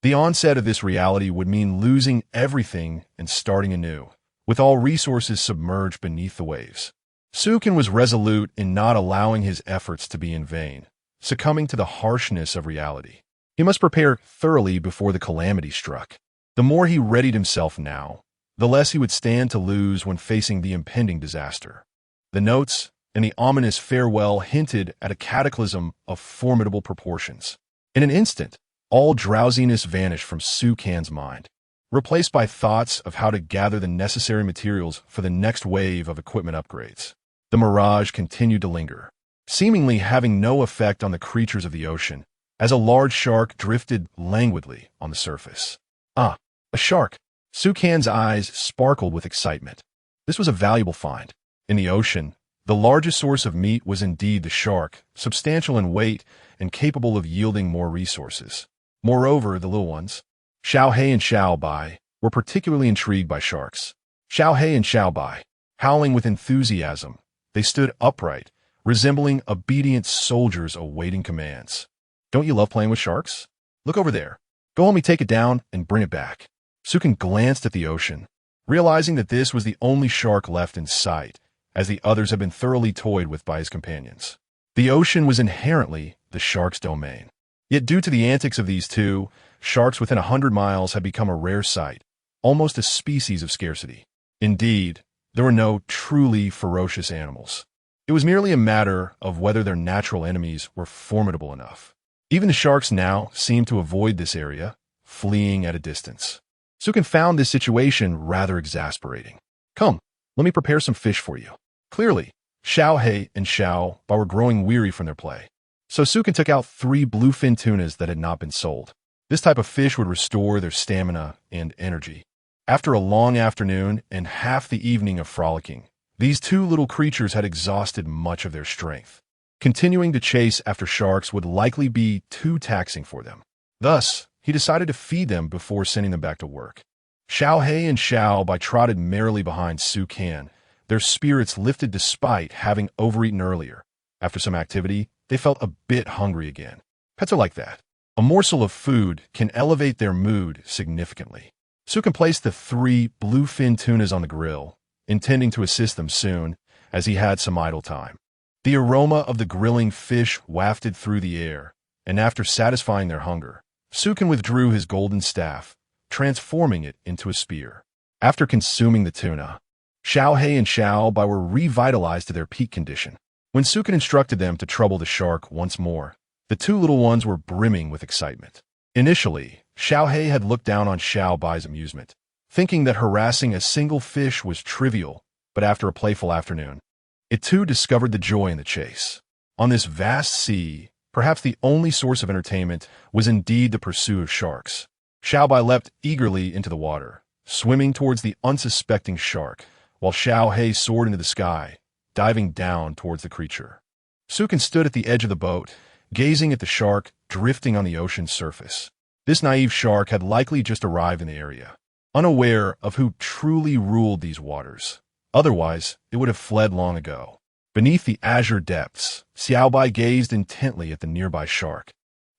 The onset of this reality would mean losing everything and starting anew, with all resources submerged beneath the waves. Sukin was resolute in not allowing his efforts to be in vain, succumbing to the harshness of reality. He must prepare thoroughly before the calamity struck. The more he readied himself now, the less he would stand to lose when facing the impending disaster. The notes and the ominous farewell hinted at a cataclysm of formidable proportions. In an instant, all drowsiness vanished from Sukin's mind, replaced by thoughts of how to gather the necessary materials for the next wave of equipment upgrades. The mirage continued to linger, seemingly having no effect on the creatures of the ocean, as a large shark drifted languidly on the surface. Ah, a shark! Sukin's eyes sparkled with excitement. This was a valuable find. In the ocean, the largest source of meat was indeed the shark, substantial in weight and capable of yielding more resources. Moreover, the little ones, Xiao He and Xiao Bai, were particularly intrigued by sharks. Xiao He and Xiao Bai, howling with enthusiasm, they stood upright, resembling obedient soldiers awaiting commands. Don't you love playing with sharks? Look over there. Go help me take it down and bring it back. Sukin glanced at the ocean, realizing that this was the only shark left in sight, as the others had been thoroughly toyed with by his companions. The ocean was inherently the shark's domain. Yet due to the antics of these two, sharks within 100 miles had become a rare sight, almost a species of scarcity. Indeed, there were no truly ferocious animals. It was merely a matter of whether their natural enemies were formidable enough. Even the sharks now seemed to avoid this area, fleeing at a distance. Sukin found this situation rather exasperating. Come, let me prepare some fish for you. Clearly, Xiao He and Xiao Ba were growing weary from their play. So Sukin took out 3 bluefin tunas that had not been sold. This type of fish would restore their stamina and energy. After a long afternoon and half the evening of frolicking, these 2 little creatures had exhausted much of their strength. Continuing to chase after sharks would likely be too taxing for them. Thus, he decided to feed them before sending them back to work. Xiao He and Xiao Bai trotted merrily behind Su Kan, their spirits lifted despite having overeaten earlier. After some activity, they felt a bit hungry again. Pets are like that. A morsel of food can elevate their mood significantly. Sukin placed the 3 bluefin tunas on the grill, intending to assist them soon, as he had some idle time. The aroma of the grilling fish wafted through the air, and after satisfying their hunger, Sukin withdrew his golden staff, transforming it into a spear. After consuming the tuna, Xiao He and Xiao Bai were revitalized to their peak condition. When Sukin instructed them to trouble the shark once more, the 2 little ones were brimming with excitement. Initially, Xiao He had looked down on Xiao Bai's amusement, thinking that harassing a single fish was trivial, but after a playful afternoon, it too discovered the joy in the chase. On this vast sea, perhaps the only source of entertainment was indeed the pursuit of sharks. Xiao Bai leapt eagerly into the water, swimming towards the unsuspecting shark, while Xiao He soared into the sky, diving down towards the creature. Sukin stood at the edge of the boat, gazing at the shark drifting on the ocean's surface. This naive shark had likely just arrived in the area, unaware of who truly ruled these waters. Otherwise, it would have fled long ago. Beneath the azure depths, Xiao Bai gazed intently at the nearby shark,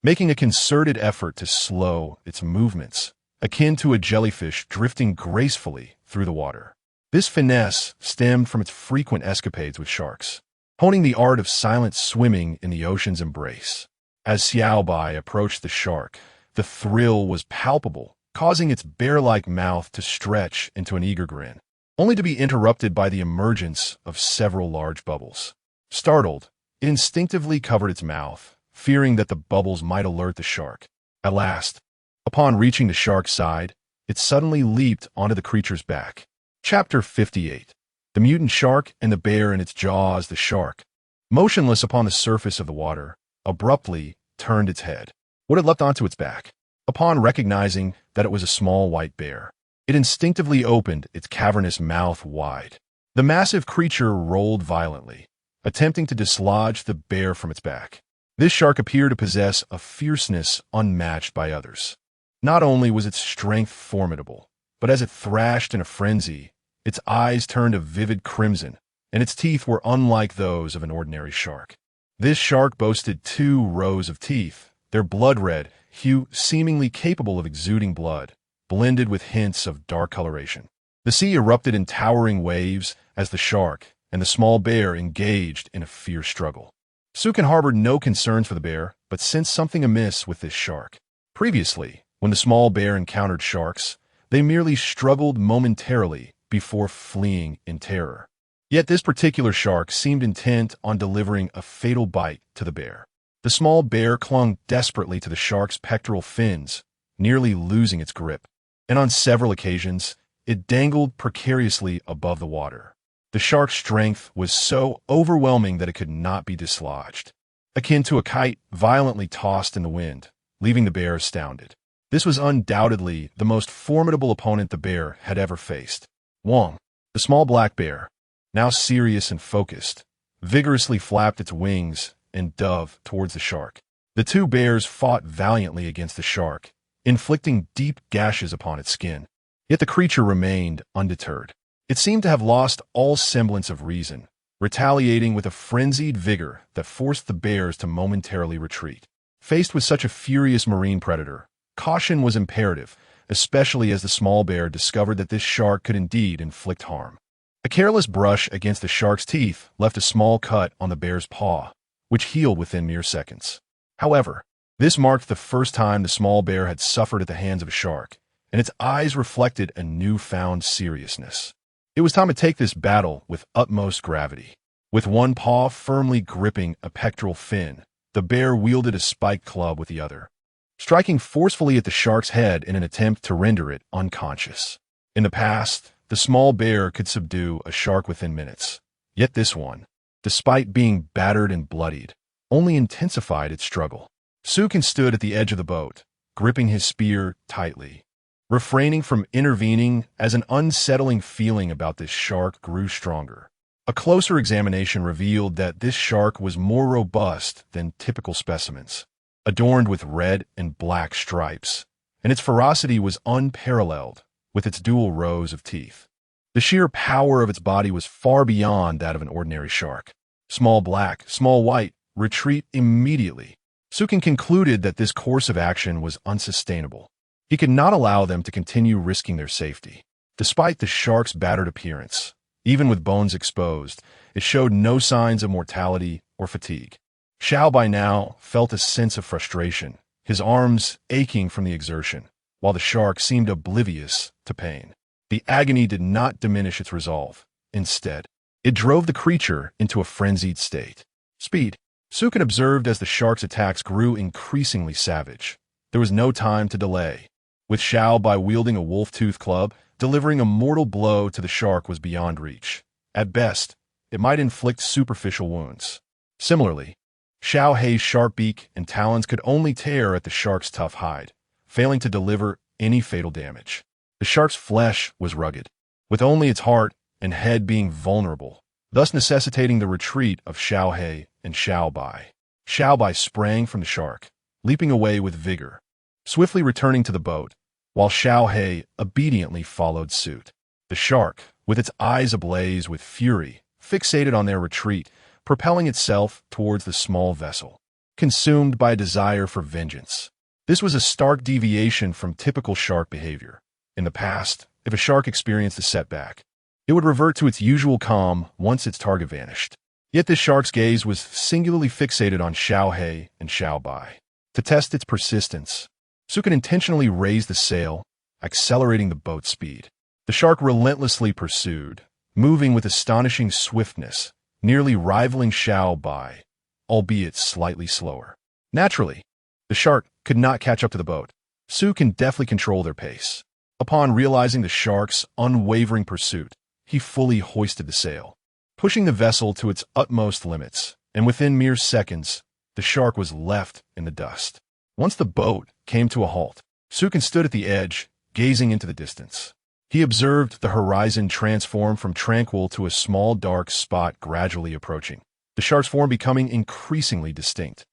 making a concerted effort to slow its movements, akin to a jellyfish drifting gracefully through the water. This finesse stemmed from its frequent escapades with sharks, honing the art of silent swimming in the ocean's embrace. As Xiao Bai approached the shark, the thrill was palpable, causing its bear-like mouth to stretch into an eager grin, only to be interrupted by the emergence of several large bubbles. Startled, it instinctively covered its mouth, fearing that the bubbles might alert the shark. At last, upon reaching the shark's side, it suddenly leaped onto the creature's back. Chapter 58. The mutant shark and the bear in its jaws. The shark, motionless upon the surface of the water, abruptly turned its head. What had leapt onto its back? Upon recognizing that it was a small white bear, it instinctively opened its cavernous mouth wide. The massive creature rolled violently, attempting to dislodge the bear from its back. This shark appeared to possess a fierceness unmatched by others. Not only was its strength formidable, but as it thrashed in a frenzy, its eyes turned a vivid crimson, and its teeth were unlike those of an ordinary shark. This shark boasted 2 rows of teeth, their blood-red hue seemingly capable of exuding blood, blended with hints of dark coloration. The sea erupted in towering waves as the shark and the small bear engaged in a fierce struggle. Sukin harbored no concerns for the bear, but sensed something amiss with this shark. Previously, when the small bear encountered sharks, they merely struggled momentarily before fleeing in terror. Yet this particular shark seemed intent on delivering a fatal bite to the bear. The small bear clung desperately to the shark's pectoral fins, nearly losing its grip, and on several occasions, it dangled precariously above the water. The shark's strength was so overwhelming that it could not be dislodged, akin to a kite violently tossed in the wind, leaving the bear astounded. This was undoubtedly the most formidable opponent the bear had ever faced. Wang, the small black bear, now serious and focused, vigorously flapped its wings and dove towards the shark. The 2 bears fought valiantly against the shark, inflicting deep gashes upon its skin. Yet the creature remained undeterred. It seemed to have lost all semblance of reason, retaliating with a frenzied vigor that forced the bears to momentarily retreat. Faced with such a furious marine predator, caution was imperative, especially as the small bear discovered that this shark could indeed inflict harm. A careless brush against the shark's teeth left a small cut on the bear's paw, which healed within mere seconds. However, this marked the first time the small bear had suffered at the hands of a shark, and its eyes reflected a newfound seriousness. It was time to take this battle with utmost gravity. With one paw firmly gripping a pectoral fin, The bear wielded a spiked club with the other, striking forcefully at the shark's head in an attempt to render it unconscious. In the past, the small bear could subdue a shark within minutes. Yet this one, despite being battered and bloodied, only intensified its struggle. Sukin stood at the edge of the boat, gripping his spear tightly, refraining from intervening as an unsettling feeling about this shark grew stronger. A closer examination revealed that this shark was more robust than typical specimens, adorned with red and black stripes, and its ferocity was unparalleled with its dual rows of teeth. The sheer power of its body was far beyond that of an ordinary shark. Small black, small white, retreat immediately. Sukin concluded that this course of action was unsustainable. He could not allow them to continue risking their safety. Despite the shark's battered appearance, even with bones exposed, it showed no signs of mortality or fatigue. Xiao by now felt a sense of frustration, his arms aching from the exertion, while the shark seemed oblivious to pain. The agony did not diminish its resolve. Instead, it drove the creature into a frenzied state. Speed. Sukin observed as the shark's attacks grew increasingly savage. There was no time to delay. With Xiao by wielding a wolf-tooth club, delivering a mortal blow to the shark was beyond reach. At best, it might inflict superficial wounds. Similarly, Xiao Hei's sharp beak and talons could only tear at the shark's tough hide, failing to deliver any fatal damage. The shark's flesh was rugged, with only its heart and head being vulnerable, thus necessitating the retreat of Xiao Hei and Xiao Bai. Xiao Bai sprang from the shark, leaping away with vigor, swiftly returning to the boat, while Xiao Hei obediently followed suit. The shark, with its eyes ablaze with fury, fixated on their retreat, propelling itself towards the small vessel, consumed by a desire for vengeance. This was a stark deviation from typical shark behavior. In the past, if a shark experienced a setback, it would revert to its usual calm once its target vanished. Yet this shark's gaze was singularly fixated on Xiao Hei and Xiao Bai. To test its persistence, Sukin intentionally raised the sail, accelerating the boat's speed. The shark relentlessly pursued, moving with astonishing swiftness, nearly rivaling Xiao Bai, albeit slightly slower. Naturally, the shark could not catch up to the boat. Su can deftly control their pace. Upon realizing the shark's unwavering pursuit, he fully hoisted the sail, pushing the vessel to its utmost limits, and within mere seconds, the shark was left in the dust. Once the boat came to a halt, Sukin stood at the edge, gazing into the distance. He observed the horizon transform from tranquil to a small dark spot gradually approaching, the shark's form becoming increasingly distinct,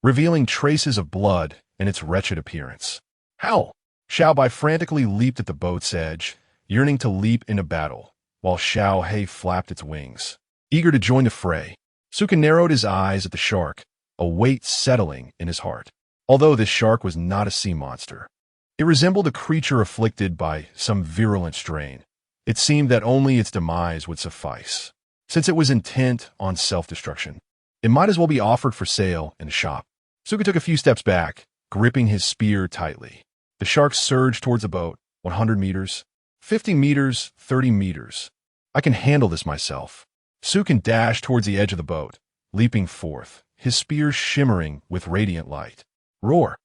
revealing traces of blood in its wretched appearance. Howl! Xiao Bai frantically leaped at the boat's edge, yearning to leap into battle, while Xiao Hei flapped its wings, eager to join the fray. Sukin narrowed his eyes at the shark, a weight settling in his heart. Although this shark was not a sea monster, it resembled a creature afflicted by some virulent strain. It seemed that only its demise would suffice. Since it was intent on self-destruction, it might as well be offered for sale in a shop. Sukin took a few steps back, gripping his spear tightly. The shark surged towards the boat, 100 meters, 50 meters, 30 meters. I can handle this myself. Sukin dashed towards the edge of the boat, leaping forth, his spear shimmering with radiant light. Roar!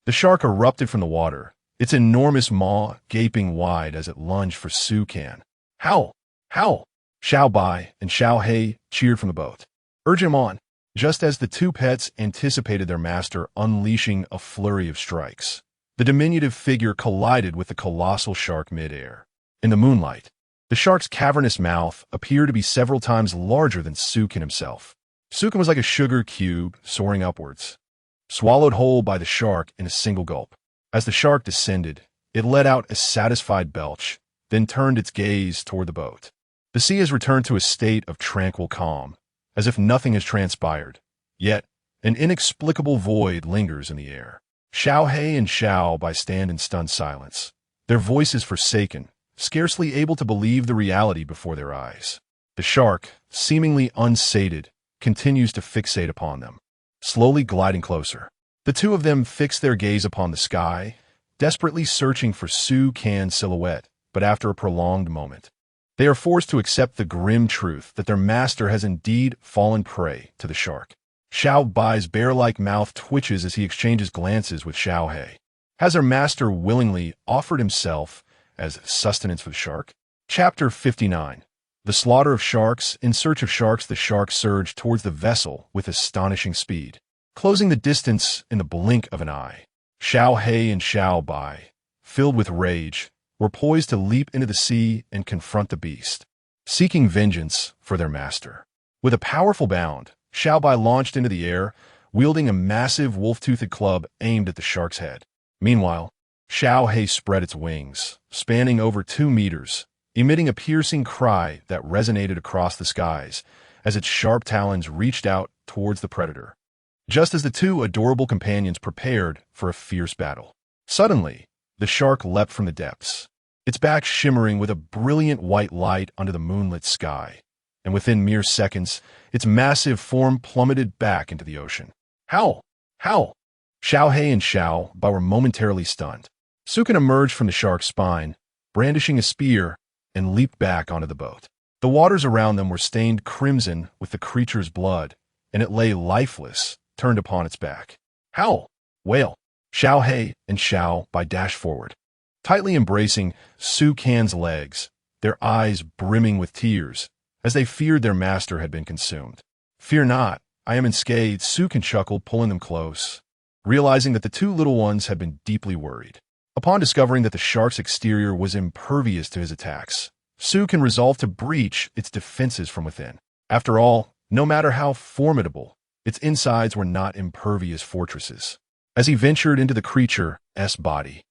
The shark erupted from the water, its enormous maw gaping wide as it lunged for Sukin. Howl! Howl! Xiao Bai and Xiao Hei cheered from the boat. Urge him on, just as the two pets anticipated their master unleashing a flurry of strikes. The diminutive figure collided with the colossal shark mid-air. In the moonlight, the shark's cavernous mouth appeared to be several times larger than Sukin himself. Sukin was like a sugar cube soaring upwards, swallowed whole by the shark in a single gulp. As the shark descended, it let out a satisfied belch, then turned its gaze toward the boat. The sea has returned to a state of tranquil calm, as if nothing has transpired. Yet, an inexplicable void lingers in the air. Xiao Hei and Xiao Bai stand in stunned silence, their voices forsaken, scarcely able to believe the reality before their eyes. The shark, seemingly unsated, continues to fixate upon them, slowly gliding closer. The two of them fix their gaze upon the sky, desperately searching for Sukin's silhouette, but after a prolonged moment, they are forced to accept the grim truth that their master has indeed fallen prey to the shark. Xiao Bai's bear-like mouth twitches as he exchanges glances with Xiao He. Has her master willingly offered himself as sustenance for the shark? Chapter 59. The slaughter of sharks. In search of sharks, the shark surged towards the vessel with astonishing speed, closing the distance in the blink of an eye. Xiao He and Xiao Bai, filled with rage, were poised to leap into the sea and confront the beast, seeking vengeance for their master. With a powerful bound, Xiao Bai launched into the air, wielding a massive wolf-toothed club aimed at the shark's head. Meanwhile, Xiao He spread its wings, spanning over 2 meters, emitting a piercing cry that resonated across the skies as its sharp talons reached out towards the predator. Just as the two adorable companions prepared for a fierce battle, suddenly, the shark leapt from the depths, its back shimmering with a brilliant white light under the moonlit sky, and within mere seconds, its massive form plummeted back into the ocean. Howl! Howl! Xiao He and Xiao Bai were momentarily stunned. Sukin emerged from the shark's spine, brandishing a spear, and leaped back onto the boat. The waters around them were stained crimson with the creature's blood, and it lay lifeless, turned upon its back. Howl! Wail! Xiao He and Xiao Bai dashed forward, tightly embracing Su Can's legs, their eyes brimming with tears, as they feared their master had been consumed. Fear not, I am unscathed, Su Can chuckled, pulling them close, realizing that the two little ones had been deeply worried. Upon discovering that the shark's exterior was impervious to his attacks, Su Can resolved to breach its defenses from within. After all, no matter how formidable, its insides were not impervious fortresses. As he ventured into the creature's body,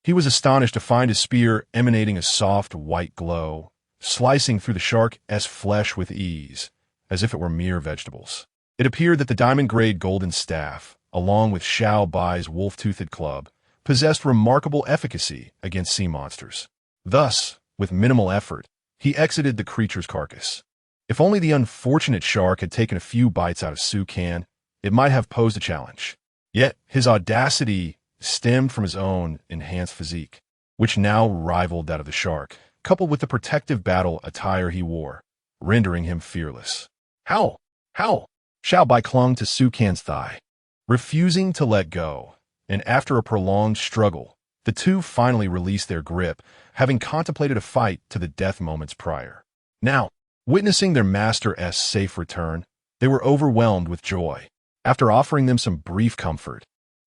he was astonished to find his spear emanating a soft white glow, slicing through the shark's flesh with ease, as if it were mere vegetables. It appeared that the diamond-grade golden staff, along with Xiao Bai's wolf-toothed club, possessed remarkable efficacy against sea monsters. Thus, with minimal effort, he exited the creature's carcass. If only the unfortunate shark had taken a few bites out of Su Can, it might have posed a challenge. Yet, his audacity stemmed from his own enhanced physique, which now rivaled that of the shark, coupled with the protective battle attire he wore, rendering him fearless. Howl! Howl! Xiao Bai clung to Su Can's thigh, refusing to let go, and after a prolonged struggle, the two finally released their grip, having contemplated a fight to the death moments prior. Now, witnessing their master's safe return, they were overwhelmed with joy. After offering them some brief comfort,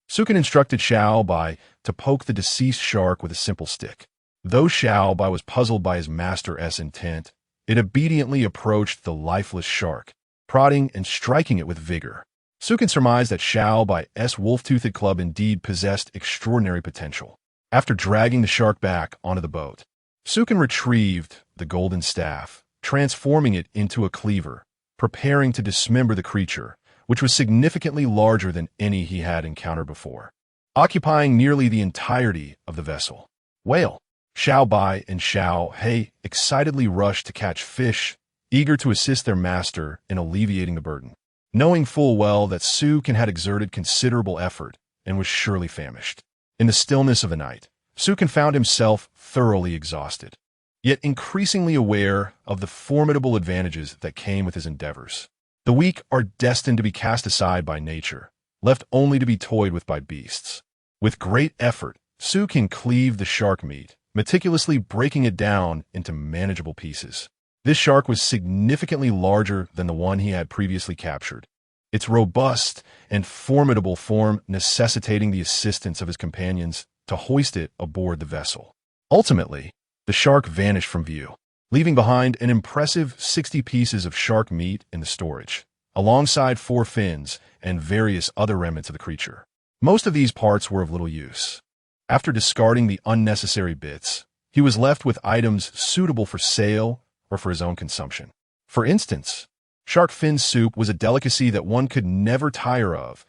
Su Can instructed Xiao Bai to poke the deceased shark with a simple stick. Though Xiao Bai was puzzled by his master's intent, it obediently approached the lifeless shark, prodding and striking it with vigor. Su Can surmised that Xiao Bai's wolf-toothed club indeed possessed extraordinary potential. After dragging the shark back onto the boat, Su Can retrieved the golden staff, transforming it into a cleaver, preparing to dismember the creature, which was significantly larger than any he had encountered before, occupying nearly the entirety of the vessel. Whale! Xiao Bai and Xiao He excitedly rushed to catch fish, eager to assist their master in alleviating the burden, knowing full well that Su Can had exerted considerable effort and was surely famished. In the stillness of the night, Su Can found himself thoroughly exhausted, yet increasingly aware of the formidable advantages that came with his endeavors. The weak are destined to be cast aside by nature, left only to be toyed with by beasts. With great effort, Su Can cleaved the shark meat, meticulously breaking it down into manageable pieces. This shark was significantly larger than the one he had previously captured, its robust and formidable form necessitating the assistance of his companions to hoist it aboard the vessel. Ultimately, the shark vanished from view, leaving behind an impressive 60 pieces of shark meat in the storage, alongside 4 fins and various other remnants of the creature. Most of these parts were of little use. After discarding the unnecessary bits, he was left with items suitable for sale or for his own consumption. For instance, shark fin soup was a delicacy that one could never tire of,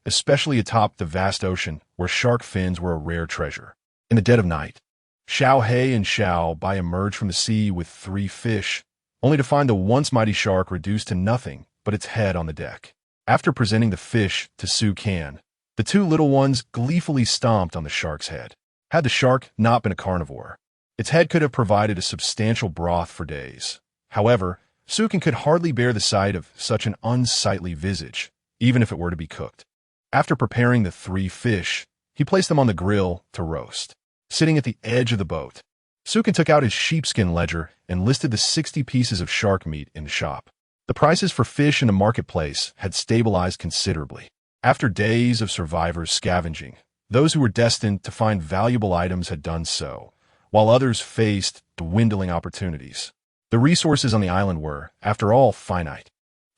especially atop the vast ocean where shark fins were a rare treasure. In the dead of night, Xiao He and Xiao Bai emerged from the sea with 3 fish, only to find the once mighty shark reduced to nothing but its head on the deck. After presenting the fish to Su Can, the 2 little ones gleefully stomped on the shark's head. Had the shark not been a carnivore, its head could have provided a substantial broth for days. However, Su Can could hardly bear the sight of such an unsightly visage, even if it were to be cooked. After preparing the 3 fish, he placed them on the grill to roast. Sitting at the edge of the boat, Sukin took out his sheepskin ledger and listed the 60 pieces of shark meat in the shop. The prices for fish in the marketplace had stabilized considerably. After days of survivors scavenging, those who were destined to find valuable items had done so, while others faced dwindling opportunities. The resources on the island were, after all, finite.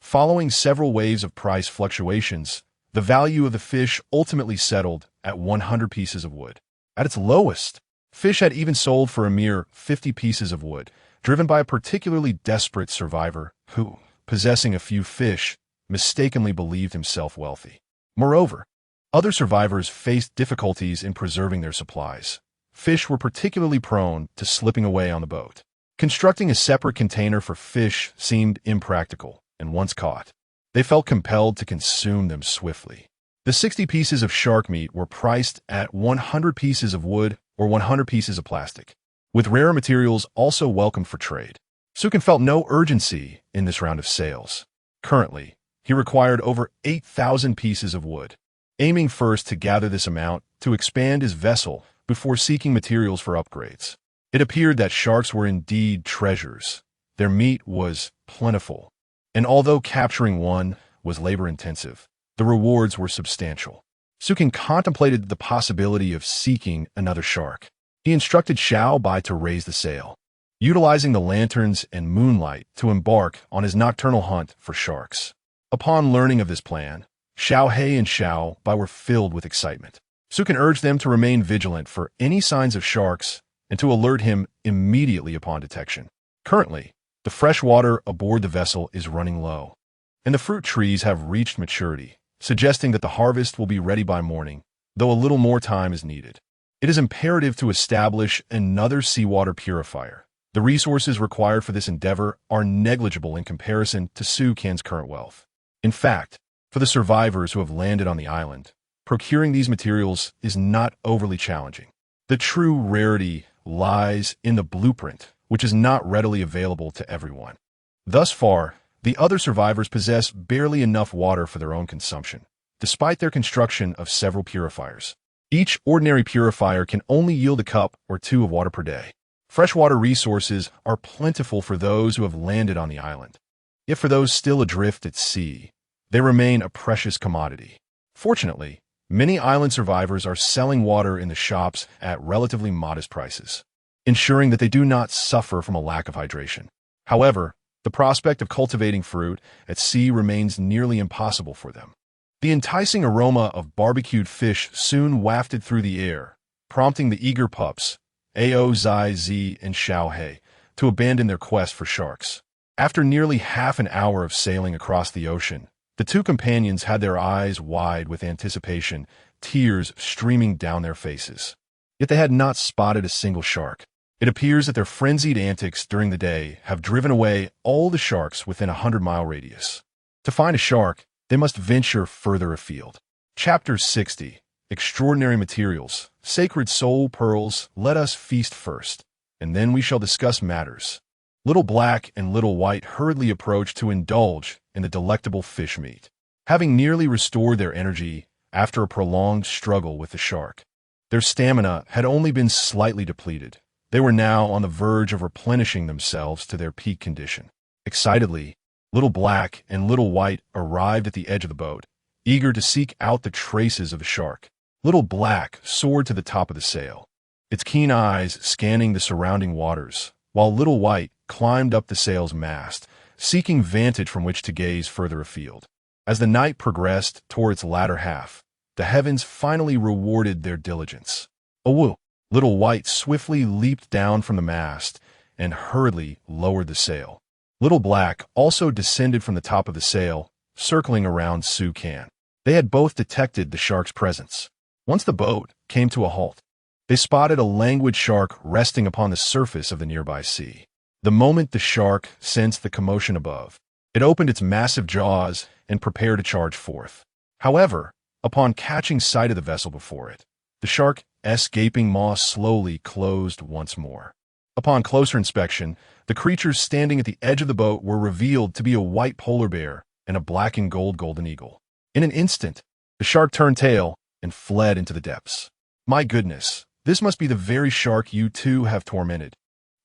Following several waves of price fluctuations, the value of the fish ultimately settled at 100 pieces of wood. At its lowest, fish had even sold for a mere 50 pieces of wood, driven by a particularly desperate survivor who, possessing a few fish, mistakenly believed himself wealthy. Moreover, other survivors faced difficulties in preserving their supplies. Fish were particularly prone to slipping away on the boat. Constructing a separate container for fish seemed impractical, and once caught, they felt compelled to consume them swiftly. The 60 pieces of shark meat were priced at 100 pieces of wood or 100 pieces of plastic, with rare materials also welcomed for trade. Sukin felt no urgency in this round of sales. Currently, he required over 8,000 pieces of wood, aiming first to gather this amount to expand his vessel before seeking materials for upgrades. It appeared that sharks were indeed treasures. Their meat was plentiful, and although capturing one was labor-intensive, the rewards were substantial. Sukin contemplated the possibility of seeking another shark. He instructed Xiao Bai to raise the sail, utilizing the lanterns and moonlight to embark on his nocturnal hunt for sharks. Upon learning of this plan, Xiao He and Xiao Bai were filled with excitement. Sukin urged them to remain vigilant for any signs of sharks and to alert him immediately upon detection. Currently, the fresh water aboard the vessel is running low, and the fruit trees have reached maturity, suggesting that the harvest will be ready by morning, though a little more time is needed. It is imperative to establish another seawater purifier. The resources required for this endeavor are negligible in comparison to Sukin's current wealth. In fact, for the survivors who have landed on the island, procuring these materials is not overly challenging. The true rarity lies in the blueprint, which is not readily available to everyone. Thus far, the other survivors possess barely enough water for their own consumption, despite their construction of several purifiers. Each ordinary purifier can only yield a cup or 2 of water per day. Freshwater resources are plentiful for those who have landed on the island. Yet for those still adrift at sea, they remain a precious commodity. Fortunately, many island survivors are selling water in the shops at relatively modest prices, ensuring that they do not suffer from a lack of hydration. However, the prospect of cultivating fruit at sea remains nearly impossible for them. The enticing aroma of barbecued fish soon wafted through the air, prompting the eager pups, Ao Zai Zi and Xiao He, to abandon their quest for sharks. After nearly half an hour of sailing across the ocean, the 2 companions had their eyes wide with anticipation, tears streaming down their faces. Yet they had not spotted a single shark. It appears that their frenzied antics during the day have driven away all the sharks within a 100-mile radius. To find a shark, they must venture further afield. Chapter 60. Extraordinary Materials. Sacred Soul Pearls. Let us feast first, and then we shall discuss matters. Little Black and Little White hurriedly approached to indulge in the delectable fish meat, having nearly restored their energy after a prolonged struggle with the shark. Their stamina had only been slightly depleted. They were now on the verge of replenishing themselves to their peak condition. Excitedly, Little Black and Little White arrived at the edge of the boat, eager to seek out the traces of the shark. Little Black soared to the top of the sail, its keen eyes scanning the surrounding waters, while Little White climbed up the sail's mast, seeking vantage from which to gaze further afield. As the night progressed toward its latter half, the heavens finally rewarded their diligence. Awoo! Little White swiftly leaped down from the mast and hurriedly lowered the sail. Little Black also descended from the top of the sail, circling around Sukin. They had both detected the shark's presence. Once the boat came to a halt, they spotted a languid shark resting upon the surface of the nearby sea. The moment the shark sensed the commotion above, it opened its massive jaws and prepared to charge forth. However, upon catching sight of the vessel before it, the shark's gaping maw slowly closed once more. Upon closer inspection, the creatures standing at the edge of the boat were revealed to be a white polar bear and a black and gold golden eagle. In an instant, the shark turned tail and fled into the depths. My goodness, this must be the very shark you two have tormented.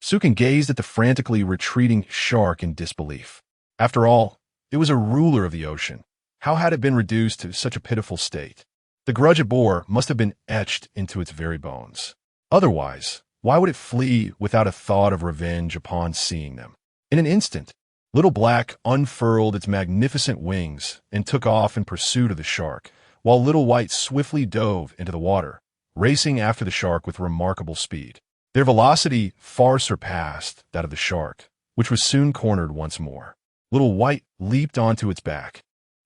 Sukin gazed at the frantically retreating shark in disbelief. After all, it was a ruler of the ocean. How had it been reduced to such a pitiful state? The grudge it bore must have been etched into its very bones. Otherwise, why would it flee without a thought of revenge upon seeing them? In an instant, Little Black unfurled its magnificent wings and took off in pursuit of the shark, while Little White swiftly dove into the water, racing after the shark with remarkable speed. Their velocity far surpassed that of the shark, which was soon cornered once more. Little White leaped onto its back,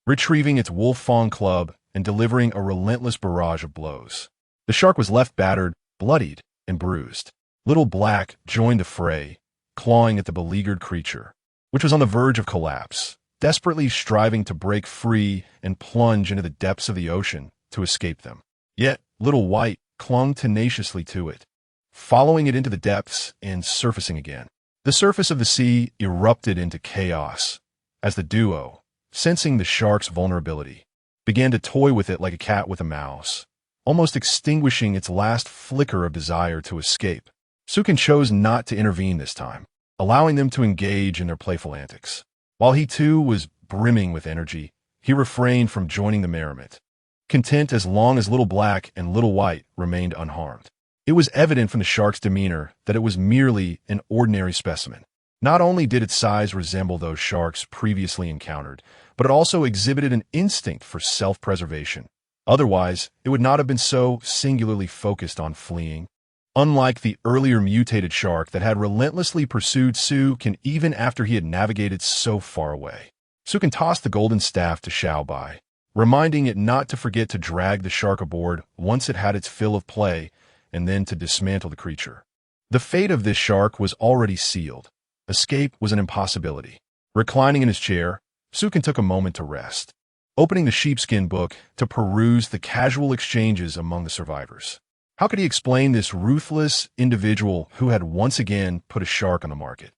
retrieving its wolf-fawn club and delivering a relentless barrage of blows. The shark was left battered, bloodied, and bruised. Little Black joined the fray, clawing at the beleaguered creature, which was on the verge of collapse, desperately striving to break free and plunge into the depths of the ocean to escape them. Yet, Little White clung tenaciously to it, following it into the depths and surfacing again. The surface of the sea erupted into chaos as the duo, sensing the shark's vulnerability, began to toy with it like a cat with a mouse, almost extinguishing its last flicker of desire to escape. Sukin chose not to intervene this time, allowing them to engage in their playful antics. While he too was brimming with energy, he refrained from joining the merriment, content as long as Little Black and Little White remained unharmed. It was evident from the shark's demeanor that it was merely an ordinary specimen. Not only did its size resemble those sharks previously encountered, but it also exhibited an instinct for self-preservation. Otherwise, it would not have been so singularly focused on fleeing. Unlike the earlier mutated shark that had relentlessly pursued Sukin even after he had navigated so far away. Sukin tossed the golden staff to Xiaobai, reminding it not to forget to drag the shark aboard once it had its fill of play, and then to dismantle the creature. The fate of this shark was already sealed. Escape was an impossibility. Reclining in his chair, Sukin took a moment to rest, opening the sheepskin book to peruse the casual exchanges among the survivors. How could he explain this ruthless individual who had once again put a shark on the market?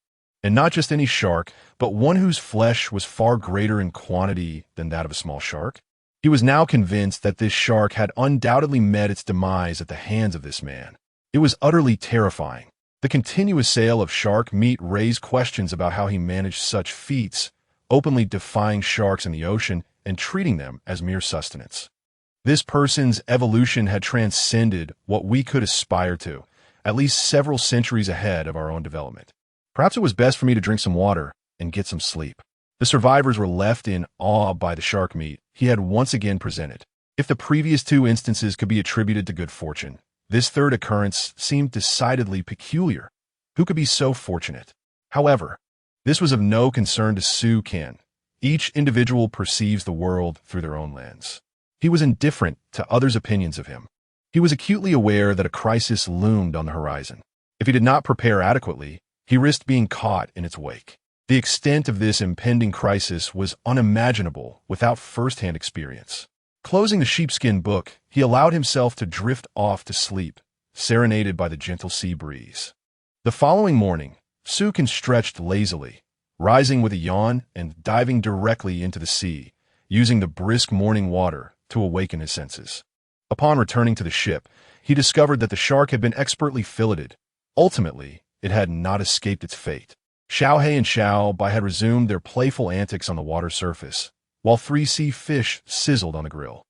And not just any shark, but one whose flesh was far greater in quantity than that of a small shark? He was now convinced that this shark had undoubtedly met its demise at the hands of this man. It was utterly terrifying. The continuous sale of shark meat raised questions about how he managed such feats, openly defying sharks in the ocean and treating them as mere sustenance. This person's evolution had transcended what we could aspire to, at least several centuries ahead of our own development. Perhaps it was best for me to drink some water and get some sleep. The survivors were left in awe by the shark meat he had once again presented. If the previous two instances could be attributed to good fortune, this third occurrence seemed decidedly peculiar. Who could be so fortunate? However, this was of no concern to Sukin. Each individual perceives the world through their own lens. He was indifferent to others' opinions of him. He was acutely aware that a crisis loomed on the horizon. If he did not prepare adequately, he risked being caught in its wake. The extent of this impending crisis was unimaginable without first-hand experience. Closing the sheepskin book, he allowed himself to drift off to sleep, serenaded by the gentle sea breeze. The following morning, Sukin stretched lazily, rising with a yawn and diving directly into the sea, using the brisk morning water to awaken his senses. Upon returning to the ship, he discovered that the shark had been expertly filleted. Ultimately, it had not escaped its fate. Xiaohei and Xiaobai had resumed their playful antics on the water surface, while 3 sea fish sizzled on the grill.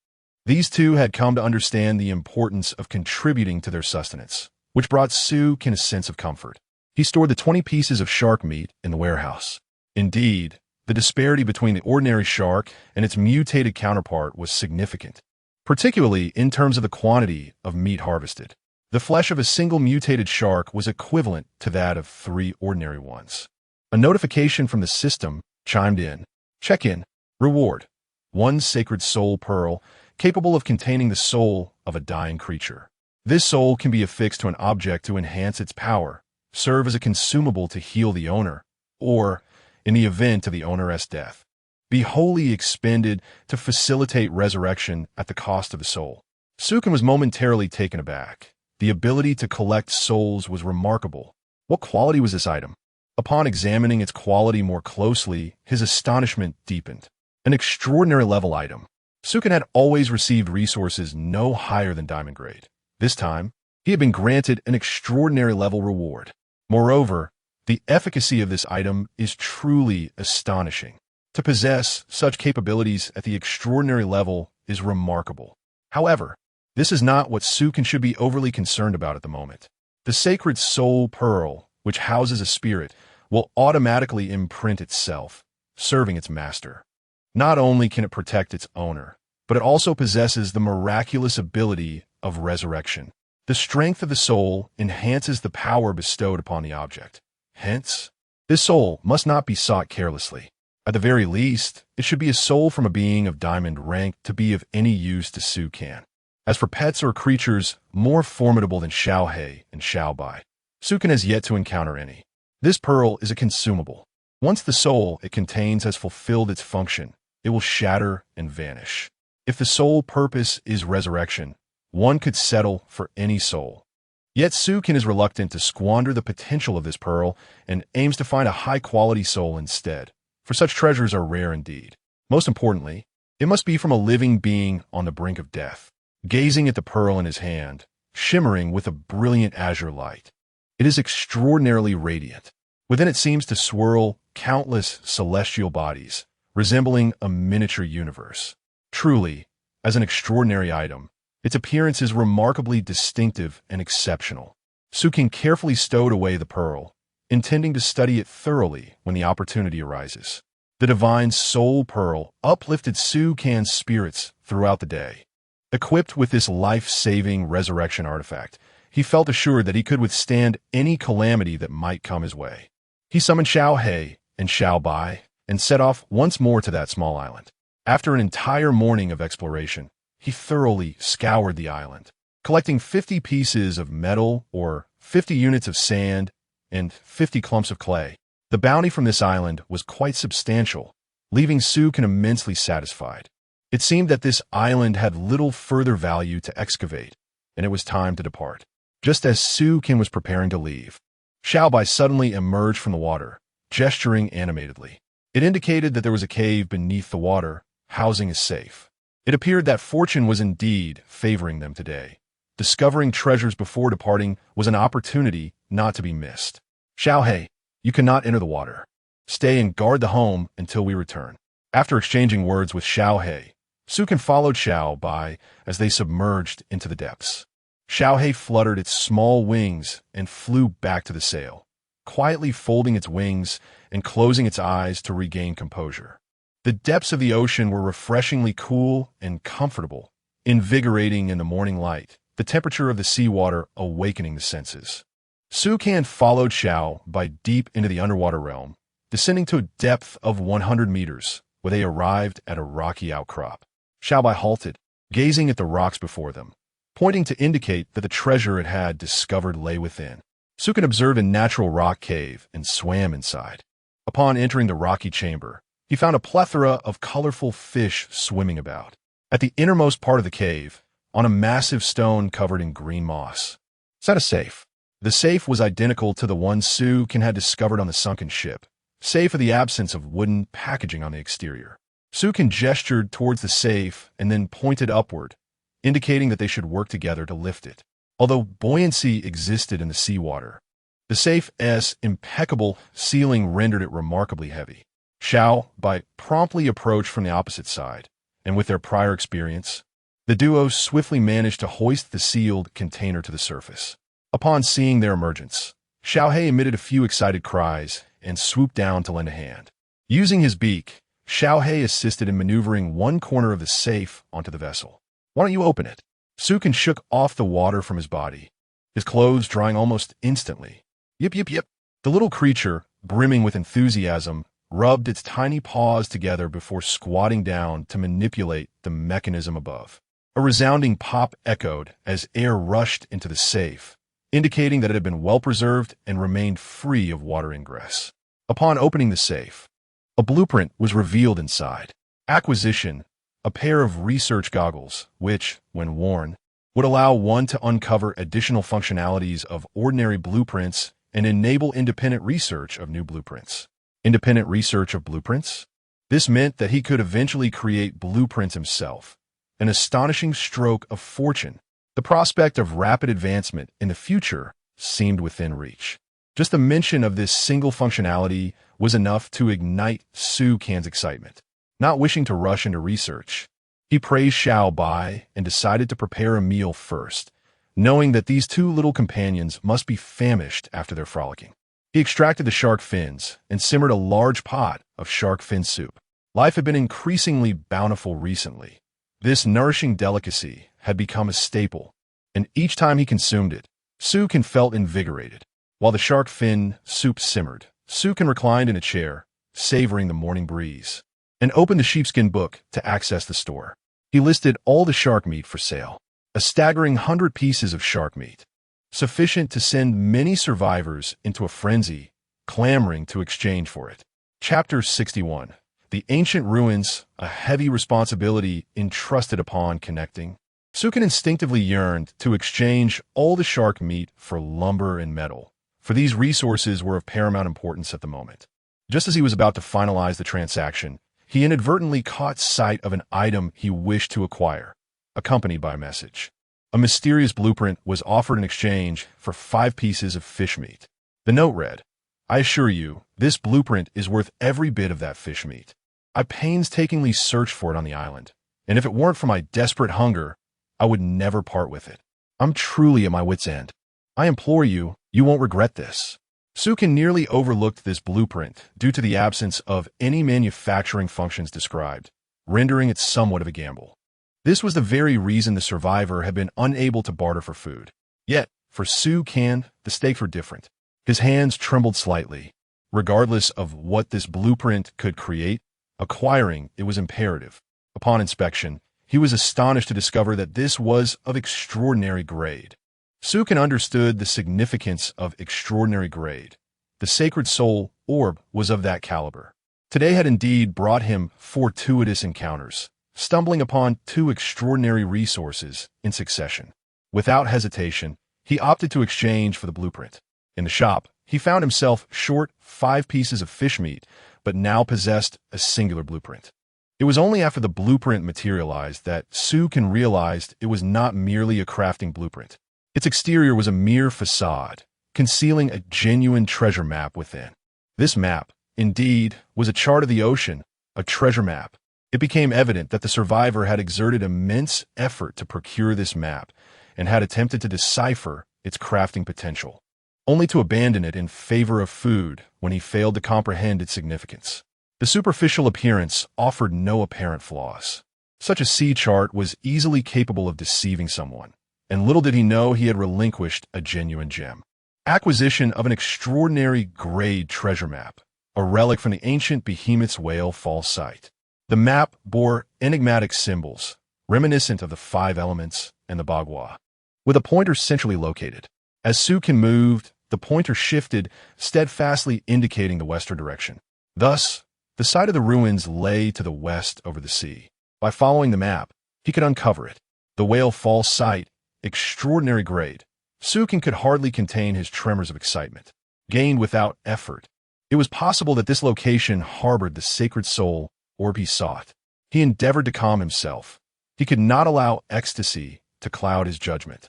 These two had come to understand the importance of contributing to their sustenance, which brought Sukin a sense of comfort. He stored the 20 pieces of shark meat in the warehouse. Indeed, the disparity between the ordinary shark and its mutated counterpart was significant, particularly in terms of the quantity of meat harvested. The flesh of a single mutated shark was equivalent to that of 3 ordinary ones. A notification from the system chimed in. Check-in. Reward. 1 sacred soul pearl, capable of containing the soul of a dying creature. This soul can be affixed to an object to enhance its power, serve as a consumable to heal the owner, or, in the event of the owner's death, be wholly expended to facilitate resurrection at the cost of the soul. Sukin was momentarily taken aback. The ability to collect souls was remarkable. What quality was this item? Upon examining its quality more closely, his astonishment deepened. An extraordinary level item. Sukin had always received resources no higher than diamond grade. This time, he had been granted an extraordinary level reward. Moreover, the efficacy of this item is truly astonishing. To possess such capabilities at the extraordinary level is remarkable. However, this is not what Sukin should be overly concerned about at the moment. The sacred soul pearl, which houses a spirit, will automatically imprint itself, serving its master. Not only can it protect its owner, but it also possesses the miraculous ability of resurrection. The strength of the soul enhances the power bestowed upon the object. Hence, this soul must not be sought carelessly. At the very least, it should be a soul from a being of diamond rank to be of any use to Sukin. As for pets or creatures more formidable than Xiaohei and Xiaobai, Sukin has yet to encounter any. This pearl is a consumable. Once the soul it contains has fulfilled its function, it will shatter and vanish. If the sole purpose is resurrection, one could settle for any soul. Yet Sukin is reluctant to squander the potential of this pearl and aims to find a high-quality soul instead, for such treasures are rare indeed. Most importantly, it must be from a living being on the brink of death. Gazing at the pearl in his hand, shimmering with a brilliant azure light, it is extraordinarily radiant. Within it seems to swirl countless celestial bodies, resembling a miniature universe. Truly, as an extraordinary item, its appearance is remarkably distinctive and exceptional. Sukin carefully stowed away the pearl, intending to study it thoroughly when the opportunity arises. The divine soul pearl uplifted Sukin's spirits throughout the day. Equipped with this life-saving resurrection artifact, he felt assured that he could withstand any calamity that might come his way. He summoned Xiaohei and Xiaobai and set off once more to that small island. After an entire morning of exploration, he thoroughly scoured the island, collecting 50 pieces of metal or 50 units of sand and 50 clumps of clay. The bounty from this island was quite substantial, leaving Sukin immensely satisfied. It seemed that this island had little further value to excavate, and it was time to depart. Just as Sukin was preparing to leave, Xiaobai suddenly emerged from the water, gesturing animatedly. It indicated that there was a cave beneath the water, housing a safe. It appeared that fortune was indeed favoring them today. Discovering treasures before departing was an opportunity not to be missed. Xiaohei, you cannot enter the water. Stay and guard the home until we return. After exchanging words with Xiaohei, Sukin followed Xiaobai as they submerged into the depths. Xiaohei fluttered its small wings and flew back to the sail, quietly folding its wings and closing its eyes to regain composure. The depths of the ocean were refreshingly cool and comfortable, invigorating in the morning light, the temperature of the seawater awakening the senses. Sukin followed Xiaobai deep into the underwater realm, descending to a depth of 100 meters, where they arrived at a rocky outcrop. Xiaobai halted, gazing at the rocks before them, pointing to indicate that the treasure it had discovered lay within. Sukin observed a natural rock cave and swam inside. Upon entering the rocky chamber, he found a plethora of colorful fish swimming about. At the innermost part of the cave, on a massive stone covered in green moss, sat a safe. The safe was identical to the one Sukin had discovered on the sunken ship, save for the absence of wooden packaging on the exterior. Sukin gestured towards the safe and then pointed upward, indicating that they should work together to lift it. Although buoyancy existed in the seawater, the safe's impeccable sealing rendered it remarkably heavy. Xiaobai promptly approached from the opposite side, and with their prior experience, the duo swiftly managed to hoist the sealed container to the surface. Upon seeing their emergence, Xiaohei emitted a few excited cries and swooped down to lend a hand. Using his beak, Xiaohei assisted in maneuvering one corner of the safe onto the vessel. "Why don't you open it?" Sukin shook off the water from his body, his clothes drying almost instantly. "Yip, yip, yip." The little creature, brimming with enthusiasm, rubbed its tiny paws together before squatting down to manipulate the mechanism above. A resounding pop echoed as air rushed into the safe, indicating that it had been well preserved and remained free of water ingress. Upon opening the safe, a blueprint was revealed inside. Acquisition, a pair of research goggles, which, when worn, would allow one to uncover additional functionalities of ordinary blueprints and enable independent research of new blueprints. Independent research of blueprints? This meant that he could eventually create blueprints himself, an astonishing stroke of fortune. The prospect of rapid advancement in the future seemed within reach. Just the mention of this single functionality was enough to ignite Su Kan's excitement. Not wishing to rush into research, he praised Xiao Bai and decided to prepare a meal first, knowing that these two little companions must be famished after their frolicking. He extracted the shark fins and simmered a large pot of shark fin soup. Life had been increasingly bountiful recently. This nourishing delicacy had become a staple, and each time he consumed it, Su Kan felt invigorated. While the shark fin soup simmered, Su Kan reclined in a chair, savoring the morning breeze, and opened the sheepskin book to access the store. He listed all the shark meat for sale, a staggering 100 pieces of shark meat, sufficient to send many survivors into a frenzy, clamoring to exchange for it. Chapter 61. The Ancient Ruins, a heavy responsibility entrusted upon connecting. Su Kan instinctively yearned to exchange all the shark meat for lumber and metal, for these resources were of paramount importance at the moment. Just as he was about to finalize the transaction, he inadvertently caught sight of an item he wished to acquire, accompanied by a message. A mysterious blueprint was offered in exchange for 5 pieces of fish meat. The note read, "I assure you, this blueprint is worth every bit of that fish meat. I painstakingly searched for it on the island, and if it weren't for my desperate hunger, I would never part with it. I'm truly at my wit's end. I implore you, you won't regret this." Su Kan nearly overlooked this blueprint due to the absence of any manufacturing functions described, rendering it somewhat of a gamble. This was the very reason the survivor had been unable to barter for food. Yet, for Su Kan, the stakes were different. His hands trembled slightly. Regardless of what this blueprint could create, acquiring it was imperative. Upon inspection, he was astonished to discover that this was of extraordinary grade. Su Kan understood the significance of extraordinary grade. The sacred soul orb was of that caliber. Today had indeed brought him fortuitous encounters, stumbling upon 2 extraordinary resources in succession. Without hesitation, he opted to exchange for the blueprint. In the shop, he found himself short 5 pieces of fish meat, but now possessed a singular blueprint. It was only after the blueprint materialized that Su Kan realized it was not merely a crafting blueprint. Its exterior was a mere facade, concealing a genuine treasure map within. This map, indeed, was a chart of the ocean, a treasure map. It became evident that the survivor had exerted immense effort to procure this map and had attempted to decipher its crafting potential, only to abandon it in favor of food when he failed to comprehend its significance. The superficial appearance offered no apparent flaws. Such a sea chart was easily capable of deceiving someone, and little did he know he had relinquished a genuine gem. Acquisition of an extraordinary grade treasure map, a relic from the ancient behemoth's whale fall site. The map bore enigmatic symbols, reminiscent of the 5 elements and the Bagua, with a pointer centrally located. As Su Kan moved, the pointer shifted, steadfastly indicating the western direction. Thus, the site of the ruins lay to the west over the sea. By following the map, he could uncover it. The whale fall site, extraordinary grade. Su Kan could hardly contain his tremors of excitement. Gained without effort, it was possible that this location harbored the sacred soul orb he sought. He endeavored to calm himself. He could not allow ecstasy to cloud his judgment.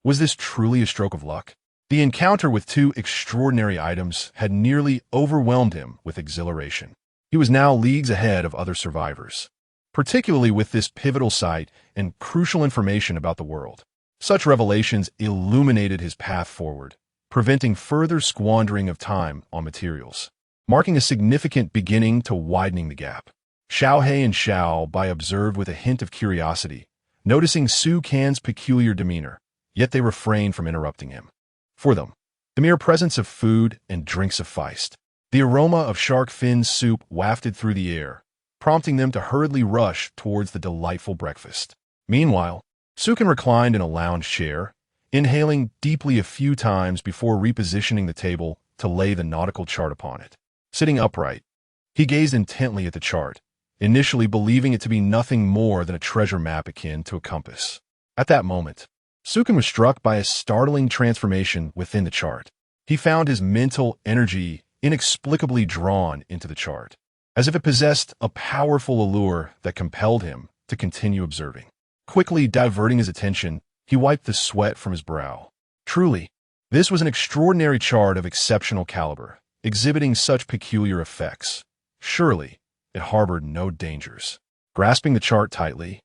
Was this truly a stroke of luck? The encounter with 2 extraordinary items had nearly overwhelmed him with exhilaration. He was now leagues ahead of other survivors, particularly with this pivotal site and crucial information about the world. Such revelations illuminated his path forward, preventing further squandering of time on materials, marking a significant beginning to widening the gap. Xiaohe and Xiao Bai observed with a hint of curiosity, noticing Su Kan's peculiar demeanor, yet they refrained from interrupting him. For them, the mere presence of food and drink sufficed. The aroma of shark fin soup wafted through the air, prompting them to hurriedly rush towards the delightful breakfast. Meanwhile, Su Kan reclined in a lounge chair, inhaling deeply a few times before repositioning the table to lay the nautical chart upon it. Sitting upright, he gazed intently at the chart, initially believing it to be nothing more than a treasure map akin to a compass. At that moment, Su Kan was struck by a startling transformation within the chart. He found his mental energy inexplicably drawn into the chart. as if it possessed a powerful allure that compelled him to continue observing. Quickly diverting his attention, he wiped the sweat from his brow. Truly, this was an extraordinary chart of exceptional caliber, exhibiting such peculiar effects. Surely, it harbored no dangers. Grasping the chart tightly,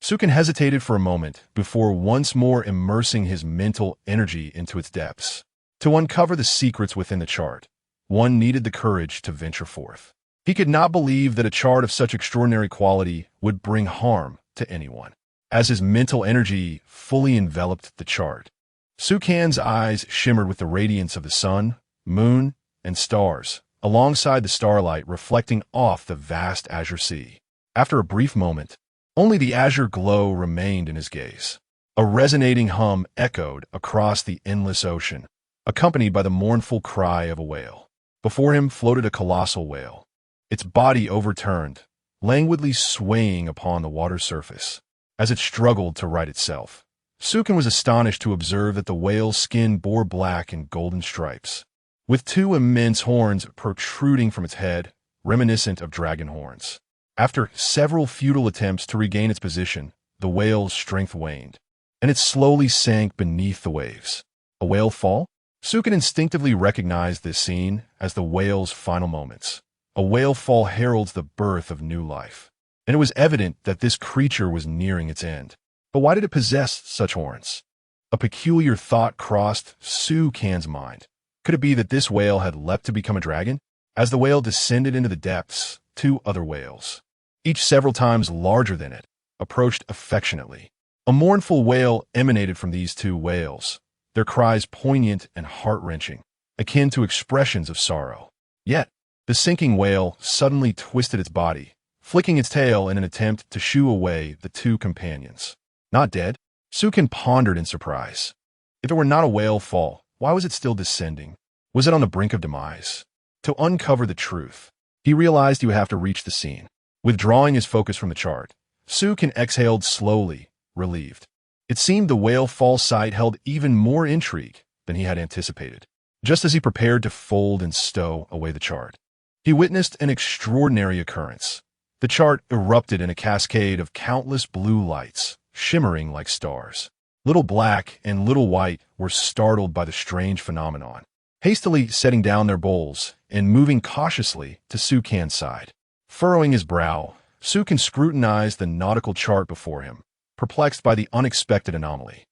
Sukin hesitated for a moment before once more immersing his mental energy into its depths. To uncover the secrets within the chart, one needed the courage to venture forth. He could not believe that a chart of such extraordinary quality would bring harm to anyone. As his mental energy fully enveloped the chart, Sukan's eyes shimmered with the radiance of the sun, moon, and stars, alongside the starlight reflecting off the vast azure sea. After a brief moment, only the azure glow remained in his gaze. A resonating hum echoed across the endless ocean, accompanied by the mournful cry of a whale. Before him floated a colossal whale, its body overturned, languidly swaying upon the water's surface. As it struggled to right itself, Sukin was astonished to observe that the whale's skin bore black and golden stripes, with two immense horns protruding from its head, reminiscent of dragon horns. After several futile attempts to regain its position, the whale's strength waned, and it slowly sank beneath the waves. A whale fall? Sukin instinctively recognized this scene as the whale's final moments. A whale fall heralds the birth of new life, and it was evident that this creature was nearing its end. But why did it possess such horns? A peculiar thought crossed Sukan's mind. Could it be that this whale had leapt to become a dragon? As the whale descended into the depths, two other whales, each several times larger than it, approached affectionately. A mournful wail emanated from these two whales, their cries poignant and heart-wrenching, akin to expressions of sorrow. Yet, the sinking whale suddenly twisted its body, flicking its tail in an attempt to shoo away the two companions. Not dead? Sukin pondered in surprise. If it were not a whale fall, why was it still descending? Was it on the brink of demise? To uncover the truth, he realized he would have to reach the scene. Withdrawing his focus from the chart, Sukin exhaled slowly, relieved. It seemed the whale fall site held even more intrigue than he had anticipated. Just as he prepared to fold and stow away the chart, he witnessed an extraordinary occurrence. The chart erupted in a cascade of countless blue lights, shimmering like stars. Little Black and Little White were startled by the strange phenomenon, hastily setting down their bowls and moving cautiously to Sukan's side. Furrowing his brow, Sukin scrutinized the nautical chart before him, perplexed by the unexpected anomaly.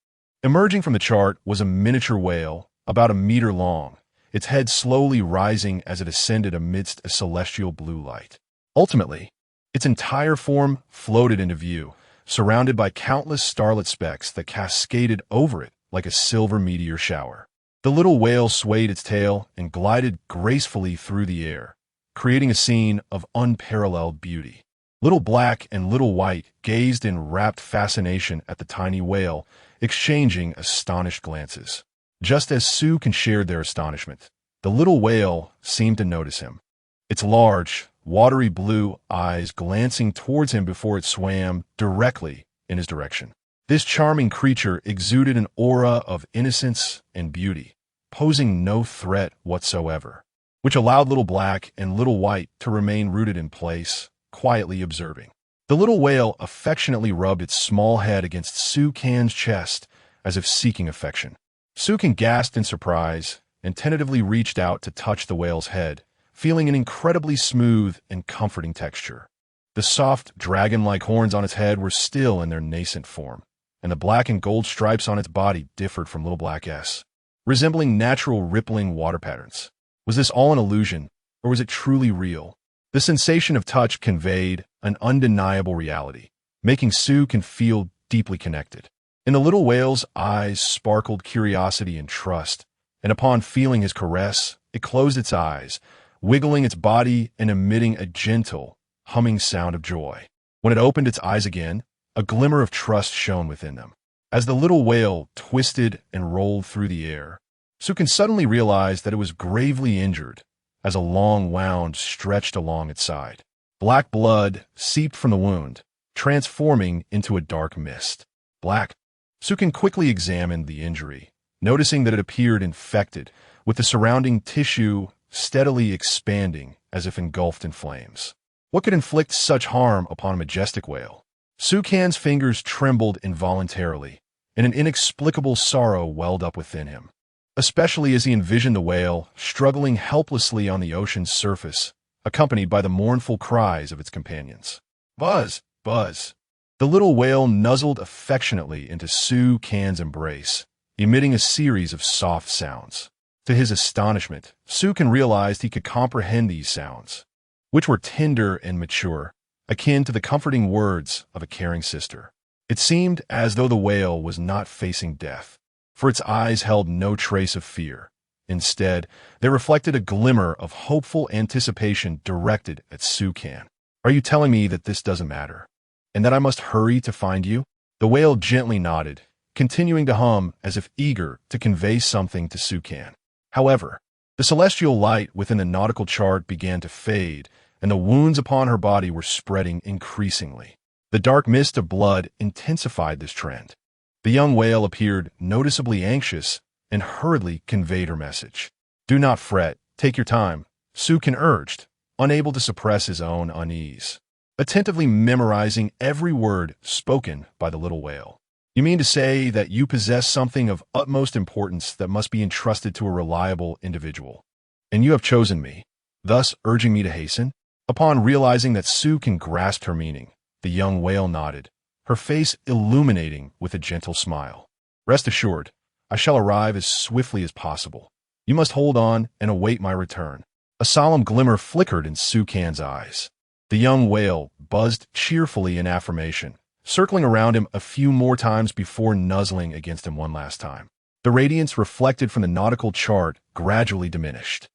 Emerging from the chart was a miniature whale, about a meter long, its head slowly rising as it ascended amidst a celestial blue light. Ultimately, its entire form floated into view, surrounded by countless starlit specks that cascaded over it like a silver meteor shower. The little whale swayed its tail and glided gracefully through the air, creating a scene of unparalleled beauty. Little Black and Little White gazed in rapt fascination at the tiny whale, exchanging astonished glances. Just as Sukin shared their astonishment, the little whale seemed to notice him, its large, watery blue eyes glancing towards him before it swam directly in his direction. This charming creature exuded an aura of innocence and beauty, posing no threat whatsoever, which allowed Little Black and Little White to remain rooted in place, quietly observing. The little whale affectionately rubbed its small head against Sukan's chest as if seeking affection. Sukin gasped in surprise and tentatively reached out to touch the whale's head, feeling an incredibly smooth and comforting texture. The soft, dragon-like horns on its head were still in their nascent form, and the black and gold stripes on its body differed from Little Black's, resembling natural rippling water patterns. Was this all an illusion, or was it truly real? The sensation of touch conveyed an undeniable reality, making Sukin feel deeply connected. In the little whale's eyes sparkled curiosity and trust, and upon feeling his caress, it closed its eyes, wiggling its body and emitting a gentle, humming sound of joy. When it opened its eyes again, a glimmer of trust shone within them. As the little whale twisted and rolled through the air, Sukin suddenly realized that it was gravely injured, as a long wound stretched along its side. Black blood seeped from the wound, transforming into a dark mist. Black. Sukin quickly examined the injury, noticing that it appeared infected, with the surrounding tissue steadily expanding as if engulfed in flames. What could inflict such harm upon a majestic whale? Sukan's fingers trembled involuntarily, and an inexplicable sorrow welled up within him, especially as he envisioned the whale struggling helplessly on the ocean's surface, accompanied by the mournful cries of its companions. Buzz! Buzz! The little whale nuzzled affectionately into Sukan's embrace, emitting a series of soft sounds. To his astonishment, Sukan realized he could comprehend these sounds, which were tender and mature, akin to the comforting words of a caring sister. It seemed as though the whale was not facing death, for its eyes held no trace of fear. Instead, they reflected a glimmer of hopeful anticipation directed at Sukan. Are you telling me that this doesn't matter, and that I must hurry to find you? The whale gently nodded, continuing to hum as if eager to convey something to Sukan. However, the celestial light within the nautical chart began to fade, and the wounds upon her body were spreading increasingly. The dark mist of blood intensified this trend. The young whale appeared noticeably anxious and hurriedly conveyed her message. Do not fret, take your time, Sukan urged, unable to suppress his own unease, attentively memorizing every word spoken by the little whale. You mean to say that you possess something of utmost importance that must be entrusted to a reliable individual, and you have chosen me, thus urging me to hasten? Upon realizing that Sukan grasped her meaning, the young whale nodded, her face illuminating with a gentle smile. Rest assured, I shall arrive as swiftly as possible. You must hold on and await my return. A solemn glimmer flickered in Sukan's eyes. The young whale buzzed cheerfully in affirmation, circling around him a few more times before nuzzling against him one last time. The radiance reflected from the nautical chart gradually diminished.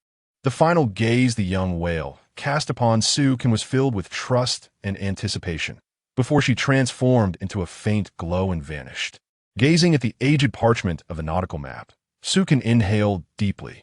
The final gaze the young whale cast upon Sukan was filled with trust and anticipation, before she transformed into a faint glow and vanished. Gazing at the aged parchment of the nautical map, Sukan inhaled deeply.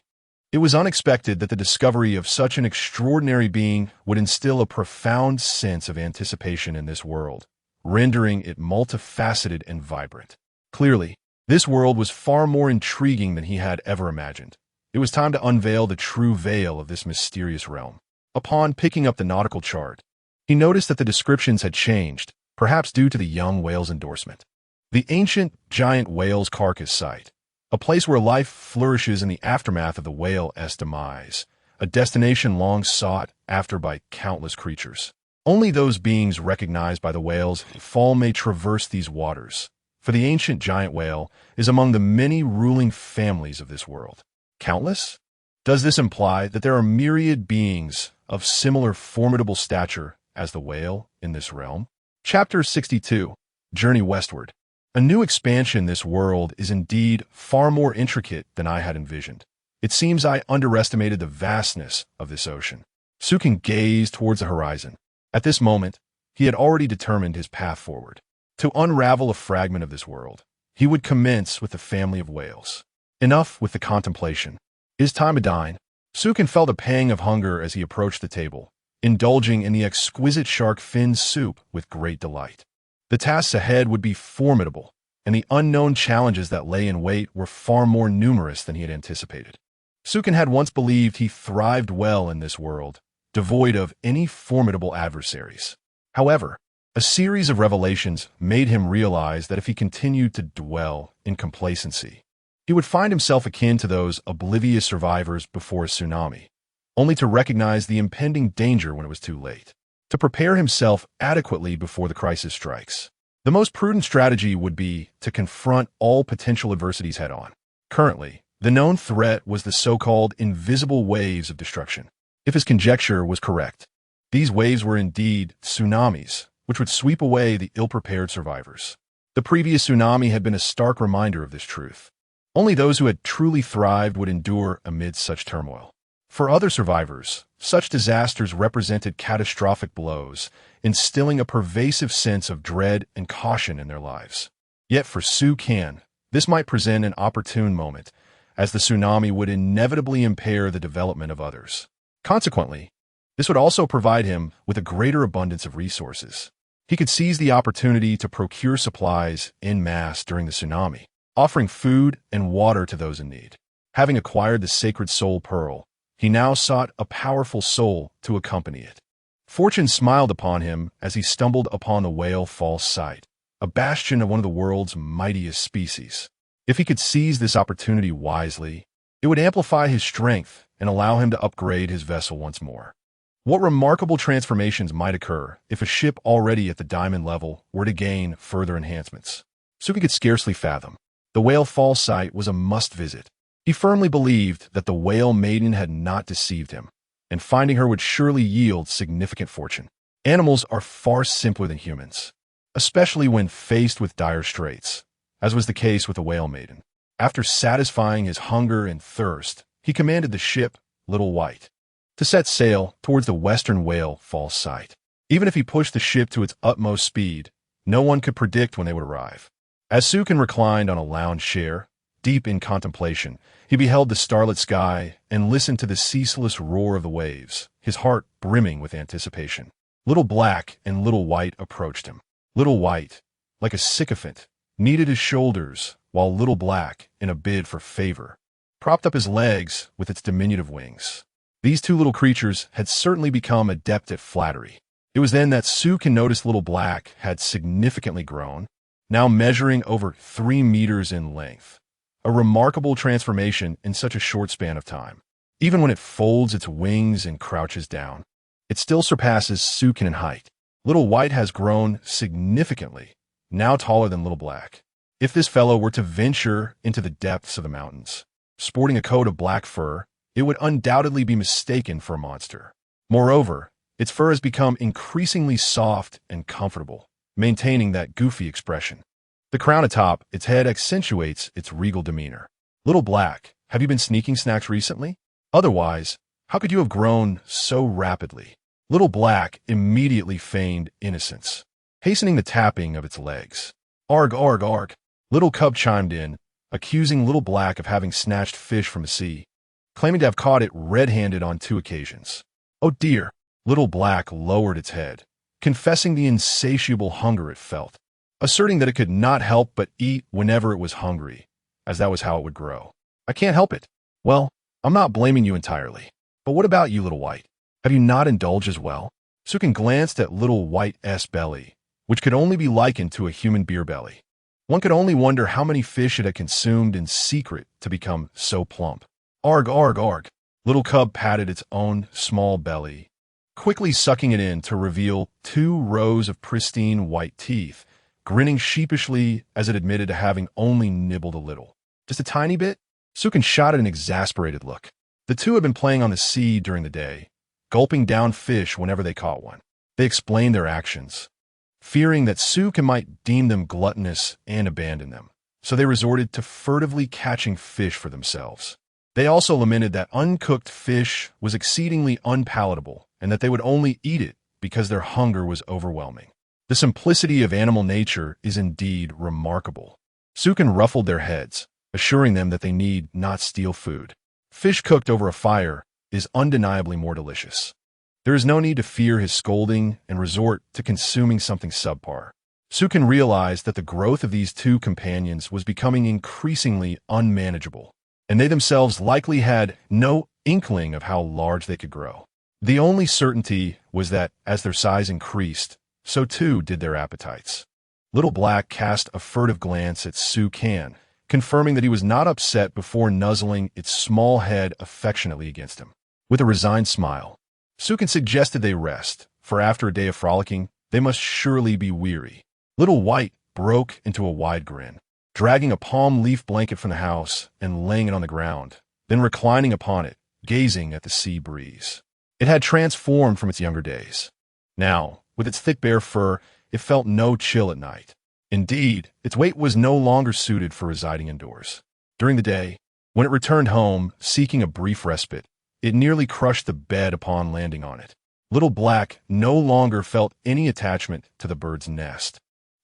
It was unexpected that the discovery of such an extraordinary being would instill a profound sense of anticipation in this world, rendering it multifaceted and vibrant. Clearly, this world was far more intriguing than he had ever imagined. It was time to unveil the true veil of this mysterious realm. Upon picking up the nautical chart, he noticed that the descriptions had changed, perhaps due to the young whale's endorsement. The ancient giant whale's carcass site, a place where life flourishes in the aftermath of the whale's demise, a destination long sought after by countless creatures. Only those beings recognized by the whale's fall may traverse these waters, for the ancient giant whale is among the many ruling families of this world. Countless? Does this imply that there are myriad beings of similar formidable stature as the whale in this realm? Chapter 62. Journey Westward. A new expansion. This world is indeed far more intricate than I had envisioned. It seems I underestimated the vastness of this ocean. Sukan gazed towards the horizon. At this moment, he had already determined his path forward. To unravel a fragment of this world, he would commence with the family of whales. Enough with the contemplation. It is time to dine. Sukan felt a pang of hunger as he approached the table, indulging in the exquisite shark fin soup with great delight. The tasks ahead would be formidable, and the unknown challenges that lay in wait were far more numerous than he had anticipated. Sukan had once believed he thrived well in this world, devoid of any formidable adversaries. However, a series of revelations made him realize that if he continued to dwell in complacency, he would find himself akin to those oblivious survivors before a tsunami, only to recognize the impending danger when it was too late. To prepare himself adequately before the crisis strikes, the most prudent strategy would be to confront all potential adversities head-on. Currently, the known threat was the so-called invisible waves of destruction. If his conjecture was correct, these waves were indeed tsunamis, which would sweep away the ill-prepared survivors. The previous tsunami had been a stark reminder of this truth. Only those who had truly thrived would endure amidst such turmoil. For other survivors, such disasters represented catastrophic blows, instilling a pervasive sense of dread and caution in their lives. Yet for Sukan, this might present an opportune moment, as the tsunami would inevitably impair the development of others. Consequently, this would also provide him with a greater abundance of resources. He could seize the opportunity to procure supplies en masse during the tsunami, offering food and water to those in need. Having acquired the sacred soul pearl, he now sought a powerful soul to accompany it. Fortune smiled upon him as he stumbled upon the whale false sight, a bastion of one of the world's mightiest species. If he could seize this opportunity wisely, it would amplify his strength and allow him to upgrade his vessel once more. What remarkable transformations might occur if a ship already at the diamond level were to gain further enhancements? Suki could scarcely fathom. The whale false sight was a must-visit. He firmly believed that the whale maiden had not deceived him, and finding her would surely yield significant fortune. Animals are far simpler than humans, especially when faced with dire straits, as was the case with the whale maiden. After satisfying his hunger and thirst, he commanded the ship, Little White, to set sail towards the western whale false sight. Even if he pushed the ship to its utmost speed, no one could predict when they would arrive. As Sukin reclined on a lounge chair, deep in contemplation, he beheld the starlit sky and listened to the ceaseless roar of the waves, his heart brimming with anticipation. Little Black and Little White approached him. Little White, like a sycophant, kneaded his shoulders, while Little Black, in a bid for favor, propped up his legs with its diminutive wings. These two little creatures had certainly become adept at flattery. It was then that Sukin noticed Little Black had significantly grown, now measuring over 3 meters in length. A remarkable transformation in such a short span of time. Even when it folds its wings and crouches down, it still surpasses Sukin in height. Little White has grown significantly, now taller than Little Black. If this fellow were to venture into the depths of the mountains, sporting a coat of black fur, it would undoubtedly be mistaken for a monster. Moreover, its fur has become increasingly soft and comfortable, maintaining that goofy expression. The crown atop its head accentuates its regal demeanor. Little Black, have you been sneaking snacks recently? Otherwise, how could you have grown so rapidly? Little Black immediately feigned innocence, hastening the tapping of its legs. Arg, arg, arg. Little Cub chimed in, accusing Little Black of having snatched fish from the sea, claiming to have caught it red-handed on 2 occasions. Oh dear. Little Black lowered its head, confessing the insatiable hunger it felt, asserting that it could not help but eat whenever it was hungry, as that was how it would grow. I can't help it. Well, I'm not blaming you entirely. But what about you, Little White? Have you not indulged as well? Sukin glanced at Little White's belly, which could only be likened to a human beer belly. One could only wonder how many fish it had consumed in secret to become so plump. Arg, arg, arg. Little Cub patted its own small belly, quickly sucking it in to reveal 2 rows of pristine white teeth, grinning sheepishly as it admitted to having only nibbled a little. Just a tiny bit? Sukin shot at an exasperated look. The two had been playing on the sea during the day, gulping down fish whenever they caught one. They explained their actions, fearing that Sukin might deem them gluttonous and abandon them, so they resorted to furtively catching fish for themselves. They also lamented that uncooked fish was exceedingly unpalatable and that they would only eat it because their hunger was overwhelming. The simplicity of animal nature is indeed remarkable. Sukin ruffled their heads, assuring them that they need not steal food. Fish cooked over a fire is undeniably more delicious. There is no need to fear his scolding and resort to consuming something subpar. Sukin realized that the growth of these 2 companions was becoming increasingly unmanageable, and they themselves likely had no inkling of how large they could grow. The only certainty was that as their size increased, so too did their appetites. Little Black cast a furtive glance at Sukin, confirming that he was not upset before nuzzling its small head affectionately against him. With a resigned smile, Sukin suggested they rest, for after a day of frolicking, they must surely be weary. Little White broke into a wide grin, dragging a palm leaf blanket from the house and laying it on the ground, then reclining upon it, gazing at the sea breeze. It had transformed from its younger days. Now, with its thick bare fur, it felt no chill at night. Indeed, its weight was no longer suited for residing indoors. During the day, when it returned home, seeking a brief respite, it nearly crushed the bed upon landing on it. Little Black no longer felt any attachment to the bird's nest,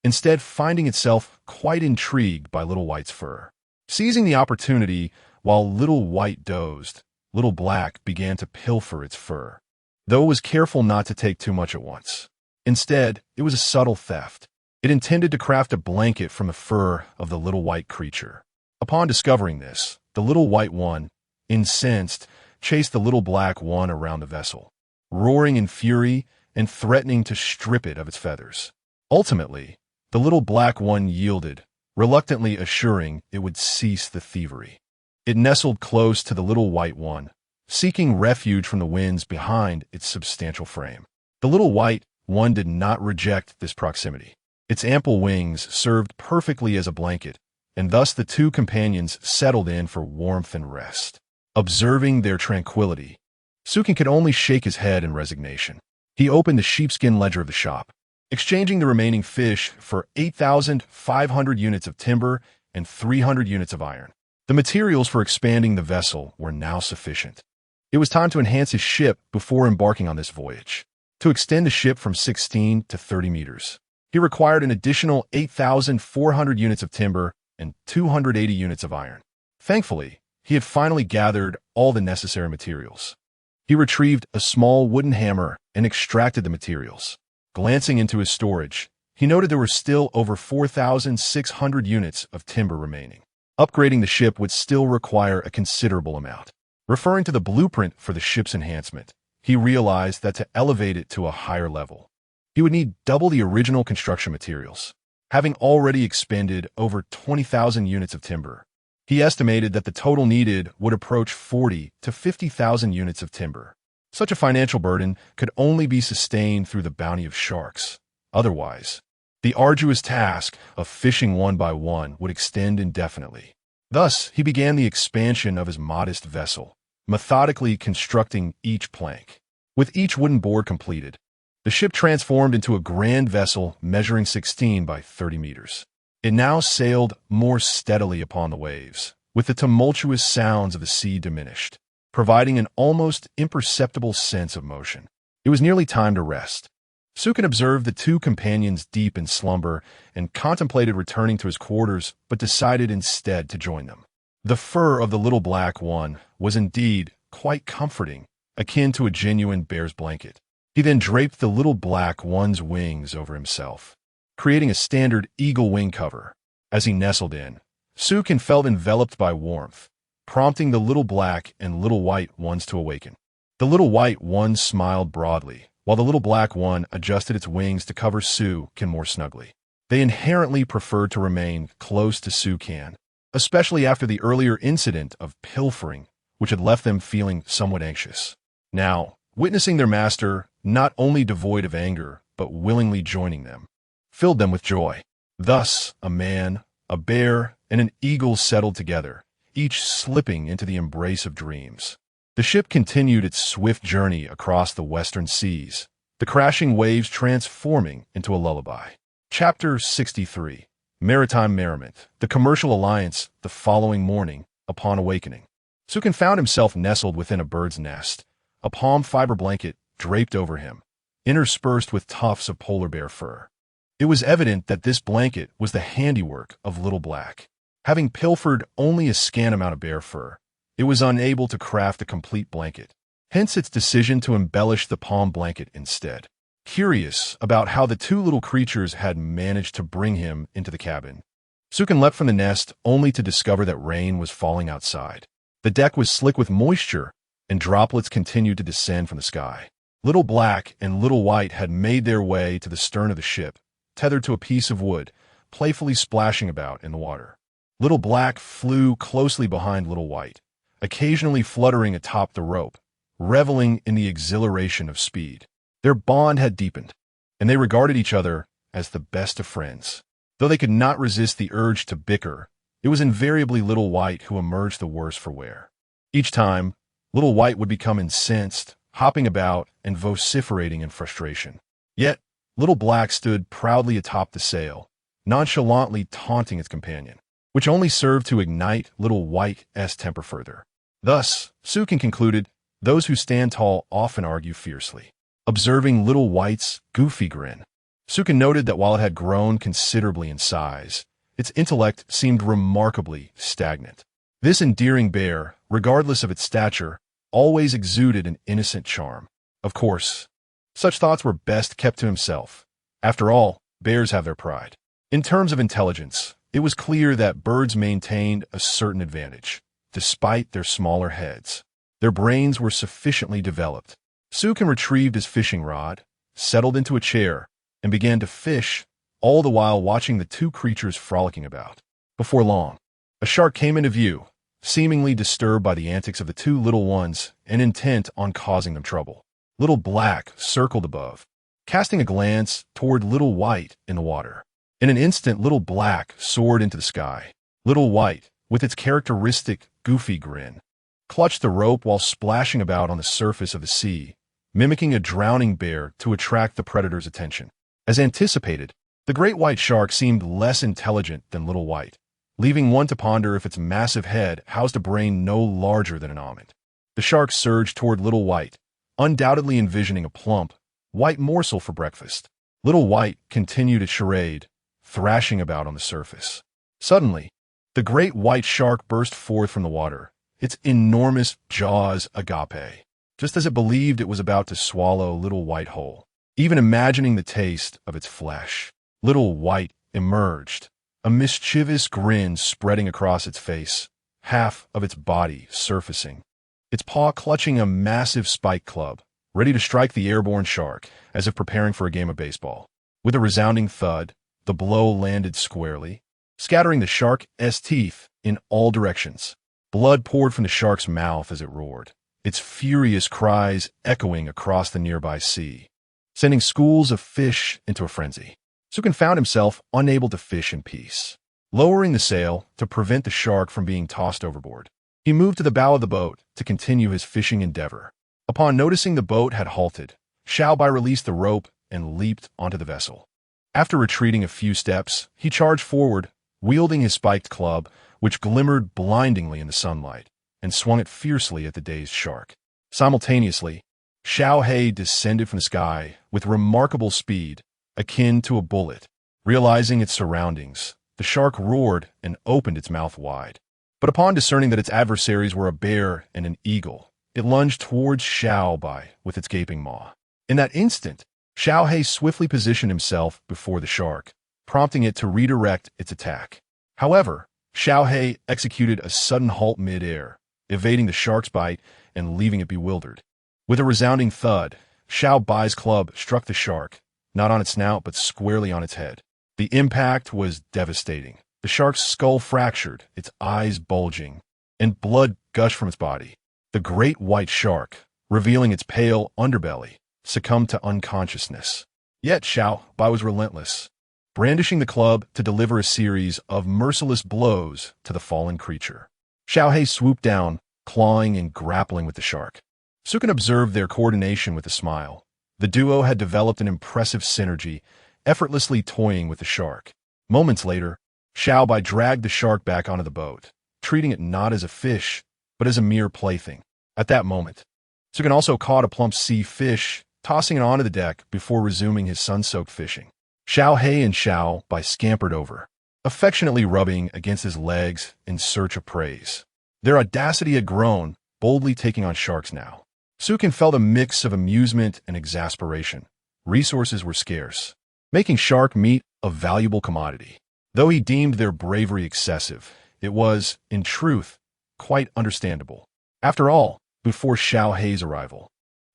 instead finding itself quite intrigued by Little White's fur. Seizing the opportunity while Little White dozed, Little Black began to pilfer its fur, though it was careful not to take too much at once. Instead, it was a subtle theft. It intended to craft a blanket from the fur of the little white creature. Upon discovering this, the little white one, incensed, chased the little black one around the vessel. Roaring in fury, and threatening to strip it of its feathers. Ultimately, the little black one yielded, reluctantly assuring it would cease the thievery. It nestled close to the little white one, seeking refuge from the winds behind its substantial frame. The little white one did not reject this proximity. Its ample wings served perfectly as a blanket, and thus the two companions settled in for warmth and rest. Observing their tranquility, Sukin could only shake his head in resignation. He opened the sheepskin ledger of the shop, exchanging the remaining fish for 8,500 units of timber and 300 units of iron. The materials for expanding the vessel were now sufficient. It was time to enhance his ship before embarking on this voyage. To extend the ship from 16 to 30 meters, he required an additional 8,400 units of timber and 280 units of iron. Thankfully, he had finally gathered all the necessary materials. He retrieved a small wooden hammer and extracted the materials. Glancing into his storage, he noted there were still over 4,600 units of timber remaining. Upgrading the ship would still require a considerable amount. Referring to the blueprint for the ship's enhancement, he realized that to elevate it to a higher level, he would need double the original construction materials. Having already expended over 20,000 units of timber, he estimated that the total needed would approach 40 to 50,000 units of timber. Such a financial burden could only be sustained through the bounty of sharks. Otherwise, the arduous task of fishing one by one would extend indefinitely. Thus, he began the expansion of his modest vessel, methodically constructing each plank. With each wooden board completed, the ship transformed into a grand vessel measuring 16 by 30 meters. It now sailed more steadily upon the waves, with the tumultuous sounds of the sea diminished, providing an almost imperceptible sense of motion. It was nearly time to rest. Sukin observed the two companions deep in slumber and contemplated returning to his quarters, but decided instead to join them. The fur of the little black one was indeed quite comforting, akin to a genuine bear's blanket. He then draped the little black one's wings over himself, creating a standard eagle wing cover. As he nestled in, Sukin felt enveloped by warmth, prompting the little black and little white ones to awaken. The little white one smiled broadly, while the little black one adjusted its wings to cover Sukin more snugly. They inherently preferred to remain close to Sukin, especially after the earlier incident of pilfering, which had left them feeling somewhat anxious. Now, witnessing their master not only devoid of anger, but willingly joining them, filled them with joy. Thus, a man, a bear, and an eagle settled together, each slipping into the embrace of dreams. The ship continued its swift journey across the western seas, the crashing waves transforming into a lullaby. Chapter 63. Maritime Merriment. The commercial alliance the following morning, upon awakening. Sukin found himself nestled within a bird's nest, a palm fiber blanket draped over him, interspersed with tufts of polar bear fur. It was evident that this blanket was the handiwork of Little Black. Having pilfered only a scant amount of bear fur, it was unable to craft a complete blanket, hence its decision to embellish the palm blanket instead. Curious about how the two little creatures had managed to bring him into the cabin, Sukin leapt from the nest only to discover that rain was falling outside. The deck was slick with moisture, and droplets continued to descend from the sky. Little Black and Little White had made their way to the stern of the ship, tethered to a piece of wood, playfully splashing about in the water. Little Black flew closely behind Little White, occasionally fluttering atop the rope, reveling in the exhilaration of speed. Their bond had deepened, and they regarded each other as the best of friends. Though they could not resist the urge to bicker, it was invariably Little White who emerged the worse for wear. Each time, Little White would become incensed, hopping about and vociferating in frustration. Yet, Little Black stood proudly atop the sail, nonchalantly taunting its companion, which only served to ignite Little White's temper further. Thus, Sukin concluded, those who stand tall often argue fiercely. Observing Little White's goofy grin, Sukin noted that while it had grown considerably in size, its intellect seemed remarkably stagnant. This endearing bear, regardless of its stature, always exuded an innocent charm. Of course, such thoughts were best kept to himself. After all, bears have their pride. In terms of intelligence, it was clear that birds maintained a certain advantage, despite their smaller heads. Their brains were sufficiently developed. Sukin retrieved his fishing rod, settled into a chair, and began to fish, all the while watching the two creatures frolicking about. Before long, a shark came into view, seemingly disturbed by the antics of the two little ones and intent on causing them trouble. Little Black circled above, casting a glance toward Little White in the water. In an instant, Little Black soared into the sky. Little White, with its characteristic goofy grin, clutched the rope while splashing about on the surface of the sea, mimicking a drowning bear to attract the predator's attention. As anticipated, the great white shark seemed less intelligent than Little White, leaving one to ponder if its massive head housed a brain no larger than an almond. The shark surged toward Little White, undoubtedly envisioning a plump, white morsel for breakfast. Little White continued its charade, thrashing about on the surface. Suddenly, the great white shark burst forth from the water, its enormous jaws agape, just as it believed it was about to swallow Little White whole. Even imagining the taste of its flesh, Little White emerged, a mischievous grin spreading across its face, half of its body surfacing, its paw clutching a massive spike club, ready to strike the airborne shark, as if preparing for a game of baseball. With a resounding thud, the blow landed squarely, scattering the shark's teeth in all directions. Blood poured from the shark's mouth as it roared, its furious cries echoing across the nearby sea, sending schools of fish into a frenzy. Sukin found himself unable to fish in peace. Lowering the sail to prevent the shark from being tossed overboard, he moved to the bow of the boat to continue his fishing endeavor. Upon noticing the boat had halted, Xiaobai released the rope and leaped onto the vessel. After retreating a few steps, he charged forward, wielding his spiked club, which glimmered blindingly in the sunlight, and swung it fiercely at the dazed shark. Simultaneously, Xiao Hei descended from the sky with remarkable speed, akin to a bullet. Realizing its surroundings, the shark roared and opened its mouth wide. But upon discerning that its adversaries were a bear and an eagle, it lunged towards Xiaobai with its gaping maw. In that instant, Xiao Hei swiftly positioned himself before the shark, prompting it to redirect its attack. However, Xiao Hei executed a sudden halt mid-air, evading the shark's bite and leaving it bewildered. With a resounding thud, Xiao Bai's club struck the shark, not on its snout but squarely on its head. The impact was devastating. The shark's skull fractured, its eyes bulging, and blood gushed from its body. The great white shark, revealing its pale underbelly, succumbed to unconsciousness. Yet Xiao Bai was relentless, brandishing the club to deliver a series of merciless blows to the fallen creature. Xiao Hei swooped down, clawing and grappling with the shark. Sukin observed their coordination with a smile. The duo had developed an impressive synergy, effortlessly toying with the shark. Moments later, Xiao Bai dragged the shark back onto the boat, treating it not as a fish, but as a mere plaything. At that moment, Sukin also caught a plump sea fish, tossing it onto the deck before resuming his sun-soaked fishing. Xiao Hei and Xiao Bai scampered over, affectionately rubbing against his legs in search of praise. Their audacity had grown, boldly taking on sharks now. Sukin felt a mix of amusement and exasperation. Resources were scarce, making shark meat a valuable commodity. Though he deemed their bravery excessive, it was, in truth, quite understandable. After all, before Xiao Hei's arrival,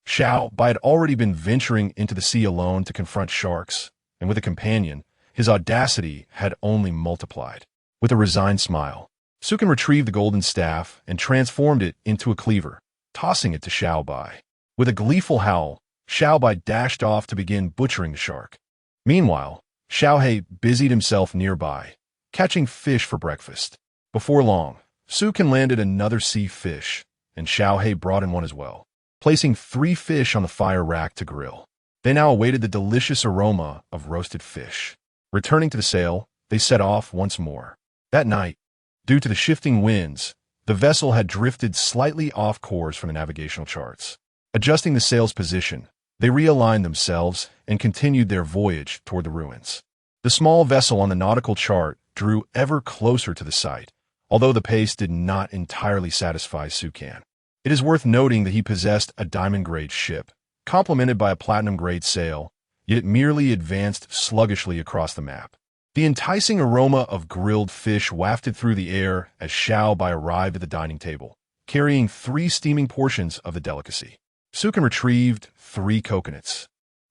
Xiao Bai had already been venturing into the sea alone to confront sharks, and with a companion, his audacity had only multiplied. With a resigned smile, Sukin retrieved the golden staff and transformed it into a cleaver, tossing it to Xiao Bai. With a gleeful howl, Xiao Bai dashed off to begin butchering the shark. Meanwhile, Xiao Hei busied himself nearby, catching fish for breakfast. Before long, Sukin landed another sea fish, and Xiao Hei brought in one as well, placing 3 fish on the fire rack to grill. They now awaited the delicious aroma of roasted fish. Returning to the sail, they set off once more. That night, due to the shifting winds, the vessel had drifted slightly off course from the navigational charts. Adjusting the sail's position, they realigned themselves and continued their voyage toward the ruins. The small vessel on the nautical chart drew ever closer to the site, although the pace did not entirely satisfy Sukan. It is worth noting that he possessed a diamond-grade ship, complemented by a platinum-grade sail, yet it merely advanced sluggishly across the map. The enticing aroma of grilled fish wafted through the air as Xiao Bai arrived at the dining table, carrying 3 steaming portions of the delicacy. Sukin retrieved 3 coconuts,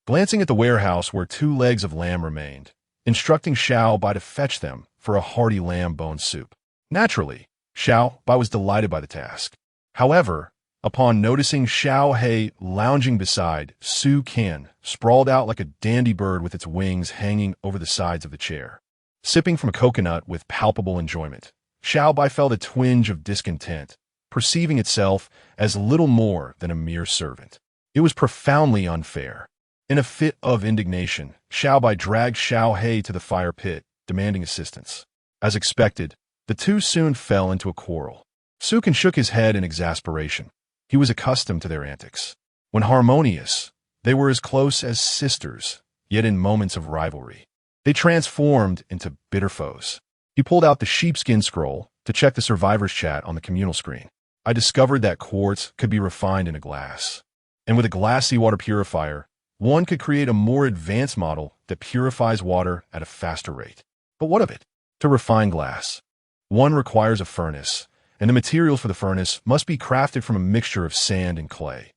glancing at the warehouse where 2 legs of lamb remained, instructing Xiao Bai to fetch them for a hearty lamb bone soup. Naturally, Xiao Bai was delighted by the task. However, upon noticing Xiao He lounging beside Su Qian, sprawled out like a dandy bird with its wings hanging over the sides of the chair, sipping from a coconut with palpable enjoyment, Xiao Bai felt a twinge of discontent, perceiving itself as little more than a mere servant. It was profoundly unfair. In a fit of indignation, Xiao Bai dragged Xiao He to the fire pit, demanding assistance. As expected, the two soon fell into a quarrel. Su Qian shook his head in exasperation. He was accustomed to their antics. When harmonious, they were as close as sisters, yet in moments of rivalry, they transformed into bitter foes. He pulled out the sheepskin scroll to check the survivors' chat on the communal screen. I discovered that quartz could be refined in a glass. And with a glass seawater purifier, one could create a more advanced model that purifies water at a faster rate. But what of it? To refine glass, one requires a furnace, and the materials for the furnace must be crafted from a mixture of sand and clay.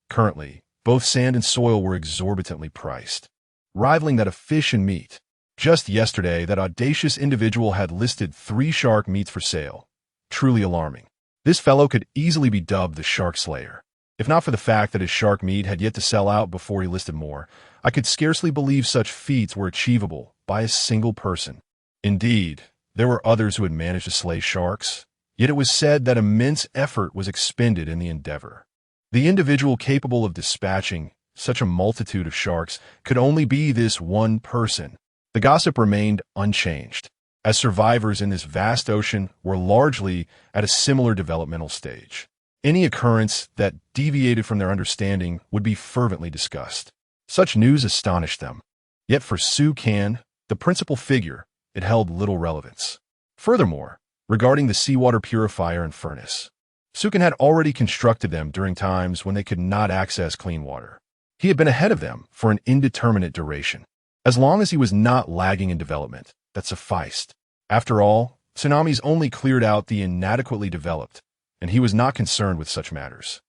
Currently, both sand and soil were exorbitantly priced, rivaling that of fish and meat. Just yesterday, that audacious individual had listed 3 shark meats for sale. Truly alarming. This fellow could easily be dubbed the Shark Slayer. If not for the fact that his shark meat had yet to sell out before he listed more, I could scarcely believe such feats were achievable by a single person. Indeed, there were others who had managed to slay sharks, yet it was said that immense effort was expended in the endeavor. The individual capable of dispatching such a multitude of sharks could only be this one person. The gossip remained unchanged, as survivors in this vast ocean were largely at a similar developmental stage. Any occurrence that deviated from their understanding would be fervently discussed. Such news astonished them. Yet for Su Qian, the principal figure, it held little relevance. Furthermore, regarding the seawater purifier and furnace, Su Qian had already constructed them during times when they could not access clean water. He had been ahead of them for an indeterminate duration. As long as he was not lagging in development, that sufficed. After all, Tsunami's only cleared out the inadequately developed, and he was not concerned with such matters.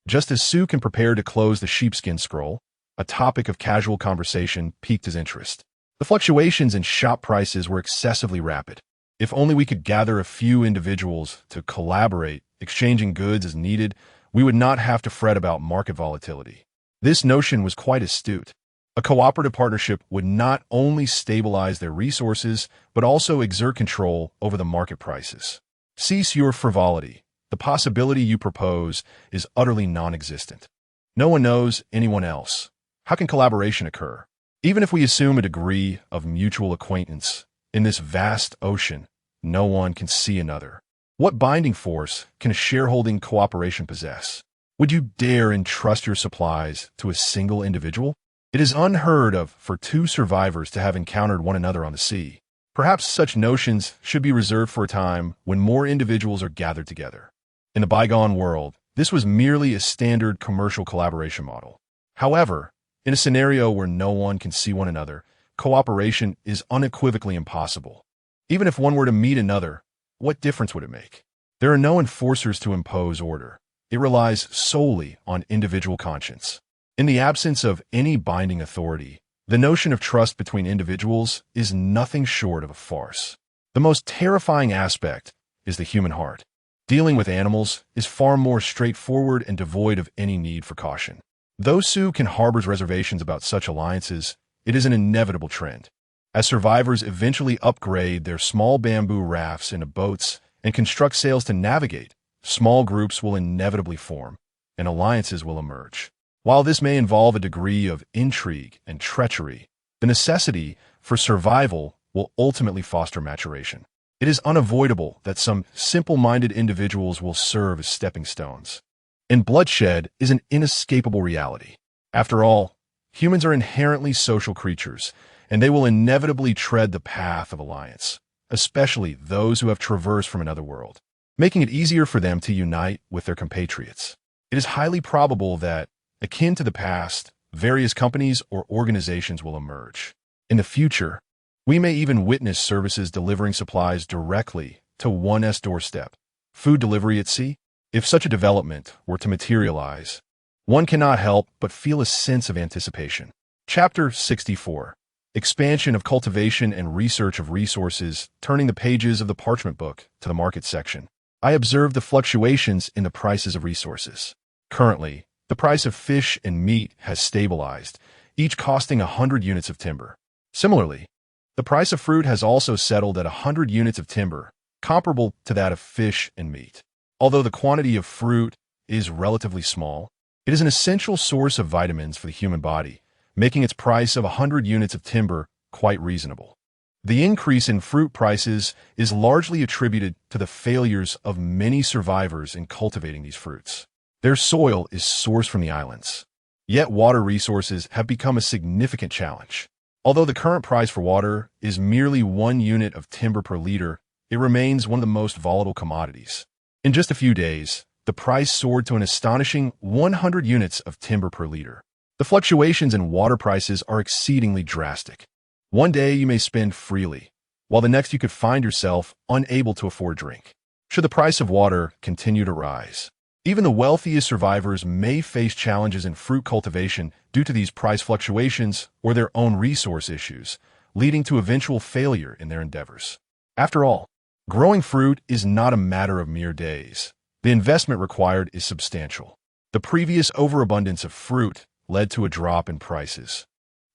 Just as Su Qian prepared to close the sheepskin scroll, a topic of casual conversation piqued his interest. The fluctuations in shop prices were excessively rapid. If only we could gather a few individuals to collaborate, exchanging goods as needed, we would not have to fret about market volatility. This notion was quite astute. A cooperative partnership would not only stabilize their resources, but also exert control over the market prices. Cease your frivolity. The possibility you propose is utterly non-existent. No one knows anyone else. How can collaboration occur? Even if we assume a degree of mutual acquaintance, in this vast ocean, no one can see another. What binding force can a shareholding cooperation possess? Would you dare entrust your supplies to a single individual? It is unheard of for 2 survivors to have encountered one another on the sea. Perhaps such notions should be reserved for a time when more individuals are gathered together. In the bygone world, this was merely a standard commercial collaboration model. However, in a scenario where no one can see one another, cooperation is unequivocally impossible. Even if one were to meet another, what difference would it make? There are no enforcers to impose order. It relies solely on individual conscience. In the absence of any binding authority, the notion of trust between individuals is nothing short of a farce. The most terrifying aspect is the human heart. Dealing with animals is far more straightforward and devoid of any need for caution. Though Su Qian harbors reservations about such alliances, it is an inevitable trend. As survivors eventually upgrade their small bamboo rafts into boats and construct sails to navigate, small groups will inevitably form, and alliances will emerge. While this may involve a degree of intrigue and treachery, the necessity for survival will ultimately foster maturation. It is unavoidable that some simple-minded individuals will serve as stepping stones. And bloodshed is an inescapable reality. After all, humans are inherently social creatures, and they will inevitably tread the path of alliance, especially those who have traversed from another world, making it easier for them to unite with their compatriots. It is highly probable that, akin to the past, various companies or organizations will emerge. In the future, we may even witness services delivering supplies directly to one's doorstep. Food delivery at sea? If such a development were to materialize, one cannot help but feel a sense of anticipation. Chapter 64. Expansion of Cultivation and Research of Resources, turning the pages of the parchment book to the market section. I observed the fluctuations in the prices of resources. Currently, the price of fish and meat has stabilized, each costing 100 units of timber. Similarly, the price of fruit has also settled at 100 units of timber, comparable to that of fish and meat. Although the quantity of fruit is relatively small, it is an essential source of vitamins for the human body, making its price of 100 units of timber quite reasonable. The increase in fruit prices is largely attributed to the failures of many survivors in cultivating these fruits. Their soil is sourced from the islands. Yet water resources have become a significant challenge. Although the current price for water is merely 1 unit of timber per liter, it remains one of the most volatile commodities. In just a few days, the price soared to an astonishing 100 units of timber per liter. The fluctuations in water prices are exceedingly drastic. One day you may spend freely, while the next you could find yourself unable to afford drink. Should the price of water continue to rise, even the wealthiest survivors may face challenges in fruit cultivation due to these price fluctuations or their own resource issues, leading to eventual failure in their endeavors. After all, growing fruit is not a matter of mere days. The investment required is substantial. The previous overabundance of fruit led to a drop in prices,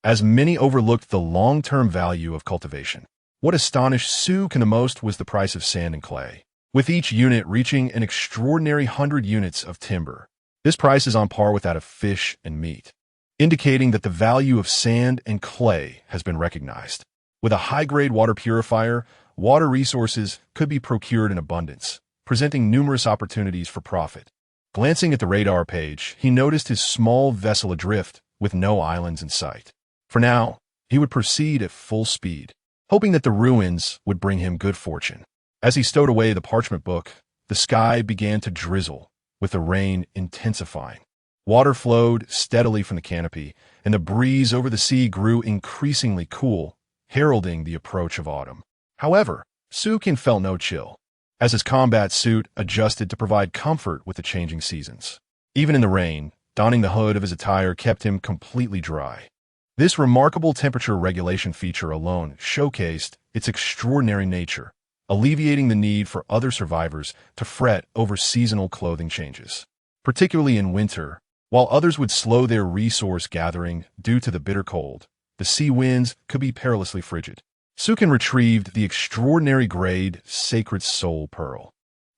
as many overlooked the long-term value of cultivation. What astonished Sukin the most was the price of sand and clay, with each unit reaching an extraordinary 100 units of timber. This price is on par with that of fish and meat, indicating that the value of sand and clay has been recognized. With a high-grade water purifier, water resources could be procured in abundance, presenting numerous opportunities for profit. Glancing at the radar page, he noticed his small vessel adrift with no islands in sight. For now, he would proceed at full speed, hoping that the ruins would bring him good fortune. As he stowed away the parchment book, the sky began to drizzle, with the rain intensifying. Water flowed steadily from the canopy, and the breeze over the sea grew increasingly cool, heralding the approach of autumn. However, Sukin felt no chill, as his combat suit adjusted to provide comfort with the changing seasons. Even in the rain, donning the hood of his attire kept him completely dry. This remarkable temperature regulation feature alone showcased its extraordinary nature, alleviating the need for other survivors to fret over seasonal clothing changes. Particularly in winter, while others would slow their resource gathering due to the bitter cold, the sea winds could be perilously frigid. Sukin retrieved the extraordinary grade Sacred Soul Pearl,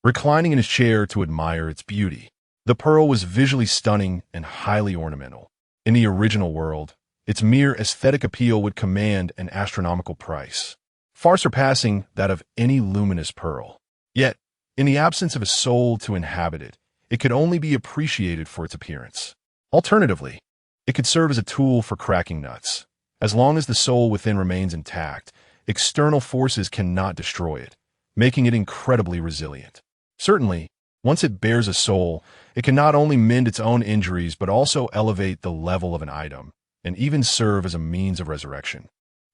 reclining in his chair to admire its beauty. The pearl was visually stunning and highly ornamental. In the original world, its mere aesthetic appeal would command an astronomical price, far surpassing that of any luminous pearl. Yet, in the absence of a soul to inhabit it, it could only be appreciated for its appearance. Alternatively, it could serve as a tool for cracking nuts. As long as the soul within remains intact, external forces cannot destroy it, making it incredibly resilient. Certainly, once it bears a soul, it can not only mend its own injuries but also elevate the level of an item, and even serve as a means of resurrection.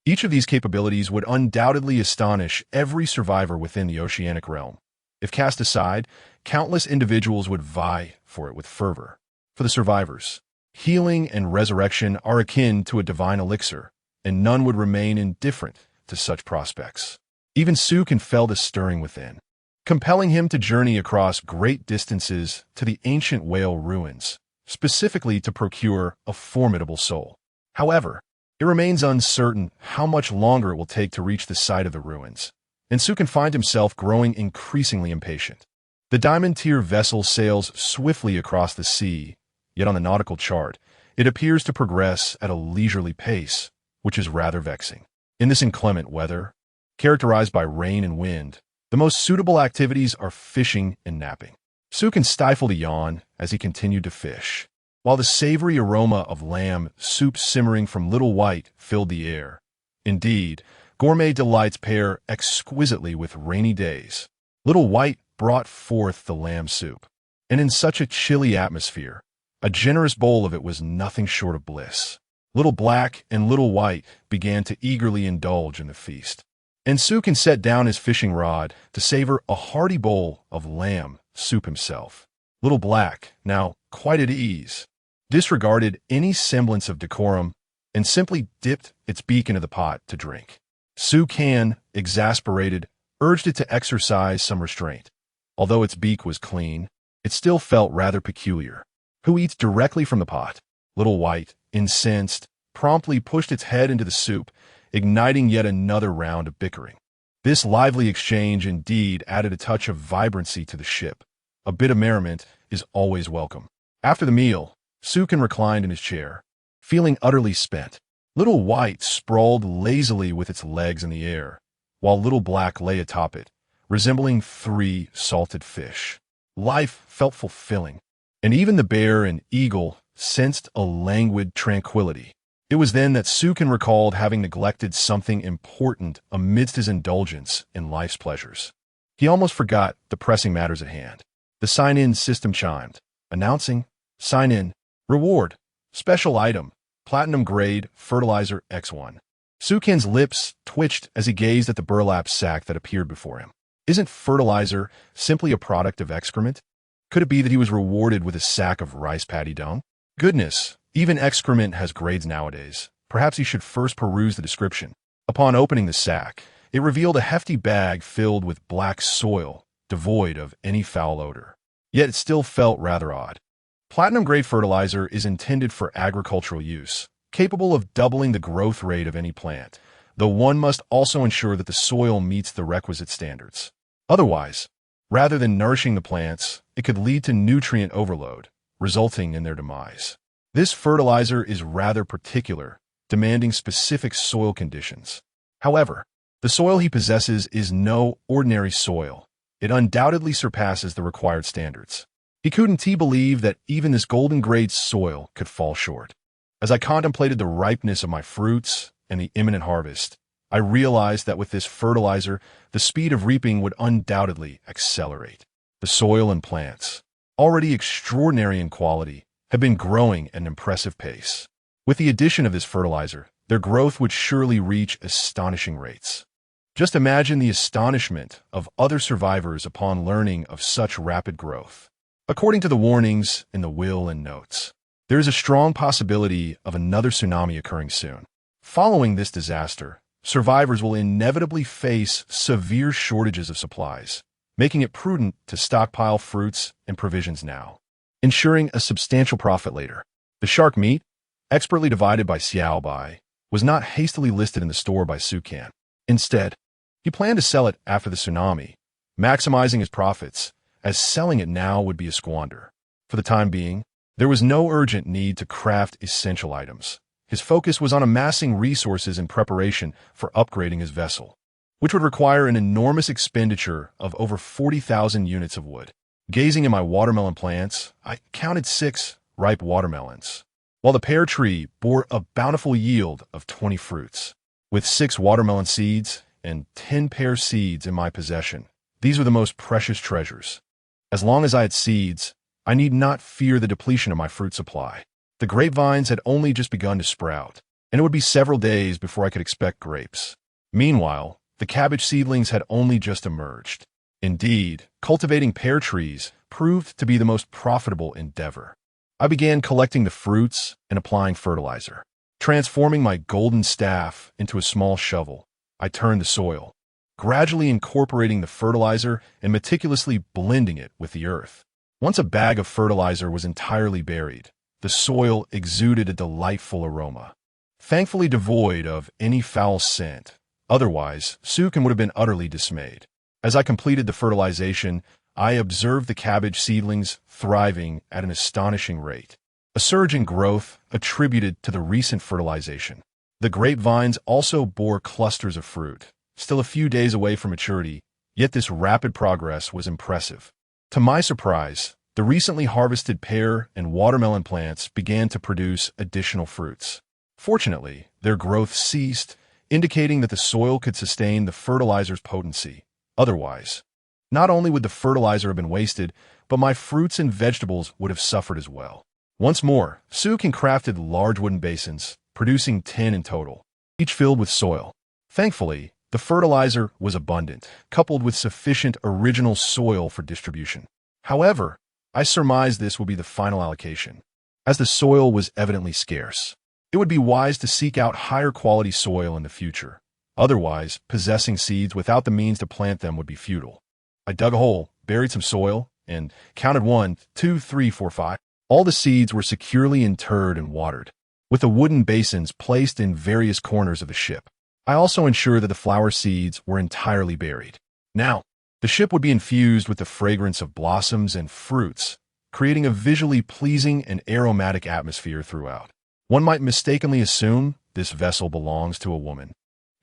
Each of these capabilities would undoubtedly astonish every survivor within the oceanic realm. If cast aside, countless individuals would vie for it with fervor. For the survivors, healing and resurrection are akin to a divine elixir, and none would remain indifferent to such prospects. Even Sukin felt a stirring within, compelling him to journey across great distances to the ancient whale ruins, specifically to procure a formidable soul. However, it remains uncertain how much longer it will take to reach the site of the ruins, and Sukin finds himself growing increasingly impatient. The diamond-tier vessel sails swiftly across the sea, yet on the nautical chart, it appears to progress at a leisurely pace, which is rather vexing. In this inclement weather, characterized by rain and wind, the most suitable activities are fishing and napping. Sukin stifled a yawn as he continued to fish, while the savory aroma of lamb soup simmering from Little White filled the air. Indeed, gourmet delights pair exquisitely with rainy days. Little White brought forth the lamb soup, and in such a chilly atmosphere, a generous bowl of it was nothing short of bliss. Little Black and Little White began to eagerly indulge in the feast, and Sukin set down his fishing rod to savor a hearty bowl of lamb soup himself. Little Black, now quite at ease, disregarded any semblance of decorum and simply dipped its beak into the pot to drink. Sukan, exasperated, urged it to exercise some restraint. Although its beak was clean, it still felt rather peculiar. Who eats directly from the pot? Little White, incensed, promptly pushed its head into the soup, igniting yet another round of bickering. This lively exchange indeed added a touch of vibrancy to the ship. A bit of merriment is always welcome. After the meal, Sukan reclined in his chair, feeling utterly spent. Little White sprawled lazily with its legs in the air, while Little Black lay atop it, resembling 3 salted fish. Life felt fulfilling, and even the bear and eagle sensed a languid tranquility. It was then that Sukan recalled having neglected something important amidst his indulgence in life's pleasures. He almost forgot the pressing matters at hand. The sign-in system chimed, announcing, "Sign in. Reward. Special item. Platinum grade fertilizer X1." Sukan's lips twitched as he gazed at the burlap sack that appeared before him. Isn't fertilizer simply a product of excrement? Could it be that he was rewarded with a sack of rice paddy dung? Goodness, even excrement has grades nowadays. Perhaps he should first peruse the description. Upon opening the sack, it revealed a hefty bag filled with black soil, devoid of any foul odor. Yet it still felt rather odd. Platinum-grade fertilizer is intended for agricultural use, capable of doubling the growth rate of any plant, though one must also ensure that the soil meets the requisite standards. Otherwise, rather than nourishing the plants, it could lead to nutrient overload, resulting in their demise. This fertilizer is rather particular, demanding specific soil conditions. However, the soil he possesses is no ordinary soil. It undoubtedly surpasses the required standards. He couldn't believe that even this golden-grade soil could fall short. As I contemplated the ripeness of my fruits and the imminent harvest, I realized that with this fertilizer, the speed of reaping would undoubtedly accelerate. The soil and plants, already extraordinary in quality, have been growing at an impressive pace. With the addition of this fertilizer, their growth would surely reach astonishing rates. Just imagine the astonishment of other survivors upon learning of such rapid growth. According to the warnings in the will and notes, there is a strong possibility of another tsunami occurring soon. Following this disaster, survivors will inevitably face severe shortages of supplies, making it prudent to stockpile fruits and provisions now, ensuring a substantial profit later. The shark meat, expertly divided by Xiao Bai, was not hastily listed in the store by Sukan. Instead, he planned to sell it after the tsunami, maximizing his profits, as selling it now would be a squander. For the time being, there was no urgent need to craft essential items. His focus was on amassing resources in preparation for upgrading his vessel, which would require an enormous expenditure of over 40,000 units of wood. Gazing at my watermelon plants, I counted 6 ripe watermelons, while the pear tree bore a bountiful yield of 20 fruits. With 6 watermelon seeds and 10 pear seeds in my possession, these were the most precious treasures. As long as I had seeds, I need not fear the depletion of my fruit supply. The grapevines had only just begun to sprout, and it would be several days before I could expect grapes. Meanwhile, the cabbage seedlings had only just emerged. Indeed, cultivating pear trees proved to be the most profitable endeavor. I began collecting the fruits and applying fertilizer. Transforming my golden staff into a small shovel, I turned the soil, gradually incorporating the fertilizer and meticulously blending it with the earth. Once a bag of fertilizer was entirely buried, the soil exuded a delightful aroma, thankfully devoid of any foul scent. Otherwise, Sukan would have been utterly dismayed. As I completed the fertilization, I observed the cabbage seedlings thriving at an astonishing rate, a surge in growth attributed to the recent fertilization. The grapevines also bore clusters of fruit, still a few days away from maturity, yet this rapid progress was impressive. To my surprise, the recently harvested pear and watermelon plants began to produce additional fruits. Fortunately, their growth ceased, indicating that the soil could sustain the fertilizer's potency. Otherwise, not only would the fertilizer have been wasted, but my fruits and vegetables would have suffered as well. Once more, Sukan crafted large wooden basins, producing 10 in total, each filled with soil. Thankfully, the fertilizer was abundant, coupled with sufficient original soil for distribution. However, I surmised this would be the final allocation, as the soil was evidently scarce. It would be wise to seek out higher quality soil in the future. Otherwise, possessing seeds without the means to plant them would be futile. I dug a hole, buried some soil, and counted 1, 2, 3, 4, 5. All the seeds were securely interred and watered, with the wooden basins placed in various corners of the ship. I also ensured that the flower seeds were entirely buried. Now, the ship would be infused with the fragrance of blossoms and fruits, creating a visually pleasing and aromatic atmosphere throughout. One might mistakenly assume this vessel belongs to a woman,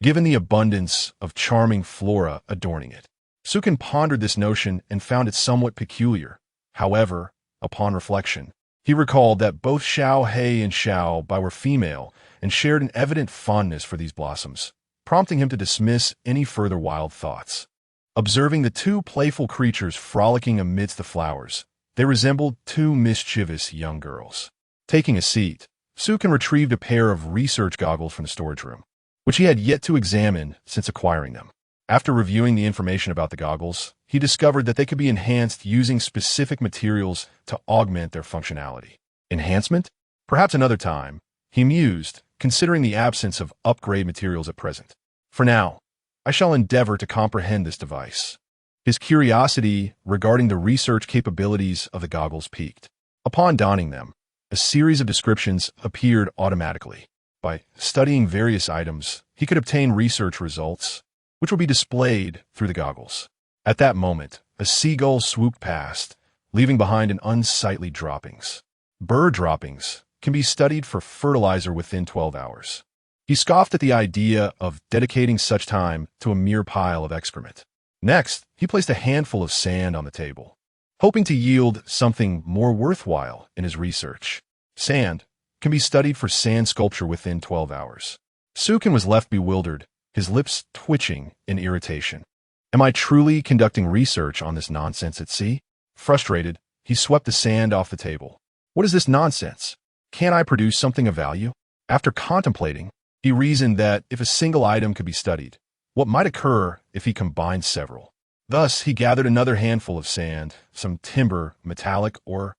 given the abundance of charming flora adorning it. Sukin pondered this notion and found it somewhat peculiar. However, upon reflection, he recalled that both Xiao He and Xiao Bai were female and shared an evident fondness for these blossoms, prompting him to dismiss any further wild thoughts. Observing the two playful creatures frolicking amidst the flowers, they resembled two mischievous young girls. Taking a seat, Sukin retrieved a pair of research goggles from the storage room, which he had yet to examine since acquiring them. After reviewing the information about the goggles, he discovered that they could be enhanced using specific materials to augment their functionality. Enhancement? Perhaps another time, he mused, considering the absence of upgrade materials at present. For now, I shall endeavor to comprehend this device. His curiosity regarding the research capabilities of the goggles piqued. Upon donning them, a series of descriptions appeared automatically. By studying various items, he could obtain research results, which would be displayed through the goggles. At that moment, a seagull swooped past, leaving behind an unsightly droppings. Bird droppings can be studied for fertilizer within 12 hours. He scoffed at the idea of dedicating such time to a mere pile of excrement. Next, he placed a handful of sand on the table, hoping to yield something more worthwhile in his research. Sand can be studied for sand sculpture within 12 hours. Sukin was left bewildered, his lips twitching in irritation. Am I truly conducting research on this nonsense at sea? Frustrated, he swept the sand off the table. What is this nonsense? Can't I produce something of value? After contemplating, he reasoned that if a single item could be studied, what might occur if he combined several? Thus, he gathered another handful of sand, some timber, metallic ore,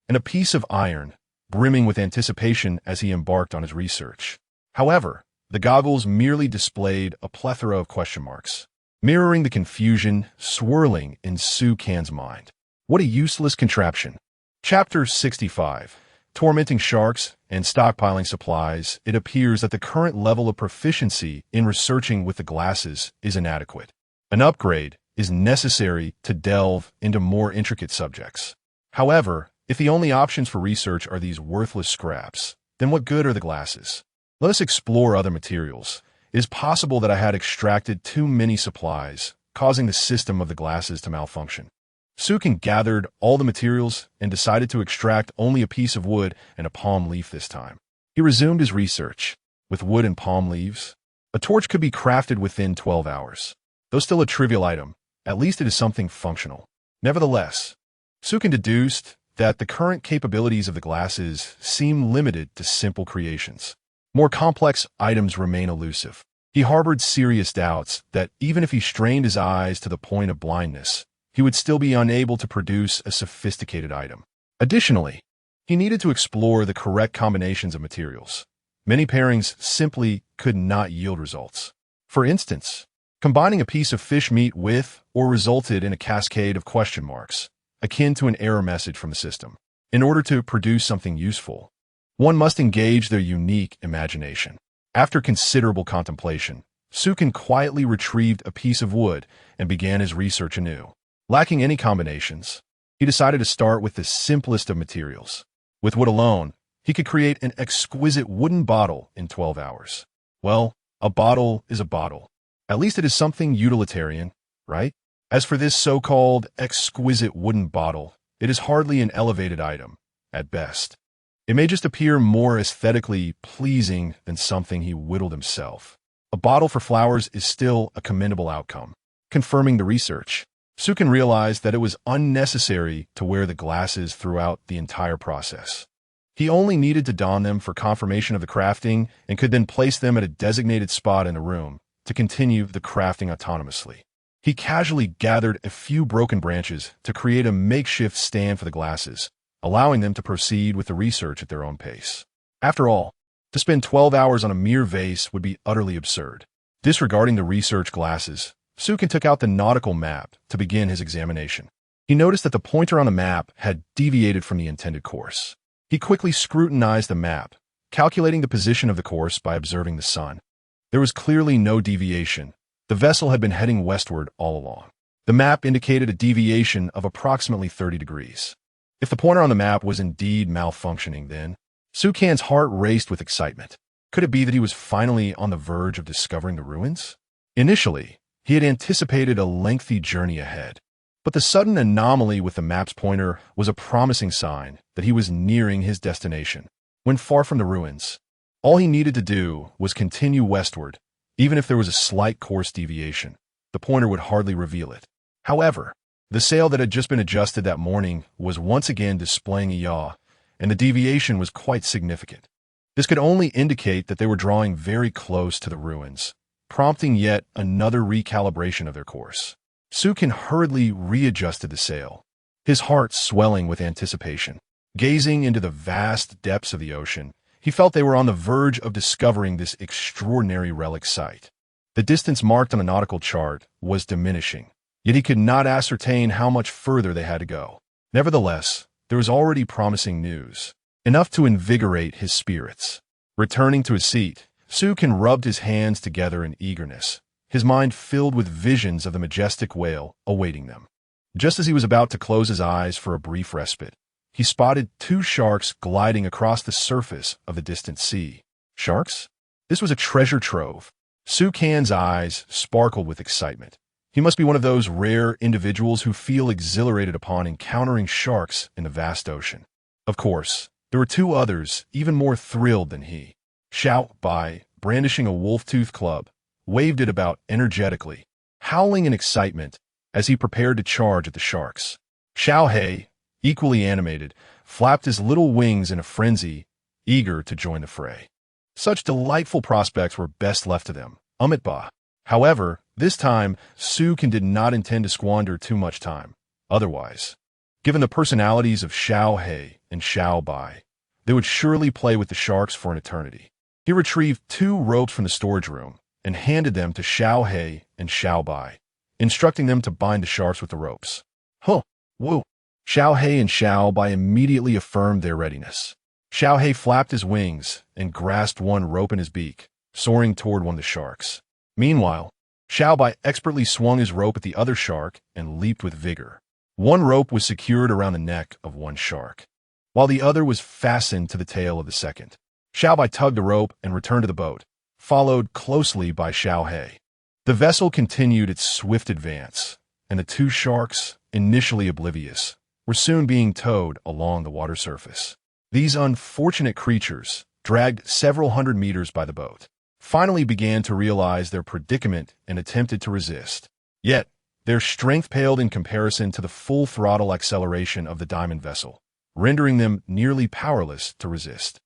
and a piece of iron, brimming with anticipation as he embarked on his research. However, the goggles merely displayed a plethora of question marks, mirroring the confusion swirling in Sukin's mind. What a useless contraption. Chapter 65. Tormenting sharks and stockpiling supplies. It appears that the current level of proficiency in researching with the glasses is inadequate. An upgrade is necessary to delve into more intricate subjects. However, if the only options for research are these worthless scraps, then what good are the glasses? Let us explore other materials. It is possible that I had extracted too many supplies, causing the system of the glasses to malfunction. Sukin gathered all the materials and decided to extract only a piece of wood and a palm leaf this time. He resumed his research. With wood and palm leaves, a torch could be crafted within 12 hours. Though still a trivial item, at least it is something functional. Nevertheless, Sukin deduced that the current capabilities of the glasses seem limited to simple creations. More complex items remain elusive. He harbored serious doubts that even if he strained his eyes to the point of blindness, he would still be unable to produce a sophisticated item. Additionally, he needed to explore the correct combinations of materials. Many pairings simply could not yield results. For instance, combining a piece of fish meat with or resulted in a cascade of question marks, akin to an error message from the system. In order to produce something useful, one must engage their unique imagination. After considerable contemplation, Sukin quietly retrieved a piece of wood and began his research anew. Lacking any combinations, he decided to start with the simplest of materials. With wood alone, he could create an exquisite wooden bottle in 12 hours. Well, a bottle is a bottle. At least it is something utilitarian, right? As for this so-called exquisite wooden bottle, it is hardly an elevated item, at best. It may just appear more aesthetically pleasing than something he whittled himself. A bottle for flowers is still a commendable outcome. Confirming the research, Sukin realized that it was unnecessary to wear the glasses throughout the entire process. He only needed to don them for confirmation of the crafting and could then place them at a designated spot in the room to continue the crafting autonomously. He casually gathered a few broken branches to create a makeshift stand for the glasses, allowing them to proceed with the research at their own pace. After all, To spend 12 hours on a mere vase would be utterly absurd. Disregarding the research glasses, Sukin took out the nautical map to begin his examination. He noticed that the pointer on the map had deviated from the intended course. He quickly scrutinized the map, calculating the position of the course by observing the sun. There was clearly no deviation. The vessel had been heading westward all along. The map indicated a deviation of approximately 30 degrees. If the pointer on the map was indeed malfunctioning, then Sukan's heart raced with excitement. Could it be that he was finally on the verge of discovering the ruins? Initially, he had anticipated a lengthy journey ahead, but the sudden anomaly with the map's pointer was a promising sign that he was nearing his destination. When far from the ruins, all he needed to do was continue westward. Even if there was a slight course deviation, the pointer would hardly reveal it. However, the sail that had just been adjusted that morning was once again displaying a yaw, and the deviation was quite significant. This could only indicate that they were drawing very close to the ruins, prompting yet another recalibration of their course. Sukin hurriedly readjusted the sail, his heart swelling with anticipation. Gazing into the vast depths of the ocean, he felt they were on the verge of discovering this extraordinary relic site. The distance marked on the nautical chart was diminishing, yet he could not ascertain how much further they had to go. Nevertheless, there was already promising news, enough to invigorate his spirits. Returning to his seat, Sukin rubbed his hands together in eagerness, his mind filled with visions of the majestic whale awaiting them. Just as he was about to close his eyes for a brief respite, he spotted two sharks gliding across the surface of the distant sea. Sharks? This was a treasure trove. Sukan's eyes sparkled with excitement. He must be one of those rare individuals who feel exhilarated upon encountering sharks in the vast ocean. Of course, there were two others even more thrilled than he. Xiao Bai, brandishing a wolf-tooth club, waved it about energetically, howling in excitement as he prepared to charge at the sharks. Xiao He, equally animated, flapped his little wings in a frenzy, eager to join the fray. Such delightful prospects were best left to them. Ba. However, this time, Sukin did not intend to squander too much time. Otherwise, given the personalities of Xiao He and Xiao Bai, they would surely play with the sharks for an eternity. He retrieved two ropes from the storage room and handed them to Xiao He and Xiao Bai, instructing them to bind the sharks with the ropes. Huh, whoa. Xiao He and Xiao Bai immediately affirmed their readiness. Xiao He flapped his wings and grasped one rope in his beak, soaring toward one of the sharks. Meanwhile, Xiao Bai expertly swung his rope at the other shark and leaped with vigor. One rope was secured around the neck of one shark, while the other was fastened to the tail of the second. Xiao Bai tugged the rope and returned to the boat, followed closely by Xiao He. The vessel continued its swift advance, and the two sharks, initially oblivious, were soon being towed along the water surface. These unfortunate creatures, dragged several hundred meters by the boat, finally began to realize their predicament and attempted to resist. Yet, their strength paled in comparison to the full-throttle acceleration of the diamond vessel, rendering them nearly powerless to resist.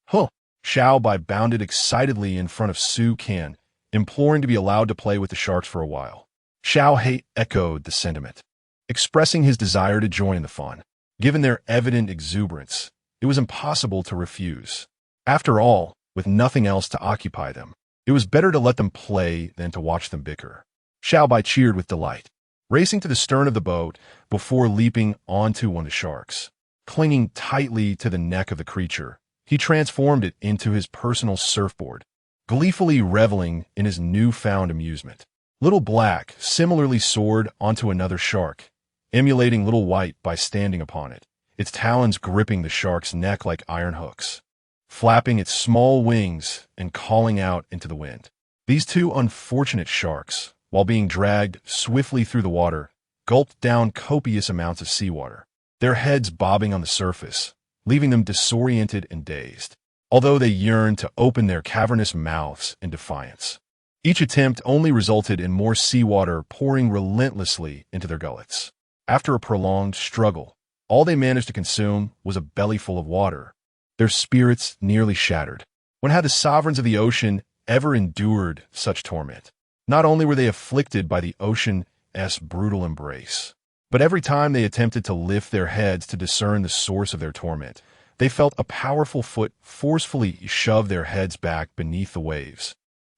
Huh! Xiao Bai bounded excitedly in front of Sukin, imploring to be allowed to play with the sharks for a while. Xiao He echoed the sentiment, expressing his desire to join in the fun. Given their evident exuberance, it was impossible to refuse. After all, with nothing else to occupy them, it was better to let them play than to watch them bicker. Xiao Bai cheered with delight, racing to the stern of the boat before leaping onto one of the sharks. Clinging tightly to the neck of the creature, he transformed it into his personal surfboard, gleefully reveling in his newfound amusement. Little Black similarly soared onto another shark, emulating Little White by standing upon it, its talons gripping the shark's neck like iron hooks, flapping its small wings and calling out into the wind. These two unfortunate sharks, while being dragged swiftly through the water, gulped down copious amounts of seawater, their heads bobbing on the surface, leaving them disoriented and dazed, although they yearned to open their cavernous mouths in defiance. Each attempt only resulted in more seawater pouring relentlessly into their gullets. After a prolonged struggle, all they managed to consume was a bellyful of water, their spirits nearly shattered. When had the sovereigns of the ocean ever endured such torment? Not only were they afflicted by the ocean's brutal embrace, but every time they attempted to lift their heads to discern the source of their torment, They felt a powerful foot forcefully shove their heads back beneath the waves,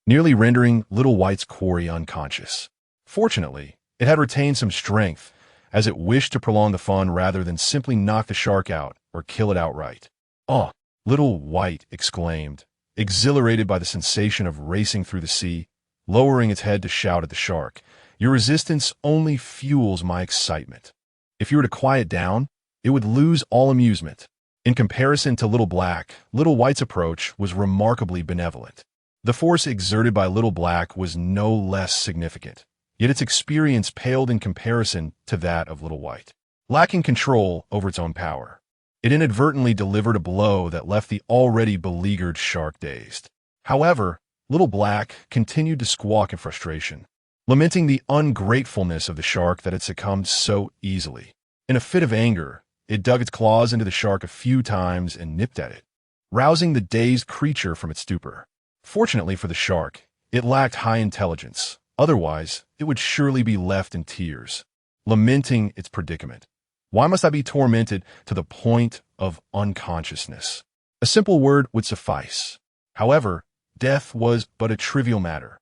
nearly rendering Little White's quarry unconscious. Fortunately, it had retained some strength, as it wished to prolong the fun rather than simply knock the shark out or kill it outright. "Oh!" Little White exclaimed, exhilarated by the sensation of racing through the sea, lowering its head to shout at the shark. "Your resistance only fuels my excitement. If you were to quiet down, it would lose all amusement." In comparison to Little Black, Little White's approach was remarkably benevolent. The force exerted by Little Black was no less significant, yet its experience paled in comparison to that of Little White. Lacking control over its own power, it inadvertently delivered a blow that left the already beleaguered shark dazed. However, Little Black continued to squawk in frustration, lamenting the ungratefulness of the shark that had succumbed so easily. In a fit of anger, it dug its claws into the shark a few times and nipped at it, rousing the dazed creature from its stupor. Fortunately for the shark, it lacked high intelligence. Otherwise, it would surely be left in tears, lamenting its predicament. "Why must I be tormented to the point of unconsciousness?" A simple word would suffice. However, death was but a trivial matter.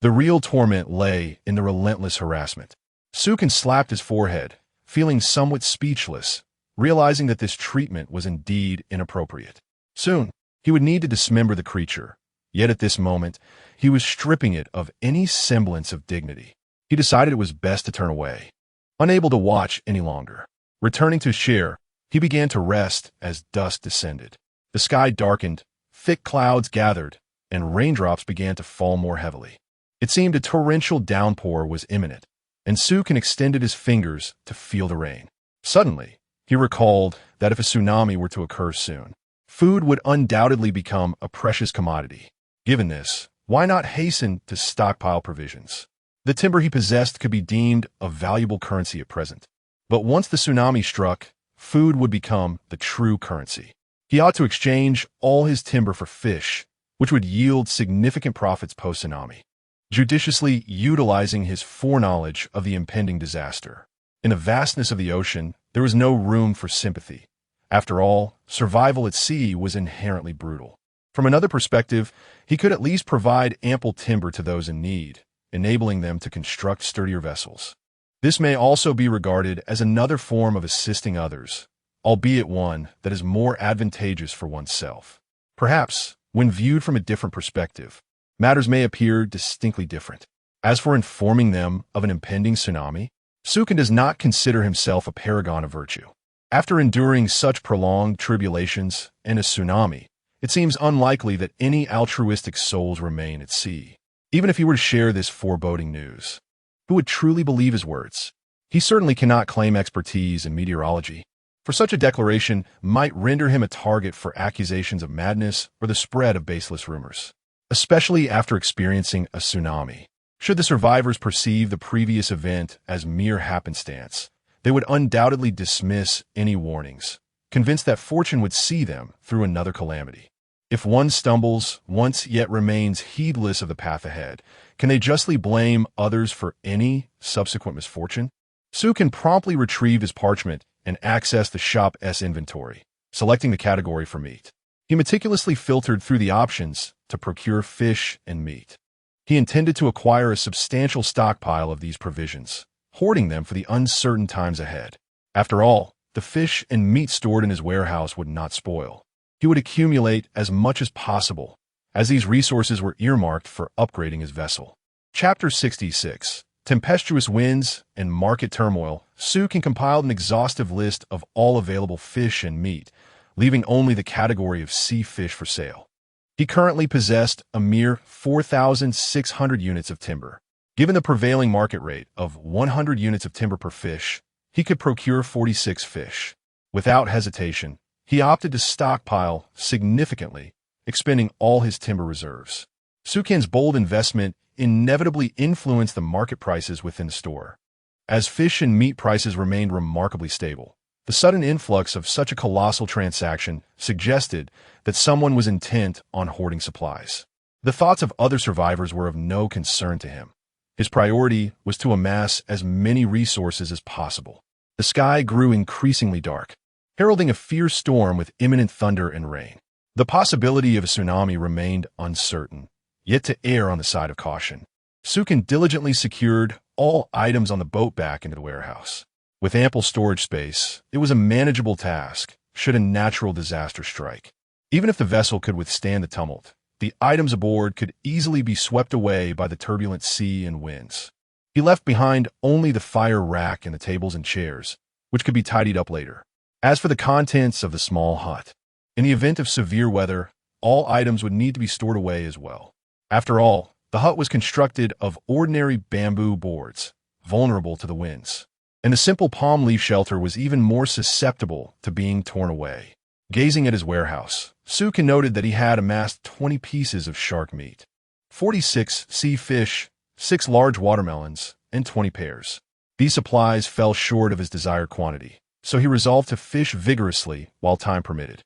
The real torment lay in the relentless harassment. Sukin slapped his forehead, feeling somewhat speechless, realizing that this treatment was indeed inappropriate. Soon, he would need to dismember the creature, yet at this moment, he was stripping it of any semblance of dignity. He decided it was best to turn away, unable to watch any longer. Returning to his chair, he began to rest as dusk descended. The sky darkened, thick clouds gathered, and raindrops began to fall more heavily. It seemed a torrential downpour was imminent, and Sukin extended his fingers to feel the rain. Suddenly, he recalled that if a tsunami were to occur soon, food would undoubtedly become a precious commodity. Given this, why not hasten to stockpile provisions? The timber he possessed could be deemed a valuable currency at present. But once the tsunami struck, food would become the true currency. He ought to exchange all his timber for fish, which would yield significant profits post-tsunami, judiciously utilizing his foreknowledge of the impending disaster. In the vastness of the ocean, there was no room for sympathy. After all, survival at sea was inherently brutal. From another perspective, he could at least provide ample timber to those in need, enabling them to construct sturdier vessels. This may also be regarded as another form of assisting others, albeit one that is more advantageous for oneself. Perhaps, when viewed from a different perspective, matters may appear distinctly different. As for informing them of an impending tsunami, Sukin does not consider himself a paragon of virtue. After enduring such prolonged tribulations and a tsunami, it seems unlikely that any altruistic souls remain at sea. Even if he were to share this foreboding news, who would truly believe his words? He certainly cannot claim expertise in meteorology, for such a declaration might render him a target for accusations of madness or the spread of baseless rumors, especially after experiencing a tsunami. Should the survivors perceive the previous event as mere happenstance, they would undoubtedly dismiss any warnings, convinced that fortune would see them through another calamity. If one stumbles once yet remains heedless of the path ahead, can they justly blame others for any subsequent misfortune? Sukin promptly retrieved his parchment and accessed the shop's inventory, selecting the category for meat. He meticulously filtered through the options to procure fish and meat. He intended to acquire a substantial stockpile of these provisions, hoarding them for the uncertain times ahead. After all, the fish and meat stored in his warehouse would not spoil. He would accumulate as much as possible, as these resources were earmarked for upgrading his vessel. Chapter 66. Tempestuous Winds and Market Turmoil. Sukin compiled an exhaustive list of all available fish and meat, leaving only the category of sea fish for sale. He currently possessed a mere 4,600 units of timber. Given the prevailing market rate of 100 units of timber per fish, he could procure 46 fish. Without hesitation, he opted to stockpile significantly, expending all his timber reserves. Sukin's bold investment inevitably influenced the market prices within the store. As fish and meat prices remained remarkably stable, the sudden influx of such a colossal transaction suggested that someone was intent on hoarding supplies. The thoughts of other survivors were of no concern to him. His priority was to amass as many resources as possible. The sky grew increasingly dark. heralding a fierce storm with imminent thunder and rain. The possibility of a tsunami remained uncertain, yet to err on the side of caution, Sukin diligently secured all items on the boat back into the warehouse. With ample storage space, it was a manageable task should a natural disaster strike. Even if the vessel could withstand the tumult, the items aboard could easily be swept away by the turbulent sea and winds. He left behind only the fire rack and the tables and chairs, which could be tidied up later. As for the contents of the small hut, in the event of severe weather, all items would need to be stored away as well. After all, the hut was constructed of ordinary bamboo boards, vulnerable to the winds, and the simple palm leaf shelter was even more susceptible to being torn away. Gazing at his warehouse, Sukin noted that he had amassed 20 pieces of shark meat, 46 sea fish, 6 large watermelons, and 20 pears. These supplies fell short of his desired quantity, so he resolved to fish vigorously while time permitted.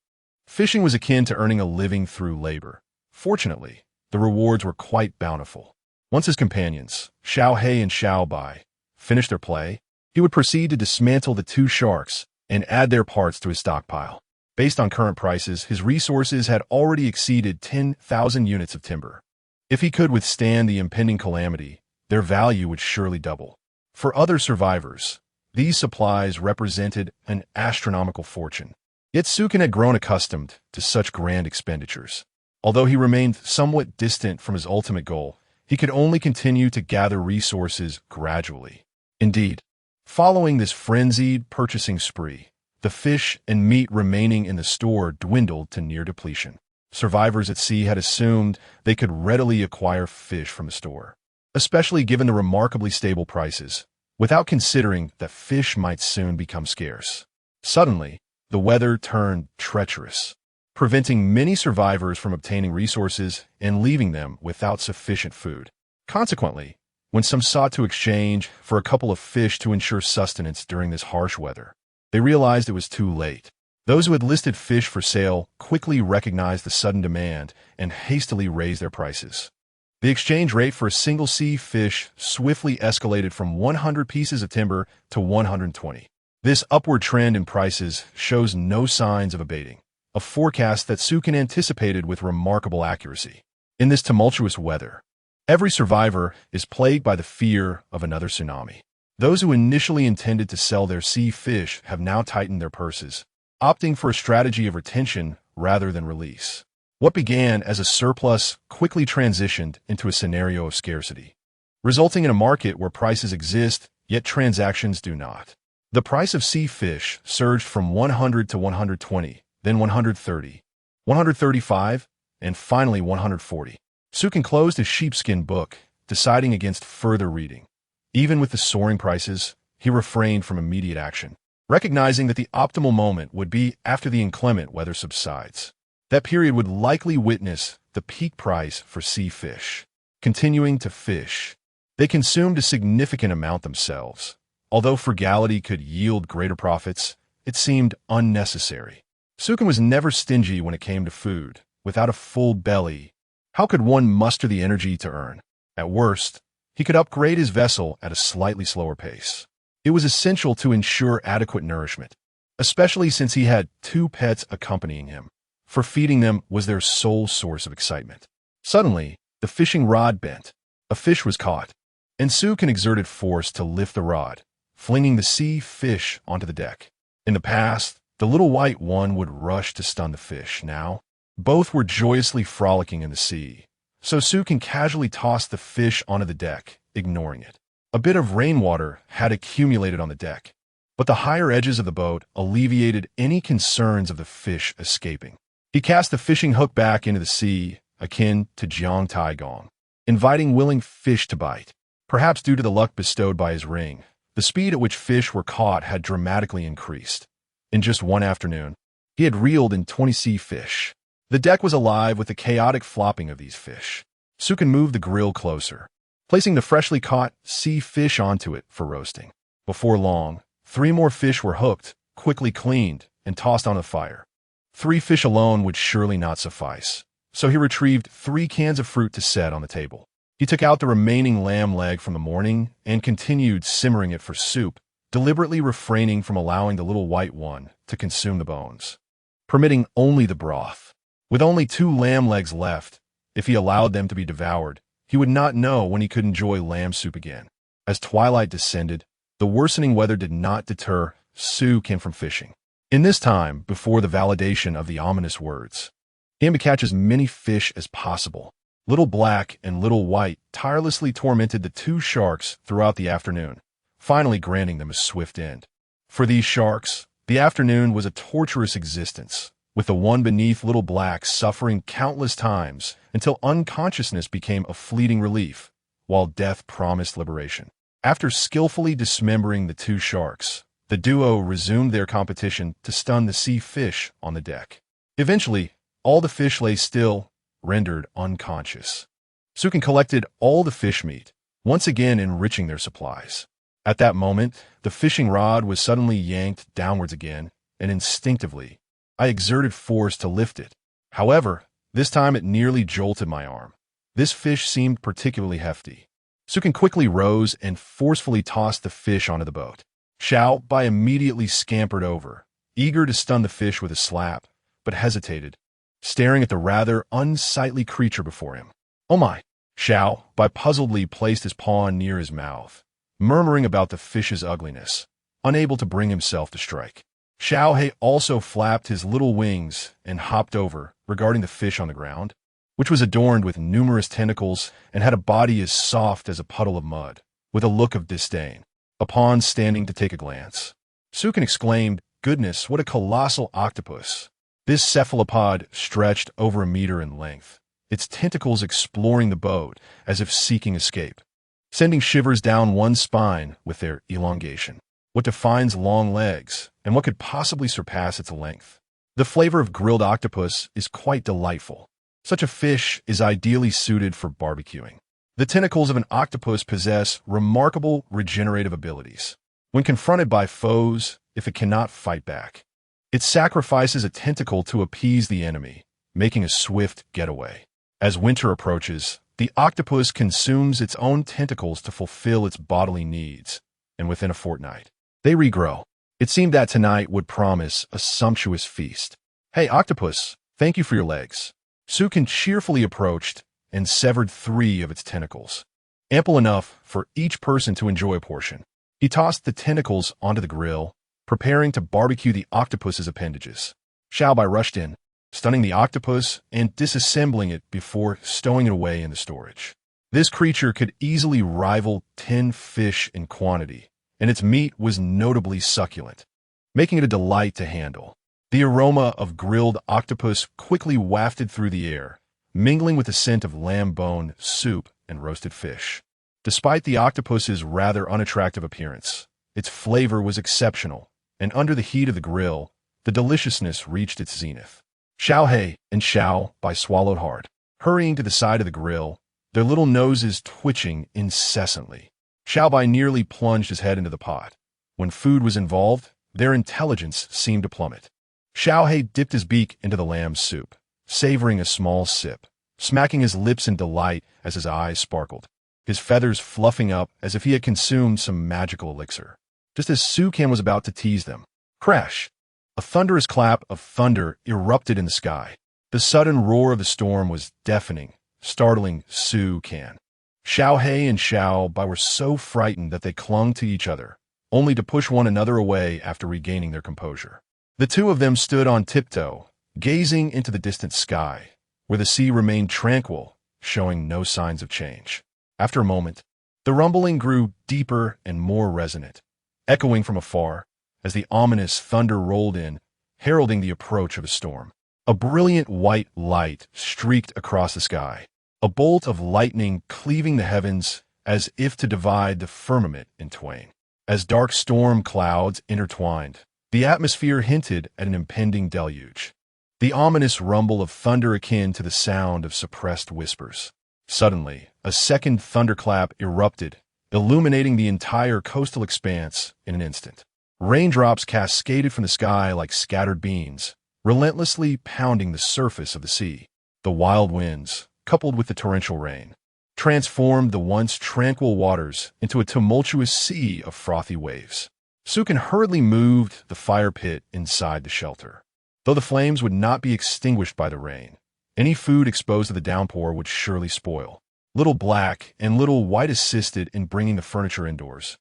Fishing was akin to earning a living through labor. Fortunately, the rewards were quite bountiful. Once his companions, Xiao He and Xiao Bai, finished their play, he would proceed to dismantle the 2 sharks and add their parts to his stockpile. Based on current prices, his resources had already exceeded 10,000 units of timber. If he could withstand the impending calamity, their value would surely double. For other survivors, these supplies represented an astronomical fortune. Yet Sukin had grown accustomed to such grand expenditures. Although he remained somewhat distant from his ultimate goal, he could only continue to gather resources gradually. Indeed, following this frenzied purchasing spree, the fish and meat remaining in the store dwindled to near depletion. Survivors at sea had assumed they could readily acquire fish from the store, especially given the remarkably stable prices, without considering that fish might soon become scarce. Suddenly, the weather turned treacherous, preventing many survivors from obtaining resources and leaving them without sufficient food. Consequently, when some sought to exchange for a couple of fish to ensure sustenance during this harsh weather, they realized it was too late. Those who had listed fish for sale quickly recognized the sudden demand and hastily raised their prices. The exchange rate for a single sea fish swiftly escalated from 100 pieces of timber to 120. This upward trend in prices shows no signs of abating, a forecast that Sukin anticipated with remarkable accuracy. In this tumultuous weather, every survivor is plagued by the fear of another tsunami. Those who initially intended to sell their sea fish have now tightened their purses, opting for a strategy of retention rather than release. What began as a surplus quickly transitioned into a scenario of scarcity, resulting in a market where prices exist, yet transactions do not. The price of sea fish surged from 100 to 120, then 130, 135, and finally 140. Sukin closed his sheepskin book, deciding against further reading. Even with the soaring prices, he refrained from immediate action, recognizing that the optimal moment would be after the inclement weather subsides. That period would likely witness the peak price for sea fish. Continuing to fish, they consumed a significant amount themselves. Although frugality could yield greater profits, it seemed unnecessary. Sukin was never stingy when it came to food. Without a full belly, how could one muster the energy to earn? At worst, he could upgrade his vessel at a slightly slower pace. It was essential to ensure adequate nourishment, especially since he had 2 pets accompanying him, for feeding them was their sole source of excitement. Suddenly, the fishing rod bent. A fish was caught, and Sukin exerted force to lift the rod, flinging the sea fish onto the deck. In the past, the little white one would rush to stun the fish. Now, both were joyously frolicking in the sea, so Sukin casually tossed the fish onto the deck, ignoring it. A bit of rainwater had accumulated on the deck, but the higher edges of the boat alleviated any concerns of the fish escaping. He cast the fishing hook back into the sea, akin to Jiang Taigong, inviting willing fish to bite. Perhaps due to the luck bestowed by his ring, the speed at which fish were caught had dramatically increased. In just one afternoon, he had reeled in 20 sea fish. The deck was alive with the chaotic flopping of these fish. Sukin moved the grill closer, placing the freshly caught sea fish onto it for roasting. Before long, 3 more fish were hooked, quickly cleaned, and tossed on the fire. 3 fish alone would surely not suffice, so he retrieved 3 cans of fruit to set on the table. He took out the remaining lamb leg from the morning and continued simmering it for soup, deliberately refraining from allowing the little white one to consume the bones, permitting only the broth. With only 2 lamb legs left, if he allowed them to be devoured, he would not know when he could enjoy lamb soup again. As twilight descended, the worsening weather did not deter Jiang from fishing. In this time, before the validation of the ominous words, he aimed to catch as many fish as possible. Little Black and Little White tirelessly tormented the 2 sharks throughout the afternoon, finally granting them a swift end. For these sharks, the afternoon was a torturous existence, with the one beneath Little Black suffering countless times until unconsciousness became a fleeting relief, while death promised liberation. After skillfully dismembering the 2 sharks, the duo resumed their competition to stun the sea fish on the deck. Eventually, all the fish lay still, rendered unconscious. Jiang collected all the fish meat, once again enriching their supplies. At that moment, the fishing rod was suddenly yanked downwards again, and instinctively, I exerted force to lift it. However, this time it nearly jolted my arm. This fish seemed particularly hefty. Jiang quickly rose and forcefully tossed the fish onto the boat. Bai immediately scampered over, eager to stun the fish with a slap, but hesitated, staring at the rather unsightly creature before him. "Oh my!" Bai puzzledly placed his paw near his mouth, murmuring about the fish's ugliness, unable to bring himself to strike. Xiaohei also flapped his little wings and hopped over, regarding the fish on the ground, which was adorned with numerous tentacles and had a body as soft as a puddle of mud, with a look of disdain. Upon standing to take a glance, Jiang exclaimed, "Goodness, what a colossal octopus!" This cephalopod stretched over a meter in length, its tentacles exploring the boat as if seeking escape, sending shivers down one's spine with their elongation. What defines long legs, and what could possibly surpass its length? The flavor of grilled octopus is quite delightful. Such a fish is ideally suited for barbecuing. The tentacles of an octopus possess remarkable regenerative abilities. When confronted by foes, if it cannot fight back, it sacrifices a tentacle to appease the enemy, making a swift getaway. As winter approaches, the octopus consumes its own tentacles to fulfill its bodily needs, and within a fortnight, they regrow. It seemed that tonight would promise a sumptuous feast. "Hey, octopus, thank you for your legs." Jiang cheerfully approached and severed 3 of its tentacles, ample enough for each person to enjoy a portion. He tossed the tentacles onto the grill, preparing to barbecue the octopus's appendages. Bai rushed in, stunning the octopus and disassembling it before stowing it away in the storage. This creature could easily rival 10 fish in quantity, and its meat was notably succulent, making it a delight to handle. The aroma of grilled octopus quickly wafted through the air, mingling with the scent of lamb bone, soup, and roasted fish. Despite the octopus's rather unattractive appearance, its flavor was exceptional, and under the heat of the grill, the deliciousness reached its zenith. Xiaohei and Bai swallowed hard, hurrying to the side of the grill, their little noses twitching incessantly. Bai nearly plunged his head into the pot. When food was involved, their intelligence seemed to plummet. Xiaohei dipped his beak into the lamb soup, savoring a small sip, smacking his lips in delight as his eyes sparkled, his feathers fluffing up as if he had consumed some magical elixir. Just as Jiang was about to tease them, crash! A thunderous clap of thunder erupted in the sky. The sudden roar of the storm was deafening, startling Jiang. Xiaohei and Bai were so frightened that they clung to each other, only to push one another away after regaining their composure. The 2 of them stood on tiptoe, gazing into the distant sky, where the sea remained tranquil, showing no signs of change. After a moment, the rumbling grew deeper and more resonant, echoing from afar as the ominous thunder rolled in, heralding the approach of a storm. A brilliant white light streaked across the sky, a bolt of lightning cleaving the heavens as if to divide the firmament in twain. As dark storm clouds intertwined, the atmosphere hinted at an impending deluge, the ominous rumble of thunder akin to the sound of suppressed whispers. Suddenly, a second thunderclap erupted, illuminating the entire coastal expanse in an instant. Raindrops cascaded from the sky like scattered beans, relentlessly pounding the surface of the sea. The wild winds, coupled with the torrential rain, transformed the once tranquil waters into a tumultuous sea of frothy waves. Sukin hurriedly moved the fire pit inside the shelter. Though the flames would not be extinguished by the rain, any food exposed to the downpour would surely spoil. Little Black and Little White assisted in bringing the furniture indoors,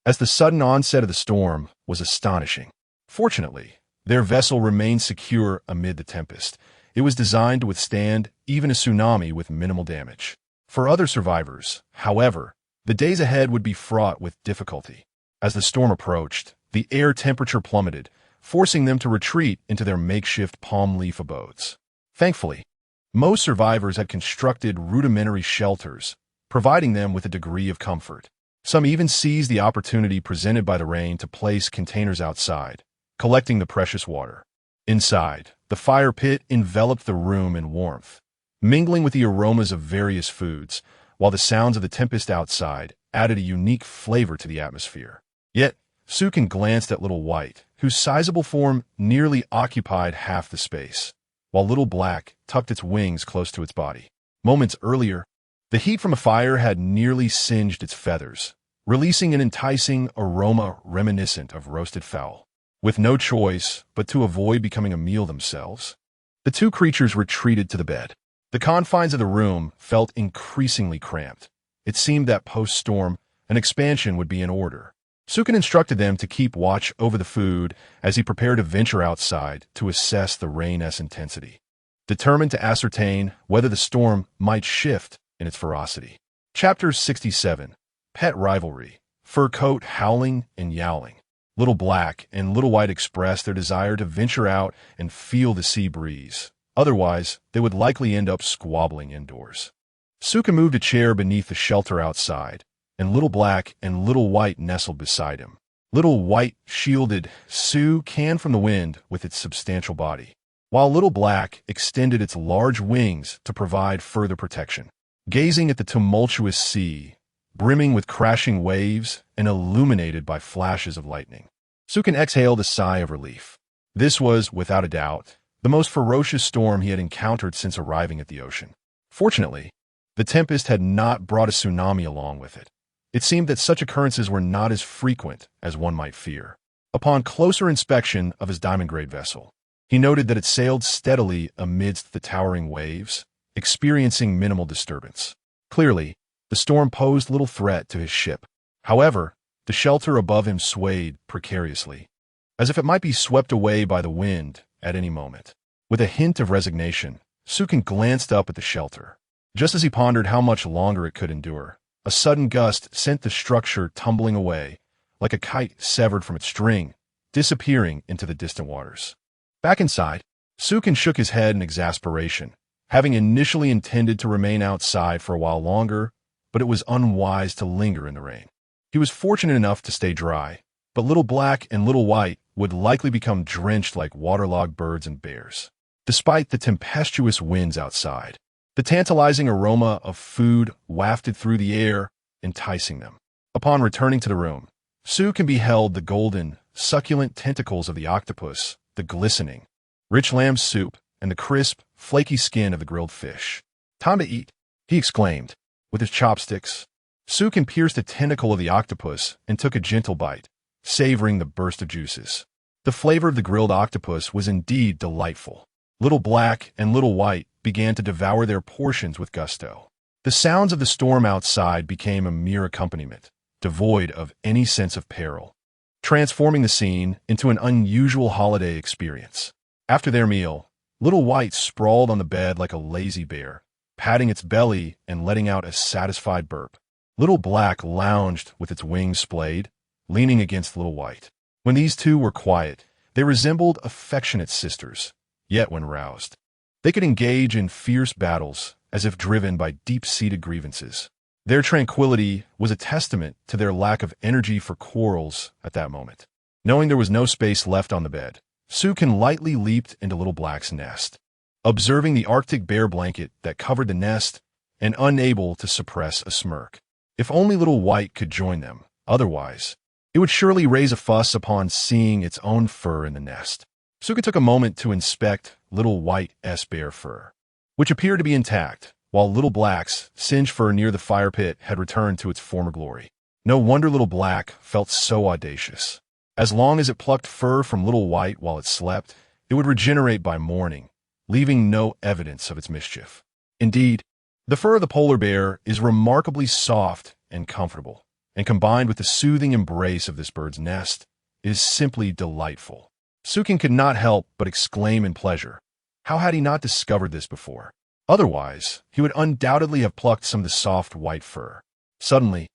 as the sudden onset of the storm was astonishing. Fortunately, their vessel remained secure amid the tempest. It was designed to withstand even a tsunami with minimal damage. For other survivors, however, the days ahead would be fraught with difficulty. As the storm approached, the air temperature plummeted, forcing them to retreat into their makeshift palm leaf abodes. Thankfully, most survivors had constructed rudimentary shelters, providing them with a degree of comfort. Some even seized the opportunity presented by the rain to place containers outside, collecting the precious water. Inside, the fire pit enveloped the room in warmth, mingling with the aromas of various foods, while the sounds of the tempest outside added a unique flavor to the atmosphere. Yet, Sukin glanced at Little White, whose sizable form nearly occupied half the space, while Little Black tucked its wings close to its body. Moments earlier, the heat from a fire had nearly singed its feathers, releasing an enticing aroma reminiscent of roasted fowl. With no choice but to avoid becoming a meal themselves, the two creatures retreated to the bed. The confines of the room felt increasingly cramped. It seemed that post-storm, an expansion would be in order. Sukin instructed them to keep watch over the food as he prepared to venture outside to assess the rain's intensity, determined to ascertain whether the storm might shift in its ferocity. Chapter 67. Pet Rivalry. Fur Coat howling and yowling. Little Black and Little White expressed their desire to venture out and feel the sea breeze. Otherwise, they would likely end up squabbling indoors. Sukin moved a chair beneath the shelter outside, and Little Black and Little White nestled beside him. Little White shielded Sukin from the wind with its substantial body, while Little Black extended its large wings to provide further protection. Gazing at the tumultuous sea, brimming with crashing waves and illuminated by flashes of lightning, Sukin exhaled a sigh of relief. This was, without a doubt, the most ferocious storm he had encountered since arriving at the ocean. Fortunately, the tempest had not brought a tsunami along with it. It seemed that such occurrences were not as frequent as one might fear. Upon closer inspection of his diamond-grade vessel, he noted that it sailed steadily amidst the towering waves, experiencing minimal disturbance. Clearly, the storm posed little threat to his ship. However, the shelter above him swayed precariously, as if it might be swept away by the wind at any moment. With a hint of resignation, Sukin glanced up at the shelter. Just as he pondered how much longer it could endure, a sudden gust sent the structure tumbling away, like a kite severed from its string, disappearing into the distant waters. Back inside, Sukin shook his head in exasperation, having initially intended to remain outside for a while longer, but it was unwise to linger in the rain. He was fortunate enough to stay dry, but Little Black and Little White would likely become drenched like waterlogged birds and bears. Despite the tempestuous winds outside, the tantalizing aroma of food wafted through the air, enticing them. Upon returning to the room, Sukin beheld the golden, succulent tentacles of the octopus, the glistening, rich lamb soup, and the crisp, flaky skin of the grilled fish. "Time to eat," he exclaimed. With his chopsticks, Sukin pierced a tentacle of the octopus and took a gentle bite, savoring the burst of juices. The flavor of the grilled octopus was indeed delightful. Little Black and Little White began to devour their portions with gusto. The sounds of the storm outside became a mere accompaniment, devoid of any sense of peril, transforming the scene into an unusual holiday experience. After their meal, Little White sprawled on the bed like a lazy bear, patting its belly and letting out a satisfied burp. Little Black lounged with its wings splayed, leaning against Little White. When these two were quiet, they resembled affectionate sisters, yet when roused, they could engage in fierce battles as if driven by deep-seated grievances. Their tranquility was a testament to their lack of energy for quarrels at that moment. Knowing there was no space left on the bed, Sukin lightly leaped into Little Black's nest, observing the Arctic bear blanket that covered the nest and unable to suppress a smirk. If only Little White could join them, otherwise, it would surely raise a fuss upon seeing its own fur in the nest. Sukin took a moment to inspect Little White's bear fur, which appeared to be intact, while Little Black's singed fur near the fire pit had returned to its former glory. No wonder Little Black felt so audacious. As long as it plucked fur from Little White while it slept, it would regenerate by morning, leaving no evidence of its mischief. Indeed, the fur of the polar bear is remarkably soft and comfortable, and combined with the soothing embrace of this bird's nest, is simply delightful. Sukin could not help but exclaim in pleasure. How had he not discovered this before? Otherwise, he would undoubtedly have plucked some of the soft white fur. Suddenly,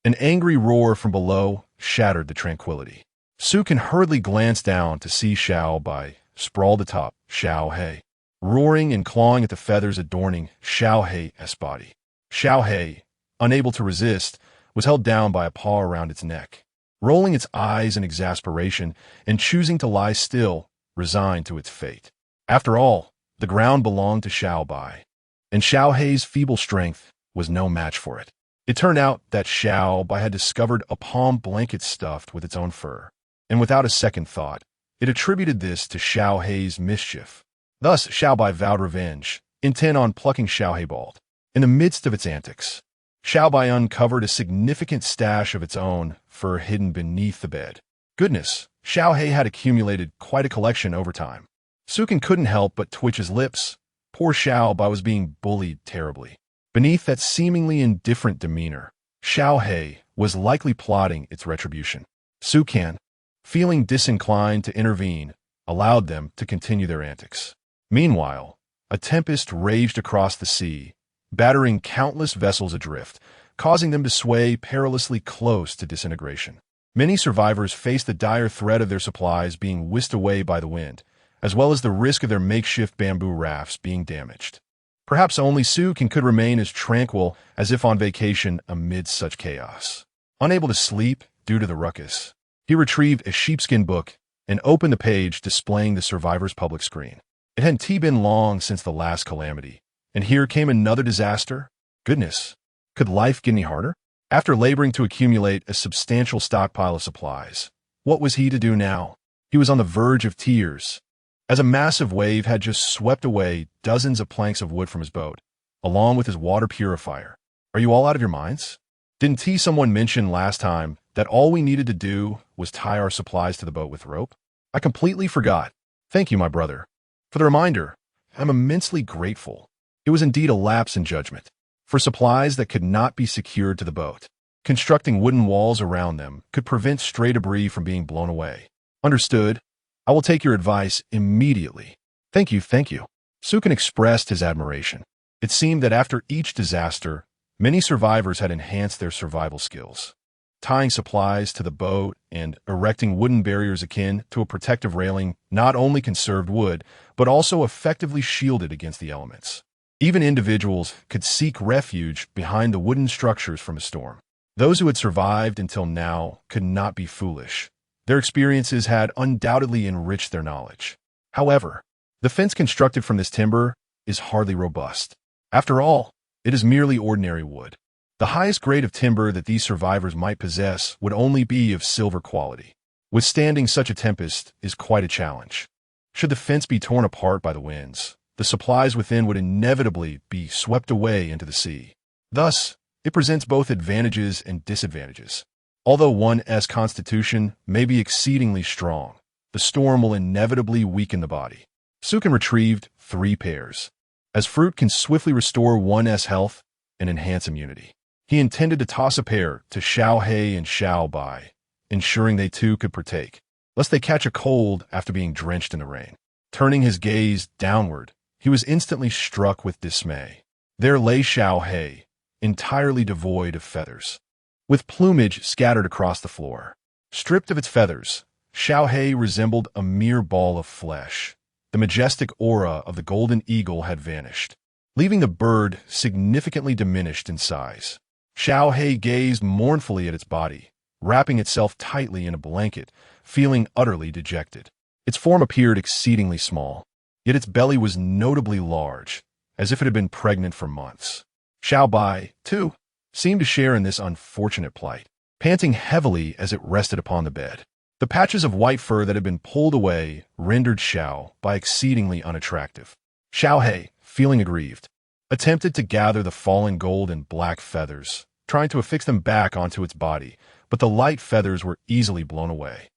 an angry roar from below shattered the tranquility. Sukin hurriedly glanced down to see Xiao Bai sprawled atop Xiao He, roaring and clawing at the feathers adorning Xiao He's body. Xiao He, unable to resist, was held down by a paw around its neck. Rolling its eyes in exasperation and choosing to lie still, resigned to its fate. After all, the ground belonged to Xiao Bai, and Xiao He's feeble strength was no match for it. It turned out that Xiao Bai had discovered a palm blanket stuffed with its own fur, and without a second thought, it attributed this to Xiao He's mischief. Thus, Xiao Bai vowed revenge, intent on plucking Xiao He bald. In the midst of its antics, Xiao Bai uncovered a significant stash of its own fur hidden beneath the bed. Goodness, Xiao He had accumulated quite a collection over time. Sukin couldn't help but twitch his lips. Poor Xiao Bai was being bullied terribly. Beneath that seemingly indifferent demeanor, Xiao He was likely plotting its retribution. Sukin, feeling disinclined to intervene, allowed them to continue their antics. Meanwhile, a tempest raged across the sea, battering countless vessels adrift, causing them to sway perilously close to disintegration. Many survivors faced the dire threat of their supplies being whisked away by the wind, as well as the risk of their makeshift bamboo rafts being damaged. Perhaps only Sukin could remain as tranquil as if on vacation amidst such chaos. Unable to sleep due to the ruckus, he retrieved a sheepskin book and opened the page displaying the survivor's public screen. It hadn't been long since the last calamity, and here came another disaster? Goodness, could life get any harder? After laboring to accumulate a substantial stockpile of supplies, what was he to do now? He was on the verge of tears, as a massive wave had just swept away dozens of planks of wood from his boat, along with his water purifier. Are you all out of your minds? Didn't someone mention last time that all we needed to do was tie our supplies to the boat with rope? I completely forgot. Thank you, my brother. For the reminder, I'm immensely grateful. It was indeed a lapse in judgment. For supplies that could not be secured to the boat, constructing wooden walls around them could prevent stray debris from being blown away. Understood. I will take your advice immediately. Thank you, thank you. Sukin expressed his admiration. It seemed that after each disaster, many survivors had enhanced their survival skills. Tying supplies to the boat and erecting wooden barriers akin to a protective railing not only conserved wood, but also effectively shielded against the elements. Even individuals could seek refuge behind the wooden structures from a storm. Those who had survived until now could not be foolish. Their experiences had undoubtedly enriched their knowledge. However, the fence constructed from this timber is hardly robust. After all, it is merely ordinary wood. The highest grade of timber that these survivors might possess would only be of silver quality. Withstanding such a tempest is quite a challenge. Should the fence be torn apart by the winds, the supplies within would inevitably be swept away into the sea. Thus, it presents both advantages and disadvantages. Although one's constitution may be exceedingly strong, the storm will inevitably weaken the body. Sukin retrieved 3 pairs, as fruit can swiftly restore one's health and enhance immunity. He intended to toss a pair to Xiao He and Xiao Bai, ensuring they too could partake, lest they catch a cold after being drenched in the rain. Turning his gaze downward, he was instantly struck with dismay. There lay Xiao He, entirely devoid of feathers, with plumage scattered across the floor. Stripped of its feathers, Xiao He resembled a mere ball of flesh. The majestic aura of the golden eagle had vanished, leaving the bird significantly diminished in size. Xiao He gazed mournfully at its body, wrapping itself tightly in a blanket, feeling utterly dejected. Its form appeared exceedingly small, yet its belly was notably large, as if it had been pregnant for months. Xiao Bai, too, seemed to share in this unfortunate plight, panting heavily as it rested upon the bed. The patches of white fur that had been pulled away rendered Xiao Bai exceedingly unattractive. Xiao He, feeling aggrieved, attempted to gather the fallen gold and black feathers, trying to affix them back onto its body, but the light feathers were easily blown away.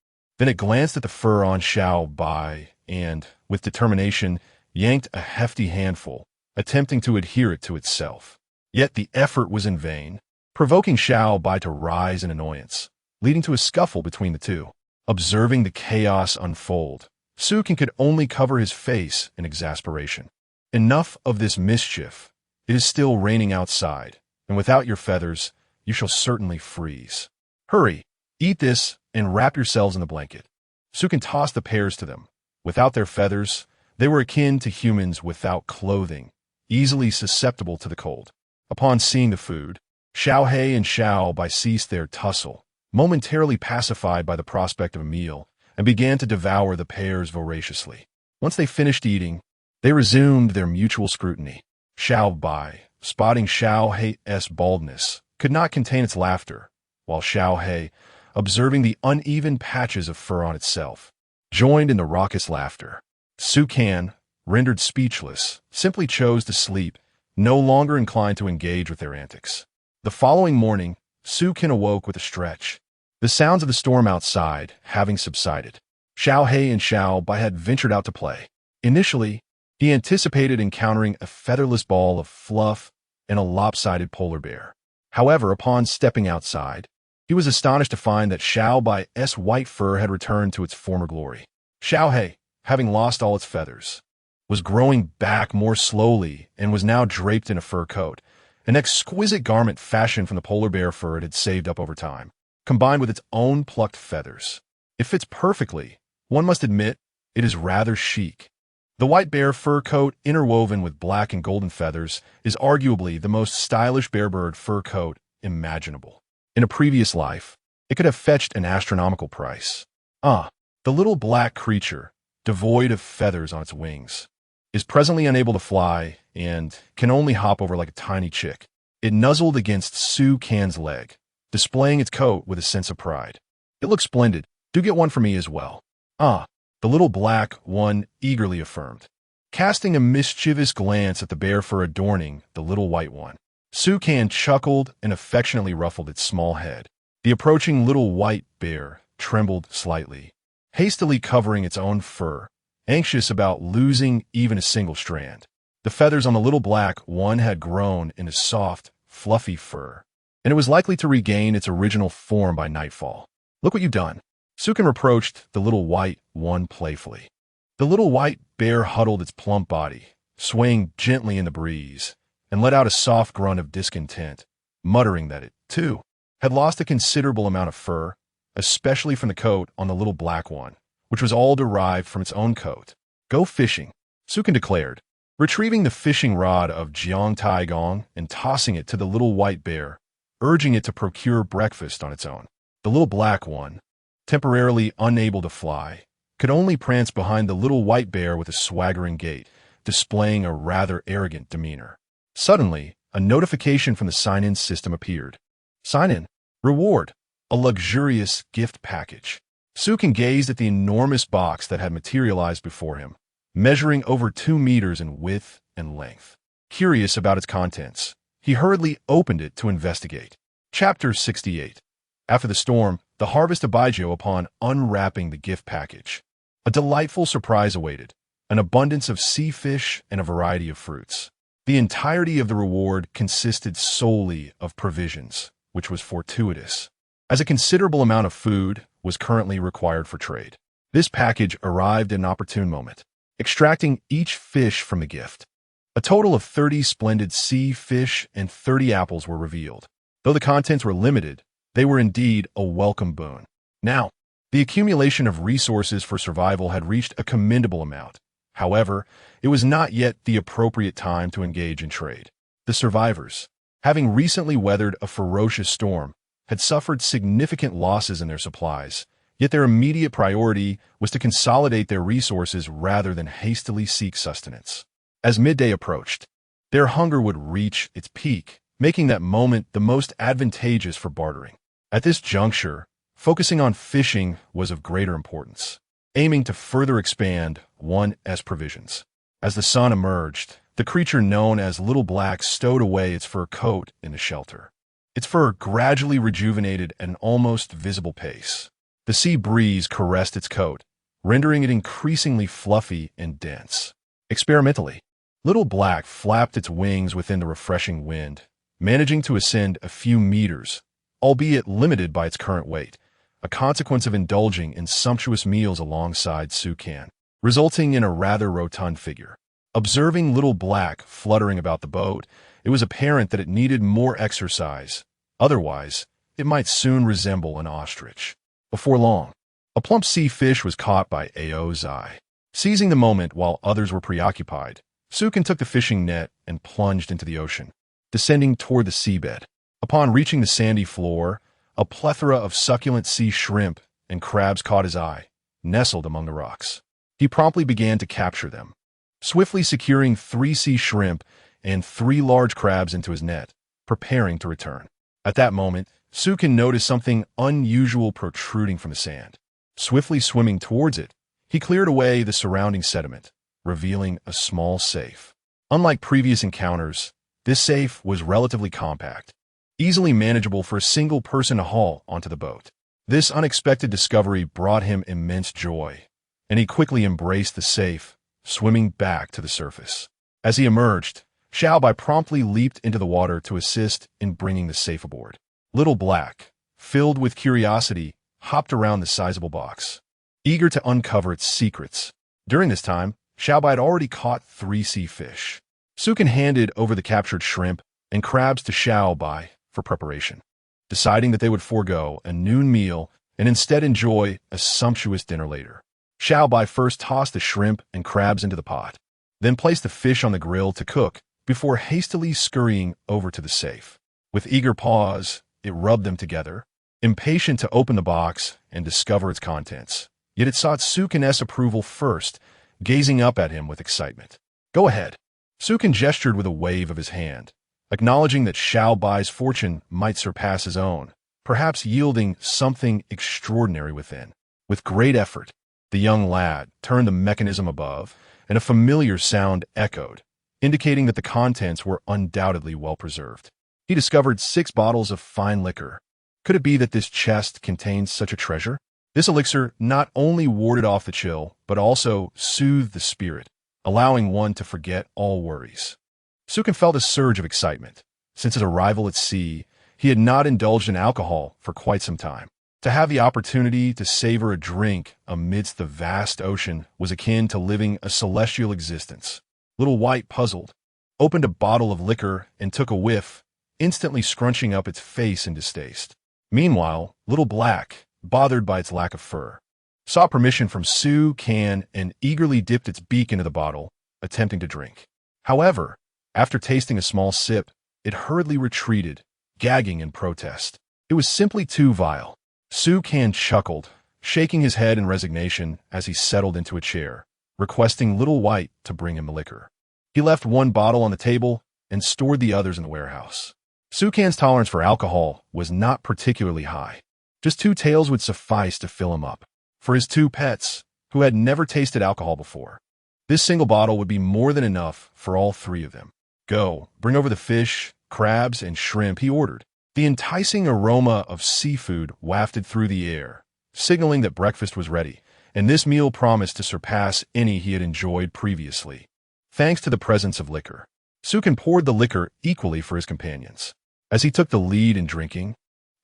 Then it glanced at the fur on Xiao Bai and, with determination, yanked a hefty handful, attempting to adhere it to itself. Yet the effort was in vain, provoking Xiao Bai to rise in annoyance, leading to a scuffle between the two. Observing the chaos unfold, Sukin could only cover his face in exasperation. Enough of this mischief. It is still raining outside, and without your feathers, you shall certainly freeze. Hurry, eat this, and wrap yourselves in the blanket. Sukin tossed the pears to them. Without their feathers, they were akin to humans without clothing, easily susceptible to the cold. Upon seeing the food, Xiao He and Xiao Bai ceased their tussle, momentarily pacified by the prospect of a meal, and began to devour the pears voraciously. Once they finished eating, they resumed their mutual scrutiny. Xiao Bai, spotting Xiao He's baldness, could not contain its laughter, while Xiao He, observing the uneven patches of fur on itself, joined in the raucous laughter. Sukan, rendered speechless, simply chose to sleep, no longer inclined to engage with their antics. The following morning, Sukan awoke with a stretch, the sounds of the storm outside having subsided. Xiao He and Xiao Bai had ventured out to play. Initially, he anticipated encountering a featherless ball of fluff and a lopsided polar bear. However, upon stepping outside, he was astonished to find that Xiao Bai's white fur had returned to its former glory. Xiao He, having lost all its feathers, was growing back more slowly and was now draped in a fur coat, an exquisite garment fashioned from the polar bear fur it had saved up over time, combined with its own plucked feathers. It fits perfectly. One must admit, it is rather chic. The white bear fur coat, interwoven with black and golden feathers, is arguably the most stylish bearbird fur coat imaginable. In a previous life, it could have fetched an astronomical price. The little black creature, devoid of feathers on its wings, is presently unable to fly and can only hop over like a tiny chick. It nuzzled against Su Kan's leg, displaying its coat with a sense of pride. It looks splendid. Do get one for me as well. The little black one eagerly affirmed, casting a mischievous glance at the bear fur adorning the little white one. Su Kan chuckled and affectionately ruffled its small head. The approaching little white bear trembled slightly, hastily covering its own fur, anxious about losing even a single strand. The feathers on the little black one had grown into soft, fluffy fur, and it was likely to regain its original form by nightfall. Look what you've done. Sukan reproached the little white one playfully. The little white bear huddled its plump body, swaying gently in the breeze, and let out a soft grunt of discontent, muttering that it, too, had lost a considerable amount of fur, especially from the coat on the little black one, which was all derived from its own coat. Go fishing, Sukan declared, retrieving the fishing rod of Jiang Taigong and tossing it to the little white bear, urging it to procure breakfast on its own. The little black one, temporarily unable to fly, could only prance behind the little white bear with a swaggering gait, displaying a rather arrogant demeanor. Suddenly, a notification from the sign-in system appeared. Sign-in. Reward. A luxurious gift package. Sukan gazed at the enormous box that had materialized before him, measuring over 2 meters in width and length. Curious about its contents, he hurriedly opened it to investigate. Chapter 68. After the storm, the harvest of Baijiu upon unwrapping the gift package. A delightful surprise awaited, an abundance of sea fish and a variety of fruits. The entirety of the reward consisted solely of provisions, which was fortuitous, as a considerable amount of food was currently required for trade. This package arrived at an opportune moment, extracting each fish from the gift. A total of 30 splendid sea fish and 30 apples were revealed. Though the contents were limited, they were indeed a welcome boon. Now, the accumulation of resources for survival had reached a commendable amount. However, it was not yet the appropriate time to engage in trade. The survivors, having recently weathered a ferocious storm, had suffered significant losses in their supplies, yet their immediate priority was to consolidate their resources rather than hastily seek sustenance. As midday approached, their hunger would reach its peak, making that moment the most advantageous for bartering. At this juncture, focusing on fishing was of greater importance, aiming to further expand one's provisions. As the sun emerged, the creature known as Little Black stowed away its fur coat in the shelter. Its fur gradually rejuvenated at an almost visible pace. The sea breeze caressed its coat, rendering it increasingly fluffy and dense. Experimentally, Little Black flapped its wings within the refreshing wind, managing to ascend a few meters, albeit limited by its current weight, a consequence of indulging in sumptuous meals alongside Sukan, resulting in a rather rotund figure. Observing Little Black fluttering about the boat, it was apparent that it needed more exercise. Otherwise, it might soon resemble an ostrich. Before long, a plump sea fish was caught by Ao's eye. Seizing the moment while others were preoccupied, Sukan took the fishing net and plunged into the ocean, descending toward the seabed. Upon reaching the sandy floor, a plethora of succulent sea shrimp and crabs caught his eye, nestled among the rocks. He promptly began to capture them, swiftly securing 3 sea shrimp and 3 large crabs into his net, preparing to return. At that moment, Sukan noticed something unusual protruding from the sand. Swiftly swimming towards it, he cleared away the surrounding sediment, revealing a small safe. Unlike previous encounters, this safe was relatively compact, easily manageable for a single person to haul onto the boat. This unexpected discovery brought him immense joy, and he quickly embraced the safe, swimming back to the surface. As he emerged, Xiaobai promptly leaped into the water to assist in bringing the safe aboard. Little Black, filled with curiosity, hopped around the sizable box, eager to uncover its secrets. During this time, Xiaobai had already caught 3 sea fish. Sukan handed over the captured shrimp and crabs to Xiaobai for preparation, deciding that they would forego a noon meal and instead enjoy a sumptuous dinner later. Xiaobai first tossed the shrimp and crabs into the pot, then placed the fish on the grill to cook before hastily scurrying over to the safe. With eager paws, it rubbed them together, impatient to open the box and discover its contents. Yet it sought Sukan's approval first, gazing up at him with excitement. "Go ahead." Sukan gestured with a wave of his hand, acknowledging that Xiaobai's fortune might surpass his own, perhaps yielding something extraordinary within. With great effort, the young lad turned the mechanism above, and a familiar sound echoed, indicating that the contents were undoubtedly well preserved. He discovered 6 bottles of fine liquor. Could it be that this chest contained such a treasure? This elixir not only warded off the chill, but also soothed the spirit, allowing one to forget all worries. Sukan felt a surge of excitement. Since his arrival at sea, he had not indulged in alcohol for quite some time. To have the opportunity to savor a drink amidst the vast ocean was akin to living a celestial existence. Little White, puzzled, opened a bottle of liquor and took a whiff, instantly scrunching up its face in distaste. Meanwhile, Little Black, bothered by its lack of fur, sought permission from Sukan and eagerly dipped its beak into the bottle, attempting to drink. However, after tasting a small sip, it hurriedly retreated, gagging in protest. It was simply too vile. Sukan chuckled, shaking his head in resignation as he settled into a chair, requesting Little White to bring him the liquor. He left 1 bottle on the table and stored the others in the warehouse. Sukan's tolerance for alcohol was not particularly high. Just 2 taels would suffice to fill him up. For his 2 pets, who had never tasted alcohol before, this single bottle would be more than enough for all 3 of them. "Go, bring over the fish, crabs, and shrimp," he ordered. The enticing aroma of seafood wafted through the air, signaling that breakfast was ready, and this meal promised to surpass any he had enjoyed previously. Thanks to the presence of liquor, Sukan poured the liquor equally for his companions. As he took the lead in drinking,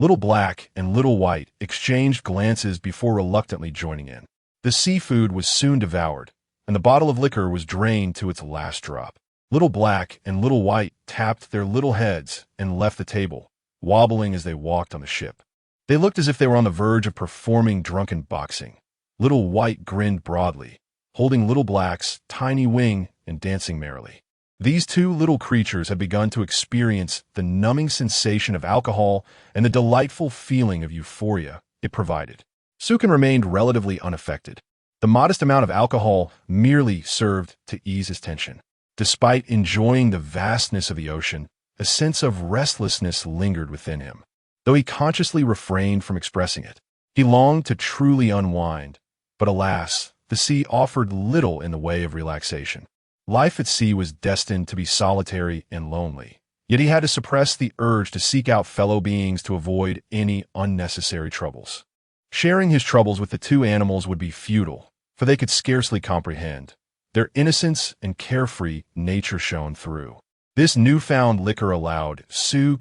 Little Black and Little White exchanged glances before reluctantly joining in. The seafood was soon devoured, and the bottle of liquor was drained to its last drop. Little Black and Little White tapped their little heads and left the table, wobbling as they walked on the ship. They looked as if they were on the verge of performing drunken boxing. Little White grinned broadly, holding Little Black's tiny wing and dancing merrily. These 2 little creatures had begun to experience the numbing sensation of alcohol and the delightful feeling of euphoria it provided. Sukan remained relatively unaffected. The modest amount of alcohol merely served to ease his tension. Despite enjoying the vastness of the ocean, a sense of restlessness lingered within him, though he consciously refrained from expressing it. He longed to truly unwind, but alas, the sea offered little in the way of relaxation. Life at sea was destined to be solitary and lonely, yet he had to suppress the urge to seek out fellow beings to avoid any unnecessary troubles. Sharing his troubles with the two animals would be futile, for they could scarcely comprehend. Their innocence and carefree nature shone through. This newfound liquor allowed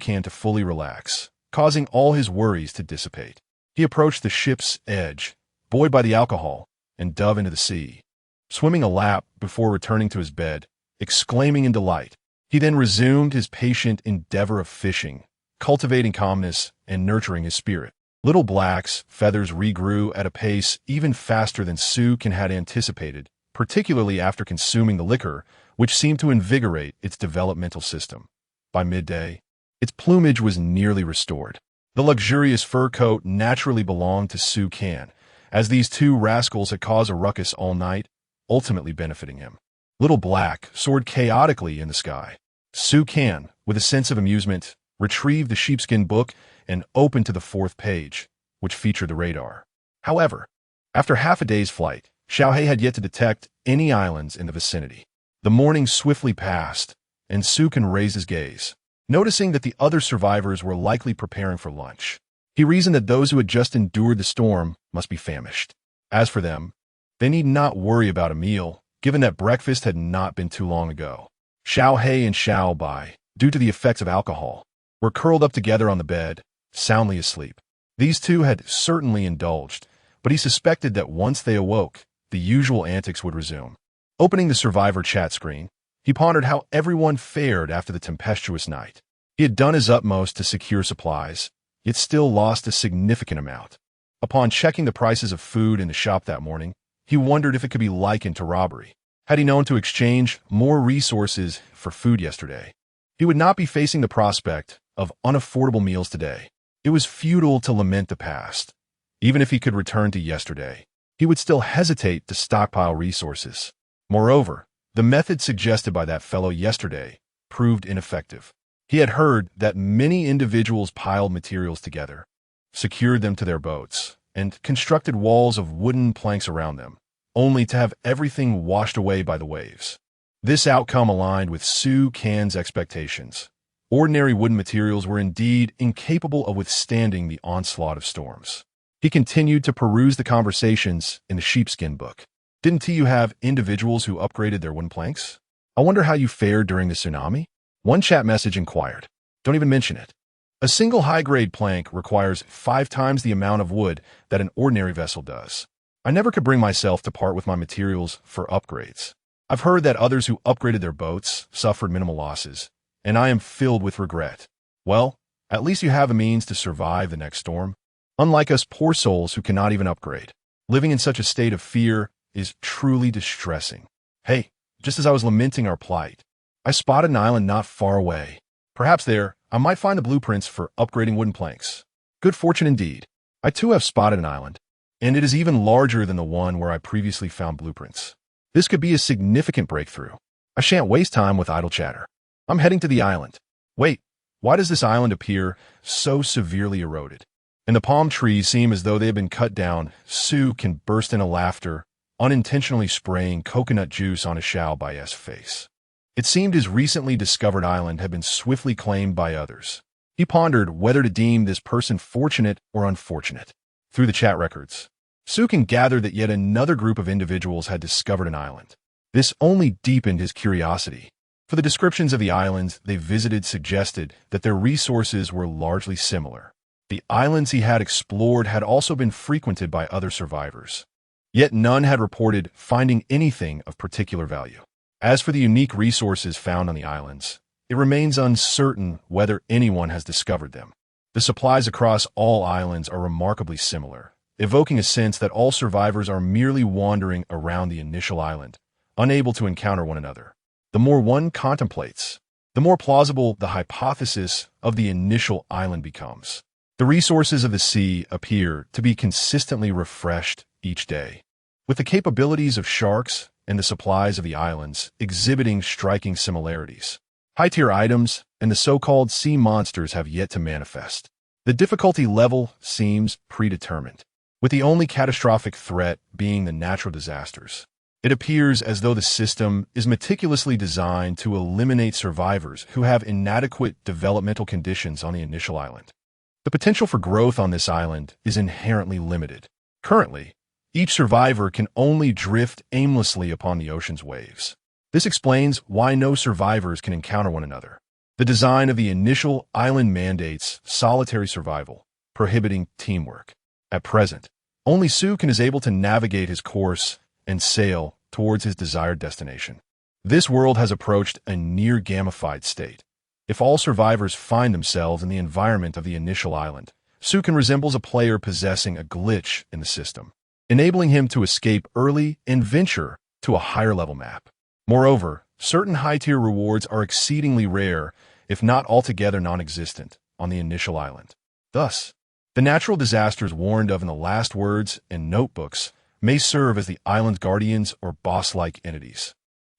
Can to fully relax, causing all his worries to dissipate. He approached the ship's edge, buoyed by the alcohol, and dove into the sea, swimming a lap before returning to his bed, exclaiming in delight. He then resumed his patient endeavor of fishing, cultivating calmness and nurturing his spirit. Little Black's feathers regrew at a pace even faster than Can had anticipated, particularly after consuming the liquor, which seemed to invigorate its developmental system. By midday, its plumage was nearly restored. The luxurious fur coat naturally belonged to Can, as these two rascals had caused a ruckus all night, ultimately benefiting him. Little Black soared chaotically in the sky. Can, with a sense of amusement, retrieved the sheepskin book and opened to the 4th page, which featured the radar. However, after half a day's flight, Xiaohei had yet to detect any islands in the vicinity. The morning swiftly passed, and Can raised his gaze, noticing that the other survivors were likely preparing for lunch. He reasoned that those who had just endured the storm must be famished. As for them, they need not worry about a meal, given that breakfast had not been too long ago. Xiaohei and Xiaobai, due to the effects of alcohol, were curled up together on the bed, soundly asleep. These two had certainly indulged, but he suspected that once they awoke, the usual antics would resume. Opening the survivor chat screen, he pondered how everyone fared after the tempestuous night. He had done his utmost to secure supplies, yet still lost a significant amount. Upon checking the prices of food in the shop that morning, he wondered if it could be likened to robbery. Had he known to exchange more resources for food yesterday, he would not be facing the prospect of unaffordable meals today. It was futile to lament the past. Even if he could return to yesterday, he would still hesitate to stockpile resources. Moreover, the method suggested by that fellow yesterday proved ineffective. He had heard that many individuals piled materials together, secured them to their boats, and constructed walls of wooden planks around them, only to have everything washed away by the waves. This outcome aligned with Can's expectations. Ordinary wooden materials were indeed incapable of withstanding the onslaught of storms. He continued to peruse the conversations in the sheepskin book. Didn't you have individuals who upgraded their wooden planks? I wonder how you fared during the tsunami? One chat message inquired. Don't even mention it. A single high-grade plank requires 5 times the amount of wood that an ordinary vessel does. I never could bring myself to part with my materials for upgrades. I've heard that others who upgraded their boats suffered minimal losses, and I am filled with regret. Well, at least you have a means to survive the next storm. Unlike us poor souls who cannot even upgrade. Living in such a state of fear is truly distressing. Hey, just as I was lamenting our plight, I spotted an island not far away. Perhaps there, I might find the blueprints for upgrading wooden planks. Good fortune indeed. I too have spotted an island, and it is even larger than the one where I previously found blueprints. This could be a significant breakthrough. I shan't waste time with idle chatter. I'm heading to the island. Wait, why does this island appear so severely eroded? And the palm trees seem as though they have been cut down. Can burst into laughter, unintentionally spraying coconut juice on a Xiaobai's face. It seemed his recently discovered island had been swiftly claimed by others. He pondered whether to deem this person fortunate or unfortunate. Through the chat records, Can gathered that yet another group of individuals had discovered an island. This only deepened his curiosity, for the descriptions of the islands they visited suggested that their resources were largely similar. The islands he had explored had also been frequented by other survivors, yet none had reported finding anything of particular value. As for the unique resources found on the islands, it remains uncertain whether anyone has discovered them. The supplies across all islands are remarkably similar, evoking a sense that all survivors are merely wandering around the initial island, unable to encounter one another. The more one contemplates, the more plausible the hypothesis of the initial island becomes. The resources of the sea appear to be consistently refreshed each day, with the capabilities of sharks and the supplies of the islands exhibiting striking similarities. High-tier items and the so-called sea monsters have yet to manifest. The difficulty level seems predetermined, with the only catastrophic threat being the natural disasters. It appears as though the system is meticulously designed to eliminate survivors who have inadequate developmental conditions on the initial island. The potential for growth on this island is inherently limited. Currently, each survivor can only drift aimlessly upon the ocean's waves. This explains why no survivors can encounter one another. The design of the initial island mandates solitary survival, prohibiting teamwork. At present, only Sukin is able to navigate his course and sail towards his desired destination. This world has approached a near gamified state. If all survivors find themselves in the environment of the initial island, Sukin resembles a player possessing a glitch in the system, enabling him to escape early and venture to a higher-level map. Moreover, certain high-tier rewards are exceedingly rare, if not altogether non-existent, on the initial island. Thus, the natural disasters warned of in the last words and notebooks may serve as the island's guardians or boss-like entities.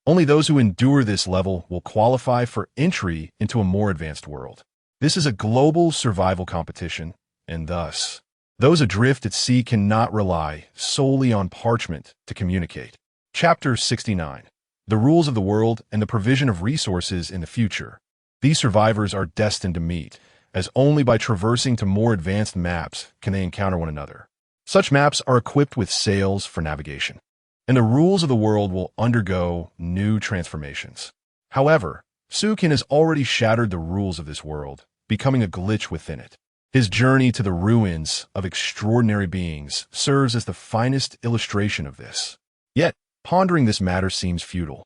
Only those who endure this level will qualify for entry into a more advanced world. This is a global survival competition, and thus, those adrift at sea cannot rely solely on parchment to communicate. Chapter 69. The Rules of the World and the Provision of Resources in the Future. These survivors are destined to meet, as only by traversing to more advanced maps can they encounter one another. Such maps are equipped with sails for navigation, and the rules of the world will undergo new transformations. However, Sukin has already shattered the rules of this world, becoming a glitch within it. His journey to the ruins of extraordinary beings serves as the finest illustration of this. Yet, pondering this matter seems futile.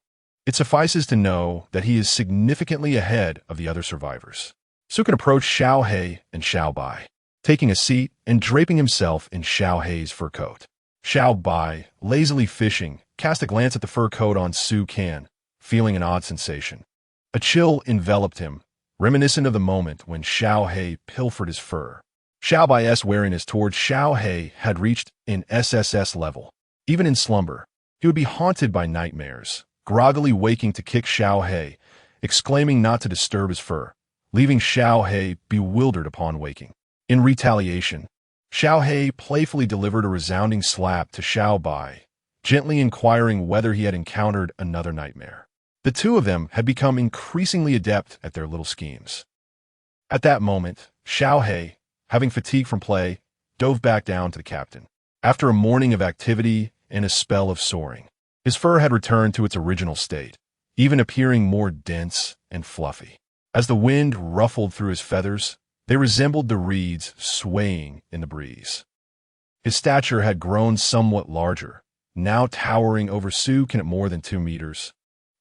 It suffices to know that he is significantly ahead of the other survivors. Sukin approached Xiao He and Xiao Bai, taking a seat and draping himself in Xiao He's fur coat. Xiao Bai, lazily fishing, cast a glance at the fur coat on Sukin, feeling an odd sensation. A chill enveloped him, reminiscent of the moment when Xiao He pilfered his fur. Xiao Bai's wariness towards Xiao He had reached an SSS level. Even in slumber, he would be haunted by nightmares, groggily waking to kick Xiao He, exclaiming not to disturb his fur, leaving Xiao He bewildered upon waking. In retaliation, Xiao He playfully delivered a resounding slap to Xiao Bai, gently inquiring whether he had encountered another nightmare. The two of them had become increasingly adept at their little schemes. At that moment, Xiao He, having fatigue from play, dove back down to the captain. After a morning of activity and a spell of soaring, his fur had returned to its original state, even appearing more dense and fluffy. As the wind ruffled through his feathers, they resembled the reeds swaying in the breeze. His stature had grown somewhat larger, now towering over Sukin at more than 2 meters,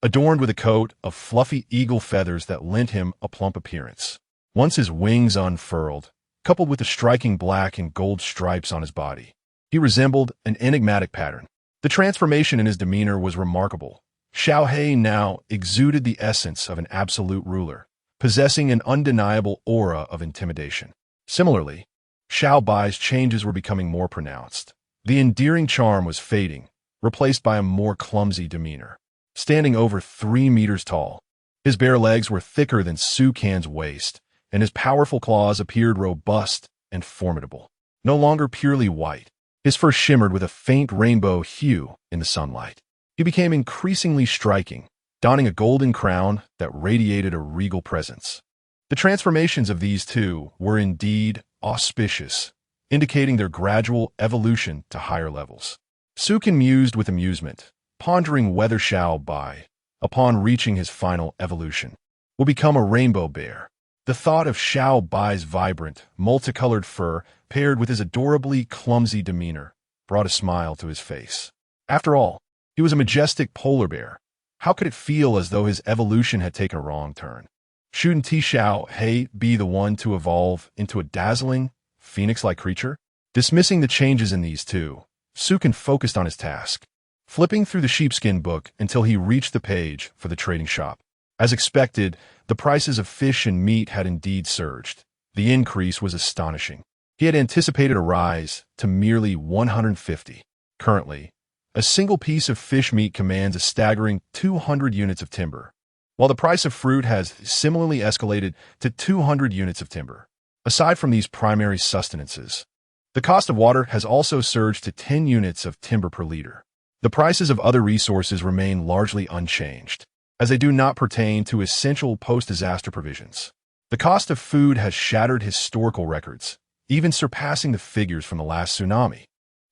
adorned with a coat of fluffy eagle feathers that lent him a plump appearance. Once his wings unfurled, coupled with the striking black and gold stripes on his body, he resembled an enigmatic pattern. The transformation in his demeanor was remarkable. Xiao He now exuded the essence of an absolute ruler, possessing an undeniable aura of intimidation. Similarly, Xiao Bai's changes were becoming more pronounced. The endearing charm was fading, replaced by a more clumsy demeanor. Standing over 3 meters tall, his bare legs were thicker than Sukin's waist, and his powerful claws appeared robust and formidable. No longer purely white, his fur shimmered with a faint rainbow hue in the sunlight. He became increasingly striking, donning a golden crown that radiated a regal presence. The transformations of these two were indeed auspicious, indicating their gradual evolution to higher levels. Sukin mused with amusement, pondering whether Xiao Bai, upon reaching his final evolution, will become a rainbow bear. The thought of Xiao Bai's vibrant, multicolored fur paired with his adorably clumsy demeanor brought a smile to his face. After all, he was a majestic polar bear. How could it feel as though his evolution had taken a wrong turn? Shouldn't Xiao He be the one to evolve into a dazzling, phoenix-like creature? Dismissing the changes in these two, Sukin focused on his task, flipping through the sheepskin book until he reached the page for the trading shop. As expected, the prices of fish and meat had indeed surged. The increase was astonishing. He had anticipated a rise to merely 150. Currently, a single piece of fish meat commands a staggering 200 units of timber, while the price of fruit has similarly escalated to 200 units of timber. Aside from these primary sustenances, the cost of water has also surged to 10 units of timber per liter. The prices of other resources remain largely unchanged, as they do not pertain to essential post-disaster provisions. The cost of food has shattered historical records, even surpassing the figures from the last tsunami.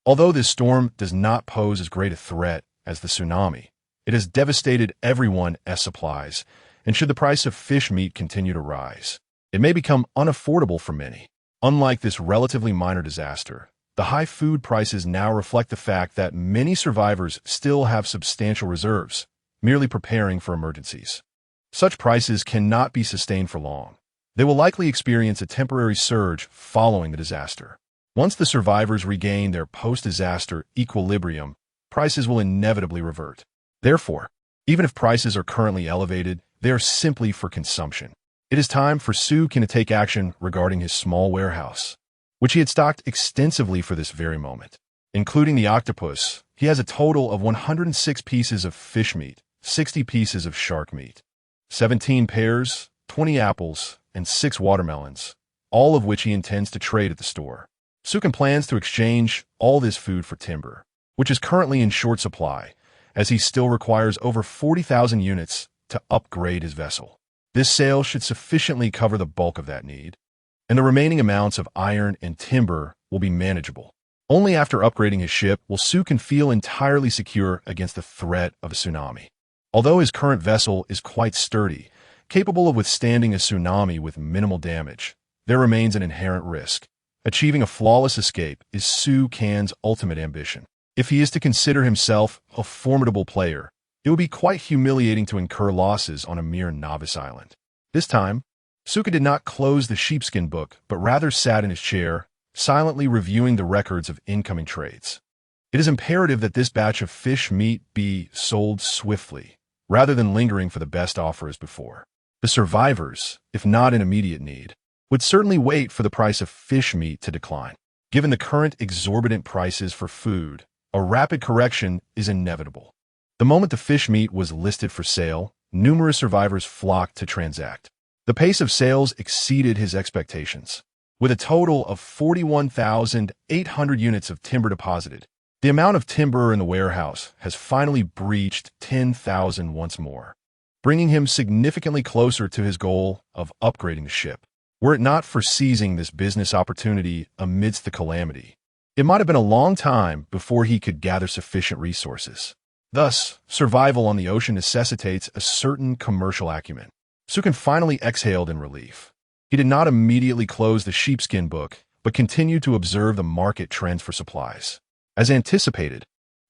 Although this storm does not pose as great a threat as the tsunami, it has devastated everyone's supplies, and should the price of fish meat continue to rise, it may become unaffordable for many. Unlike this relatively minor disaster, the high food prices now reflect the fact that many survivors still have substantial reserves, merely preparing for emergencies. Such prices cannot be sustained for long. They will likely experience a temporary surge following the disaster. Once the survivors regain their post-disaster equilibrium, prices will inevitably revert. Therefore, even if prices are currently elevated, they are simply for consumption. It is time for Sukin to take action regarding his small warehouse, which he had stocked extensively for this very moment. Including the octopus, he has a total of 106 pieces of fish meat, 60 pieces of shark meat, 17 pears, 20 apples, and 6 watermelons, all of which he intends to trade at the store. Sukin plans to exchange all this food for timber, which is currently in short supply, as he still requires over 40,000 units to upgrade his vessel. This sale should sufficiently cover the bulk of that need, and the remaining amounts of iron and timber will be manageable. Only after upgrading his ship will Sukin feel entirely secure against the threat of a tsunami. Although his current vessel is quite sturdy, capable of withstanding a tsunami with minimal damage, there remains an inherent risk. Achieving a flawless escape is Sukin's ultimate ambition. If he is to consider himself a formidable player, it would be quite humiliating to incur losses on a mere novice island. This time, Sukin did not close the sheepskin book, but rather sat in his chair, silently reviewing the records of incoming trades. It is imperative that this batch of fish meat be sold swiftly, rather than lingering for the best offer as before. The survivors, if not in immediate need, would certainly wait for the price of fish meat to decline. Given the current exorbitant prices for food, a rapid correction is inevitable. The moment the fish meat was listed for sale, numerous survivors flocked to transact. The pace of sales exceeded his expectations. With a total of 41,800 units of timber deposited, the amount of timber in the warehouse has finally breached 10,000 once more, bringing him significantly closer to his goal of upgrading the ship. Were it not for seizing this business opportunity amidst the calamity, it might have been a long time before he could gather sufficient resources. Thus, survival on the ocean necessitates a certain commercial acumen. Sukin finally exhaled in relief. He did not immediately close the sheepskin book, but continued to observe the market trends for supplies. As anticipated,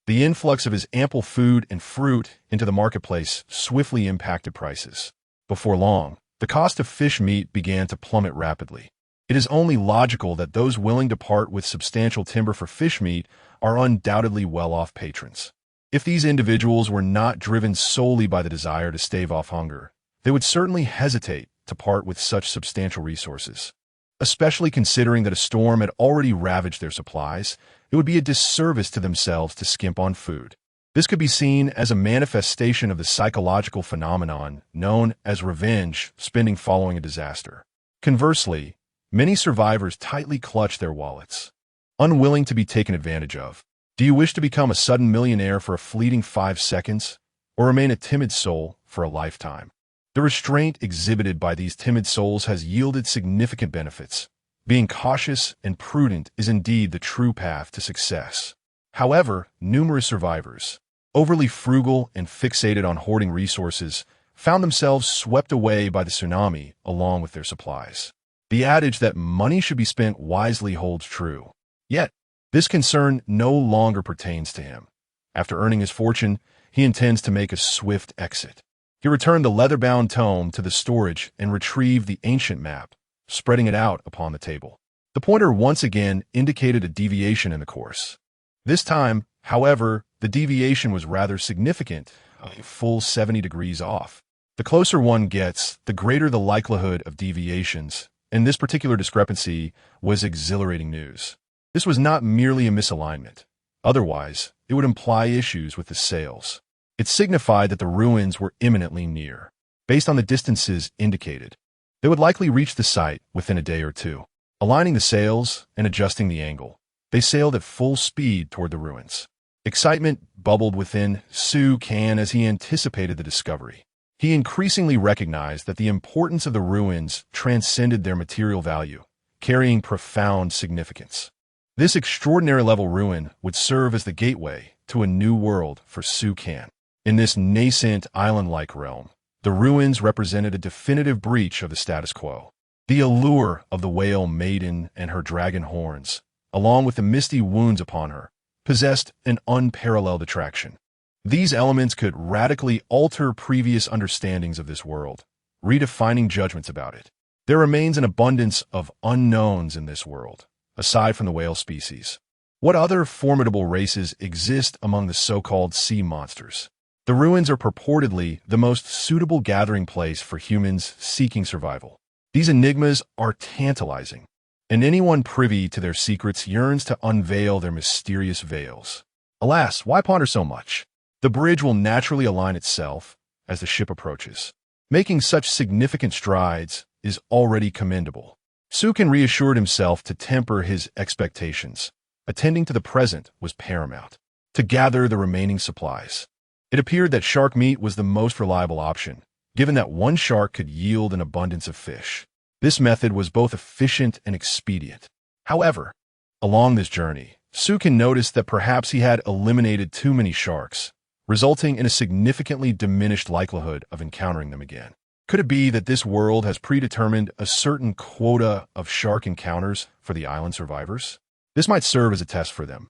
the influx of his ample food and fruit into the marketplace swiftly impacted prices. Before long, the cost of fish meat began to plummet rapidly. It is only logical that those willing to part with substantial timber for fish meat are undoubtedly well-off patrons. If these individuals were not driven solely by the desire to stave off hunger, they would certainly hesitate to part with such substantial resources. Especially considering that a storm had already ravaged their supplies, it would be a disservice to themselves to skimp on food. This could be seen as a manifestation of the psychological phenomenon known as revenge spending following a disaster. Conversely, many survivors tightly clutch their wallets, unwilling to be taken advantage of. Do you wish to become a sudden millionaire for a fleeting 5 seconds, or remain a timid soul for a lifetime? The restraint exhibited by these timid souls has yielded significant benefits. Being cautious and prudent is indeed the true path to success. However, numerous survivors, overly frugal and fixated on hoarding resources, found themselves swept away by the tsunami along with their supplies. The adage that money should be spent wisely holds true. Yet, this concern no longer pertains to him. After earning his fortune, he intends to make a swift exit. He returned the leather-bound tome to the storage and retrieved the ancient map, spreading it out upon the table. The pointer once again indicated a deviation in the course. This time, however, the deviation was rather significant, a full 70 degrees off. The closer one gets, the greater the likelihood of deviations, and this particular discrepancy was exhilarating news. This was not merely a misalignment. Otherwise, it would imply issues with the sails. It signified that the ruins were imminently near. Based on the distances indicated, they would likely reach the site within a day or two. Aligning the sails and adjusting the angle, they sailed at full speed toward the ruins. Excitement bubbled within Sukin as he anticipated the discovery. He increasingly recognized that the importance of the ruins transcended their material value, carrying profound significance. This extraordinary-level ruin would serve as the gateway to a new world for Sukan. In this nascent island-like realm, the ruins represented a definitive breach of the status quo. The allure of the whale maiden and her dragon horns, along with the misty wounds upon her, possessed an unparalleled attraction. These elements could radically alter previous understandings of this world, redefining judgments about it. There remains an abundance of unknowns in this world, aside from the whale species. What other formidable races exist among the so-called sea monsters? The ruins are purportedly the most suitable gathering place for humans seeking survival. These enigmas are tantalizing, and anyone privy to their secrets yearns to unveil their mysterious veils. Alas, why ponder so much? The bridge will naturally align itself as the ship approaches. Making such significant strides is already commendable. Sukan reassured himself to temper his expectations. Attending to the present was paramount. To gather the remaining supplies. It appeared that shark meat was the most reliable option, given that one shark could yield an abundance of fish. This method was both efficient and expedient. However, along this journey, Sukan noticed that perhaps he had eliminated too many sharks, resulting in a significantly diminished likelihood of encountering them again. Could it be that this world has predetermined a certain quota of shark encounters for the island survivors? This might serve as a test for them,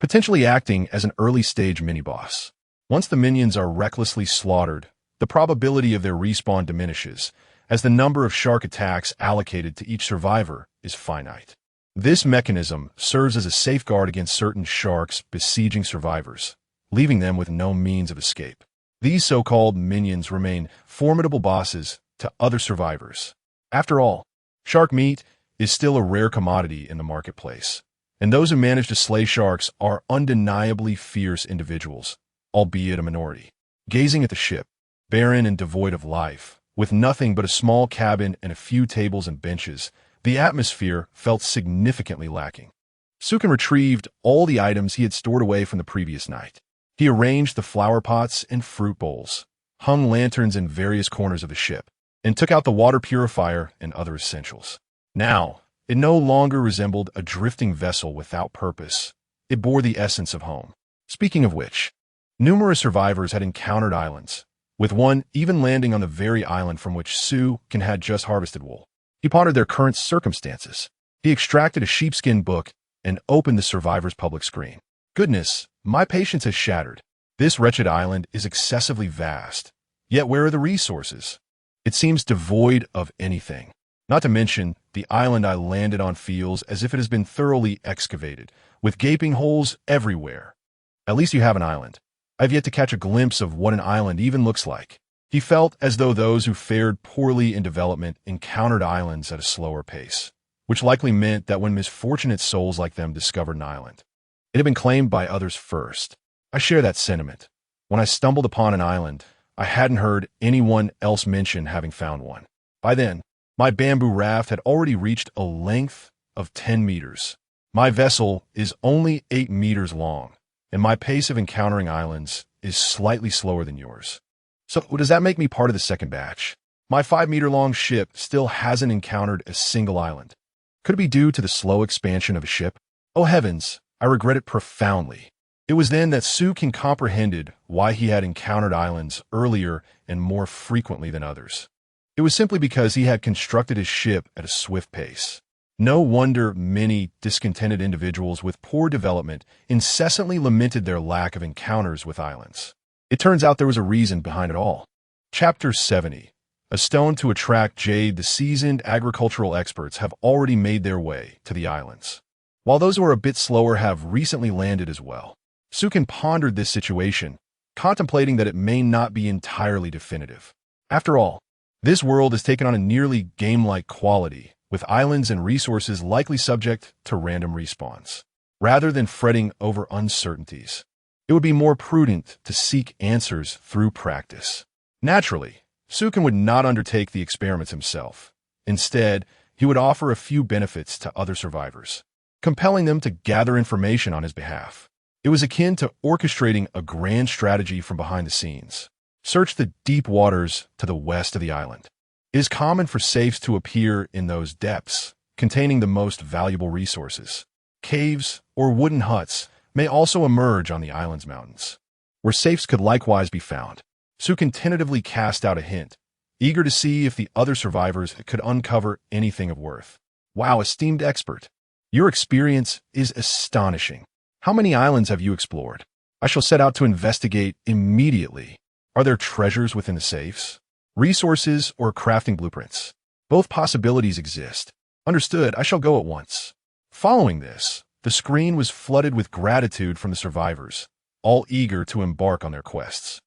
potentially acting as an early-stage mini-boss. Once the minions are recklessly slaughtered, the probability of their respawn diminishes, as the number of shark attacks allocated to each survivor is finite. This mechanism serves as a safeguard against certain sharks besieging survivors, leaving them with no means of escape. These so-called minions remain formidable bosses to other survivors. After all, shark meat is still a rare commodity in the marketplace, and those who manage to slay sharks are undeniably fierce individuals, albeit a minority. Gazing at the ship, barren and devoid of life, with nothing but a small cabin and a few tables and benches, the atmosphere felt significantly lacking. Sukan retrieved all the items he had stored away from the previous night. He arranged the flower pots and fruit bowls, hung lanterns in various corners of the ship, and took out the water purifier and other essentials. Now, it no longer resembled a drifting vessel without purpose. It bore the essence of home. Speaking of which, numerous survivors had encountered islands, with one even landing on the very island from which Sukan had just harvested wool. He pondered their current circumstances. He extracted a sheepskin book and opened the survivor's public screen. Goodness, my patience has shattered. This wretched island is excessively vast. Yet where are the resources? It seems devoid of anything. Not to mention, the island I landed on feels as if it has been thoroughly excavated, with gaping holes everywhere. At least you have an island. I've yet to catch a glimpse of what an island even looks like. He felt as though those who fared poorly in development encountered islands at a slower pace, which likely meant that when misfortunate souls like them discovered an island, it had been claimed by others first. I share that sentiment. When I stumbled upon an island, I hadn't heard anyone else mention having found one. By then, my bamboo raft had already reached a length of 10 meters. My vessel is only 8 meters long, and my pace of encountering islands is slightly slower than yours. So does that make me part of the second batch? My 5-meter-long ship still hasn't encountered a single island. Could it be due to the slow expansion of a ship? Oh heavens, I regret it profoundly. It was then that Sukan comprehended why he had encountered islands earlier and more frequently than others. It was simply because he had constructed his ship at a swift pace. No wonder many discontented individuals with poor development incessantly lamented their lack of encounters with islands. It turns out there was a reason behind it all. Chapter 70. A stone to attract jade. The seasoned agricultural experts have already made their way to the islands, while those who are a bit slower have recently landed as well. Sukan pondered this situation, contemplating that it may not be entirely definitive. After all, this world has taken on a nearly game-like quality, with islands and resources likely subject to random respawns. Rather than fretting over uncertainties, it would be more prudent to seek answers through practice. Naturally, Sukan would not undertake the experiments himself. Instead, he would offer a few benefits to other survivors, compelling them to gather information on his behalf. It was akin to orchestrating a grand strategy from behind the scenes. Search the deep waters to the west of the island. It is common for safes to appear in those depths, containing the most valuable resources. Caves or wooden huts may also emerge on the island's mountains, where safes could likewise be found. Sukin tentatively cast out a hint, eager to see if the other survivors could uncover anything of worth. Wow, esteemed expert. Your experience is astonishing. How many islands have you explored? I shall set out to investigate immediately. Are there treasures within the safes? Resources or crafting blueprints? Both possibilities exist. Understood, I shall go at once. Following this, the screen was flooded with gratitude from the survivors, all eager to embark on their quests.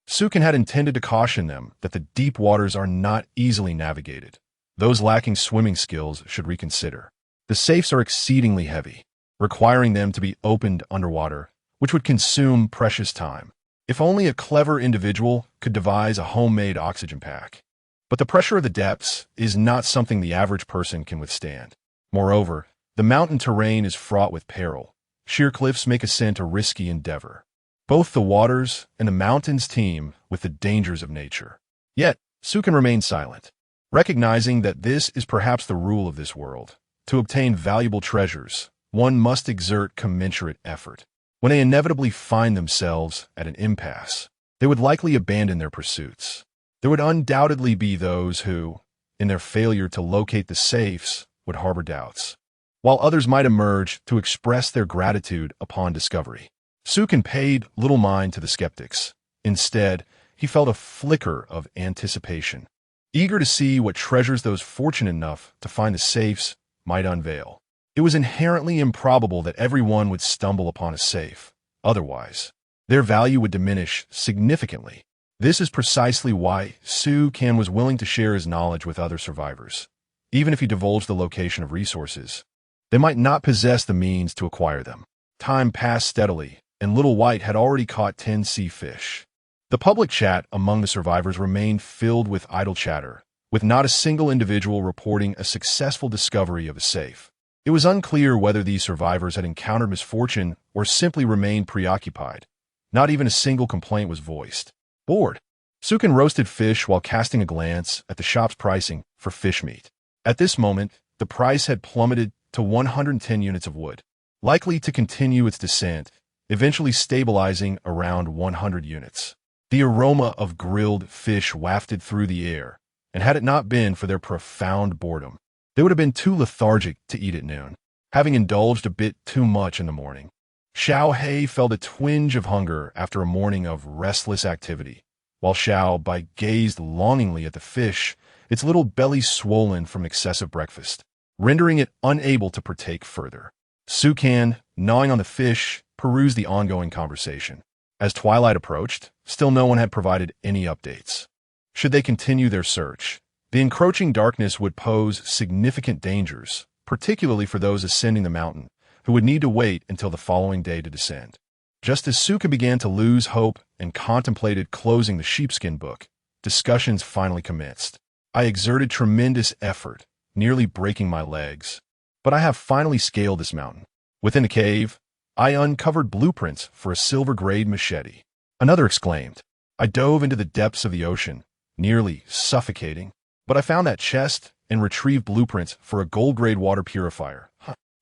Sukin had intended to caution them that the deep waters are not easily navigated. Those lacking swimming skills should reconsider. The safes are exceedingly heavy, requiring them to be opened underwater, which would consume precious time. If only a clever individual could devise a homemade oxygen pack. But the pressure of the depths is not something the average person can withstand. Moreover, the mountain terrain is fraught with peril. Sheer cliffs make ascent a risky endeavor. Both the waters and the mountains teem with the dangers of nature. Yet, Sukin remained silent, recognizing that this is perhaps the rule of this world. To obtain valuable treasures, one must exert commensurate effort. When they inevitably find themselves at an impasse, they would likely abandon their pursuits. There would undoubtedly be those who, in their failure to locate the safes, would harbor doubts, while others might emerge to express their gratitude upon discovery. Sukin paid little mind to the skeptics. Instead, he felt a flicker of anticipation, eager to see what treasures those fortunate enough to find the safes might unveil. It was inherently improbable that everyone would stumble upon a safe. Otherwise, their value would diminish significantly. This is precisely why Sukin was willing to share his knowledge with other survivors. Even if he divulged the location of resources, they might not possess the means to acquire them. Time passed steadily, and Little White had already caught 10 sea fish. The public chat among the survivors remained filled with idle chatter, with not a single individual reporting a successful discovery of a safe. It was unclear whether these survivors had encountered misfortune or simply remained preoccupied. Not even a single complaint was voiced. Bored, Sukin roasted fish while casting a glance at the shop's pricing for fish meat. At this moment, the price had plummeted to 110 units of wood, likely to continue its descent, eventually stabilizing around 100 units. The aroma of grilled fish wafted through the air, and had it not been for their profound boredom, they would have been too lethargic to eat at noon, having indulged a bit too much in the morning. Xiao He felt a twinge of hunger after a morning of restless activity, while Xiao Bai gazed longingly at the fish, its little belly swollen from excessive breakfast, rendering it unable to partake further. Sukin, gnawing on the fish, perused the ongoing conversation. As twilight approached, still no one had provided any updates. Should they continue their search, the encroaching darkness would pose significant dangers, particularly for those ascending the mountain, who would need to wait until the following day to descend. Just as Sukin began to lose hope and contemplated closing the sheepskin book, discussions finally commenced. I exerted tremendous effort, nearly breaking my legs, but I have finally scaled this mountain. Within a cave, I uncovered blueprints for a silver-grade machete. Another exclaimed. I dove into the depths of the ocean, nearly suffocating, but I found that chest and retrieved blueprints for a gold-grade water purifier.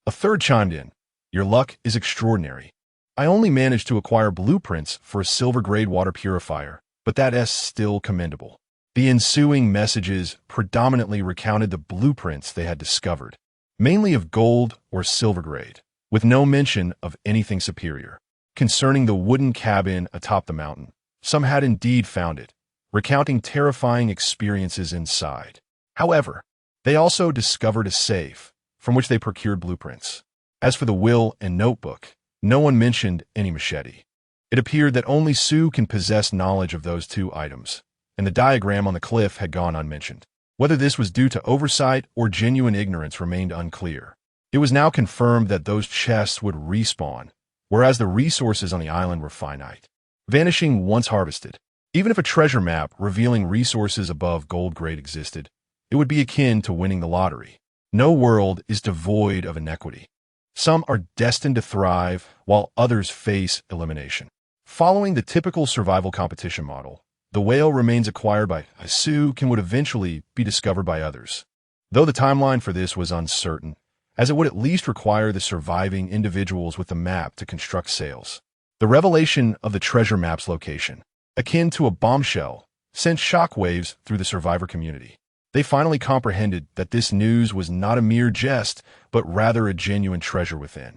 A third chimed in. Your luck is extraordinary. I only managed to acquire blueprints for a silver-grade water purifier, but that is still commendable. The ensuing messages predominantly recounted the blueprints they had discovered, mainly of gold or silver grade, with no mention of anything superior. Concerning the wooden cabin atop the mountain, some had indeed found it, recounting terrifying experiences inside. However, they also discovered a safe, from which they procured blueprints. As for the will and notebook, no one mentioned any machete. It appeared that only Sukin possessed knowledge of those two items, and the diagram on the cliff had gone unmentioned. Whether this was due to oversight or genuine ignorance remained unclear. It was now confirmed that those chests would respawn, whereas the resources on the island were finite, vanishing once harvested. Even if a treasure map revealing resources above gold grade existed, it would be akin to winning the lottery. No world is devoid of inequity. Some are destined to thrive, while others face elimination. Following the typical survival competition model, The whale remains acquired by Su and would eventually be discovered by others, though the timeline for this was uncertain, as it would at least require the surviving individuals with the map to construct sails. The revelation of the treasure map's location, akin to a bombshell, sent shockwaves through the survivor community. They finally comprehended that this news was not a mere jest, but rather a genuine treasure within.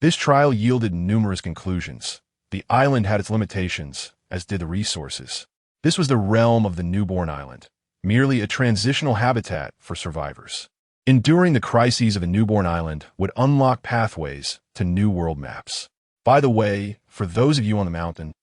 This trial yielded numerous conclusions. The island had its limitations, as did the resources. This was the realm of the newborn island, merely a transitional habitat for survivors. Enduring the crises of the newborn island would unlock pathways to new world maps. By the way, for those of you on the mountain,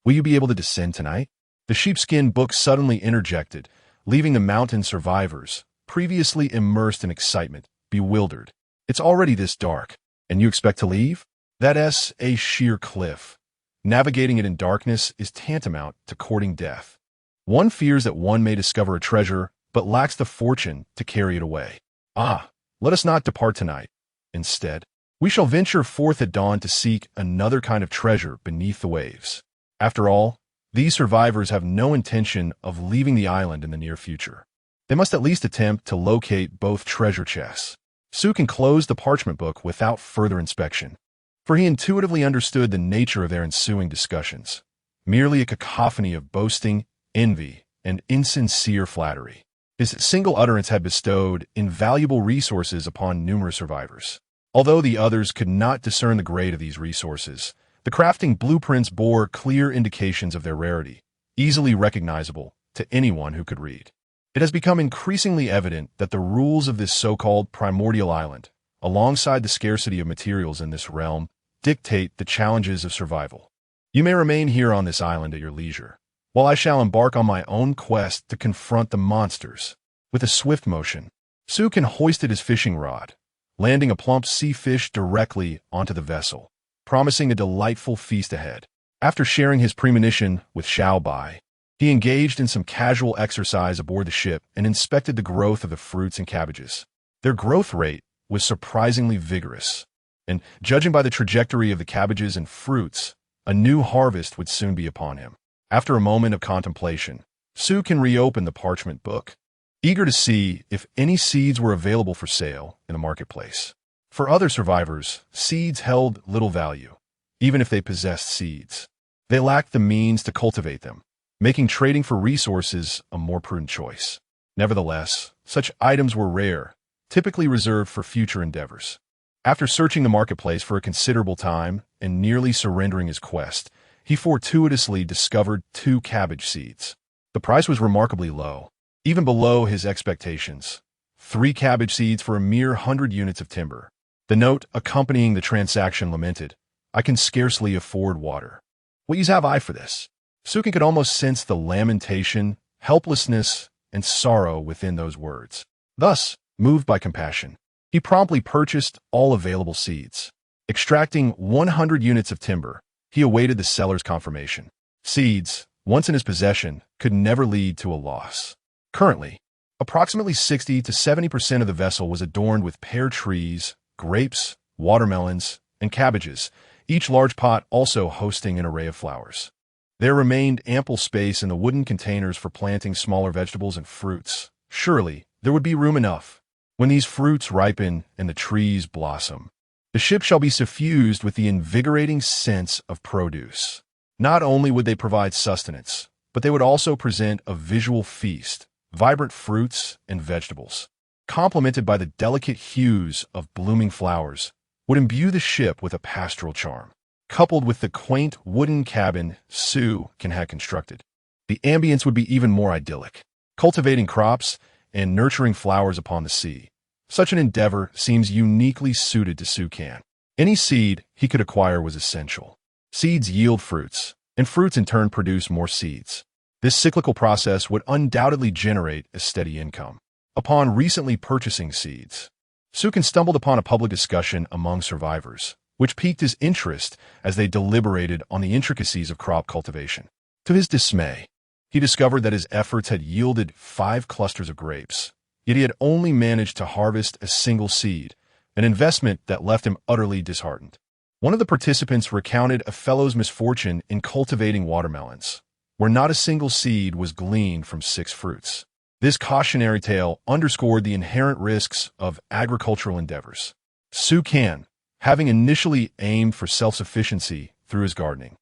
will you be able to descend tonight? The sheepskin book suddenly interjected, leaving the mountain survivors, previously immersed in excitement, bewildered. It's already this dark, and you expect to leave? That's a sheer cliff. Navigating it in darkness is tantamount to courting death. One fears that one may discover a treasure, but lacks the fortune to carry it away. Let us not depart tonight. Instead, we shall venture forth at dawn to seek another kind of treasure beneath the waves. After all, these survivors have no intention of leaving the island in the near future. They must at least attempt to locate both treasure chests. Sukin closed the parchment book without further inspection, for he intuitively understood the nature of their ensuing discussions, merely a cacophony of boasting, envy, and insincere flattery. His single utterance had bestowed invaluable resources upon numerous survivors. Although the others could not discern the grade of these resources, the crafting blueprints bore clear indications of their rarity, easily recognizable to anyone who could read. It has become increasingly evident that the rules of this so-called primordial island, alongside the scarcity of materials in this realm, dictate the challenges of survival. You may remain here on this island at your leisure, while I shall embark on my own quest to confront the monsters. With a swift motion, Sukin hoisted his fishing rod, landing a plump sea fish directly onto the vessel, promising a delightful feast ahead. After sharing his premonition with Xiao Bai, he engaged in some casual exercise aboard the ship and inspected the growth of the fruits and cabbages. Their growth rate was surprisingly vigorous, and judging by the trajectory of the cabbages and fruits, a new harvest would soon be upon him. After a moment of contemplation, Sukin reopened the parchment book, eager to see if any seeds were available for sale in the marketplace. For other survivors, seeds held little value, even if they possessed seeds. They lacked the means to cultivate them, making trading for resources a more prudent choice. Nevertheless, such items were rare, typically reserved for future endeavors. After searching the marketplace for a considerable time and nearly surrendering his quest, he fortuitously discovered 2 cabbage seeds. The price was remarkably low, even below his expectations. 3 cabbage seeds for a mere 100 units of timber. The note accompanying the transaction lamented, "I can scarcely afford water. What use have I for this?" Sukin could almost sense the lamentation, helplessness, and sorrow within those words. Thus, moved by compassion, he promptly purchased all available seeds. Extracting 100 units of timber, he awaited the seller's confirmation. Seeds, once in his possession, could never lead to a loss. Currently, approximately 60 to 70% of the vessel was adorned with pear trees, grapes, watermelons, and cabbages, each large pot also hosting an array of flowers. There remained ample space in the wooden containers for planting smaller vegetables and fruits. Surely, there would be room enough. When these fruits ripen and the trees blossom, the ship shall be suffused with the invigorating sense of produce. Not only would they provide sustenance, but they would also present a visual feast, vibrant fruits and vegetables, complemented by the delicate hues of blooming flowers, would imbue the ship with a pastoral charm. Coupled with the quaint wooden cabin Sukin had constructed, the ambience would be even more idyllic. Cultivating crops and nurturing flowers upon the sea, such an endeavor seems uniquely suited to Sukin. Any seed he could acquire was essential. Seeds yield fruits, and fruits in turn produce more seeds. This cyclical process would undoubtedly generate a steady income. Upon recently purchasing seeds, Sukin stumbled upon a public discussion among survivors, which piqued his interest as they deliberated on the intricacies of crop cultivation. To his dismay, he discovered that his efforts had yielded 5 clusters of grapes, yet he had only managed to harvest a single seed, an investment that left him utterly disheartened. One of the participants recounted a fellow's misfortune in cultivating watermelons. where not a single seed was gleaned from 6 fruits. This cautionary tale underscored the inherent risks of agricultural endeavors. Su Kan, having initially aimed for self-sufficiency through his gardening,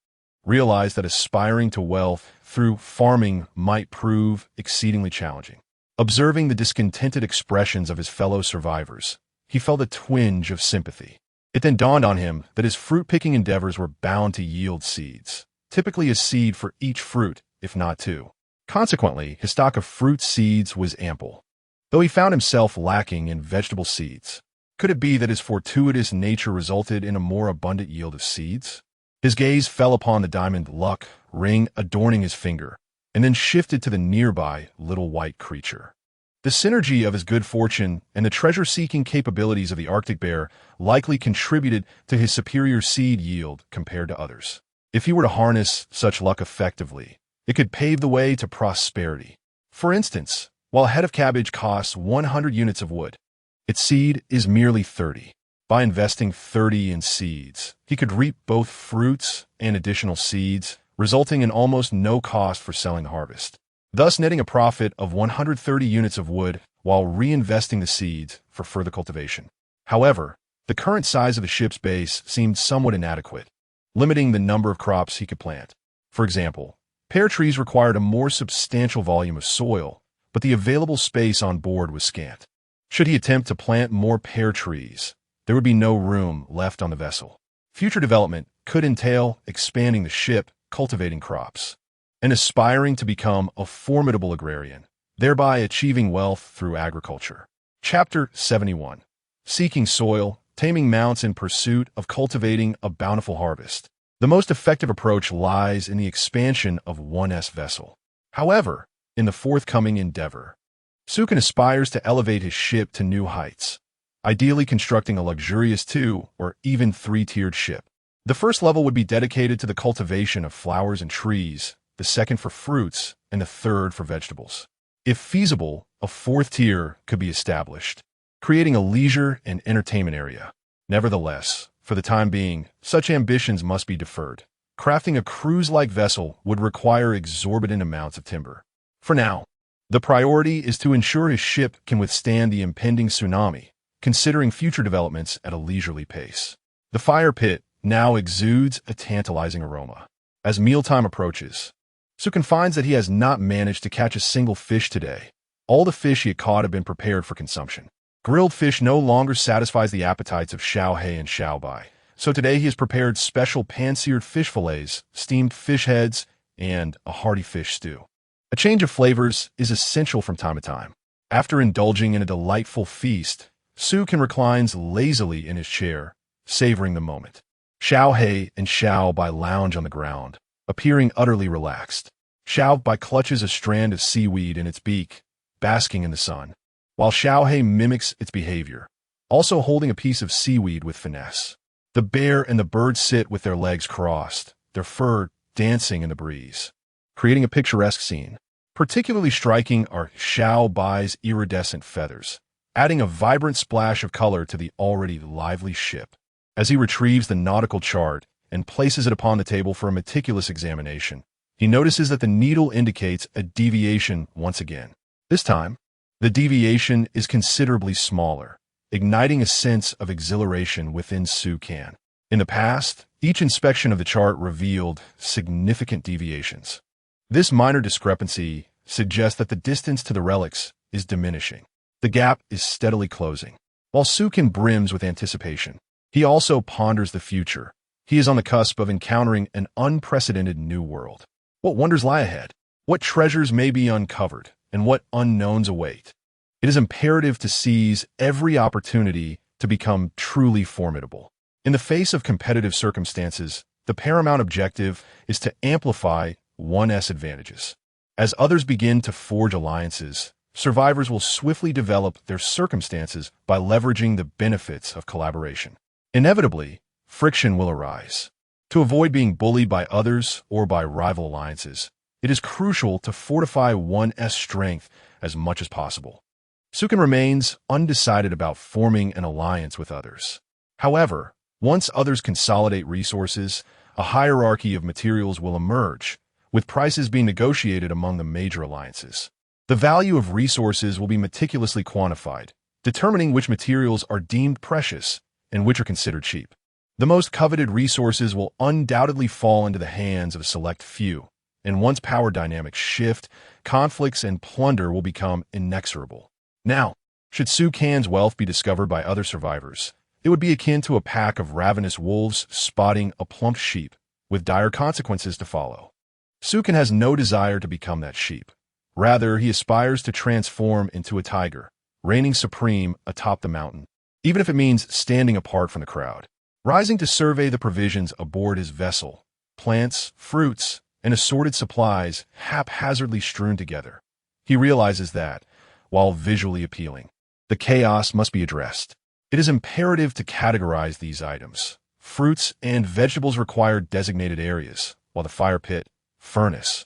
realized that aspiring to wealth through farming might prove exceedingly challenging. Observing the discontented expressions of his fellow survivors, he felt a twinge of sympathy. It then dawned on him that his fruit-picking endeavors were bound to yield seeds, typically a seed for each fruit, if not 2. Consequently, his stock of fruit seeds was ample, though he found himself lacking in vegetable seeds. Could it be that his fortuitous nature resulted in a more abundant yield of seeds? His gaze fell upon the diamond luck ring adorning his finger, and then shifted to the nearby little white creature. The synergy of his good fortune and the treasure-seeking capabilities of the Arctic bear likely contributed to his superior seed yield compared to others. If he were to harness such luck effectively, it could pave the way to prosperity. For instance, while a head of cabbage costs 100 units of wood, its seed is merely 30. By investing 30 in seeds, he could reap both fruits and additional seeds, resulting in almost no cost for selling the harvest, thus netting a profit of 130 units of wood while reinvesting the seeds for further cultivation. However, the current size of the ship's base seemed somewhat inadequate, limiting the number of crops he could plant. For example, pear trees required a more substantial volume of soil, but the available space on board was scant. Should he attempt to plant more pear trees, there would be no room left on the vessel. Future development could entail expanding the ship, cultivating crops, and aspiring to become a formidable agrarian, thereby achieving wealth through agriculture. Chapter 71. Seeking soil, taming mounts in pursuit of cultivating a bountiful harvest. The most effective approach lies in the expansion of one's vessel. However, in the forthcoming endeavor, Su Kan aspires to elevate his ship to new heights, ideally constructing a luxurious 2- or even 3-tiered ship. The first level would be dedicated to the cultivation of flowers and trees, the second for fruits, and the third for vegetables. If feasible, a 4th tier could be established, creating a leisure and entertainment area. Nevertheless, for the time being, such ambitions must be deferred. Crafting a cruise-like vessel would require exorbitant amounts of timber. For now, the priority is to ensure his ship can withstand the impending tsunami, considering future developments at a leisurely pace. The fire pit now exudes a tantalizing aroma. As mealtime approaches, Su Kan finds that he has not managed to catch a single fish today. All the fish he had caught have been prepared for consumption. Grilled fish no longer satisfies the appetites of Xiao He and Xiao Bai, so today he has prepared special pan-seared fish fillets, steamed fish heads, and a hearty fish stew. A change of flavors is essential from time to time. After indulging in a delightful feast, Su Kan reclines lazily in his chair, savoring the moment. Xiao He and Xiao Bai lounge on the ground, appearing utterly relaxed. Xiao Bai clutches a strand of seaweed in its beak, basking in the sun, while Xiao He mimics its behavior, also holding a piece of seaweed with finesse. The bear and the bird sit with their legs crossed, their fur dancing in the breeze, creating a picturesque scene. Particularly striking are Xiao Bai's iridescent feathers, adding a vibrant splash of color to the already lively ship. As he retrieves the nautical chart and places it upon the table for a meticulous examination, he notices that the needle indicates a deviation once again. This time, the deviation is considerably smaller, igniting a sense of exhilaration within Su Kan. In the past, each inspection of the chart revealed significant deviations. This minor discrepancy suggests that the distance to the relics is diminishing. The gap is steadily closing. While Su Kan brims with anticipation, he also ponders the future. He is on the cusp of encountering an unprecedented new world. What wonders lie ahead? What treasures may be uncovered? And what unknowns await? It is imperative to seize every opportunity to become truly formidable. In the face of competitive circumstances, the paramount objective is to amplify one's advantages. As others begin to forge alliances, survivors will swiftly develop their circumstances by leveraging the benefits of collaboration. Inevitably, friction will arise. To avoid being bullied by others or by rival alliances, it is crucial to fortify one's strength as much as possible. Su Kan remains undecided about forming an alliance with others. However, once others consolidate resources, a hierarchy of materials will emerge, with prices being negotiated among the major alliances. The value of resources will be meticulously quantified, determining which materials are deemed precious and which are considered cheap. The most coveted resources will undoubtedly fall into the hands of a select few, and once power dynamics shift, conflicts and plunder will become inexorable. Now, should Su Kan's wealth be discovered by other survivors, it would be akin to a pack of ravenous wolves spotting a plump sheep, with dire consequences to follow. Su Kan has no desire to become that sheep. Rather, he aspires to transform into a tiger, reigning supreme atop the mountain, even if it means standing apart from the crowd. Rising to survey the provisions aboard his vessel, plants, fruits, and assorted supplies haphazardly strewn together, he realizes that, while visually appealing, the chaos must be addressed. It is imperative to categorize these items. Fruits and vegetables require designated areas, while the fire pit, furnace,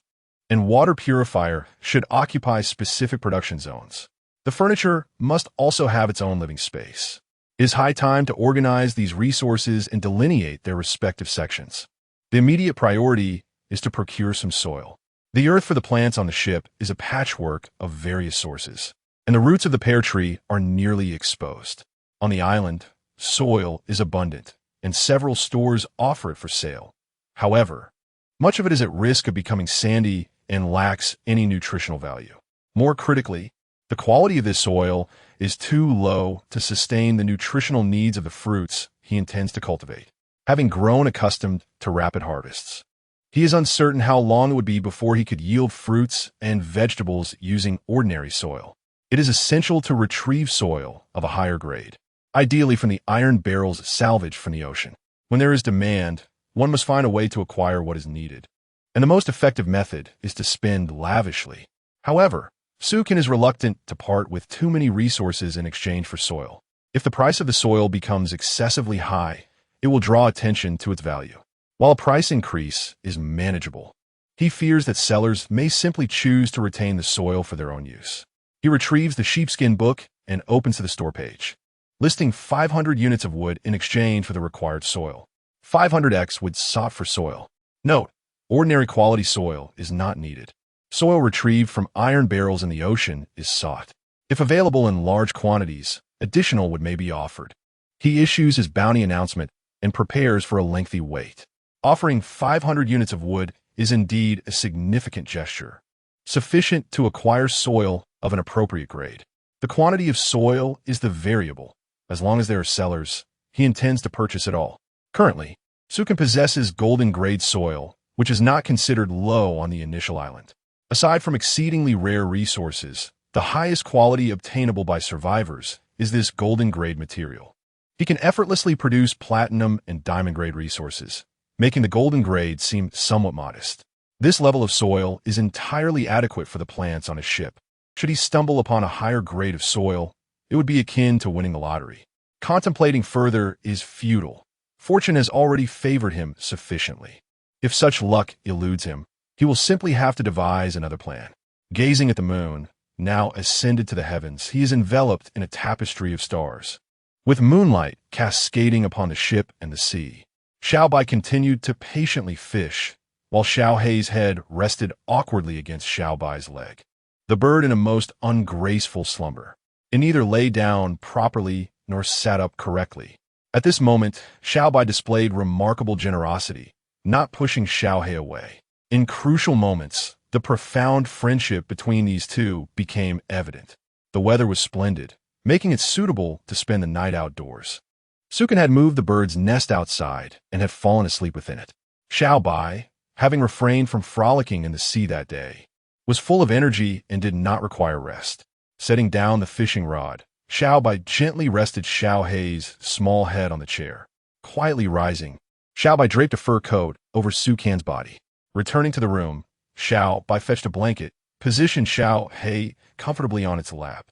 and water purifier should occupy specific production zones. The furniture must also have its own living space. It is high time to organize these resources and delineate their respective sections. The immediate priority is to procure some soil. The earth for the plants on the ship is a patchwork of various sources, and the roots of the pear tree are nearly exposed. On the island, soil is abundant, and several stores offer it for sale. However, much of it is at risk of becoming sandy and lacks any nutritional value. More critically, the quality of this soil is too low to sustain the nutritional needs of the fruits he intends to cultivate. Having grown accustomed to rapid harvests, he is uncertain how long it would be before he could yield fruits and vegetables using ordinary soil. It is essential to retrieve soil of a higher grade, ideally from the iron barrels salvaged from the ocean. When there is demand, one must find a way to acquire what is needed, and the most effective method is to spend lavishly. However, Su Kan is reluctant to part with too many resources in exchange for soil. If the price of the soil becomes excessively high, it will draw attention to its value. While a price increase is manageable, he fears that sellers may simply choose to retain the soil for their own use. He retrieves the sheepskin book and opens to the store page, listing 500 units of wood in exchange for the required soil. 500x wood sought for soil. Note, ordinary quality soil is not needed. Soil retrieved from iron barrels in the ocean is sought. If available in large quantities, additional wood may be offered. He issues his bounty announcement and prepares for a lengthy wait. Offering 500 units of wood is indeed a significant gesture, sufficient to acquire soil of an appropriate grade. The quantity of soil is the variable. As long as there are sellers, he intends to purchase it all. Currently, Su Kan possesses golden grade soil, which is not considered low on the initial island. Aside from exceedingly rare resources, the highest quality obtainable by survivors is this golden grade material. He can effortlessly produce platinum and diamond grade resources, making the golden grade seem somewhat modest. This level of soil is entirely adequate for the plants on his ship. Should he stumble upon a higher grade of soil, it would be akin to winning the lottery. Contemplating further is futile. Fortune has already favored him sufficiently. If such luck eludes him, he will simply have to devise another plan. Gazing at the moon, now ascended to the heavens, he is enveloped in a tapestry of stars, with moonlight cascading upon the ship and the sea. Xiao Bai continued to patiently fish, while Xiao Hei's head rested awkwardly against Xiao Bai's leg. The bird in a most ungraceful slumber. It neither lay down properly nor sat up correctly. At this moment, Xiao Bai displayed remarkable generosity, not pushing Xiao Hei away. In crucial moments, the profound friendship between these two became evident. The weather was splendid, making it suitable to spend the night outdoors. Su Kan had moved the bird's nest outside and had fallen asleep within it. Xiao Bai, having refrained from frolicking in the sea that day, was full of energy and did not require rest. Setting down the fishing rod, Xiao Bai gently rested Xiao Hei's small head on the chair. Quietly rising, Xiao Bai draped a fur coat over Su Kan's body. Returning to the room, Xiao Bai fetched a blanket, positioned Xiao Hei comfortably on its lap,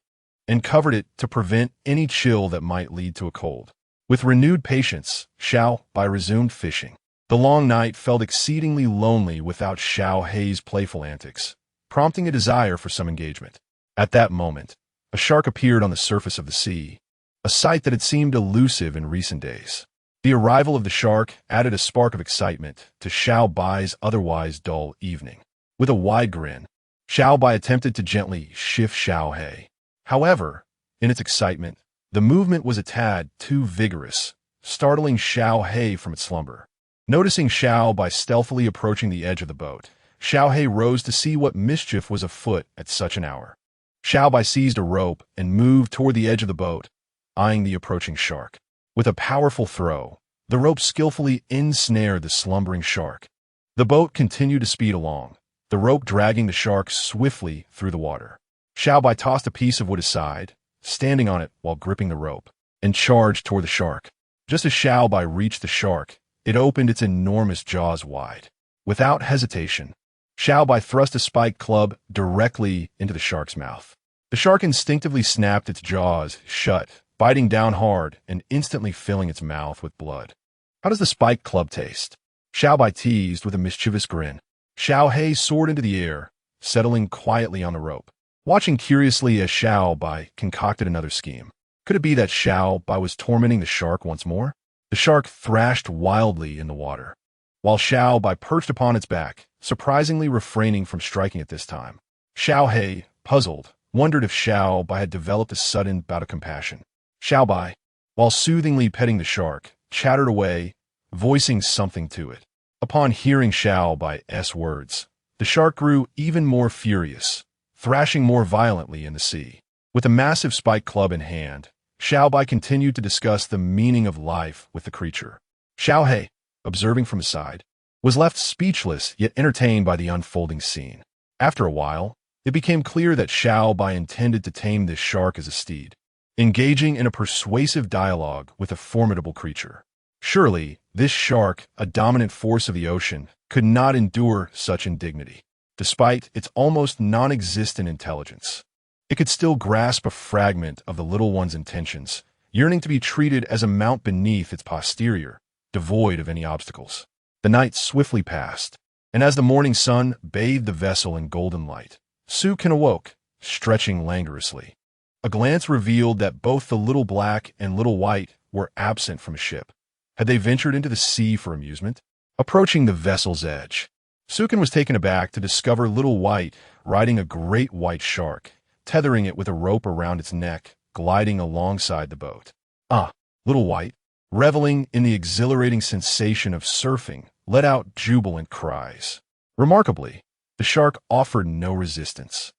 and covered it to prevent any chill that might lead to a cold. With renewed patience, Xiao Bai resumed fishing. The long night felt exceedingly lonely without Xiao Hei's playful antics, prompting a desire for some engagement. At that moment, a shark appeared on the surface of the sea, a sight that had seemed elusive in recent days. The arrival of the shark added a spark of excitement to Xiao Bai's otherwise dull evening. With a wide grin, Xiao Bai attempted to gently shift Xiao He. However, in its excitement, the movement was a tad too vigorous, startling Xiao He from its slumber. Noticing Xiao Bai stealthily approaching the edge of the boat, Xiao He rose to see what mischief was afoot at such an hour. Xiao Bai seized a rope and moved toward the edge of the boat, eyeing the approaching shark. With a powerful throw, the rope skillfully ensnared the slumbering shark. The boat continued to speed along, the rope dragging the shark swiftly through the water. Xiao Bai tossed a piece of wood aside, standing on it while gripping the rope, and charged toward the shark. Just as Xiao Bai reached the shark, it opened its enormous jaws wide. Without hesitation, Xiao Bai thrust a spiked club directly into the shark's mouth. The shark instinctively snapped its jaws shut, biting down hard and instantly filling its mouth with blood. "How does the spiked club taste?" Xiao Bai teased with a mischievous grin. Xiao He soared into the air, settling quietly on the rope, watching curiously as Xiao Bai concocted another scheme. Could it be that Xiao Bai was tormenting the shark once more? The shark thrashed wildly in the water, while Xiao Bai perched upon its back, surprisingly refraining from striking it this time. Xiao He, puzzled, wondered if Xiao Bai had developed a sudden bout of compassion. Xiao Bai, while soothingly petting the shark, chattered away, voicing something to it. Upon hearing Xiao Bai's words, the shark grew even more furious, thrashing more violently in the sea. With a massive spiked club in hand, Xiao Bai continued to discuss the meaning of life with the creature. Xiao He, observing from his side, was left speechless yet entertained by the unfolding scene. After a while, it became clear that Xiao Bai intended to tame this shark as a steed, engaging in a persuasive dialogue with a formidable creature. Surely, this shark, a dominant force of the ocean, could not endure such indignity. Despite its almost non-existent intelligence, it could still grasp a fragment of the little one's intentions, yearning to be treated as a mount beneath its posterior, devoid of any obstacles. The night swiftly passed, and as the morning sun bathed the vessel in golden light, Sukin awoke, stretching languorously. A glance revealed that both the little black and little white were absent from his ship. Had they ventured into the sea for amusement? Approaching the vessel's edge, Sukin was taken aback to discover little white riding a great white shark, tethering it with a rope around its neck, gliding alongside the boat. Ah, little white, reveling in the exhilarating sensation of surfing, let out jubilant cries. Remarkably, the shark offered no resistance.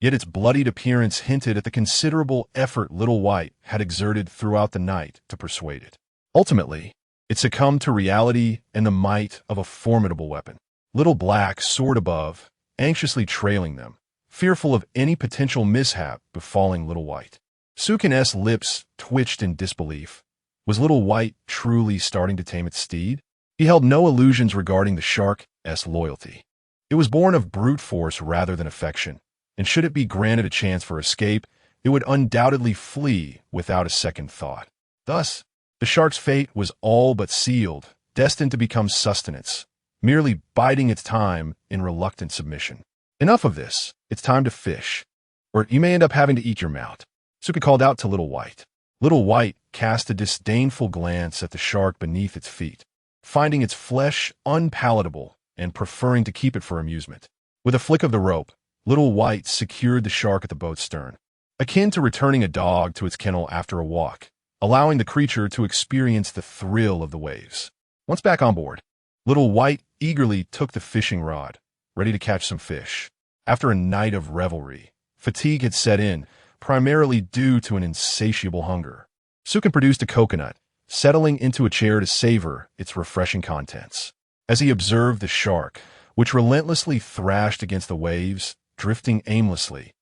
Yet its bloodied appearance hinted at the considerable effort little white had exerted throughout the night to persuade it. Ultimately, it succumbed to reality and the might of a formidable weapon. Little black soared above, anxiously trailing them, fearful of any potential mishap befalling little white. Sukin's lips twitched in disbelief. Was little white truly starting to tame its steed? He held no illusions regarding the shark's loyalty. It was born of brute force rather than affection, and should it be granted a chance for escape, it would undoubtedly flee without a second thought. Thus, the shark's fate was all but sealed, destined to become sustenance, merely biding its time in reluctant submission. Enough of this. It's time to fish, or you may end up having to eat your mount. Suki called out to Little White. Little White cast a disdainful glance at the shark beneath its feet, finding its flesh unpalatable and preferring to keep it for amusement. With a flick of the rope, Little White secured the shark at the boat's stern, akin to returning a dog to its kennel after a walk, allowing the creature to experience the thrill of the waves. Once back on board, Little White eagerly took the fishing rod, ready to catch some fish. After a night of revelry, fatigue had set in, primarily due to an insatiable hunger. Sukin produced a coconut, settling into a chair to savor its refreshing contents. As he observed the shark, which relentlessly thrashed against the waves, drifting aimlessly,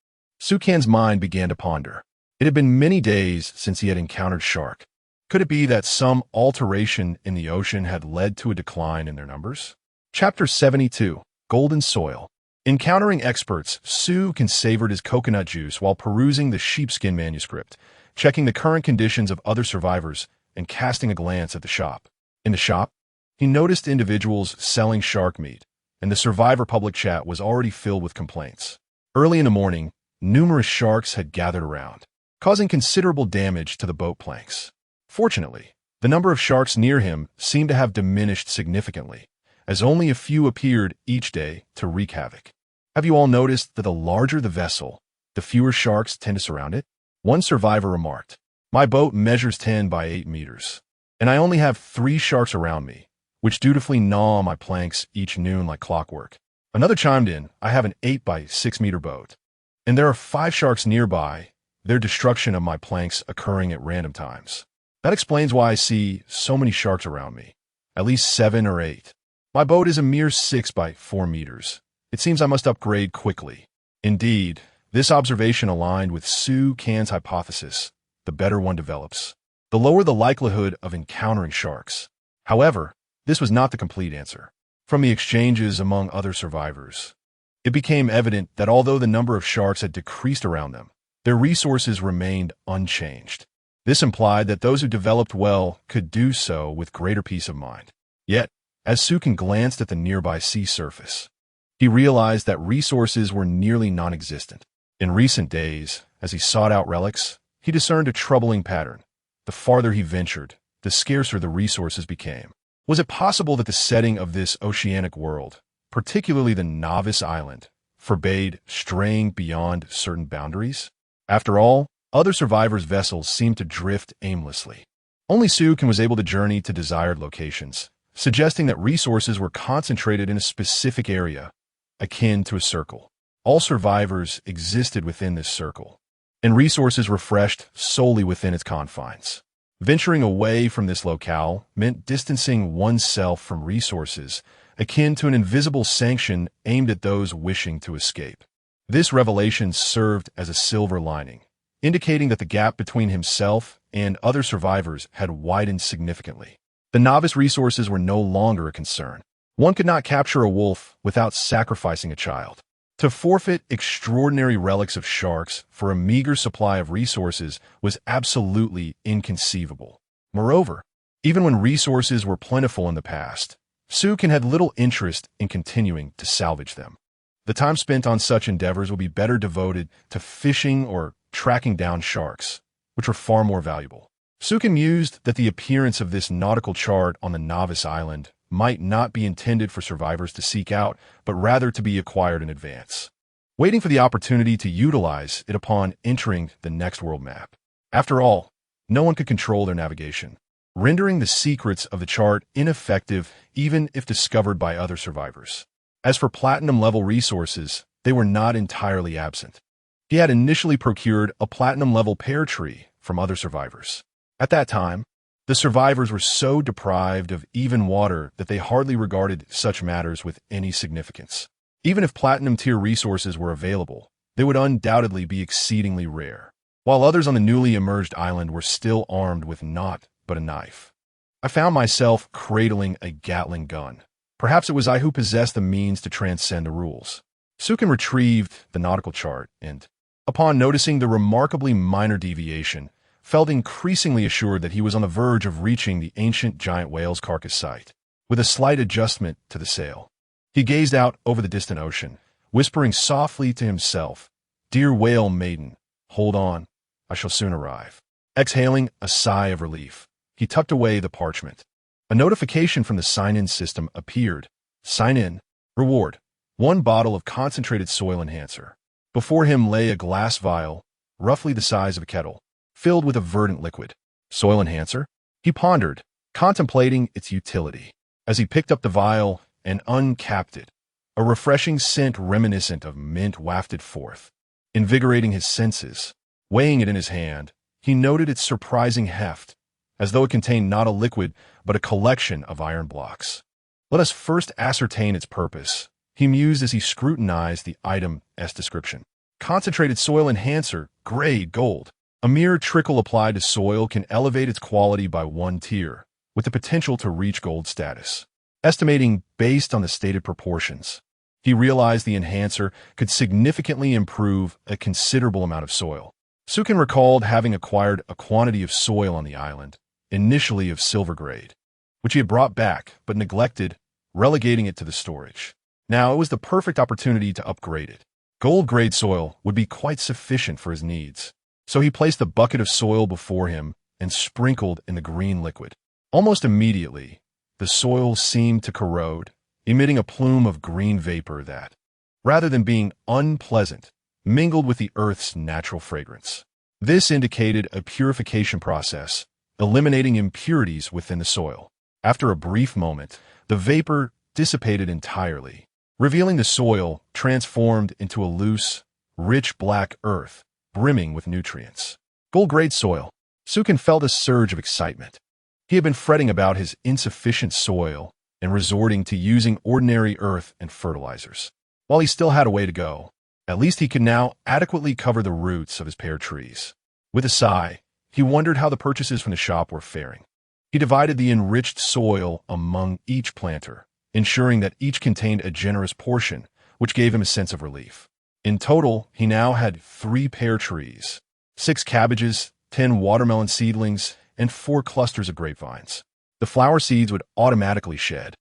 Sukin's mind began to ponder. It had been many days since he had encountered shark. Could it be that some alteration in the ocean had led to a decline in their numbers? Chapter 72, Golden Soil. Encountering experts, Sukin savored his coconut juice while perusing the sheepskin manuscript, checking the current conditions of other survivors, and casting a glance at the shop. In the shop, he noticed individuals selling shark meat, and the survivor public chat was already filled with complaints. Early in the morning, numerous sharks had gathered around, causing considerable damage to the boat planks. Fortunately, The number of sharks near him seemed to have diminished significantly, as only a few appeared each day to wreak havoc. Have you all noticed that the larger the vessel, the fewer sharks tend to surround it? One survivor remarked, "My boat measures 10 by 8 meters, and I only have 3 sharks around me, which dutifully gnaw on my planks each noon like clockwork." Another chimed in, "I have an 8 by 6 meter boat, and there are 5 sharks nearby, their destruction of my planks occurring at random times. That explains why I see so many sharks around me, at least 7 or 8. My boat is a mere 6 by 4 meters. It seems I must upgrade quickly." Indeed, this observation aligned with Su Can's hypothesis. The better one develops, the lower the likelihood of encountering sharks. However, this was not the complete answer. From the exchanges among other survivors, it became evident that although the number of sharks had decreased around them, their resources remained unchanged. This implied that those who developed well could do so with greater peace of mind. Yet, as Sukin glanced at the nearby sea surface, he realized that resources were nearly non-existent. In recent days, as he sought out relics, he discerned a troubling pattern. The farther he ventured, the scarcer the resources became. Was it possible that the setting of this oceanic world, particularly the Novice Island, forbade straying beyond certain boundaries? After all, other survivors' vessels seemed to drift aimlessly. Only Sukin was able to journey to desired locations, suggesting that resources were concentrated in a specific area, akin to a circle. All survivors existed within this circle, and resources refreshed solely within its confines. Venturing away from this locale meant distancing oneself from resources, akin to an invisible sanction aimed at those wishing to escape. This revelation served as a silver lining, indicating that the gap between himself and other survivors had widened significantly. The novice resources were no longer a concern. One could not capture a wolf without sacrificing a child. To forfeit extraordinary relics of sharks for a meager supply of resources was absolutely inconceivable. Moreover, even when resources were plentiful in the past, Sukin had little interest in continuing to salvage them. The time spent on such endeavors would be better devoted to fishing or tracking down sharks, which were far more valuable. Sukin mused that the appearance of this nautical chart on the Novice Island might not be intended for survivors to seek out, but rather to be acquired in advance, waiting for the opportunity to utilize it upon entering the next world map. After all, no one could control their navigation, rendering the secrets of the chart ineffective even if discovered by other survivors. As for platinum-level resources, they were not entirely absent. He had initially procured a platinum-level pear tree from other survivors. At that time, the survivors were so deprived of even water that they hardly regarded such matters with any significance. Even if platinum-tier resources were available, they would undoubtedly be exceedingly rare, while others on the newly emerged island were still armed with naught but a knife. I found myself cradling a Gatling gun. Perhaps it was I who possessed the means to transcend the rules. Sukin retrieved the nautical chart and, upon noticing the remarkably minor deviation, felt increasingly assured that he was on the verge of reaching the ancient giant whale's carcass site. With a slight adjustment to the sail, he gazed out over the distant ocean, whispering softly to himself, "Dear whale maiden, hold on, I shall soon arrive." Exhaling a sigh of relief, he tucked away the parchment. A notification from the sign-in system appeared. Sign in. Reward. 1 bottle of concentrated soil enhancer. Before him lay a glass vial, roughly the size of a kettle, filled with a verdant liquid. Soil enhancer? He pondered, contemplating its utility. As he picked up the vial and uncapped it, a refreshing scent reminiscent of mint wafted forth, invigorating his senses. Weighing it in his hand, he noted its surprising heft, as though it contained not a liquid, but a collection of iron blocks. Let us first ascertain its purpose, he mused as he scrutinized the item's description. Concentrated soil enhancer, grade gold. A mere trickle applied to soil can elevate its quality by 1 tier, with the potential to reach gold status. Estimating based on the stated proportions, he realized the enhancer could significantly improve a considerable amount of soil. Sukin recalled having acquired a quantity of soil on the island, initially of silver grade, which he had brought back but neglected, relegating it to the storage. Now it was the perfect opportunity to upgrade it. Gold-grade soil would be quite sufficient for his needs. So he placed the bucket of soil before him and sprinkled in the green liquid. Almost immediately, the soil seemed to corrode, emitting a plume of green vapor that, rather than being unpleasant, mingled with the earth's natural fragrance. This indicated a purification process, eliminating impurities within the soil. After a brief moment, the vapor dissipated entirely, revealing the soil transformed into a loose, rich black earth brimming with nutrients. Gold-grade soil. Sukin felt a surge of excitement. He had been fretting about his insufficient soil and resorting to using ordinary earth and fertilizers. While he still had a way to go, at least he could now adequately cover the roots of his pear trees. With a sigh, he wondered how the purchases from the shop were faring. He divided the enriched soil among each planter, ensuring that each contained a generous portion, which gave him a sense of relief. In total, he now had 3 pear trees, 6 cabbages, 10 watermelon seedlings, and 4 clusters of grapevines. The flower seeds would automatically shed,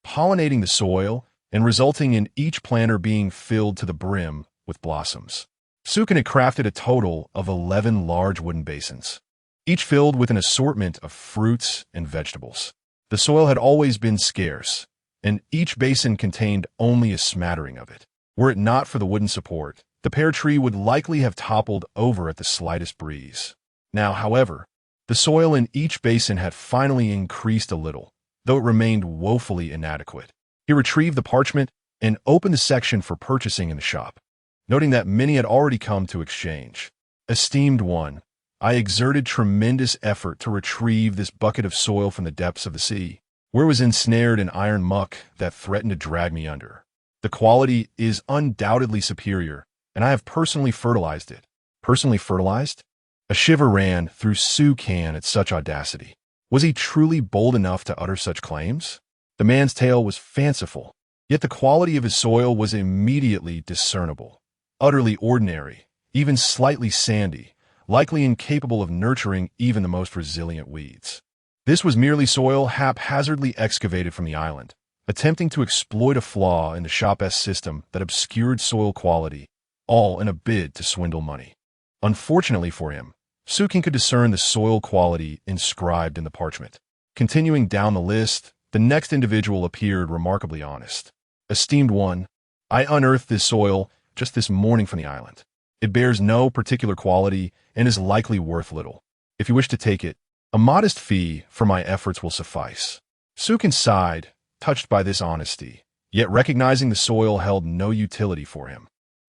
pollinating the soil and resulting in each planter being filled to the brim with blossoms. Sukin had crafted a total of 11 large wooden basins, each filled with an assortment of fruits and vegetables. The soil had always been scarce, and each basin contained only a smattering of it. Were it not for the wooden support, the pear tree would likely have toppled over at the slightest breeze. Now, however, the soil in each basin had finally increased a little, though it remained woefully inadequate. He retrieved the parchment and opened the section for purchasing in the shop, noting that many had already come to exchange. Esteemed one, I exerted tremendous effort to retrieve this bucket of soil from the depths of the sea, where it was ensnared in iron muck that threatened to drag me under. The quality is undoubtedly superior, and I have personally fertilized it. Personally fertilized? A shiver ran through Sukin at such audacity. Was he truly bold enough to utter such claims? The man's tale was fanciful, yet the quality of his soil was immediately discernible. Utterly ordinary, even slightly sandy, likely incapable of nurturing even the most resilient weeds. This was merely soil haphazardly excavated from the island, attempting to exploit a flaw in the shop's system that obscured soil quality, all in a bid to swindle money. Unfortunately for him, Sukin could discern the soil quality inscribed in the parchment. Continuing down the list, the next individual appeared remarkably honest. Esteemed one, I unearthed this soil just this morning from the island. It bears no particular quality and is likely worth little. If you wish to take it, a modest fee for my efforts will suffice. Sukin sighed, touched by this honesty, yet recognizing the soil held no utility for him.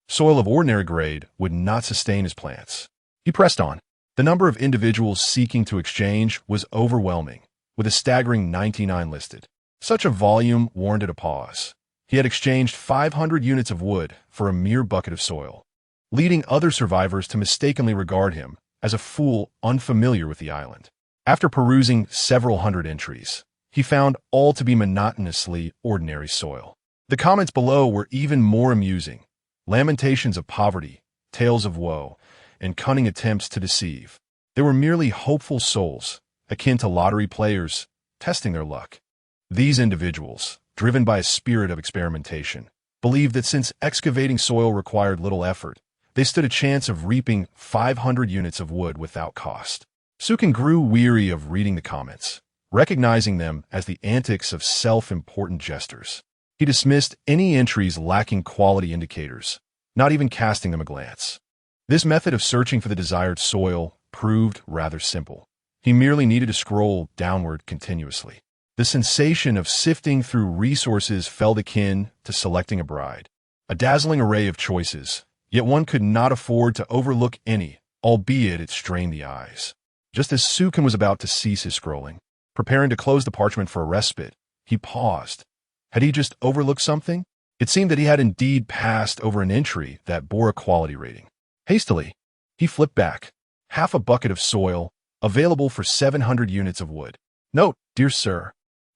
Soil of ordinary grade would not sustain his plants. He pressed on. The number of individuals seeking to exchange was overwhelming, with a staggering 99 listed. Such a volume warranted a pause. He had exchanged 500 units of wood for a mere bucket of soil, leading other survivors to mistakenly regard him as a fool unfamiliar with the island. After perusing several hundred entries, he found all to be monotonously ordinary soil. The comments below were even more amusing. Lamentations of poverty, tales of woe, and cunning attempts to deceive. They were merely hopeful souls, akin to lottery players, testing their luck. These individuals, driven by a spirit of experimentation, believed that since excavating soil required little effort, they stood a chance of reaping 500 units of wood without cost. Sukin grew weary of reading the comments, recognizing them as the antics of self-important jesters. He dismissed any entries lacking quality indicators, not even casting them a glance. This method of searching for the desired soil proved rather simple. He merely needed to scroll downward continuously. The sensation of sifting through resources felt akin to selecting a bride. A dazzling array of choices, yet one could not afford to overlook any, albeit it strained the eyes. Just as Sukin was about to cease his scrolling, preparing to close the parchment for a respite, he paused. Had he just overlooked something? It seemed that he had indeed passed over an entry that bore a quality rating. Hastily, he flipped back. Half a bucket of soil, available for 700 units of wood. Note, dear sir,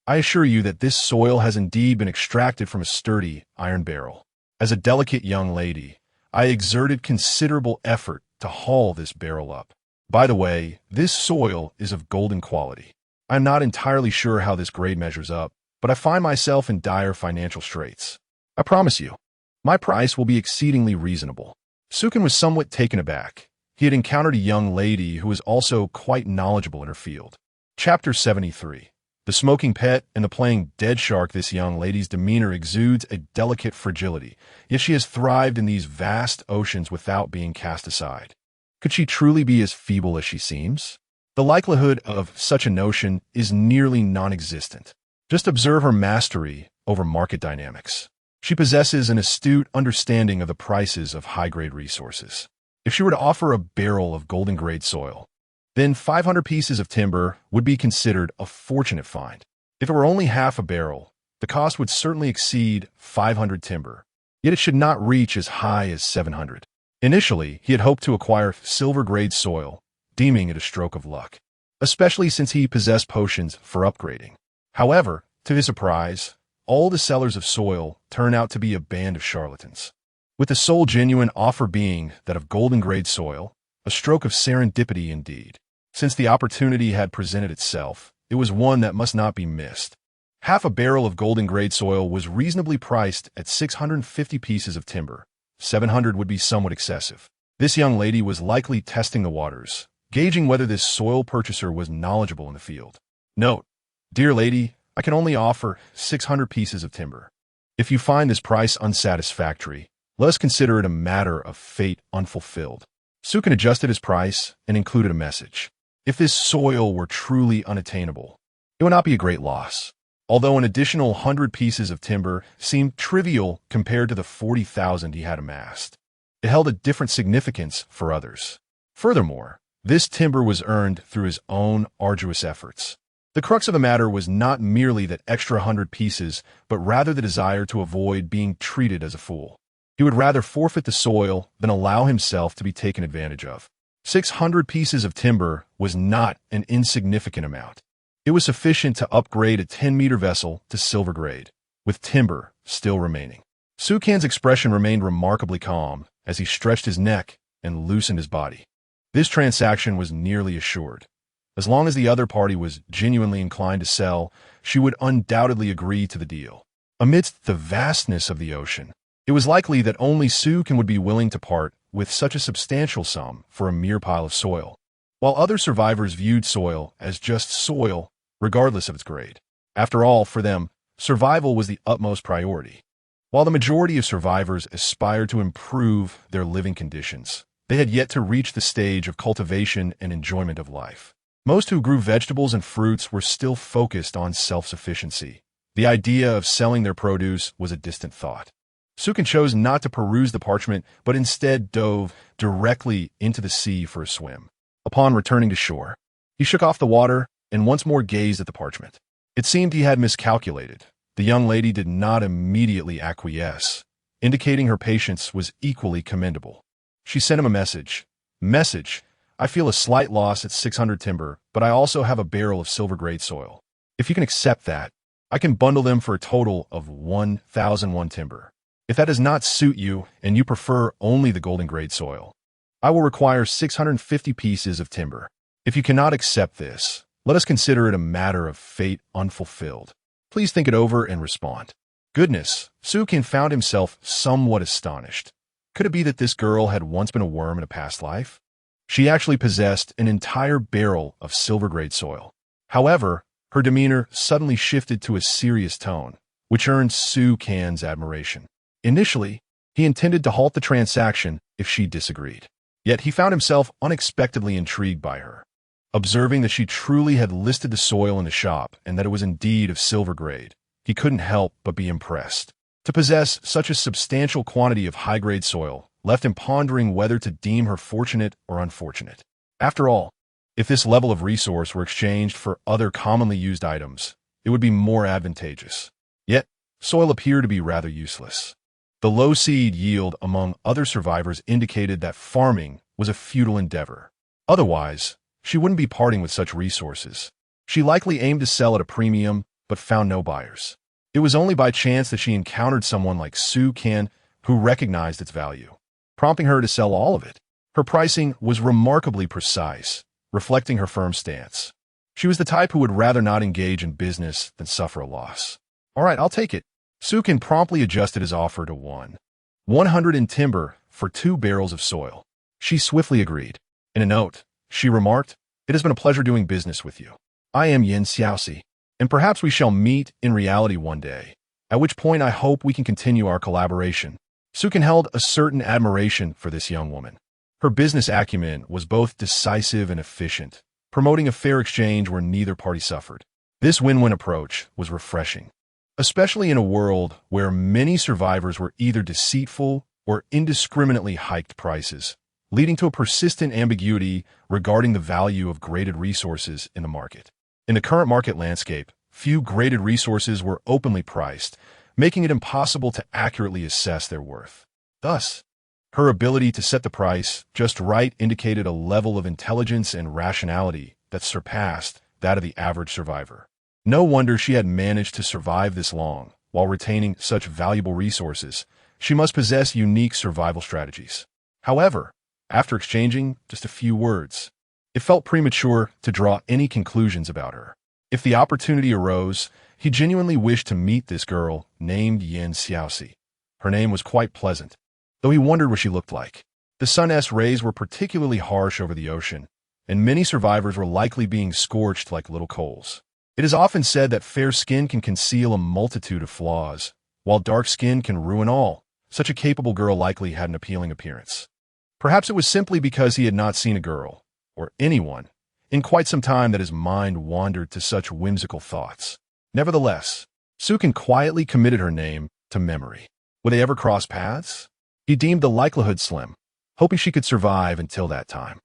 I assure you that this soil has indeed been extracted from a sturdy iron barrel. As a delicate young lady, I exerted considerable effort to haul this barrel up. By the way, this soil is of golden quality. I'm not entirely sure how this grade measures up, but I find myself in dire financial straits. I promise you, my price will be exceedingly reasonable. Sukin was somewhat taken aback. He had encountered a young lady who was also quite knowledgeable in her field. Chapter 73. The smoking pet and the playing dead shark, this young lady's demeanor exudes a delicate fragility, yet she has thrived in these vast oceans without being cast aside. Could she truly be as feeble as she seems? The likelihood of such a notion is nearly non-existent. Just observe her mastery over market dynamics. She possesses an astute understanding of the prices of high-grade resources. If she were to offer a barrel of golden-grade soil, then 500 pieces of timber would be considered a fortunate find. If it were only half a barrel, the cost would certainly exceed 500 timber, yet it should not reach as high as 700. Initially, he had hoped to acquire silver-grade soil, deeming it a stroke of luck, especially since he possessed potions for upgrading. However, to his surprise, all the sellers of soil turn out to be a band of charlatans, with the sole genuine offer being that of golden-grade soil, a stroke of serendipity indeed. Since the opportunity had presented itself, it was one that must not be missed. Half a barrel of golden-grade soil was reasonably priced at 650 pieces of timber. 700 would be somewhat excessive. This young lady was likely testing the waters, gauging whether this soil purchaser was knowledgeable in the field. Note, dear lady, I can only offer 600 pieces of timber. If you find this price unsatisfactory, let us consider it a matter of fate unfulfilled. Sukin adjusted his price and included a message. If this soil were truly unattainable, it would not be a great loss. Although an additional 100 pieces of timber seemed trivial compared to the 40,000 he had amassed, it held a different significance for others. Furthermore, this timber was earned through his own arduous efforts. The crux of the matter was not merely that extra 100 pieces, but rather the desire to avoid being treated as a fool. He would rather forfeit the soil than allow himself to be taken advantage of. 600 pieces of timber was not an insignificant amount. It was sufficient to upgrade a 10-meter vessel to silver grade, with timber still remaining. Sukan's expression remained remarkably calm as he stretched his neck and loosened his body. This transaction was nearly assured. As long as the other party was genuinely inclined to sell, she would undoubtedly agree to the deal. Amidst the vastness of the ocean, it was likely that only Sukan would be willing to part with such a substantial sum for a mere pile of soil, while other survivors viewed soil as just soil, regardless of its grade. After all, for them, survival was the utmost priority. While the majority of survivors aspired to improve their living conditions, they had yet to reach the stage of cultivation and enjoyment of life. Most who grew vegetables and fruits were still focused on self-sufficiency. The idea of selling their produce was a distant thought. Sukan chose not to peruse the parchment, but instead dove directly into the sea for a swim. Upon returning to shore, he shook off the water and once more gazed at the parchment. It seemed he had miscalculated. The young lady did not immediately acquiesce, indicating her patience was equally commendable. She sent him a message. Message, I feel a slight loss at 600 timber, but I also have a barrel of silver-grade soil. If you can accept that, I can bundle them for a total of 1,001 timber. If that does not suit you and you prefer only the golden-grade soil, I will require 650 pieces of timber. If you cannot accept this, let us consider it a matter of fate unfulfilled. Please think it over and respond. Goodness, Sukan found himself somewhat astonished. Could it be that this girl had once been a worm in a past life? She actually possessed an entire barrel of silver-grade soil. However, her demeanor suddenly shifted to a serious tone, which earned Sukan's admiration. Initially, he intended to halt the transaction if she disagreed. Yet he found himself unexpectedly intrigued by her. Observing that she truly had listed the soil in the shop and that it was indeed of silver grade, he couldn't help but be impressed. To possess such a substantial quantity of high-grade soil left him pondering whether to deem her fortunate or unfortunate. After all, if this level of resource were exchanged for other commonly used items, it would be more advantageous. Yet, soil appeared to be rather useless. The low seed yield among other survivors indicated that farming was a futile endeavor. Otherwise, she wouldn't be parting with such resources. She likely aimed to sell at a premium, but found no buyers. It was only by chance that she encountered someone like Sukan who recognized its value, prompting her to sell all of it. Her pricing was remarkably precise, reflecting her firm stance. She was the type who would rather not engage in business than suffer a loss. All right, I'll take it. Sukan promptly adjusted his offer to 100 in timber for 2 barrels of soil. She swiftly agreed. In a note, she remarked, "It has been a pleasure doing business with you. I am Yin Xiaoxi, and perhaps we shall meet in reality one day, at which point I hope we can continue our collaboration. Sukin held a certain admiration for this young woman. Her business acumen was both decisive and efficient, promoting a fair exchange where neither party suffered. This win-win approach was refreshing, especially in a world where many survivors were either deceitful or indiscriminately hiked prices, leading to a persistent ambiguity regarding the value of graded resources in the market. In the current market landscape, few graded resources were openly priced, making it impossible to accurately assess their worth. Thus, her ability to set the price just right indicated a level of intelligence and rationality that surpassed that of the average survivor. No wonder she had managed to survive this long while retaining such valuable resources. She must possess unique survival strategies. However, after exchanging just a few words, it felt premature to draw any conclusions about her. If the opportunity arose, he genuinely wished to meet this girl named Yin Xiaoxi. Her name was quite pleasant, though he wondered what she looked like. The sun's rays were particularly harsh over the ocean, and many survivors were likely being scorched like little coals. It is often said that fair skin can conceal a multitude of flaws, while dark skin can ruin all. Such a capable girl likely had an appealing appearance. Perhaps it was simply because he had not seen a girl, or anyone, in quite some time that his mind wandered to such whimsical thoughts. Nevertheless, Sukin quietly committed her name to memory. Would they ever cross paths? He deemed the likelihood slim, hoping she could survive until that time.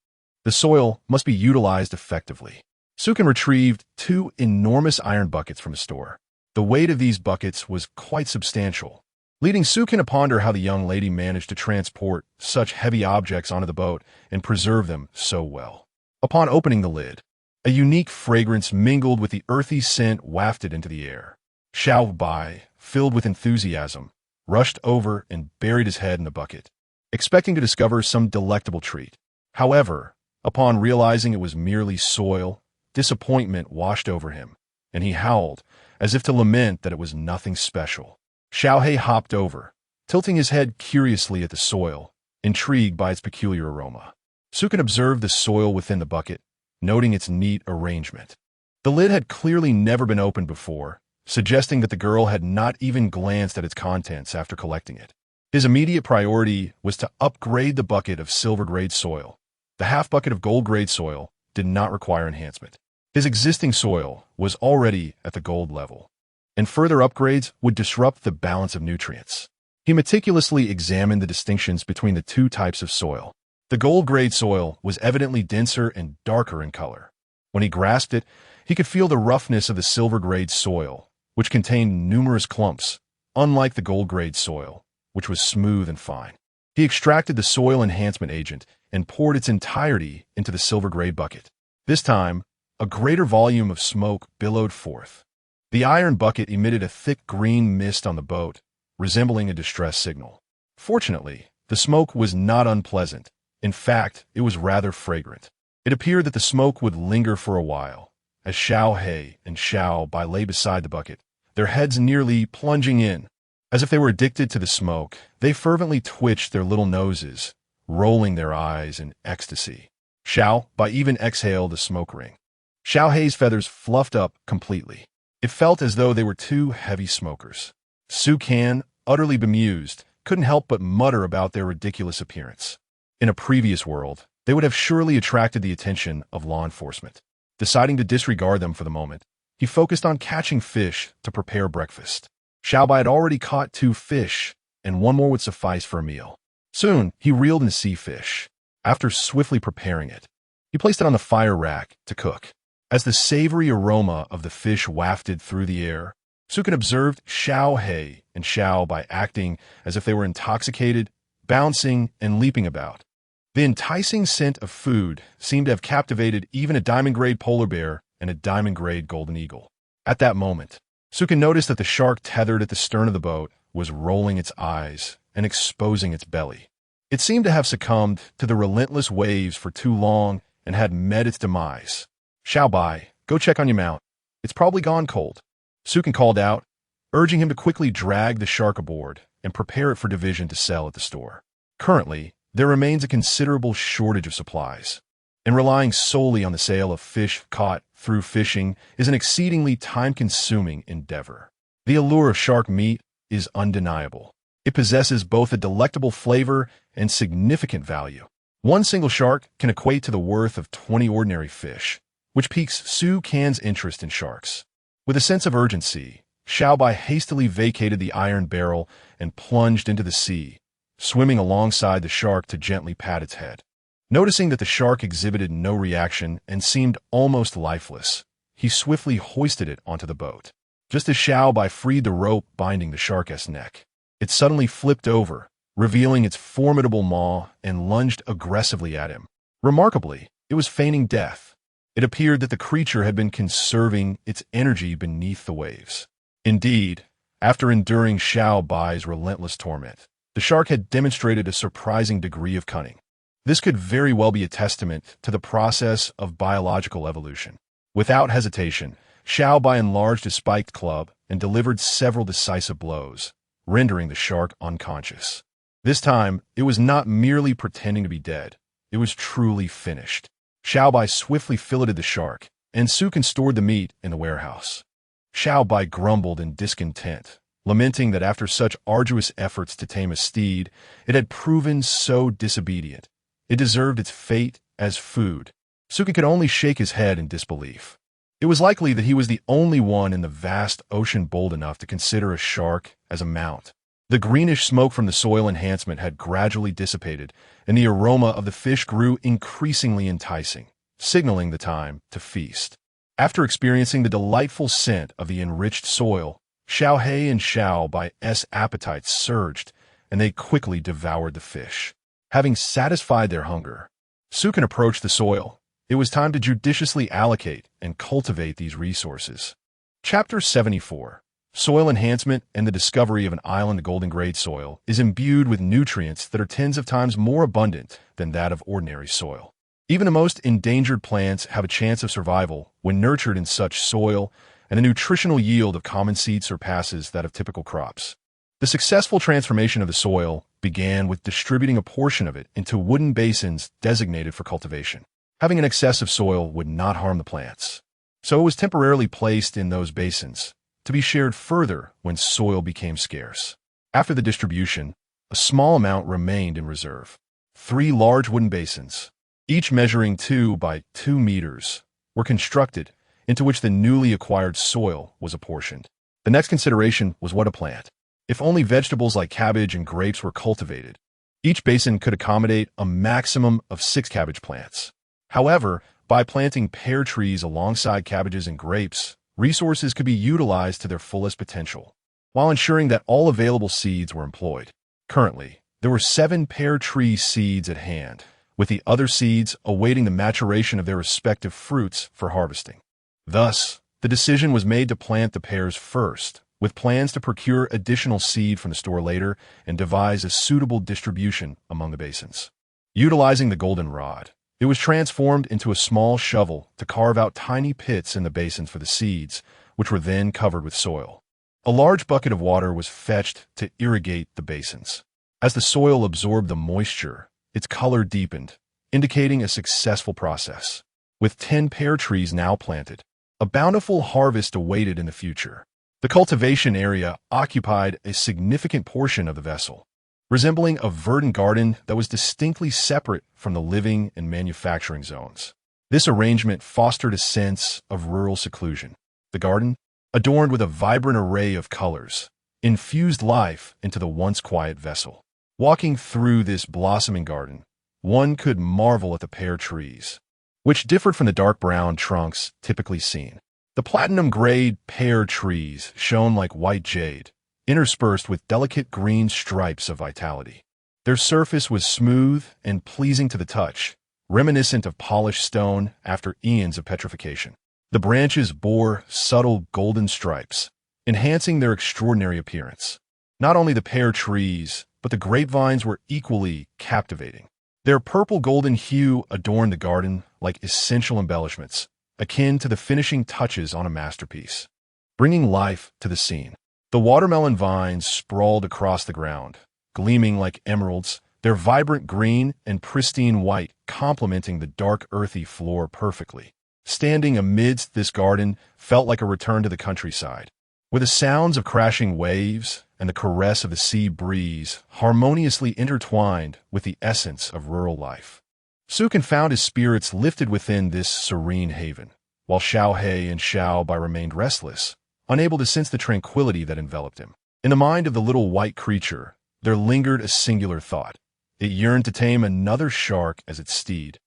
The soil must be utilized effectively. Sukin retrieved 2 enormous iron buckets from a store. The weight of these buckets was quite substantial, leading Sukin to ponder how the young lady managed to transport such heavy objects onto the boat and preserve them so well. Upon opening the lid, a unique fragrance mingled with the earthy scent wafted into the air. Xiao Bai, filled with enthusiasm, rushed over and buried his head in the bucket, expecting to discover some delectable treat. However, upon realizing it was merely soil, disappointment washed over him, and he howled, as if to lament that it was nothing special. Xiaohei hopped over, tilting his head curiously at the soil, intrigued by its peculiar aroma. Sukin observed the soil within the bucket, noting its neat arrangement. The lid had clearly never been opened before, suggesting that the girl had not even glanced at its contents after collecting it. His immediate priority was to upgrade the bucket of silver-grade soil. The half bucket of gold-grade soil did not require enhancement. His existing soil was already at the gold level, and further upgrades would disrupt the balance of nutrients. He meticulously examined the distinctions between the 2 types of soil. The gold-grade soil was evidently denser and darker in color. When he grasped it, he could feel the roughness of the silver-grade soil, which contained numerous clumps, unlike the gold-grade soil, which was smooth and fine. He extracted the soil enhancement agent and poured its entirety into the silver-grade bucket. This time, a greater volume of smoke billowed forth. The iron bucket emitted a thick green mist on the boat, resembling a distress signal. Fortunately, the smoke was not unpleasant. In fact, it was rather fragrant. It appeared that the smoke would linger for a while, as Xiao Hei and Xiao Bai lay beside the bucket, their heads nearly plunging in. As if they were addicted to the smoke, they fervently twitched their little noses, rolling their eyes in ecstasy. Xiao Bai even exhaled a smoke ring. Xiao Hei's feathers fluffed up completely. It felt as though they were 2 heavy smokers. Sukin, utterly bemused, couldn't help but mutter about their ridiculous appearance. In a previous world, they would have surely attracted the attention of law enforcement. Deciding to disregard them for the moment, he focused on catching fish to prepare breakfast. Xiao Bai had already caught 2 fish, and 1 more would suffice for a meal. Soon, he reeled in sea fish. After swiftly preparing it, he placed it on the fire rack to cook. As the savory aroma of the fish wafted through the air, Sukin observed Xiao Hei and Xiao Bai acting as if they were intoxicated, bouncing and leaping about. The enticing scent of food seemed to have captivated even a diamond-grade polar bear and a diamond-grade golden eagle. At that moment, Sukin noticed that the shark tethered at the stern of the boat was rolling its eyes and exposing its belly. It seemed to have succumbed to the relentless waves for too long and had met its demise. Xiao Bai, go check on your mount. It's probably gone cold. Sukin called out, urging him to quickly drag the shark aboard and prepare it for division to sell at the store. Currently, there remains a considerable shortage of supplies, and relying solely on the sale of fish caught through fishing is an exceedingly time-consuming endeavor. The allure of shark meat is undeniable. It possesses both a delectable flavor and significant value. One single shark can equate to the worth of 20 ordinary fish, which piques Su Can's interest in sharks. With a sense of urgency, Xiaobai hastily vacated the iron barrel and plunged into the sea, swimming alongside the shark to gently pat its head. Noticing that the shark exhibited no reaction and seemed almost lifeless, he swiftly hoisted it onto the boat. Just as Xiaobai freed the rope binding the shark's neck, it suddenly flipped over, revealing its formidable maw, and lunged aggressively at him. Remarkably, it was feigning death. It appeared that the creature had been conserving its energy beneath the waves. Indeed, after enduring Xiaobai's relentless torment, the shark had demonstrated a surprising degree of cunning. This could very well be a testament to the process of biological evolution. Without hesitation, Xiaobai enlarged his spiked club and delivered several decisive blows, rendering the shark unconscious. This time, it was not merely pretending to be dead. It was truly finished. Xiaobai swiftly filleted the shark, and Sukin stored the meat in the warehouse. Xiaobai grumbled in discontent, lamenting that after such arduous efforts to tame a steed, it had proven so disobedient. It deserved its fate as food. Sukin could only shake his head in disbelief. It was likely that he was the only one in the vast ocean bold enough to consider a shark as a mount. The greenish smoke from the soil enhancement had gradually dissipated, and the aroma of the fish grew increasingly enticing, signaling the time to feast. After experiencing the delightful scent of the enriched soil, Xiaohei and Xiaobai's appetites surged, and they quickly devoured the fish. Having satisfied their hunger, Sukin approached the soil. It was time to judiciously allocate and cultivate these resources. Chapter 74. Soil enhancement and the discovery of an island golden-grade soil is imbued with nutrients that are tens of times more abundant than that of ordinary soil. Even the most endangered plants have a chance of survival when nurtured in such soil, and the nutritional yield of common seed surpasses that of typical crops. The successful transformation of the soil began with distributing a portion of it into wooden basins designated for cultivation. Having an excess of soil would not harm the plants, so it was temporarily placed in those basins, to be shared further when soil became scarce. After the distribution, a small amount remained in reserve. 3 large wooden basins, each measuring 2 by 2 meters, were constructed, into which the newly acquired soil was apportioned. The next consideration was what to plant. If only vegetables like cabbage and grapes were cultivated, each basin could accommodate a maximum of 6 cabbage plants. However, by planting pear trees alongside cabbages and grapes, resources could be utilized to their fullest potential, while ensuring that all available seeds were employed. Currently, there were 7 pear tree seeds at hand, with the other seeds awaiting the maturation of their respective fruits for harvesting. Thus, the decision was made to plant the pears first, with plans to procure additional seed from the store later and devise a suitable distribution among the basins. Utilizing the golden rod, it was transformed into a small shovel to carve out tiny pits in the basins for the seeds, which were then covered with soil. A large bucket of water was fetched to irrigate the basins. As the soil absorbed the moisture, its color deepened, indicating a successful process. With 10 pear trees now planted, a bountiful harvest awaited in the future. The cultivation area occupied a significant portion of the vessel, resembling a verdant garden that was distinctly separate from the living and manufacturing zones. This arrangement fostered a sense of rural seclusion. The garden, adorned with a vibrant array of colors, infused life into the once quiet vessel. Walking through this blossoming garden, one could marvel at the pear trees, which differed from the dark brown trunks typically seen. The platinum-grade pear trees shone like white jade, interspersed with delicate green stripes of vitality. Their surface was smooth and pleasing to the touch, reminiscent of polished stone after eons of petrification. The branches bore subtle golden stripes, enhancing their extraordinary appearance. Not only the pear trees, but the grapevines were equally captivating. Their purple-golden hue adorned the garden like essential embellishments, akin to the finishing touches on a masterpiece, bringing life to the scene. The watermelon vines sprawled across the ground, gleaming like emeralds, their vibrant green and pristine white complementing the dark earthy floor perfectly. Standing amidst this garden felt like a return to the countryside, where the sounds of crashing waves and the caress of the sea breeze harmoniously intertwined with the essence of rural life. Sukin found his spirits lifted within this serene haven, while Xiaohei and Xiaobai remained restless, unable to sense the tranquility that enveloped him. In the mind of the little white creature, there lingered a singular thought. It yearned to tame another shark as its steed,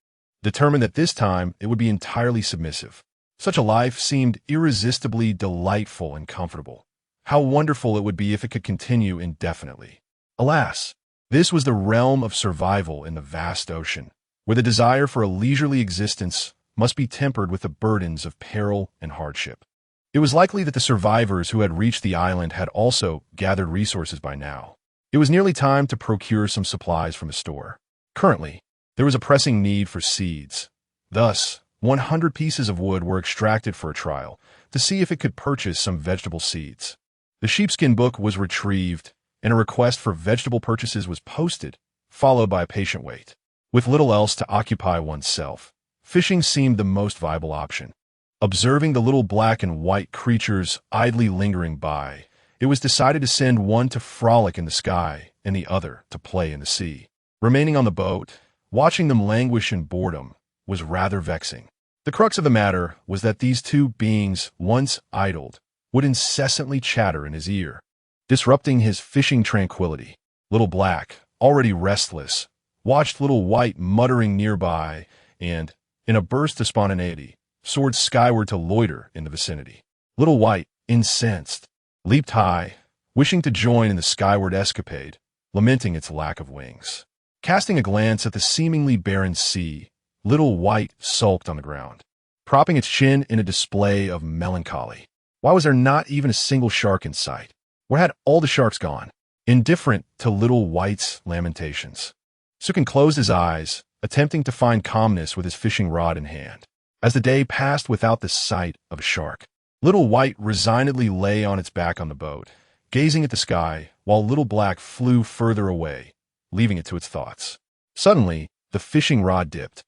determined that this time it would be entirely submissive. Such a life seemed irresistibly delightful and comfortable. How wonderful it would be if it could continue indefinitely. Alas, this was the realm of survival in the vast ocean, where the desire for a leisurely existence must be tempered with the burdens of peril and hardship. It was likely that the survivors who had reached the island had also gathered resources by now. It was nearly time to procure some supplies from a store. Currently, there was a pressing need for seeds. Thus, 100 pieces of wood were extracted for a trial to see if it could purchase some vegetable seeds. The sheepskin book was retrieved, and a request for vegetable purchases was posted, followed by a patient wait. With little else to occupy oneself, fishing seemed the most viable option. Observing the little black and white creatures idly lingering by, it was decided to send one to frolic in the sky and the other to play in the sea. Remaining on the boat, watching them languish in boredom, was rather vexing. The crux of the matter was that these two beings, once idled, would incessantly chatter in his ear, disrupting his fishing tranquility. Little Black, already restless, watched Little White muttering nearby and, in a burst of spontaneity, soared skyward to loiter in the vicinity. Little White, incensed, leaped high, wishing to join in the skyward escapade, lamenting its lack of wings. Casting a glance at the seemingly barren sea, Little White sulked on the ground, propping its chin in a display of melancholy. Why was there not even a single shark in sight? Where had all the sharks gone? Indifferent to Little White's lamentations, Sukin closed his eyes, attempting to find calmness with his fishing rod in hand. As the day passed without the sight of a shark, Little White resignedly lay on its back on the boat, gazing at the sky, while Little Black flew further away, leaving it to its thoughts. Suddenly, the fishing rod dipped,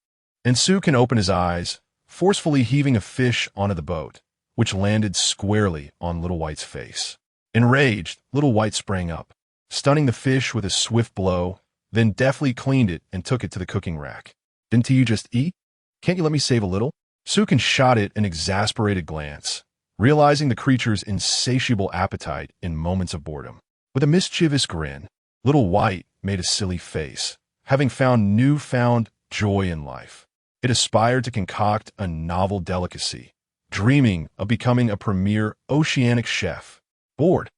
and Sukin opened his eyes, forcefully heaving a fish onto the boat, which landed squarely on Little White's face. Enraged, Little White sprang up, stunning the fish with a swift blow, then deftly cleaned it and took it to the cooking rack. "Didn't you just eat? Can't you let me save a little?" Sukin shot it an exasperated glance, realizing the creature's insatiable appetite in moments of boredom. With a mischievous grin, Little White made a silly face, having found newfound joy in life. It aspired to concoct a novel delicacy, dreaming of becoming a premier oceanic chef. Bored,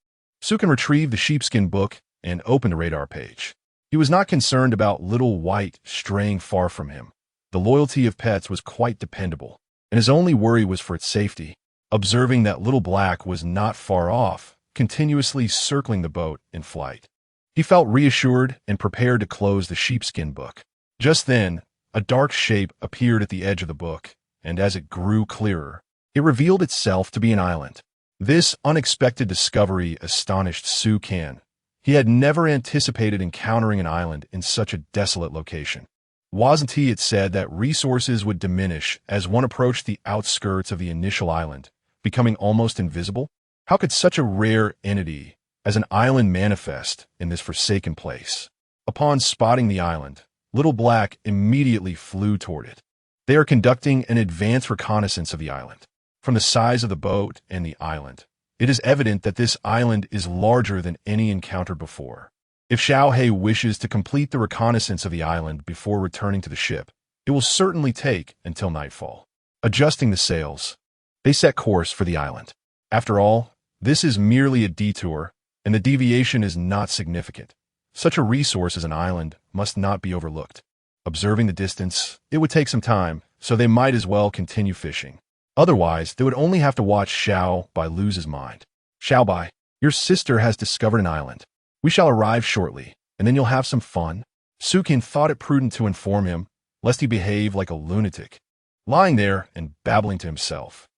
Sukin retrieved the sheepskin book and opened a radar page. He was not concerned about Little White straying far from him. The loyalty of pets was quite dependable, and his only worry was for its safety. Observing that Little Black was not far off, continuously circling the boat in flight, he felt reassured and prepared to close the sheepskin book. Just then, a dark shape appeared at the edge of the book, and as it grew clearer, it revealed itself to be an island. This unexpected discovery astonished Sukin. He had never anticipated encountering an island in such a desolate location. Wasn't it said that resources would diminish as one approached the outskirts of the initial island, becoming almost invisible? How could such a rare entity as an island manifest in this forsaken place? Upon spotting the island, Little Black immediately flew toward it. They are conducting an advanced reconnaissance of the island. From the size of the boat and the island, it is evident that this island is larger than any encountered before. If Xiaohei wishes to complete the reconnaissance of the island before returning to the ship, it will certainly take until nightfall. Adjusting the sails, they set course for the island. After all, this is merely a detour, and the deviation is not significant. Such a resource as an island must not be overlooked. Observing the distance, it would take some time, so they might as well continue fishing. Otherwise, they would only have to watch Xiaobai lose his mind. "Xiaobai, your sister has discovered an island. We shall arrive shortly, and then you'll have some fun." Sukin thought it prudent to inform him, lest he behave like a lunatic, lying there and babbling to himself.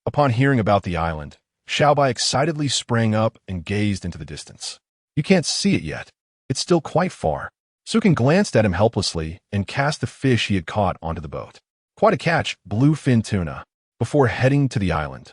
Upon hearing about the island, Xiaobai excitedly sprang up and gazed into the distance. "You can't see it yet. It's still quite far." Sukin glanced at him helplessly and cast the fish he had caught onto the boat. Quite a catch, bluefin tuna, before heading to the island.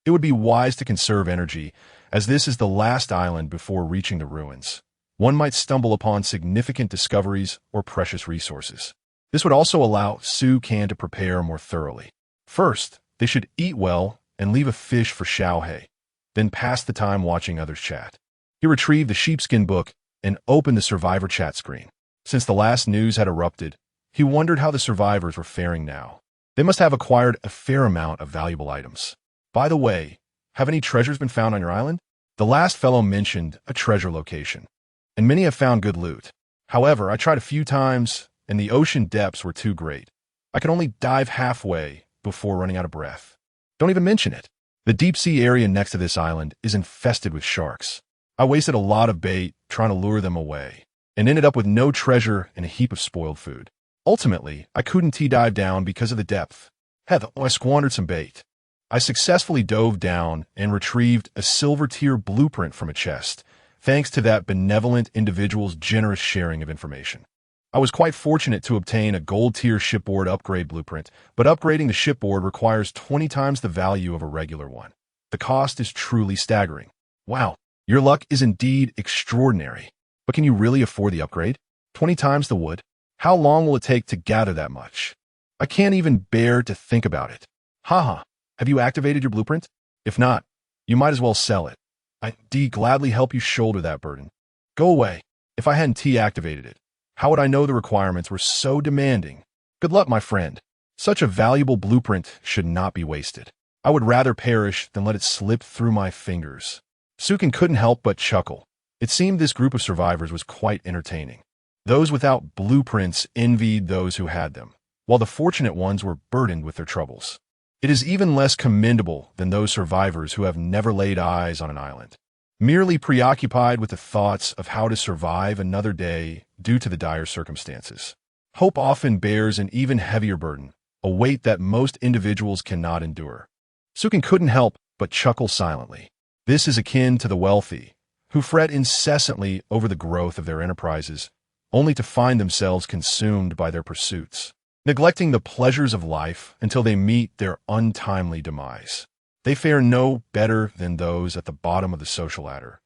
It would be wise to conserve energy, as this is the last island before reaching the ruins. One might stumble upon significant discoveries or precious resources. This would also allow Sukin to prepare more thoroughly. First, they should eat well and leave a fish for Xiaohei, then pass the time watching others chat. He retrieved the sheepskin book and opened the survivor chat screen. Since the last news had erupted, he wondered how the survivors were faring now. They must have acquired a fair amount of valuable items. By the way, have any treasures been found on your island? The last fellow mentioned a treasure location, and many have found good loot. However, I tried a few times, and the ocean depths were too great. I could only dive halfway before running out of breath. Don't even mention it. The deep-sea area next to this island is infested with sharks. I wasted a lot of bait trying to lure them away, and ended up with no treasure and a heap of spoiled food. Ultimately, I couldn't dive down because of the depth. Hell, I squandered some bait. I successfully dove down and retrieved a silver-tier blueprint from a chest, thanks to that benevolent individual's generous sharing of information. I was quite fortunate to obtain a gold-tier shipboard upgrade blueprint, but upgrading the shipboard requires 20 times the value of a regular one. The cost is truly staggering. Wow, your luck is indeed extraordinary. But can you really afford the upgrade? 20 times the wood? How long will it take to gather that much? I can't even bear to think about it. Haha, have you activated your blueprint? If not, you might as well sell it. I'd gladly help you shoulder that burden. Go away. If I hadn't activated it, how would I know the requirements were so demanding? Good luck, my friend. Such a valuable blueprint should not be wasted. I would rather perish than let it slip through my fingers. Sukin couldn't help but chuckle. It seemed this group of survivors was quite entertaining. Those without blueprints envied those who had them, while the fortunate ones were burdened with their troubles. It is even less commendable than those survivors who have never laid eyes on an island, merely preoccupied with the thoughts of how to survive another day due to the dire circumstances. Hope often bears an even heavier burden, a weight that most individuals cannot endure. Sukin couldn't help but chuckle silently. This is akin to the wealthy, who fret incessantly over the growth of their enterprises, only to find themselves consumed by their pursuits, neglecting the pleasures of life until they meet their untimely demise. They fare no better than those at the bottom of the social ladder,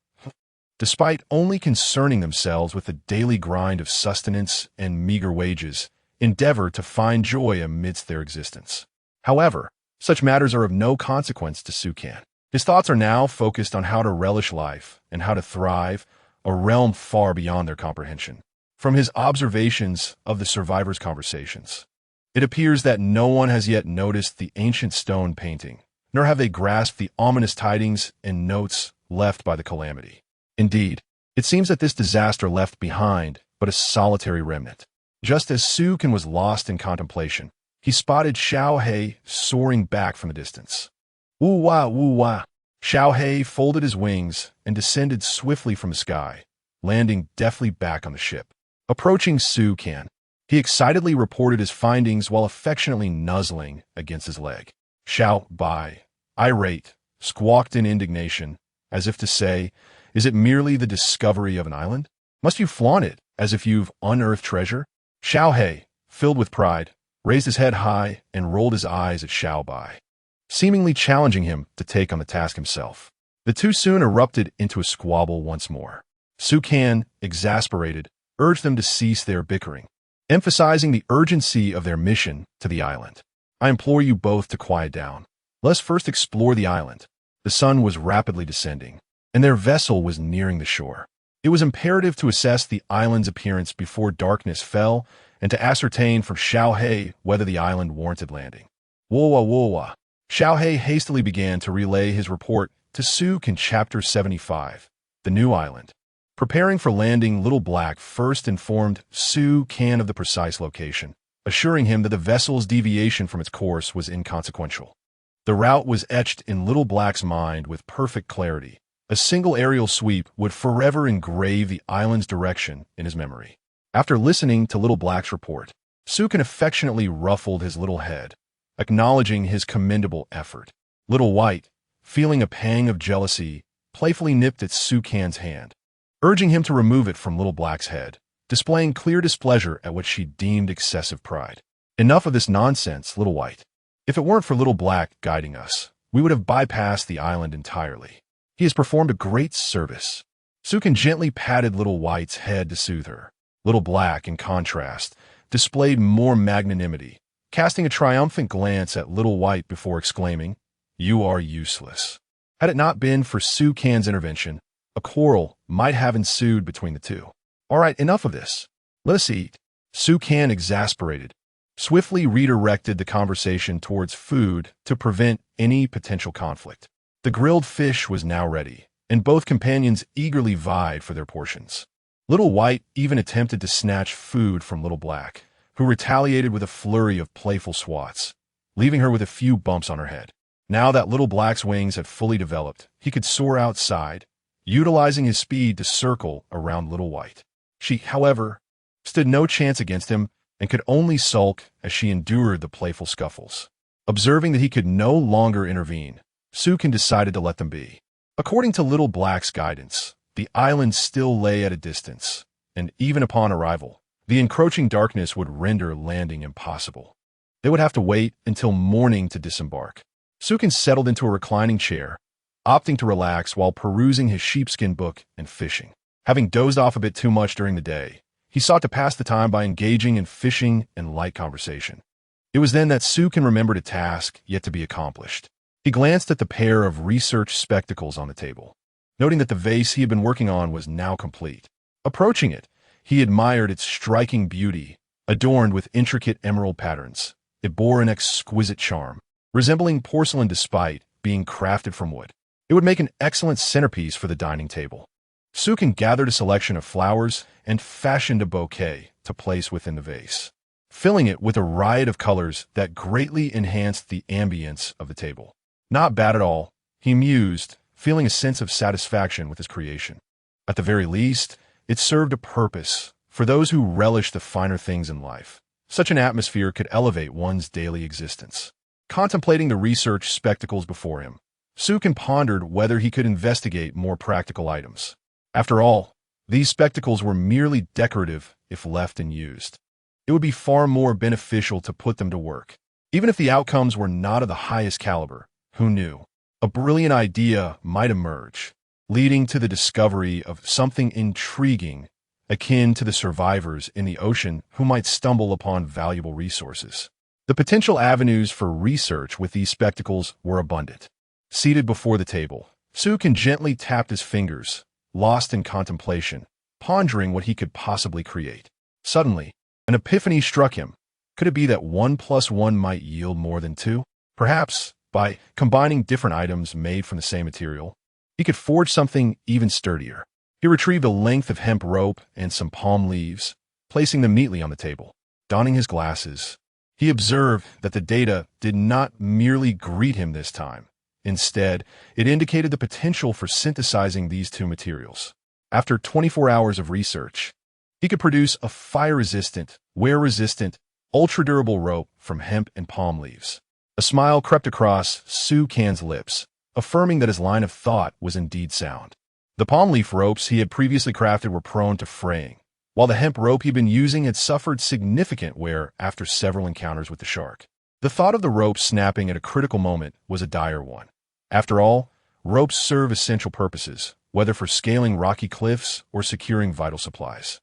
despite only concerning themselves with the daily grind of sustenance and meager wages, endeavor to find joy amidst their existence. However, such matters are of no consequence to Sukin. His thoughts are now focused on how to relish life and how to thrive, a realm far beyond their comprehension. From his observations of the survivors' conversations, it appears that no one has yet noticed the ancient stone painting, nor have they grasped the ominous tidings and notes left by the calamity. Indeed, it seems that this disaster left behind but a solitary remnant. Just as Sukin was lost in contemplation, he spotted Xiaohei soaring back from the distance. Woo-wah, woo-wah. Xiaohei folded his wings and descended swiftly from the sky, landing deftly back on the ship. Approaching Sukin, he excitedly reported his findings while affectionately nuzzling against his leg. Xiaobai, irate, squawked in indignation, as if to say, is it merely the discovery of an island? Must you flaunt it as if you've unearthed treasure? Xiaohei, filled with pride, raised his head high and rolled his eyes at Xiaobai, seemingly challenging him to take on the task himself. The two soon erupted into a squabble once more. Sukin, exasperated, urged them to cease their bickering, emphasizing the urgency of their mission to the island. I implore you both to quiet down. Let's first explore the island. The sun was rapidly descending, and their vessel was nearing the shore. It was imperative to assess the island's appearance before darkness fell and to ascertain from Xiaohei whether the island warranted landing. Woa. Xiaohei hastily began to relay his report to Sukin in Chapter 75, the new island. Preparing for landing, Little Black first informed Sukin of the precise location, assuring him that the vessel's deviation from its course was inconsequential. The route was etched in Little Black's mind with perfect clarity. A single aerial sweep would forever engrave the island's direction in his memory. After listening to Little Black's report, Sukin affectionately ruffled his little head, acknowledging his commendable effort. Little White, feeling a pang of jealousy, playfully nipped at Sukin's hand, urging him to remove it from Little Black's head. displaying clear displeasure at what she deemed excessive pride. Enough of this nonsense, Little White. If it weren't for Little Black guiding us, we would have bypassed the island entirely. He has performed a great service. Sukin gently patted Little White's head to soothe her. Little Black, in contrast, displayed more magnanimity, casting a triumphant glance at Little White before exclaiming, "You are useless." Had it not been for Sukan's intervention, a quarrel might have ensued between the two. All right, enough of this. Let us eat. Sukan, exasperated, swiftly redirected the conversation towards food to prevent any potential conflict. The grilled fish was now ready, and both companions eagerly vied for their portions. Little White even attempted to snatch food from Little Black, who retaliated with a flurry of playful swats, leaving her with a few bumps on her head. Now that Little Black's wings had fully developed, he could soar outside, utilizing his speed to circle around Little White. She, however, stood no chance against him and could only sulk as she endured the playful scuffles. Observing that he could no longer intervene, Sukin decided to let them be. According to Little Black's guidance, the island still lay at a distance, and even upon arrival, the encroaching darkness would render landing impossible. They would have to wait until morning to disembark. Sukin settled into a reclining chair, opting to relax while perusing his sheepskin book and fishing. Having dozed off a bit too much during the day, he sought to pass the time by engaging in fishing and light conversation. It was then that Sukin remembered a task yet to be accomplished. He glanced at the pair of research spectacles on the table, noting that the vase he had been working on was now complete. Approaching it, he admired its striking beauty, adorned with intricate emerald patterns. It bore an exquisite charm, resembling porcelain despite being crafted from wood. It would make an excellent centerpiece for the dining table. Sukin gathered a selection of flowers and fashioned a bouquet to place within the vase, filling it with a riot of colors that greatly enhanced the ambience of the table. Not bad at all, he mused, feeling a sense of satisfaction with his creation. At the very least, it served a purpose for those who relish the finer things in life. Such an atmosphere could elevate one's daily existence. Contemplating the research spectacles before him, Sukin pondered whether he could investigate more practical items. After all, these spectacles were merely decorative if left unused. It would be far more beneficial to put them to work. Even if the outcomes were not of the highest caliber, who knew? A brilliant idea might emerge, leading to the discovery of something intriguing akin to the survivors in the ocean who might stumble upon valuable resources. The potential avenues for research with these spectacles were abundant. Seated before the table, Sukin gently tapped his fingers, lost in contemplation, pondering what he could possibly create. Suddenly, an epiphany struck him. Could it be that 1 + 1 might yield more than 2? Perhaps, by combining different items made from the same material, he could forge something even sturdier. He retrieved a length of hemp rope and some palm leaves, placing them neatly on the table. Donning his glasses, he observed that the data did not merely greet him this time. Instead, it indicated the potential for synthesizing these two materials. After 24 hours of research, he could produce a fire-resistant, wear-resistant, ultra-durable rope from hemp and palm leaves. A smile crept across Sukan's lips, affirming that his line of thought was indeed sound. The palm leaf ropes he had previously crafted were prone to fraying, while the hemp rope he'd been using had suffered significant wear after several encounters with the shark. The thought of the rope snapping at a critical moment was a dire one. After all, ropes serve essential purposes, whether for scaling rocky cliffs or securing vital supplies.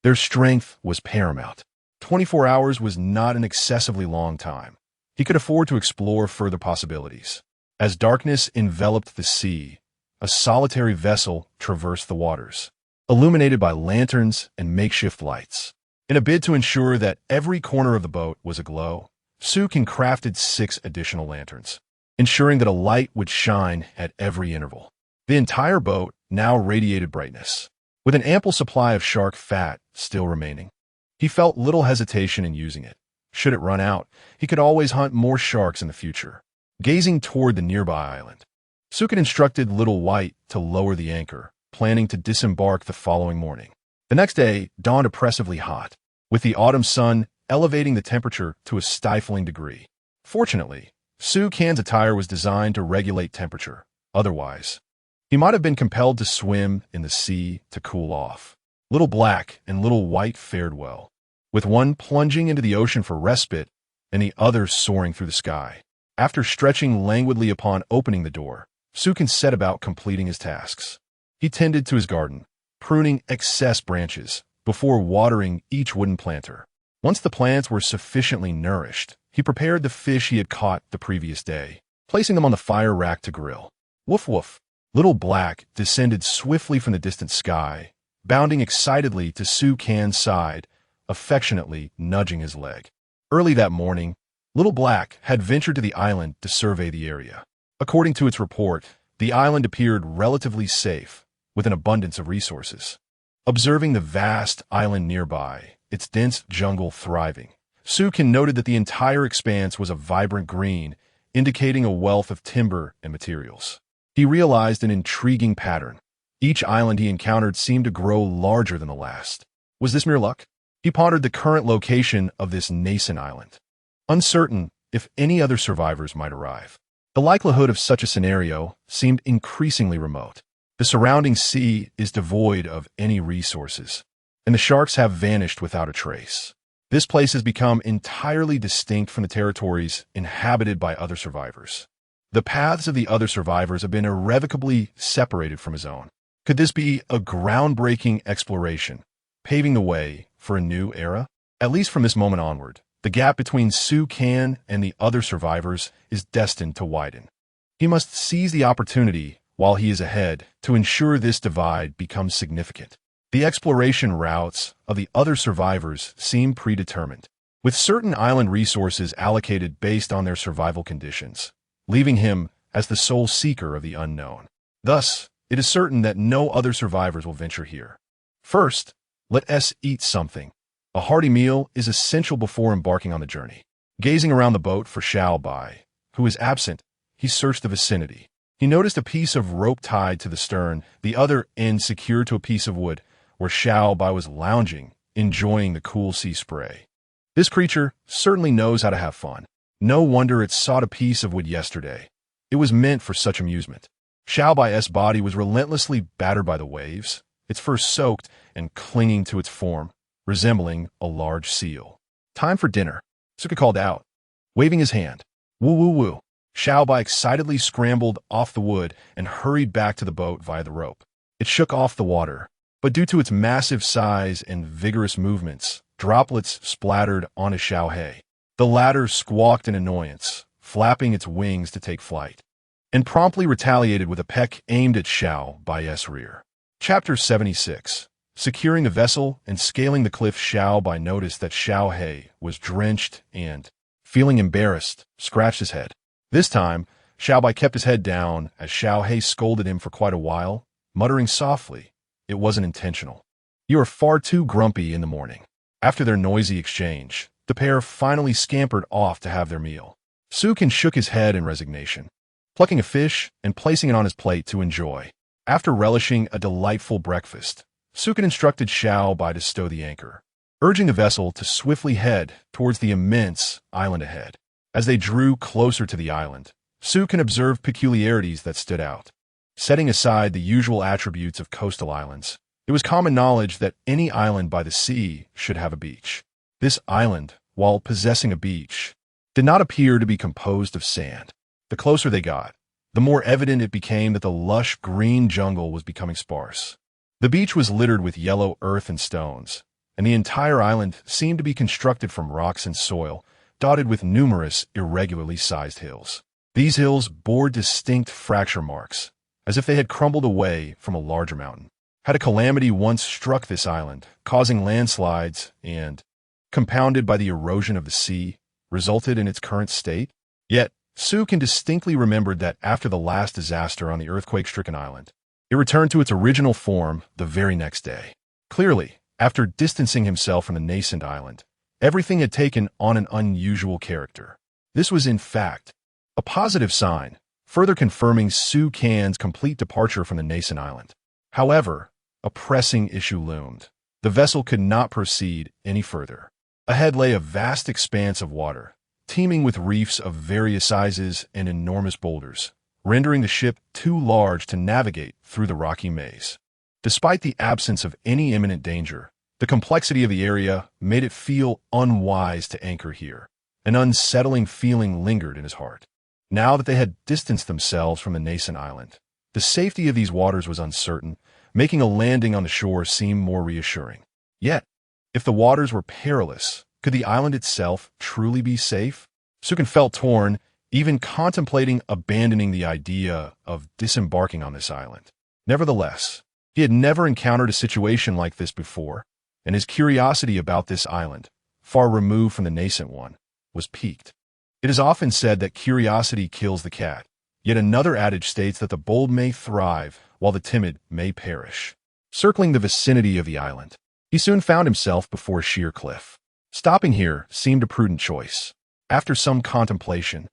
Their strength was paramount. 24 hours was not an excessively long time. He could afford to explore further possibilities. As darkness enveloped the sea, a solitary vessel traversed the waters, illuminated by lanterns and makeshift lights. In a bid to ensure that every corner of the boat was aglow, Sukin crafted 6 additional lanterns, ensuring that a light would shine at every interval. The entire boat now radiated brightness, with an ample supply of shark fat still remaining. He felt little hesitation in using it. Should it run out, he could always hunt more sharks in the future. Gazing toward the nearby island, Sukin instructed Little White to lower the anchor, planning to disembark the following morning. The next day dawned oppressively hot, with the autumn sun elevating the temperature to a stifling degree. Fortunately, Sukan's attire was designed to regulate temperature. Otherwise, he might have been compelled to swim in the sea to cool off. Little Black and Little White fared well, with one plunging into the ocean for respite and the other soaring through the sky. After stretching languidly upon opening the door, Sukin set about completing his tasks. He tended to his garden, pruning excess branches before watering each wooden planter. Once the plants were sufficiently nourished, he prepared the fish he had caught the previous day, placing them on the fire rack to grill. Woof woof. Little Black descended swiftly from the distant sky, bounding excitedly to Sukin's side, affectionately nudging his leg. Early that morning, Little Black had ventured to the island to survey the area. According to its report, the island appeared relatively safe, with an abundance of resources. Observing the vast island nearby, its dense jungle thriving, Sukin noted that the entire expanse was a vibrant green, indicating a wealth of timber and materials. He realized an intriguing pattern. Each island he encountered seemed to grow larger than the last. Was this mere luck? He pondered the current location of this nascent island, uncertain if any other survivors might arrive. The likelihood of such a scenario seemed increasingly remote. The surrounding sea is devoid of any resources, and the sharks have vanished without a trace. This place has become entirely distinct from the territories inhabited by other survivors. The paths of the other survivors have been irrevocably separated from his own. Could this be a groundbreaking exploration, paving the way for a new era? At least from this moment onward, the gap between Sukin and the other survivors is destined to widen. He must seize the opportunity while he is ahead to ensure this divide becomes significant. The exploration routes of the other survivors seem predetermined, with certain island resources allocated based on their survival conditions, leaving him as the sole seeker of the unknown. Thus, it is certain that no other survivors will venture here. First, let us eat something. A hearty meal is essential before embarking on the journey. Gazing around the boat for Xiao Bai, who is absent, he searched the vicinity. He noticed a piece of rope tied to the stern, the other end secured to a piece of wood, where Xiao Bai was lounging, enjoying the cool sea spray. This creature certainly knows how to have fun. No wonder it sought a piece of wood yesterday. It was meant for such amusement. Xiao Bai's body was relentlessly battered by the waves, its fur soaked and clinging to its form, resembling a large seal. Time for dinner, Suka called out, waving his hand. Woo woo woo. Xiao Bai excitedly scrambled off the wood and hurried back to the boat via the rope. It shook off the water, but due to its massive size and vigorous movements, droplets splattered onto Xiao He. The latter squawked in annoyance, flapping its wings to take flight, and promptly retaliated with a peck aimed at Xiao Bai's rear. Chapter 76. Securing the vessel and scaling the cliff, Xiao Bai noticed that Xiao He was drenched and, feeling embarrassed, scratched his head. This time, Xiao Bai kept his head down as Xiao He scolded him for quite a while, muttering softly, "It wasn't intentional. You are far too grumpy in the morning." After their noisy exchange, the pair finally scampered off to have their meal. Sukin shook his head in resignation, plucking a fish and placing it on his plate to enjoy. After relishing a delightful breakfast, Sukin instructed Xiao Bai to stow the anchor, urging the vessel to swiftly head towards the immense island ahead. As they drew closer to the island, Sukin observed peculiarities that stood out. Setting aside the usual attributes of coastal islands, it was common knowledge that any island by the sea should have a beach. This island, while possessing a beach, did not appear to be composed of sand. The closer they got, the more evident it became that the lush green jungle was becoming sparse. The beach was littered with yellow earth and stones, and the entire island seemed to be constructed from rocks and soil, dotted with numerous irregularly sized hills. These hills bore distinct fracture marks, as if they had crumbled away from a larger mountain. Had a calamity once struck this island, causing landslides and, compounded by the erosion of the sea, resulted in its current state? Yet, Sukin distinctly remembered that after the last disaster on the earthquake-stricken island, it returned to its original form the very next day. Clearly, after distancing himself from the nascent island, everything had taken on an unusual character. This was, in fact, a positive sign, further confirming Sukin's complete departure from the nascent island. However, a pressing issue loomed. The vessel could not proceed any further. Ahead lay a vast expanse of water, teeming with reefs of various sizes and enormous boulders, rendering the ship too large to navigate through the rocky maze. Despite the absence of any imminent danger, the complexity of the area made it feel unwise to anchor here. An unsettling feeling lingered in his heart. Now that they had distanced themselves from the nascent island, the safety of these waters was uncertain, making a landing on the shore seem more reassuring. Yet, if the waters were perilous, could the island itself truly be safe? Sukin felt torn, even contemplating abandoning the idea of disembarking on this island. Nevertheless, he had never encountered a situation like this before, and his curiosity about this island, far removed from the nascent one, was piqued. It is often said that curiosity kills the cat, yet another adage states that the bold may thrive while the timid may perish. Circling the vicinity of the island, he soon found himself before a sheer cliff. Stopping here seemed a prudent choice. After some contemplation,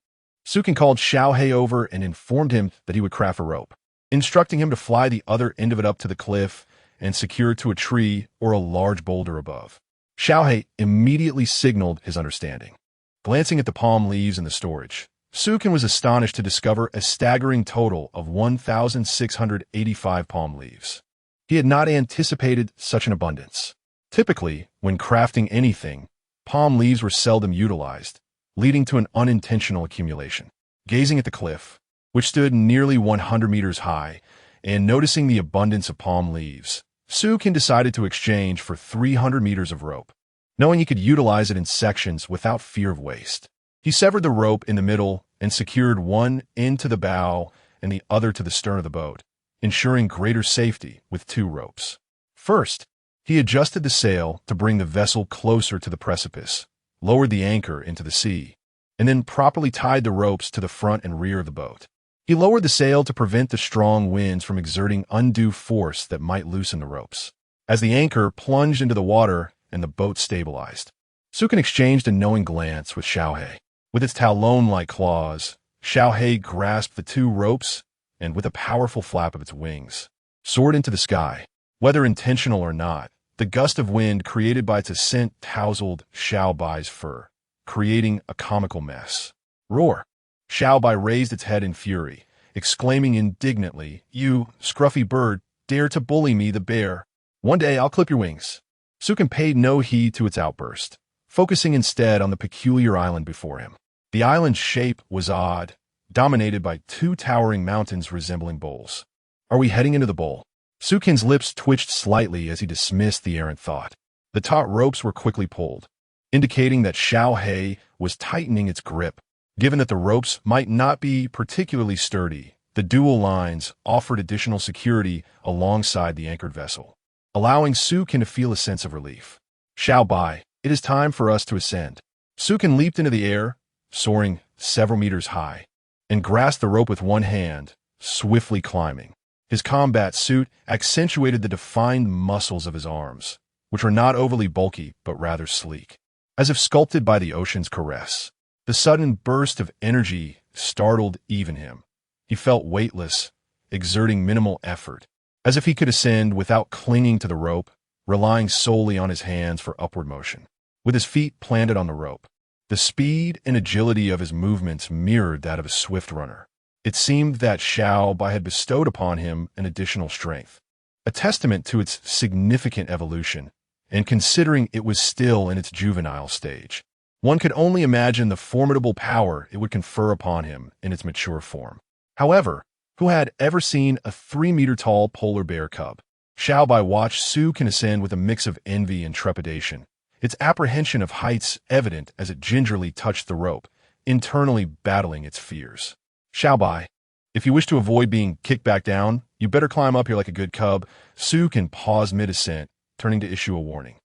Sukin called Xiaohei over and informed him that he would craft a rope, instructing him to fly the other end of it up to the cliff and secure it to a tree or a large boulder above. Xiaohei immediately signaled his understanding. Glancing at the palm leaves in the storage, Sukin was astonished to discover a staggering total of 1,685 palm leaves. He had not anticipated such an abundance. Typically, when crafting anything, palm leaves were seldom utilized, leading to an unintentional accumulation. Gazing at the cliff, which stood nearly 100 meters high, and noticing the abundance of palm leaves, Sukin decided to exchange for 300 meters of rope, knowing he could utilize it in sections without fear of waste. He severed the rope in the middle and secured one end to the bow and the other to the stern of the boat, ensuring greater safety with two ropes. First, he adjusted the sail to bring the vessel closer to the precipice, lowered the anchor into the sea, and then properly tied the ropes to the front and rear of the boat. He lowered the sail to prevent the strong winds from exerting undue force that might loosen the ropes. As the anchor plunged into the water and the boat stabilized, Sukin exchanged a knowing glance with Xiaohei. With its talon-like claws, Xiaohei grasped the two ropes and, with a powerful flap of its wings, soared into the sky. Whether intentional or not, the gust of wind created by its ascent tousled Xiaobai's fur, creating a comical mess. Roar! Xiaobai raised its head in fury, exclaiming indignantly, "You, scruffy bird, dare to bully me, the bear. One day I'll clip your wings." Sukin paid no heed to its outburst, focusing instead on the peculiar island before him. The island's shape was odd, dominated by two towering mountains resembling bowls. "Are we heading into the bowl?" Sukin's lips twitched slightly as he dismissed the errant thought. The taut ropes were quickly pulled, indicating that Xiaohei was tightening its grip. Given that the ropes might not be particularly sturdy, the dual lines offered additional security alongside the anchored vessel, allowing Sukin to feel a sense of relief. "Xiaobai, it is time for us to ascend." Sukin leaped into the air, soaring several meters high, and grasped the rope with one hand, swiftly climbing. His combat suit accentuated the defined muscles of his arms, which were not overly bulky but rather sleek, as if sculpted by the ocean's caress. The sudden burst of energy startled even him. He felt weightless, exerting minimal effort, as if he could ascend without clinging to the rope, relying solely on his hands for upward motion. With his feet planted on the rope, the speed and agility of his movements mirrored that of a swift runner. It seemed that Xiaobai had bestowed upon him an additional strength, a testament to its significant evolution, and considering it was still in its juvenile stage, one could only imagine the formidable power it would confer upon him in its mature form. However, who had ever seen a 3-meter-tall polar bear cub? Xiaobai watched Sukin ascend with a mix of envy and trepidation, its apprehension of heights evident as it gingerly touched the rope, internally battling its fears. "Xiaobai, if you wish to avoid being kicked back down, you better climb up here like a good cub." Sukin paused mid-ascent, turning to issue a warning.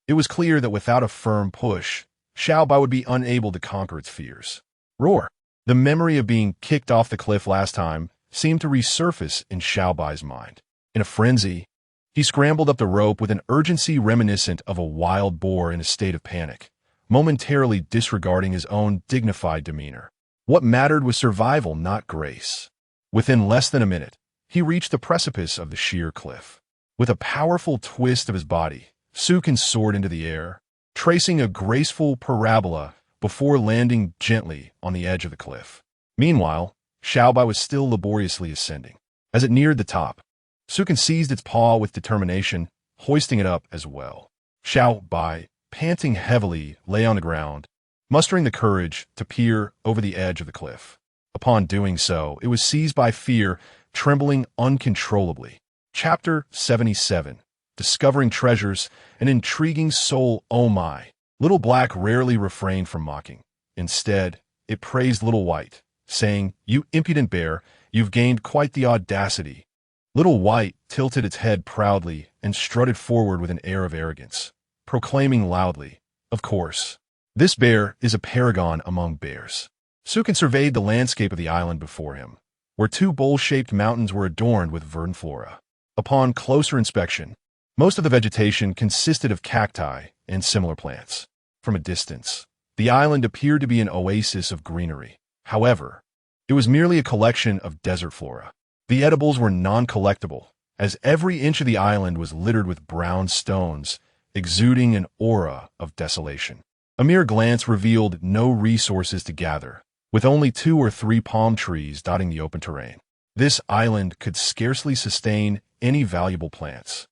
It was clear that without a firm push, Xiaobai would be unable to conquer its fears. Roar! The memory of being kicked off the cliff last time seemed to resurface in Xiaobai's mind. In a frenzy, he scrambled up the rope with an urgency reminiscent of a wild boar in a state of panic, momentarily disregarding his own dignified demeanor. What mattered was survival, not grace. Within less than a minute, he reached the precipice of the sheer cliff. With a powerful twist of his body, Sukin soared into the air, tracing a graceful parabola before landing gently on the edge of the cliff. Meanwhile, Xiaobai was still laboriously ascending. As it neared the top, Sukin seized its paw with determination, hoisting it up as well. Xiao Bai, panting heavily, lay on the ground, mustering the courage to peer over the edge of the cliff. Upon doing so, it was seized by fear, trembling uncontrollably. Chapter 77. Discovering Treasures, an intriguing soul. Oh my! Little Black rarely refrained from mocking. Instead, it praised Little White, saying, "You impudent bear, you've gained quite the audacity." Little White tilted its head proudly and strutted forward with an air of arrogance, proclaiming loudly, "Of course, this bear is a paragon among bears." Sukin surveyed the landscape of the island before him, where two bowl-shaped mountains were adorned with verdant flora. Upon closer inspection, most of the vegetation consisted of cacti and similar plants. From a distance, the island appeared to be an oasis of greenery. However, it was merely a collection of desert flora. The edibles were non-collectible, as every inch of the island was littered with brown stones, exuding an aura of desolation. A mere glance revealed no resources to gather, with only 2 or 3 palm trees dotting the open terrain. This island could scarcely sustain any valuable plants,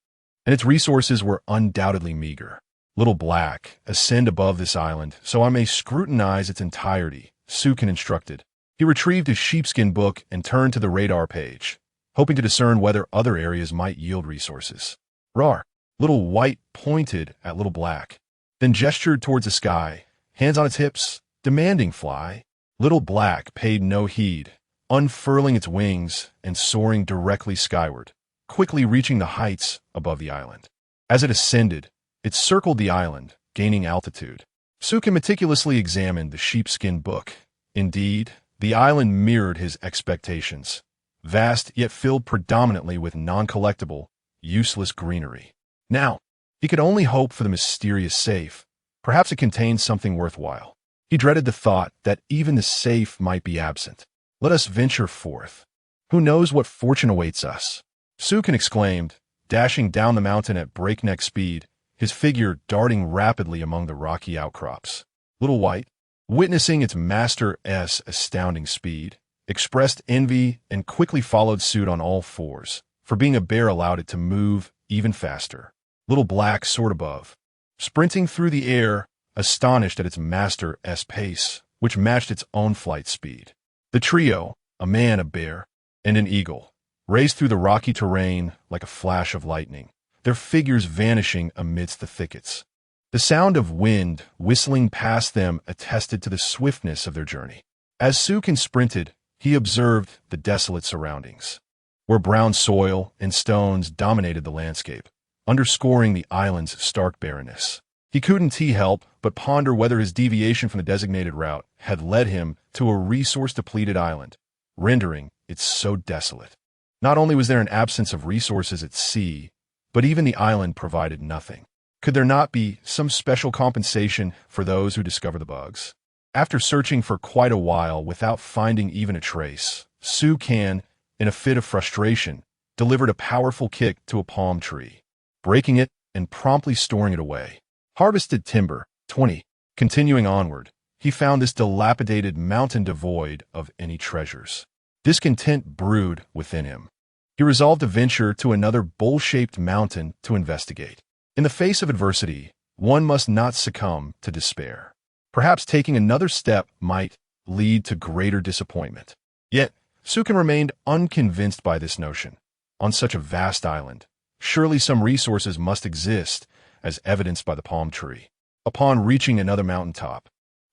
and its resources were undoubtedly meager. Little Black, ascend above this island so I may scrutinize its entirety, Sukin instructed. He retrieved his sheepskin book and turned to the radar page, hoping to discern whether other areas might yield resources. Rar! Little White pointed at Little Black, then gestured towards the sky, hands on its hips, demanding fly. Little Black paid no heed, unfurling its wings and soaring directly skyward, quickly reaching the heights above the island. As it ascended, it circled the island, gaining altitude. Sukin meticulously examined the sheepskin book. Indeed, the island mirrored his expectations, vast yet filled predominantly with non-collectible, useless greenery. Now, he could only hope for the mysterious safe. Perhaps it contained something worthwhile. He dreaded the thought that even the safe might be absent. Let us venture forth. Who knows what fortune awaits us? Sukin exclaimed, dashing down the mountain at breakneck speed, his figure darting rapidly among the rocky outcrops. Little White, witnessing its master's astounding speed, expressed envy and quickly followed suit on all fours, for being a bear allowed it to move even faster. Little Black soared above, sprinting through the air, astonished at its master's pace, which matched its own flight speed. The trio, a man, a bear, and an eagle, raced through the rocky terrain like a flash of lightning, their figures vanishing amidst the thickets. The sound of wind whistling past them attested to the swiftness of their journey. As Sukin sprinted, he observed the desolate surroundings, where brown soil and stones dominated the landscape, underscoring the island's stark barrenness. He couldn't help but ponder whether his deviation from the designated route had led him to a resource-depleted island, rendering it so desolate. Not only was there an absence of resources at sea, but even the island provided nothing. Could there not be some special compensation for those who discover the bugs? After searching for quite a while without finding even a trace, Sukin, in a fit of frustration, delivered a powerful kick to a palm tree, breaking it and promptly storing it away. Harvested timber, 20. Continuing onward, he found this dilapidated mountain devoid of any treasures. Discontent brewed within him. He resolved to venture to another bowl-shaped mountain to investigate. In the face of adversity, one must not succumb to despair. Perhaps taking another step might lead to greater disappointment. Yet, Sukin remained unconvinced by this notion. On such a vast island, surely some resources must exist, as evidenced by the palm tree. Upon reaching another mountaintop,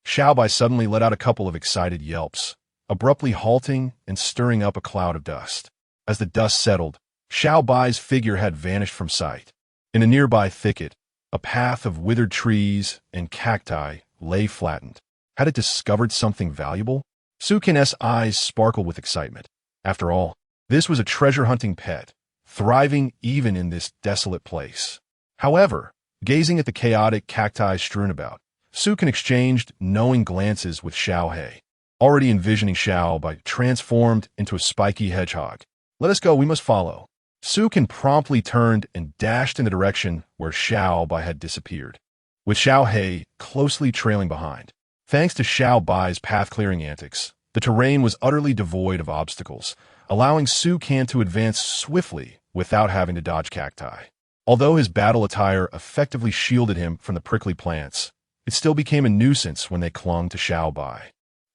Xiaobai suddenly let out a couple of excited yelps, abruptly halting and stirring up a cloud of dust. As the dust settled, Xiaobai's figure had vanished from sight. In a nearby thicket, a path of withered trees and cacti lay flattened. Had it discovered something valuable? Sukin's eyes sparkled with excitement. After all, this was a treasure-hunting pet, thriving even in this desolate place. However, gazing at the chaotic cacti strewn about, Sukin exchanged knowing glances with Xiaohei, already envisioning Xiaobai transformed into a spiky hedgehog. Let us go, we must follow. Sukin promptly turned and dashed in the direction where Xiaobai had disappeared, with Xiaohei closely trailing behind. Thanks to Xiaobai's path-clearing antics, the terrain was utterly devoid of obstacles, allowing Sukin to advance swiftly without having to dodge cacti. Although his battle attire effectively shielded him from the prickly plants, it still became a nuisance when they clung to Xiaobai,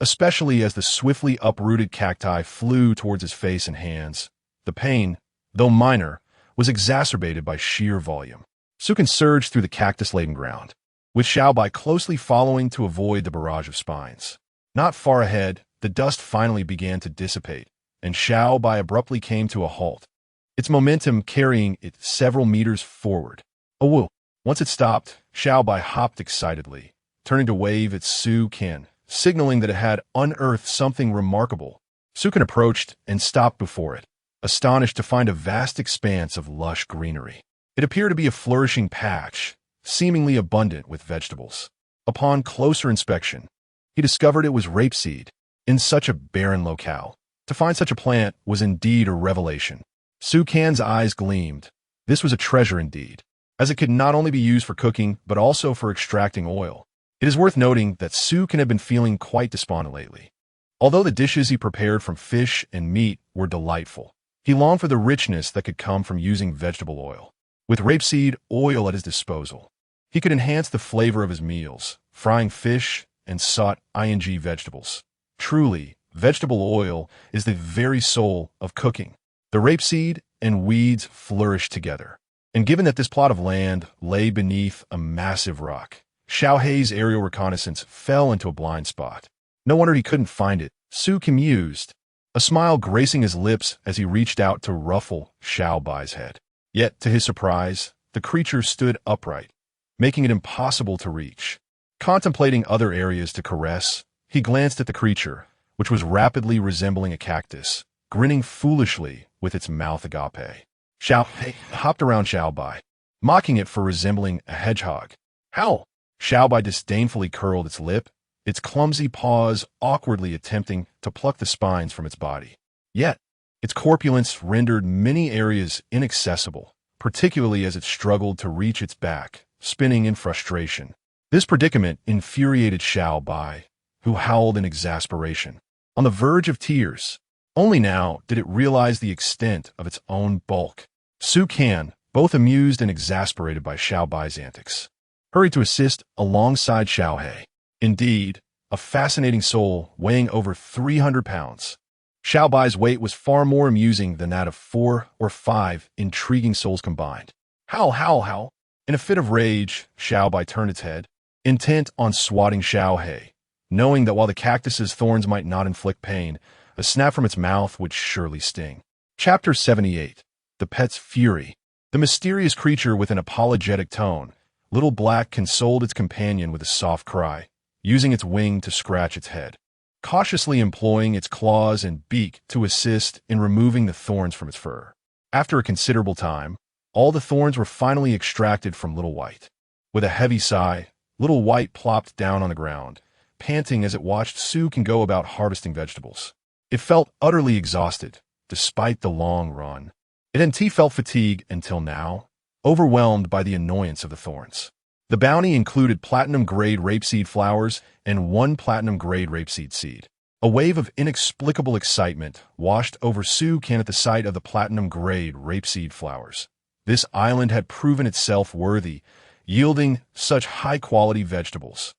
especially as the swiftly uprooted cacti flew towards his face and hands. The pain, though minor, was exacerbated by sheer volume. Sukin surged through the cactus-laden ground, with Xiaobai closely following to avoid the barrage of spines. Not far ahead, the dust finally began to dissipate, and Xiaobai abruptly came to a halt, its momentum carrying it several meters forward. Oh, whoa. Once it stopped, Xiaobai hopped excitedly, turning to wave at Sukin, signaling that it had unearthed something remarkable. Sukin approached and stopped before it, astonished to find a vast expanse of lush greenery. It appeared to be a flourishing patch, seemingly abundant with vegetables. Upon closer inspection, he discovered it was rapeseed. In such a barren locale, to find such a plant was indeed a revelation. Sukin's eyes gleamed. This was a treasure indeed, as it could not only be used for cooking but also for extracting oil. It is worth noting that Sukin had been feeling quite despondent lately. Although the dishes he prepared from fish and meat were delightful, he longed for the richness that could come from using vegetable oil. With rapeseed oil at his disposal, he could enhance the flavor of his meals, frying fish and ing vegetables. Truly, vegetable oil is the very soul of cooking. The rapeseed and weeds flourished together, and given that this plot of land lay beneath a massive rock, Xiaohei's aerial reconnaissance fell into a blind spot. No wonder he couldn't find it, Sukin mused, a smile gracing his lips as he reached out to ruffle Xiaobai's head. Yet, to his surprise, the creature stood upright, making it impossible to reach. Contemplating other areas to caress, he glanced at the creature, which was rapidly resembling a cactus, grinning foolishly with its mouth agape. Xiaohei hopped around Xiaobai, mocking it for resembling a hedgehog. How? Xiaobai disdainfully curled its lip, its clumsy paws awkwardly attempting to pluck the spines from its body. Yet, its corpulence rendered many areas inaccessible, particularly as it struggled to reach its back, spinning in frustration. This predicament infuriated Xiaobai, who howled in exasperation, on the verge of tears. Only now did it realize the extent of its own bulk. Sukin, both amused and exasperated by Xiaobai's antics, hurried to assist alongside Xiaohei. Indeed, a fascinating soul weighing over 300 pounds. Xiaobai's weight was far more amusing than that of 4 or 5 intriguing souls combined. How? In a fit of rage, Xiaobai turned its head, intent on swatting Xiaohei, knowing that while the cactus's thorns might not inflict pain, a snap from its mouth would surely sting. Chapter 78. The Pet's Fury. The mysterious creature with an apologetic tone, Little Black consoled its companion with a soft cry, using its wing to scratch its head, cautiously employing its claws and beak to assist in removing the thorns from its fur. After a considerable time, all the thorns were finally extracted from Little White. With a heavy sigh, Little White plopped down on the ground, panting as it watched Sukin go about harvesting vegetables. It felt utterly exhausted, despite the long run. It and T felt fatigue until now, overwhelmed by the annoyance of the thorns. The bounty included platinum-grade rapeseed flowers and 1 platinum-grade rapeseed seed. A wave of inexplicable excitement washed over Sukin at the sight of the platinum-grade rapeseed flowers. This island had proven itself worthy, yielding such high-quality vegetables.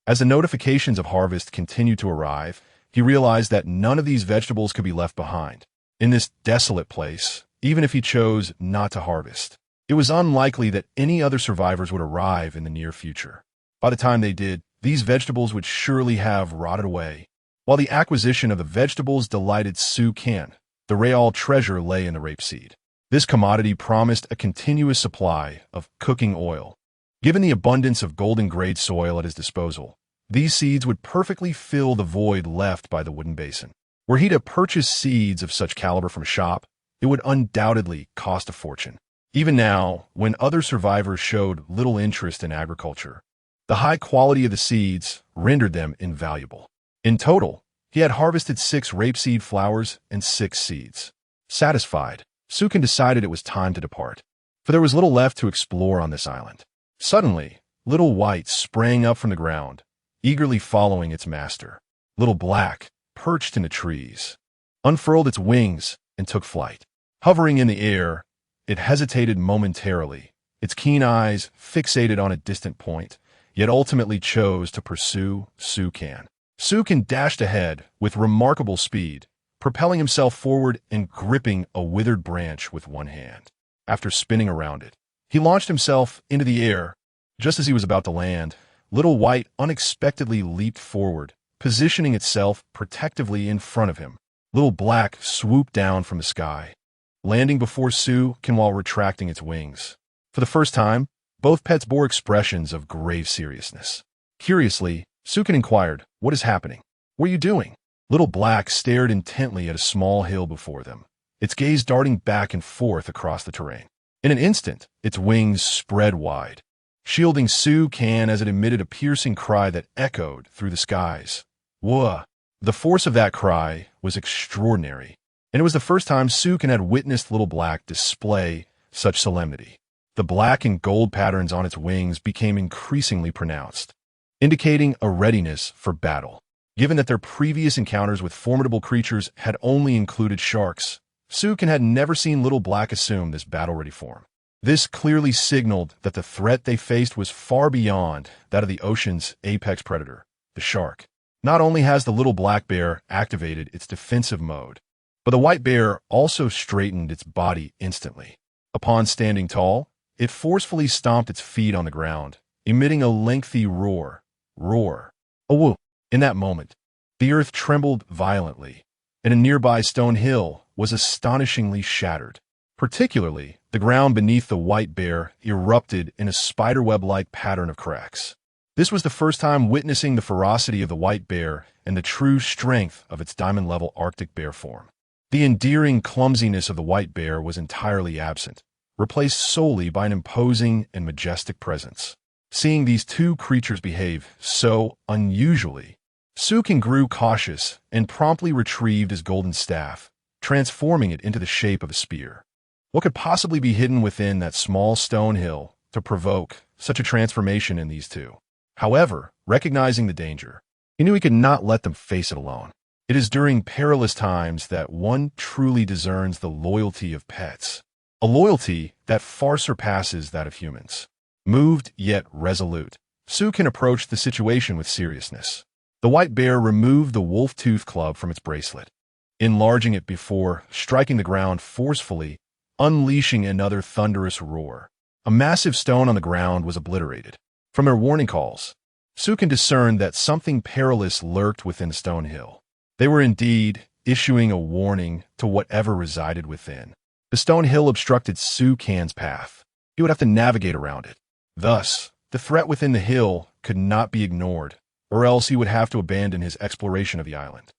As the notifications of harvest continued to arrive, he realized that none of these vegetables could be left behind. In this desolate place, even if he chose not to harvest, it was unlikely that any other survivors would arrive in the near future. By the time they did, these vegetables would surely have rotted away. While the acquisition of the vegetables delighted Sukin, the real treasure lay in the rapeseed. This commodity promised a continuous supply of cooking oil. Given the abundance of golden-grade soil at his disposal, these seeds would perfectly fill the void left by the wooden basin. Were he to purchase seeds of such caliber from a shop, it would undoubtedly cost a fortune. Even now, when other survivors showed little interest in agriculture, the high quality of the seeds rendered them invaluable. In total, he had harvested 6 rapeseed flowers and 6 seeds. Satisfied, Sukin decided it was time to depart, for there was little left to explore on this island. Suddenly, Little White sprang up from the ground, eagerly following its master. Little Black, perched in the trees, unfurled its wings and took flight. Hovering in the air, it hesitated momentarily, its keen eyes fixated on a distant point, yet ultimately chose to pursue Sukan. Sukan dashed ahead with remarkable speed, propelling himself forward and gripping a withered branch with one hand. After spinning around it, he launched himself into the air. Just as he was about to land, Little White unexpectedly leaped forward, positioning itself protectively in front of him. Little Black swooped down from the sky, landing before Sukan while retracting its wings. For the first time, both pets bore expressions of grave seriousness. Curiously, Sukan inquired, "What is happening? What are you doing?" Little Black stared intently at a small hill before them, its gaze darting back and forth across the terrain. In an instant, its wings spread wide, shielding Sukan as it emitted a piercing cry that echoed through the skies. Whoa! The force of that cry was extraordinary, and it was the first time Sukan had witnessed Little Black display such solemnity. The black and gold patterns on its wings became increasingly pronounced, indicating a readiness for battle. Given that their previous encounters with formidable creatures had only included sharks, Sukan had never seen Little Black assume this battle-ready form. This clearly signaled that the threat they faced was far beyond that of the ocean's apex predator, the shark. Not only has the Little Black Bear activated its defensive mode, but the white bear also straightened its body instantly. Upon standing tall, it forcefully stomped its feet on the ground, emitting a lengthy roar. Awoo! In that moment, the earth trembled violently, and a nearby stone hill was astonishingly shattered. Particularly, the ground beneath the white bear erupted in a spiderweb-like pattern of cracks. This was the first time witnessing the ferocity of the white bear and the true strength of its diamond-level Arctic bear form. The endearing clumsiness of the white bear was entirely absent, replaced solely by an imposing and majestic presence. Seeing these two creatures behave so unusually, Sukan grew cautious and promptly retrieved his golden staff, transforming it into the shape of a spear. What could possibly be hidden within that small stone hill to provoke such a transformation in these two? However, recognizing the danger, he knew he could not let them face it alone. It is during perilous times that one truly discerns the loyalty of pets, a loyalty that far surpasses that of humans. Moved yet resolute, Sukan approached the situation with seriousness. The white bear removed the wolf-tooth club from its bracelet, enlarging it before striking the ground forcefully, unleashing another thunderous roar. A massive stone on the ground was obliterated. From their warning calls, Sukan discerned that something perilous lurked within the stone hill. They were indeed issuing a warning to whatever resided within. The stone hill obstructed Sukan's path. He would have to navigate around it. Thus, the threat within the hill could not be ignored, or else he would have to abandon his exploration of the island.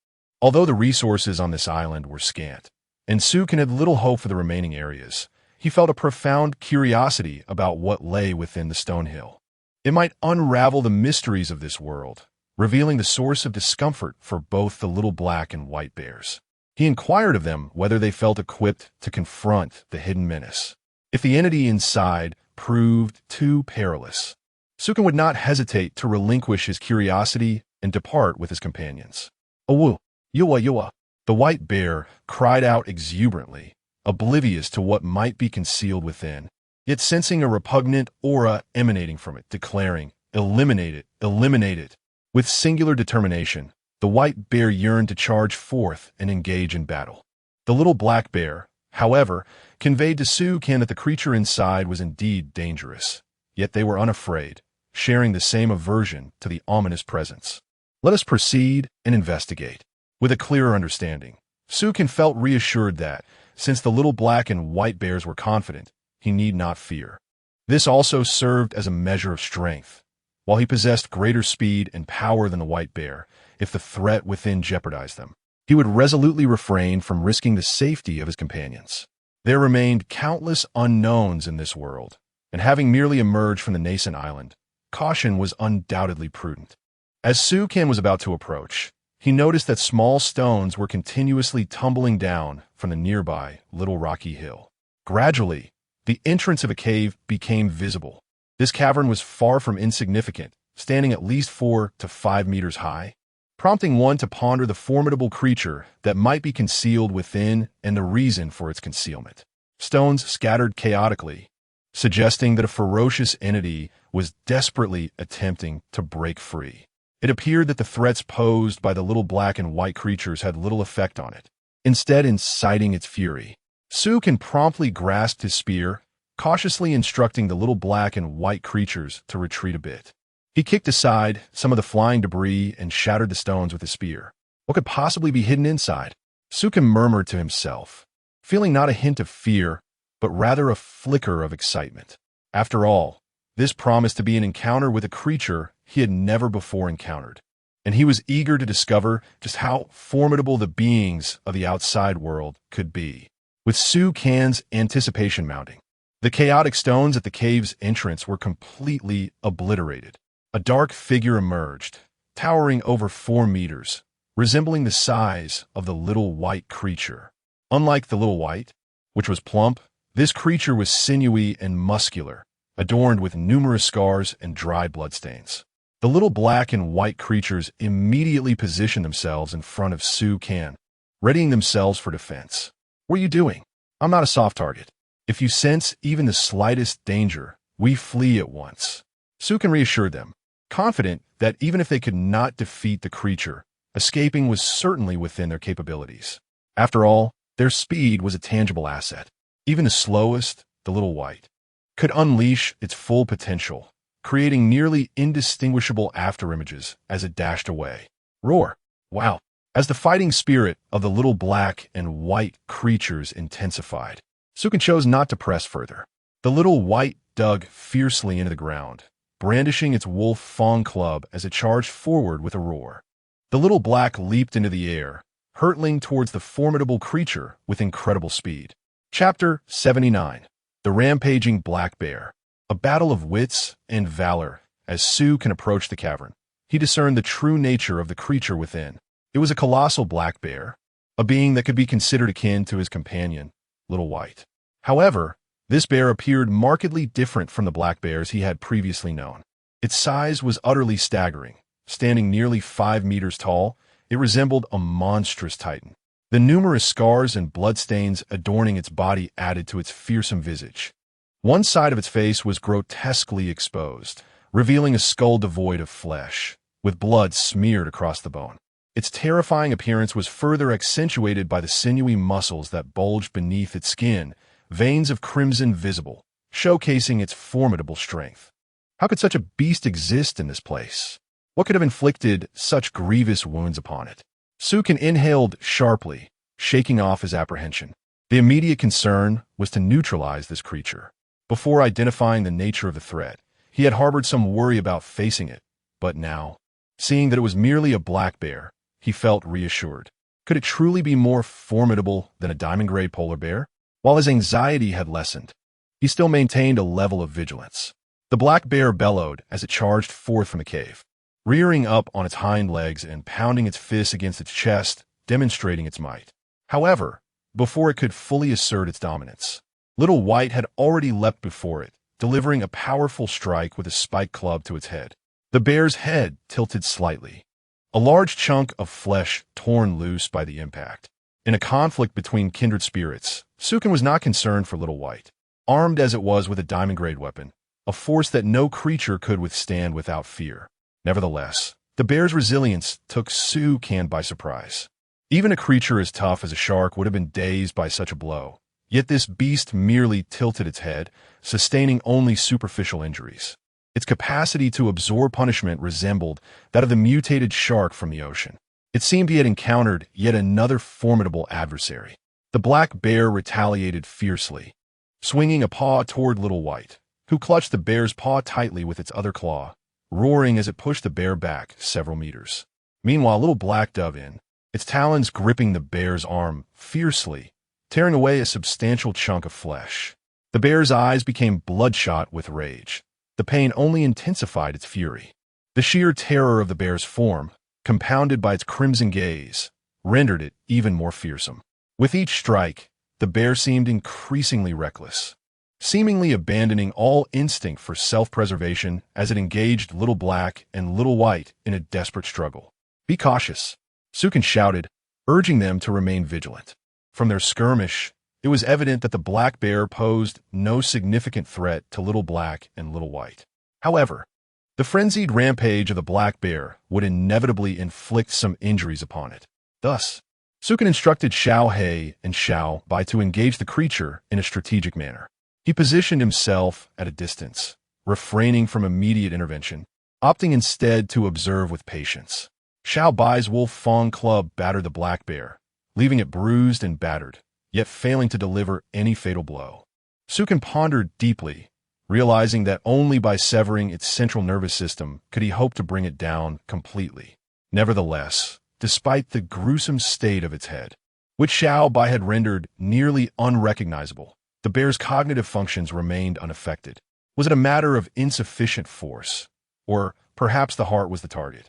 Although the resources on this island were scant, and Sukan had little hope for the remaining areas, he felt a profound curiosity about what lay within the stone hill. It might unravel the mysteries of this world, revealing the source of discomfort for both the Little Black and White Bears. He inquired of them whether they felt equipped to confront the hidden menace. If the entity inside proved too perilous, Sukan would not hesitate to relinquish his curiosity and depart with his companions. Awoo! Yua! The white bear cried out exuberantly, oblivious to what might be concealed within, yet sensing a repugnant aura emanating from it, declaring, "Eliminate it! Eliminate it!" With singular determination, the white bear yearned to charge forth and engage in battle. The Little Black Bear, however, conveyed to Sukan that the creature inside was indeed dangerous, yet they were unafraid, sharing the same aversion to the ominous presence. Let us proceed and investigate. With a clearer understanding, Sukan felt reassured that, since the Little Black and White Bears were confident, he need not fear. This also served as a measure of strength. While he possessed greater speed and power than the White Bear, if the threat within jeopardized them, he would resolutely refrain from risking the safety of his companions. There remained countless unknowns in this world, and having merely emerged from the nascent island, caution was undoubtedly prudent. As Sukan was about to approach, he noticed that small stones were continuously tumbling down from the nearby little rocky hill. Gradually, the entrance of a cave became visible. This cavern was far from insignificant, standing at least 4 to 5 meters high, prompting one to ponder the formidable creature that might be concealed within and the reason for its concealment. stones scattered chaotically, suggesting that a ferocious entity was desperately attempting to break free. It appeared that the threats posed by the little black and white creatures had little effect on it, instead inciting its fury. Sukin promptly grasped his spear, cautiously instructing the little black and white creatures to retreat a bit. He kicked aside some of the flying debris and shattered the stones with his spear. What could possibly be hidden inside? Sukin murmured to himself, feeling not a hint of fear, but rather a flicker of excitement. After all, this promised to be an encounter with a creature he had never before encountered, and he was eager to discover just how formidable the beings of the outside world could be. With Sukin's anticipation mounting, the chaotic stones at the cave's entrance were completely obliterated. A dark figure emerged, towering over 4 meters, resembling the size of the little white creature. Unlike the little white, which was plump, this creature was sinewy and muscular, adorned with numerous scars and dry bloodstains. The little black and white creatures immediately positioned themselves in front of Sukin, readying themselves for defense. "What are you doing? I'm not a soft target. If you sense even the slightest danger, we flee at once." Sukin reassured them, confident that even if they could not defeat the creature, escaping was certainly within their capabilities. After all, their speed was a tangible asset. Even the slowest, the little white, could unleash its full potential, creating nearly indistinguishable afterimages as it dashed away. Roar! Wow! As the fighting spirit of the little black and white creatures intensified, Sukin chose not to press further. The little white dug fiercely into the ground, brandishing its wolf-fang club as it charged forward with a roar. The little black leaped into the air, hurtling towards the formidable creature with incredible speed. Chapter 79. The Rampaging Black Bear. A battle of wits and valor. As Sukin approached the cavern, he discerned the true nature of the creature within. It was a colossal black bear, a being that could be considered akin to his companion, Little White. However, this bear appeared markedly different from the black bears he had previously known. Its size was utterly staggering. Standing nearly 5 meters tall, it resembled a monstrous titan. The numerous scars and bloodstains adorning its body added to its fearsome visage. One side of its face was grotesquely exposed, revealing a skull devoid of flesh, with blood smeared across the bone. Its terrifying appearance was further accentuated by the sinewy muscles that bulged beneath its skin, veins of crimson visible, showcasing its formidable strength. How could such a beast exist in this place? What could have inflicted such grievous wounds upon it? Sukin inhaled sharply, shaking off his apprehension. The immediate concern was to neutralize this creature. Before identifying the nature of the threat, he had harbored some worry about facing it, but now, seeing that it was merely a black bear, he felt reassured. Could it truly be more formidable than a diamond-gray polar bear? While his anxiety had lessened, he still maintained a level of vigilance. The black bear bellowed as it charged forth from the cave, rearing up on its hind legs and pounding its fists against its chest, demonstrating its might. However, before it could fully assert its dominance, Little White had already leapt before it, delivering a powerful strike with a spiked club to its head. The bear's head tilted slightly, a large chunk of flesh torn loose by the impact. In a conflict between kindred spirits, Sukin was not concerned for Little White. Armed as it was with a diamond-grade weapon, a force that no creature could withstand without fear. Nevertheless, the bear's resilience took Sukin by surprise. Even a creature as tough as a shark would have been dazed by such a blow. Yet this beast merely tilted its head, sustaining only superficial injuries. Its capacity to absorb punishment resembled that of the mutated shark from the ocean. It seemed he had encountered yet another formidable adversary. The black bear retaliated fiercely, swinging a paw toward Little White, who clutched the bear's paw tightly with its other claw, roaring as it pushed the bear back several meters. Meanwhile, Little Black dove in, its talons gripping the bear's arm fiercely, tearing away a substantial chunk of flesh. The bear's eyes became bloodshot with rage. The pain only intensified its fury. The sheer terror of the bear's form, compounded by its crimson gaze, rendered it even more fearsome. With each strike, the bear seemed increasingly reckless, seemingly abandoning all instinct for self-preservation as it engaged Little Black and Little White in a desperate struggle. "Be cautious," Sukin shouted, urging them to remain vigilant. From their skirmish, It was evident that the black bear posed no significant threat to Little Black and Little White. However, the frenzied rampage of the black bear would inevitably inflict some injuries upon it. Thus, Sukin instructed Xiao He and Xiao Bai to engage the creature in a strategic manner. He positioned himself at a distance, refraining from immediate intervention, opting instead to observe with patience. Xiao Bai's wolf fang club battered the black bear, leaving it bruised and battered, yet failing to deliver any fatal blow. Sukin pondered deeply, realizing that only by severing its central nervous system could he hope to bring it down completely. Nevertheless, despite the gruesome state of its head, which Xiao Bai had rendered nearly unrecognizable, the bear's cognitive functions remained unaffected. Was it a matter of insufficient force? Or perhaps the heart was the target?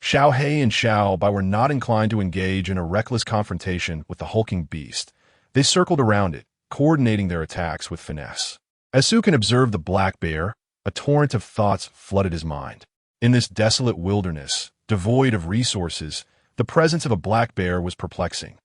Xiao He and Xiao Bai were not inclined to engage in a reckless confrontation with the hulking beast. They circled around it, coordinating their attacks with finesse. As Sukin observed the black bear, a torrent of thoughts flooded his mind. In this desolate wilderness, devoid of resources, the presence of a black bear was perplexing.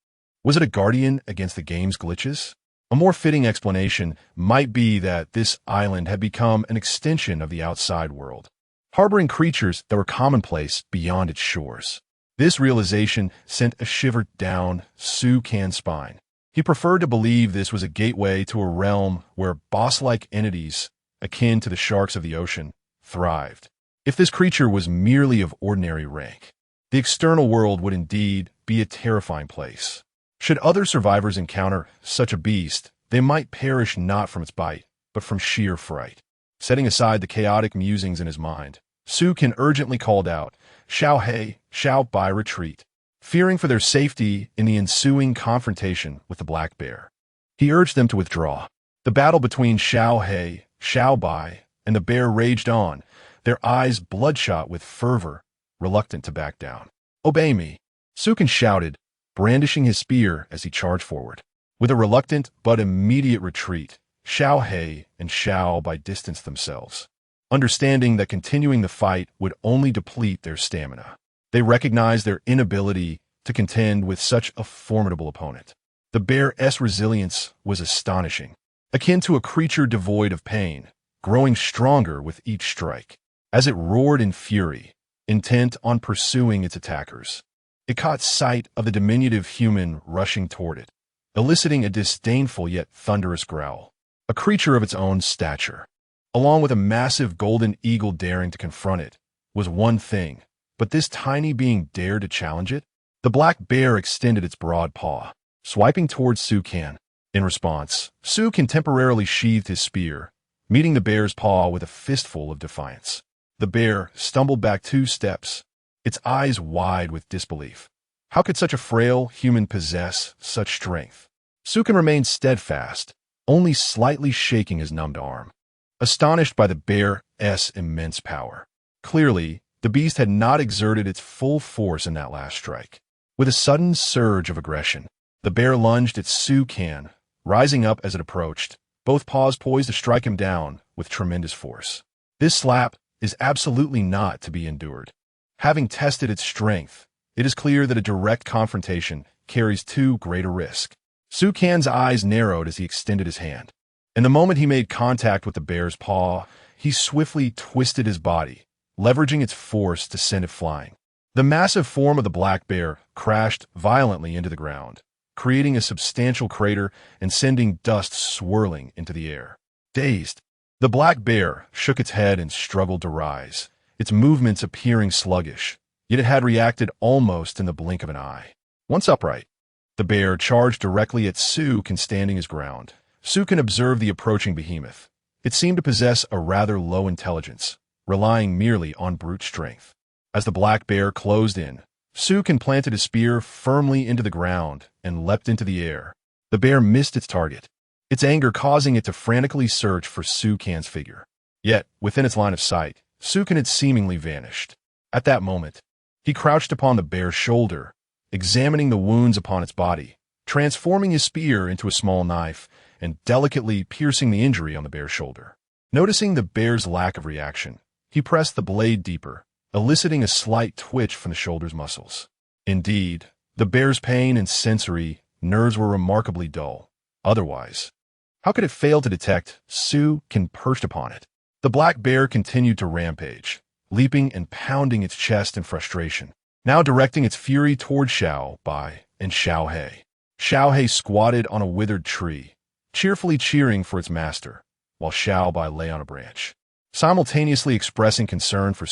Was it a guardian against the game's glitches? A more fitting explanation might be that this island had become an extension of the outside world, harboring creatures that were commonplace beyond its shores. This realization sent a shiver down Su Can's spine. He preferred to believe this was a gateway to a realm where boss-like entities, akin to the sharks of the ocean, thrived. If this creature was merely of ordinary rank, the external world would indeed be a terrifying place. Should other survivors encounter such a beast, they might perish not from its bite, but from sheer fright. Setting aside the chaotic musings in his mind, Sukin urgently called out, "Xiao He, Xiao Bai, retreat," fearing for their safety in the ensuing confrontation with the black bear. He urged them to withdraw. The battle between Xiao He, Xiao Bai, and the bear raged on, their eyes bloodshot with fervor, reluctant to back down. "Obey me," Sukin shouted, brandishing his spear as he charged forward. With a reluctant but immediate retreat, Xiao He and Xiao Bai distanced themselves, understanding that continuing the fight would only deplete their stamina. They recognized their inability to contend with such a formidable opponent. The bear's resilience was astonishing, akin to a creature devoid of pain, growing stronger with each strike. As it roared in fury, intent on pursuing its attackers, it caught sight of the diminutive human rushing toward it, eliciting a disdainful yet thunderous growl. A creature of its own stature, along with a massive golden eagle daring to confront it, was one thing, but this tiny being dared to challenge it? The black bear extended its broad paw, swiping towards Sukin. In response, Sukin temporarily sheathed his spear, meeting the bear's paw with a fistful of defiance. The bear stumbled back 2 steps, its eyes wide with disbelief. How could such a frail human possess such strength? Sukin remained steadfast, only slightly shaking his numbed arm, astonished by the bear's immense power. Clearly, the beast had not exerted its full force in that last strike. With a sudden surge of aggression, the bear lunged at Sukin, rising up as it approached, both paws poised to strike him down with tremendous force. This slap is absolutely not to be endured. Having tested its strength, it is clear that a direct confrontation carries too great a risk. Sukin's eyes narrowed as he extended his hand. And the moment he made contact with the bear's paw, he swiftly twisted his body, leveraging its force to send it flying. The massive form of the black bear crashed violently into the ground, creating a substantial crater and sending dust swirling into the air. Dazed, the black bear shook its head and struggled to rise, its movements appearing sluggish, yet it had reacted almost in the blink of an eye. Once upright, the bear charged directly at Sukin standing his ground. Sukin observed the approaching behemoth. It seemed to possess a rather low intelligence, relying merely on brute strength. As the black bear closed in, Sukin planted his spear firmly into the ground and leapt into the air. The bear missed its target, its anger causing it to frantically search for Sukin's figure. Yet, within its line of sight, Sukin had seemingly vanished. At that moment, he crouched upon the bear's shoulder, examining the wounds upon its body, transforming his spear into a small knife and delicately piercing the injury on the bear's shoulder. Noticing the bear's lack of reaction, he pressed the blade deeper, eliciting a slight twitch from the shoulder's muscles. Indeed, the bear's pain and sensory nerves were remarkably dull, otherwise. How could it fail to detect Sukin perched upon it? The black bear continued to rampage, leaping and pounding its chest in frustration, now directing its fury toward Bai and Xiaohei. Xiaohei squatted on a withered tree, cheerfully cheering for its master, while Bai lay on a branch, simultaneously expressing concern for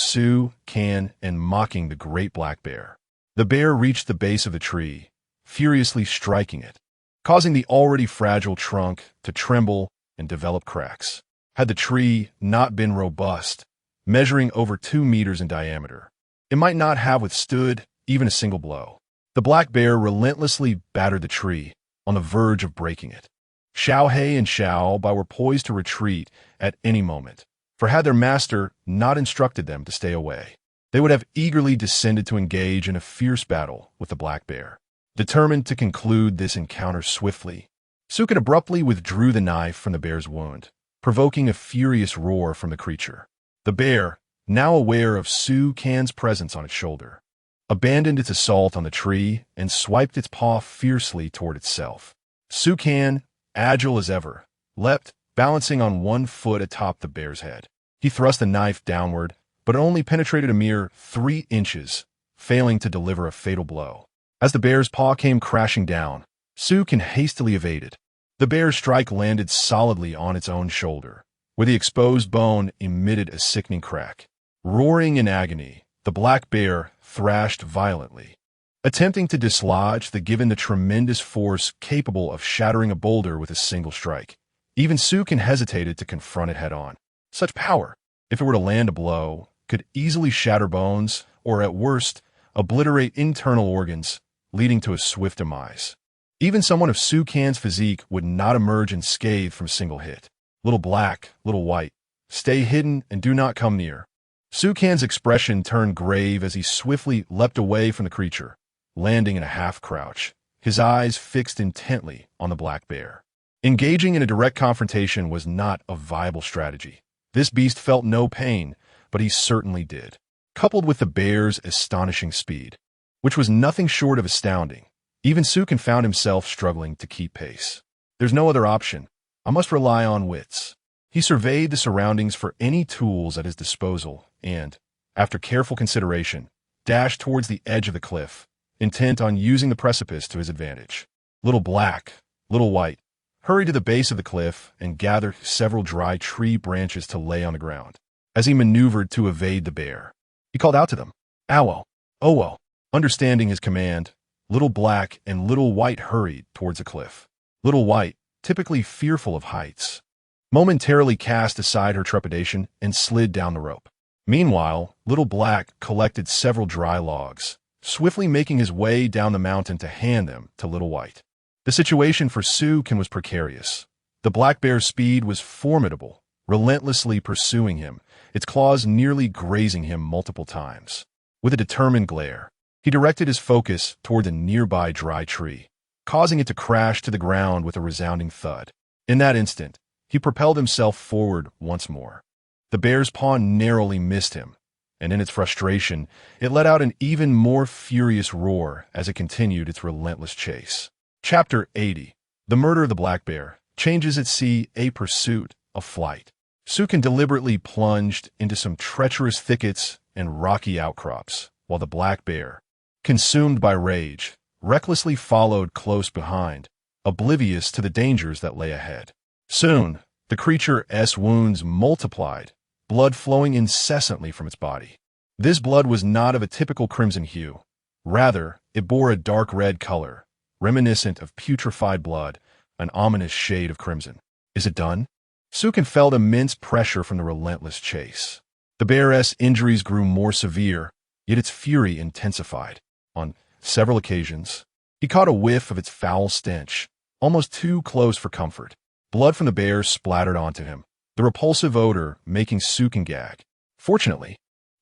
Can and mocking the great black bear. The bear reached the base of the tree, furiously striking it, causing the already fragile trunk to tremble and develop cracks. Had the tree not been robust, measuring over 2 meters in diameter, it might not have withstood even a single blow. The black bear relentlessly battered the tree, on the verge of breaking it. Xiaohei and Bai were poised to retreat at any moment, for had their master not instructed them to stay away, they would have eagerly descended to engage in a fierce battle with the black bear. Determined to conclude this encounter swiftly, Sukin abruptly withdrew the knife from the bear's wound, provoking a furious roar from the creature. The bear, now aware of Sukin's presence on its shoulder, abandoned its assault on the tree and swiped its paw fiercely toward itself. Sukin, agile as ever, leapt, balancing on one foot atop the bear's head. He thrust the knife downward, but it only penetrated a mere 3 inches, failing to deliver a fatal blow. As the bear's paw came crashing down, Sukin hastily evaded. The bear's strike landed solidly on its own shoulder, where the exposed bone emitted a sickening crack. Roaring in agony, the black bear thrashed violently, attempting to dislodge given the tremendous force capable of shattering a boulder with a single strike. Even Sukin hesitated to confront it head-on. Such power, if it were to land a blow, could easily shatter bones, or at worst, obliterate internal organs, leading to a swift demise. Even someone of Sukin's physique would not emerge unscathed from a single hit. Little black, little white, stay hidden and do not come near. Sukin's expression turned grave as he swiftly leapt away from the creature, landing in a half-crouch, his eyes fixed intently on the black bear. Engaging in a direct confrontation was not a viable strategy. This beast felt no pain, but he certainly did. Coupled with the bear's astonishing speed, which was nothing short of astounding, even Sukin found himself struggling to keep pace. There's no other option. I must rely on wits. He surveyed the surroundings for any tools at his disposal and, after careful consideration, dashed towards the edge of the cliff, intent on using the precipice to his advantage. Little black, little white, hurried to the base of the cliff and gathered several dry tree branches to lay on the ground. As he maneuvered to evade the bear, he called out to them, "Owo, Owo." Understanding his command, Little Black and Little White hurried towards the cliff. Little White, typically fearful of heights, momentarily cast aside her trepidation and slid down the rope. Meanwhile, Little Black collected several dry logs, swiftly making his way down the mountain to hand them to Little White. The situation for Sukin was precarious. The black bear's speed was formidable, relentlessly pursuing him, its claws nearly grazing him multiple times. With a determined glare, he directed his focus toward the nearby dry tree, causing it to crash to the ground with a resounding thud. In that instant, he propelled himself forward once more. The bear's paw narrowly missed him, and in its frustration, it let out an even more furious roar as it continued its relentless chase. Chapter 80. The Murder of the Black Bear changes at sea a pursuit of flight. Sukin deliberately plunged into some treacherous thickets and rocky outcrops, while the black bear, consumed by rage, recklessly followed close behind, oblivious to the dangers that lay ahead. Soon, the creature's wounds multiplied, blood flowing incessantly from its body. This blood was not of a typical crimson hue. Rather, it bore a dark red color, reminiscent of putrefied blood, an ominous shade of crimson. Is it done? Sukin felt immense pressure from the relentless chase. The bear's injuries grew more severe, yet its fury intensified. On several occasions, he caught a whiff of its foul stench, almost too close for comfort. Blood from the bear splattered onto him, the repulsive odor making Sukin gag. Fortunately,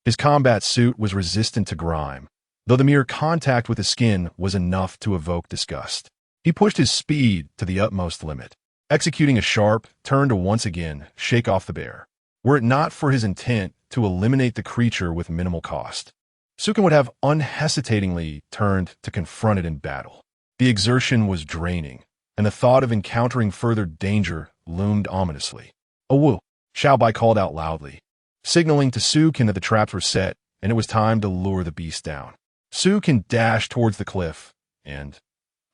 his combat suit was resistant to grime, though the mere contact with the skin was enough to evoke disgust. He pushed his speed to the utmost limit, executing a sharp turn to once again shake off the bear. Were it not for his intent to eliminate the creature with minimal cost, Sukin would have unhesitatingly turned to confront it in battle. The exertion was draining, and the thought of encountering further danger loomed ominously. "Awoo!" Xiaobai called out loudly, signaling to Sukin that the traps were set and it was time to lure the beast down. Sukin dashed towards the cliff, and,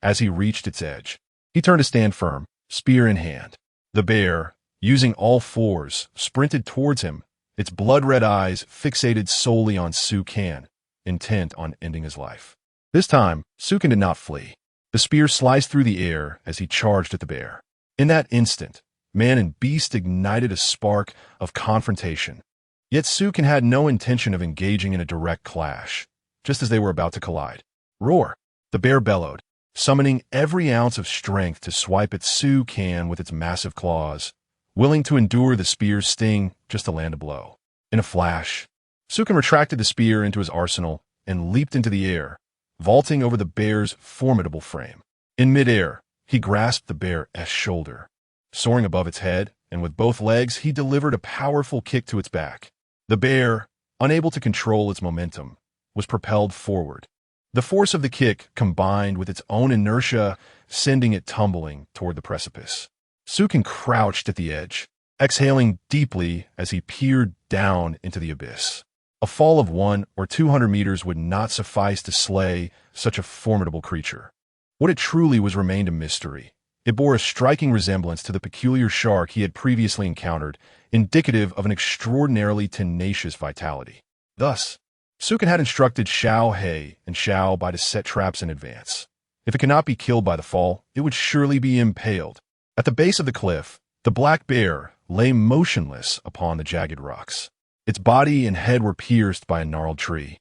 as he reached its edge, he turned to stand firm, spear in hand. The bear, using all fours, sprinted towards him, its blood-red eyes fixated solely on Sukin, intent on ending his life. This time, Sukin did not flee. The spear sliced through the air as he charged at the bear. In that instant, man and beast ignited a spark of confrontation. Yet Sukin had no intention of engaging in a direct clash, just as they were about to collide. "Roar!" The bear bellowed, summoning every ounce of strength to swipe at Sukin with its massive claws, willing to endure the spear's sting just to land a blow. In a flash, Sukin retracted the spear into his arsenal and leaped into the air, vaulting over the bear's formidable frame. In midair, he grasped the bear's shoulder. Soaring above its head, and with both legs, he delivered a powerful kick to its back. The bear, unable to control its momentum, was propelled forward. The force of the kick combined with its own inertia, sending it tumbling toward the precipice. Sukin crouched at the edge, exhaling deeply as he peered down into the abyss. A fall of 100 or 200 meters would not suffice to slay such a formidable creature. What it truly was remained a mystery. It bore a striking resemblance to the peculiar shark he had previously encountered, indicative of an extraordinarily tenacious vitality. Thus, Sukin had instructed Xiao He and Xiaobai to set traps in advance. If it could not be killed by the fall, it would surely be impaled. At the base of the cliff, the black bear lay motionless upon the jagged rocks. Its body and head were pierced by a gnarled tree.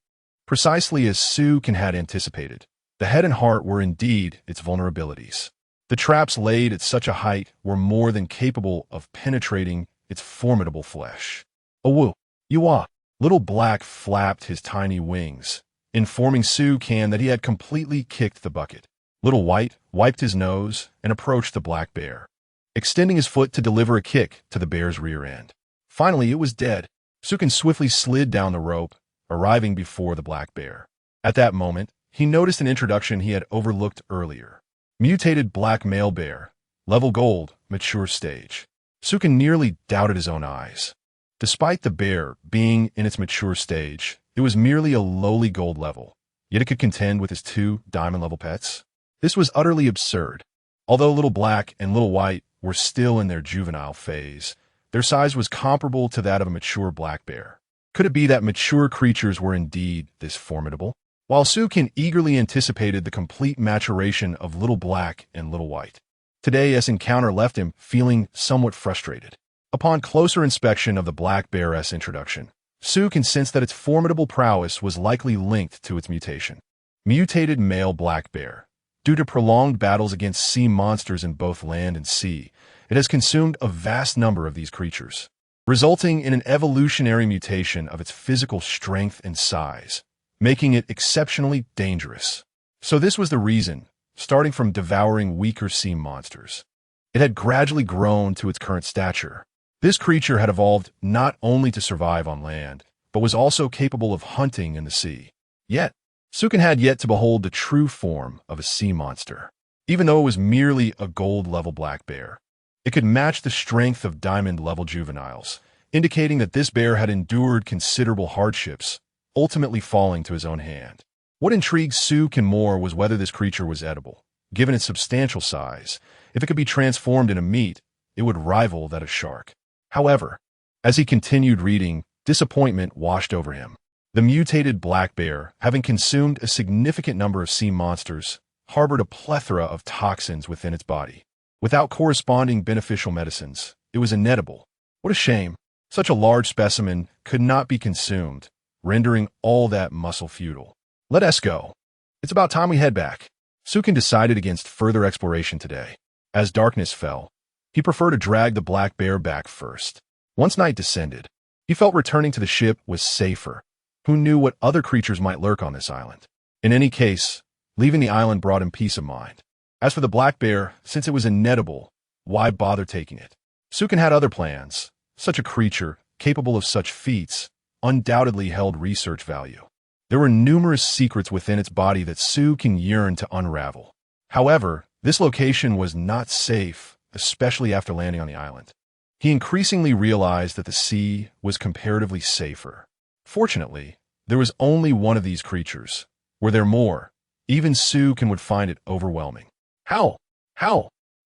Precisely as Sukin had anticipated, the head and heart were indeed its vulnerabilities. The traps laid at such a height were more than capable of penetrating its formidable flesh. "Awoo! Yuwa!" Little Black flapped his tiny wings, informing Sukin that he had completely kicked the bucket. Little White wiped his nose and approached the black bear, extending his foot to deliver a kick to the bear's rear end. Finally, it was dead. Sukin swiftly slid down the rope, arriving before the black bear. At that moment, he noticed an introduction he had overlooked earlier. Mutated black male bear, level gold, mature stage. Sukin nearly doubted his own eyes. Despite the bear being in its mature stage, it was merely a lowly gold level, yet it could contend with his 2 diamond-level pets. This was utterly absurd. Although Little Black and Little White were still in their juvenile phase, their size was comparable to that of a mature black bear. Could it be that mature creatures were indeed this formidable? While Sukin eagerly anticipated the complete maturation of Little Black and Little White, today's encounter left him feeling somewhat frustrated. Upon closer inspection of the black bear's introduction, Sukin sensed that its formidable prowess was likely linked to its mutation. Mutated male black bear. Due to prolonged battles against sea monsters in both land and sea, it has consumed a vast number of these creatures, resulting in an evolutionary mutation of its physical strength and size, making it exceptionally dangerous. So this was the reason, starting from devouring weaker sea monsters, it had gradually grown to its current stature. This creature had evolved not only to survive on land, but was also capable of hunting in the sea. Yet, Sukin had yet to behold the true form of a sea monster. Even though it was merely a gold-level black bear, it could match the strength of diamond-level juveniles, indicating that this bear had endured considerable hardships, ultimately falling to his own hand. What intrigued Sukin more was whether this creature was edible. Given its substantial size, if it could be transformed into meat, it would rival that of shark. However, as he continued reading, disappointment washed over him. The mutated black bear, having consumed a significant number of sea monsters, harbored a plethora of toxins within its body. Without corresponding beneficial medicines, it was inedible. What a shame. Such a large specimen could not be consumed, rendering all that muscle futile. Let us go. It's about time we head back. Sukin decided against further exploration today. As darkness fell, he preferred to drag the black bear back first. Once night descended, he felt returning to the ship was safer. Who knew what other creatures might lurk on this island? In any case, leaving the island brought him peace of mind. As for the black bear, since it was inedible, why bother taking it? Sukin had other plans. Such a creature, capable of such feats, undoubtedly held research value. There were numerous secrets within its body that Sukin yearned to unravel. However, This location was not safe, especially after landing on the island. He increasingly realized that the sea was comparatively safer. Fortunately, there was only one of these creatures. Were there more, even Sukin would find it overwhelming. How?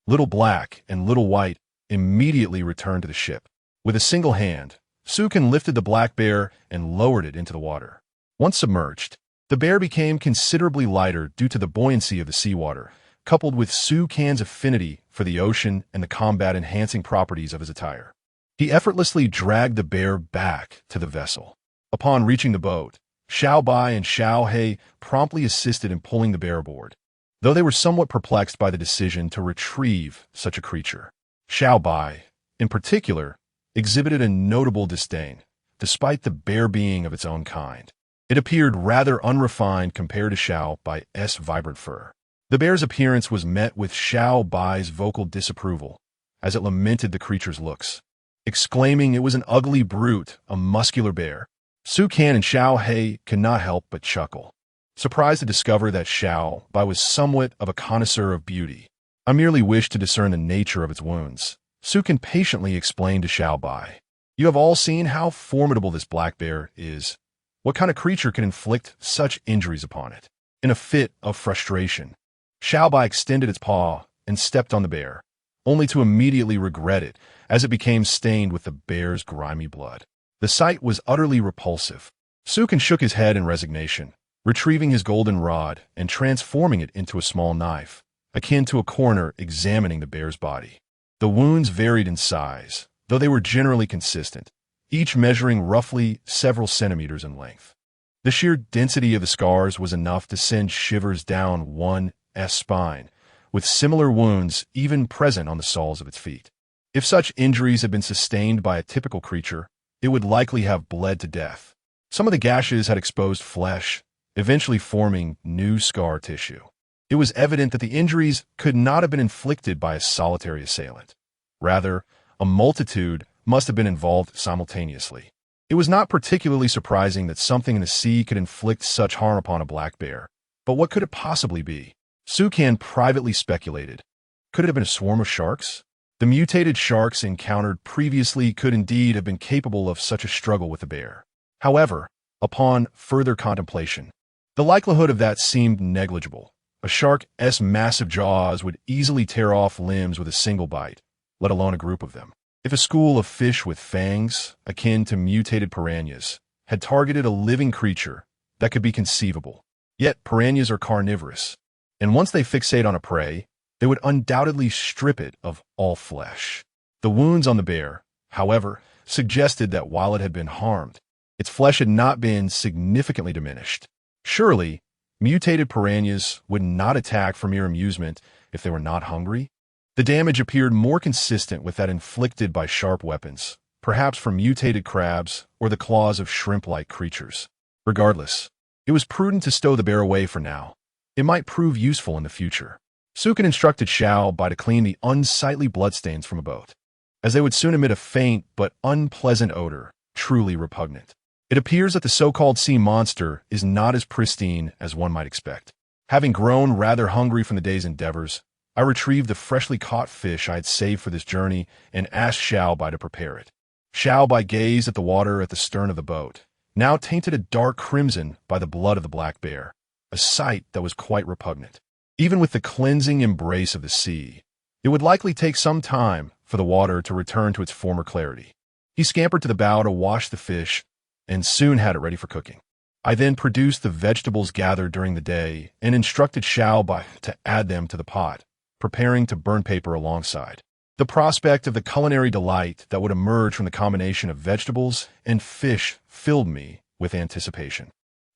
Little Black and Little White immediately returned to the ship. With a single hand, Sukin lifted the black bear and lowered it into the water. Once submerged, the bear became considerably lighter due to the buoyancy of the seawater, coupled with Sukin's affinity for the ocean and the combat-enhancing properties of his attire. He effortlessly dragged the bear back to the vessel. Upon reaching the boat, Xiao Bai and Xiao He promptly assisted in pulling the bear aboard, though they were somewhat perplexed by the decision to retrieve such a creature. Xiao Bai, in particular, exhibited a notable disdain, despite the bear being of its own kind. It appeared rather unrefined compared to Xiao Bai's vibrant fur. The bear's appearance was met with Xiao Bai's vocal disapproval, as it lamented the creature's looks, exclaiming it was an ugly brute, a muscular bear. Sukin and Xiao He could not help but chuckle, surprised to discover that Xiao Bai was somewhat of a connoisseur of beauty. I merely wished to discern the nature of its wounds. Sukin patiently explained to Xiao Bai, "You have all seen how formidable this black bear is. What kind of creature can inflict such injuries upon it?" In a fit of frustration, Xiao Bai extended its paw and stepped on the bear, only to immediately regret it as it became stained with the bear's grimy blood. The sight was utterly repulsive. Sukin shook his head in resignation, retrieving his golden rod and transforming it into a small knife, akin to a coroner examining the bear's body. The wounds varied in size, though they were generally consistent, each measuring roughly several centimeters in length. The sheer density of the scars was enough to send shivers down one's spine, with similar wounds even present on the soles of its feet. If such injuries had been sustained by a typical creature, it would likely have bled to death. Some of the gashes had exposed flesh, eventually forming new scar tissue. It was evident that the injuries could not have been inflicted by a solitary assailant. Rather, a multitude must have been involved simultaneously. It was not particularly surprising that something in the sea could inflict such harm upon a black bear. But what could it possibly be? Sukin privately speculated. Could it have been a swarm of sharks? The mutated sharks encountered previously could indeed have been capable of such a struggle with the bear. However, upon further contemplation, the likelihood of that seemed negligible. A shark's massive jaws would easily tear off limbs with a single bite, let alone a group of them. If a school of fish with fangs, akin to mutated piranhas, had targeted a living creature, that could be conceivable. Yet piranhas are carnivorous, and once they fixate on a prey, they would undoubtedly strip it of all flesh. The wounds on the bear, however, suggested that while it had been harmed, its flesh had not been significantly diminished. Surely, mutated piranhas would not attack for mere amusement if they were not hungry. The damage appeared more consistent with that inflicted by sharp weapons, perhaps from mutated crabs or the claws of shrimp-like creatures. Regardless, it was prudent to stow the bear away for now. It might prove useful in the future. Sukin instructed Xiao Bai to clean the unsightly bloodstains from a boat, as they would soon emit a faint but unpleasant odor, truly repugnant. It appears that the so-called sea monster is not as pristine as one might expect. Having grown rather hungry from the day's endeavors, I retrieved the freshly caught fish I had saved for this journey and asked Xiao Bai to prepare it. Xiao Bai gazed at the water at the stern of the boat, now tainted a dark crimson by the blood of the black bear, a sight that was quite repugnant. Even with the cleansing embrace of the sea, it would likely take some time for the water to return to its former clarity. He scampered to the bow to wash the fish and soon had it ready for cooking. I then produced the vegetables gathered during the day and instructed Xiao Bai to add them to the pot, preparing to burn paper alongside. The prospect of the culinary delight that would emerge from the combination of vegetables and fish filled me with anticipation.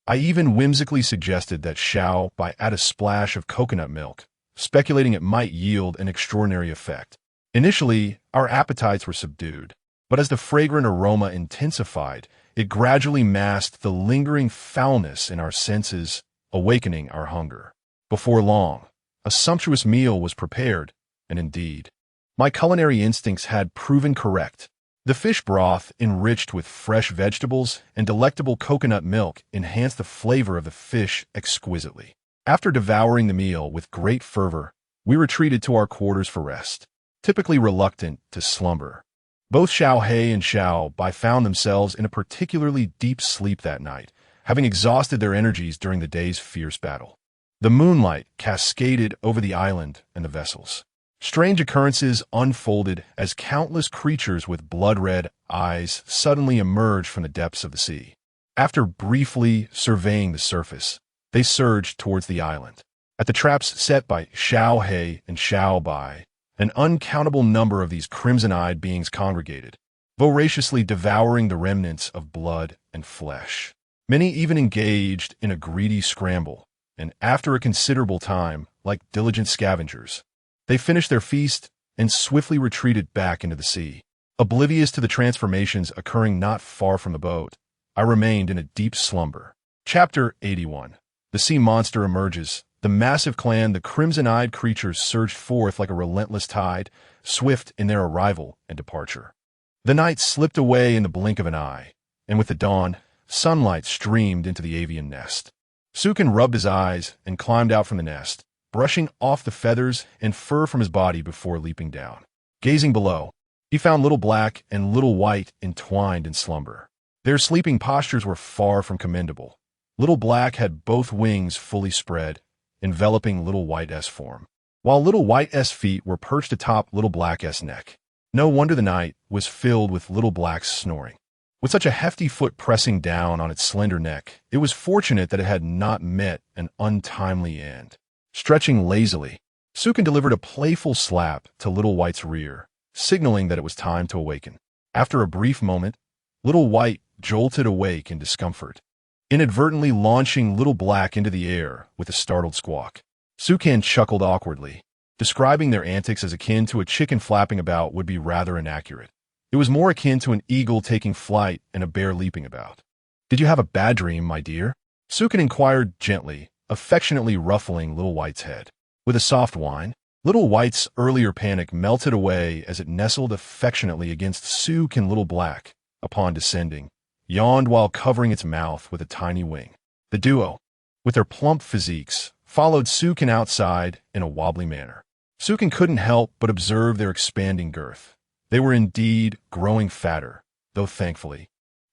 I even whimsically suggested that Xiao Bai add a splash of coconut milk, speculating it might yield an extraordinary effect. Initially, our appetites were subdued, but as the fragrant aroma intensified, it gradually masked the lingering foulness in our senses, awakening our hunger. Before long, a sumptuous meal was prepared, and indeed, my culinary instincts had proven correct. The fish broth, enriched with fresh vegetables and delectable coconut milk, enhanced the flavor of the fish exquisitely. After devouring the meal with great fervor, We retreated to our quarters for rest, typically reluctant to slumber. Both Xiao He and Xiao Bai found themselves in a particularly deep sleep that night, having exhausted their energies during the day's fierce battle. The moonlight cascaded over the island and the vessels. Strange occurrences unfolded as countless creatures with blood-red eyes suddenly emerged from the depths of the sea. After briefly surveying the surface, they surged towards the island. At the traps set by Xiao He and Xiao Bai, an uncountable number of these crimson-eyed beings congregated, voraciously devouring the remnants of blood and flesh. Many even engaged in a greedy scramble, and after a considerable time, like diligent scavengers, they finished their feast and swiftly retreated back into the sea. Oblivious to the transformations occurring not far from the boat, I remained in a deep slumber. Chapter 81. The sea monster emerges. The massive clan, the crimson-eyed creatures, surged forth like a relentless tide, swift in their arrival and departure. The night slipped away in the blink of an eye, and with the dawn, sunlight streamed into the avian nest. Sukin rubbed his eyes and climbed out from the nest, brushing off the feathers and fur from his body before leaping down. Gazing below, he found Little Black and Little White entwined in slumber. Their sleeping postures were far from commendable. Little Black had both wings fully spread, enveloping Little White's form, while Little White's feet were perched atop Little Black's neck. No wonder the night was filled with Little Black's snoring. With such a hefty foot pressing down on its slender neck, it was fortunate that it had not met an untimely end. Stretching lazily, Sukin delivered a playful slap to Little White's rear, signaling that it was time to awaken. After a brief moment, Little White jolted awake in discomfort, inadvertently launching Little Black into the air with a startled squawk. Sukin chuckled awkwardly. Describing their antics as akin to a chicken flapping about would be rather inaccurate. It was more akin to an eagle taking flight and a bear leaping about. "Did you have a bad dream, my dear?" Sukin inquired gently, affectionately ruffling Little White's head. With a soft whine, Little White's earlier panic melted away as it nestled affectionately against Suk, and Little Black, upon descending, yawned while covering its mouth with a tiny wing. The duo, with their plump physiques, followed Sukin outside in a wobbly manner. Sukin couldn't help but observe their expanding girth. They were indeed growing fatter, though thankfully,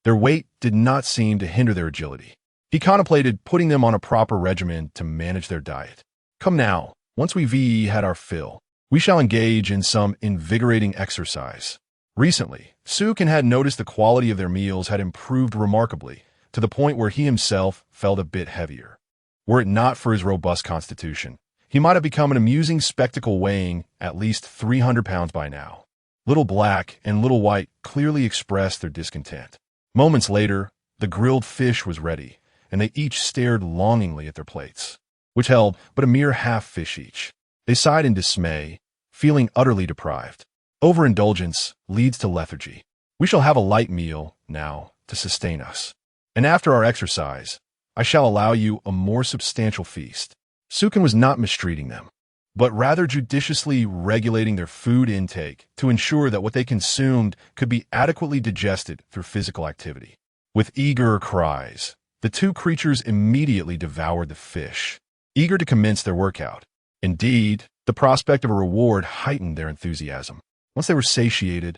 their weight did not seem to hinder their agility. He contemplated putting them on a proper regimen to manage their diet. "Come now, once we've had our fill, we shall engage in some invigorating exercise." Recently, Sukin had noticed the quality of their meals had improved remarkably, to the point where he himself felt a bit heavier. Were it not for his robust constitution, he might have become an amusing spectacle weighing at least 300 pounds by now. Little Black and Little White clearly expressed their discontent. Moments later, the grilled fish was ready, and they each stared longingly at their plates, which held but a mere half fish each. They sighed in dismay, feeling utterly deprived. Overindulgence leads to lethargy. We shall have a light meal now to sustain us, and after our exercise, I shall allow you a more substantial feast. Sukin was not mistreating them, but rather judiciously regulating their food intake to ensure that what they consumed could be adequately digested through physical activity. With eager cries, the two creatures immediately devoured the fish, eager to commence their workout. Indeed, the prospect of a reward heightened their enthusiasm. Once they were satiated,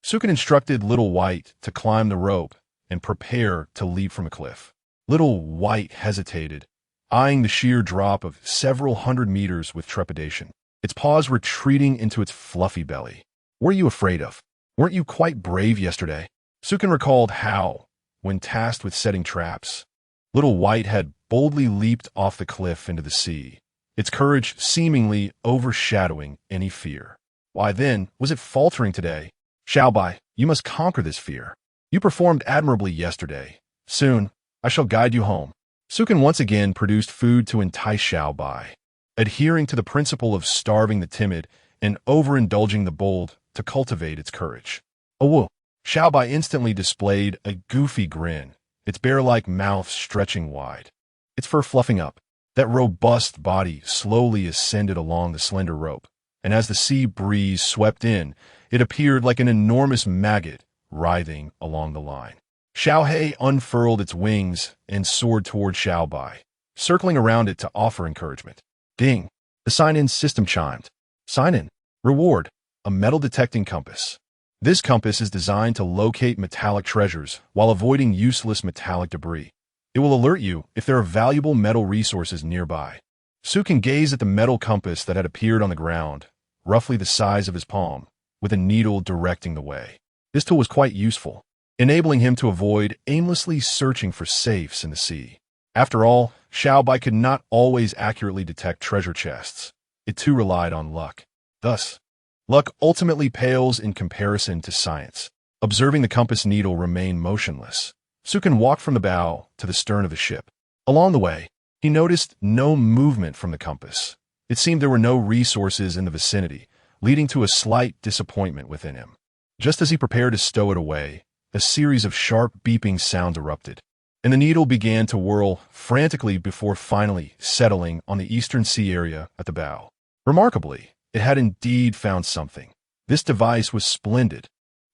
Sukin instructed Little White to climb the rope and prepare to leap from a cliff. Little White hesitated, eyeing the sheer drop of several hundred meters with trepidation, its paws retreating into its fluffy belly. "What are you afraid of? Weren't you quite brave yesterday?" Sukin recalled how, when tasked with setting traps, Little White had boldly leaped off the cliff into the sea, its courage seemingly overshadowing any fear. Why then was it faltering today? "Xiao Bai, you must conquer this fear. You performed admirably yesterday. Soon, I shall guide you home." Sukin once again produced food to entice Xiao Bai, adhering to the principle of starving the timid and overindulging the bold to cultivate its courage. "Oh, Xiao Bai instantly displayed a goofy grin, its bear-like mouth stretching wide, its fur fluffing up. That robust body slowly ascended along the slender rope, and as the sea breeze swept in, it appeared like an enormous maggot writhing along the line. Xiao He unfurled its wings and soared toward Xiao Bai, circling around it to offer encouragement. "Ding! The sign-in system chimed. Sign-in. Reward. A metal-detecting compass. This compass is designed to locate metallic treasures while avoiding useless metallic debris. It will alert you if there are valuable metal resources nearby. Sukin gazed at the metal compass that had appeared on the ground, roughly the size of his palm, with a needle directing the way. This tool was quite useful, enabling him to avoid aimlessly searching for safes in the sea. After all, Xiaobai could not always accurately detect treasure chests. It too relied on luck. Thus, luck ultimately pales in comparison to science. Observing the compass needle remain motionless, Sukin walked from the bow to the stern of the ship. Along the way, he noticed no movement from the compass. It seemed there were no resources in the vicinity, leading to a slight disappointment within him. Just as he prepared to stow it away, a series of sharp beeping sounds erupted, and the needle began to whirl frantically before finally settling on the eastern sea area at the bow. Remarkably, it had indeed found something. This device was splendid.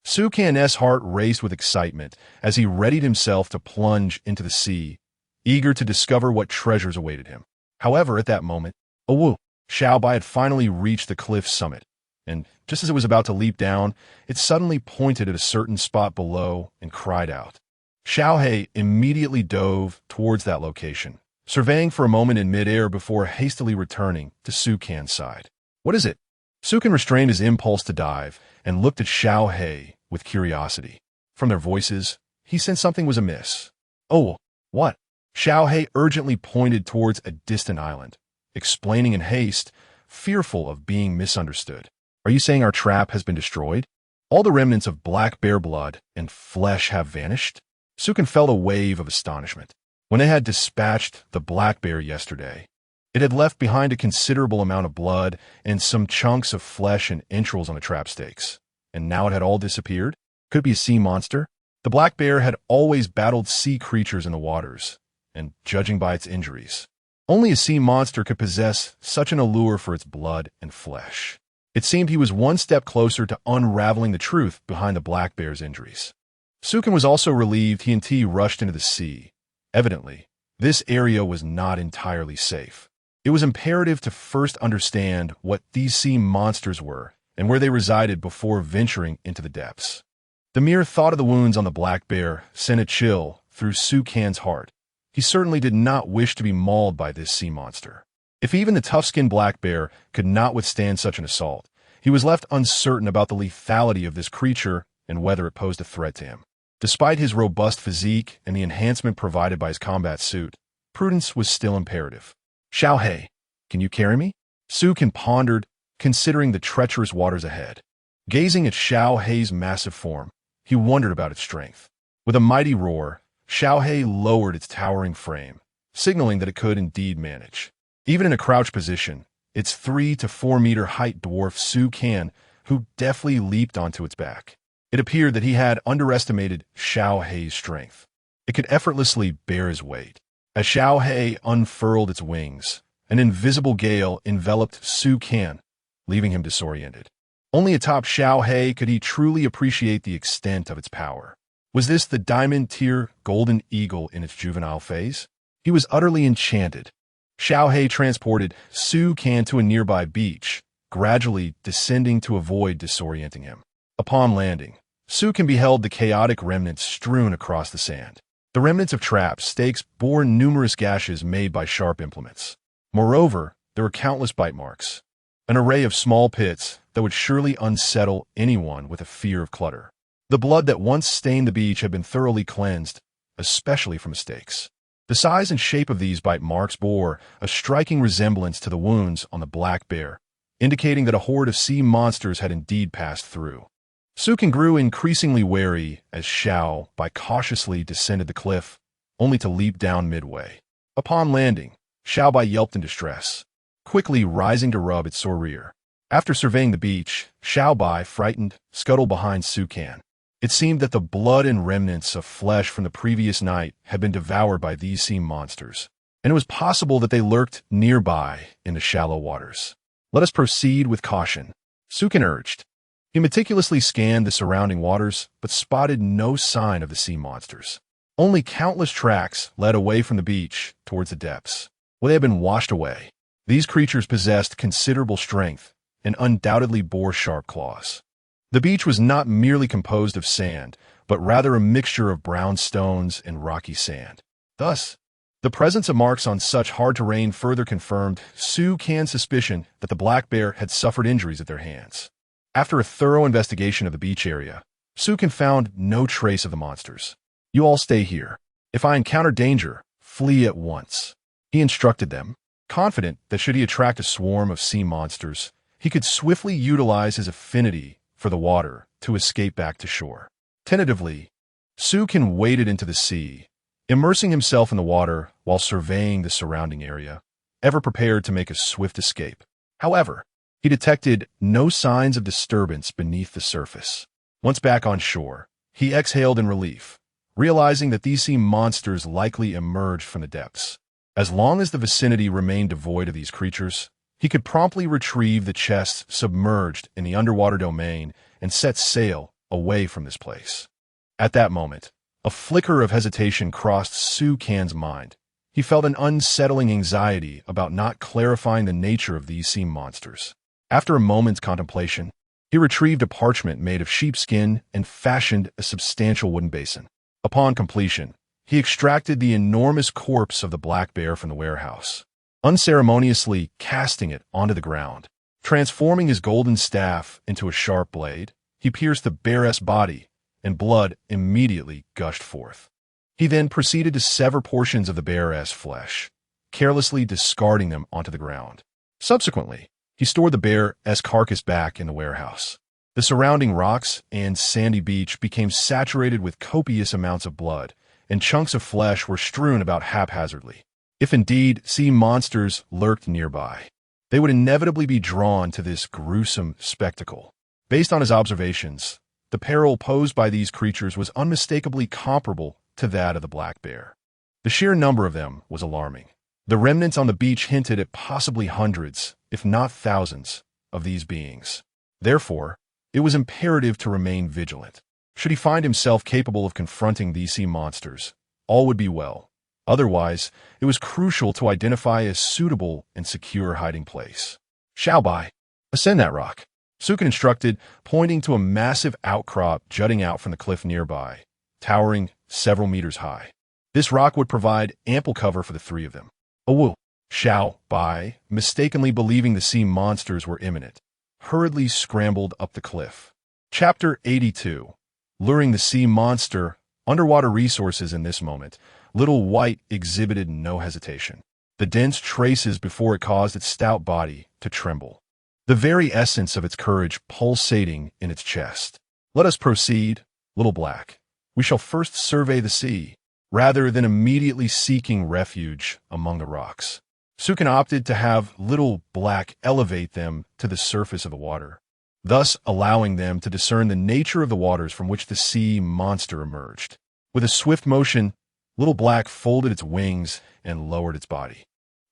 Sukan's heart raced with excitement as he readied himself to plunge into the sea, eager to discover what treasures awaited him. However, at that moment, Xiaobai had finally reached the cliff's summit, and just as it was about to leap down, it suddenly pointed at a certain spot below and cried out. Xiaohei immediately dove towards that location, surveying for a moment in midair before hastily returning to Sukan's side. What is it? Sukan restrained his impulse to dive and looked at Xiaohei with curiosity. From their voices, he sensed something was amiss. Oh, what? Xiaohei urgently pointed towards a distant island, explaining in haste, fearful of being misunderstood. Are you saying our trap has been destroyed? All the remnants of black bear blood and flesh have vanished? Sukan felt a wave of astonishment. When they had dispatched the black bear yesterday, it had left behind a considerable amount of blood and some chunks of flesh and entrails on the trap stakes. And now it had all disappeared? Could it be a sea monster? The black bear had always battled sea creatures in the waters, and judging by its injuries, only a sea monster could possess such an allure for its blood and flesh. It seemed he was one step closer to unraveling the truth behind the black bear's injuries. Sukan was also relieved he and T rushed into the sea. Evidently, this area was not entirely safe. It was imperative to first understand what these sea monsters were and where they resided before venturing into the depths. The mere thought of the wounds on the black bear sent a chill through Sukan's heart. He certainly did not wish to be mauled by this sea monster. If even the tough-skinned black bear could not withstand such an assault, he was left uncertain about the lethality of this creature and whether it posed a threat to him. Despite his robust physique and the enhancement provided by his combat suit, prudence was still imperative. Xiaohei, can you carry me? Sukan pondered, considering the treacherous waters ahead. Gazing at Xiaohei's massive form, he wondered about its strength. With a mighty roar, Xiaohei lowered its towering frame, signaling that it could indeed manage. Even in a crouched position, its 3 to 4 meter height dwarfed Sukan, who deftly leaped onto its back. It appeared that he had underestimated Xiaohei's strength. It could effortlessly bear his weight. As Xiaohei unfurled its wings, an invisible gale enveloped Sukan, leaving him disoriented. Only atop Xiaohei could he truly appreciate the extent of its power. Was this the diamond-tier golden eagle in its juvenile phase? He was utterly enchanted. Xiaohei transported Sukan to a nearby beach, gradually descending to avoid disorienting him. Upon landing, Sukan beheld the chaotic remnants strewn across the sand. The remnants of traps, stakes bore numerous gashes made by sharp implements. Moreover, there were countless bite marks, an array of small pits that would surely unsettle anyone with a fear of clutter. The blood that once stained the beach had been thoroughly cleansed, especially from stakes. The size and shape of these bite marks bore a striking resemblance to the wounds on the black bear, indicating that a horde of sea monsters had indeed passed through. Sukan grew increasingly wary as Xiaobai cautiously descended the cliff, only to leap down midway. Upon landing, Xiaobai yelped in distress, quickly rising to rub its sore rear. After surveying the beach, Xiaobai, frightened, scuttled behind Sukan. It seemed that the blood and remnants of flesh from the previous night had been devoured by these sea monsters, and it was possible that they lurked nearby in the shallow waters. Let us proceed with caution, Sukan urged. He meticulously scanned the surrounding waters, but spotted no sign of the sea monsters. Only countless tracks led away from the beach towards the depths, where they had been washed away. These creatures possessed considerable strength and undoubtedly bore sharp claws. The beach was not merely composed of sand, but rather a mixture of brown stones and rocky sand. Thus, the presence of marks on such hard terrain further confirmed Su Can's suspicion that the black bear had suffered injuries at their hands. After a thorough investigation of the beach area, Su Can found no trace of the monsters. "You all stay here. If I encounter danger, flee at once," he instructed them, confident that should he attract a swarm of sea monsters, he could swiftly utilize his affinity for the water to escape back to shore. Tentatively, Su Can waded into the sea, immersing himself in the water while surveying the surrounding area, ever prepared to make a swift escape. However, he detected no signs of disturbance beneath the surface. Once back on shore, he exhaled in relief, realizing that these sea monsters likely emerged from the depths. As long as the vicinity remained devoid of these creatures, he could promptly retrieve the chests submerged in the underwater domain and set sail away from this place. At that moment, a flicker of hesitation crossed Su Can's mind. He felt an unsettling anxiety about not clarifying the nature of these sea monsters. After a moment's contemplation, he retrieved a parchment made of sheepskin and fashioned a substantial wooden basin. Upon completion, he extracted the enormous corpse of the black bear from the warehouse, unceremoniously casting it onto the ground. Transforming his golden staff into a sharp blade, he pierced the bear's body, and blood immediately gushed forth. He then proceeded to sever portions of the bear's flesh, carelessly discarding them onto the ground. Subsequently, he stored the bear's carcass back in the warehouse. The surrounding rocks and sandy beach became saturated with copious amounts of blood, and chunks of flesh were strewn about haphazardly. If indeed sea monsters lurked nearby, they would inevitably be drawn to this gruesome spectacle. Based on his observations, the peril posed by these creatures was unmistakably comparable to that of the black bear. The sheer number of them was alarming. The remnants on the beach hinted at possibly hundreds, if not thousands, of these beings. Therefore, it was imperative to remain vigilant. Should he find himself capable of confronting these sea monsters, all would be well. Otherwise, it was crucial to identify a suitable and secure hiding place. "Shall by, ascend that rock," Su Can instructed, pointing to a massive outcrop jutting out from the cliff nearby, towering several meters high. This rock would provide ample cover for the three of them. "Awu," Shao Bai, mistakenly believing the sea monsters were imminent, hurriedly scrambled up the cliff. Chapter 82. Luring the sea monster. Underwater resources. In this moment, Little White exhibited no hesitation. The dense traces before it caused its stout body to tremble, the very essence of its courage pulsating in its chest. "Let us proceed, Little Black. We shall first survey the sea, rather than immediately seeking refuge among the rocks." Su Can opted to have Little Black elevate them to the surface of the water, thus allowing them to discern the nature of the waters from which the sea monster emerged. With a swift motion, Little Black folded its wings and lowered its body.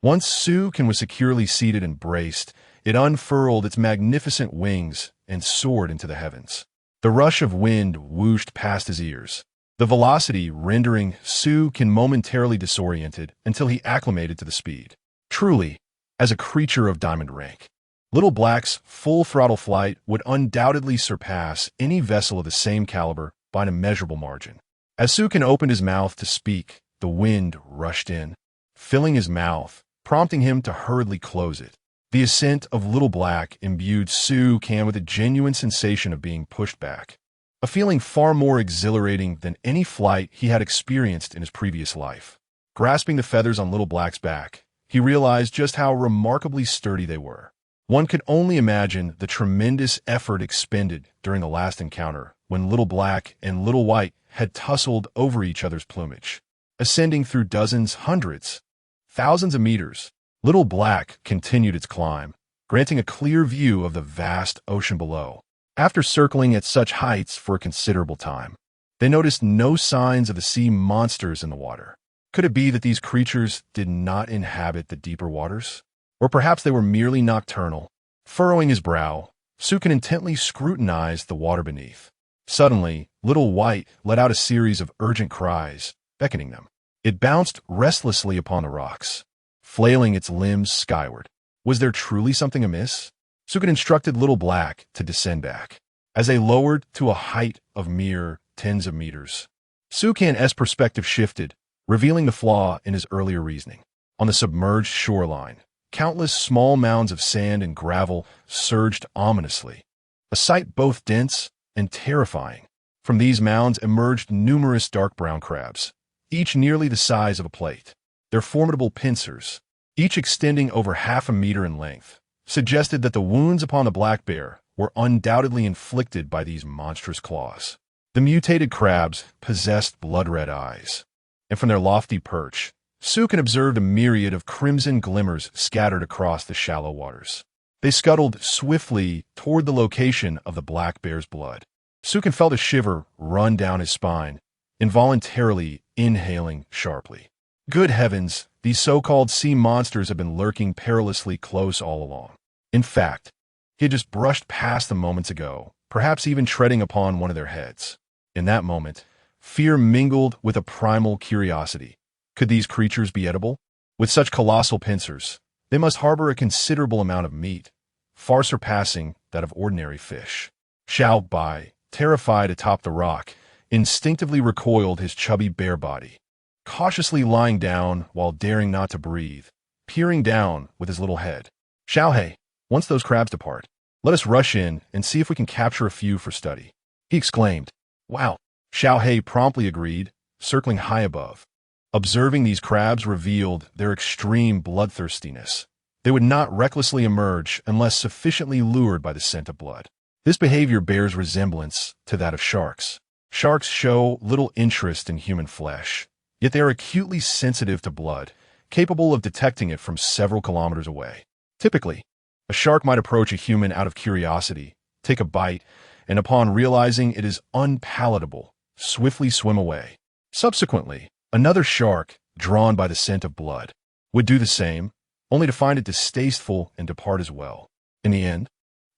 Once Su Can was securely seated and braced, it unfurled its magnificent wings and soared into the heavens. The rush of wind whooshed past his ears, the velocity rendering Su Can momentarily disoriented until he acclimated to the speed. Truly, as a creature of diamond rank, Little Black's full throttle flight would undoubtedly surpass any vessel of the same caliber by an immeasurable margin. As Su Can opened his mouth to speak, the wind rushed in, filling his mouth, prompting him to hurriedly close it. The ascent of Little Black imbued Su Can with a genuine sensation of being pushed back, a feeling far more exhilarating than any flight he had experienced in his previous life. Grasping the feathers on Little Black's back, he realized just how remarkably sturdy they were. One could only imagine the tremendous effort expended during the last encounter when Little Black and Little White had tussled over each other's plumage. Ascending through dozens, hundreds, thousands of meters, Little Black continued its climb, granting a clear view of the vast ocean below. After circling at such heights for a considerable time, they noticed no signs of the sea monsters in the water. Could it be that these creatures did not inhabit the deeper waters? Or perhaps they were merely nocturnal? Furrowing his brow, Su Can intently scrutinized the water beneath. Suddenly, Little White let out a series of urgent cries, beckoning them. It bounced restlessly upon the rocks, flailing its limbs skyward. Was there truly something amiss? Sukun instructed Little Black to descend back. As they lowered to a height of mere tens of meters, Sukan's perspective shifted, revealing the flaw in his earlier reasoning. On the submerged shoreline, countless small mounds of sand and gravel surged ominously, a sight both dense and terrifying. From these mounds emerged numerous dark brown crabs, each nearly the size of a plate. Their formidable pincers, each extending over half a meter in length, suggested that the wounds upon the black bear were undoubtedly inflicted by these monstrous claws. The mutated crabs possessed blood-red eyes, and from their lofty perch, Sukan observed a myriad of crimson glimmers scattered across the shallow waters. They scuttled swiftly toward the location of the black bear's blood. Sukan felt a shiver run down his spine, involuntarily inhaling sharply. Good heavens, these so-called sea monsters have been lurking perilously close all along. In fact, he had just brushed past them moments ago, perhaps even treading upon one of their heads. In that moment, fear mingled with a primal curiosity. Could these creatures be edible? With such colossal pincers, they must harbor a considerable amount of meat, far surpassing that of ordinary fish. Xiao Bai, terrified atop the rock, instinctively recoiled his chubby bare body, cautiously lying down while daring not to breathe, peering down with his little head. Xiaohei, once those crabs depart, let us rush in and see if we can capture a few for study, he exclaimed. Wow, Xiaohei promptly agreed, circling high above. Observing these crabs revealed their extreme bloodthirstiness. They would not recklessly emerge unless sufficiently lured by the scent of blood. This behavior bears resemblance to that of sharks. Sharks show little interest in human flesh, yet they are acutely sensitive to blood, capable of detecting it from several kilometers away. Typically, a shark might approach a human out of curiosity, take a bite, and upon realizing it is unpalatable, swiftly swim away. Subsequently, another shark, drawn by the scent of blood, would do the same, only to find it distasteful and depart as well. In the end,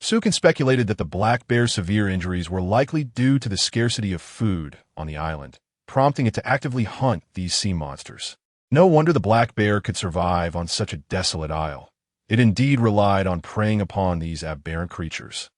Sukan speculated that the black bear's severe injuries were likely due to the scarcity of food on the island, prompting it to actively hunt these sea monsters. No wonder the black bear could survive on such a desolate isle. It indeed relied on preying upon these aberrant creatures.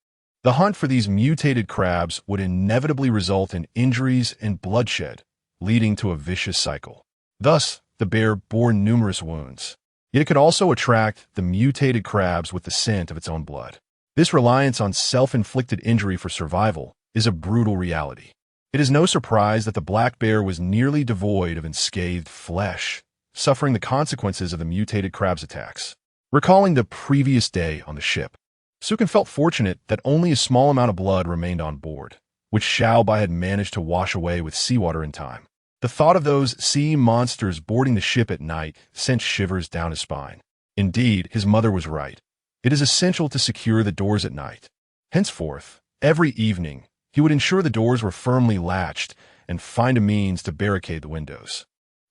The hunt for these mutated crabs would inevitably result in injuries and bloodshed, leading to a vicious cycle. Thus, the bear bore numerous wounds. Yet it could also attract the mutated crabs with the scent of its own blood. This reliance on self-inflicted injury for survival is a brutal reality. It is no surprise that the black bear was nearly devoid of unscathed flesh, suffering the consequences of the mutated crab's attacks. Recalling the previous day on the ship, Sukan felt fortunate that only a small amount of blood remained on board, which Xiao Bai had managed to wash away with seawater in time. The thought of those sea monsters boarding the ship at night sent shivers down his spine. Indeed, his mother was right. It is essential to secure the doors at night. Henceforth, every evening, he would ensure the doors were firmly latched and find a means to barricade the windows.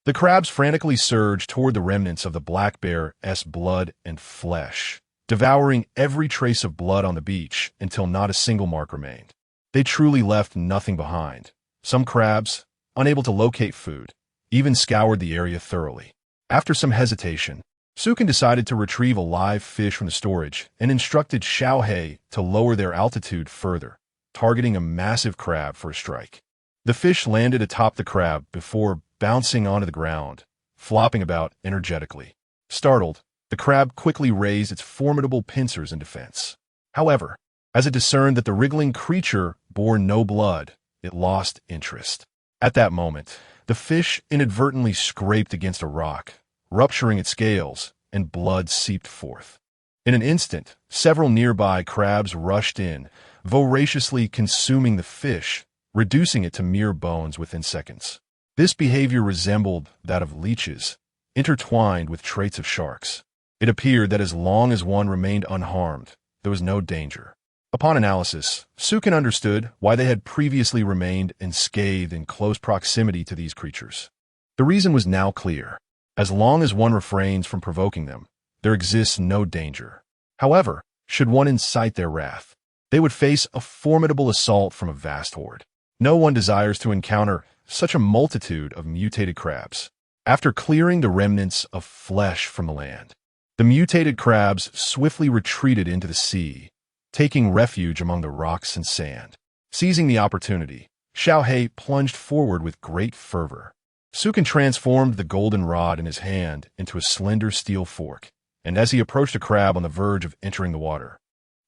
The crabs frantically surged toward the remnants of the black bear's blood and flesh, devouring every trace of blood on the beach until not a single mark remained. They truly left nothing behind. Some crabs, unable to locate food, even scoured the area thoroughly. After some hesitation, Sukan decided to retrieve a live fish from the storage and instructed Xiaohei to lower their altitude further, targeting a massive crab for a strike. The fish landed atop the crab before bouncing onto the ground, flopping about energetically. Startled, the crab quickly raised its formidable pincers in defense. However, as it discerned that the wriggling creature bore no blood, it lost interest. At that moment, the fish inadvertently scraped against a rock, rupturing its scales, and blood seeped forth. In an instant, several nearby crabs rushed in, voraciously consuming the fish, reducing it to mere bones within seconds. This behavior resembled that of leeches, intertwined with traits of sharks. It appeared that as long as one remained unharmed, there was no danger. Upon analysis, Sukan understood why they had previously remained unscathed in close proximity to these creatures. The reason was now clear. As long as one refrains from provoking them, there exists no danger. However, should one incite their wrath, they would face a formidable assault from a vast horde. No one desires to encounter such a multitude of mutated crabs. After clearing the remnants of flesh from the land, The mutated crabs swiftly retreated into the sea, taking refuge among the rocks and sand. Seizing the opportunity, Xiaohei plunged forward with great fervor. Sukin transformed the golden rod in his hand into a slender steel fork, and as he approached a crab on the verge of entering the water,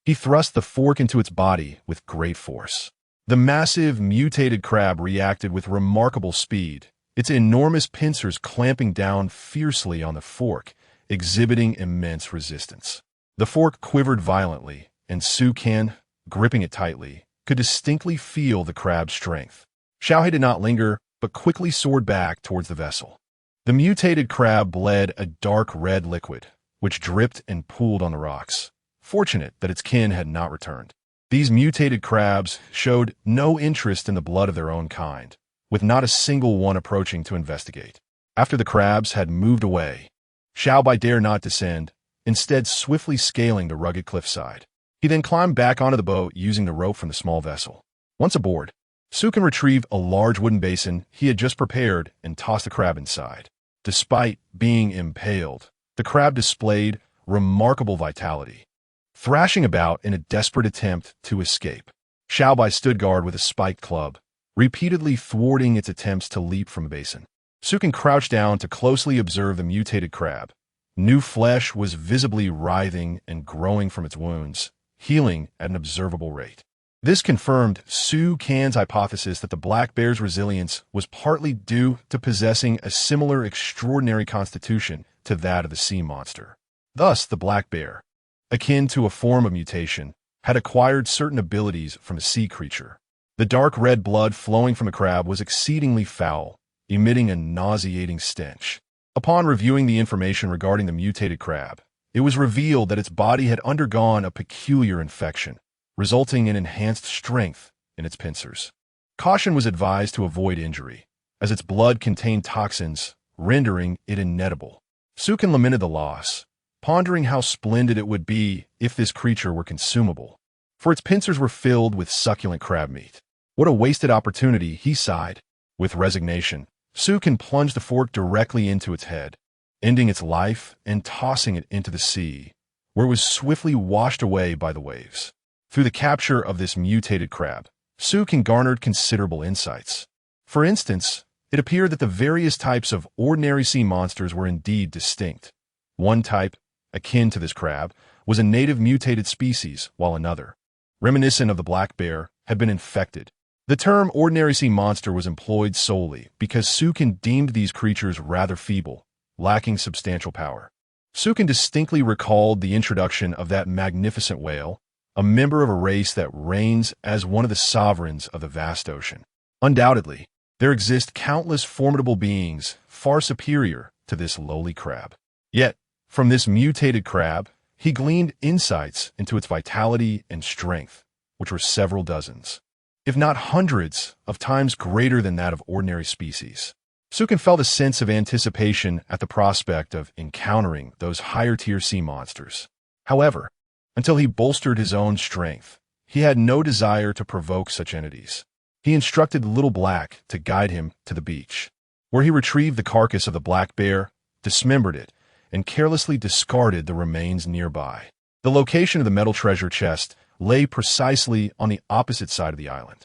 he thrust the fork into its body with great force. The massive, mutated crab reacted with remarkable speed, its enormous pincers clamping down fiercely on the fork, exhibiting immense resistance. The fork quivered violently, and Su Kan, gripping it tightly, could distinctly feel the crab's strength. Xiaohei did not linger, but quickly soared back towards the vessel. The mutated crab bled a dark red liquid, which dripped and pooled on the rocks. Fortunate that its kin had not returned. These mutated crabs showed no interest in the blood of their own kind, with not a single one approaching to investigate. After the crabs had moved away, Xiaobai dared not descend, instead swiftly scaling the rugged cliffside. He then climbed back onto the boat using the rope from the small vessel. Once aboard, Sukin retrieved a large wooden basin he had just prepared and tossed the crab inside. Despite being impaled, the crab displayed remarkable vitality, thrashing about in a desperate attempt to escape. Xiaobai stood guard with a spiked club, repeatedly thwarting its attempts to leap from a basin. Sukin crouched down to closely observe the mutated crab. New flesh was visibly writhing and growing from its wounds, healing at an observable rate. This confirmed Su Kan's hypothesis that the black bear's resilience was partly due to possessing a similar extraordinary constitution to that of the sea monster. Thus, the black bear, akin to a form of mutation, had acquired certain abilities from a sea creature. The dark red blood flowing from the crab was exceedingly foul, emitting a nauseating stench. Upon reviewing the information regarding the mutated crab, it was revealed that its body had undergone a peculiar infection, resulting in enhanced strength in its pincers. Caution was advised to avoid injury, as its blood contained toxins, rendering it inedible. Sukin lamented the loss, pondering how splendid it would be if this creature were consumable, for its pincers were filled with succulent crab meat. What a wasted opportunity, he sighed. With resignation, Sukin plunged the fork directly into its head, ending its life and tossing it into the sea, where it was swiftly washed away by the waves. Through the capture of this mutated crab, Sukin garnered considerable insights. For instance, it appeared that the various types of ordinary sea monsters were indeed distinct. One type, akin to this crab, was a native mutated species, while another, reminiscent of the black bear, had been infected. The term ordinary sea monster was employed solely because Sukin deemed these creatures rather feeble, lacking substantial power. Sukin distinctly recalled the introduction of that magnificent whale, a member of a race that reigns as one of the sovereigns of the vast ocean. Undoubtedly, there exist countless formidable beings far superior to this lowly crab. Yet, from this mutated crab, he gleaned insights into its vitality and strength, which were several dozens, if not hundreds, of times greater than that of ordinary species. Sukin felt a sense of anticipation at the prospect of encountering those higher-tier sea monsters. However, until he bolstered his own strength, he had no desire to provoke such entities. He instructed Little Black to guide him to the beach, where he retrieved the carcass of the black bear, dismembered it, and carelessly discarded the remains nearby. The location of the metal treasure chest lay precisely on the opposite side of the island.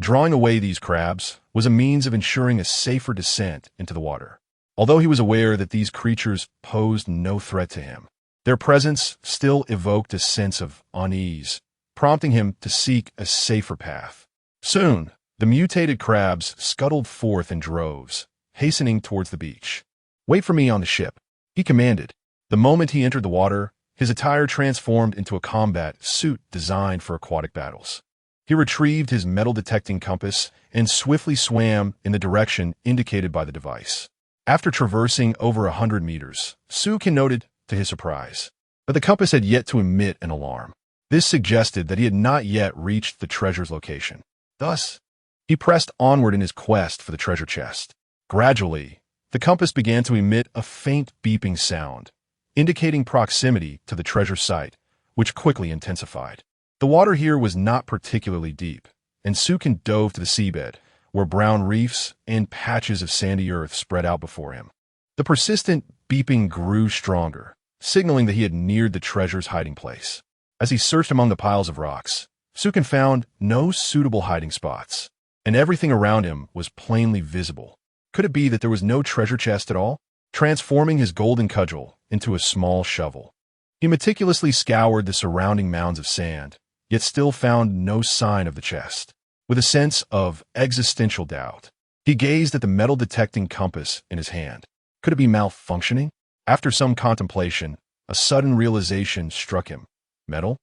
Drawing away these crabs was a means of ensuring a safer descent into the water. Although he was aware that these creatures posed no threat to him, their presence still evoked a sense of unease, prompting him to seek a safer path. Soon, the mutated crabs scuttled forth in droves, hastening towards the beach. "Wait for me on the ship," he commanded. The moment he entered the water, his attire transformed into a combat suit designed for aquatic battles. He retrieved his metal-detecting compass and swiftly swam in the direction indicated by the device. After traversing over 100 meters, Sukin noted, to his surprise, that the compass had yet to emit an alarm. This suggested that he had not yet reached the treasure's location. Thus, he pressed onward in his quest for the treasure chest. Gradually, the compass began to emit a faint beeping sound, indicating proximity to the treasure site, which quickly intensified. The water here was not particularly deep, and Sukin dove to the seabed, where brown reefs and patches of sandy earth spread out before him. The persistent beeping grew stronger, signaling that he had neared the treasure's hiding place. As he searched among the piles of rocks, Sukin found no suitable hiding spots, and everything around him was plainly visible. Could it be that there was no treasure chest at all? Transforming his golden cudgel into a small shovel, he meticulously scoured the surrounding mounds of sand, yet still found no sign of the chest. With a sense of existential doubt, he gazed at the metal-detecting compass in his hand. Could it be malfunctioning? After some contemplation, a sudden realization struck him. Metal?